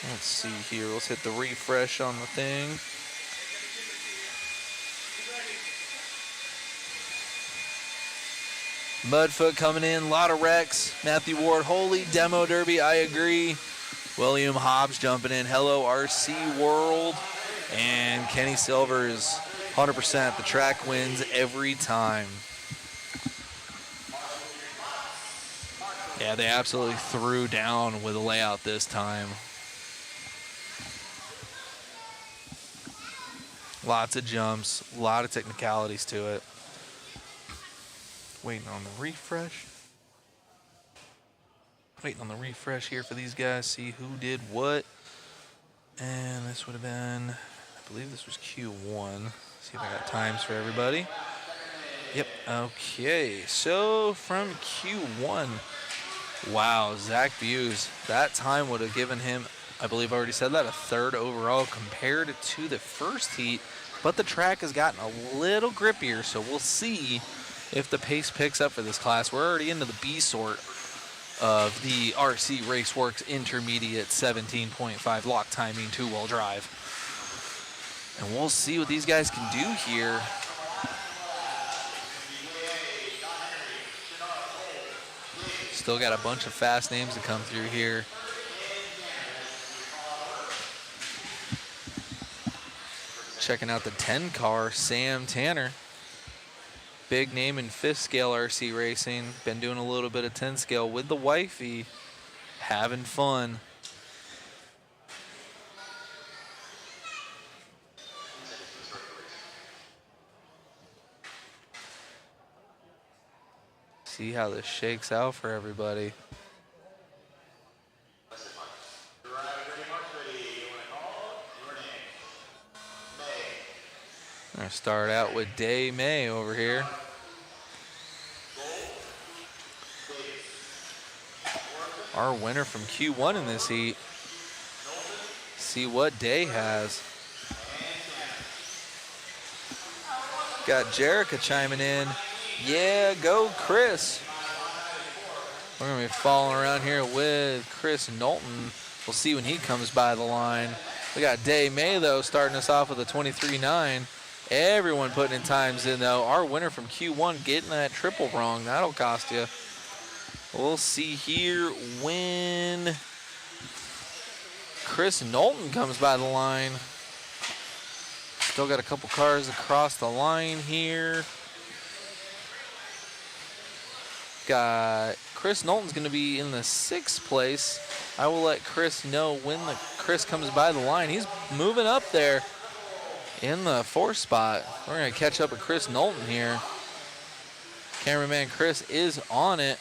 Let's see here. Let's hit the refresh on the thing. Mudfoot coming in. A lot of wrecks. Matthew Ward, holy demo derby. I agree. William Hobbs jumping in. Hello, RC World. And Kenny Silvers, 100%. The track wins every time. Yeah, they absolutely threw down with the layout this time. Lots of jumps, a lot of technicalities to it. Waiting on the refresh. Waiting on the refresh here for these guys, see who did what. And this would have been, I believe this was Q1. See if I got times for everybody. Yep, okay. So from Q1, wow, Zach Buse, that time would have given him, I believe I already said that, a third overall compared to the first heat. But the track has gotten a little grippier, so we'll see if the pace picks up for this class. We're already into the B sort of the RC Raceworks Intermediate 17.5 lock timing two-wheel drive. And we'll see what these guys can do here. Still got a bunch of fast names to come through here. Checking out the 10 car, Sam Tanner. Big name in 5th scale RC racing. Been doing a little bit of 10 scale with the wifey. Having fun. See how this shakes out for everybody. I'm gonna start out with Day May over here. Our winner from Q1 in this heat. See what Day has. Got Jerica chiming in. Yeah, go Chris. We're gonna be following around here with Chris Knowlton. We'll see when he comes by the line. We got Day May though starting us off with a 23.9. Everyone putting in times in though. Our winner from Q1 getting that triple wrong. That'll cost you. We'll see here when Chris Knowlton comes by the line. Still got a couple cars across the line here. Got Chris Knowlton's going to be in the 6th place. I will let Chris know when Chris comes by the line. He's moving up there in the 4th spot. We're going to catch up with Chris Knowlton here. Cameraman Chris is on it.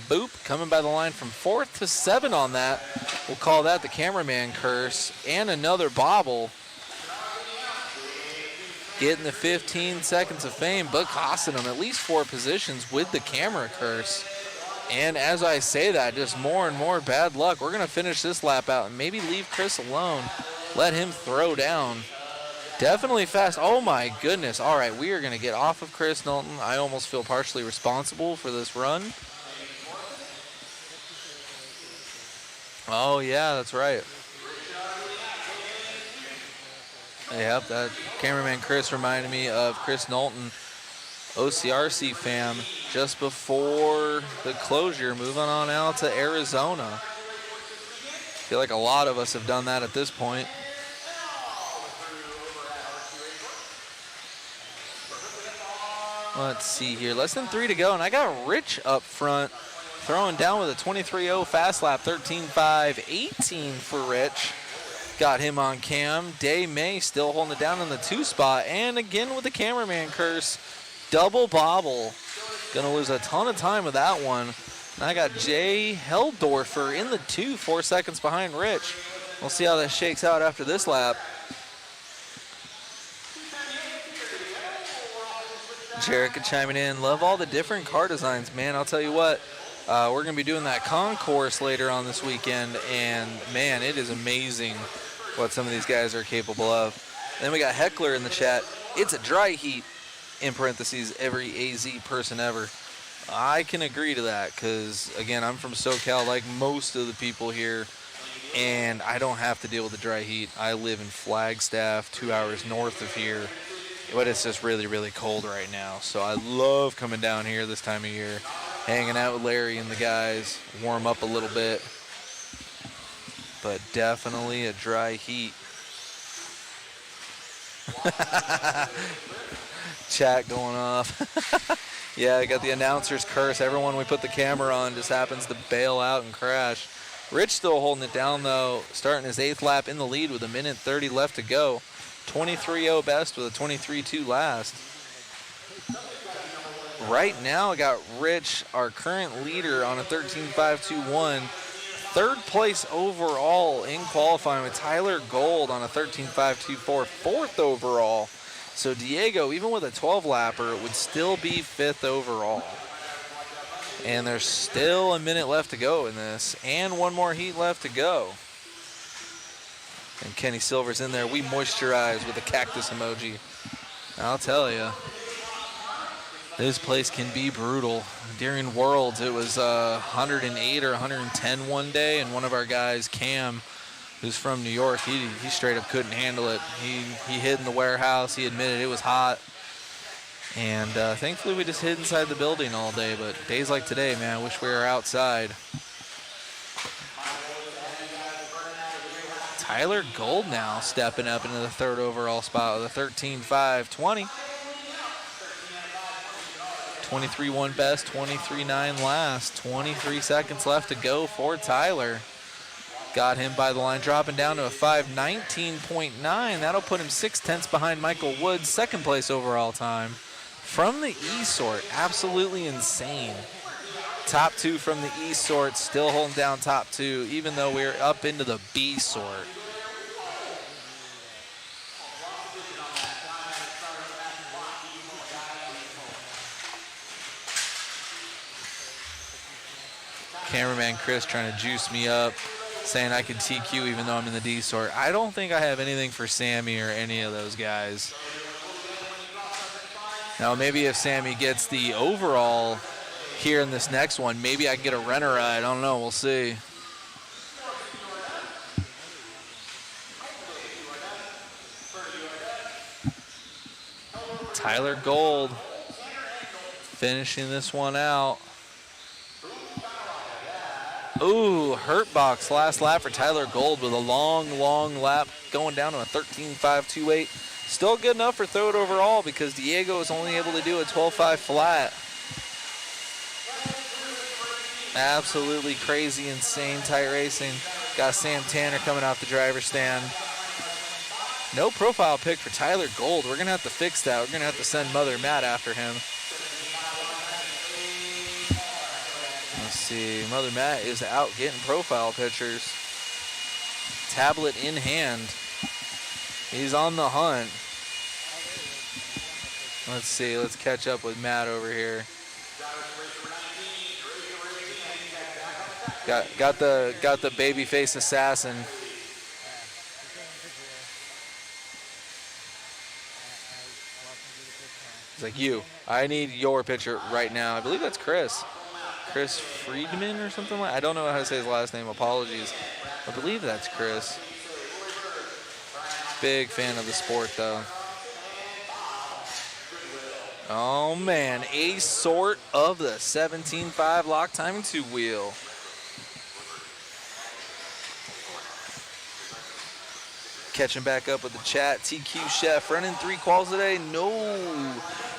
Boop, coming by the line from 4th to 7 on that. We'll call that the cameraman curse. And another bobble. getting the 15 seconds of fame, but costing him at least 4 positions with the camera curse. And as I say that, just more and more bad luck. We're going to finish this lap out and maybe leave Chris alone. Let him throw down. Definitely fast. Oh, my goodness. All right, we are going to get off of Chris Knowlton. I almost feel partially responsible for this run. Oh, yeah, that's right. Yep, that cameraman Chris reminded me of Chris Knowlton, OCRC fam, just before the closure, moving on out to Arizona. I feel like a lot of us have done that at this point. Let's see here, less than 3 to go, and I got Rich up front, throwing down with a 23.0 fast lap, 13.5.18 for Rich. Got him on cam. Day May still holding it down in the 2 spot, and again with the cameraman curse, double bobble. Gonna lose a ton of time with that one. And I got Jay Heldorfer in the 2, 4 seconds behind Rich. We'll see how that shakes out after this lap. Jerica chiming in. Love all the different car designs, man. I'll tell you what, we're going to be doing that concourse later on this weekend, and man, it is amazing what some of these guys are capable of. And then we got Heckler in the chat. It's a dry heat, in parentheses, every AZ person ever. I can agree to that because, again, I'm from SoCal like most of the people here, and I don't have to deal with the dry heat. I live in Flagstaff, 2 hours north of here, but it's just really, really cold right now. So I love coming down here this time of year, hanging out with Larry and the guys, warm up a little bit. But definitely a dry heat. Chat going off. Yeah, I got the announcer's curse. Everyone we put the camera on just happens to bail out and crash. Rich still holding it down, though, starting his 8th lap in the lead with 1:30 left to go. 23.0 best with a 23.2 last. Right now, I got Rich, our current leader, on a 13.521. 3rd place overall in qualifying with Tyler Gold on a 13.524. 4th overall. So Diego, even with a 12-lapper, would still be 5th overall. And there's still a minute left to go in this, and 1 more heat left to go. And Kenny Silver's in there. We moisturize with a cactus emoji. I'll tell you, this place can be brutal. During Worlds, it was 108 or 110 one day, and one of our guys, Cam, who's from New York, he straight up couldn't handle it. He hid in the warehouse. He admitted it was hot. And thankfully, we just hid inside the building all day. But days like today, man, I wish we were outside. Tyler Gold now stepping up into the 3rd overall spot with a 13.520. 23.1 best, 23.9 last. 23 seconds left to go for Tyler. Got him by the line, dropping down to a 5.19.9. That'll put him 0.6 behind Michael Woods, 2nd place overall time. From the E sort, absolutely insane. Top 2 from the E sort, still holding down top 2, even though we're up into the B sort. Cameraman Chris trying to juice me up, saying I could TQ even though I'm in the D sort. I don't think I have anything for Sammy or any of those guys. Now maybe if Sammy gets the overall here in this next one, maybe I can get a renter ride. I don't know, we'll see. Tyler Gold finishing this one out. Ooh, hurt box last lap for Tyler Gold with a long lap going down to a 13.528. Still good enough for third overall because Diego is only able to do a 12.5 flat. Absolutely crazy, insane tight racing. Got Sam Tanner coming off the driver's stand. No profile pick for Tyler Gold. We're going to have to fix that. We're going to have to send Mother Matt after him. Let's see. Mother Matt is out getting profile pictures. Tablet in hand. He's on the hunt. Let's see. Let's catch up with Matt over here. Got the babyface assassin. He's like, you. I need your picture right now. I believe that's Chris. Chris Friedman or something like. I don't know how to say his last name. Apologies. I believe that's Chris. Big fan of the sport though. Oh man, a sort of the 17.5 lock timing 2-wheel. Catching back up with the chat. TQ Chef running 3 quals today? No.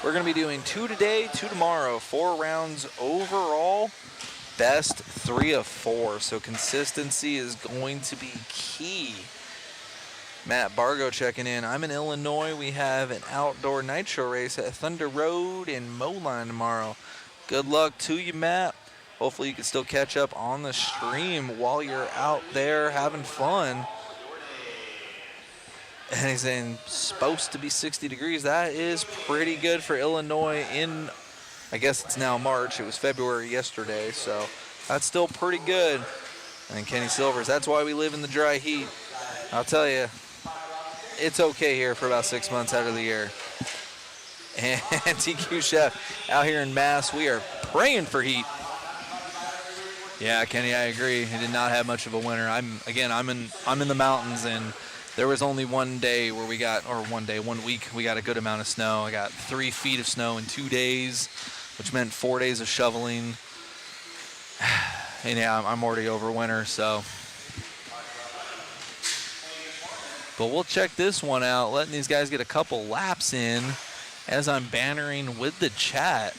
We're going to be doing 2 today, 2 tomorrow. 4 rounds overall. Best 3 of 4. So consistency is going to be key. Matt Bargo checking in. I'm in Illinois. We have an outdoor nitro race at Thunder Road in Moline tomorrow. Good luck to you, Matt. Hopefully you can still catch up on the stream while you're out there having fun. And he's saying supposed to be 60 degrees. That is pretty good for Illinois in, I guess it's now March. It was February yesterday, so that's still pretty good. And Kenny Silvers, that's why we live in the dry heat. I'll tell you, it's okay here for about 6 months out of the year. And TQ Chef out here in Mass, we are praying for heat. Yeah, Kenny, I agree. He did not have much of a winter. I'm in the mountains, and there was only one day where we got, or 1 week, we got a good amount of snow. I got 3 feet of snow in 2 days, which meant 4 days of shoveling. And yeah, I'm already over winter, so. But we'll check this one out, letting these guys get a couple laps in as I'm bannering with the chat.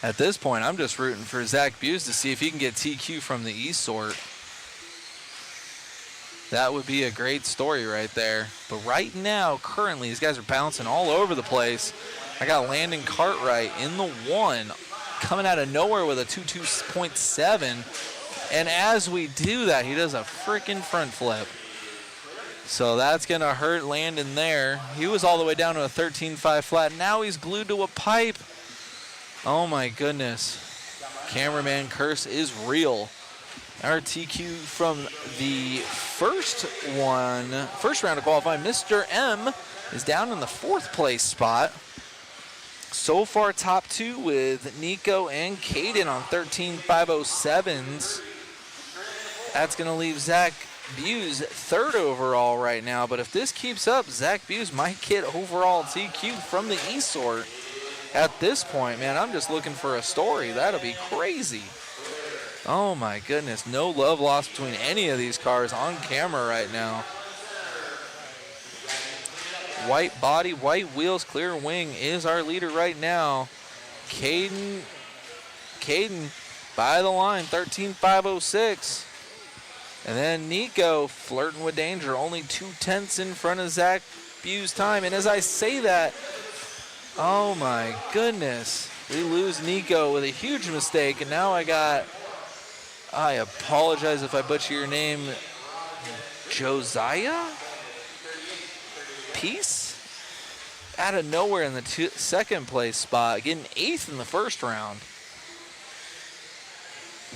At this point, I'm just rooting for Zach Buse to see if he can get TQ from the E-Sort. That would be a great story right there. But right now, currently, these guys are bouncing all over the place. I got Landon Cartwright in the 1, coming out of nowhere with a 22.7. And as we do that, he does a freaking front flip. So that's going to hurt Landon there. He was all the way down to a 13.5 flat. Now he's glued to a pipe. Oh, my goodness. Cameraman curse is real. Our TQ from the first round of qualifying, Mr. M is down in the 4th place spot. So far, top 2 with Nico and Caden on 13.507s. That's going to leave Zach Buse 3rd overall right now. But if this keeps up, Zach Buse might get overall TQ from the E-Sort. At this point, man, I'm just looking for a story. That'll be crazy. Oh my goodness, no love lost between any of these cars on camera right now. White body, white wheels, clear wing is our leader right now. Caden by the line, 13.506. And then Nico flirting with danger, only 2/10 in front of Zach Buse time. And as I say that, oh my goodness, we lose Nico with a huge mistake. And now I apologize if I butcher your name, Josiah Peace? Out of nowhere in the 2nd place spot, getting 8th in the first round.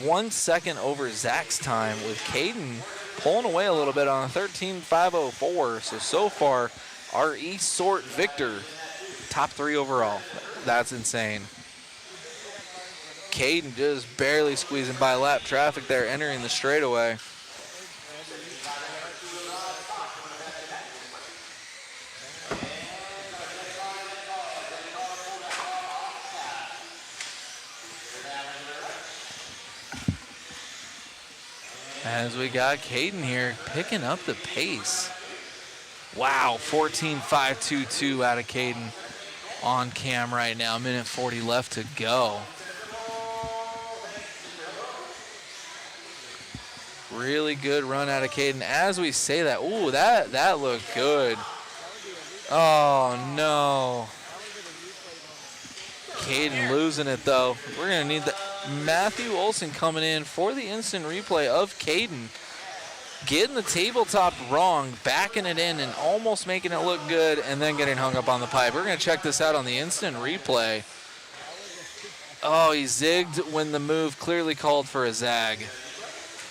1 second over Zach's time with Caden pulling away a little bit on a 13.504. So far, our E-Sort victor, top 3 overall. That's insane. Caden just barely squeezing by lap traffic there, entering the straightaway. As we got Caden here picking up the pace. Wow, 14.522 out of Caden on cam right now. 1:40 left to go. Really good run out of Caden. As we say that, ooh, that looked good. Oh, no. Caden losing it, though. We're going to need Matthew Olson coming in for the instant replay of Caden. getting the tabletop wrong, backing it in, and almost making it look good, and then getting hung up on the pipe. We're going to check this out on the instant replay. Oh, he zigged when the move clearly called for a zag.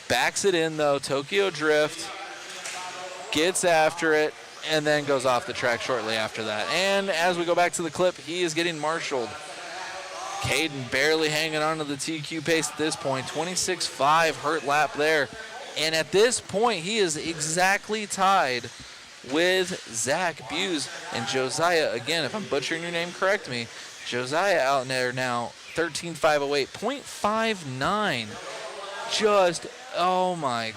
Backs it in, though. Tokyo Drift. Gets after it, and then goes off the track shortly after that. And as we go back to the clip, he is getting marshaled. Caden barely hanging on to the TQ pace at this point. 26.5 hurt lap there. And at this point, he is exactly tied with Zach Buse and Josiah. Again, if I'm butchering your name, correct me. Josiah out there now, 13.508, 0.59. Just, oh my.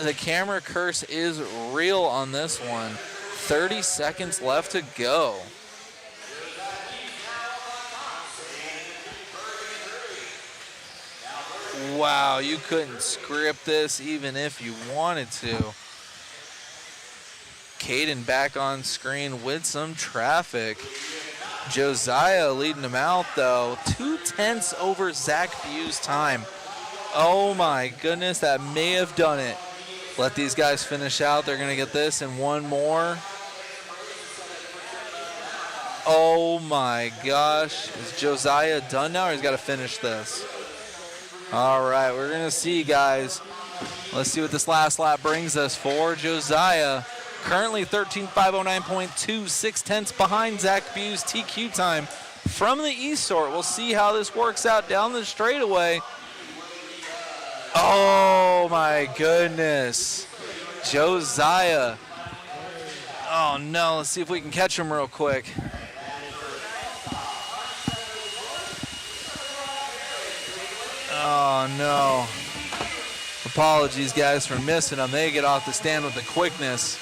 The camera curse is real on this one. 30 seconds left to go. Wow, you couldn't script this even if you wanted to. Caden back on screen with some traffic. Josiah leading him out though. 0.2 over Zach Bue's time. Oh my goodness, that may have done it. Let these guys finish out. They're gonna get this and one more. Oh my gosh. Is Josiah done now or he's gotta finish this? All right, we're gonna see, guys. Let's see what this last lap brings us for Josiah. Currently 13.509.2, 0.6 behind Zach Bue's TQ time from the E-Sort. We'll see how this works out down the straightaway. Oh my goodness. Josiah. Oh no, let's see if we can catch him real quick. Oh no. Apologies guys for missing them. They get off the stand with the quickness,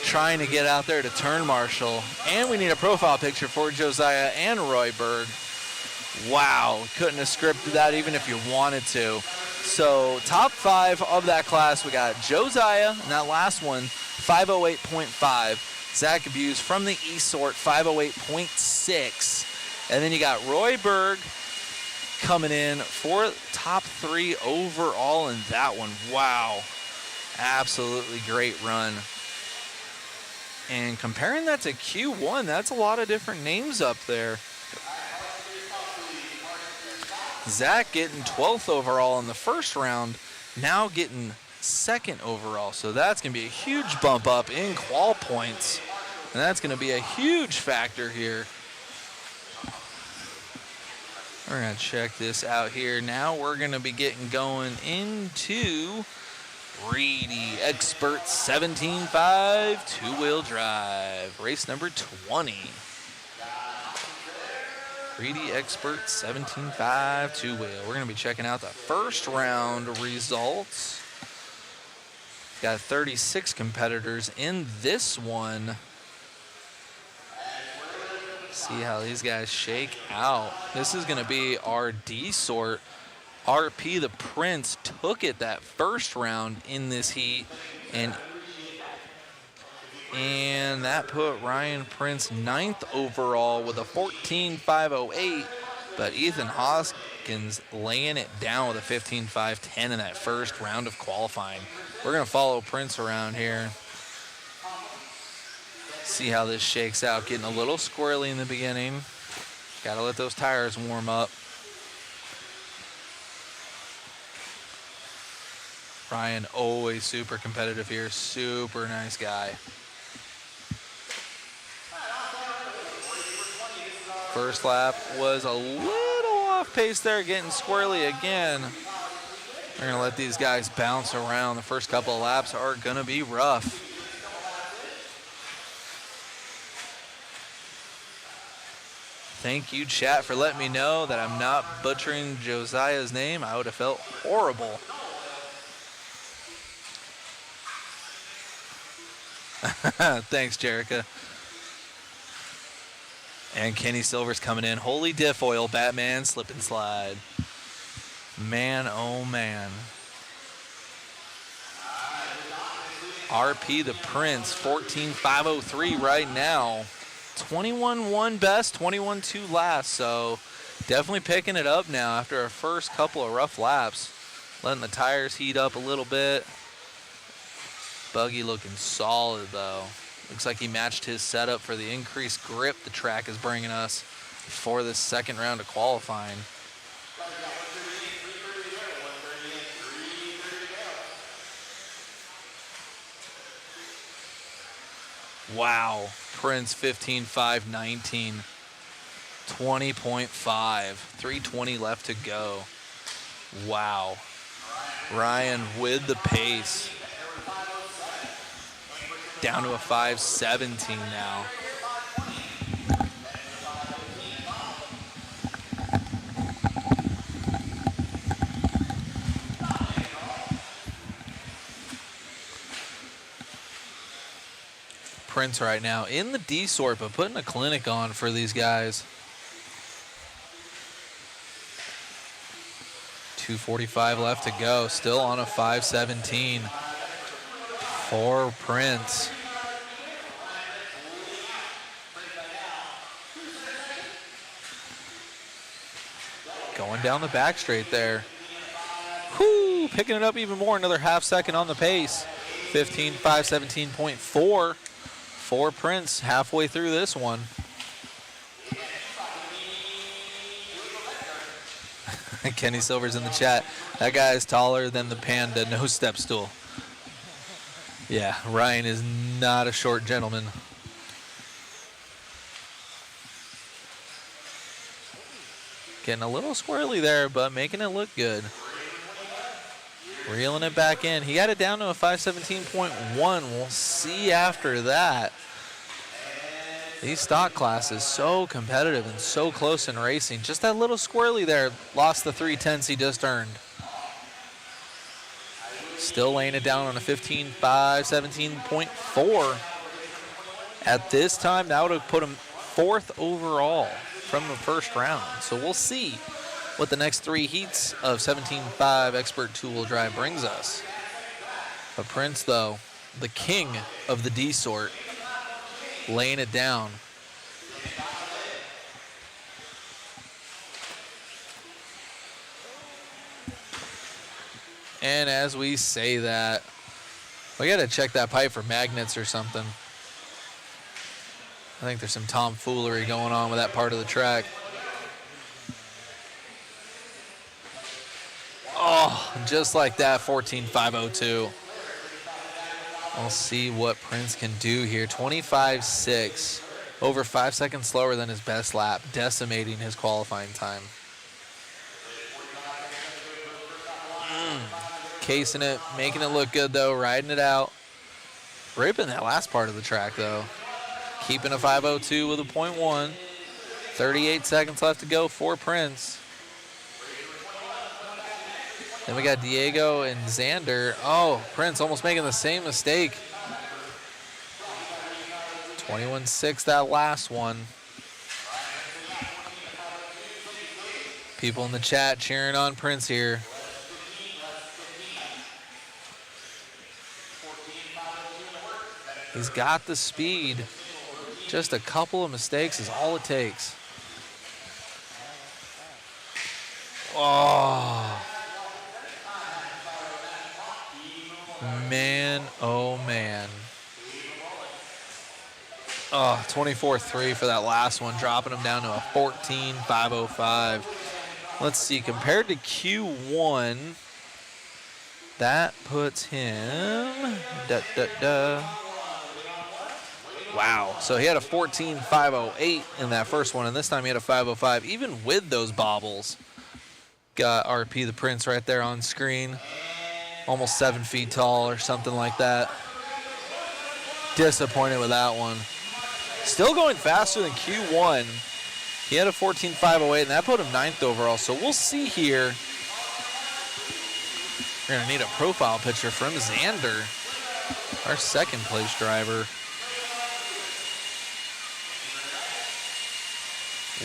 trying to get out there to turn marshal. And we need a profile picture for Josiah and Roy Berg. Wow, couldn't have scripted that even if you wanted to. So top 5 of that class, we got Josiah in that last one, 508.5. Zach Buse from the E-Sort, 508.6. And then you got Roy Berg coming in for top 3 overall in that one. Wow, absolutely great run. And comparing that to Q1, that's a lot of different names up there. Zach getting 12th overall in the first round, now getting 2nd overall. So that's going to be a huge bump up in qual points. And that's going to be a huge factor here. We're going to check this out here. Now we're going to be getting going into Reedy Expert 17.5 two-wheel drive. Race number 20. Reedy Expert 17.5 two-wheel. We're going to be checking out the first round results. Got 36 competitors in this one. See how these guys shake out. This is going to be our D-Sort. RP the Prince took it that first round in this heat, and that put Ryan Prince 9th overall with a 14.508, but Ethan Hoskins laying it down with a 15.510 in that first round of qualifying. We're going to follow Prince around here. See how this shakes out. Getting a little squirrely in the beginning. Got to let those tires warm up. Ryan always super competitive here. Super nice guy. First lap was a little off pace there, getting squirrely again. We're gonna let these guys bounce around. The first couple of laps are gonna be rough. Thank you, chat, for letting me know that I'm not butchering Josiah's name. I would have felt horrible. Thanks, Jerica. And Kenny Silver's coming in. Holy diff oil, Batman, slip and slide. Man, oh man. RP the Prince, 14.503 right now. 21.1 best, 21.2 last. So definitely picking it up now after our first couple of rough laps. Letting the tires heat up a little bit. Buggy looking solid, though. Looks like he matched his setup for the increased grip the track is bringing us for this second round of qualifying. Wow. Prince 15.5.19. 20.5. 3:20 left to go. Wow. Ryan with the pace. Down to a 5:17 now. Prince right now in the D sort, but putting a clinic on for these guys. 2:45 left to go. Still on a 5:17 for Prince. Going down the back straight there. Whoo, picking it up even more. Another half second on the pace. 15.517.4 for Prince halfway through this one. Kenny Silver's in the chat. That guy is taller than the Panda no step stool. Yeah, Ryan is not a short gentleman. Getting a little squirrely there, but making it look good. Reeling it back in. He got it down to a 5:17.1. We'll see after that. These stock classes so competitive and so close in racing. Just that little squirrely there lost the 3/10s he just earned. Still laying it down on a 15.517.4. At this time, that would have put him 4th overall from the first round. So we'll see what the next 3 heats of 17.5 Expert two-wheel drive brings us. But Prince, though, the king of the D sort, laying it down. And as we say that, we got to check that pipe for magnets or something. I think there's some tomfoolery going on with that part of the track. Oh, just like that, 14.502. We'll see what Prince can do here. 25.6, over 5 seconds slower than his best lap, decimating his qualifying time. Casing it, making it look good though, riding it out. Ripping that last part of the track though. Keeping a 5:02 with a 0.1. 38 seconds left to go for Prince. Then we got Diego and Xander. Oh, Prince almost making the same mistake. 21.6 that last one. People in the chat cheering on Prince here. He's got the speed. Just a couple of mistakes is all it takes. Oh. Man, oh man. Oh, 24.3 for that last one, dropping him down to a 14.505. Let's see, compared to Q1, that puts him, wow, so he had a 14.508 in that first one, and this time he had a 505, even with those bobbles. Got RP the Prince right there on screen. Almost 7 feet tall or something like that. Disappointed with that one. Still going faster than Q1. He had a 14.508, and that put him 9th overall. So we'll see here. We're going to need a profile picture from Xander, our second place driver.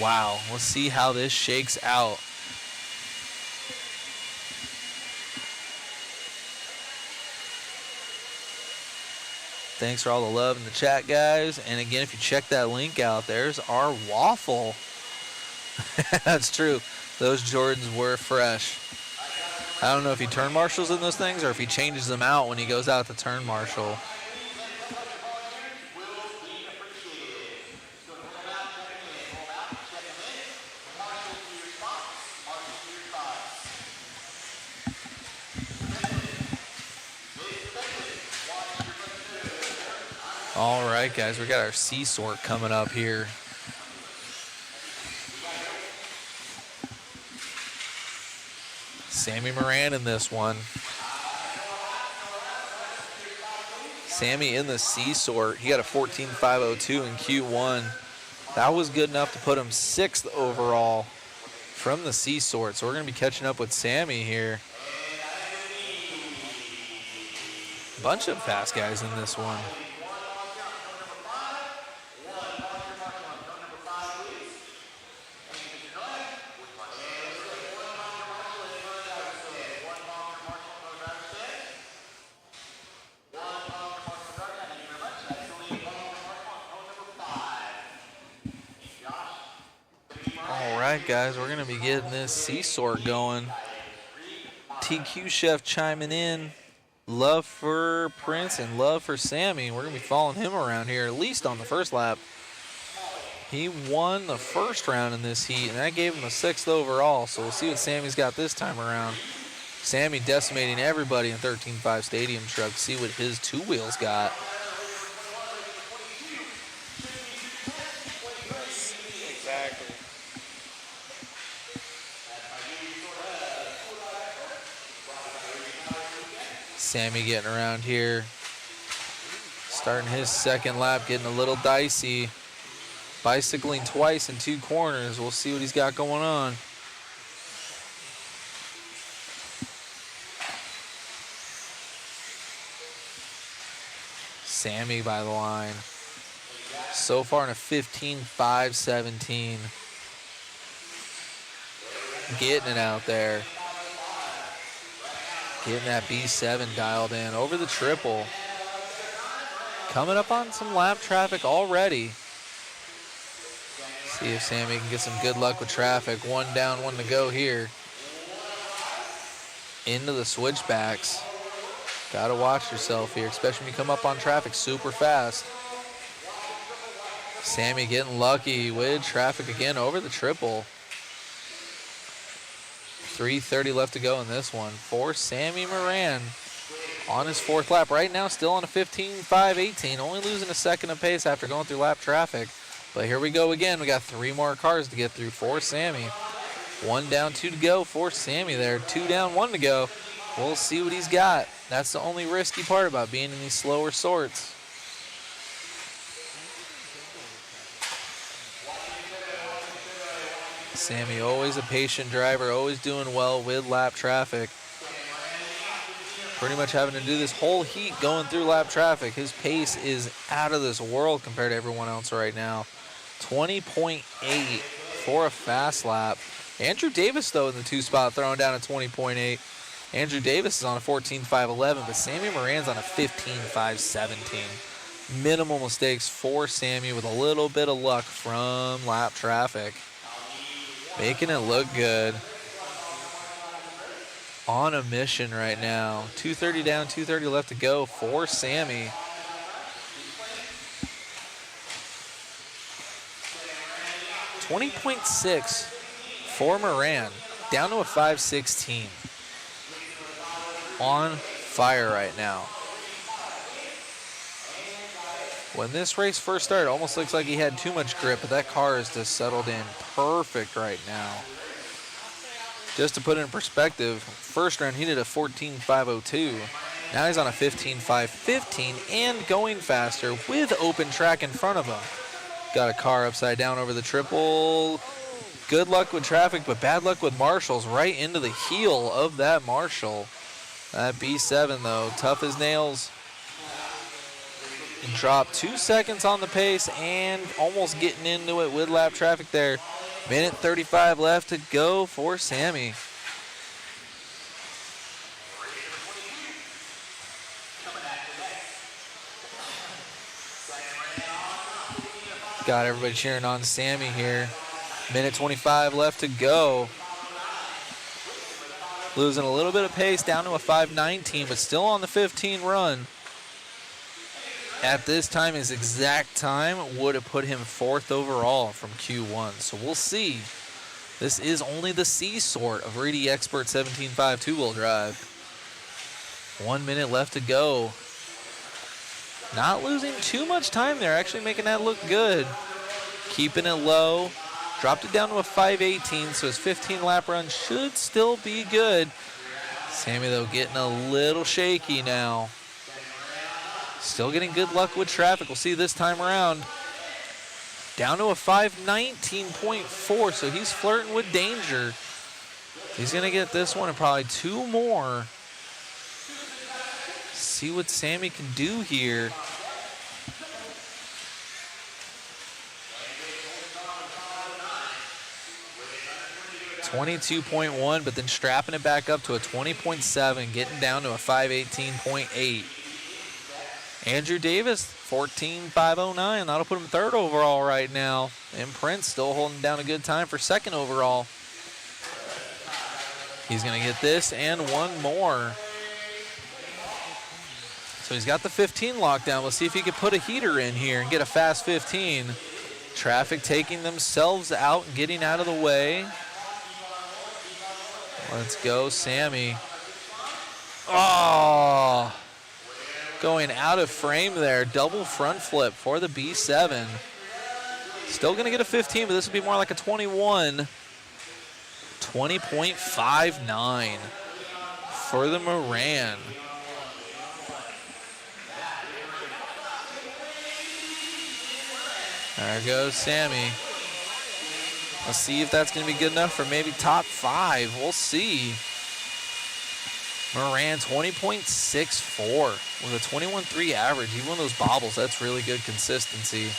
Wow, let's see how this shakes out. Thanks for all the love in the chat, guys. And again, if you check that link out, there's our waffle. That's true. Those Jordans were fresh. I don't know if he turn marshals in those things or if he changes them out when he goes out to turn marshal. All right, guys, we got our C-sort coming up here. Sammy Moran in this one. Sammy in the C-sort. He got a 14.502 in Q1. That was good enough to put him 6th overall from the C-sort. So we're going to be catching up with Sammy here. Bunch of fast guys in this one. All right, guys, we're going to be getting this C-sort going. TQ Chef chiming in. Love for Prince and love for Sammy. We're going to be following him around here, at least on the first lap. He won the first round in this heat, and that gave him a 6th overall. So we'll see what Sammy's got this time around. Sammy decimating everybody in 13.5 Stadium Truck. See what his two wheels got. Exactly. Sammy getting around here. Starting his second lap, getting a little dicey. Bicycling twice in 2 corners. We'll see what he's got going on. Sammy by the line. So far in a 15.517. Getting it out there. Getting that B7 dialed in over the triple. Coming up on some lap traffic already. See if Sammy can get some good luck with traffic. 1 down, 1 to go here. Into the switchbacks. Gotta watch yourself here, especially when you come up on traffic super fast. Sammy getting lucky with traffic again over the triple. 3:30 left to go in this one for Sammy Moran on his 4th lap. Right now still on a 15.518, only losing a second of pace after going through lap traffic. But here we go again. We got 3 more cars to get through for Sammy. 1 down, 2 to go for Sammy there. 2 down, 1 to go. We'll see what he's got. That's the only risky part about being in these slower sorts. Sammy, always a patient driver, always doing well with lap traffic. Pretty much having to do this whole heat going through lap traffic. His pace is out of this world compared to everyone else right now. 20.8 for a fast lap. Andrew Davis, though, in the 2 spot, throwing down a 20.8. Andrew Davis is on a 14.511, but Sammy Moran's on a 15.517. Minimal mistakes for Sammy with a little bit of luck from lap traffic. Making it look good. On a mission right now. 2:30 down, 2:30 left to go for Sammy. .6 for Moran. Down to a 5.16. On fire right now. When this race first started, it almost looks like he had too much grip, but that car is just settled in perfect right now. Just to put it in perspective, first round he did a 14.502. Now he's on a 15.515 and going faster with open track in front of him. Got a car upside down over the triple. Good luck with traffic, but bad luck with marshals right into the heel of that marshal. That B7 though, tough as nails. Dropped 2 seconds on the pace and almost getting into it with lap traffic there. Minute 35 left to go for Sammy. Got everybody cheering on Sammy here. Minute 25 left to go. Losing a little bit of pace down to a 5:19, but still on the 15 run. At this time, his exact time would have put him 4th overall from Q1. So we'll see. This is only the C sort of Reedy Expert 17.5 two-wheel drive. 1 minute left to go. Not losing too much time there, actually making that look good. Keeping it low. Dropped it down to a 5:18, so his 15-lap run should still be good. Sammy, though, getting a little shaky now. Still getting good luck with traffic. We'll see this time around. Down to a 5:19.4, so he's flirting with danger. He's going to get this one and probably 2 more. See what Sammy can do here. .22.1, but then strapping it back up to a 20.7, getting down to a 5:18.8. Andrew Davis, 14.509. That'll put him 3rd overall right now. And Prince still holding down a good time for 2nd overall. He's going to get this and 1 more. So he's got the 15 locked down. We'll see if he can put a heater in here and get a fast 15. Traffic taking themselves out and getting out of the way. Let's go, Sammy. Oh, going out of frame there. Double front flip for the B7. Still going to get a 15, but this will be more like a 21. 20.59 for the Moran. There goes Sammy. Let's see if that's going to be good enough for maybe top 5. We'll see. Moran 20.64 with a 21.3 average. Even with those bobbles, that's really good consistency.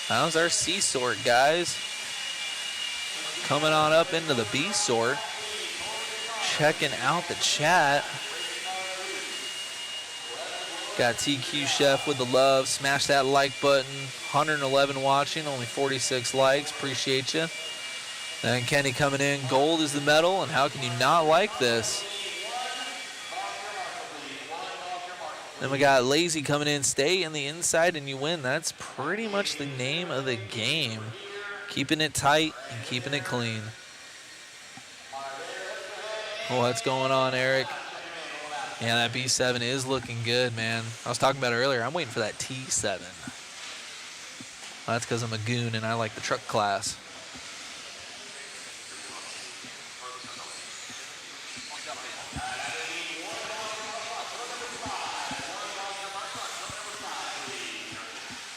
How's our C sort, guys? Coming on up into the B sort. Checking out the chat. Got TQ Chef with the love. Smash that like button. 111 watching, only 46 likes. Appreciate you. And Kenny coming in. Gold is the medal, and how can you not like this? Then we got Lazy coming in. Stay in the inside and you win. That's pretty much the name of the game. Keeping it tight and keeping it clean. What's going on, Eric? Yeah, that B7 is looking good, man. I was talking about it earlier. I'm waiting for that T7. Well, that's because I'm a goon and I like the truck class.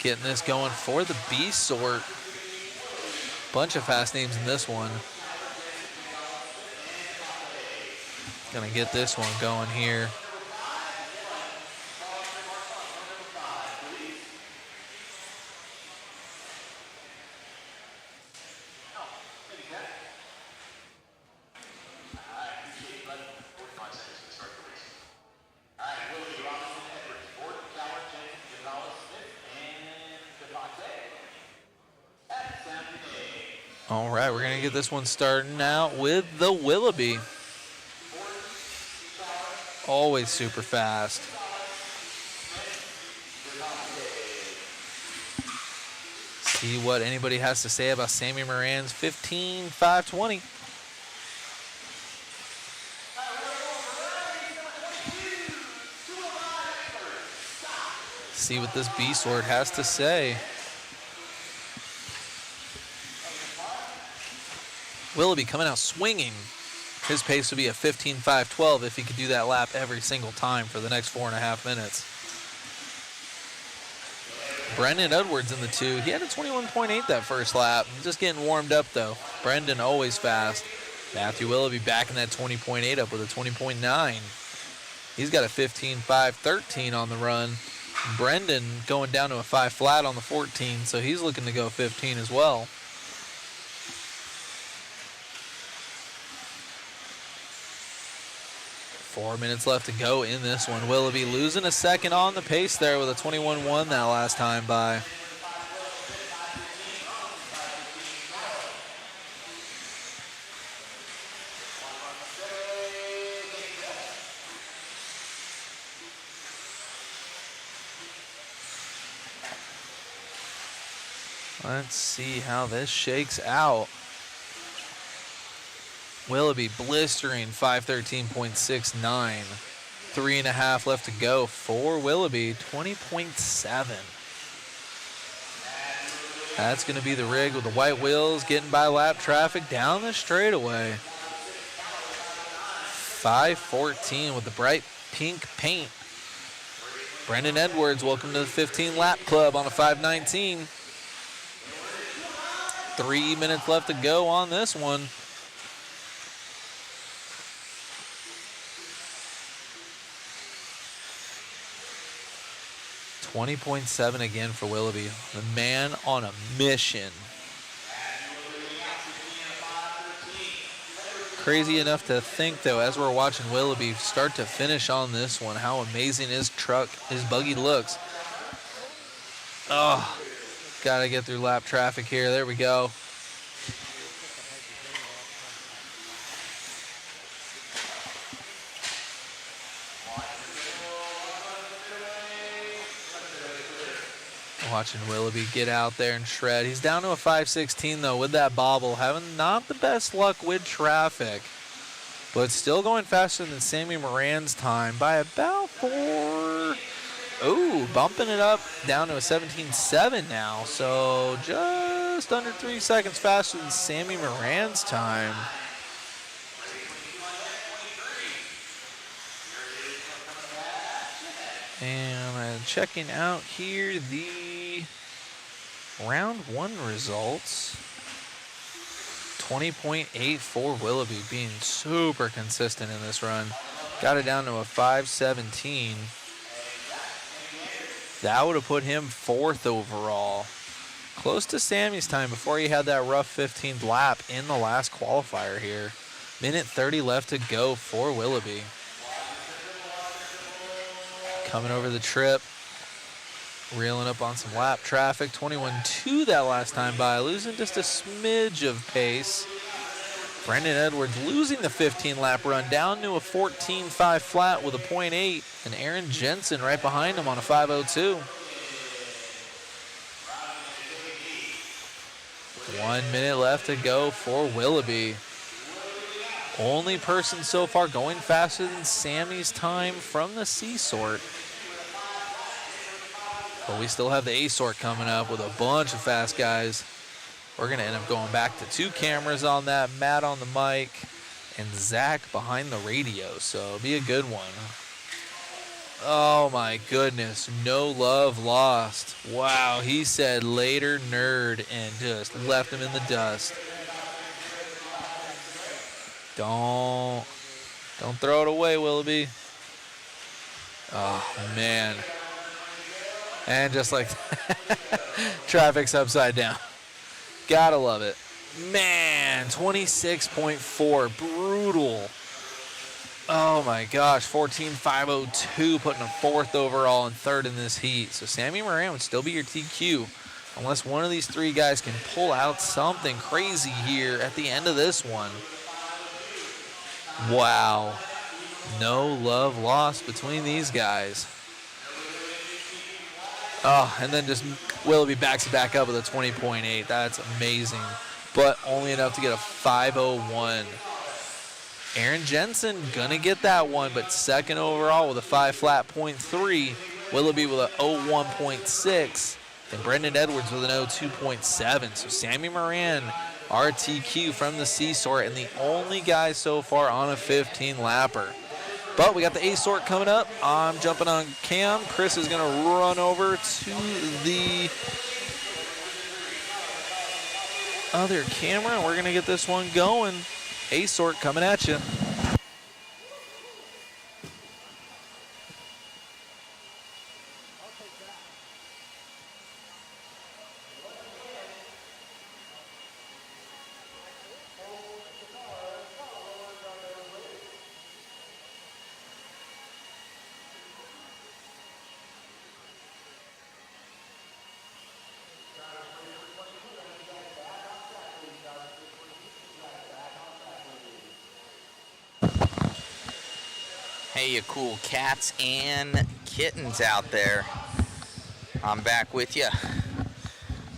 Getting this going for the B sort. Bunch of fast names in this one. Gonna get this one going here. All right, we're gonna get this one starting out with the Willoughby. Always super fast. See what anybody has to say about Sammy Moran's 15.520. See what this B sort has to say. Willoughby coming out swinging. His pace would be a 15.512 if he could do that lap every single time for the next 4.5 minutes. Brendan Edwards in the 2. He had a 21.8 that first lap. Just getting warmed up, though. Brendan always fast. Matthew Willoughby backing that 20.8 up with a 20.9. He's got a 15.513 on the run. Brendan going down to a 5 flat on the 14, so he's looking to go 15 as well. Four minutes left to go in this one. Willoughby losing a second on the pace there with a 21.1 that last time by. Let's see how this shakes out. Willoughby blistering 513.69. 3.5 left to go for Willoughby, 20.7. That's going to be the rig with the white wheels getting by lap traffic down the straightaway. 514 with the bright pink paint. Brendan Edwards, welcome to the 15 lap club on a 519. 3 minutes left to go on this one. $20.7 again for Willoughby. The man on a mission. Crazy enough to think, though, as we're watching Willoughby start to finish on this one, how amazing his buggy looks. Oh, gotta get through lap traffic here. There we go. Watching Willoughby get out there and shred. He's down to a 516 though with that bobble, having not the best luck with traffic, but still going faster than Sammy Moran's time by about 4. Ooh, bumping it up down to a 17.7 now, so just under 3 seconds faster than Sammy Moran's time. And checking out here the round 1 results. 20.8 for Willoughby, being super consistent in this run. Got it down to a 517. That would have put him 4th overall. Close to Sammy's time before he had that rough 15th lap in the last qualifier here. Minute 30 left to go for Willoughby. Coming over the trip, reeling up on some lap traffic. 21.2 that last time by, losing just a smidge of pace. Brendan Edwards losing the 15 lap run down to a 14.5 flat with a 0.8, and Aaron Jensen right behind him on a 5.02. 1 minute left to go for Willoughby. Only person so far going faster than Sammy's time from the C sort. But we still have the A sort coming up with a bunch of fast guys. We're going to end up going back to 2 cameras on that, Matt on the mic, and Zach behind the radio. So it'll be a good one. Oh my goodness, no love lost. Wow, he said later nerd and just left him in the dust. Don't throw it away, Willoughby. Oh, man. And just like traffic's upside down. Gotta love it. Man, 26.4, brutal. Oh my gosh, 14.502, putting a 4th overall and 3rd in this heat. So Sammy Moran would still be your TQ unless one of these 3 guys can pull out something crazy here at the end of this one. Wow. No love lost between these guys. Oh, and then just Willoughby backs it back up with a 20.8. That's amazing. But only enough to get a 5.01. Aaron Jensen gonna get that one, but 2nd overall with a 5 flat 0.3. Willoughby with a 01.6. And Brendan Edwards with an 02.7. So Sammy Moran, RTQ from the C sort, and the only guy so far on a 15 lapper. But we got the A sort coming up. I'm jumping on cam. Chris is going to run over to the other camera. We're going to get this one going. A sort coming at you. Hey, you cool cats and kittens out there. I'm back with you.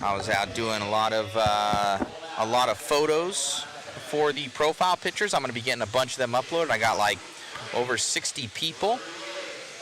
I was out doing a lot of photos for the profile pictures. I'm going to be getting a bunch of them uploaded. I got like over 60 people,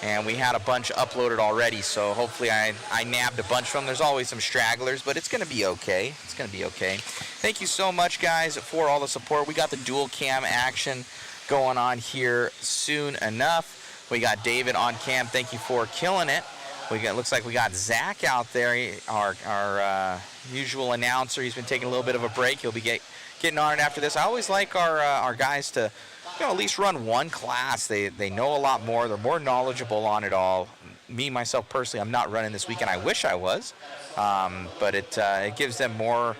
and we had a bunch uploaded already, so hopefully I nabbed a bunch from them. There's always some stragglers, but it's going to be okay. It's going to be okay. Thank you so much, guys, for all the support. We got the dual cam action going on here soon enough. We got David on cam. Thank you for killing it. Looks like we got Zach out there, our usual announcer. He's been taking a little bit of a break. He'll be getting on it after this. I always like our guys to, at least run one class. They know a lot more. They're more knowledgeable on it all. Me, myself, personally, I'm not running this weekend. I wish I was. But it gives them more,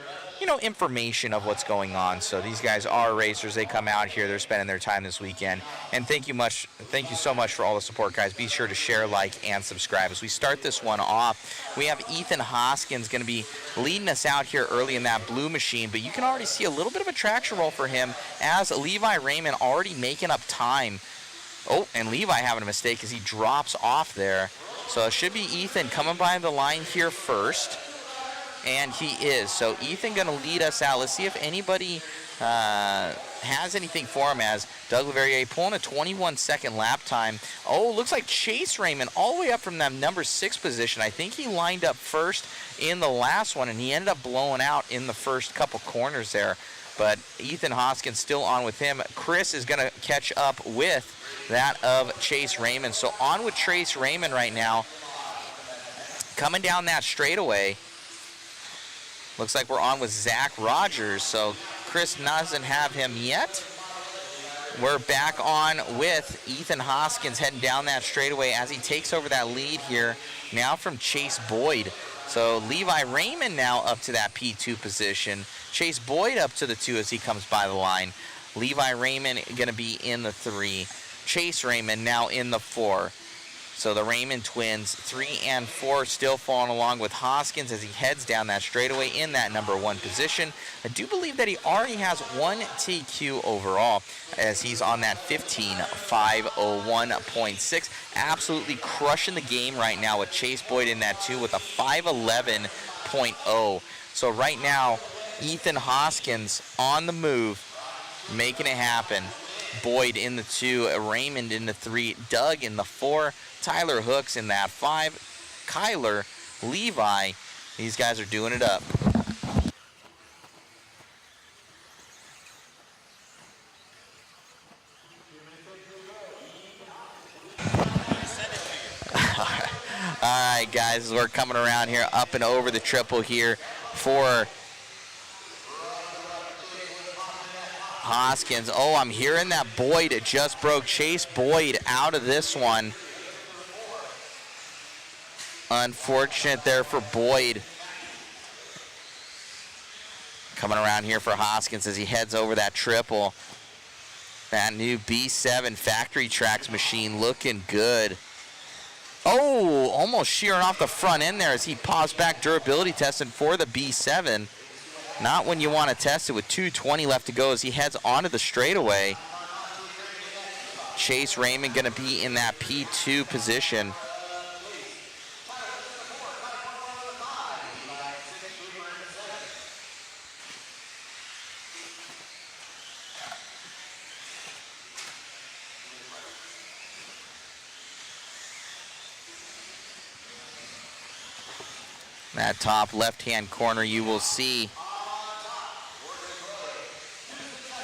information of what's going on. So these guys are racers. They come out here. They're spending their time this weekend. And thank you so much for all the support, guys. Be sure to share, like, and subscribe. As we start this one off, we have Ethan Hoskins going to be leading us out here early in that blue machine. But you can already see a little bit of a traction roll for him as Levi Raymond already making up time. Oh, and Levi having a mistake as he drops off there. So it should be Ethan coming by the line here first. And he is. So Ethan going to lead us out. Let's see if anybody has anything for him, as Doug Leverrier pulling a 21-second lap time. Oh, looks like Chase Raymond all the way up from that number 6 position. I think he lined up first in the last one, and he ended up blowing out in the first couple corners there. But Ethan Hoskins still on with him. Chris is going to catch up with that of Chase Raymond. So on with Chase Raymond right now. Coming down that straightaway. Looks like we're on with Zach Rogers, so Chris doesn't have him yet. We're back on with Ethan Hoskins heading down that straightaway as he takes over that lead here now from Chase Boyd. So Levi Raymond now up to that P2 position. Chase Boyd up to the 2 as he comes by the line. Levi Raymond going to be in the 3. Chase Raymond now in the 4. So the Raymond twins, 3 and 4, still following along with Hoskins as he heads down that straightaway in that number 1 position. I do believe that he already has 1 TQ overall as he's on that 15.501.6. Absolutely crushing the game right now with Chase Boyd in that 2 with a 511.0. So right now, Ethan Hoskins on the move, making it happen. Boyd in the 2, Raymond in the 3, Doug in the 4, Tyler Hooks in that 5, Kyler, Levi. These guys are doing it up. All right, guys, we're coming around here up and over the triple here for Hoskins. Oh, I'm hearing that Boyd just broke Chase Boyd out of this one. Unfortunate there for Boyd. Coming around here for Hoskins as he heads over that triple. That new B7 Factory Tracks machine looking good. Oh, almost shearing off the front end there as he paused back durability testing for the B7. Not when you want to test it with 2:20 left to go as he heads onto the straightaway. Chase Raymond going to be in that P2 position. That top left-hand corner, you will see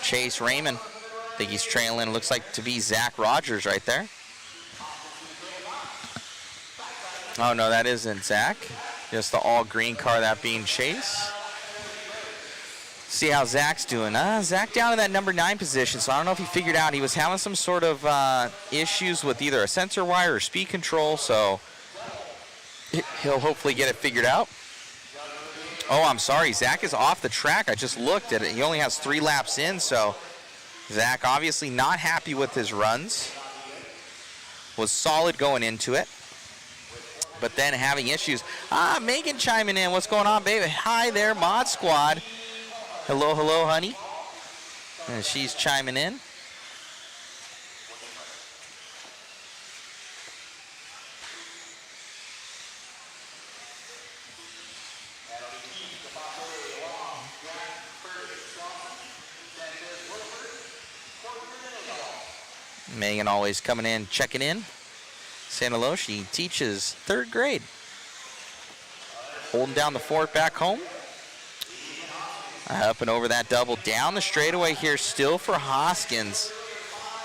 Chase Raymond. I think he's trailing, looks like to be Zach Rogers right there. Oh, no, that isn't Zach. Just the all-green car, that being Chase. See how Zach's doing. Zach down in that number 9 position, so I don't know if he figured out. He was having some sort of issues with either a sensor wire or speed control, so he'll hopefully get it figured out. Oh, I'm sorry. Zach is off the track. I just looked at it. He only has 3 laps in, so Zach obviously not happy with his runs. Was solid going into it, but then having issues. Megan chiming in. What's going on, baby? Hi there, Mod Squad. Hello, hello, honey. And she's chiming in. Megan always coming in, checking in. Saying hello. She teaches 3rd grade. Holding down the fort back home. Up and over that double. Down the straightaway here still for Hoskins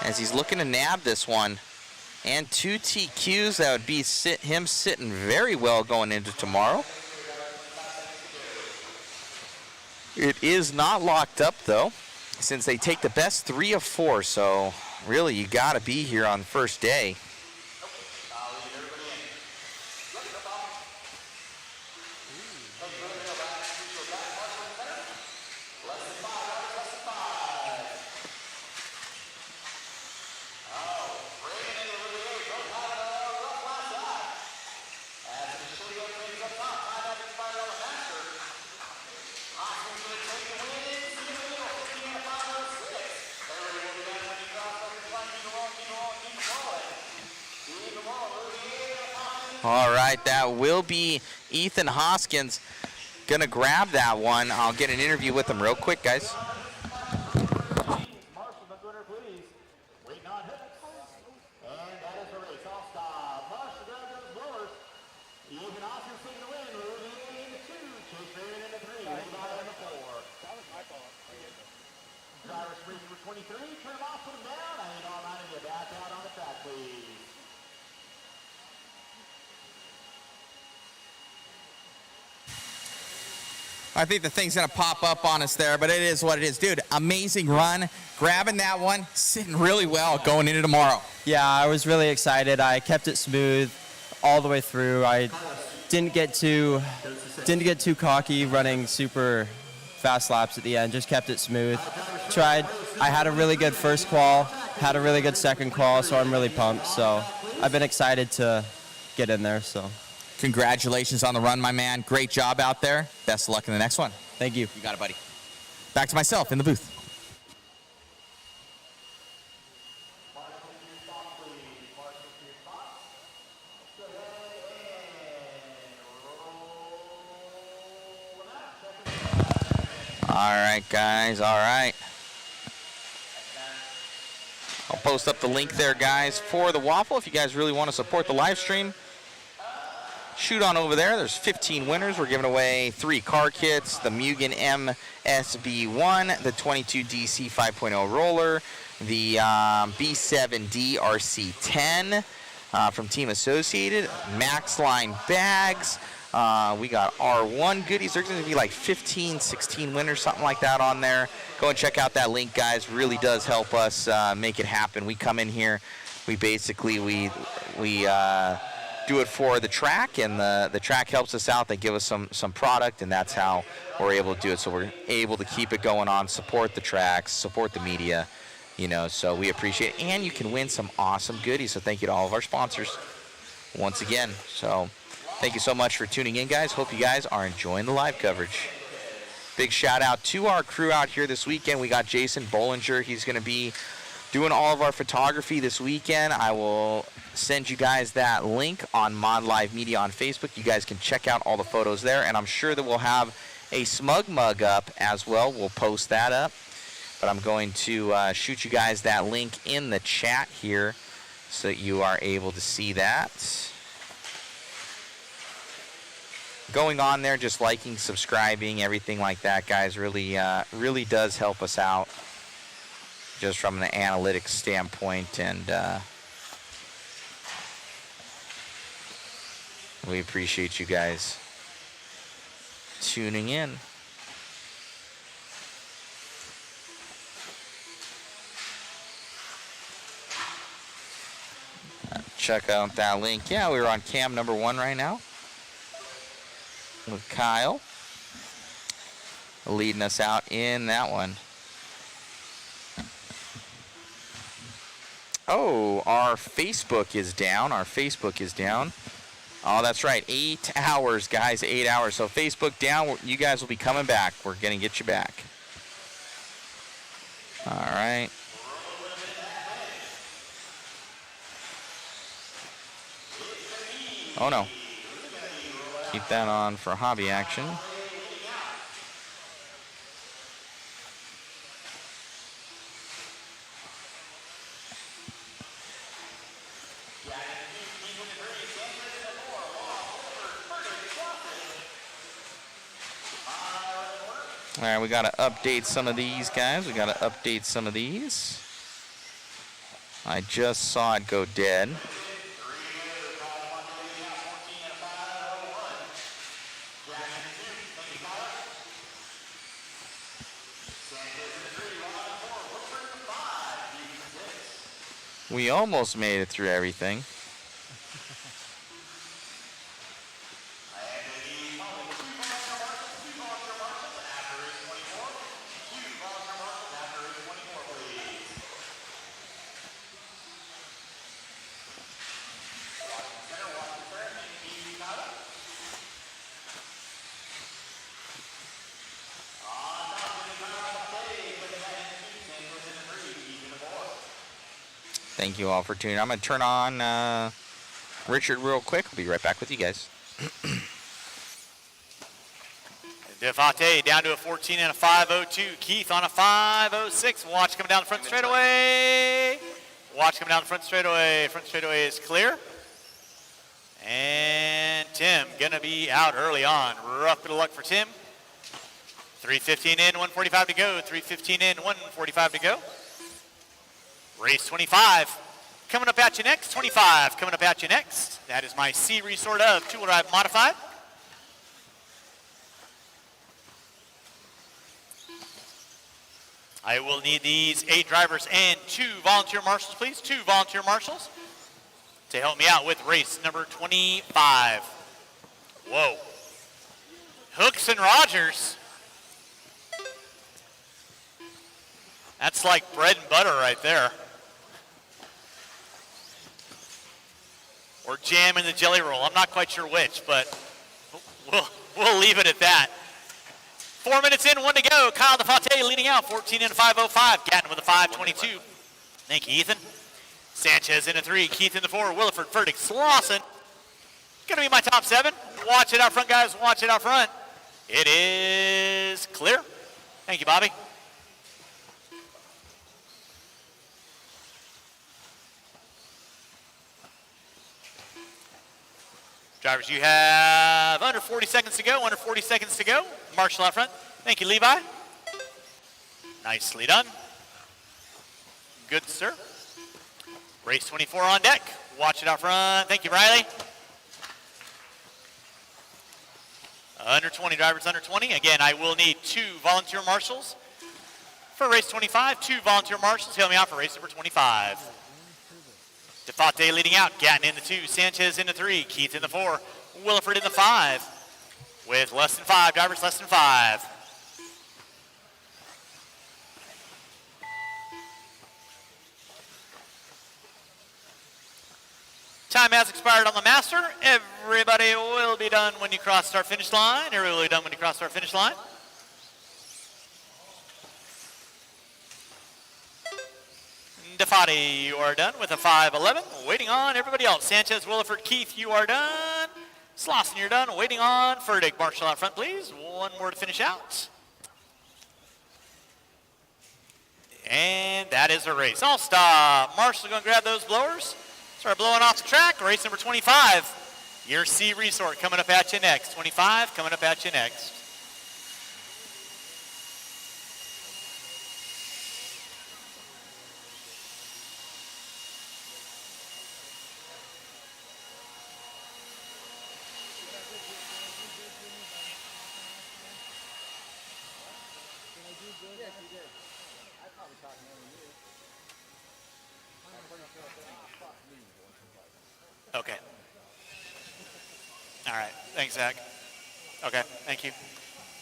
as he's looking to nab this one. And 2 TQs. That would be him sitting very well going into tomorrow. It is not locked up, though, since they take the best 3 of 4. So, really, you got to be here on the first day. All right, that will be Ethan Hoskins. Gonna grab that one. I'll get an interview with him real quick, guys. I think the thing's going to pop up on us there, but it is what it is. Dude, amazing run. Grabbing that one, sitting really well going into tomorrow. Yeah, I was really excited. I kept it smooth all the way through. I didn't get too cocky running super fast laps at the end. Just kept it smooth. I had a really good first qual, had a really good second qual, so I'm really pumped. So I've been excited to get in there. So congratulations on the run, my man. Great job out there. Best of luck in the next one. Thank you. You got it, buddy. Back to myself in the booth. All right, guys. All right. I'll post up the link there, guys, for the waffle. If you guys really want to support the live stream, shoot on over there. There's 15 winners. We're giving away 3 car kits, the Mugen MSB1, the 22 DC 5.0 roller, the B7D RC10 from Team Associated, Max Line bags. We got R1 goodies. There's going to be like 15, 16 winners, something like that on there. Go and check out that link, guys. Really does help us make it happen. We come in here, we basically do it for the track, and the track helps us out. They give us some product, and that's how we're able to do it. So we're able to keep it going on, support the tracks, support the media, you know, so we appreciate it. And you can win some awesome goodies. So thank you to all of our sponsors once again. So thank you so much for tuning in, guys. Hope you guys are enjoying the live coverage. Big shout out to our crew out here this weekend. We got Jason Bollinger. He's going to be doing all of our photography this weekend. I will send you guys that link on Mod Live Media on Facebook. You guys can check out all the photos there, and I'm sure that we'll have a smug mug up as well. We'll post that up, but I'm going to shoot you guys that link in the chat here so that you are able to see that. Going on there, just liking, subscribing, everything like that, guys, really does help us out just from an analytics standpoint, and we appreciate you guys tuning in. Check out that link. Yeah, we're on cam number 1 right now with Kyle leading us out in that one. Oh, our Facebook is down. Our Facebook is down. Oh, that's right. 8 hours, guys. 8 hours. So Facebook down. You guys will be coming back. We're going to get you back. All right. Oh, no. Keep that on for hobby action. All right, we got to update some of these guys. We got to update some of these. I just saw it go dead. We almost made it through everything. Thank you all for tuning in. I'm going to turn on Richard real quick. I'll be right back with you guys. Devontae down to a 14 and a 5.02. Keith on a 5.06. Watch coming down the front straightaway. Watch coming down the front straightaway. Front straightaway is clear. And Tim gonna be out early on. Rough bit of luck for Tim. 3:15 in, 1:45 to go. 3:15 in, 1:45 to go. Race 25 coming up at you next. 25 coming up at you next. That is my C resort of two-wheel drive modified. I will need these 8 drivers and 2 volunteer marshals, please. 2 volunteer marshals to help me out with race number 25. Whoa. Hooks and Rogers. That's like bread and butter right there. Or jam in the jelly roll. I'm not quite sure which, but we'll leave it at that. 4 minutes in, 1 to go. Kyle DeFonte leading out, 14 and a 5.05. Gatton with a 5.22. Thank you, Ethan. Sanchez in a 3. Keith in the 4. Williford, Furtick, Slauson. Gonna be my top 7. Watch it out front, guys. Watch it out front. It is clear. Thank you, Bobby. Drivers, you have under 40 seconds to go, under 40 seconds to go. Marshall out front. Thank you, Levi. Nicely done. Good, sir. Race 24 on deck. Watch it out front. Thank you, Riley. Under 20, drivers under 20. Again, I will need 2 volunteer marshals for race 25. 2 volunteer marshals. Help me out for race number 25. DeFate leading out, Gatton in the 2, Sanchez in the 3, Keith in the 4, Williford in the 5. With less than 5, drivers less than 5. Time has expired on the master. Everybody will be done when you cross start finish line. Everybody will be done when you cross start finish line. DeFati, you are done with a 5.11. Waiting on everybody else. Sanchez, Williford, Keith, you are done. Slauson, you're done. Waiting on Furtick. Marshall out front, please. 1 more to finish out. And that is a race. I'll stop. Marshall, going to grab those blowers. Start blowing off the track. Race number 25. Your C Resort coming up at you next. 25 coming up at you next. Okay. All right. Thanks, Zach. Okay. Thank you.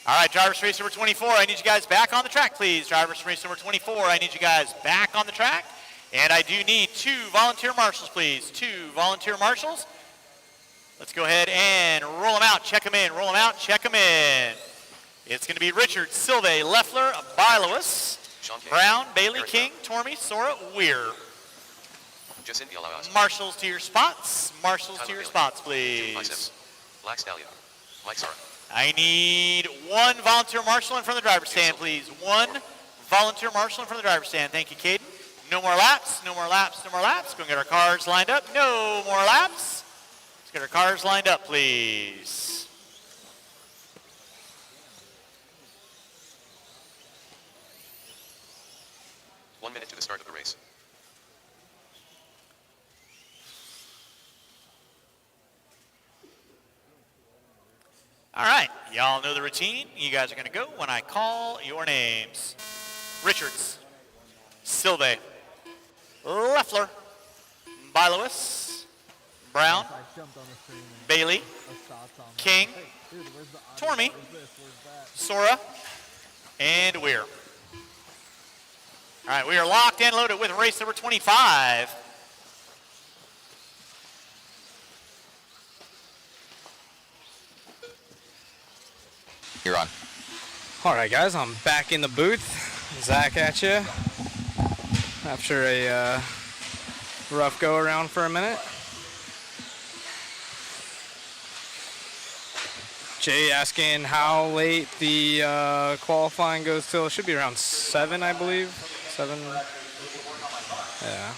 All right, drivers for race number 24. I need you guys back on the track, please. Drivers for race number 24. I need you guys back on the track. And I do need 2 volunteer marshals, please. 2 volunteer marshals. Let's go ahead and roll them out. Check them in. Roll them out. Check them in. It's going to be Richard, Silve, Leffler, Bilowis, Brown, Bailey, King, Tormey, Sora, Weir. Marshals to your spots. Marshals to your spots, please. Black Stallion. Mike Sara. I need 1 volunteer marshal in front of the driver's stand, please. 1 volunteer marshal in front of the driver's stand. Thank you, Caden. No more laps. No more laps. No more laps. Go and get our cars lined up. No more laps. Let's get our cars lined up, please. 1 minute to the start of the race. All right, y'all know the routine. You guys are going to go when I call your names. Richards, Silve, Leffler, Bilowis, Brown, Bailey, King, Tormey, Sora, and Weir. All right, we are locked and loaded with race number 25. You're on. All right, guys, I'm back in the booth. Zach at you after a rough go around for a minute. Jay asking how late the qualifying goes till. It should be around 7, I believe. 7. Yeah.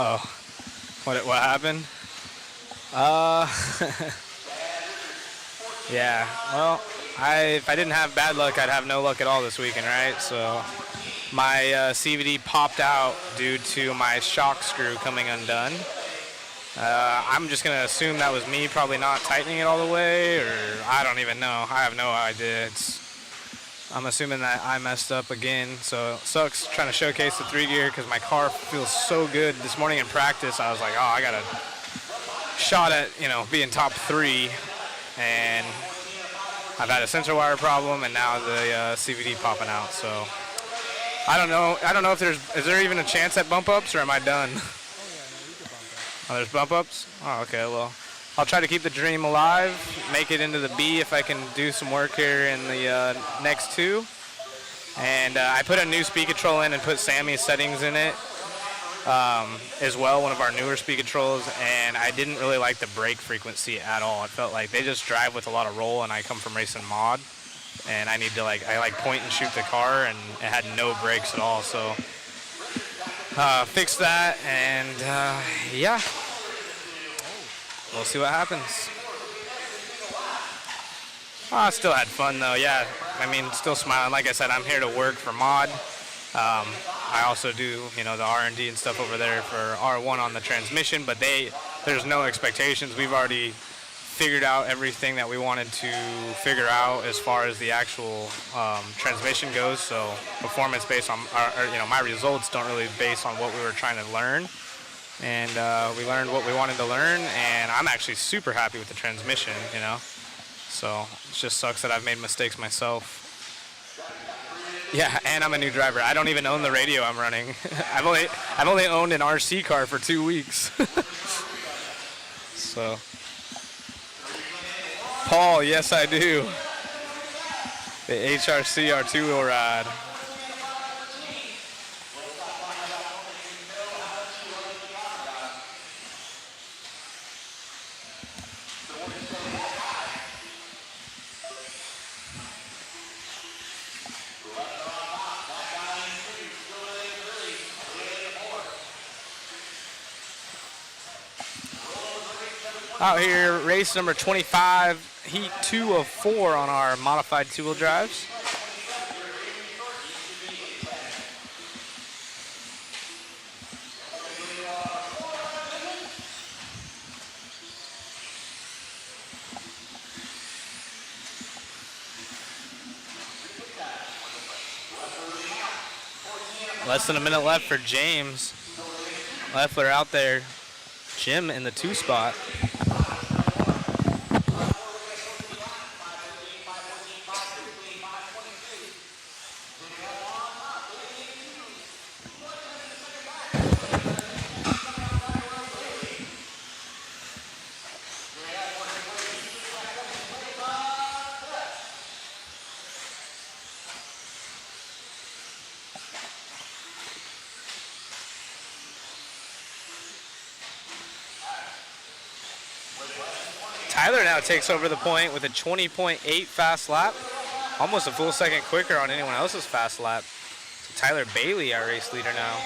Oh, what happened? Yeah, well, if I didn't have bad luck, I'd have no luck at all this weekend, right? So my CVD popped out due to my shock screw coming undone. I'm just going to assume that was me probably not tightening it all the way, or I don't even know. I have no idea. I'm assuming that I messed up again, so it sucks trying to showcase the 3-gear because my car feels so good. This morning in practice, I was like, oh, I got a shot at, being top 3, and I've had a sensor wire problem, and now the CVD popping out, so I don't know if is there even a chance at bump ups, or am I done? Oh, there's bump ups? Oh, okay, well, I'll try to keep the dream alive, make it into the B if I can do some work here in the next 2. And I put a new speed control in and put Sammy's settings in it as well, one of our newer speed controls, and I didn't really like the brake frequency at all. It felt like they just drive with a lot of roll, and I come from racing mod, and I need to I point and shoot the car, and it had no brakes at all, so fix that, and yeah. We'll see what happens. Oh, I still had fun though, yeah. I mean, still smiling. Like I said, I'm here to work for mod. I also do, the R&D and stuff over there for R1 on the transmission, but there's no expectations. We've already figured out everything that we wanted to figure out as far as the actual transmission goes. So performance based on, my results don't really base on what we were trying to learn. And we learned what we wanted to learn, and I'm actually super happy with the transmission, So it just sucks that I've made mistakes myself. Yeah, and I'm a new driver. I don't even own the radio I'm running. I've only owned an RC car for 2 weeks. So, Paul, yes I do. The HRC R2-wheel ride. Out here, race number 25, heat 2 of 4 on our modified 2-wheel drives. Less than a minute left for James. Leffler out there. Jim in the 2 spot. Tyler now takes over the point with a 20.8 fast lap. Almost a full second quicker on anyone else's fast lap. Tyler Bailey, our race leader now.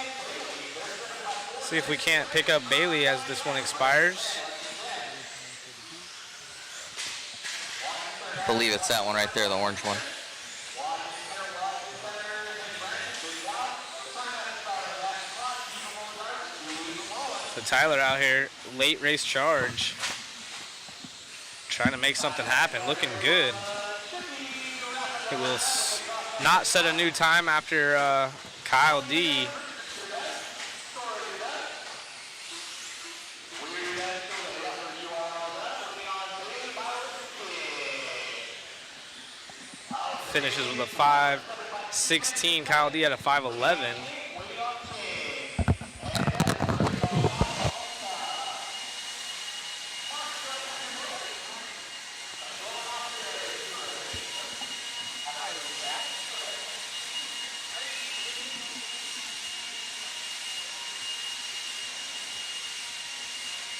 See if we can't pick up Bailey as this one expires. I believe it's that one right there, the orange one. So Tyler out here, late race charge. Trying to make something happen, looking good. It will not set a new time after Kyle D. Finishes with a 5:16. Kyle D at a 5:11.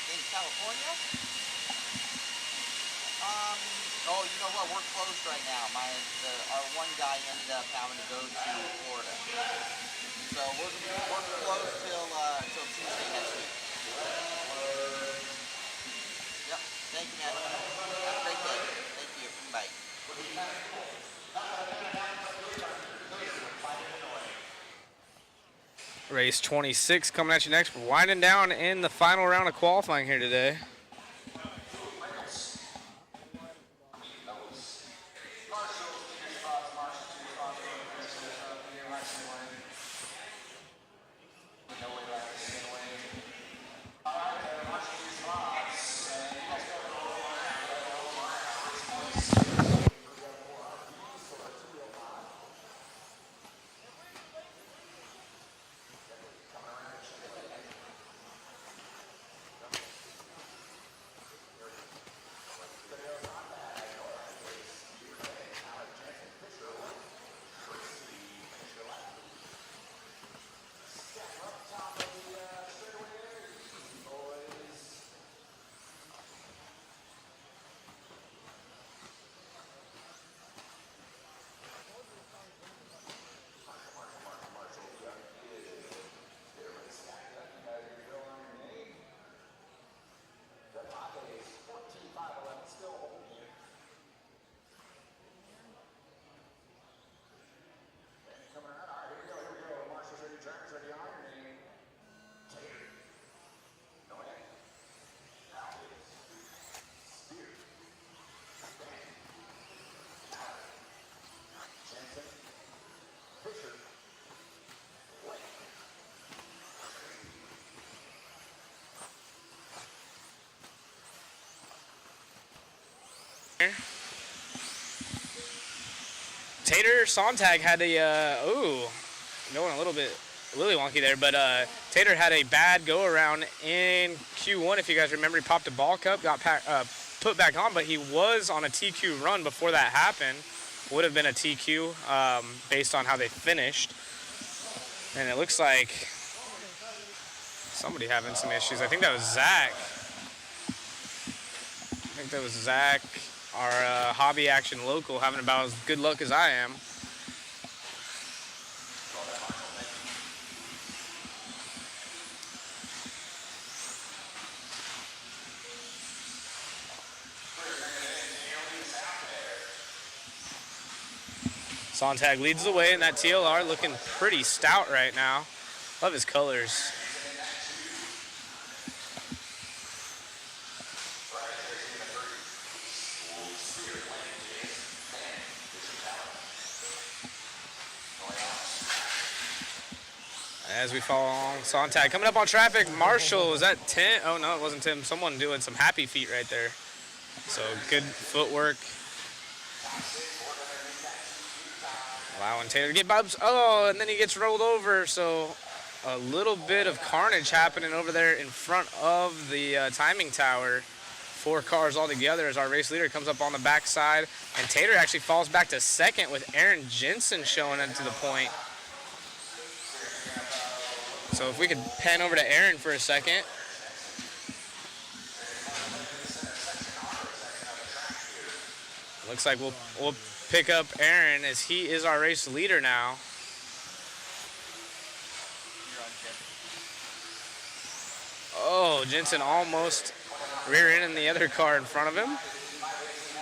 In California? Oh, you know what? We're closed right now. Our one guy ended up having to go to Florida. So we're closed till Tuesday next week. Yep. Thank you, man. Have a great day. Thank you. Bye. Race 26 coming at you next. We're winding down in the final round of qualifying here today. Tater Sontag had a, going a little bit willy wonky there, but Tater had a bad go around in Q1. If you guys remember, he popped a ball cup, got put back on, but he was on a TQ run before that happened. Would have been a TQ based on how they finished. And it looks like somebody having some issues. I think that was Zach. Our hobby action local, having about as good luck as I am. Sontag leads the way in that TLR, looking pretty stout right now. Love his colors. As we follow along, Sontag coming up on traffic. Marshall, was that Tim? Oh no, it wasn't Tim. Someone doing some happy feet right there. So good footwork. Allowing Taylor to get bubs. Oh, and then he gets rolled over. So a little bit of carnage happening over there in front of the timing tower. 4 cars all together as our race leader comes up on the backside. And Tater actually falls back to second with Aaron Jensen showing into the point. So if we could pan over to Aaron for a second. Looks like we'll pick up Aaron as he is our race leader now. Oh, Jensen almost rear-ending the other car in front of him.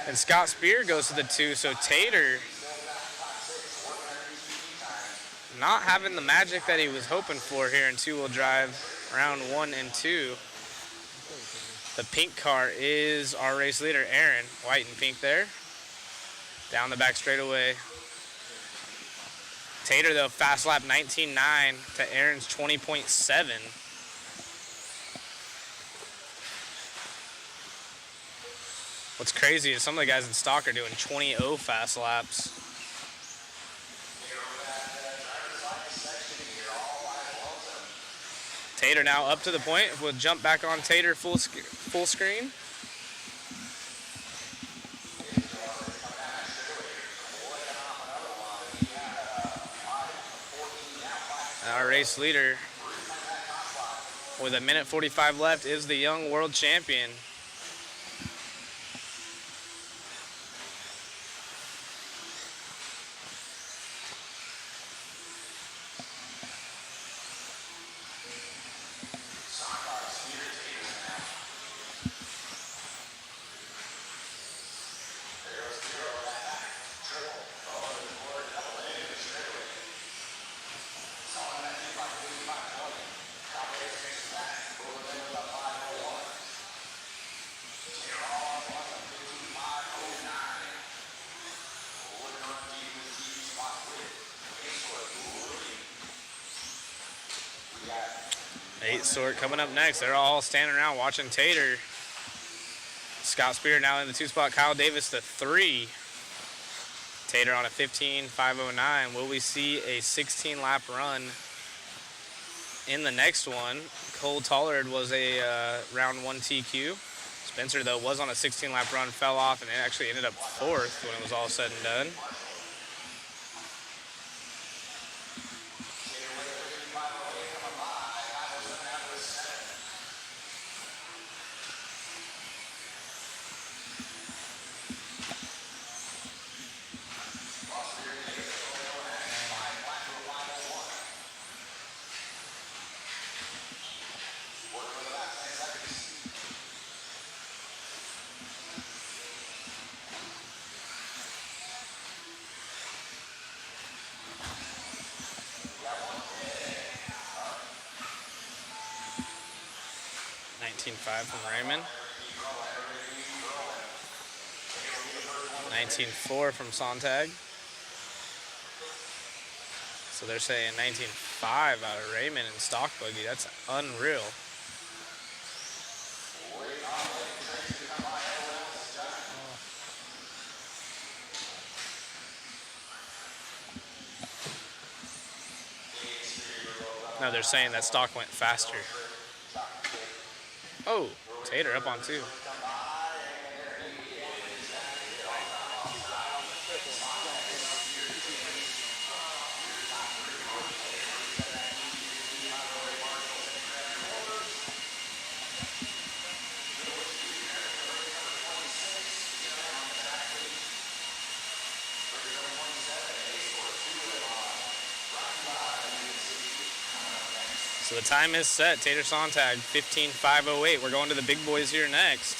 And Scott Spear goes to the 2, so Tater not having the magic that he was hoping for here in two-wheel drive, round 1 and 2. The pink car is our race leader, Aaron. White and pink there. Down the back straightaway. Tater, though, fast lap 19.9 to Aaron's 20.7. What's crazy is some of the guys in stock are doing 20.0 fast laps. Tater now up to the point. We'll jump back on Tater full screen. Our race leader with 1:45 left is the young world champion. Eight sort coming up next. They're all standing around watching Tater. Scott Spear now in the 2 spot. Kyle Davis the 3. Tater on a 15.509. Will we see a 16 lap run in the next one? Cole Tollard was a round 1 TQ. Spencer, though, was on a 16 lap run, fell off, and it actually ended up 4th when it was all said and done. From Raymond. 19.4 from Sontag. So they're saying 19.5 out of Raymond in stock buggy. That's unreal. No, they're saying that stock went faster. Oh, Tater up on 2. So the time is set. Tater Sontag, 15.508. We're going to the big boys here next.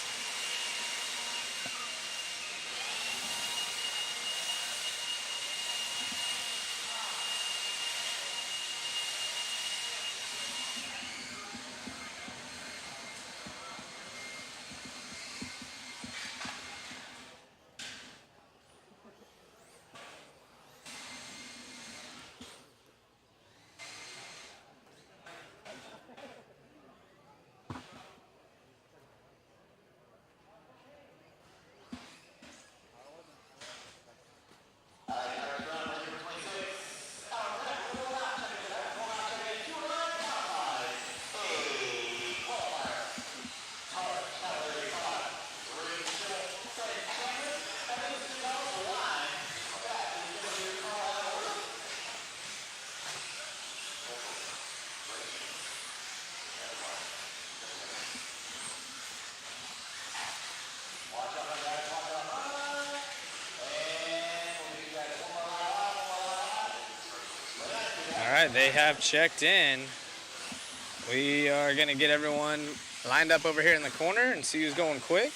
All right, they have checked in. We are going to get everyone lined up over here in the corner and see who's going quick.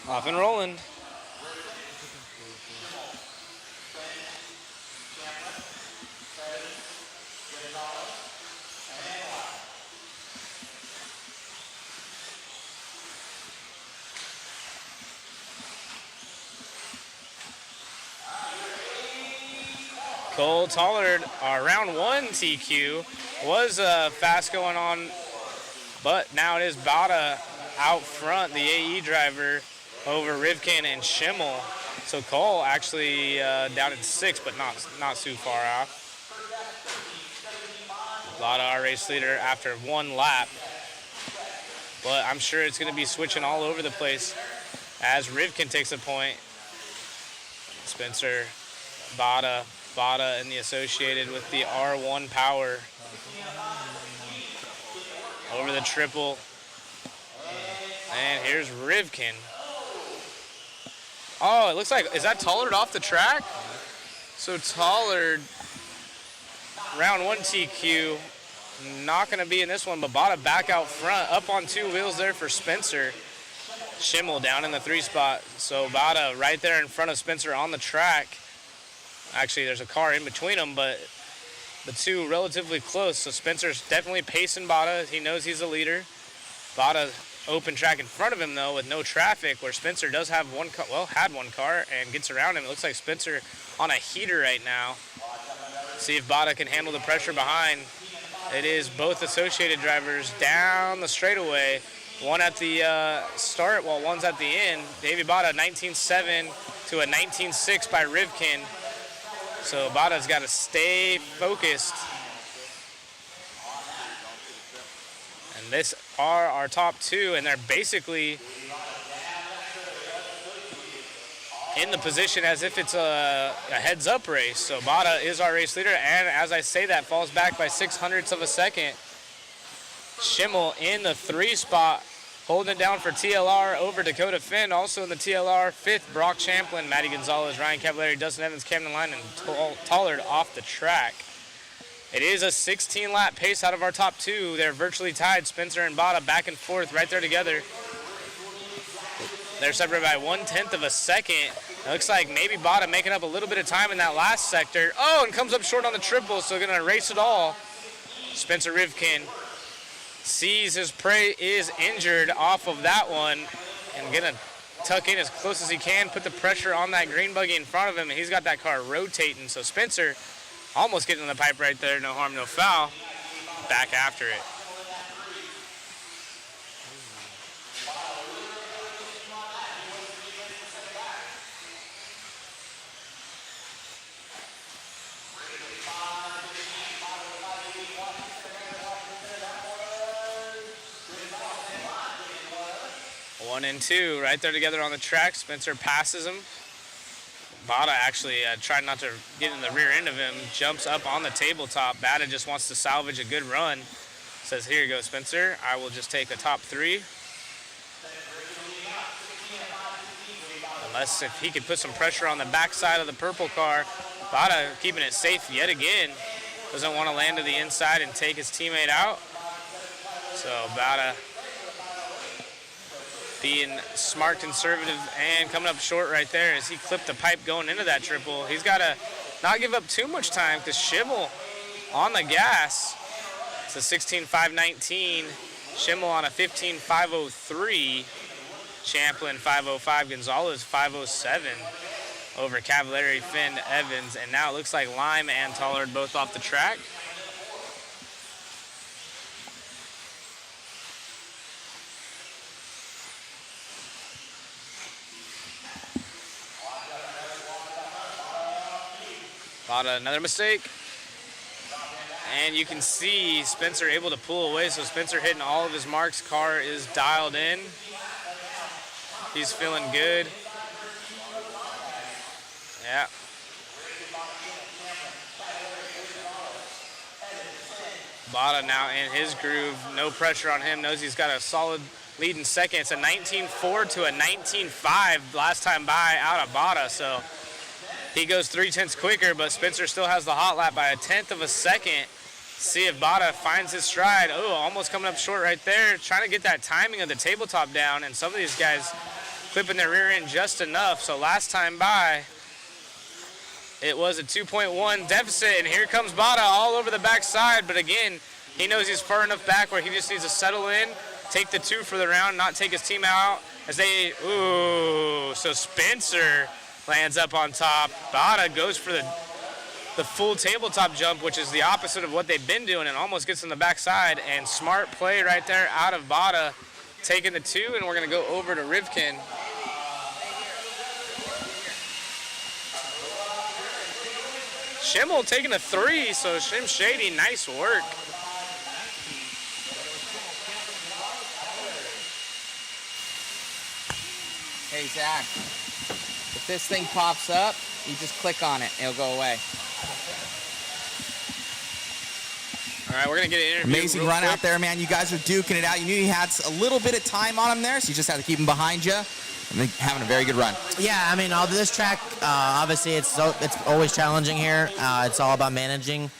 Off and rolling. Cole Tollard, our round 1 TQ, was fast going on, but now it is Bada out front, the AE driver, over Rivkin and Schimmel. So Cole actually down at 6, but not too far off. Bada, our race leader, after 1 lap. But I'm sure it's going to be switching all over the place as Rivkin takes a point. Spencer, Bada and the associated with the R1 power over the triple. And here's Rivkin. Oh, it looks like, is that Tollard off the track? So Tollard, round 1 TQ, not going to be in this one, but Bada back out front, up on 2 wheels there for Spencer. Schimmel down in the 3 spot. So Bada right there in front of Spencer on the track. Actually, there's a car in between them, but the 2 relatively close. So Spencer's definitely pacing Bada. He knows he's the leader. Bada open track in front of him, though, with no traffic, where Spencer does have had one car and gets around him. It looks like Spencer on a heater right now. See if Bada can handle the pressure behind. It is both associated drivers down the straightaway. One at the start, while one's at the end. Davey Bada, 19.7 to a 19.6 by Rivkin. So Bada's got to stay focused. And this are our top 2, and they're basically in the position as if it's a heads-up race. So Bada is our race leader, and as I say that, falls back by 0.06 of a second. Schimmel in the 3 spot, holding it down for TLR over Dakota Finn. Also in the TLR, 5th, Brock Champlin, Matty Gonzalez, Ryan Cavallari, Dustin Evans, Camden Line, and Tollard off the track. It is a 16-lap pace out of our top 2. They're virtually tied. Spencer and Bada back and forth right there together. They're separated by 1/10 of a second. It looks like maybe Bada making up a little bit of time in that last sector. Oh, and comes up short on the triple, so going to race it all. Spencer Rivkin sees his prey is injured off of that one and going to tuck in as close as he can, put the pressure on that green buggy in front of him, and he's got that car rotating. So Spencer almost getting in the pipe right there, no harm, no foul. Back after it. One and 2 right there together on the track. Spencer passes him. Bada actually tried not to get in the rear end of him, jumps up on the tabletop. Bada just wants to salvage a good run. Says, here you go, Spencer. I will just take the top 3. Unless if he could put some pressure on the backside of the purple car. Bada keeping it safe yet again. Doesn't want to land to the inside and take his teammate out. So Bada being smart, conservative, and coming up short right there as he clipped the pipe going into that triple. He's got to not give up too much time because Schimmel on the gas. It's a 16.519. Schimmel on a 15.503. Champlin 505. Gonzalez 507 over Cavallari, Finn, Evans. And now it looks like Lime and Tollard both off the track. Bada another mistake. And you can see Spencer able to pull away, so Spencer hitting all of his marks. Car is dialed in. He's feeling good. Yeah. Bada now in his groove. No pressure on him. Knows he's got a solid lead in second. It's a 19.4 to a 19.5 last time by out of Bada. So he goes 0.3 quicker, but Spencer still has the hot lap by 1/10 of a second. See if Bada finds his stride. Oh, almost coming up short right there. Trying to get that timing of the tabletop down, and some of these guys clipping their rear end just enough. So last time by, it was a 2.1 deficit, and here comes Bada all over the backside. But again, he knows he's far enough back where he just needs to settle in, take the 2 for the round, not take his team out. As they, so Spencer lands up on top. Bada goes for the full tabletop jump, which is the opposite of what they've been doing, and almost gets on the backside. And smart play right there out of Bada, taking the 2, and we're going to go over to Rivkin. Schimmel taking a 3, so Shim Shady, nice work. Hey, Zach, if this thing pops up, you just click on it. It'll go away. All right, we're going to get an interview. Amazing run out there, man. You guys are duking it out. You knew you had a little bit of time on him there, so you just had to keep him behind you. And having a very good run. Yeah, I mean, all this track, obviously, it's always challenging here. It's all about managing.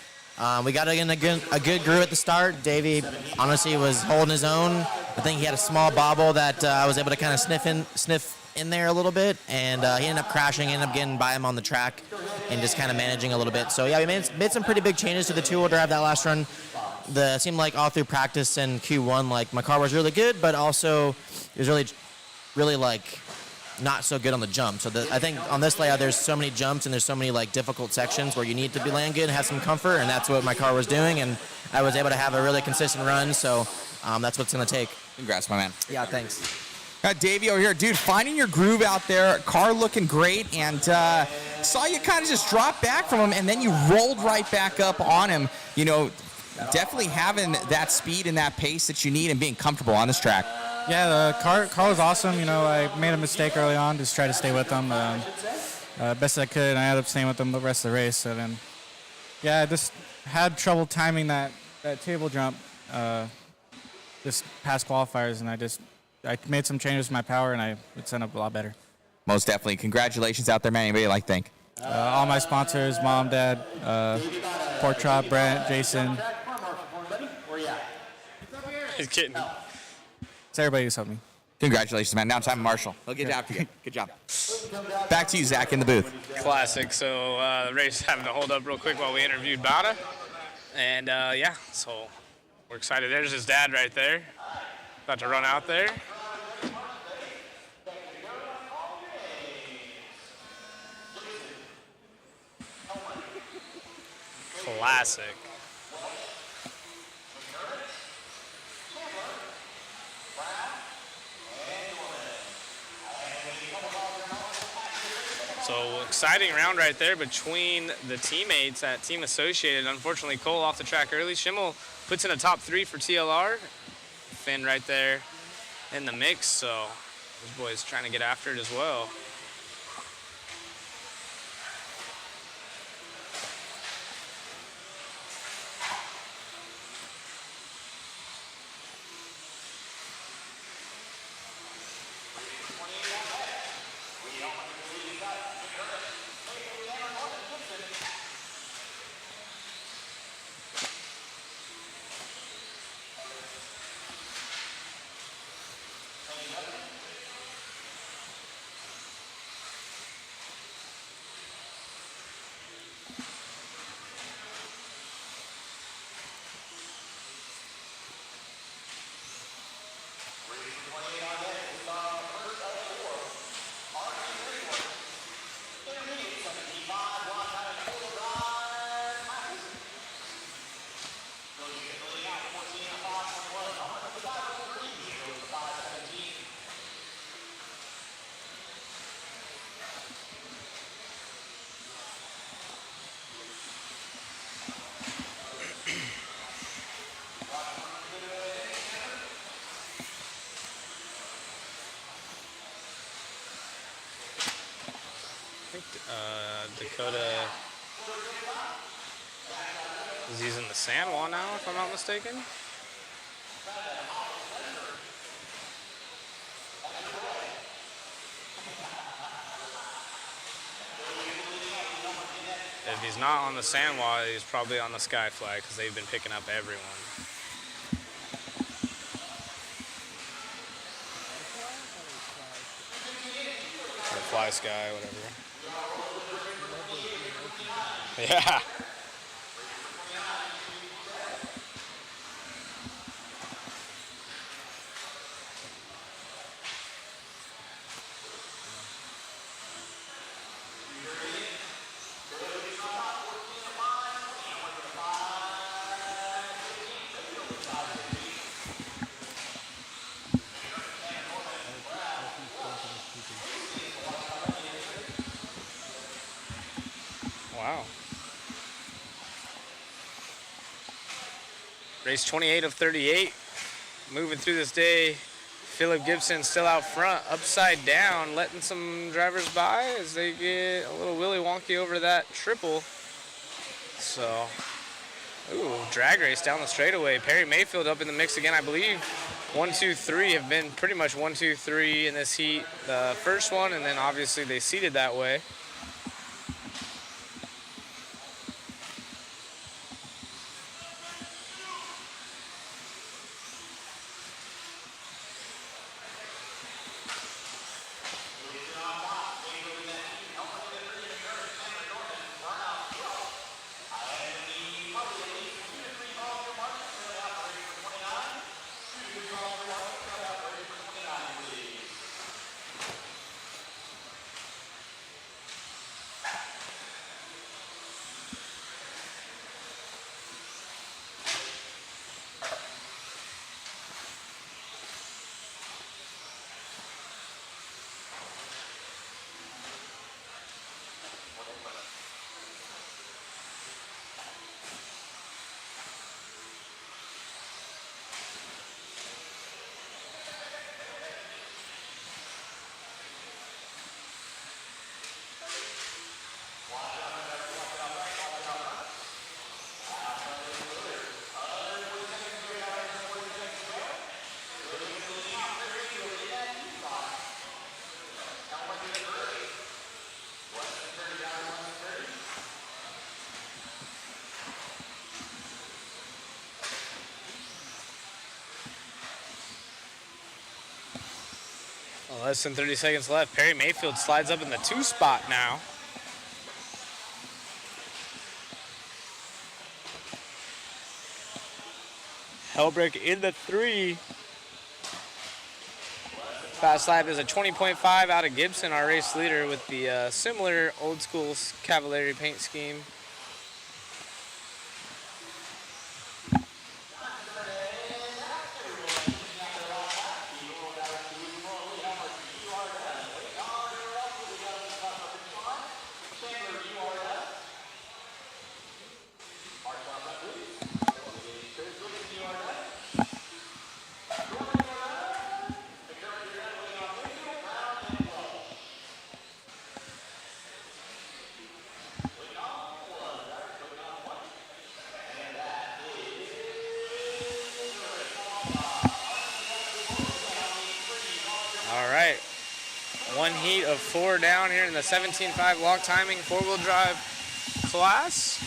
We got in a good groove at the start. Davey, honestly, was holding his own. I think he had a small bobble that I was able to kind of sniff in there a little bit, and he ended up crashing, ended up getting by him on the track, and just kind of managing a little bit. So yeah, we made some pretty big changes to the two-wheel drive that last run. It seemed like all through practice and Q1, like my car was really good, but also it was really like not so good on the jump. So I think on this layout, there's so many jumps and there's so many like difficult sections where you need to be land good and have some comfort, and that's what my car was doing, and I was able to have a really consistent run. So that's what it's gonna take. Congrats, my man. Yeah, thanks. Got Davey over here. Dude, finding your groove out there, car looking great, and saw you kind of just drop back from him, and then you rolled right back up on him. You know, definitely having that speed and that pace that you need and being comfortable on this track. Yeah, the car was awesome. You know, I made a mistake early on, just tried to stay with them best I could, and I ended up staying with them the rest of the race. And then, yeah, I just had trouble timing that table jump just past qualifiers, and I made some changes to my power, and it's ended up a lot better. Most definitely. Congratulations out there, man. Anybody like to thank? All my sponsors, Mom, Dad, Pork Chop, Brent, Jason. He's kidding. It's everybody who's helped me. Congratulations, man. Now it's time to Marshall. He'll get after you. Good job. Back to you, Zach, in the booth. Classic. So the race having to hold up real quick while we interviewed Bada. And yeah, so we're excited. There's his dad right there. About to run out there. Classic. So exciting round right there between the teammates at Team Associated. Unfortunately, Cole off the track early. Schimmel puts in a top 3 for TLR. Finn right there in the mix, so these boys trying to get after it as well. Dakota is using the sand wall now, if I'm not mistaken. If he's not on the sand wall, he's probably on the sky flag because they've been picking up everyone. Or fly sky, whatever. Yeah. Wow. Race 28 of 38. Moving through this day. Philip Gibson still out front, upside down, letting some drivers by as they get a little willy wonky over that triple. So, ooh, drag race down the straightaway. Perry Mayfield up in the mix again, I believe. 1, 2, 3 have been pretty much 1, 2, 3 in this heat. The first one, and then obviously they seeded that way. Less than 30 seconds left. Perry Mayfield slides up in the 2 spot now. Helbrick in the 3. Fast lap is a 20.5 out of Gibson, our race leader, with the similar old school Cavalieri paint scheme. One heat of 4 down here in the 17.5 walk timing 4-wheel drive class.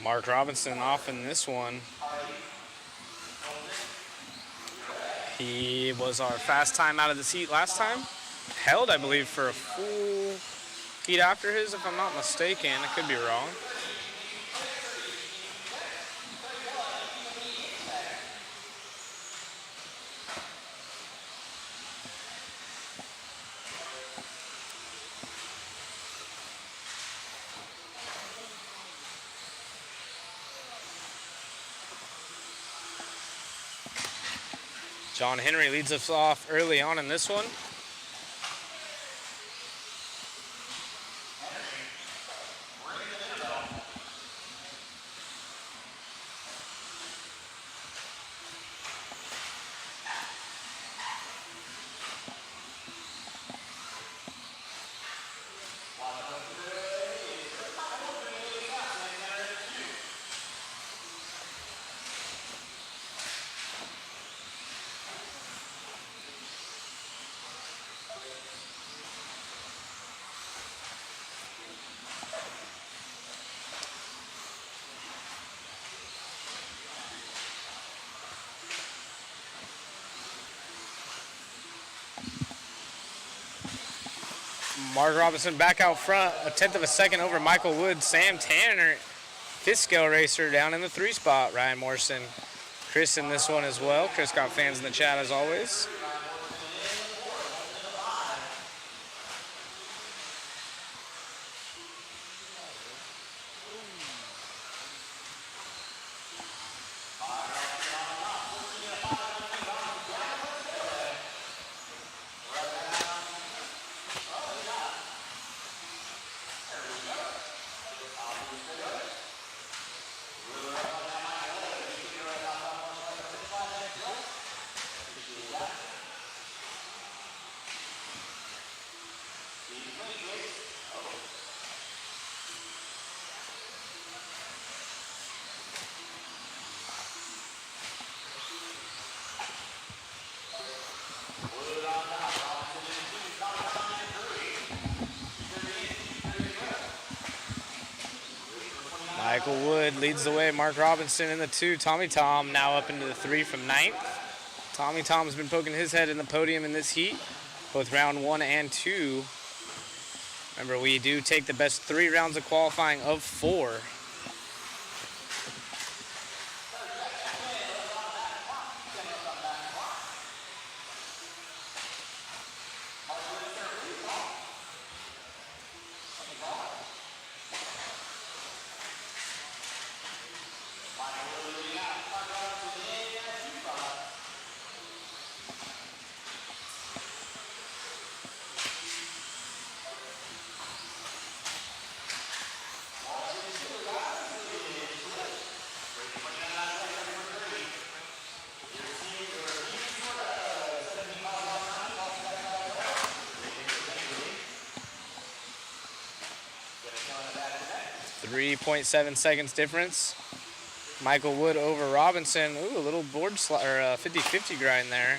Mark Robinson off in this one. He was our fast time out of this heat last time. Held, I believe, for a full heat after his, if I'm not mistaken. I could be wrong. John Henry leads us off early on in this one. Mark Robinson back out front, a tenth of a second over Michael Wood. Sam Tanner, fifth scale racer, down in the 3 spot. Ryan Morrison, Chris in this one as well. Chris got fans in the chat as always. Michael Wood leads the way. Mark Robinson in the 2. Tommy Tom now up into the 3 from 9th. Tommy Tom's been poking his head in the podium in this heat, both round 1 and 2. Remember, we do take the best 3 rounds of qualifying of 4. .7 seconds difference. Michael Wood over Robinson. Ooh, a little board or 50-50 grind there.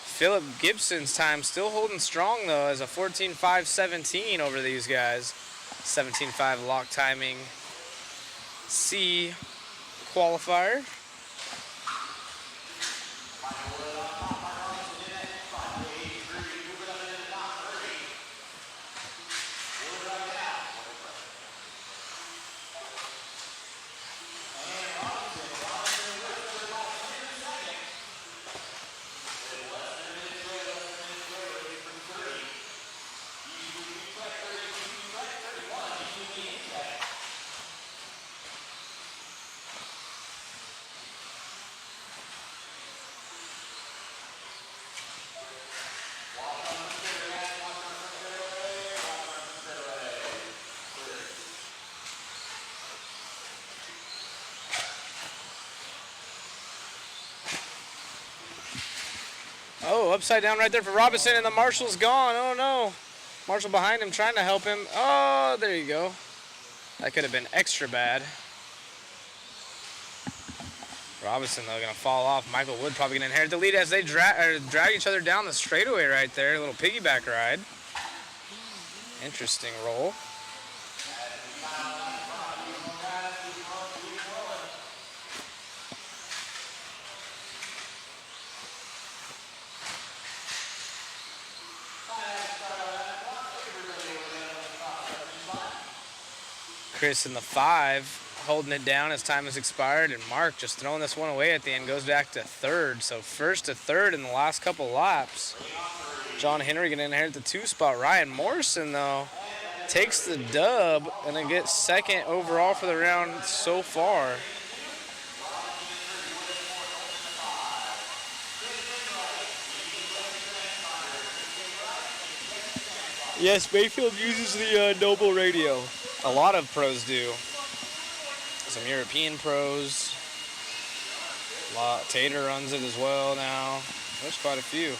Philip Gibson's time still holding strong though, as a 14.517 over these guys. 17.5 lock timing C qualifier. Oh, upside down right there for Robinson, and the marshal's gone. Oh no. Marshall behind him trying to help him. Oh, there you go. That could have been extra bad. Robinson, though, going to fall off. Michael Wood probably going to inherit the lead as they drag each other down the straightaway right there. A little piggyback ride. Interesting roll. Chris in the 5, holding it down as time has expired, and Mark just throwing this one away at the end, goes back to 3rd. So 1st to 3rd in the last couple laps. John Henry going to inherit the 2 spot. Ryan Morrison, though, takes the dub and then gets 2nd overall for the round so far. Yes, Mayfield uses the Noble radio. A lot of pros do. Some European pros. Tater runs it as well now. There's quite a few.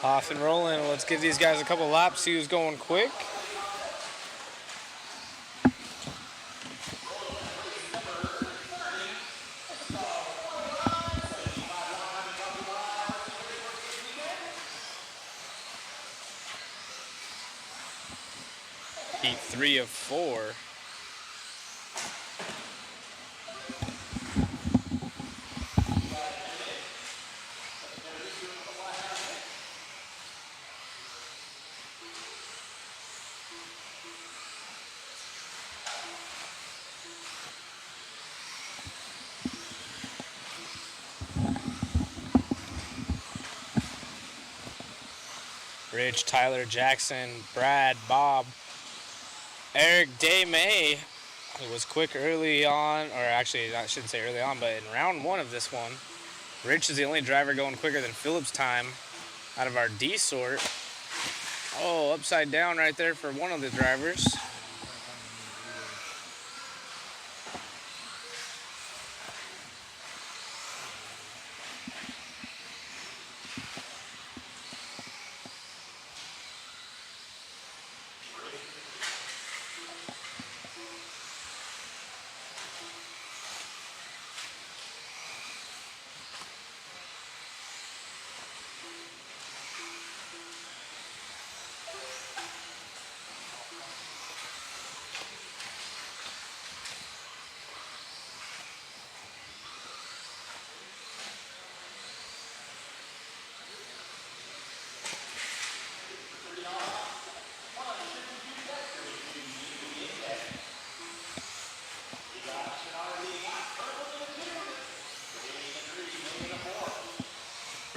Off and rolling. Let's give these guys a couple laps, see who's going quick. Heat 3 of 4. Rich, Tyler, Jackson, Brad, Bob, Eric Day-May, who was quick early on, or actually I shouldn't say early on, but in round 1 of this one. Rich is the only driver going quicker than Phillips' time out of our D sort. Oh, upside down right there for one of the drivers.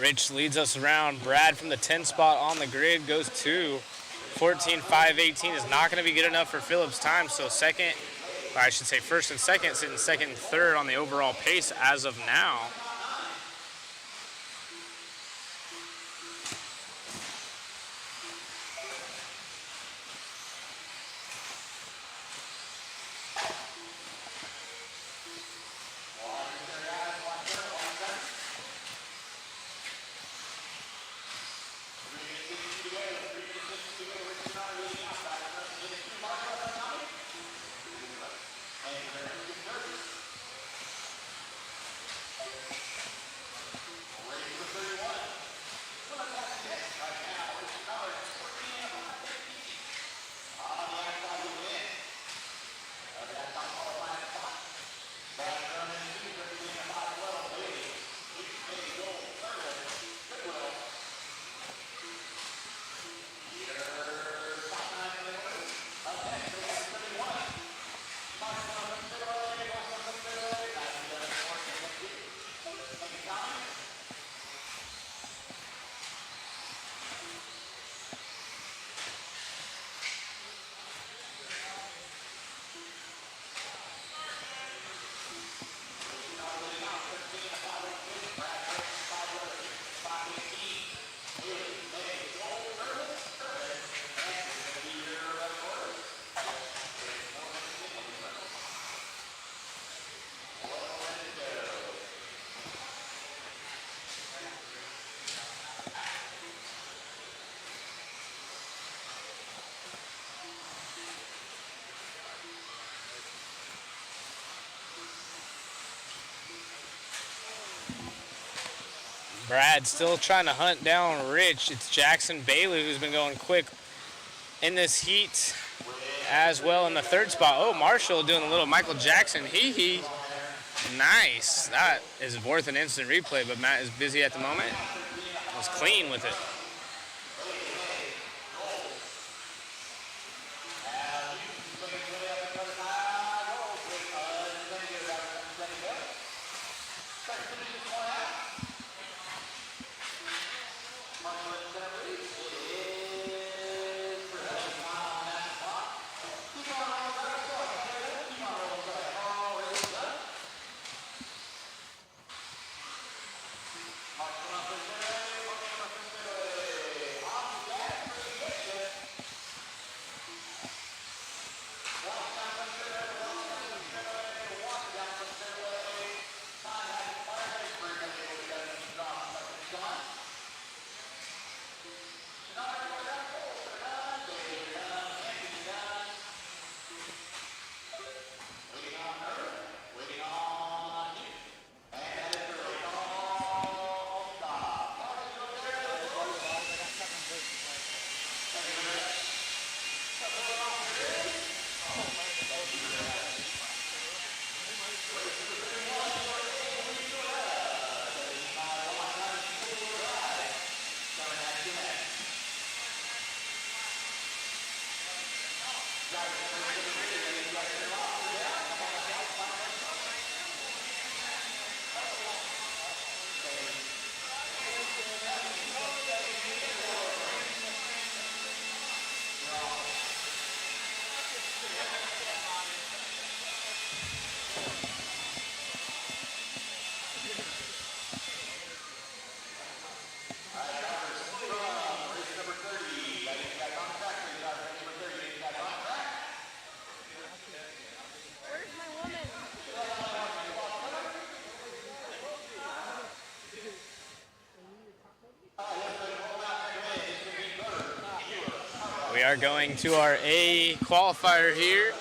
Rich leads us around. Brad from the 10 spot on the grid goes to 14.518 is not going to be good enough for Phillips' time. So second, or I should say first and second, sitting second and third on the overall pace as of now. Brad still trying to hunt down Rich. It's Jackson Bailey who's been going quick in this heat as well in the third spot. Oh, Marshall doing a little Michael Jackson hee-hee. Nice. That is worth an instant replay, but Matt is busy at the moment. Was clean with it. We are going to our A qualifier here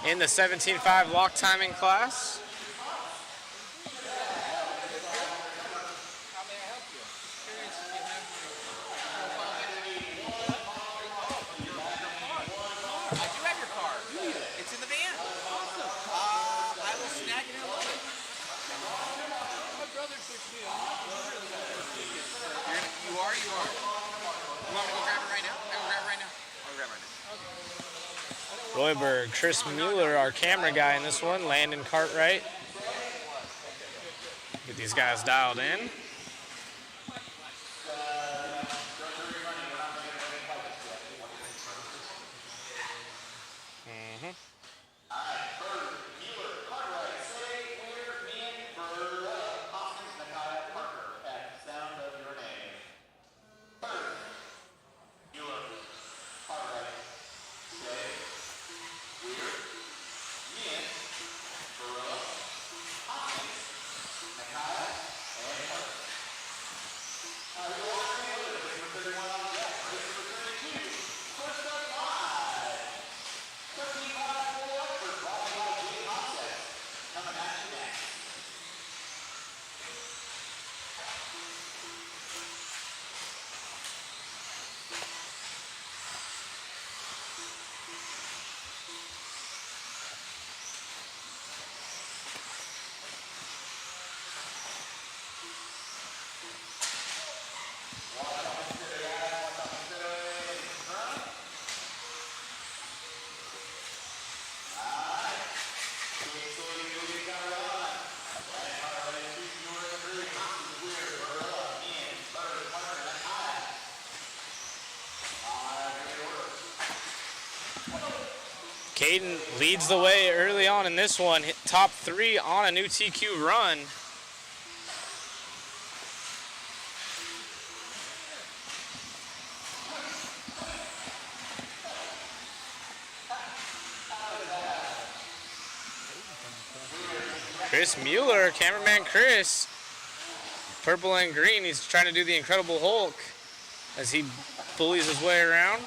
in the 17.5 lock timing class. Royberg, Chris Mueller, our camera guy in this one, Landon Cartwright. Get these guys dialed in. Caden leads the way early on in this one. Hit top 3 on a new TQ run. Chris Mueller, cameraman Chris. Purple and green, he's trying to do the Incredible Hulk as he bullies his way around.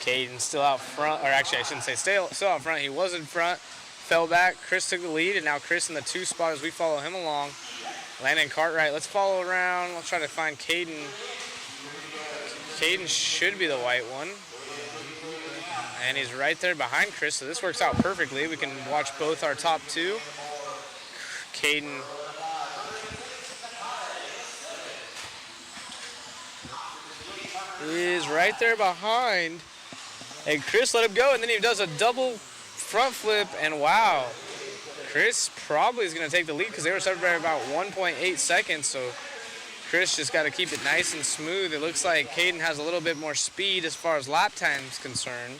Caden still out front, or actually I shouldn't say still out front. He was in front, fell back. Chris took the lead, and now Chris in the 2 spot as we follow him along. Landon Cartwright, let's follow around. Let's try to find Caden. Caden should be the white one. And he's right there behind Chris, so this works out perfectly. We can watch both our top 2. Caden is right there behind. And Chris let him go, and then he does a double front flip, and wow. Chris probably is going to take the lead because they were separated by about 1.8 seconds, so Chris just got to keep it nice and smooth. It looks like Caden has a little bit more speed as far as lap time is concerned.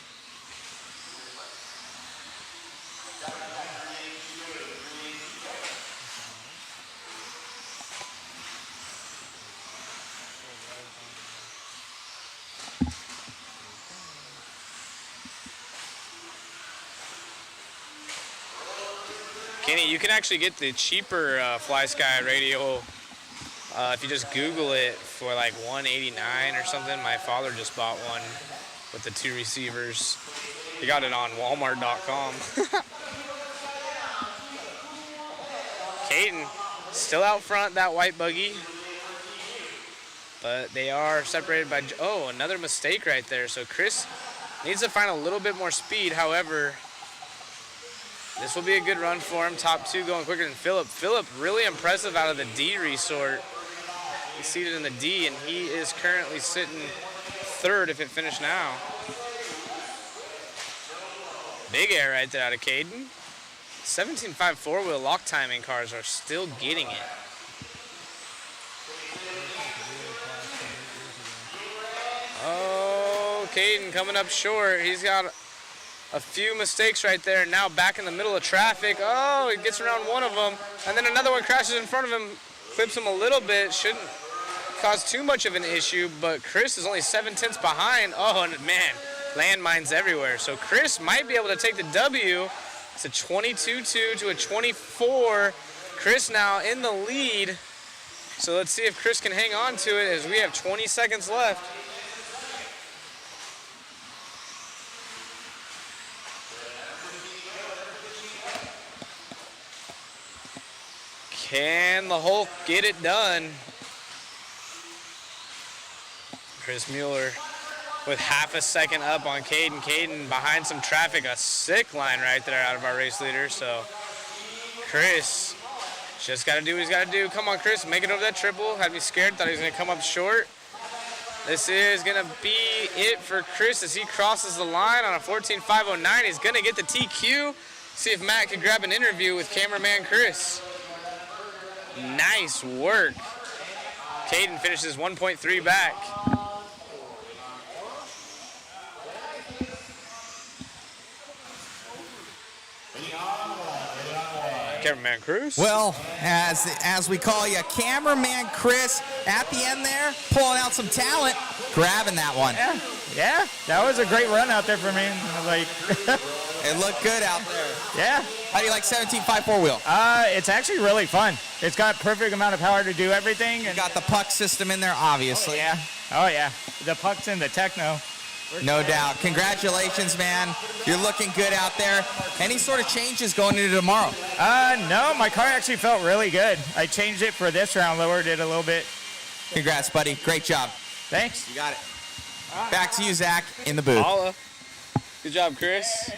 Kenny, you can actually get the cheaper Fly Sky radio if you just Google it for like $189 or something. My father just bought one with the 2 receivers. He got it on Walmart.com. Caden still out front, that white buggy. But they are separated by, oh, another mistake right there. So Chris needs to find a little bit more speed. However, this will be a good run for him. Top 2 going quicker than Phillip. Phillip really impressive out of the D resort. He's seated in the D, and he is currently sitting 3rd if it finished now. Big air right there out of Caden. 17.5 4-wheel lock timing cars are still getting it. Oh, Caden coming up short. He's got a few mistakes right there. Now back in the middle of traffic. Oh, he gets around one of them. And then another one crashes in front of him, clips him a little bit. Shouldn't cause too much of an issue, but Chris is only 7/10 behind. Oh, and man, landmines everywhere. So Chris might be able to take the W. It's a 22-2 to a 24. Chris now in the lead. So let's see if Chris can hang on to it as we have 20 seconds left. Can the Hulk get it done? Chris Mueller with half a second up on Caden. Caden behind some traffic, a sick line right there out of our race leader. So Chris just got to do what he's got to do. Come on, Chris, make it over that triple. Had me scared, thought he was going to come up short. This is going to be it for Chris as he crosses the line on a 14.509. He's going to get the TQ. See if Matt can grab an interview with cameraman Chris. Nice work. Caden finishes 1.3 back. Cameraman Chris. Well, as we call you, cameraman Chris at the end there, pulling out some talent, grabbing that one. Yeah, that was a great run out there for me. Like, it looked good out there. Yeah. How do you like 17.5 four-wheel? It's actually really fun. It's got perfect amount of power to do everything. You got the puck system in there, obviously. Oh yeah. The pucks and the techno. No doubt. Congratulations, man. You're looking good out there. Any sort of changes going into tomorrow? No, my car actually felt really good. I changed it for this round, lowered it a little bit. Congrats, buddy. Great job. Thanks. You got it. Back to you, Zach, in the booth. Holla. Good job, Chris.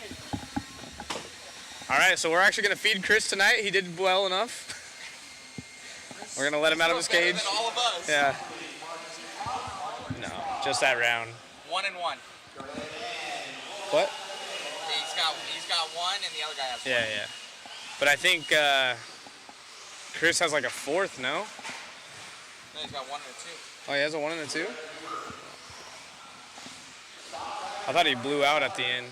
All right, so we're actually going to feed Chris tonight. He did well enough. We're going to let him out of his cage. All of us. Yeah. No, just that round. 1 and 1. What? He's got one, and the other guy has one. Yeah. But I think Chris has like a fourth, no? No, he's got 1 and 2. Oh, he has a 1 and a 2? I thought he blew out at the end.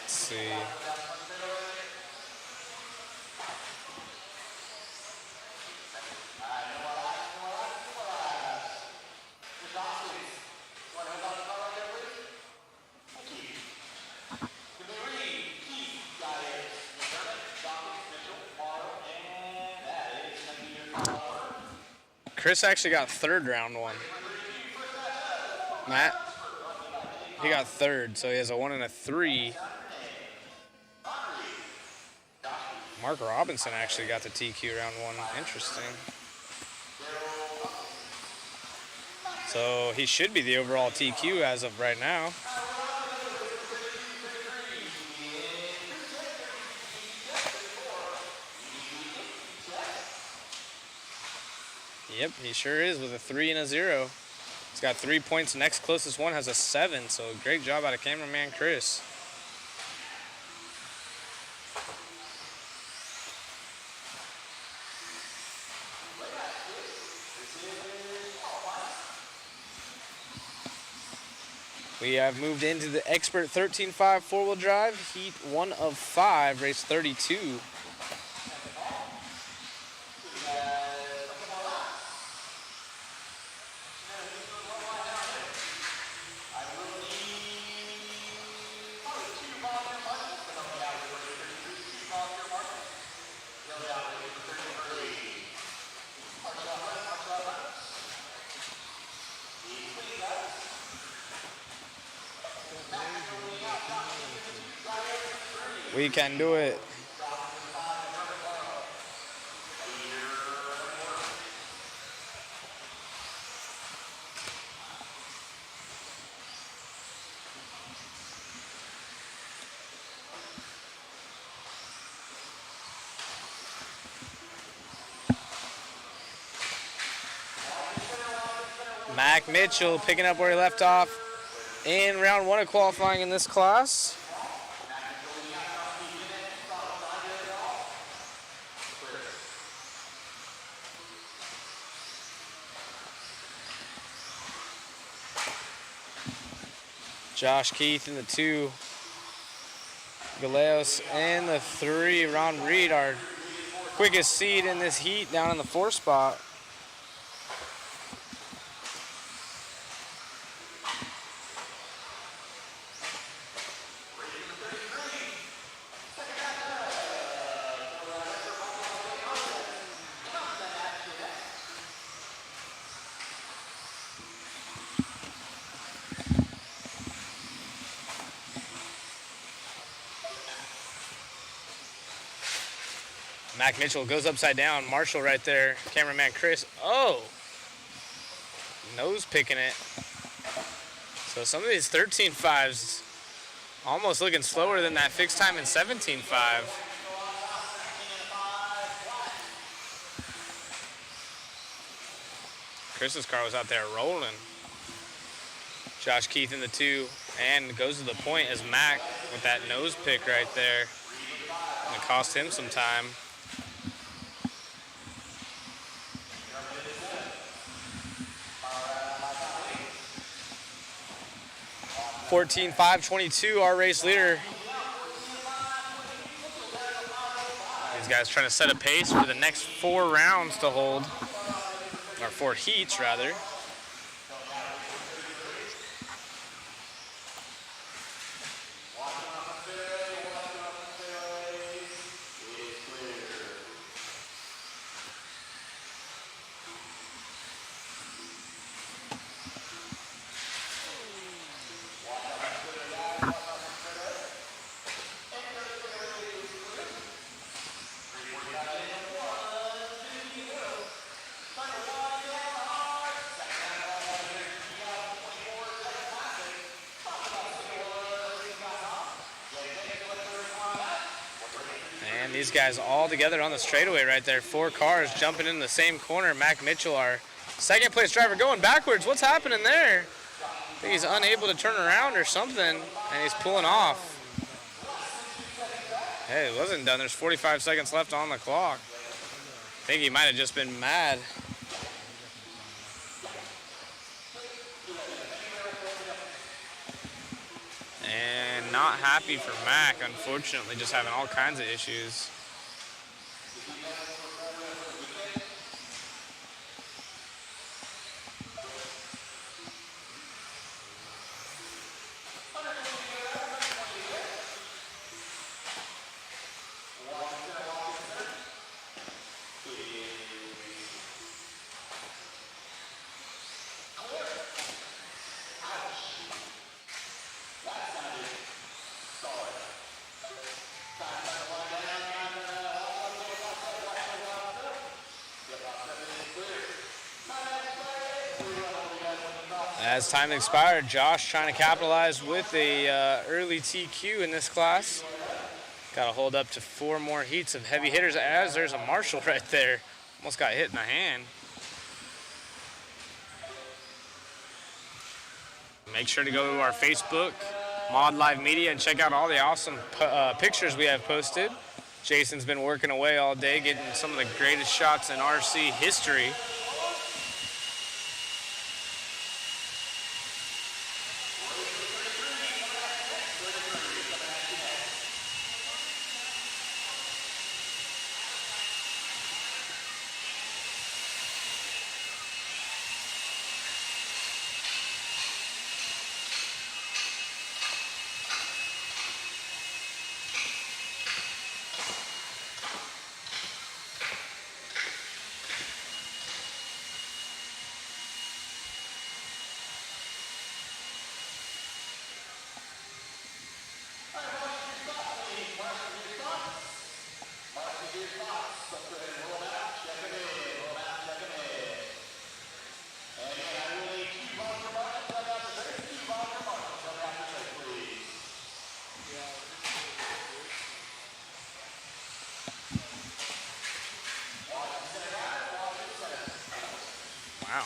Let's see. Chris actually got third round one. Matt, he got third, so he has a 1 and a 3. Mark Robinson actually got the TQ round 1. Interesting. So he should be the overall TQ as of right now. Yep, he sure is with a 3 and a 0. He's got 3 points. Next closest one has a 7, so great job out of cameraman Chris. We have moved into the Expert 13.5 four-wheel drive, heat 1 of 5, race 32. We can do it. Mac Mitchell picking up where he left off in round 1 of qualifying in this class. Josh Keith in the 2. Galeos in the 3. Ron Reed, our quickest seed in this heat, down in the 4 spot. Mac Mitchell goes upside down. Marshall right there. Cameraman Chris. Oh! Nose picking it. So some of these 13.5s almost looking slower than that fixed time in 17.5. Chris's car was out there rolling. Josh Keith in the 2 and goes to the point as Mac with that nose pick right there. Gonna cost him some time. 14.5.22, our race leader. These guys trying to set a pace for the next 4 rounds to hold, or 4 heats rather. And these guys all together on the straightaway right there. 4 cars jumping in the same corner. Mac Mitchell, our second place driver, going backwards. What's happening there? I think he's unable to turn around or something, and he's pulling off. Hey, it wasn't done. There's 45 seconds left on the clock. I think he might have just been mad. And not happy for Mac, unfortunately, just having all kinds of issues. As time expired, Josh trying to capitalize with a early TQ in this class. Got to hold up to 4 more heats of heavy hitters, as there's a Marshall right there. Almost got hit in the hand. Make sure to go to our Facebook, Mod Live Media, and check out all the awesome pictures we have posted. Jason's been working away all day, getting some of the greatest shots in RC history. Wow.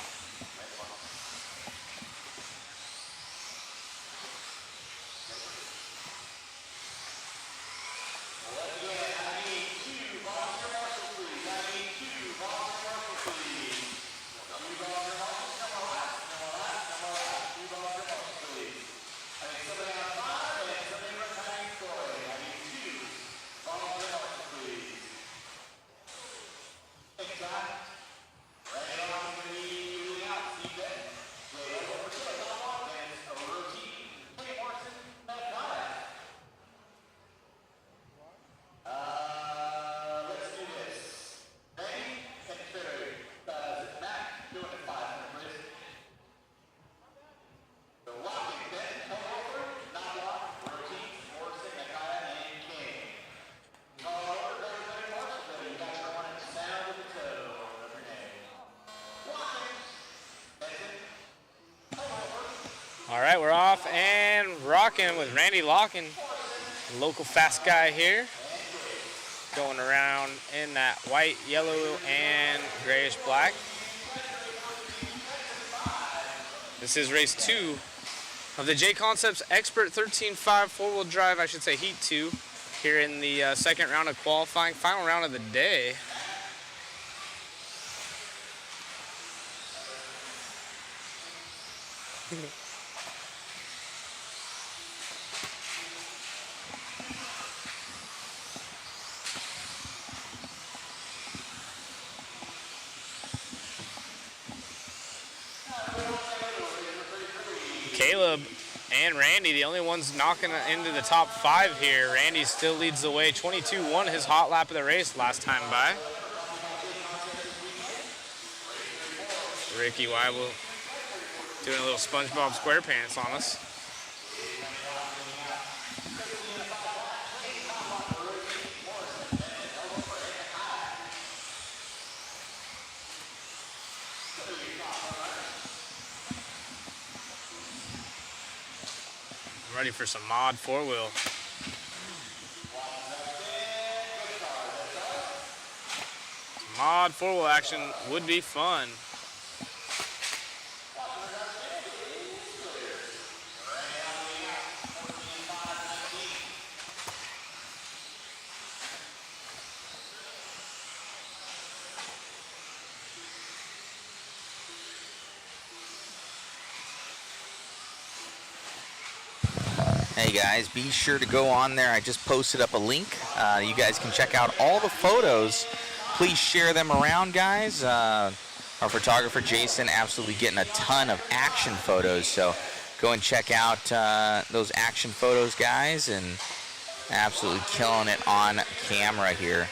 talking with Randy Locken, local fast guy here, going around in that white, yellow, and grayish black. This is race 2 of the J Concepts Expert 13.5 four-wheel drive, I should say Heat 2, here in the second round of qualifying, final round of the day. Caleb and Randy, the only ones knocking into the top 5 here. Randy still leads the way, 22-1, his hot lap of the race last time by. Ricky Weibel doing a little SpongeBob SquarePants on us. Ready for some mod 4-wheel. Mod 4-wheel action would be fun. Hey guys, be sure to go on there. I just posted up a link. You guys can check out all the photos. Please share them around, guys. Our photographer Jason absolutely getting a ton of action photos, so go and check out those action photos, guys, and absolutely killing it on camera here.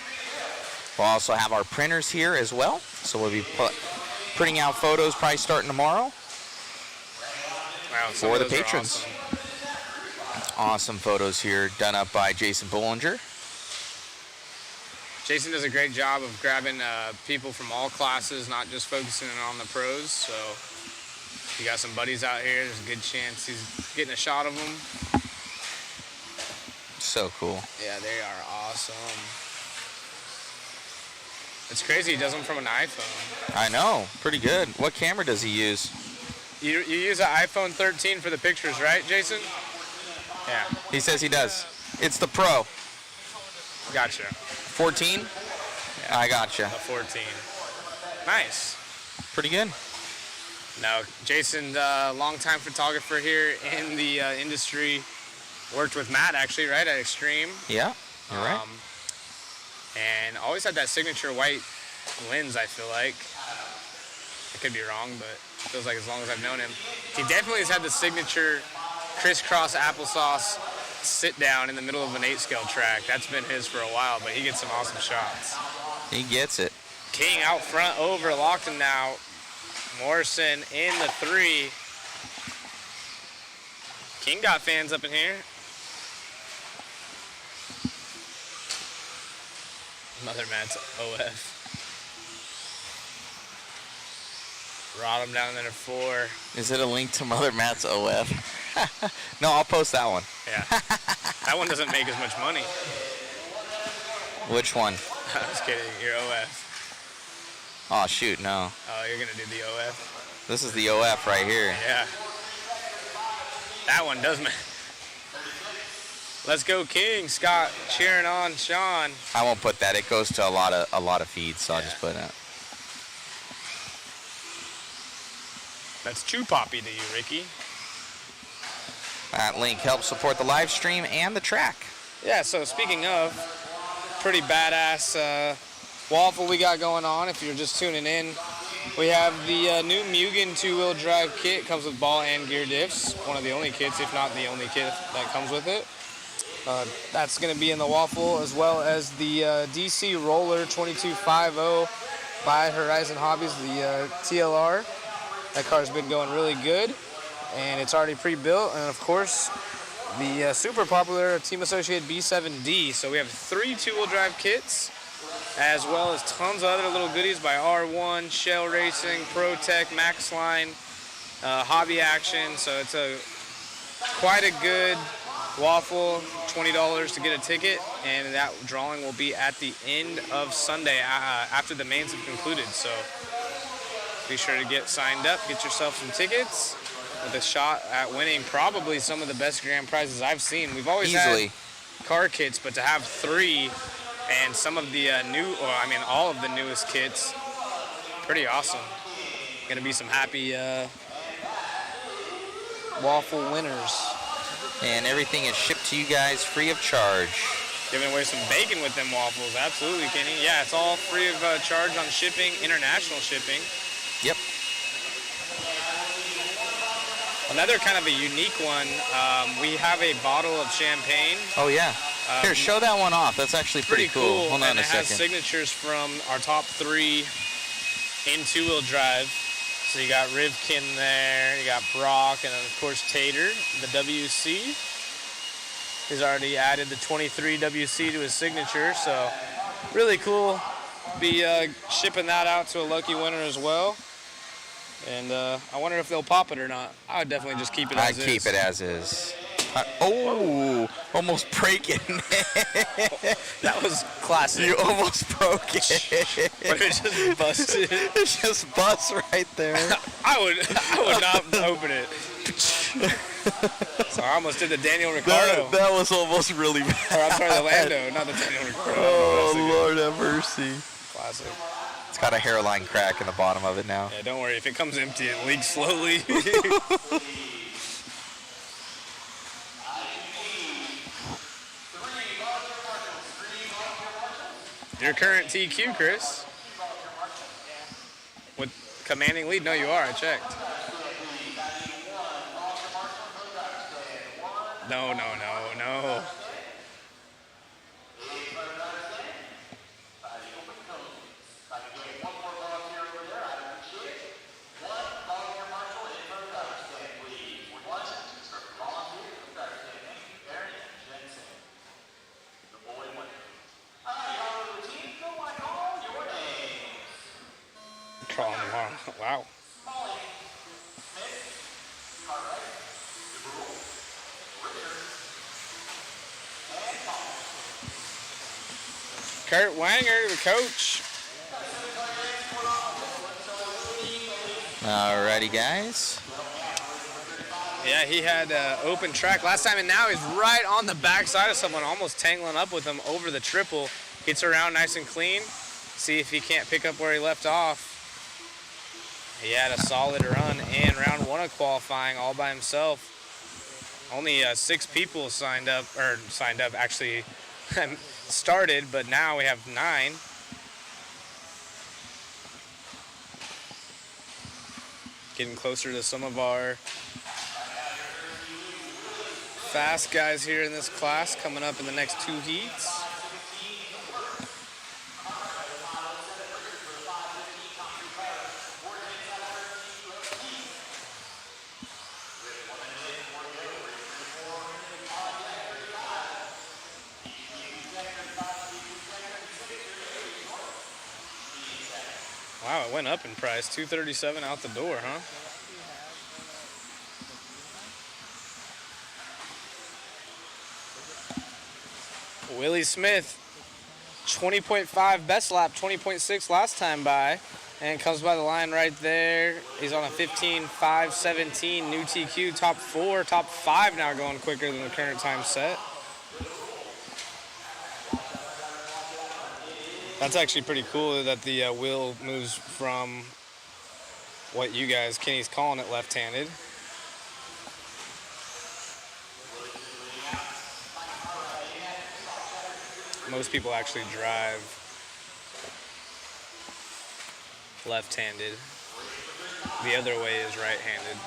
We'll also have our printers here as well, so we'll be printing out photos probably starting tomorrow. Wow, for the patrons. Awesome photos here done up by Jason Bollinger. Jason does a great job of grabbing people from all classes, not just focusing on the pros. So if you got some buddies out here, there's a good chance he's getting a shot of them. So cool. Yeah, they are awesome. It's crazy he does them from an iPhone. I know, pretty good. What camera does he use? You use an iPhone 13 for the pictures, right, Jason? Yeah. He says he does. It's the Pro. Gotcha. 14? Yeah. I gotcha. A 14. Nice. Pretty good. No, Jason, longtime photographer here in the industry. Worked with Matt, actually, right, at Extreme. Yeah, you're right. And always had that signature white lens, I feel like. I could be wrong, but it feels like as long as I've known him. He definitely has had the signature crisscross applesauce sit down in the middle of an 8-scale track. That's been his for a while, but he gets some awesome shots. He gets it. King out front over Lockton now. Morrison in the 3. King got fans up in here. Mother Matt's OF. Rodham down there to 4. Is it a link to Mother Matt's OF? No, I'll post that one. Yeah. That one doesn't make as much money. Which one? I was kidding. Your OF. Oh, shoot, no. Oh, you're going to do the OF? This is the OF right here. Yeah. That one does matter. Let's go King. Scott cheering on Sean. I won't put that. It goes to a lot of feeds, so I'll just put it. That's too poppy to you, Ricky. That link helps support the live stream and the track. Yeah, so speaking of, pretty badass waffle we got going on. If you're just tuning in, we have the new Mugen 2-wheel drive kit. Comes with ball and gear diffs. One of the only kits, if not the only kit that comes with it. That's going to be in the waffle, as well as the DC Roller 2250 by Horizon Hobbies, the TLR. That car's been going really good, and it's already pre-built. And of course, the super popular Team Associated B7D. So we have 3 2-wheel drive kits, as well as tons of other little goodies by R1, Shell Racing, ProTech, Maxline, Hobby Action. So it's a quite a good waffle, $20 to get a ticket, and that drawing will be at the end of Sunday after the mains have concluded. So be sure to get signed up, get yourself some tickets with a shot at winning probably some of the best grand prizes I've seen. We've always Easily. had car kits, but to have 3 and some of the all of the newest kits, pretty awesome. Gonna be some happy waffle winners. And everything is shipped to you guys free of charge. Giving away some bacon with them waffles. Absolutely, Kenny. Yeah, it's all free of charge on shipping, international shipping. Yep. Another kind of a unique one, we have a bottle of champagne. Oh, yeah. Here, show that one off. That's actually pretty cool. Hold on and a it has second. signatures from our top 3 in two-wheel drive. So you got Rivkin there, you got Brock, and of course Tater, the WC. He's already added the 23 WC to his signature, so really cool. Be shipping that out to a lucky winner as well. And I wonder if they'll pop it or not. I would definitely just keep it as is. I'd keep it as is. Almost breaking. That was classic. You almost broke it. But it just busted. It just busts right there. I would not open it. So I almost did the Daniel Ricciardo. That was almost really bad. Or I'm sorry, the Lando, not the Daniel Ricciardo. Oh, Lord have mercy. Classic. It's got a hairline crack in the bottom of it now. Yeah, don't worry. If it comes empty, it leaks slowly. Your current TQ, Chris. With commanding lead? No, you are. I checked. No. Crawling tomorrow. Wow. Kurt Wanger, the coach. Alrighty, guys. Yeah, he had open track last time, and now he's right on the backside of someone, almost tangling up with him over the triple. Gets around nice and clean. See if he can't pick up where he left off. He had a solid run in round 1 of qualifying all by himself. Only 6 people signed up, actually started, but now we have 9. Getting closer to some of our fast guys here in this class coming up in the next 2 heats. Wow, it went up in price. $237 out the door, huh? Willie Smith, 20.5 best lap, 20.6 last time by, and comes by the line right there. He's on a 15.517 new TQ, top 4, top 5 now, going quicker than the current time set. That's actually pretty cool that the wheel moves from what you guys, Kenny's calling it left-handed. Most people actually drive left-handed. The other way is right-handed.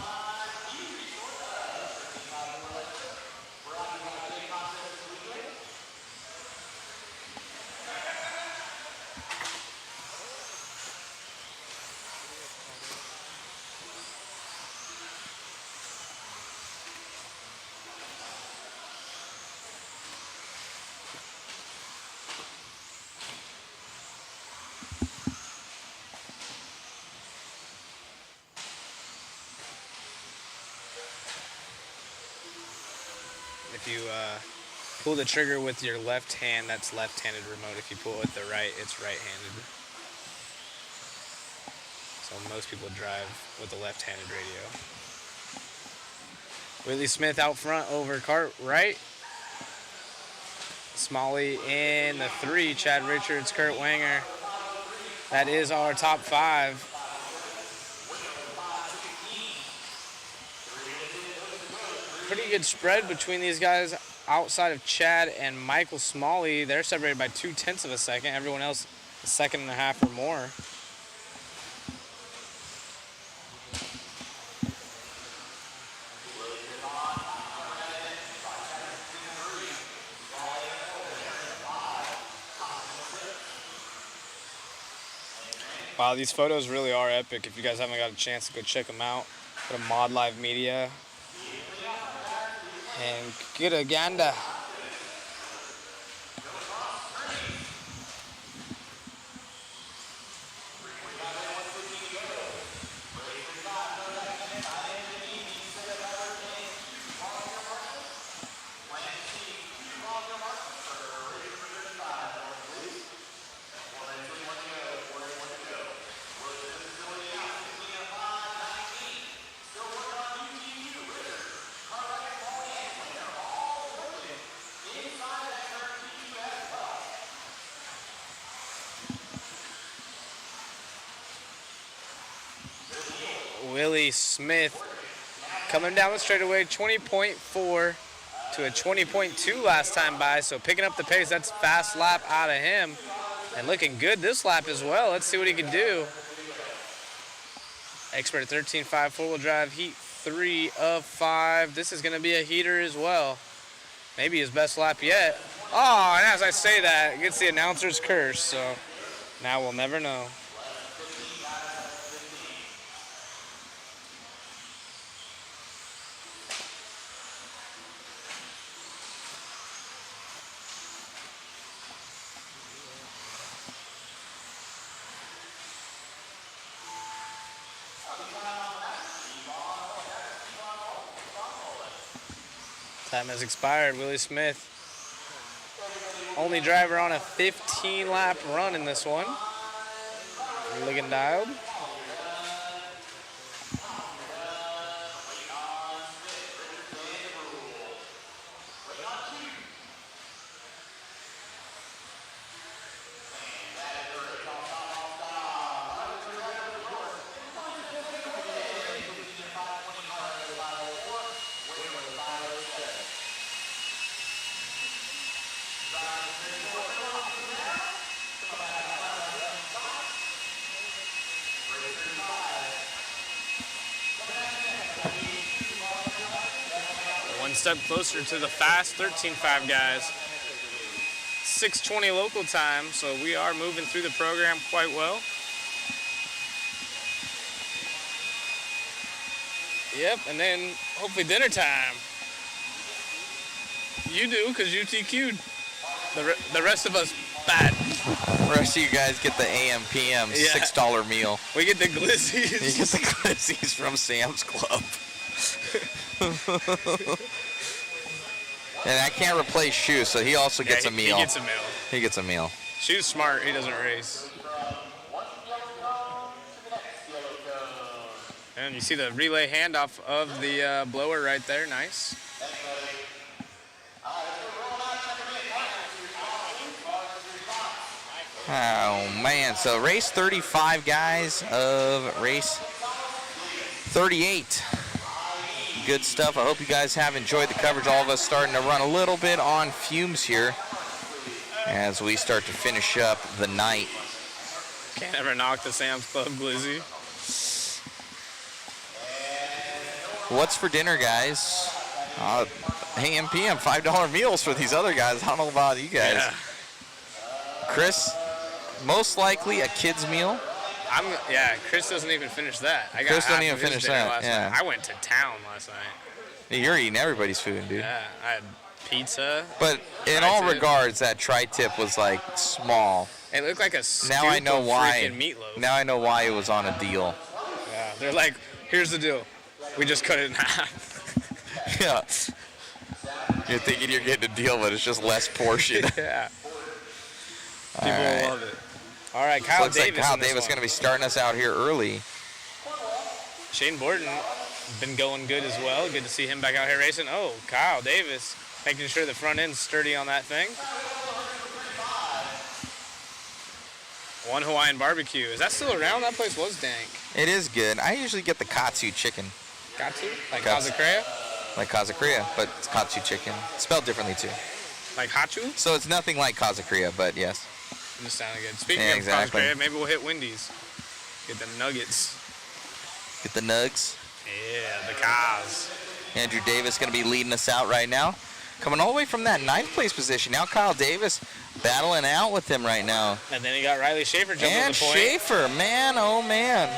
pull the trigger with your left hand. That's left-handed remote. If you pull it with the right, it's right-handed. So most people drive with a left-handed radio. Willie Smith out front over Cartwright. Smalley in the 3. Chad Richards, Kurt Wanger. That is our top 5. Pretty good spread between these guys outside of Chad and Michael Smalley. They're separated by 0.2 of a second. Everyone else a second and a half or more. Wow, these photos really are epic. If you guys haven't got a chance to go check them out, go to Mod Live Media and get a gander. Willie Smith coming down the straightaway, 20.4 to a 20.2 last time by, so picking up the pace. That's fast lap out of him and looking good this lap as well. Let's see what he can do. Expert at 13.5 four-wheel drive, heat 3 of 5. This is going to be a heater as well. Maybe his best lap yet. Oh, and as I say that, it gets the announcer's curse, so now we'll never know. Time has expired. Willie Smith, only driver on a 15-lap run in this one. Looking dialed. One step closer to the fast 13.5 guys. 6:20 local time, so we are moving through the program quite well. Yep, and then hopefully dinner time. You do, because you TQ'd. The rest of us, bad. The rest of you guys get the AM PM $6 meal. We get the glizzies. You get the glizzies from Sam's Club. And I can't replace Shoe, so he also gets a meal. He gets a meal. He gets a meal. Shoe's smart. He doesn't race. And you see the relay handoff of the blower right there. Nice. Oh, man. So race 35, guys, of race 38. Good stuff. I hope you guys have enjoyed the coverage. All of us starting to run a little bit on fumes here as we start to finish up the night. Can't ever knock the Sam's Club glizzy. What's for dinner, guys? AM PM, $5 meals for these other guys. I don't know about you guys. Yeah. Chris, most likely a kid's meal. Chris doesn't even finish that. Chris doesn't even finish that. Yeah. I went to town last night. You're eating everybody's food, dude. Yeah, I had pizza. But in all regards, that tri-tip was like small. It looked like a scoop Now I know of why. freaking meatloaf. Now I know why it was on a deal. Yeah, they're like, here's the deal. We just cut it in half. Yeah. You're thinking you're getting a deal, but it's just less portion. Yeah. All People right. will love it. All right, Kyle Looks Davis. like Kyle in this Davis one. going to be starting us out here early. Shane Borden been going good as well. Good to see him back out here racing. Oh, Kyle Davis making sure the front end's sturdy on that thing. One Hawaiian Barbecue. Is that still around? That place was dank. It is good. I usually get the katsu chicken. Katsu? Like Katsu. Kazakrea? Like Kazakria, but it's katsu chicken. Spelled differently too. Like Hachu? So it's nothing like Kazakria, but yes. Just sounded good. Speaking Yeah, of exactly. Kazakrea, maybe we'll hit Wendy's. Get the nuggets. Get the nugs. Yeah, the Kaz. Andrew Davis going to be leading us out right now. Coming all the way from that 9th place position. Now Kyle Davis battling out with him right now. And then he got Riley Schaefer jumping And the point. Schaefer, man, oh man.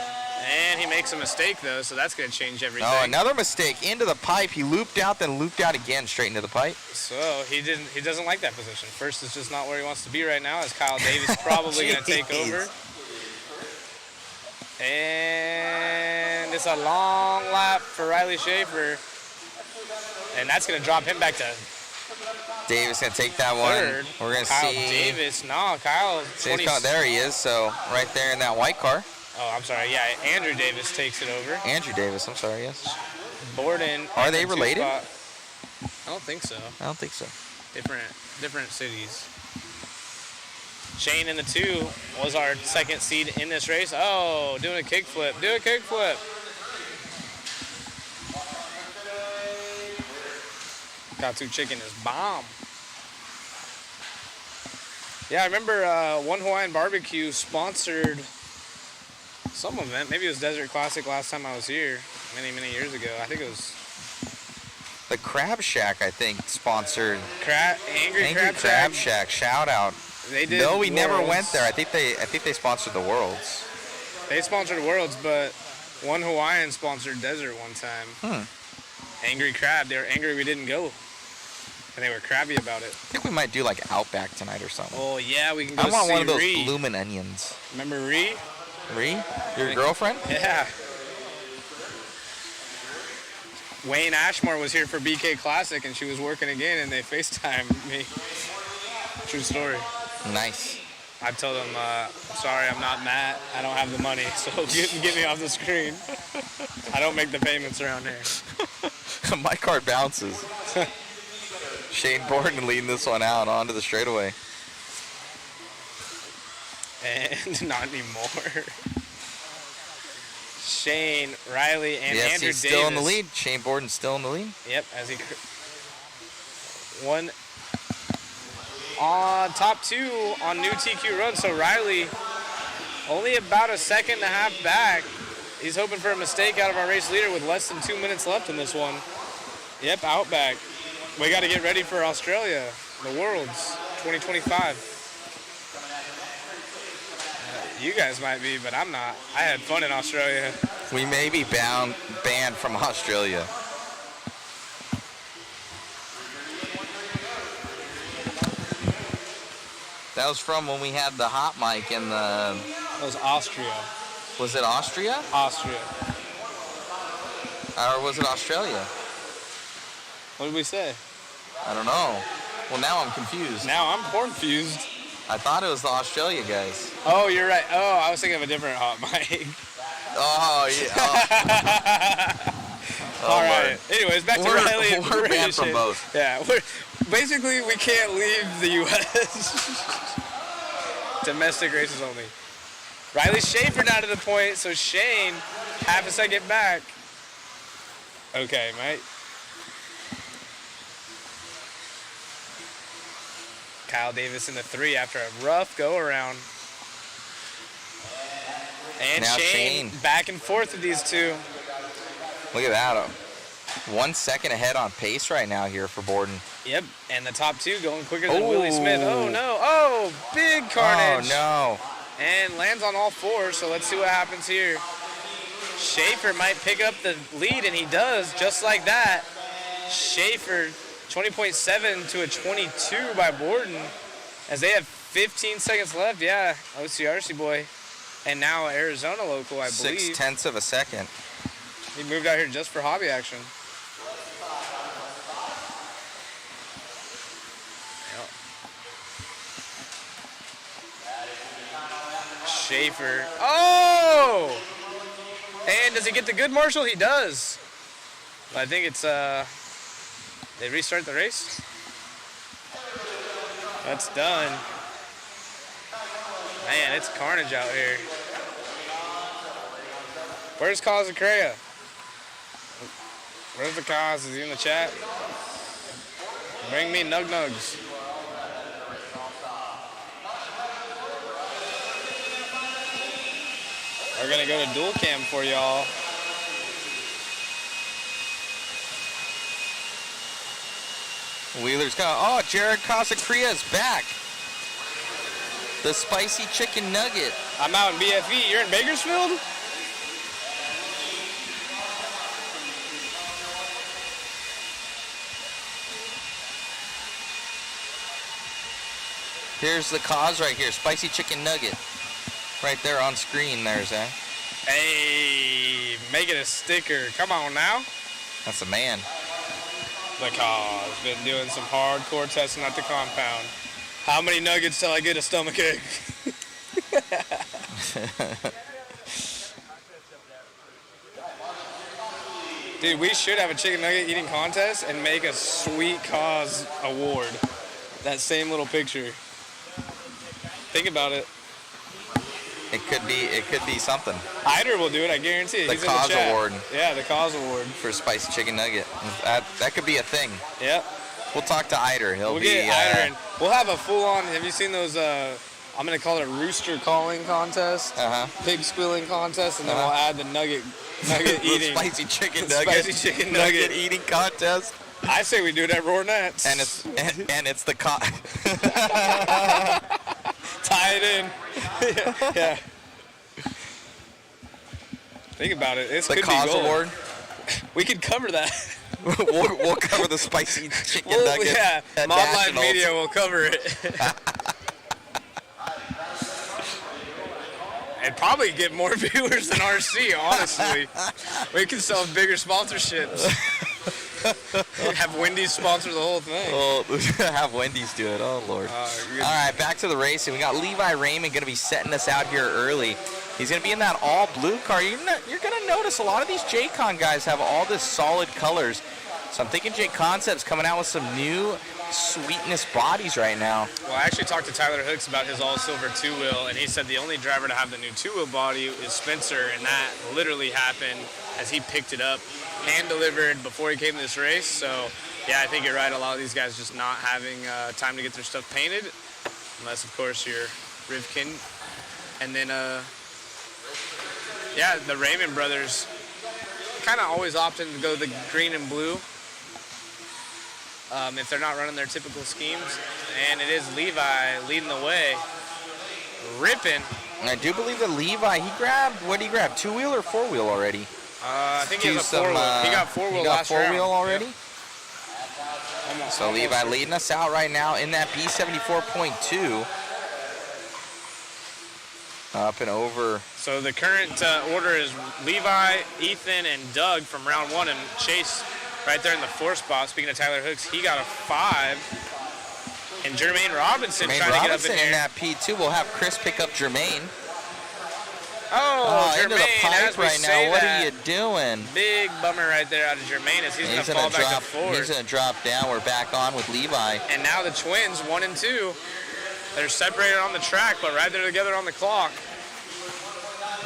And he makes a mistake though, so that's going to change everything. Oh, another mistake into the pipe. He looped out, then looped out again straight into the pipe. So he doesn't like that position. First is just not where he wants to be right now, as Kyle Davis probably going to take over. And it's a long lap for Riley Schaefer. And that's going to drop him back to Davis going to take that one. third. We're going to Kyle see. Davis. No, Kyle. See, there he is. So right there in that white car. Oh, I'm sorry. Yeah, Andrew Davis takes it over. Andrew Davis, I'm sorry, yes. Borden. Are they in the two related? spot. I don't think so. I don't think so. Different cities. Shane in the 2 was our second seed in this race. Oh, doing a kickflip. Do a kickflip. Katsu chicken is bomb. Yeah, I remember One Hawaiian Barbecue sponsored some event. Maybe it was Desert Classic last time I was here, many, many years ago. I think it was The Crab Shack, I think, sponsored. Angry Crab Shack. Shout out. They did. No, we never Worlds. went there. I think they sponsored the Worlds. They sponsored Worlds, but One Hawaiian sponsored Desert one time. Angry Crab. They were angry we didn't go. And they were crabby about it. I think we might do like Outback tonight or something. Oh, yeah, we can go I want see one of those Ree. bloomin' onions. Remember Ree? Ree? Your girlfriend? Yeah. Wayne Ashmore was here for BK Classic, and she was working again, and they FaceTimed me. True story. Nice. I told them, I'm sorry, I'm not Matt. I don't have the money, so get me off the screen. I don't make the payments around here. My card bounces. Shane Borden leading this one out onto the straightaway. And not anymore. Shane, Riley, and yes, Andrew he's Davis. still in the lead. Shane Borden's still in the lead. Yep, as he one on top 2 on new TQ run. So Riley only about a second and a half back. He's hoping for a mistake out of our race leader with less than 2 minutes left in this one. Yep, Outback. We got to get ready for Australia, the Worlds 2025. You guys might be, but I'm not. I had fun in Australia. We may be banned from Australia. That was from when we had the hot mic and the... It was Austria. Was it Austria? Austria. Or was it Australia? What did we say? I don't know. Well, now I'm confused. Now I'm confused. I thought it was the Australia guys. Oh, you're right. Oh, I was thinking of a different hot mic. Oh, yeah. Oh. All right. Anyways, back to Riley and We're banned from racing. both. Yeah, basically we can't leave the U.S. Domestic races only. Riley Schaefer down to the point, so Shane half a second back. Okay, mate. Kyle Davis in the 3 after a rough go around. And Now Shane Shane. back and forth with these two. Look at that. 1 second ahead on pace right now here for Borden. Yep, and the top 2 going quicker than Willie Smith. Oh, no. Oh, big carnage. Oh, no. And lands on all 4, so let's see what happens here. Schaefer might pick up the lead, and he does, just like that. Schaefer, 20.7 to a 22 by Borden, as they have 15 seconds left. Yeah, OCRC boy. And now Arizona local, I believe. 0.6 of a second. He moved out here just for hobby action. Schaefer. Oh! And does he get the good marshal? He does. I think it's, they restart the race. That's done. Man, it's carnage out here. Where's Kazacrea? Where's the Kaz? Is he in the chat? Bring me Nug Nugs. We're gonna go to dual cam for y'all. Wheeler's got, oh, Jared Casacrea is back. The spicy chicken nugget. I'm out in BFE. You're in Bakersfield? Here's the cause right here, spicy chicken nugget. Right there on screen there, Zach. Hey, make it a sticker. Come on now. That's a man. The cause. Been doing some hardcore testing at the compound. How many nuggets till I get a stomach ache? Dude, we should have a chicken nugget eating contest and make a sweet cause award. That same little picture. Think about it. It could be something. Hyder will do it, I guarantee it. The He's cause in the chat. award. Yeah, the cause award. For spicy chicken nugget. That could be a thing. Yep. We'll talk to Hyder. We'll get Hyder in. We'll have a full-on, have you seen those, I'm going to call it a rooster calling contest, pig squealing contest, and then we'll add the nugget eating. Spicy chicken the nugget. Spicy chicken nugget eating contest. I say we do it at Roarnets. And it's the tie it in. Yeah. Think about it. This the could cause be gold. award. We could cover that. we'll cover the spicy chicken nugget. Yeah, at Mob Life Nationals. Media will cover it. And probably get more viewers than RC, honestly. We can sell bigger sponsorships. Have Wendy's sponsor the whole thing. Oh, have Wendy's do it. Oh, Lord. All right, back to the racing. We got Levi Raymond going to be setting us out here early. He's going to be in that all-blue car. You're going to notice a lot of these J-Con guys have all this solid colors. So I'm thinking J-Concept's coming out with some new sweetness bodies right now. Well, I actually talked to Tyler Hooks about his all-silver two-wheel, and he said the only driver to have the new two-wheel body is Spencer, and that literally happened as he picked it up, hand-delivered before he came to this race. So, yeah, I think you're right. A lot of these guys just not having time to get their stuff painted, unless, of course, you're Rivkin. And then, yeah, the Raymond brothers kind of always opting to go the green and blue. If they're not running their typical schemes. And it is Levi leading the way. Ripping. And I do believe that Levi, what did he grab? Two-wheel or four-wheel already? I think he has a four-wheel. He got four-wheel last round. Four-wheel already? Yep. So Levi leading us out right now in that B74.2. Up and over. So the current order is Levi, Ethan, and Doug from round one, and Chase right there in the fourth spot. Speaking of Tyler Hooks, he got a 5. And Jermaine Robinson trying to get up in here. In that P2. We'll have Chris pick up Jermaine. Oh, Jermaine, into the pipe as we right say now. What that, are you doing? Big bummer right there out of Jermaine as he's going to fall back to fourth. He's going to drop down. We're back on with Levi. And now the twins, 1 and 2. They're separated on the track, but right there together on the clock.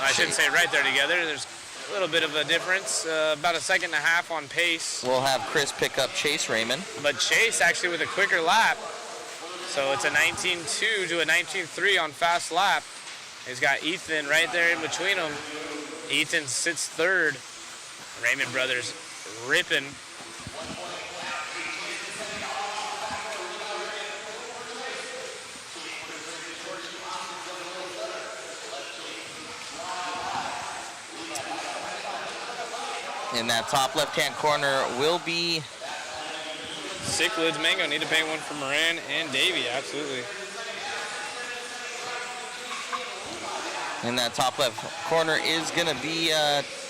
I shouldn't say right there together. There's a little bit of a difference, about a second and a half on pace. We'll have Chris pick up Chase Raymond. But Chase actually with a quicker lap. So it's a 19.2 to a 19.3 on fast lap. He's got Ethan right there in between them. Ethan sits third. Raymond brothers ripping. In that top left-hand corner will be Cichlids Mango. Need to paint one for Moran and Davey, absolutely. In that top left corner is going to be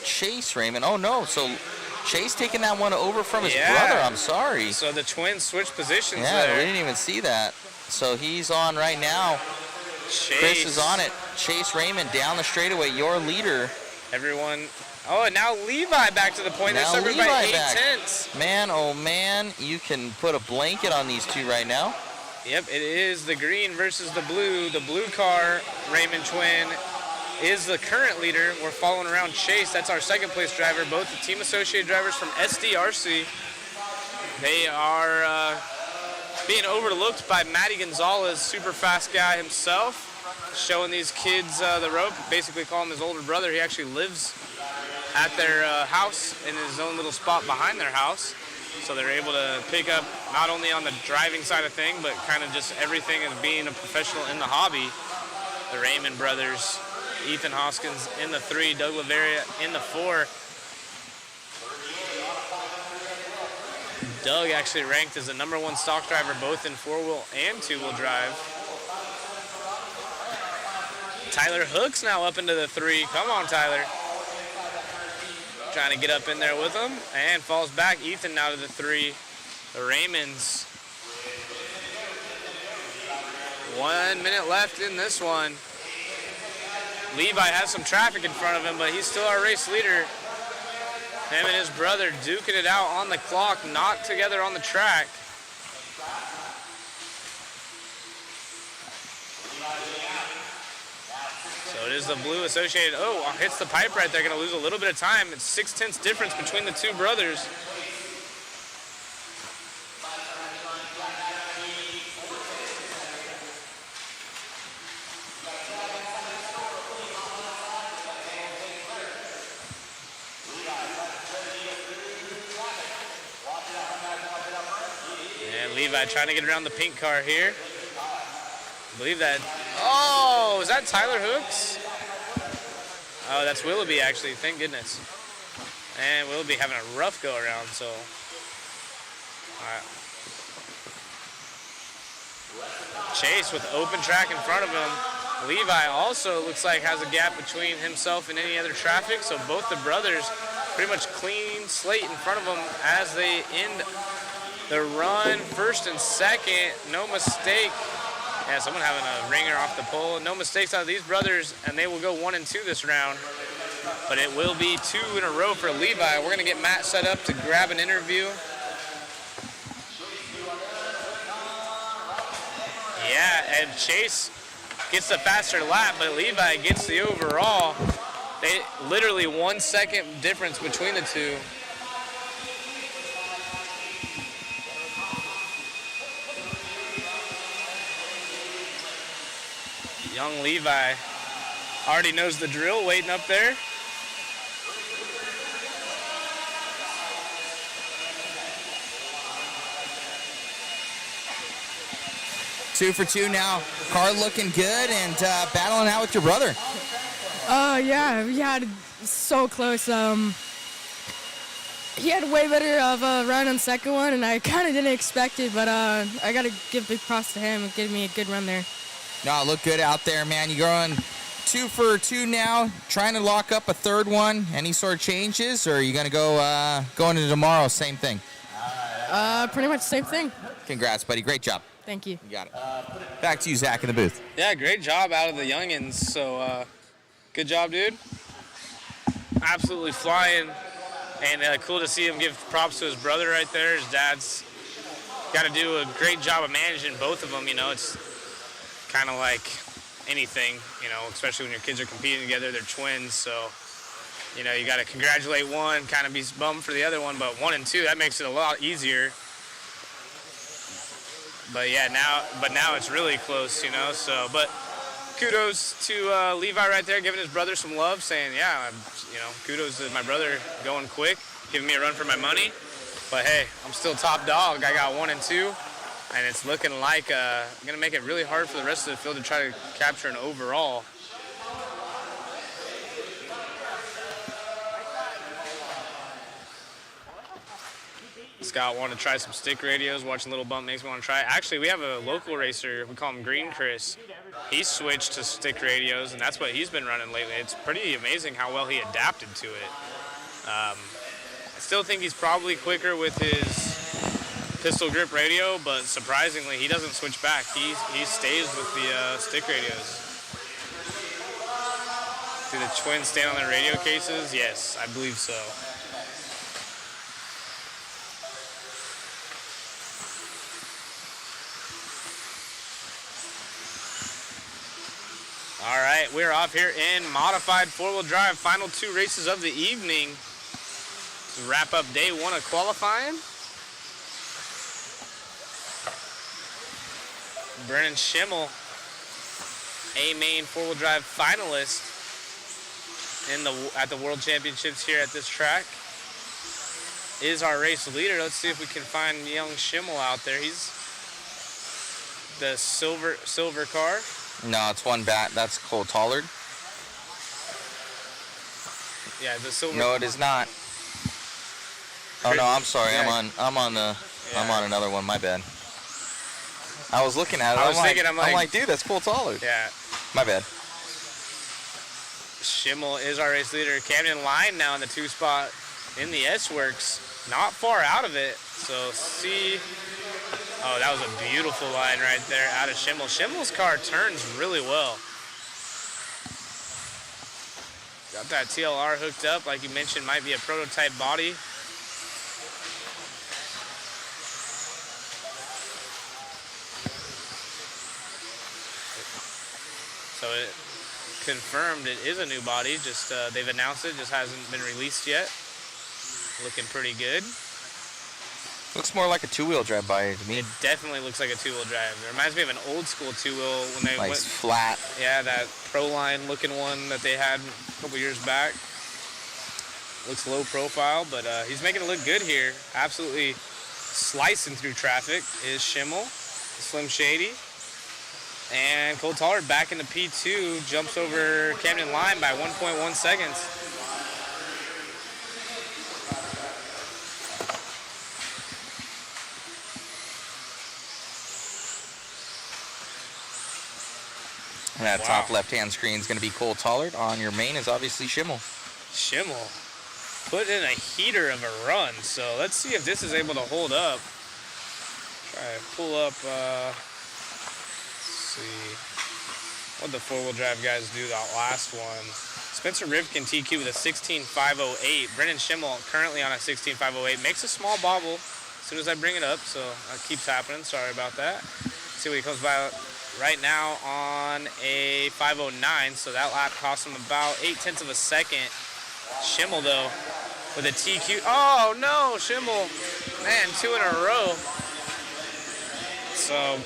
Chase Raymond. Oh, no. So Chase taking that one over from his brother. I'm sorry. So the twins switch positions there. there. We didn't even see that. So he's on right now Chris is on it. Chase Raymond down the straightaway, your leader. Everyone. Oh, and now Levi back to the point. They're Now separated by Levi 8 back. tenths. Man, oh man, you can put a blanket on these two right now. Yep, it is the green versus the blue. The blue car, Raymond Twin, is the current leader. We're following around Chase. That's our second place driver. Both the team associated drivers from SDRC. They are being overlooked by Matty Gonzalez, super fast guy himself, showing these kids the rope. Basically call him his older brother. He actually lives at their house in his own little spot behind their house. So they're able to pick up not only on the driving side of things, but kind of just everything as being a professional in the hobby. The Raymond brothers, Ethan Hoskins in the 3, Doug Laveria in the 4. Doug actually ranked as the #1 stock driver both in 4-wheel and 2-wheel drive. Tyler Hook's now up into the 3. Come on, Tyler. Trying to get up in there with him and falls back. Ethan now to the 3. The Raymonds. 1 minute left in this one. Levi has some traffic in front of him, but he's still our race leader. Him and his brother duking it out on the clock, not together on the track. So it is the blue associated. Oh, hits the pipe right there. Going to lose a little bit of time. It's 6 tenths difference between the two brothers. And Levi trying to get around the pink car here. I believe that. Oh, is that Tyler Hooks? Oh, that's Willoughby, actually. Thank goodness. And Willoughby having a rough go around, so. All right. Chase with open track in front of him. Levi also looks like has a gap between himself and any other traffic, so both the brothers pretty much clean slate in front of them as they end the run. First and second, no mistake. Yeah, someone having a ringer off the pole. No mistakes out of these brothers, and they will go 1 and 2 this round. But it will be 2 in a row for Levi. We're going to get Matt set up to grab an interview. Yeah, and Chase gets the faster lap, but Levi gets the overall. They literally 1 second difference between the two. Young Levi already knows the drill waiting up there. Two for two now. Car looking good and battling out with your brother. Yeah, we had so close. He had way better of a run on the second one, and I kind of didn't expect it, but I got to give big props to him and give me a good run there. No, look good out there, man. You're going 2 for 2 now, trying to lock up a third one. Any sort of changes, or are you going to go into tomorrow? Same thing? Pretty much the same thing. Congrats, buddy. Great job. Thank you. You got it. Back to you, Zach, in the booth. Yeah, great job out of the youngins. So good job, dude. Absolutely flying. And cool to see him give props to his brother right there. His dad's got to do a great job of managing both of them. You know, it's kind of like anything, you know, especially when your kids are competing together. They're twins, so, you know, you got to congratulate one, kind of be bummed for the other one, but 1 and 2, that makes it a lot easier. But yeah, now it's really close, you know, so, but kudos to Levi right there, giving his brother some love, saying, yeah, you know, kudos to my brother going quick, giving me a run for my money. But hey, I'm still top dog. I got 1 and 2. And it's looking like going to make it really hard for the rest of the field to try to capture an overall. Scott wanted to try some stick radios. Watching Little Bump makes me want to try it. Actually, we have a local racer. We call him Green Chris. He switched to stick radios, and that's what he's been running lately. It's pretty amazing how well he adapted to it. I still think he's probably quicker with his pistol grip radio, but surprisingly, he doesn't switch back. He stays with the stick radios. Do the twins stand on their radio cases? Yes, I believe so. All right, we're off here in modified four-wheel drive. Final 2 races of the evening to wrap up day 1 of qualifying. Brennan Schimmel, A-Main four-wheel drive finalist at the World Championships here at this track, is our race leader. Let's see if we can find young Schimmel out there. He's the silver car. No, it's one bat. That's Cole Tollard. Yeah, the silver. No, it is not. Oh no, I'm sorry. Yeah. I'm on another one. My bad. I was looking at it. I was thinking, I'm like, dude, that's Cole Tollard. Yeah. My bad. Schimmel is our race leader. Camden Line now in the 2 spot in the S-Works. Not far out of it. So see. Oh, that was a beautiful line right there out of Schimmel. Schimmel's car turns really well. Got that TLR hooked up, like you mentioned, might be a prototype body. So it confirmed it is a new body, just they've announced it, just hasn't been released yet. Looking pretty good. Looks more like a 2-wheel drive body to me. It definitely looks like a 2-wheel drive. It reminds me of an old school 2-wheel when they went flat. Yeah, that Proline looking one that they had a couple years back. Looks low profile, but he's making it look good here. Absolutely slicing through traffic is Schimmel, Slim Shady. And Cole Tollard back into P2, jumps over Camden Line by 1.1 seconds. And that top left-hand screen is going to be Cole Tollard. On your main is obviously Schimmel. Schimmel put in a heater of a run, so let's see if this is able to hold up. Try to pull up, let's see what the four-wheel drive guys do that last one. Spencer Rivkin TQ with a 16.508. Brennan Schimmel currently on a 16.508. Makes a small bobble as soon as I bring it up, so that keeps happening. Sorry about that. See what he comes by right now on a 509, so that lap cost him about 0.8 of a second. Schimmel though with a TQ. Oh no, Schimmel, man, 2 in a row. So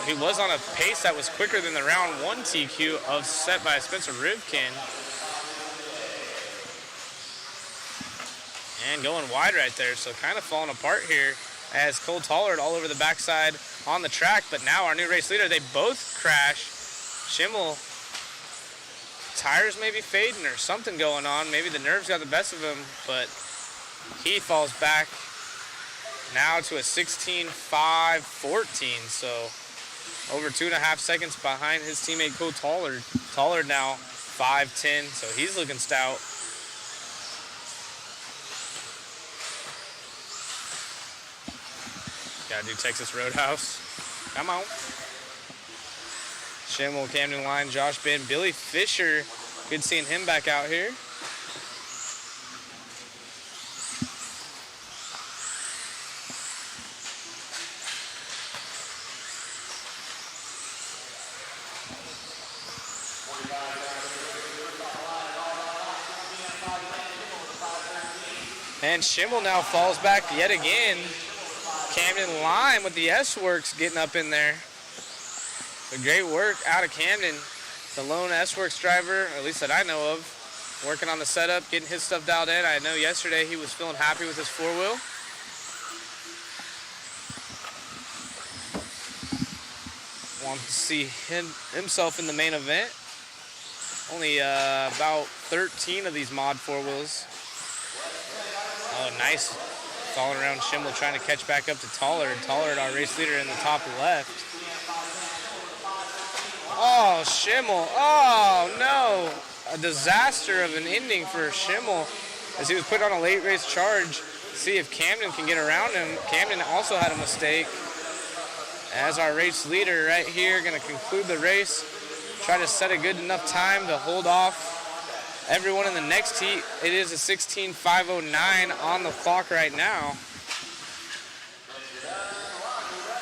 he was on a pace that was quicker than the round 1 TQ of set by Spencer Rivkin. And going wide right there, so kind of falling apart here as Cole Tollard all over the backside on the track, but now our new race leader, they both crash. Schimmel, tires may be fading or something going on. Maybe the nerves got the best of him, but he falls back now to a 16.514, so over 2.5 seconds behind his teammate Cole Tollard. Tollard now 5:10, so he's looking stout. Gotta do Texas Roadhouse. Come on. Schimmel, Camden Line, Josh Ben, Billy Fisher. Good seeing him back out here. And Schimmel now falls back yet again. Camden Line with the S-Works getting up in there. So great work out of Camden. The lone S-Works driver, at least that I know of, working on the setup, getting his stuff dialed in. I know yesterday he was feeling happy with his four-wheel. Wants to see himself in the main event. Only about 13 of these mod four-wheels. Oh, nice. All around Schimmel trying to catch back up to Tollard. Tollard, our race leader, in the top left. Oh, Schimmel. Oh, no. A disaster of an ending for Schimmel as he was put on a late race charge. See if Camden can get around him. Camden also had a mistake. As our race leader right here, going to conclude the race. Try to set a good enough time to hold off everyone in the next heat. It is a 16:509 on the clock right now.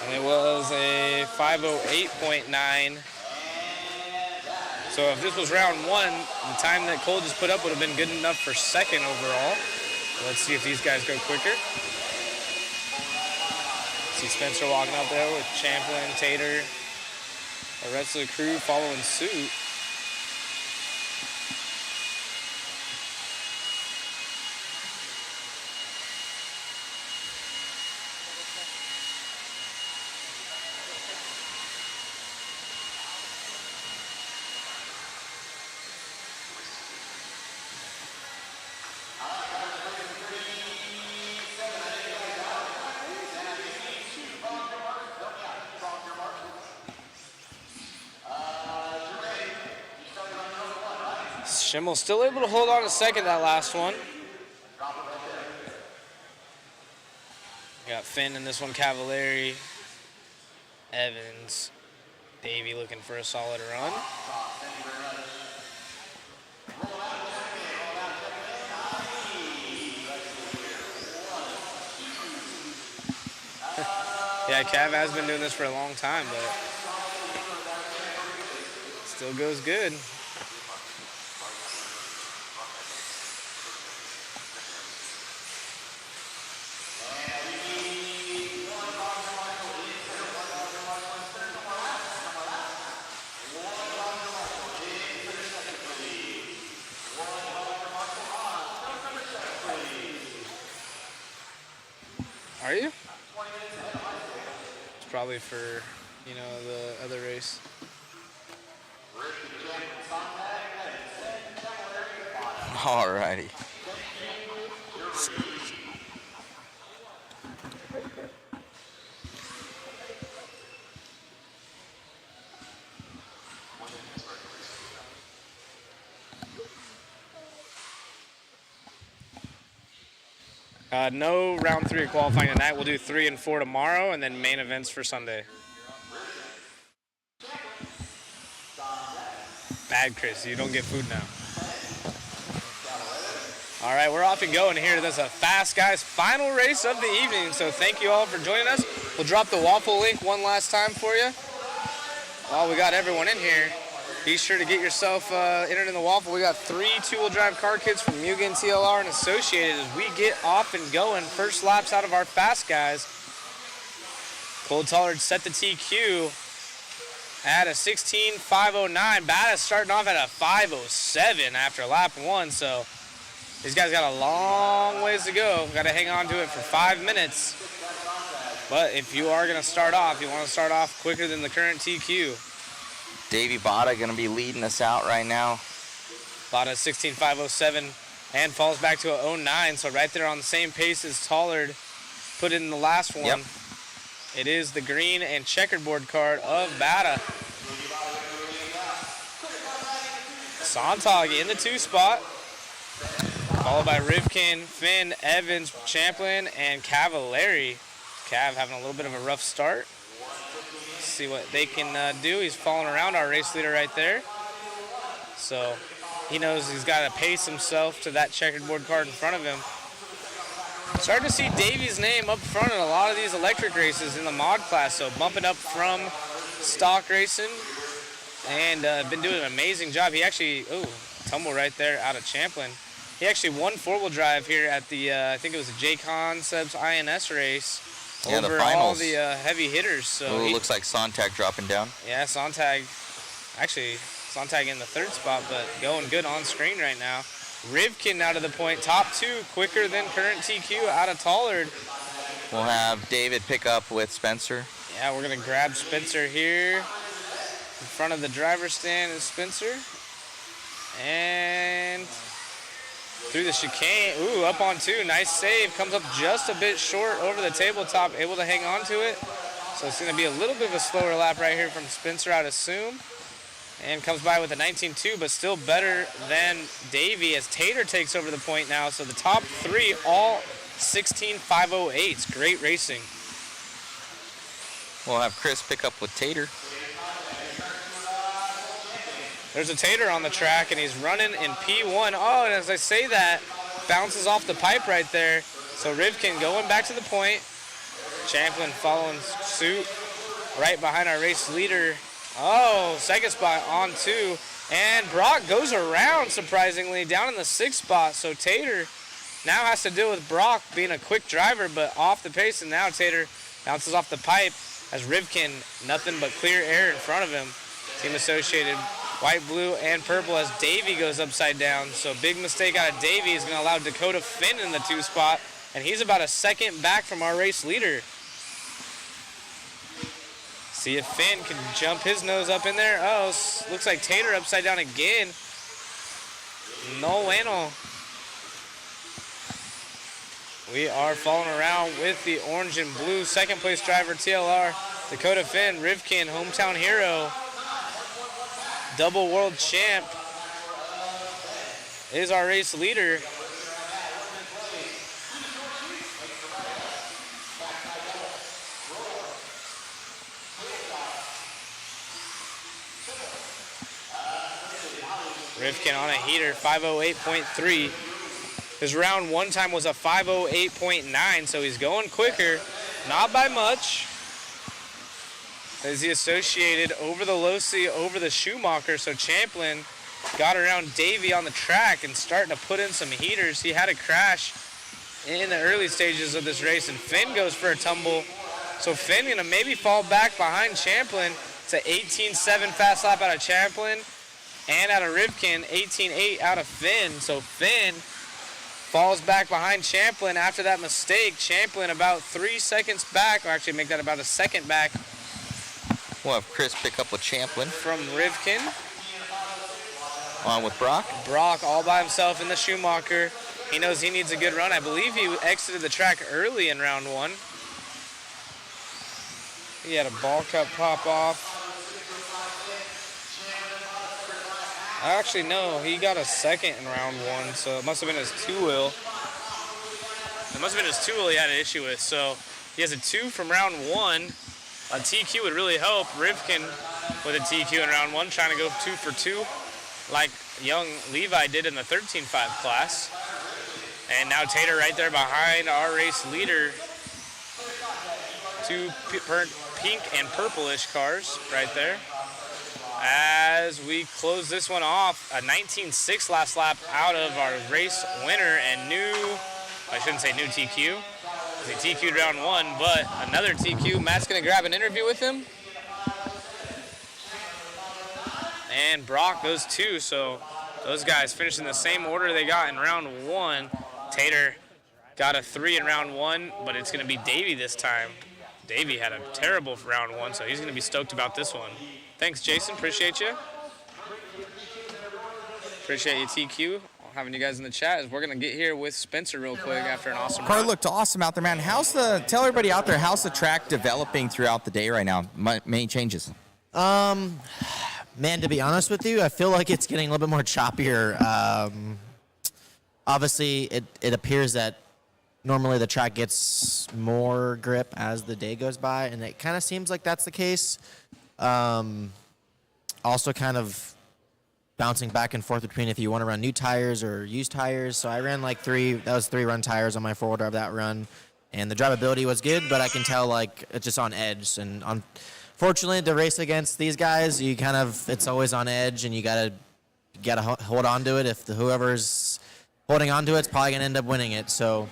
And it was a 5:08.9. So if this was round one, the time that Cole just put up would have been good enough for second overall. Let's see if these guys go quicker. See Spencer walking up there with Champlin, Tater, the rest of the crew following suit. Schimmel still able to hold on a second that last one. Got Finn in this one, Cavallari, Evans, Davey looking for a solid run. Yeah, Cav has been doing this for a long time, but still goes good. Are you? It's probably for, you know, the other race. Alrighty. No round 3 of qualifying tonight. We'll do 3 and 4 tomorrow, and then main events for Sunday. Bad, Chris. You don't get food now. All right, we're off and going here. That's a Fast Guys final race of the evening. So thank you all for joining us. We'll drop the waffle link one last time for you. While we got everyone in here, be sure to get yourself entered in the waffle. We got 3 two-wheel drive car kits from Mugen TLR and Associated as we get off and going. First laps out of our Fast Guys. Cole Tollard set the TQ at a 16:509. Bada starting off at a 5:07 after lap 1. So these guys got a long ways to go. Got to hang on to it for 5 minutes. But if you are going to start off, you want to start off quicker than the current TQ. Davey Bada going to be leading us out right now. Bada 16:507 and falls back to a 09. So right there on the same pace as Tollard put in the last one. Yep. It is the green and checkerboard card of Bada. Sontag in the 2 spot. Followed by Rivkin, Finn, Evans, Champlin, and Cavallari. Cav having a little bit of a rough start. See what they can do. He's following around our race leader right there. So he knows he's got to pace himself to that checkerboard card in front of him. Starting to see Davey's name up front in a lot of these electric races in the mod class. So bumping up from stock racing and been doing an amazing job. He actually, tumble right there out of Champlin. He actually won 4-wheel drive here at the, I think it was the J Concepts INS race. Yeah, over the finals. all the heavy hitters. So Looks like Sontag dropping down. Yeah, Sontag in the 3rd spot, but going good on screen right now. Rivkin out of the point, top 2, quicker than current TQ out of Tollard. We'll have David pick up with Spencer. Yeah, we're gonna grab Spencer here. In front of the driver's stand is Spencer. And through the chicane, up on 2, nice save. Comes up just a bit short over the tabletop, able to hang on to it. So it's gonna be a little bit of a slower lap right here from Spencer, I'd assume. And comes by with a 19.2, but still better than Davey as Tater takes over the point now. So the top 3 all 16.508. Great racing. We'll have Chris pick up with Tater. There's a Tater on the track, and he's running in P1. Oh, and as I say that, bounces off the pipe right there. So Rivkin going back to the point. Champlin following suit right behind our race leader. Oh, second spot on 2. And Brock goes around, surprisingly, down in the 6th spot. So Tater now has to deal with Brock being a quick driver, but off the pace. And now Tater bounces off the pipe as Rivkin, nothing but clear air in front of him. Team associated white, blue, and purple as Davey goes upside down. So big mistake out of Davey is going to allow Dakota Finn in the 2 spot. And he's about a second back from our race leader. See if Finn can jump his nose up in there. Oh, looks like Tater upside down again. No bueno. We are falling around with the orange and blue second place driver TLR. Dakota Finn, Rivkin, hometown hero. Double world champ is our race leader. Rivkin on a heater, 508.3. His round 1 time was a 508.9, so he's going quicker, not by much. As he associated over the Losi, over the Schumacher, so Champlin got around Davey on the track and starting to put in some heaters. He had a crash in the early stages of this race, and Finn goes for a tumble. So Finn gonna maybe fall back behind Champlin. It's an 18.7 fast lap out of Champlin. And out of Rivkin, 18.8 out of Finn. So Finn falls back behind Champlin after that mistake. Champlin about 3 seconds back, or actually make that about a second back. We'll have Chris pick up with Champlin. From Rivkin. On with Brock. Brock all by himself in the Schumacher. He knows he needs a good run. I believe he exited the track early in round 1. He had a ball cut pop off. Actually, no, he got a second in round 1, so it must have been his 2-wheel. It must have been his 2-wheel he had an issue with. So he has a 2 from round 1. A TQ would really help. Rivkin with a TQ in round 1, trying to go 2 for 2, like young Levi did in the 13.5 class. And now Tater right there behind our race leader. 2 pink and purplish cars right there. As we close this one off, a 19.6 last lap out of our race winner and I shouldn't say new TQ. He TQ'd round 1, but another TQ. Matt's gonna grab an interview with him. And Brock goes 2, so those guys finished in the same order they got in round 1. Tater got a 3 in round 1, but it's gonna be Davey this time. Davey had a terrible round 1, so he's gonna be stoked about this one. Thanks, Jason. Appreciate you. Appreciate you, TQ. Having you guys in the chat as we're going to get here with Spencer real quick after an awesome Car run. looked awesome out there, man. Tell everybody out there, how's the track developing throughout the day right now? Many changes. Man, to be honest with you, I feel like it's getting a little bit more choppier. Obviously, it appears that normally the track gets more grip as the day goes by, and it kind of seems like that's the case. Also kind of bouncing back and forth between if you want to run new tires or used tires. So I ran like 3 run tires on my four-wheel drive that run, and the drivability was good, but I can tell like it's just on edge. And unfortunately, to race against these guys, it's always on edge, and you gotta hold on to it. If whoever's holding on to it's probably gonna end up winning it. So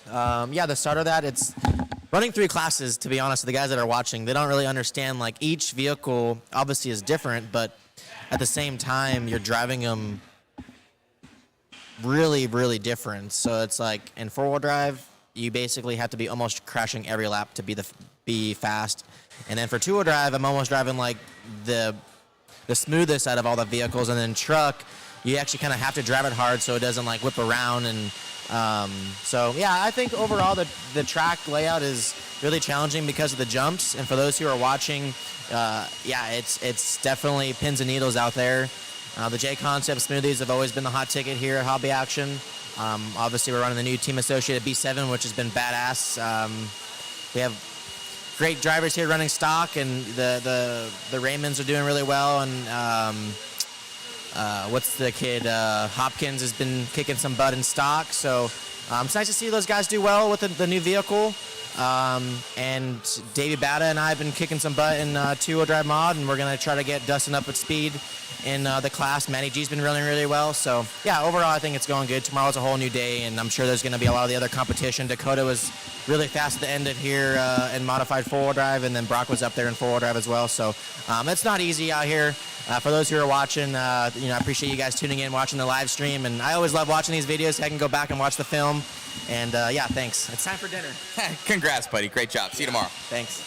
the start of that, it's running 3 classes, to be honest, with the guys that are watching, they don't really understand, like, each vehicle obviously is different, but at the same time, you're driving them really, really different. So it's like, in four-wheel drive, you basically have to be almost crashing every lap to be fast. And then for two-wheel drive, I'm almost driving, like, the smoothest out of all the vehicles. And then truck, you actually kind of have to drive it hard so it doesn't, like, whip around and I think overall the track layout is really challenging because of the jumps. And for those who are watching, it's definitely pins and needles out there. The J-Concept smoothies have always been the hot ticket here at Hobby Action. Obviously, we're running the new Team Associated B7, which has been badass. We have great drivers here running stock, and the Raymonds are doing really well. And what's the kid? Hopkins has been kicking some butt in stock. So it's nice to see those guys do well with the new vehicle. And Davey Bata and I have been kicking some butt in two-wheel drive mod, and we're going to try to get Dustin up at speed in the class. Matty G's been running really well. So, yeah, overall, I think it's going good. Tomorrow's a whole new day, and I'm sure there's going to be a lot of the other competition. Dakota was really fast at the end of here in modified four-wheel drive, and then Brock was up there in four-wheel drive as well. So, it's not easy out here. For those who are watching, I appreciate you guys tuning in, watching the live stream. And I always love watching these videos. I can go back and watch the film. And, yeah, thanks. It's time for dinner. Congrats, buddy. Great job. See you tomorrow. Thanks.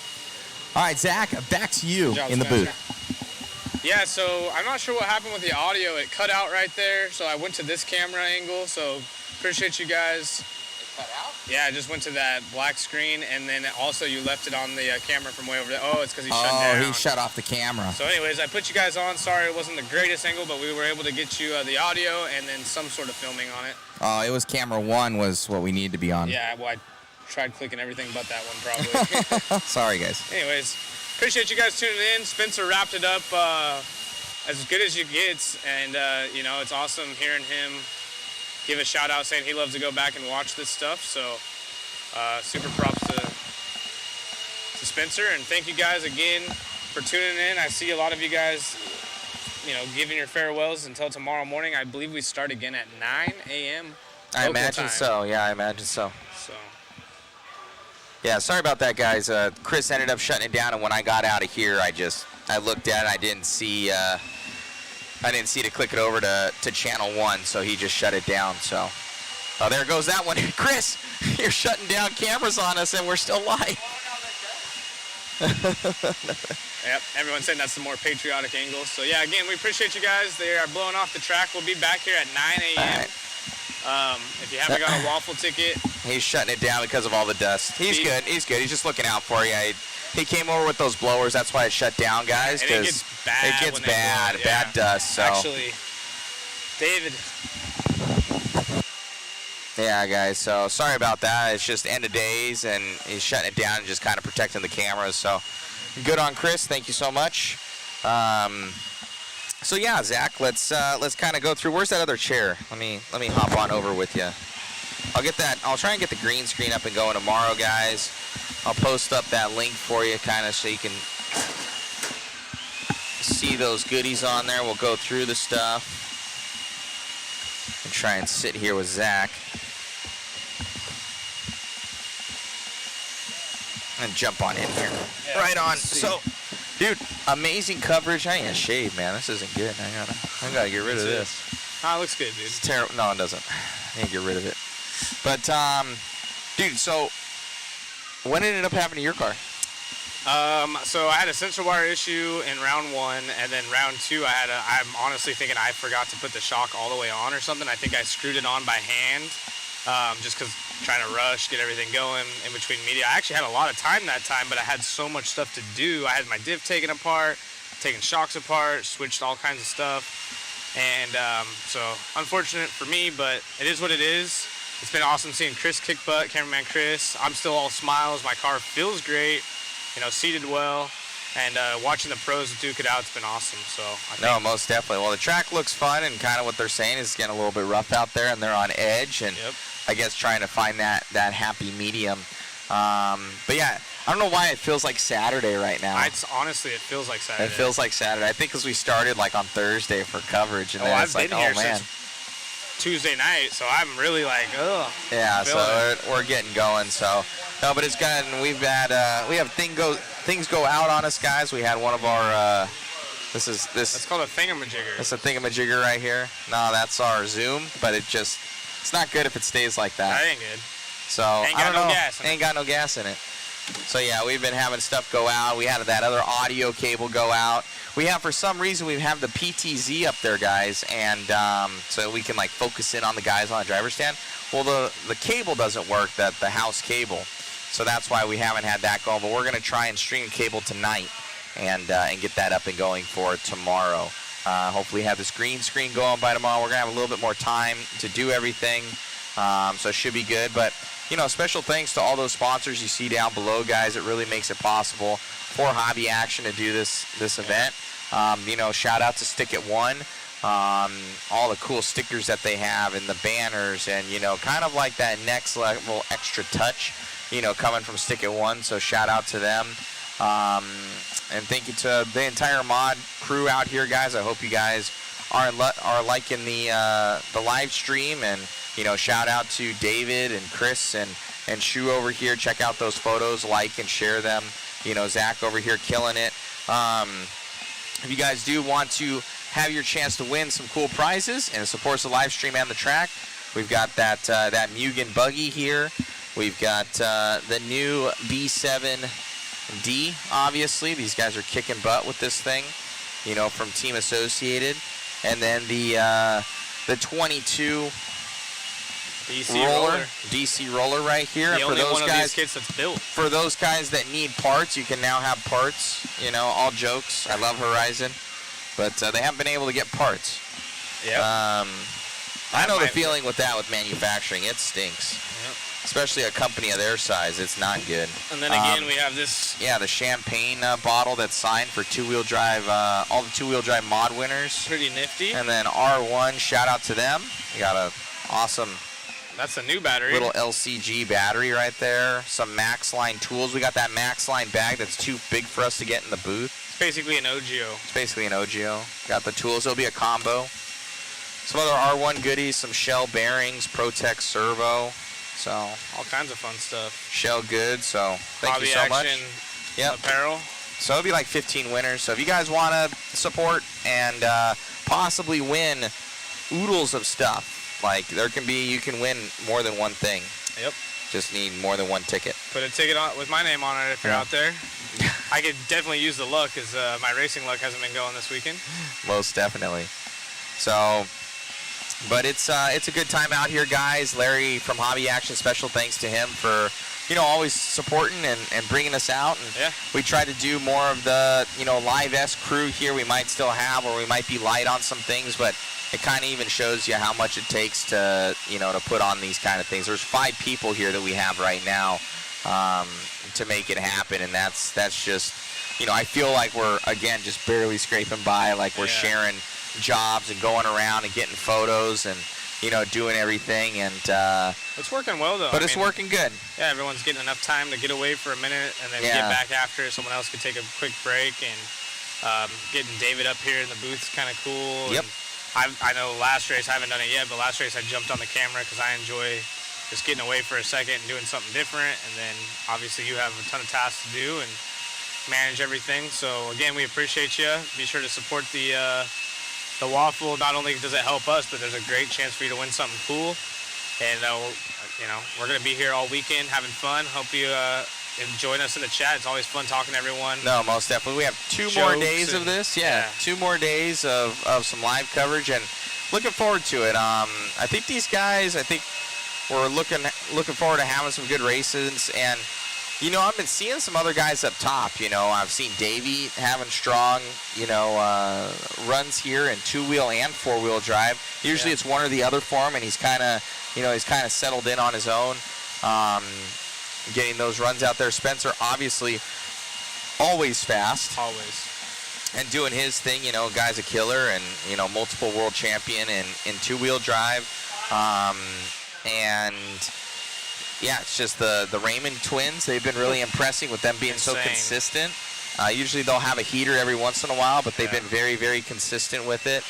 All right, Zach, back to you Good job, in the Spencer. booth. Yeah, so I'm not sure what happened with the audio. It cut out right there, so I went to this camera angle. So appreciate you guys. It cut out? Yeah, I just went to that black screen, and then also you left it on the camera from way over there. Oh, it's because he shut down. Oh, he shut off the camera. So anyways, I put you guys on. Sorry it wasn't the greatest angle, but we were able to get you the audio and then some sort of filming on it. Oh, it was camera 1 was what we needed to be on. Yeah, well, I tried clicking everything but that one probably. Sorry, guys. Anyways, appreciate you guys tuning in. Spencer wrapped it up as good as you get, and it's awesome hearing him give a shout out saying he loves to go back and watch this stuff. So super props to Spencer, and thank you guys again for tuning in. I see a lot of you guys, giving your farewells until tomorrow morning. I believe we start again at 9 a.m. I imagine so. Yeah, I imagine so. So. Yeah, sorry about that, guys. Chris ended up shutting it down, and when I got out of here, I looked at it. I didn't see to click it over to channel 1, so he just shut it down. So, there goes that one. Chris, you're shutting down cameras on us, and we're still live. Yep, everyone's saying that's the more patriotic angle. So yeah, again, we appreciate you guys. They are blowing off the track. We'll be back here at 9 a.m. Right. If you haven't got a waffle ticket. He's shutting it down because of all the dust. He's good. He's good. He's just looking out for you. He came over with those blowers. That's why it shut down, guys. And it gets bad. It gets when they bad. blow it. Bad dust. So. Actually, David. Yeah, guys. So sorry about that. It's just end of days, and he's shutting it down and just kind of protecting the cameras. So good on Chris. Thank you so much. So yeah, Zach, let's kind of go through. Where's that other chair? Let me hop on over with you. I'll try and get the green screen up and going tomorrow, guys. I'll post up that link for you, kind of, so you can see those goodies on there. We'll go through the stuff and try and sit here with Zach and jump on in here. Yeah, right on. So, dude, amazing coverage. I ain't gonna shave, man. This isn't good. I gotta get rid of this. Ah, it looks good, dude. It's terrible. No, it doesn't. I need to get rid of it. But, dude, so what ended up happening to your car? So I had a sensor wire issue in round 1, and then round 2, I'm honestly thinking I forgot to put the shock all the way on or something. I think I screwed it on by hand, just because trying to rush, get everything going in between media. I actually had a lot of time that time, but I had so much stuff to do. I had my diff taken apart, taking shocks apart, switched all kinds of stuff. And so unfortunate for me, but it is what it is. It's been awesome seeing Chris kick butt, cameraman Chris. I'm still all smiles. My car feels great, seated well. And watching the pros duke it out, it's been awesome. So No, most definitely. Well, the track looks fun, and kind of what they're saying is getting a little bit rough out there, and they're on edge, and I guess trying to find that happy medium. But yeah, I don't know why it feels like Saturday right now. Honestly, it feels like Saturday. It feels like Saturday. I think because we started like on Thursday for coverage, and then it's like, oh man. Tuesday night, so I'm really like, ugh. Yeah, so we're getting going. So no, but it's good. And we have things go out on us, guys. We had one of our this. It's called a thingamajigger. It's a thingamajigger right here. No, that's our Zoom, but it's not good if it stays like that. That ain't good. So ain't got no gas in it. Ain't got no gas in it. So yeah, we've been having stuff go out. We had that other audio cable go out. For some reason, we have the PTZ up there, guys, and so we can like focus in on the guys on the driver's stand. Well, the cable doesn't work, the house cable, so that's why we haven't had that going. But we're gonna try and stream cable tonight and get that up and going for tomorrow. Hopefully, have this green screen going by tomorrow. We're gonna have a little bit more time to do everything. So it should be good. But, you know, special thanks to all those sponsors you see down below, guys. It really makes it possible for Hobby Action to do this event. You know, shout out to Stick It One. All the cool stickers that they have and the banners and, you know, kind of like that next level extra touch, you know, coming from Stick It One. So shout out to them. And thank you to the entire mod crew out here, guys. I hope you guys are liking the live stream, and, you know, shout out to David and Chris and Shu over here. Check out those photos, like and share them. You know, Zach over here killing it. If you guys do want to have your chance to win some cool prizes, and it supports the live stream and the track, we've got that Mugen buggy here. We've got the new B7D, obviously. These guys are kicking butt with this thing, you know, from Team Associated. And then the 22 DC roller right here. The And for only those one of guys, these kits that's built. For those guys that need parts, you can now have parts. You know, all jokes. I love Horizon, but they haven't been able to get parts. Yeah. I know the feeling with that with manufacturing. It stinks. Yep. Especially a company of their size. It's not good. And then again, we have this. Yeah, the champagne bottle that's signed for two-wheel drive, all the two-wheel drive mod winners. Pretty nifty. And then R1, shout out to them. We got a awesome. That's a new battery. Little LCG battery right there. Some Max Line tools. We got that Max Line bag that's too big for us to get in the booth. It's basically an OGO. It's basically an OGO. Got the tools. It'll be a combo. Some other R1 goodies. Some Shell bearings, Protec servo. So all kinds of fun stuff. Shell good. So thank Hobby you so much. Action Yep. apparel. So it'll be like 15 winners. So if you guys want to support and possibly win oodles of stuff, like you can win more than one thing. Yep. Just need more than one ticket. Put a ticket on with my name on it if you're Yeah. out there. I could definitely use the luck, because my racing luck hasn't been going this weekend. Most definitely. So, but it's a good time out here, guys. Larry from Hobby Action, special thanks to him for, you know, always supporting and bringing us out. And yeah. We try to do more of the, you know, live-esque crew here we might still have, or we might be light on some things, but it kind of even shows you how much it takes to, you know, to put on these kind of things. There's 5 people here that we have right now to make it happen, and that's just, you know, I feel like we're, again, just barely scraping by, like we're sharing jobs and going around and getting photos and, you know, doing everything. And it's working well, though. But it's working good. Yeah, everyone's getting enough time to get away for a minute and then get back after it. Someone else could take a quick break, and getting David up here in the booth is kind of cool. Yep. And I know last race, I haven't done it yet, but last race I jumped on the camera because I enjoy just getting away for a second and doing something different. And then obviously you have a ton of tasks to do and manage everything. So again, we appreciate you. Be sure to support the waffle. Not only does it help us, but there's a great chance for you to win something cool. And you know, we're gonna be here all weekend having fun. Hope you join us in the chat. It's always fun talking to everyone. No, most definitely. We have 2 more days of this. Yeah, 2 more days of some live coverage, and looking forward to it. I think these guys, we're looking forward to having some good races. And, you know, I've been seeing some other guys up top. You know, I've seen Davey having strong, you know, runs here in 2-wheel and 4-wheel drive. Usually it's one or the other for him, and he's kind of settled in on his own. Getting those runs out there. Spencer, obviously, always fast. Always. And doing his thing, you know, guy's a killer, and, you know, multiple world champion in 2-wheel drive. And, yeah, it's just the Raymond twins. They've been really impressing with them being so consistent. Usually they'll have a heater every once in a while, but they've been very, very consistent with it.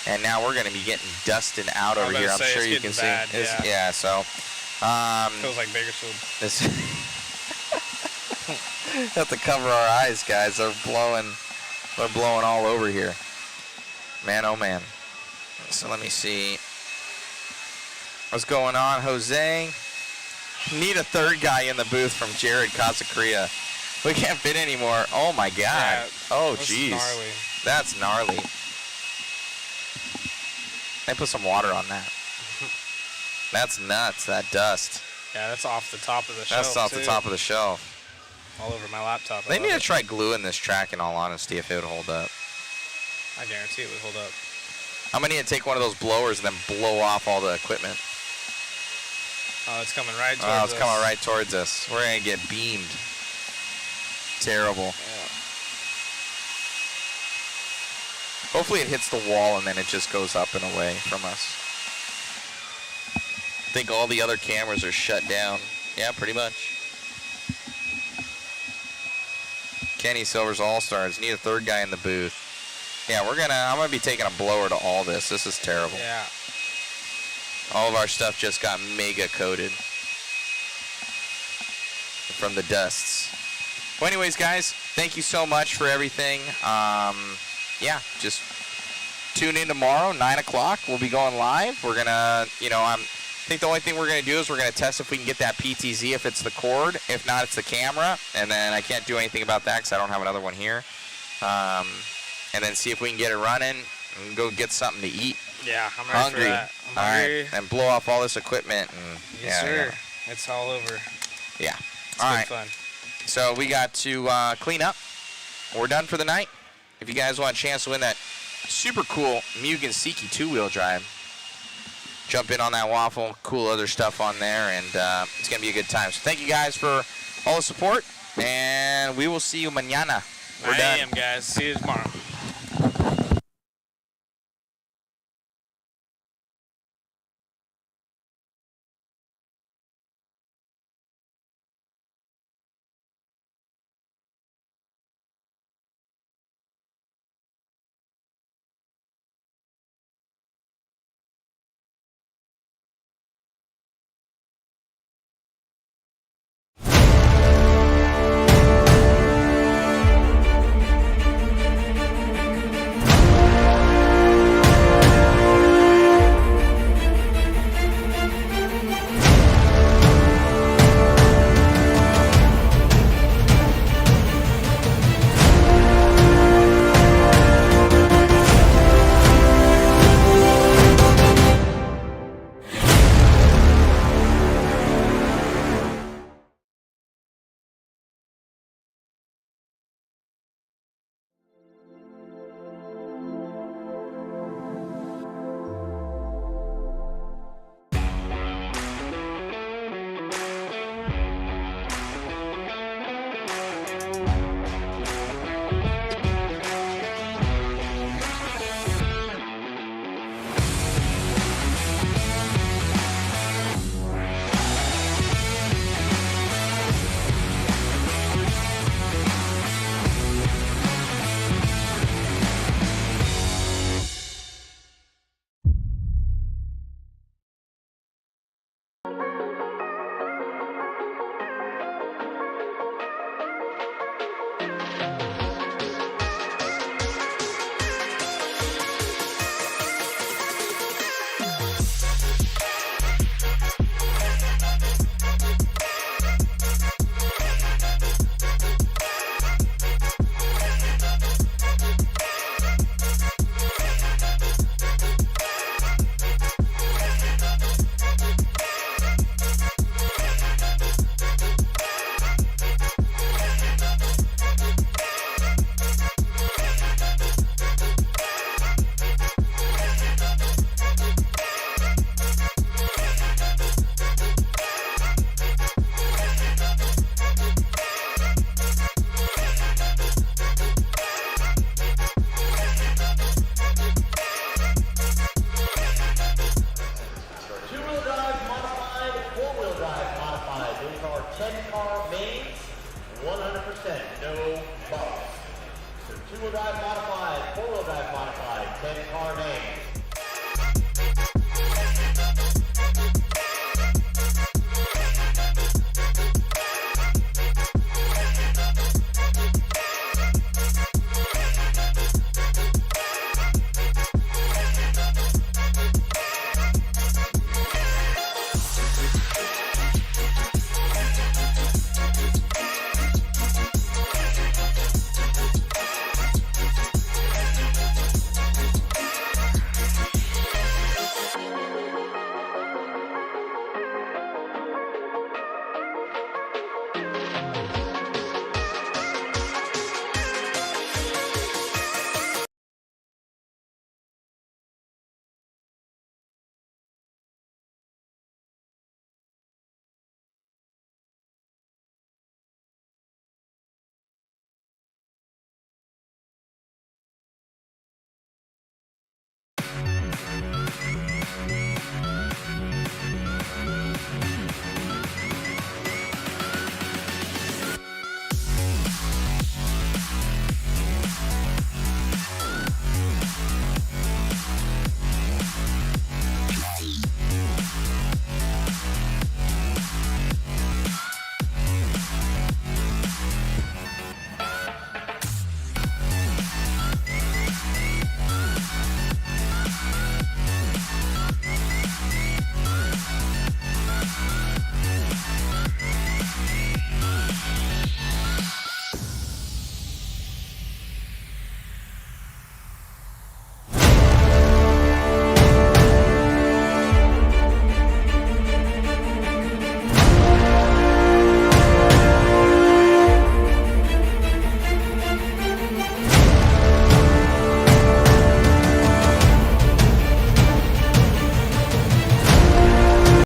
And now we're going to be getting dusted out over here. I'm sure you can see. Yeah, so... feels like Bakersfield. Have to cover our eyes, guys. They're blowing all over here. Man, oh man. So let me see. What's going on, Jose? Need a third guy in the booth from Jared Casacria. We can't fit anymore. Oh my God. Yeah, oh that's jeez. gnarly. That's gnarly. They put some water on that. That's nuts, that dust. Yeah, that's off the top of the shelf. That's off the top of the shelf. All over my laptop. They need to try gluing this track, in all honesty, if it would hold up. I guarantee it would hold up. I'm going to need to take one of those blowers and then blow off all the equipment. Oh, it's coming right towards us. Oh, it's coming right towards us. We're going to get beamed. Terrible. Yeah. Hopefully it hits the wall and then it just goes up and away from us. I think all the other cameras are shut down. Yeah, pretty much. Kenny Silver's All-Stars. Need a third guy in the booth. Yeah, I'm gonna be taking a blower to all this. This is terrible. Yeah. All of our stuff just got mega coated from the dusts. Well, anyways, guys, thank you so much for everything. Yeah, just tune in tomorrow, 9 o'clock. We'll be going live. We're gonna, I think the only thing we're gonna do is we're gonna test if we can get that PTZ, if it's the cord. If not, it's the camera. And then I can't do anything about that because I don't have another one here. And then see if we can get it running and go get something to eat. Yeah, I'm ready for that. I'm hungry. All right, and blow off all this equipment. And, Yes, sir. It's all over. Yeah. It's all been right. fun. So we got to clean up. We're done for the night. If you guys want a chance to win that super cool Mugen Seiki 2-wheel drive, jump in on that waffle. Cool other stuff on there, and it's going to be a good time. So thank you guys for all the support, and we will see you mañana. We're 9 done. a.m., guys. See you tomorrow. no bumps. So two-wheel drive modified, four-wheel drive modified, 10-car names.